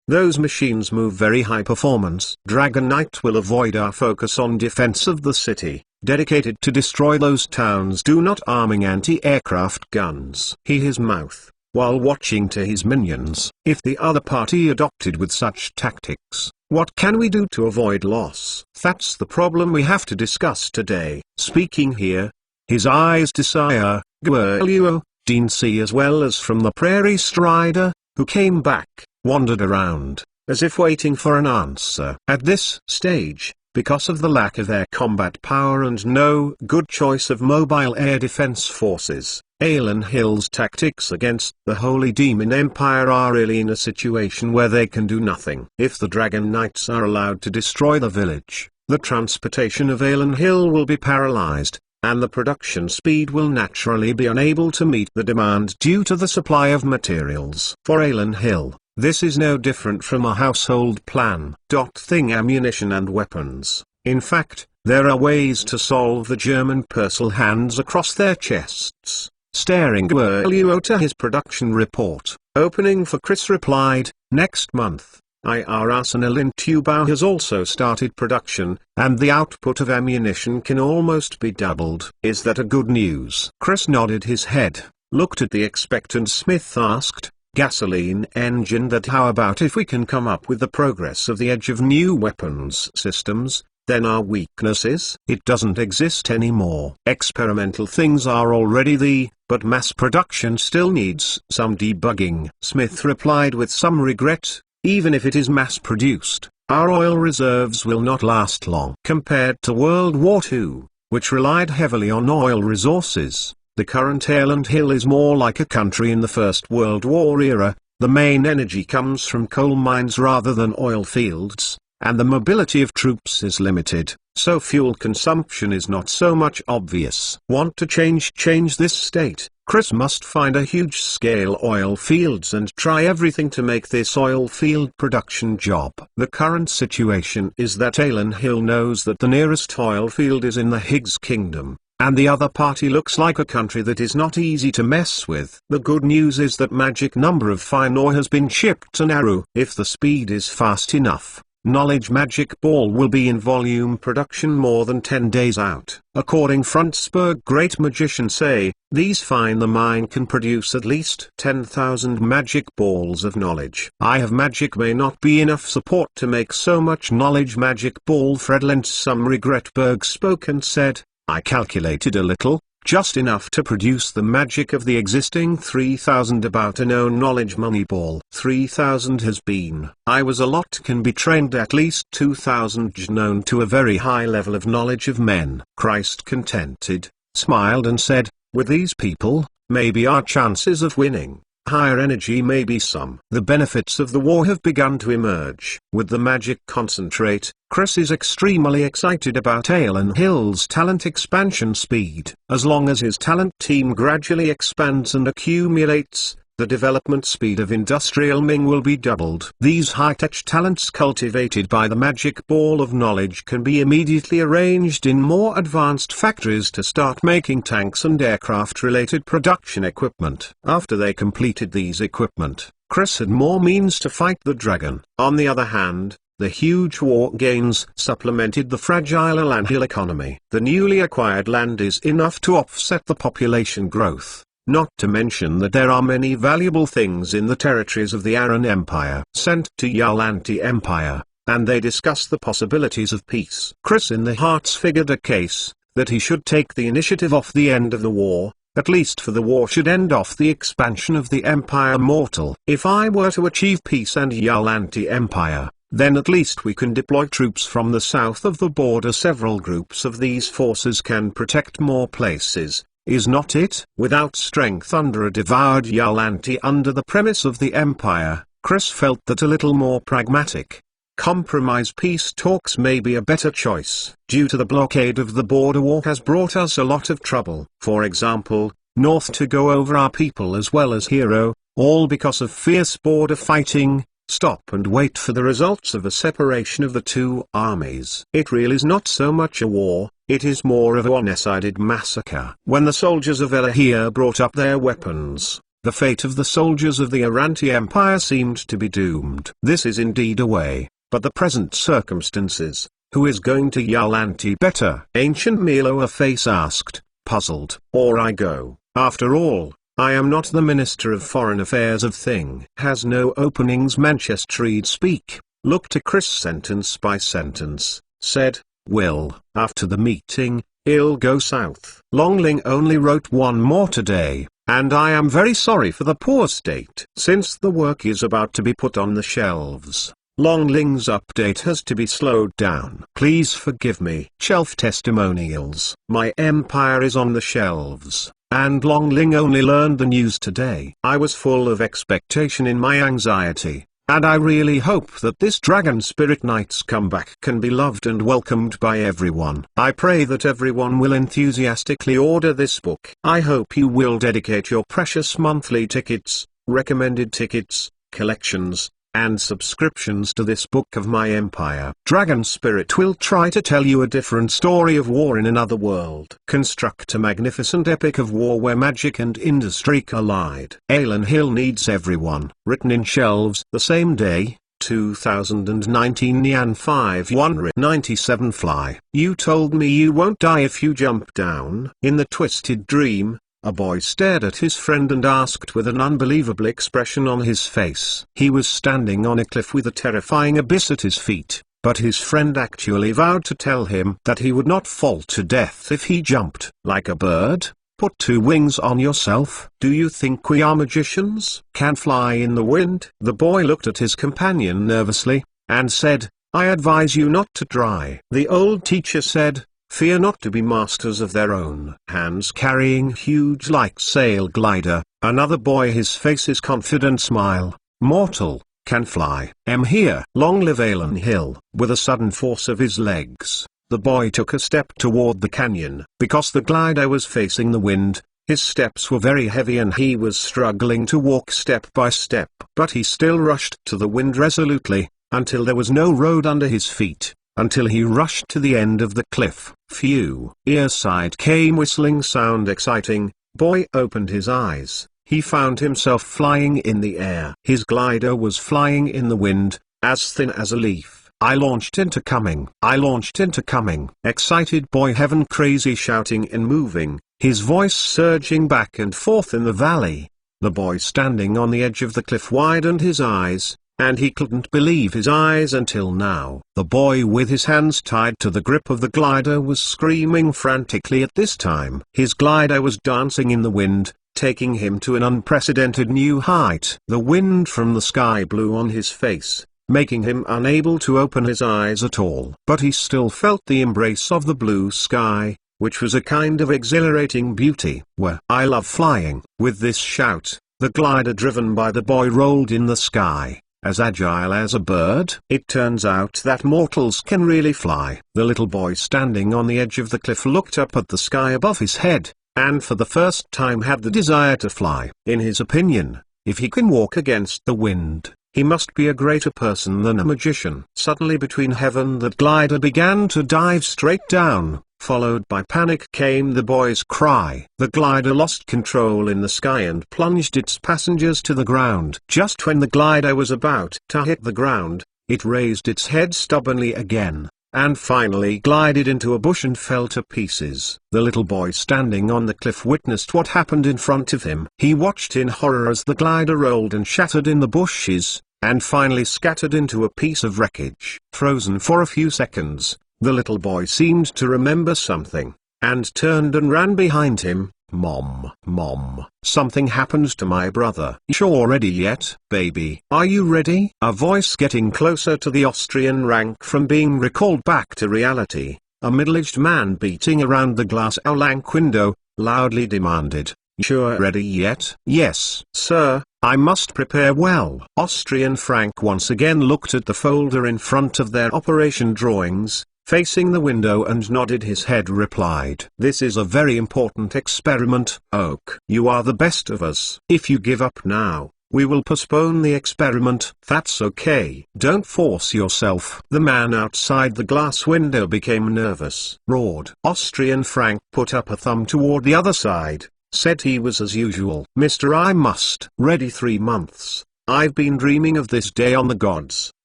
Those machines move very high performance. Dragon Knight will avoid our focus on defense of the city, dedicated to destroy those towns. Do not arming anti-aircraft guns. His mouth, while watching to his minions. If the other party adopted with such tactics, what can we do to avoid loss? That's the problem we have to discuss today. Speaking here, his eyes to Sire Guerluo, Dean C, as well as from the Prairie Strider, who came back, wandered around, as if waiting for an answer. At this stage, because of the lack of air combat power and no good choice of mobile air defense forces, Alan Hill's tactics against the Holy Demon Empire are really in a situation where they can do nothing. If the Dragon Knights are allowed to destroy the village, the transportation of Alan Hill will be paralyzed, and the production speed will naturally be unable to meet the demand due to the supply of materials. For Alan Hill, this is no different from a household plan. Thing ammunition and weapons. In fact, there are ways to solve the German Purcell hands across their chests. Staring Guerluo to his production report, opening for Chris replied, "Next month, our arsenal in Tubau has also started production, and the output of ammunition can almost be doubled." "Is that a good news?" Chris nodded his head, looked at the expectant Smith, asked, "Gasoline engine that how about if we can come up with the progress of the edge of new weapons systems? Then our weaknesses? It doesn't exist anymore. Experimental things are already but mass production still needs some debugging." Smith replied with some regret, "Even if it is mass-produced, our oil reserves will not last long." Compared to World War II, which relied heavily on oil resources, the current Alan Hill is more like a country in the First World War era. The main energy comes from coal mines rather than oil fields, and the mobility of troops is limited, so fuel consumption is not so much obvious. Want to change this state? Chris must find a huge-scale oil fields and try everything to make this oil field production job. The current situation is that Alan Hill knows that the nearest oil field is in the Higgs Kingdom, and the other party looks like a country that is not easy to mess with. The good news is that magic number of fine ore has been shipped to Nauru. If the speed is fast enough, Knowledge Magic Ball will be in volume production more than 10 days out. According Frontsburg Great Magician say, these fine the mine can produce at least 10,000 magic balls of knowledge. I have magic may not be enough support to make so much knowledge magic ball. Fred lent some regret. Berg spoke and said, "I calculated a little, just enough to produce the magic of the existing 3,000 about a known knowledge money ball. 3,000 has been. I was a lot can be trained at least 2,000 known to a very high level of knowledge of men." Christ contented, smiled and said, "With these people, maybe our chances of winning higher energy may be some." The benefits of the war have begun to emerge. With the magic concentrate, Chris is extremely excited about Alan Hill's talent expansion speed. As long as his talent team gradually expands and accumulates, the development speed of Industrial Ming will be doubled. These high-tech talents cultivated by the magic ball of knowledge can be immediately arranged in more advanced factories to start making tanks and aircraft-related production equipment. After they completed these equipment, Chris had more means to fight the dragon. On the other hand, the huge war gains supplemented the fragile Alan Hill economy. The newly acquired land is enough to offset the population growth. Not to mention that there are many valuable things in the territories of the Aran Empire. Sent to Yalanti Empire, and they discuss the possibilities of peace. Chris in the hearts figured a case, that he should take the initiative off the end of the war, at least for the war should end off the expansion of the Empire Mortal. If I were to achieve peace and Yalanti Empire, then at least we can deploy troops from the south of the border. Several groups of these forces can protect more places. Is not it? Without strength under a devoured Yalanti under the premise of the Empire, Chris felt that a little more pragmatic compromise peace talks may be a better choice. Due to the blockade of the border war has brought us a lot of trouble. For example, north to go over our people as well as hero, all because of fierce border fighting. Stop and wait for the results of a separation of the two armies. It really is not so much a war, it is more of a one-sided massacre. When the soldiers of Elahir brought up their weapons, the fate of the soldiers of the Aranti Empire seemed to be doomed. This is indeed a way, but the present circumstances, who is going to Yalanti better? Ancient Milo a face asked, puzzled. Or I go. After all, I am not the Minister of Foreign Affairs of Thing. Has no openings. Manchester speak, looked at Chris sentence by sentence, said, will, after the meeting, it'll go south. Longling only wrote one more today, and I am very sorry for the poor state. Since the work is about to be put on the shelves, Longling's update has to be slowed down. Please forgive me. Shelf testimonials. My empire is on the shelves, and Longling only learned the news today. I was full of expectation in my anxiety, and I really hope that this Dragon Spirit Knight's comeback can be loved and welcomed by everyone. I pray that everyone will enthusiastically order this book. I hope you will dedicate your precious monthly tickets, recommended tickets, collections, and subscriptions to this book of my empire. Dragon Spirit will try to tell you a different story of war in another world. Construct a magnificent epic of war where magic and industry collide. Alan Hill needs everyone. Written in shelves the same day, 2019. Nyan 5197 Fly. You told me you won't die if you jump down. In the twisted dream, a boy stared at his friend and asked with an unbelievable expression on his face. He was standing on a cliff with a terrifying abyss at his feet, but his friend actually vowed to tell him that he would not fall to death if he jumped. Like a bird, put two wings on yourself. Do you think we are magicians? Can fly in the wind? The boy looked at his companion nervously, and said, I advise you not to try. The old teacher said, fear not to be masters of their own hands. Carrying huge like sail glider, another boy, his face is confident smile, mortal, can fly. Am here. Long live Alan Hill. With a sudden force of his legs, the boy took a step toward the canyon. Because the glider was facing the wind, his steps were very heavy and he was struggling to walk step by step. But he still rushed to the wind resolutely, until there was no road under his feet. Until he rushed to the end of the cliff. Phew. Earside came whistling sound. Exciting. Boy opened his eyes. He found himself flying in the air. His glider was flying in the wind, as thin as a leaf. I launched into coming. I launched into coming. Excited boy heaven crazy shouting and moving, his voice surging back and forth in the valley. The boy standing on the edge of the cliff widened his eyes, and he couldn't believe his eyes until now. The boy with his hands tied to the grip of the glider was screaming frantically at this time. His glider was dancing in the wind, taking him to an unprecedented new height. The wind from the sky blew on his face, making him unable to open his eyes at all. But he still felt the embrace of the blue sky, which was a kind of exhilarating beauty. Where I love flying. With this shout, the glider driven by the boy rolled in the sky, as agile as a bird. It turns out that mortals can really fly. The little boy standing on the edge of the cliff looked up at the sky above his head, and for the first time had the desire to fly. In his opinion, if he can walk against the wind, he must be a greater person than a magician. Suddenly between heaven that glider began to dive straight down. Followed by panic came the boy's cry. The glider lost control in the sky and plunged its passengers to the ground. Just when the glider was about to hit the ground, it raised its head stubbornly again, and finally glided into a bush and fell to pieces. The little boy standing on the cliff witnessed what happened in front of him. He watched in horror as the glider rolled and shattered in the bushes, and finally scattered into a piece of wreckage. Frozen for a few seconds, the little boy seemed to remember something, and turned and ran behind him. Mom, Mom, something happened to my brother. Sure ready yet, baby? Are you ready? A voice getting closer to the Austrian rank from being recalled back to reality. A middle-aged man beating around the glass Outlank window, loudly demanded, Sure ready yet? Yes, sir. I must prepare well. Austrian Frank once again looked at the folder in front of their operation drawings, facing the window, and nodded his head. Replied, This is a very important experiment, Oak. You are the best of us. If you give up now, we will postpone the experiment. That's okay. Don't force yourself. The man outside the glass window became nervous. Roared. Austrian Frank put up a thumb toward the other side, said he was as usual. Mister, I must. Ready 3 months. I've been dreaming of this day on the gods.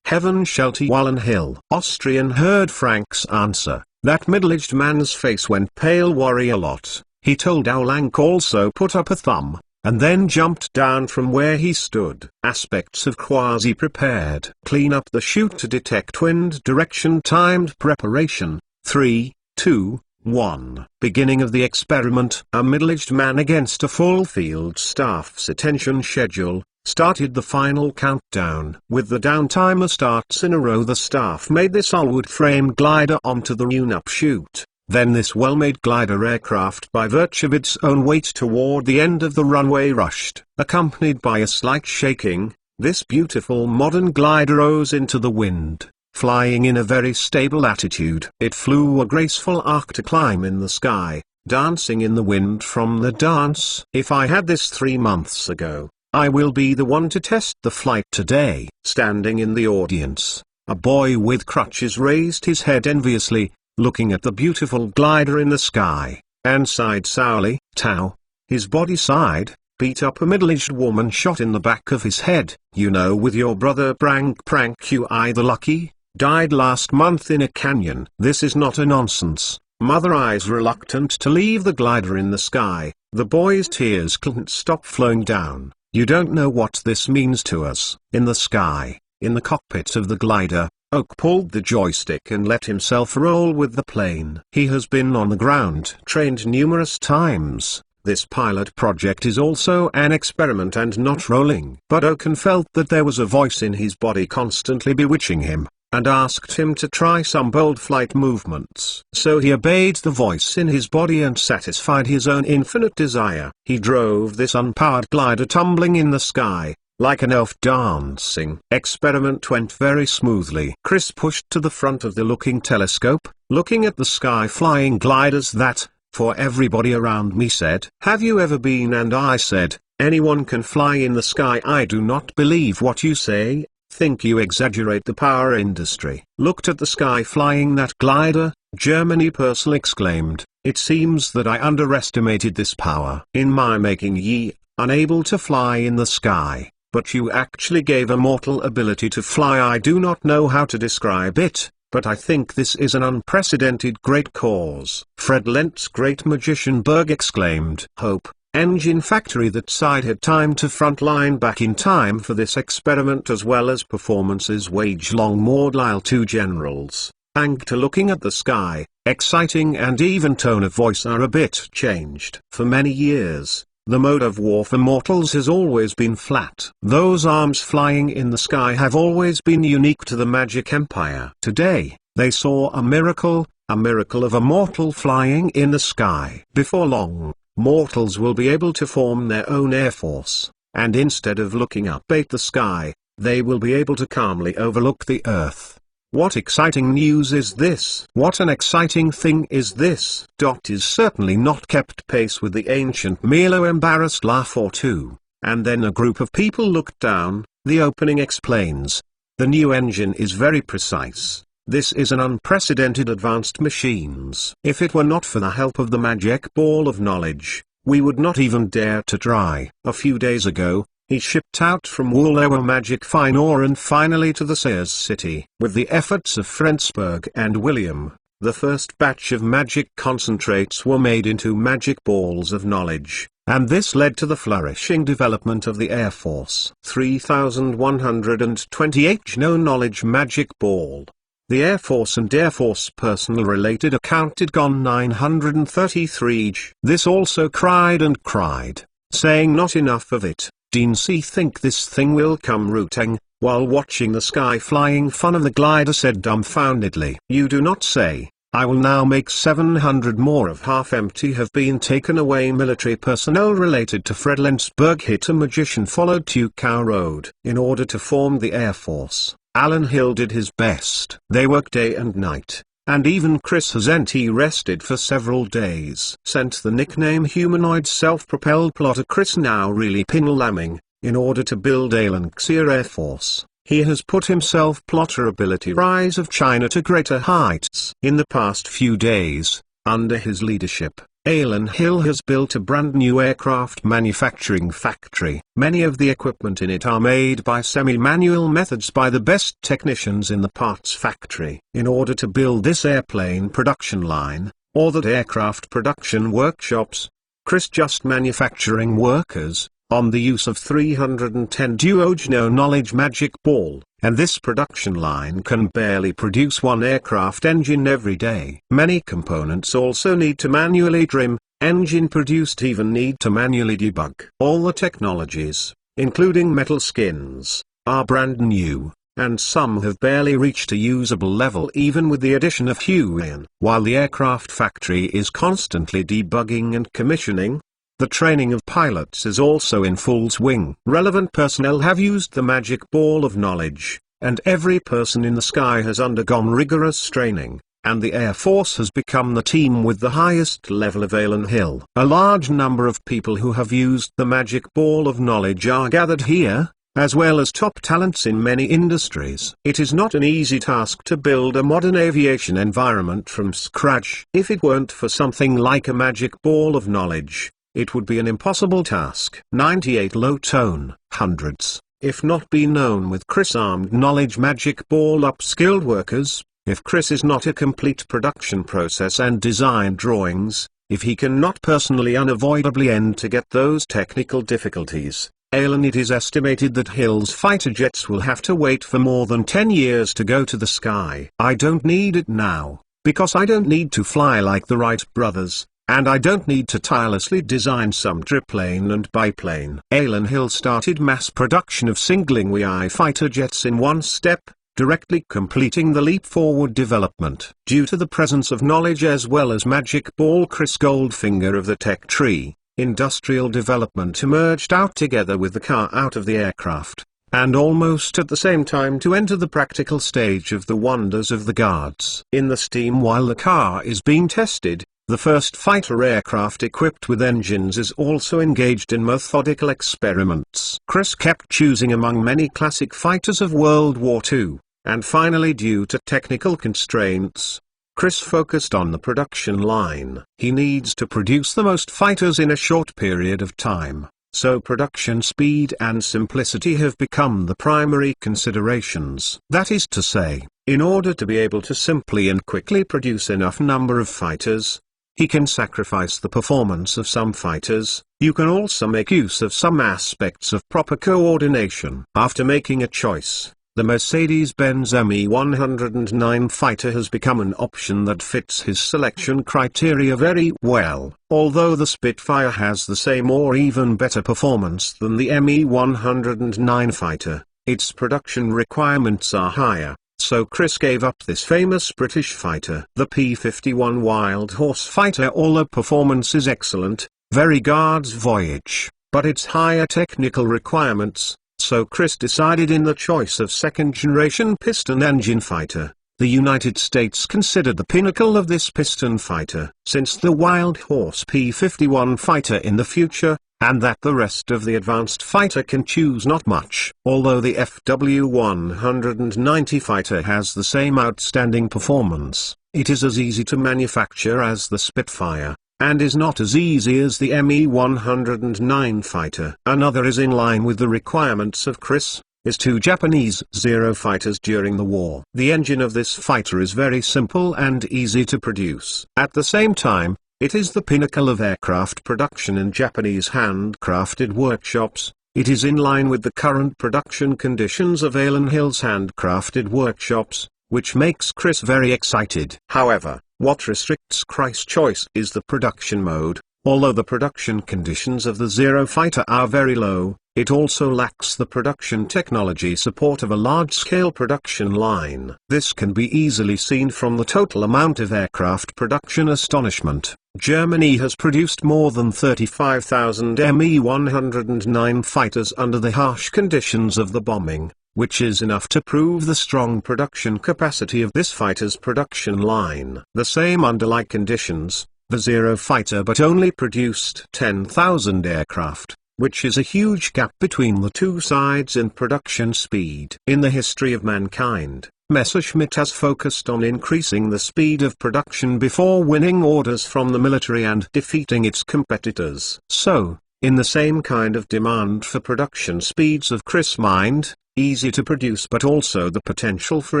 Heaven Shelty Wallen Hill. Austrian heard Frank's answer. That middle-aged man's face went pale. Worry a lot. He told Outlank also put up a thumb, and then jumped down from where he stood. Aspects of quasi-prepared. Clean up the chute to detect wind direction. Timed preparation. 3, 2, 1. Beginning of the experiment. A middle-aged man against a full field staff's attention schedule started the final countdown. With the down timer starts in a row, the staff made this all-wood frame glider onto the tune-up chute. Then this well-made glider aircraft, by virtue of its own weight, toward the end of the runway rushed. Accompanied by a slight shaking, this beautiful modern glider rose into the wind, flying in a very stable attitude. It flew a graceful arc to climb in the sky, dancing in the wind from the dance. If I had this 3 months ago, I will be the one to test the flight today. Standing in the audience, a boy with crutches raised his head enviously, looking at the beautiful glider in the sky, and sighed sourly. Tao. His body sighed, beat up a middle-aged woman shot in the back of his head. You know, with your brother prank you I the lucky, died last month in a canyon. This is not a nonsense. Mother eyes reluctant to leave the glider in the sky. The boy's tears couldn't stop flowing down. You don't know what this means to us. In the sky, in the cockpit of the glider, Oak pulled the joystick and let himself roll with the plane. He has been on the ground, trained numerous times. This pilot project is also an experiment and not rolling. But Oaken felt that there was a voice in his body constantly bewitching him, and asked him to try some bold flight movements. So he obeyed the voice in his body and satisfied his own infinite desire. He drove this unpowered glider tumbling in the sky, like an elf dancing. Experiment went very smoothly. Chris pushed to the front of the looking telescope, looking at the sky flying gliders that, for everybody around me, said, "Have you ever been?" And I said, "Anyone can fly in the sky." "I do not believe what you say. Think you exaggerate the power industry." Looked at the sky flying that glider, Germany Purcell exclaimed, "It seems that I underestimated this power in my making ye, unable to fly in the sky, but you actually gave a mortal ability to fly. I do not know how to describe it, but I think this is an unprecedented great cause." Fred Lentz, great magician Berg exclaimed, "Hope, engine factory that side had time to frontline back in time for this experiment as well as performances wage long Mordlyle 2 generals." Angta looking at the sky, exciting and even tone of voice are a bit changed. For many years, the mode of war for mortals has always been flat. Those arms flying in the sky have always been unique to the Magic Empire. Today, they saw a miracle of a mortal flying in the sky. Before long, mortals will be able to form their own air force, and instead of looking up at the sky, they will be able to calmly overlook the earth. What exciting news is this? What an exciting thing is this? Is certainly not kept pace with the ancient Milo. Embarrassed laugh or two, and then a group of people looked down. The opening explains. The new engine is very precise. This is an unprecedented advanced machines. If it were not for the help of the magic ball of knowledge, we would not even dare to try. A few days ago, he shipped out from Woolower Magic Fine Ore and finally to the Sears City. With the efforts of Frensberg and William, the first batch of magic concentrates were made into magic balls of knowledge, and this led to the flourishing development of the Air Force. 3128 No Knowledge Magic Ball. The Air Force and Air Force personnel related accounted gone 933 each. This also cried and cried, saying not enough of it. Dean C. think this thing will come rooting, while watching the sky flying fun of the glider said dumbfoundedly. You do not say. I will now make 700 more of half-empty have been taken away. Military personnel related to Fred Lensberg hit a magician followed Tucow Road. In order to form the Air Force, Alan Hill did his best. They worked day and night, and even Chris Hazenti rested for several days. Sent the nickname Humanoid Self-Propelled Plotter Chris now really pin-lamming, in order to build Alan Xier Air Force. He has put himself plotter ability rise of China to greater heights. In the past few days, under his leadership, Alan Hill has built a brand new aircraft manufacturing factory. Many of the equipment in it are made by semi-manual methods by the best technicians in the parts factory. In order to build this airplane production line, or that aircraft production workshops, Chris just manufacturing workers, on the use of 310 Duogeno Knowledge Magic Ball, and this production line can barely produce one aircraft engine every day. Many components also need to manually trim, engine produced even need to manually debug. All the technologies, including metal skins, are brand new, and some have barely reached a usable level even with the addition of Huion. While the aircraft factory is constantly debugging and commissioning, the training of pilots is also in full swing. Relevant personnel have used the Magic Ball of Knowledge, and every person in the sky has undergone rigorous training, and the Air Force has become the team with the highest level of Alan Hill. A large number of people who have used the Magic Ball of Knowledge are gathered here, as well as top talents in many industries. It is not an easy task to build a modern aviation environment from scratch. If it weren't for something like a Magic Ball of Knowledge, it would be an impossible task. 98 Low Tone, hundreds, if not be known with Chris Armed Knowledge Magic Ball upskilled workers. If Chris is not a complete production process and design drawings, if he cannot personally unavoidably end to get those technical difficulties, Alan, it is estimated that Hill's fighter jets will have to wait for more than 10 years to go to the sky. I don't need it now, because I don't need to fly like the Wright brothers, and I don't need to tirelessly design some triplane and biplane. Alan Hill started mass production of single-wing fighter jets in one step, directly completing the leap forward development. Due to the presence of knowledge as well as Magic Ball, Chris Goldfinger of the tech tree, industrial development emerged out together with the car out of the aircraft, and almost at the same time to enter the practical stage of the wonders of the guards. In the steam while the car is being tested, the first fighter aircraft equipped with engines is also engaged in methodical experiments. Chris kept choosing among many classic fighters of World War II, and finally due to technical constraints, Chris focused on the production line. He needs to produce the most fighters in a short period of time, so production speed and simplicity have become the primary considerations. That is to say, in order to be able to simply and quickly produce enough number of fighters, he can sacrifice the performance of some fighters. You can also make use of some aspects of proper coordination. After making a choice, the Mercedes-Benz Me-109 fighter has become an option that fits his selection criteria very well. Although the Spitfire has the same or even better performance than the Me-109 fighter, its production requirements are higher. So Chris gave up this famous British fighter. The P-51 Wild Horse fighter, although performance is excellent, very guards voyage, but its higher technical requirements, so Chris decided in the choice of second-generation piston engine fighter. The United States considered the pinnacle of this piston fighter, since the Wild Horse P-51 fighter in the future, and that the rest of the advanced fighter can choose not much. Although the FW-190 fighter has the same outstanding performance, it is as easy to manufacture as the Spitfire, and is not as easy as the Me-109 fighter. Another is in line with the requirements of Chris, is two Japanese Zero fighters during the war. The engine of this fighter is very simple and easy to produce. At the same time, it is the pinnacle of aircraft production in Japanese handcrafted workshops. It is in line with the current production conditions of Alan Hill's handcrafted workshops, which makes Chris very excited. However, what restricts Chris' choice is the production mode. Although the production conditions of the Zero fighter are very low, it also lacks the production technology support of a large-scale production line. This can be easily seen from the total amount of aircraft production astonishment. Germany has produced more than 35,000 Me-109 fighters under the harsh conditions of the bombing, which is enough to prove the strong production capacity of this fighter's production line. The same under like conditions, the Zero fighter but only produced 10,000 aircraft, which is a huge gap between the two sides in production speed. In the history of mankind, Messerschmitt has focused on increasing the speed of production before winning orders from the military and defeating its competitors. So, in the same kind of demand for production speeds of Chris' mind, easy to produce but also the potential for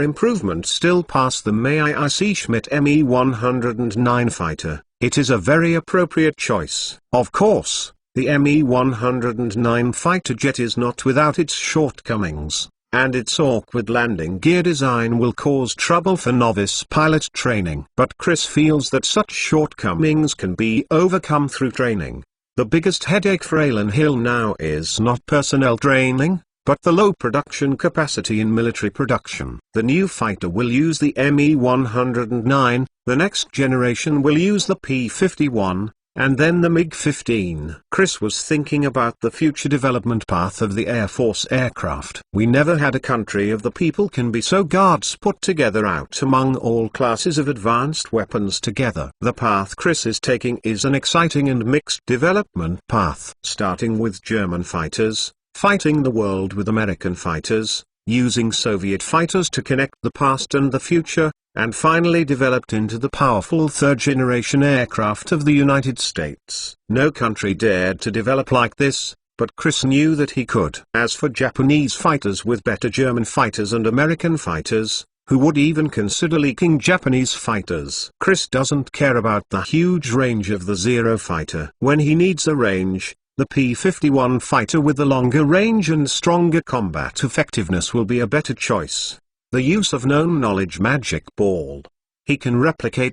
improvement still past the Messerschmitt Me-109 fighter, it is a very appropriate choice. Of course, The Me-109 fighter jet is not without its shortcomings, and its awkward landing gear design will cause trouble for novice pilot training. But Chris feels that such shortcomings can be overcome through training. The biggest headache for Alan Hill now is not personnel training, but the low production capacity in military production. The new fighter will use the Me-109, the next generation will use the P-51, and then the MiG-15. Chris was thinking about the future development path of the Air Force aircraft. We never had a country of the people can be so guards put together out among all classes of advanced weapons together. The path Chris is taking is an exciting and mixed development path. Starting with German fighters, fighting the world with American fighters, using Soviet fighters to connect the past and the future, and finally developed into the powerful third-generation aircraft of the United States. No country dared to develop like this, but Chris knew that he could. As for Japanese fighters with better German fighters and American fighters, who would even consider leaking Japanese fighters? Chris doesn't care about the huge range of the Zero fighter. When he needs a range, the P-51 fighter with the longer range and stronger combat effectiveness will be a better choice. The use of known knowledge magic ball. He can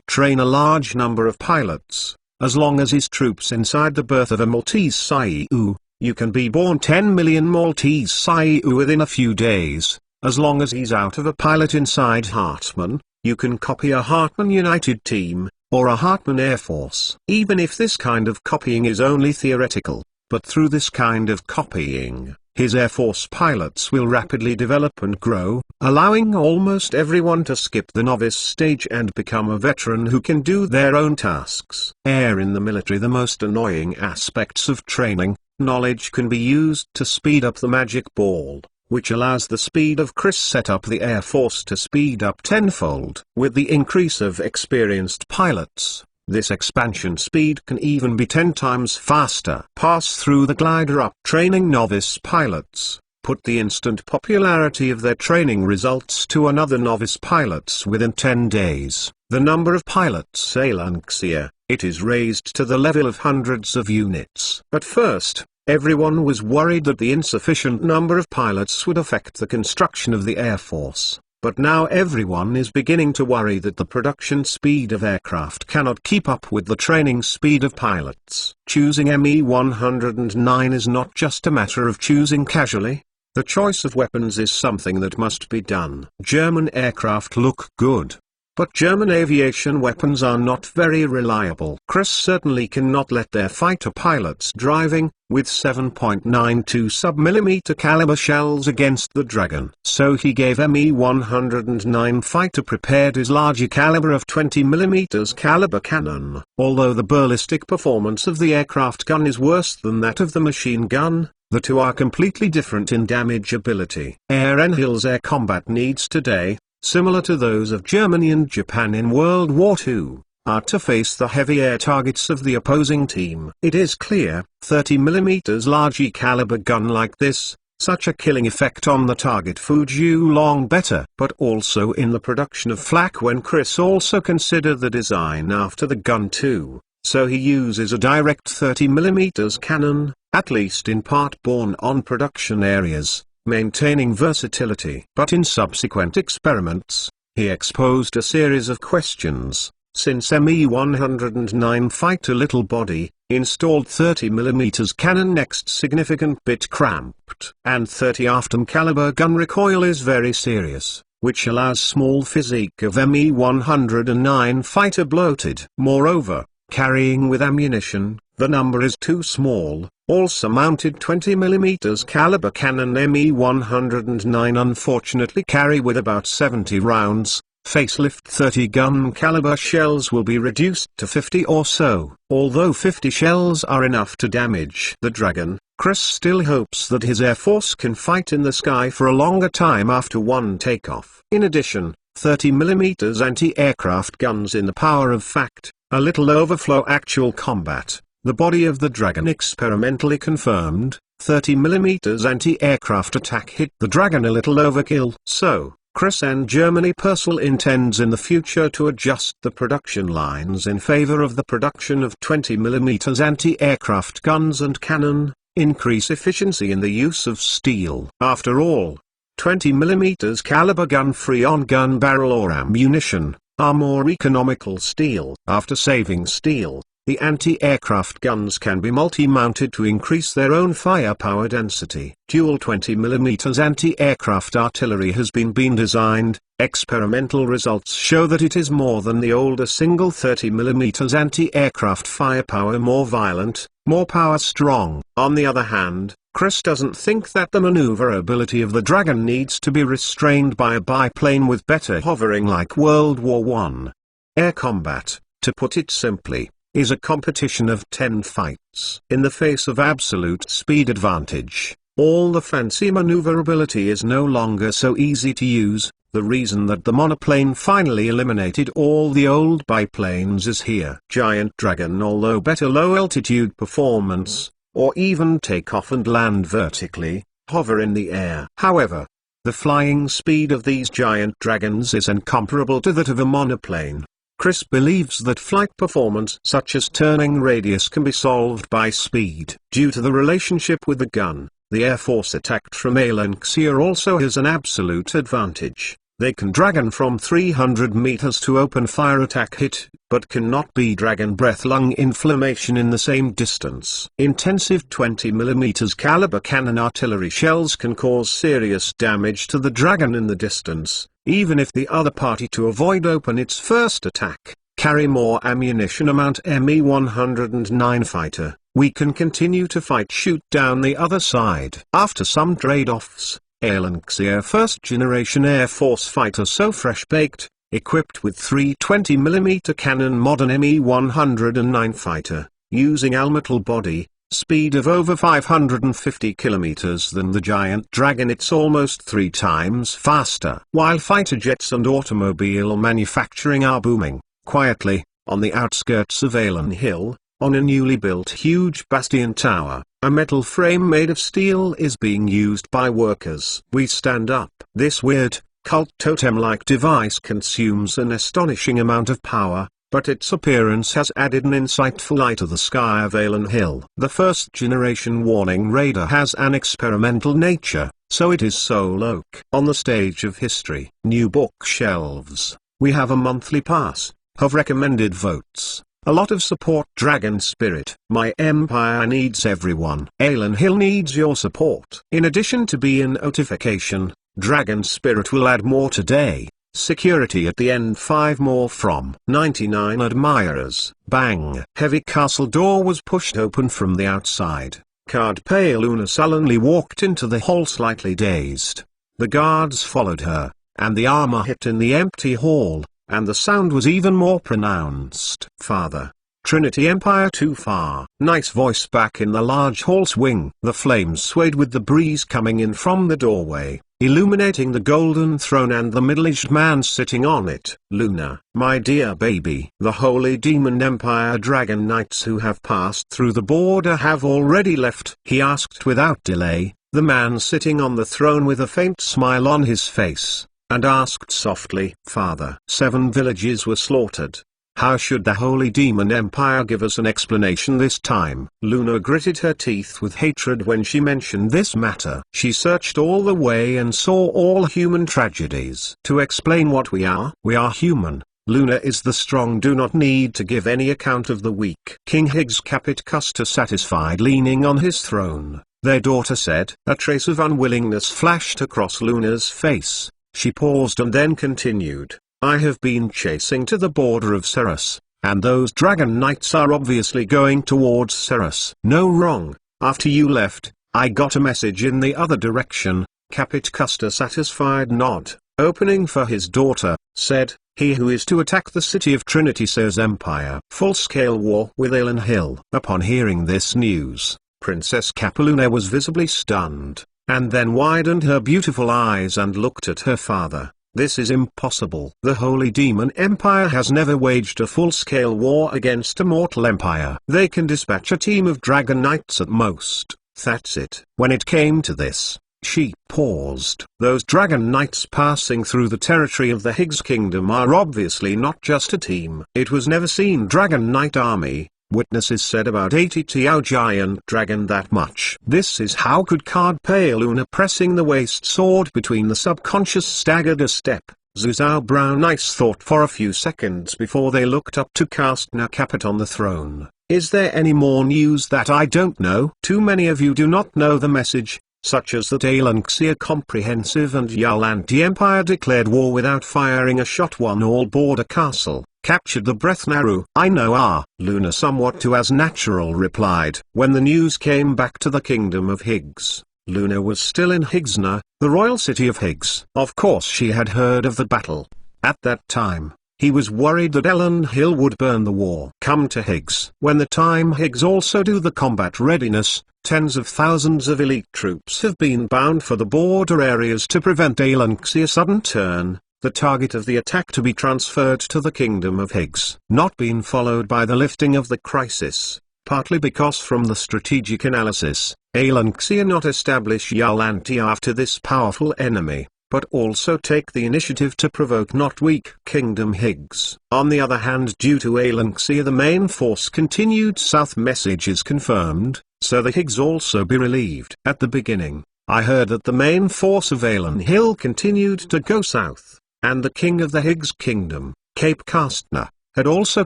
train a large number of pilots, as long as his troops inside the birth of a Maltese Sayu. You can be born 10 million Maltese Sayu within a few days, as long as he's out of a pilot inside Hartmann. You can copy a Hartmann United team, or a Hartmann Air Force. Even if this kind of copying is only theoretical, but through this kind of copying, his Air Force pilots will rapidly develop and grow, allowing almost everyone to skip the novice stage and become a veteran who can do their own tasks. In the military, the most annoying aspects of training, knowledge can be used to speed up the magic ball, which allows the speed of Chris set up the Air Force to speed up tenfold. With the increase of experienced pilots, this expansion speed can even be 10 times faster. Pass through the glider up. Training novice pilots, put the instant popularity of their training results to another novice pilots within 10 days. The number of pilots Alanxia, it is raised to the level of hundreds of units. At first, everyone was worried that the insufficient number of pilots would affect the construction of the Air Force. But now everyone is beginning to worry that the production speed of aircraft cannot keep up with the training speed of pilots. Choosing Me-109 is not just a matter of choosing casually. The choice of weapons is something that must be done. German aircraft look good, but German aviation weapons are not very reliable. Chris certainly cannot let their fighter pilots driving with 7.92 sub-millimeter caliber shells against the Dragon. So he gave Me-109 fighter prepared his larger caliber of 20 mm caliber cannon. Although the ballistic performance of the aircraft gun is worse than that of the machine gun, the two are completely different in damage ability. Alan Hill's air combat needs today, similar to those of Germany and Japan in World War II, are to face the heavy air targets of the opposing team. It is clear, 30 mm large caliber gun like this, such a killing effect on the target would you long better. But also in the production of flak when Chris also consider the design after the gun too, so he uses a direct 30 mm cannon, at least in part born on production areas, maintaining versatility. But in subsequent experiments, he exposed a series of questions. Since Me-109 fighter little body, installed 30 mm cannon next significant bit cramped, and 30 Afton caliber gun recoil is very serious, which allows small physique of Me-109 fighter bloated. Moreover, carrying with ammunition, the number is too small. Also mounted 20 mm caliber cannon Me-109 unfortunately carry with about 70 rounds. Facelift 30 gun caliber shells will be reduced to 50 or so. Although 50 shells are enough to damage the Dragon, Chris still hopes that his Air Force can fight in the sky for a longer time after one takeoff. In addition, 30 mm anti-aircraft guns in the power of fact, a little overflow actual combat. The body of the Dragon experimentally confirmed, 30 mm anti-aircraft attack hit the Dragon a little overkill. So, Chris and Germany Purcell intends in the future to adjust the production lines in favor of the production of 20mm anti-aircraft guns and cannon, increase efficiency in the use of steel. After all, 20mm caliber gun-free on-gun barrel or ammunition are more economical steel. After saving steel, the anti-aircraft guns can be multi-mounted to increase their own firepower density. Dual 20mm anti-aircraft artillery has been designed. Experimental results show that it is more than the older single 30mm anti-aircraft firepower, more violent, more power strong. On the other hand, Chris doesn't think that the maneuverability of the Dragon needs to be restrained by a biplane with better hovering like World War I. Air combat, to put it simply, is a competition of 10 fights. In the face of absolute speed advantage, all the fancy maneuverability is no longer so easy to use. The reason that the monoplane finally eliminated all the old biplanes is here. Giant Dragon, although better low-altitude performance, or even take off and land vertically, hover in the air. However, the flying speed of these giant dragons is incomparable to that of a monoplane. Chris believes that flight performance such as turning radius can be solved by speed. Due to the relationship with the gun, the Air Force attacked from Alanxia also has an absolute advantage. They can Dragon from 300 meters to open fire attack hit, but cannot be Dragon breath lung inflammation in the same distance. Intensive 20mm caliber cannon artillery shells can cause serious damage to the Dragon in the distance, even if the other party, to avoid open its first attack, carry more ammunition. Amount Me-109 fighter, we can continue to fight, shoot down the other side. After some trade-offs, Alanxia first-generation Air Force fighter, so fresh-baked, equipped with 320mm cannon, modern Me-109 fighter, using all-metal body, speed of over 550 kilometers than the Giant Dragon. It's almost 3 times faster. While fighter jets and automobile manufacturing are booming, quietly, on the outskirts of Alan Hill, on a newly built huge bastion tower, a metal frame made of steel is being used by workers. We stand up. This weird, cult totem-like device consumes an astonishing amount of power, but its appearance has added an insightful light to the sky of Alan Hill. The first-generation warning radar has an experimental nature, so it is so low. On the stage of history, new bookshelves, we have a monthly pass, of recommended votes. A lot of support. Dragon Spirit. My empire needs everyone. Alan Hill needs your support. In addition to being notification, Dragon Spirit will add more today. Security at the end. 5 more from 99 admirers. Bang. Heavy castle door was pushed open from the outside. Card Pay Luna sullenly walked into the hall slightly dazed. The guards followed her, and the armor hit in the empty hall, and the sound was even more pronounced. Father. Trinity Empire too far. Nice voice back in the large hall swing. The flames swayed with the breeze coming in from the doorway, illuminating the golden throne and the middle-aged man sitting on it. Luna, my dear baby. The Holy Demon Empire Dragon Knights who have passed through the border have already left, he asked without delay, the man sitting on the throne with a faint smile on his face, and asked softly, Father. 7 villages were slaughtered. How should the Holy Demon Empire give us an explanation this time? Luna gritted her teeth with hatred when she mentioned this matter. She searched all the way and saw all human tragedies. To explain what we are human. Luna is the strong, do not need to give any account of the weak. King Higgs Capit Custer satisfied leaning on his throne, their daughter said. A trace of unwillingness flashed across Luna's face. She paused and then continued. I have been chasing to the border of Ceres, and those Dragon Knights are obviously going towards Ceres. No wrong, after you left, I got a message in the other direction. Capit Custer satisfied nod, opening for his daughter, said, he who is to attack the city of Trinity says Empire. Full-scale war with Alan Hill. Upon hearing this news, Princess Capaluna was visibly stunned, and then widened her beautiful eyes and looked at her father. This is impossible. The Holy Demon Empire has never waged a full-scale war against a mortal empire. They can dispatch a team of Dragon Knights at most, that's it. When it came to this, She paused. Those dragon knights passing through the territory of the Higgs kingdom are obviously not just a team. It was never seen dragon knight army. Witnesses said about 80 Tiao giant dragon that much. This is how could Card Pay Luna pressing the waist sword between the subconscious staggered a step. Zhu Zhao Brown Eyes thought for a few seconds before they looked up to Kastner Capet on the throne. Is there any more news that I don't know? Too many of you do not know the message, such as that Alanxia Comprehensive and Yalanti Empire declared war without firing a shot, won all border castle, captured the Breath Naru. I know. Luna somewhat to as natural replied. When the news came back to the kingdom of Higgs, Luna was still in Higgsna, the royal city of Higgs. Of course she had heard of the battle. At that time, he was worried that Ellen Hill would burn the war. Come to Higgs. When the time Higgs also do the combat readiness, tens of thousands of elite troops have been bound for the border areas to prevent Alanxia's sudden turn, the target of the attack to be transferred to the kingdom of Higgs. Not been followed by the lifting of the crisis, partly because from the strategic analysis, Alanxia not establish Yalanti after this powerful enemy, but also take the initiative to provoke not weak Kingdom Higgs. On the other hand, due to Alanxia the main force continued south. Message is confirmed, so the Higgs also be relieved. At the beginning, I heard that the main force of Alan Hill continued to go south, and the king of the Higgs kingdom, Cape Kastner, had also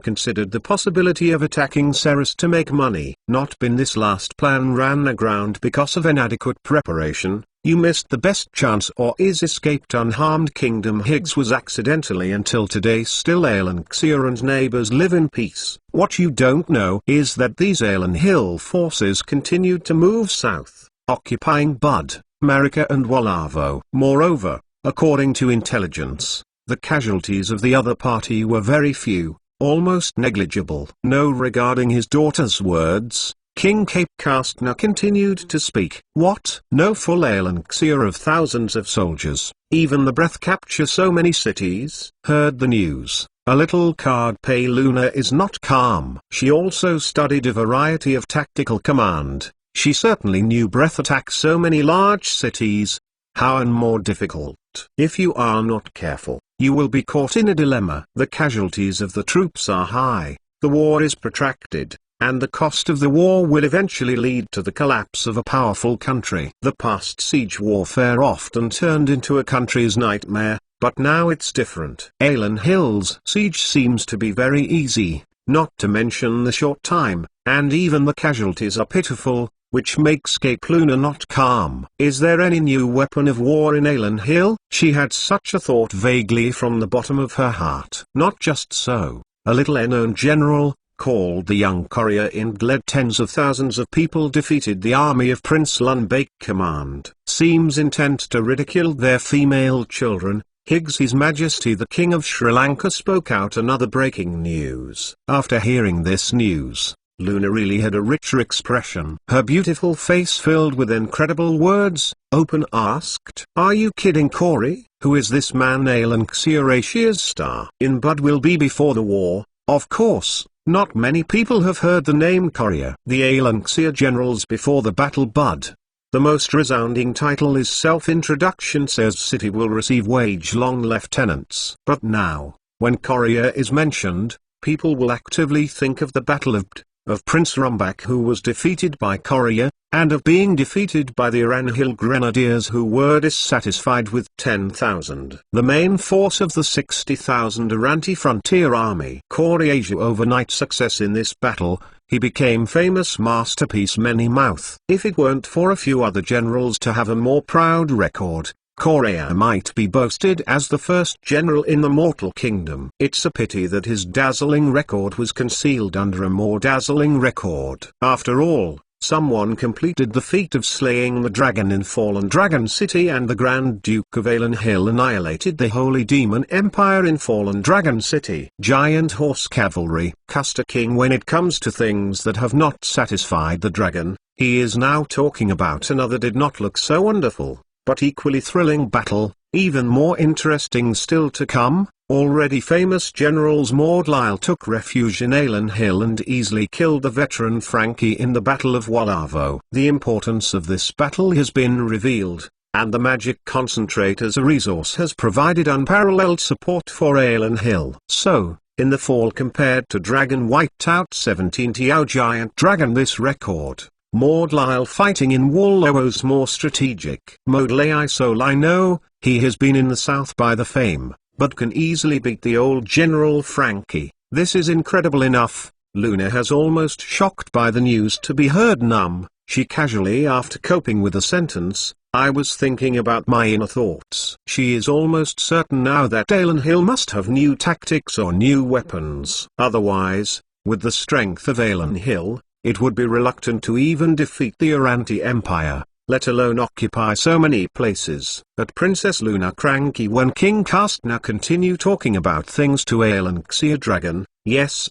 considered the possibility of attacking Ceres to make money. Not been this last plan ran aground because of inadequate preparation. You missed the best chance or is escaped unharmed. Kingdom Higgs was accidentally until today still Alanxia and neighbors live in peace. What you don't know is that these Alan Hill forces continued to move south, occupying Bud, Marika and Walavo. Moreover, according to intelligence, the casualties of the other party were very few, almost negligible. No, regarding his daughter's words, King Cape Kastner continued to speak. What? No full Alanxia of thousands of soldiers, even the breath capture so many cities? Heard the news. A little Card Pay Luna is not calm. She also studied a variety of tactical command. She certainly knew breath attack so many large cities. How and more difficult. If you are not careful, you will be caught in a dilemma. The casualties of the troops are high, the war is protracted, and the cost of the war will eventually lead to the collapse of a powerful country. The past siege warfare often turned into a country's nightmare, but now it's different. Alan Hill's siege seems to be very easy, not to mention the short time, and even the casualties are pitiful, which makes Cape Luna not calm. Is there any new weapon of war in Alan Hill? She had such a thought vaguely from the bottom of her heart. Not just so, a little unknown general, called the Young Courier Ind, led tens of thousands of people defeated the army of Prince Lunbake command. Seems intent to ridicule their female children. Higgs His Majesty the King of Sri Lanka spoke out. Another breaking news. After hearing this news, Luna really had a richer expression. Her beautiful face filled with incredible words. Open asked, "Are you kidding, Corey? Who is this man?" Alanxia Asia's star in Bud will be before the war, of course. Not many people have heard the name Courier. The Alanxia generals before the battle Bud. The most resounding title is self-introduction says city will receive wage-long lieutenants. But now, when Courier is mentioned, people will actively think of the Battle of Bd, of Prince Rumbak who was defeated by Courier, and of being defeated by the Aran Hill Grenadiers who were dissatisfied with 10,000. The main force of the 60,000 Aranti Frontier Army. Corey Asia overnight success in this battle, he became famous masterpiece many mouth. If it weren't for a few other generals to have a more proud record, Courier might be boasted as the first general in the Mortal Kingdom. It's a pity that his dazzling record was concealed under a more dazzling record. After all, someone completed the feat of slaying the dragon in Fallen Dragon City, and the Grand Duke of Alan Hill annihilated the Holy Demon Empire in Fallen Dragon City. Giant horse cavalry. Custer King. When it comes to things that have not satisfied the dragon, he is now talking about another did not look so wonderful, but equally thrilling battle. Even more interesting still to come. Already famous generals Maud Lyle took refuge in Alan Hill and easily killed the veteran Frankie in the Battle of Walavo. The importance of this battle has been revealed, and the magic concentrate as a resource has provided unparalleled support for Alan Hill. So, in the fall compared to Dragon Whiteout 17 Tiao Giant Dragon, this record, Mordlyle fighting in Wollo's more strategic mode. I know, he has been in the south by the fame, but can easily beat the old General Frankie. This is incredible enough. Luna has almost shocked by the news to be heard numb. She casually after coping with the sentence, I was thinking about my inner thoughts. She is almost certain now that Alan Hill must have new tactics or new weapons. Otherwise, with the strength of Alan Hill, it would be reluctant to even defeat the Uranti Empire, let alone occupy so many places. At Princess Luna cranky when King Kastner continue talking about things to Alan Xia Dragon, yes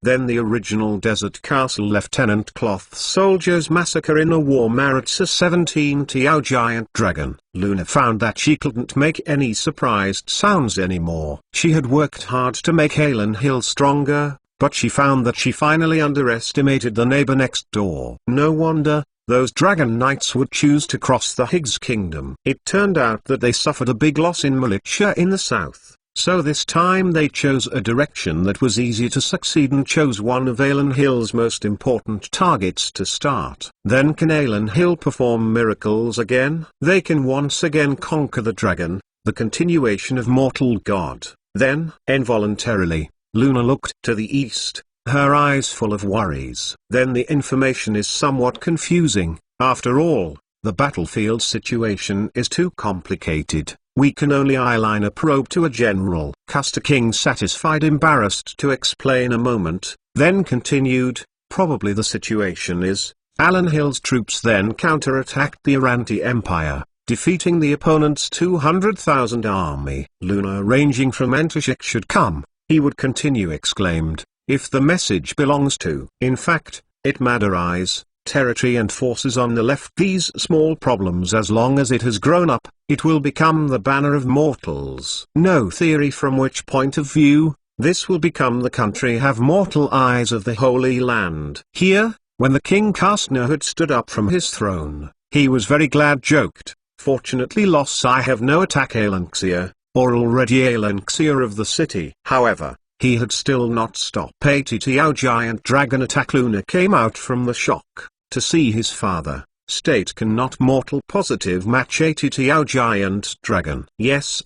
then the original Desert Castle Lieutenant Cloth Soldiers Massacre in a War Maritza 17 Tiao Giant Dragon. Luna found that she couldn't make any surprised sounds anymore. She had worked hard to make Alan Hill stronger, but she found that she finally underestimated the neighbor next door. No wonder those Dragon Knights would choose to cross the Higgs Kingdom. It turned out that they suffered a big loss in militia in the south. So this time they chose a direction that was easier to succeed and chose one of Alan Hill's most important targets to start. Then can Alan Hill perform miracles again? They can once again conquer the dragon, the continuation of mortal god. Then, involuntarily, Luna looked to the east, her eyes full of worries. Then the information is somewhat confusing. After all, the battlefield situation is too complicated. We can only eyeline a probe to a general. Custer King satisfied embarrassed to explain a moment, then continued, probably the situation is, Alan Hill's troops then counterattacked the Uranti Empire, defeating the opponent's 200,000 army. Luna arranging from Entashik should come, he would continue exclaimed, if the message belongs to. In fact, it matters. Territory and forces on the left. These small problems, as long as it has grown up, it will become the banner of mortals. No theory from which point of view, this will become the country have mortal eyes of the Holy Land. Here, when the King Kastner had stood up from his throne, he was very glad joked, fortunately loss I have no attack Alanxia, or already Alanxia of the city. However, he had still not stopped. 80 Tiao Giant Dragon attack. Luna came out from the shock to see his father. State cannot mortal positive match 80 Tiao Giant Dragon. Yes,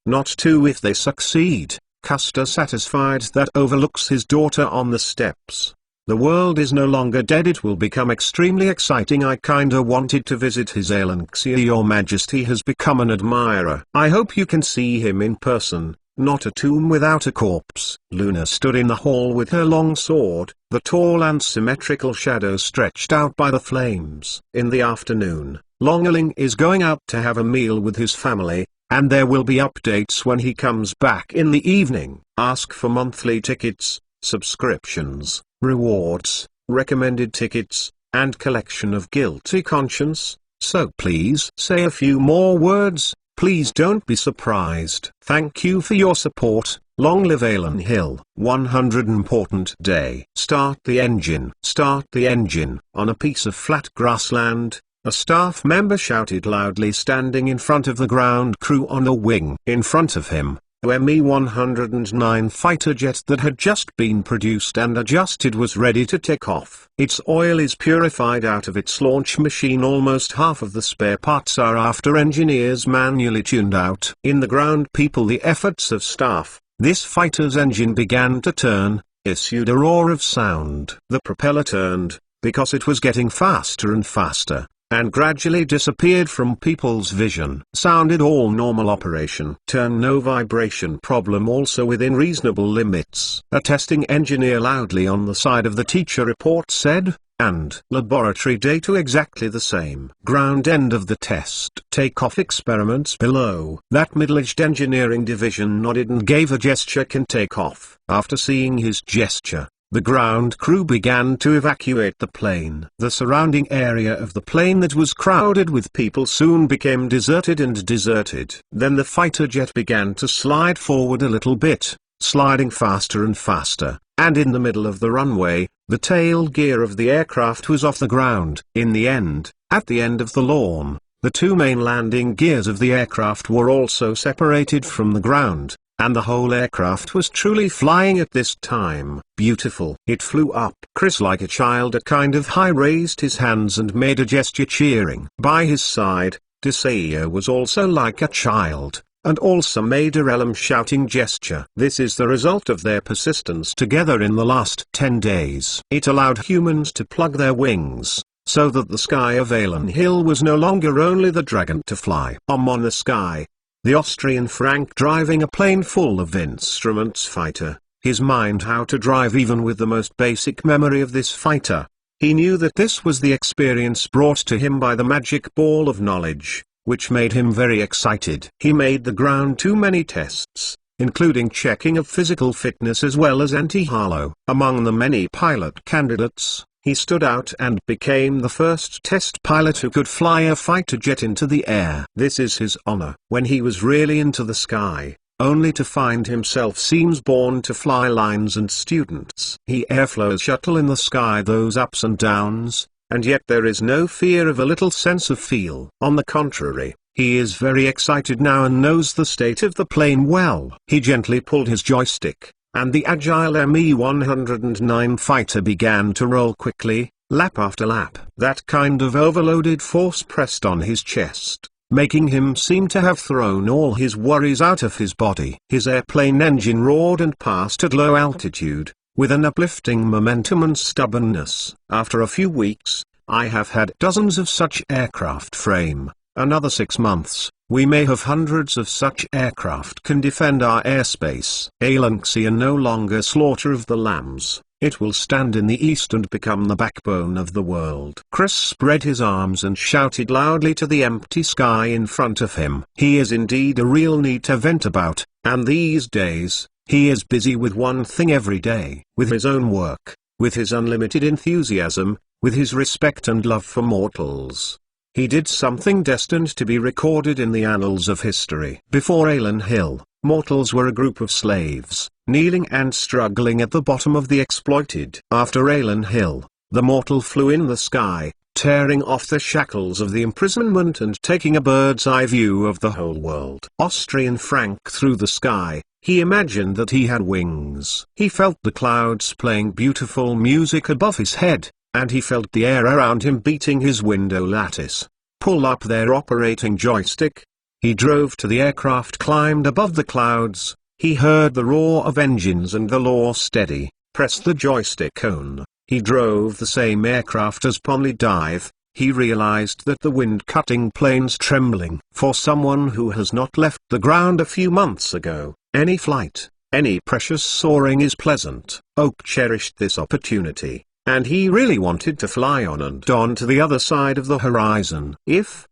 not two if they succeed. Custer satisfied that overlooks his daughter on the steps. The world is no longer dead. It will become extremely exciting. I kinda wanted to visit his Alanxia. Your Majesty has become an admirer. I hope you can see him in person. Not a tomb without a corpse. Luna stood in the hall with her long sword, the tall and symmetrical shadow stretched out by the flames. In the afternoon, Longerling is going out to have a meal with his family, and there will be updates when he comes back in the evening. Ask for monthly tickets, subscriptions, rewards, recommended tickets, and collection of guilty conscience. So please say a few more words. Please don't be surprised. Thank you for your support. Long live Alan Hill. 100 important day. Start the engine. Start the engine. On a piece of flat grassland, a staff member shouted loudly standing in front of the ground crew on a wing. In front of him, a Mi-109 fighter jet that had just been produced and adjusted was ready to take off. Its oil is purified out of its launch machine. Almost half of the spare parts are after engineers manually tuned out. In the ground people the efforts of staff, this fighter's engine began to turn, issued a roar of sound. The propeller turned, because it was getting faster and faster, and gradually disappeared from people's vision. Sounded all normal operation. Turn no vibration problem also within reasonable limits. A testing engineer loudly on the side of the teacher report said, and laboratory data exactly the same. Ground end of the test. Takeoff experiments below. That middle-aged engineering division nodded and gave a gesture can take off. After seeing his gesture, the ground crew began to evacuate the plane. The surrounding area of the plane that was crowded with people soon became deserted and deserted. Then the fighter jet began to slide forward a little bit, sliding faster and faster, and in the middle of the runway, the tail gear of the aircraft was off the ground. In the end, at the end of the lawn, The two main landing gears of the aircraft were also separated from the ground, and the whole aircraft was truly flying at this time. Beautiful. It flew up. Chris, like a child at kind of high, raised his hands and made a gesture cheering. By his side, Deseo was also like a child, and also made a relum shouting gesture. This is the result of their persistence together in the last 10 days. It allowed humans to plug their wings, so that the sky of Alan Hill was no longer only the dragon to fly. On the sky, the Austrian Frank driving a plane full of instruments fighter, his mind how to drive even with the most basic memory of this fighter. He knew that this was the experience brought to him by the magic ball of knowledge, which made him very excited. He made the ground too many tests, including checking of physical fitness as well as anti-halo. Among the many pilot candidates, he stood out and became the first test pilot who could fly a fighter jet into the air. This is his honor. When he was really into the sky, only to find himself seems born to fly lines and students. He airflows shuttle in the sky, those ups and downs, and yet there is no fear of a little sense of feel. On the contrary, he is very excited now and knows the state of the plane well. He gently pulled his joystick, and the agile Me-109 fighter began to roll quickly, lap after lap. That kind of overloaded force pressed on his chest, making him seem to have thrown all his worries out of his body. His airplane engine roared and passed at low altitude, with an uplifting momentum and stubbornness. After a few weeks, I have had dozens of such aircraft frame. Another 6 months, we may have hundreds of such aircraft can defend our airspace. Alanxia no longer slaughter of the lambs, it will stand in the east and become the backbone of the world. Chris spread his arms and shouted loudly to the empty sky in front of him. He is indeed a real neat event about, and these days, he is busy with one thing every day. With his own work, with his unlimited enthusiasm, with his respect and love for mortals. He did something destined to be recorded in the annals of history. Before Alan Hill, mortals were a group of slaves, kneeling and struggling at the bottom of the exploited. After Alan Hill, the mortal flew in the sky, tearing off the shackles of the imprisonment and taking a bird's eye view of the whole world. Austrian Frank through the sky, he imagined that he had wings. He felt the clouds playing beautiful music above his head, and he felt the air around him beating his window lattice. Pull up their operating joystick. He drove to the aircraft, climbed above the clouds. He heard the roar of engines and the law steady. Pressed the joystick on. He drove the same aircraft as Ponley Dive. He realized that the wind-cutting planes trembling. For someone who has not left the ground a few months ago, any flight, any precious soaring is pleasant. Oak cherished this opportunity, and he really wanted to fly on and on to the other side of the horizon. If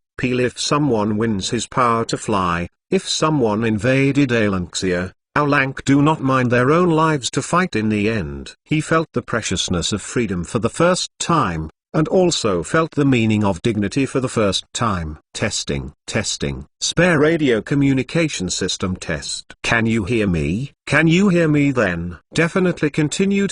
someone wins his power to fly, if someone invaded Alanxia, Alank do not mind their own lives to fight in the end. He felt the preciousness of freedom for the first time, and also felt the meaning of dignity for the first time. Testing. Spare radio communication system test. Can you hear me? Can you hear me then? Definitely. Continued.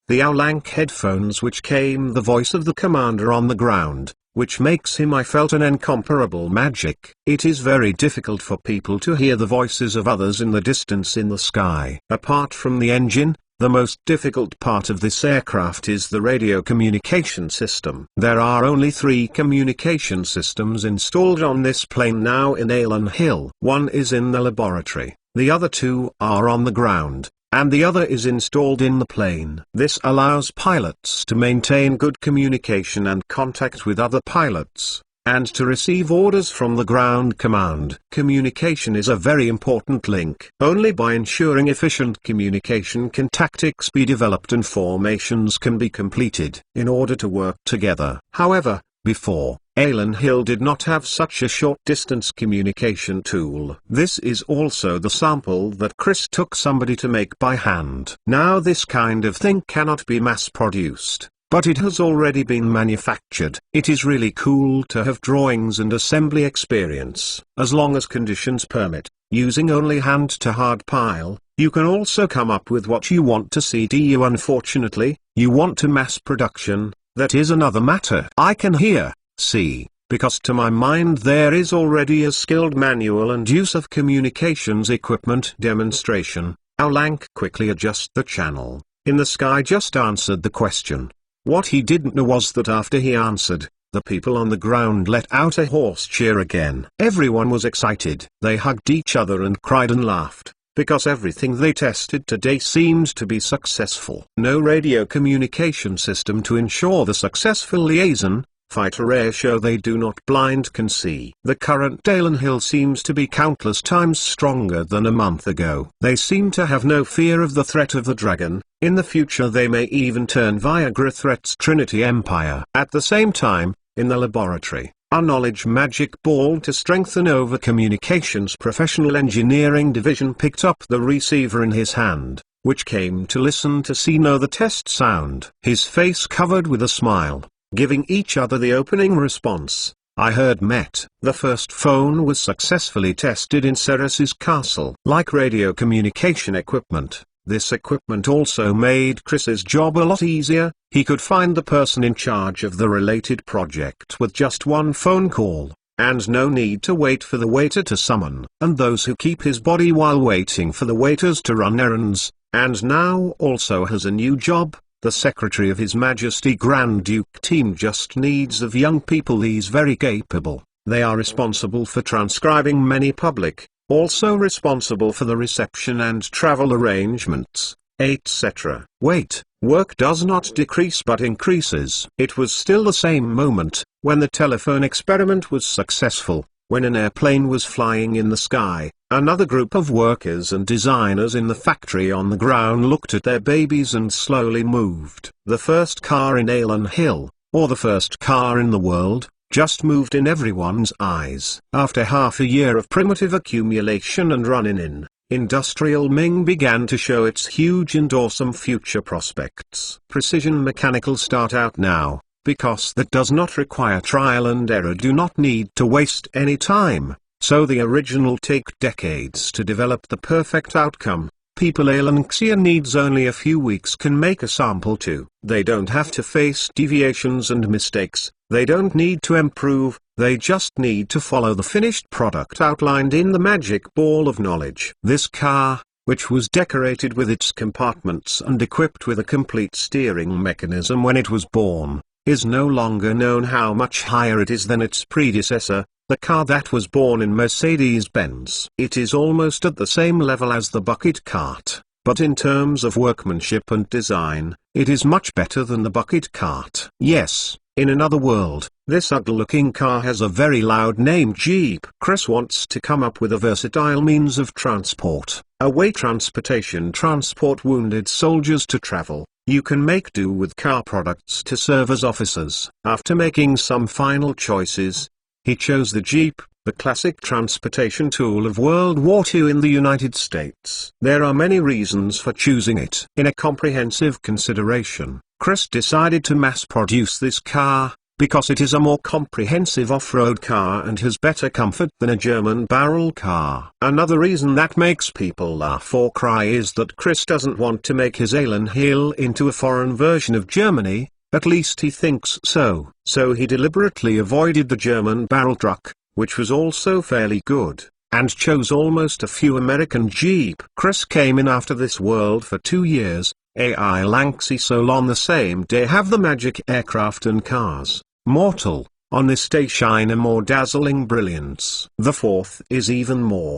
The Alank headphones, which came the voice of the commander on the ground, which makes him, I felt, an incomparable magic. It is very difficult for people to hear the voices of others in the distance in the sky. Apart from the engine, the most difficult part of this aircraft is the radio communication system. There are only 3 communication systems installed on this plane now in Alan Hill. One is in the laboratory, the other 2 are on the ground, and the other is installed in the plane. This allows pilots to maintain good communication and contact with other pilots, and to receive orders from the ground command. Communication is a very important link. Only by ensuring efficient communication can tactics be developed and formations can be completed in order to work together. However, before, Alan Hill did not have such a short-distance communication tool. This is also the sample that Chris took somebody to make by hand. Now this kind of thing cannot be mass-produced, but it has already been manufactured. It is really cool to have drawings and assembly experience. As long as conditions permit, using only hand-to-hard pile, you can also come up with what you want to see. Unfortunately, you want to mass production, that is another matter. I can hear, see, because to my mind there is already a skilled manual and use of communications equipment demonstration. Alank quickly adjust the channel. In the sky just answered the question. What he didn't know was that after he answered, the people on the ground let out a hoarse cheer again. Everyone was excited. They hugged each other and cried and laughed, because everything they tested today seemed to be successful. No radio communication system to ensure the successful liaison. Fighter air show they do not blind can see. The current Dalen Hill seems to be countless times stronger than a month ago. They seem to have no fear of the threat of the dragon. In the future they may even turn Viagra threats Trinity Empire. At the same time, in the laboratory, our knowledge magic ball to strengthen over communications professional engineering division picked up the receiver in his hand, which came to listen to see know the test sound. His face covered with a smile, giving each other the opening response. I heard Met. The first phone was successfully tested in Ceres's castle. Like radio communication equipment, this equipment also made Chris's job a lot easier. He could find the person in charge of the related project with just one phone call, and no need to wait for the waiter to summon, and those who keep his body while waiting for the waiters to run errands, and now also has a new job. The Secretary of His Majesty Grand Duke team just needs of young people. These very capable. They are responsible for transcribing many public, also responsible for the reception and travel arrangements, etc. Wait, work does not decrease but increases. It was still the same moment, when the telephone experiment was successful, when an airplane was flying in the sky. Another group of workers and designers in the factory on the ground looked at their babies and slowly moved. The first car in Dalen Hill, or the first car in the world, just moved in everyone's eyes. After half a year of primitive accumulation and run-in, Industrial Ming began to show its huge and awesome future prospects. Precision mechanical start out now, because that does not require trial and error, do not need to waste any time. So the original take decades to develop the perfect outcome. People Alanxia needs only a few weeks can make a sample too. They don't have to face deviations and mistakes. They don't need to improve. They just need to follow the finished product outlined in the magic ball of knowledge. This car, which was decorated with its compartments and equipped with a complete steering mechanism when it was born, is no longer known how much higher it is than its predecessor, the car that was born in Mercedes-Benz. It is almost at the same level as the bucket cart, but in terms of workmanship and design, it is much better than the bucket cart. Yes, in another world, this ugly-looking car has a very loud name, Jeep. Chris wants to come up with a versatile means of transport, a way transportation transport wounded soldiers to travel. You can make do with car products to serve as officers. After making some final choices, he chose the Jeep, the classic transportation tool of World War II in the United States. There are many reasons for choosing it. In a comprehensive consideration, Chris decided to mass-produce this car, because it is a more comprehensive off-road car and has better comfort than a German barrel car. Another reason that makes people laugh or cry is that Chris doesn't want to make his Dalen Hill into a foreign version of Germany. At least he thinks so. So he deliberately avoided the German barrel truck, which was also fairly good, and chose almost a few American Jeep. Chris came in after this world for 2 years. AI Lanxi Sol on the same day have the magic aircraft and cars. Mortal, on this day shine a more dazzling brilliance. The fourth is even more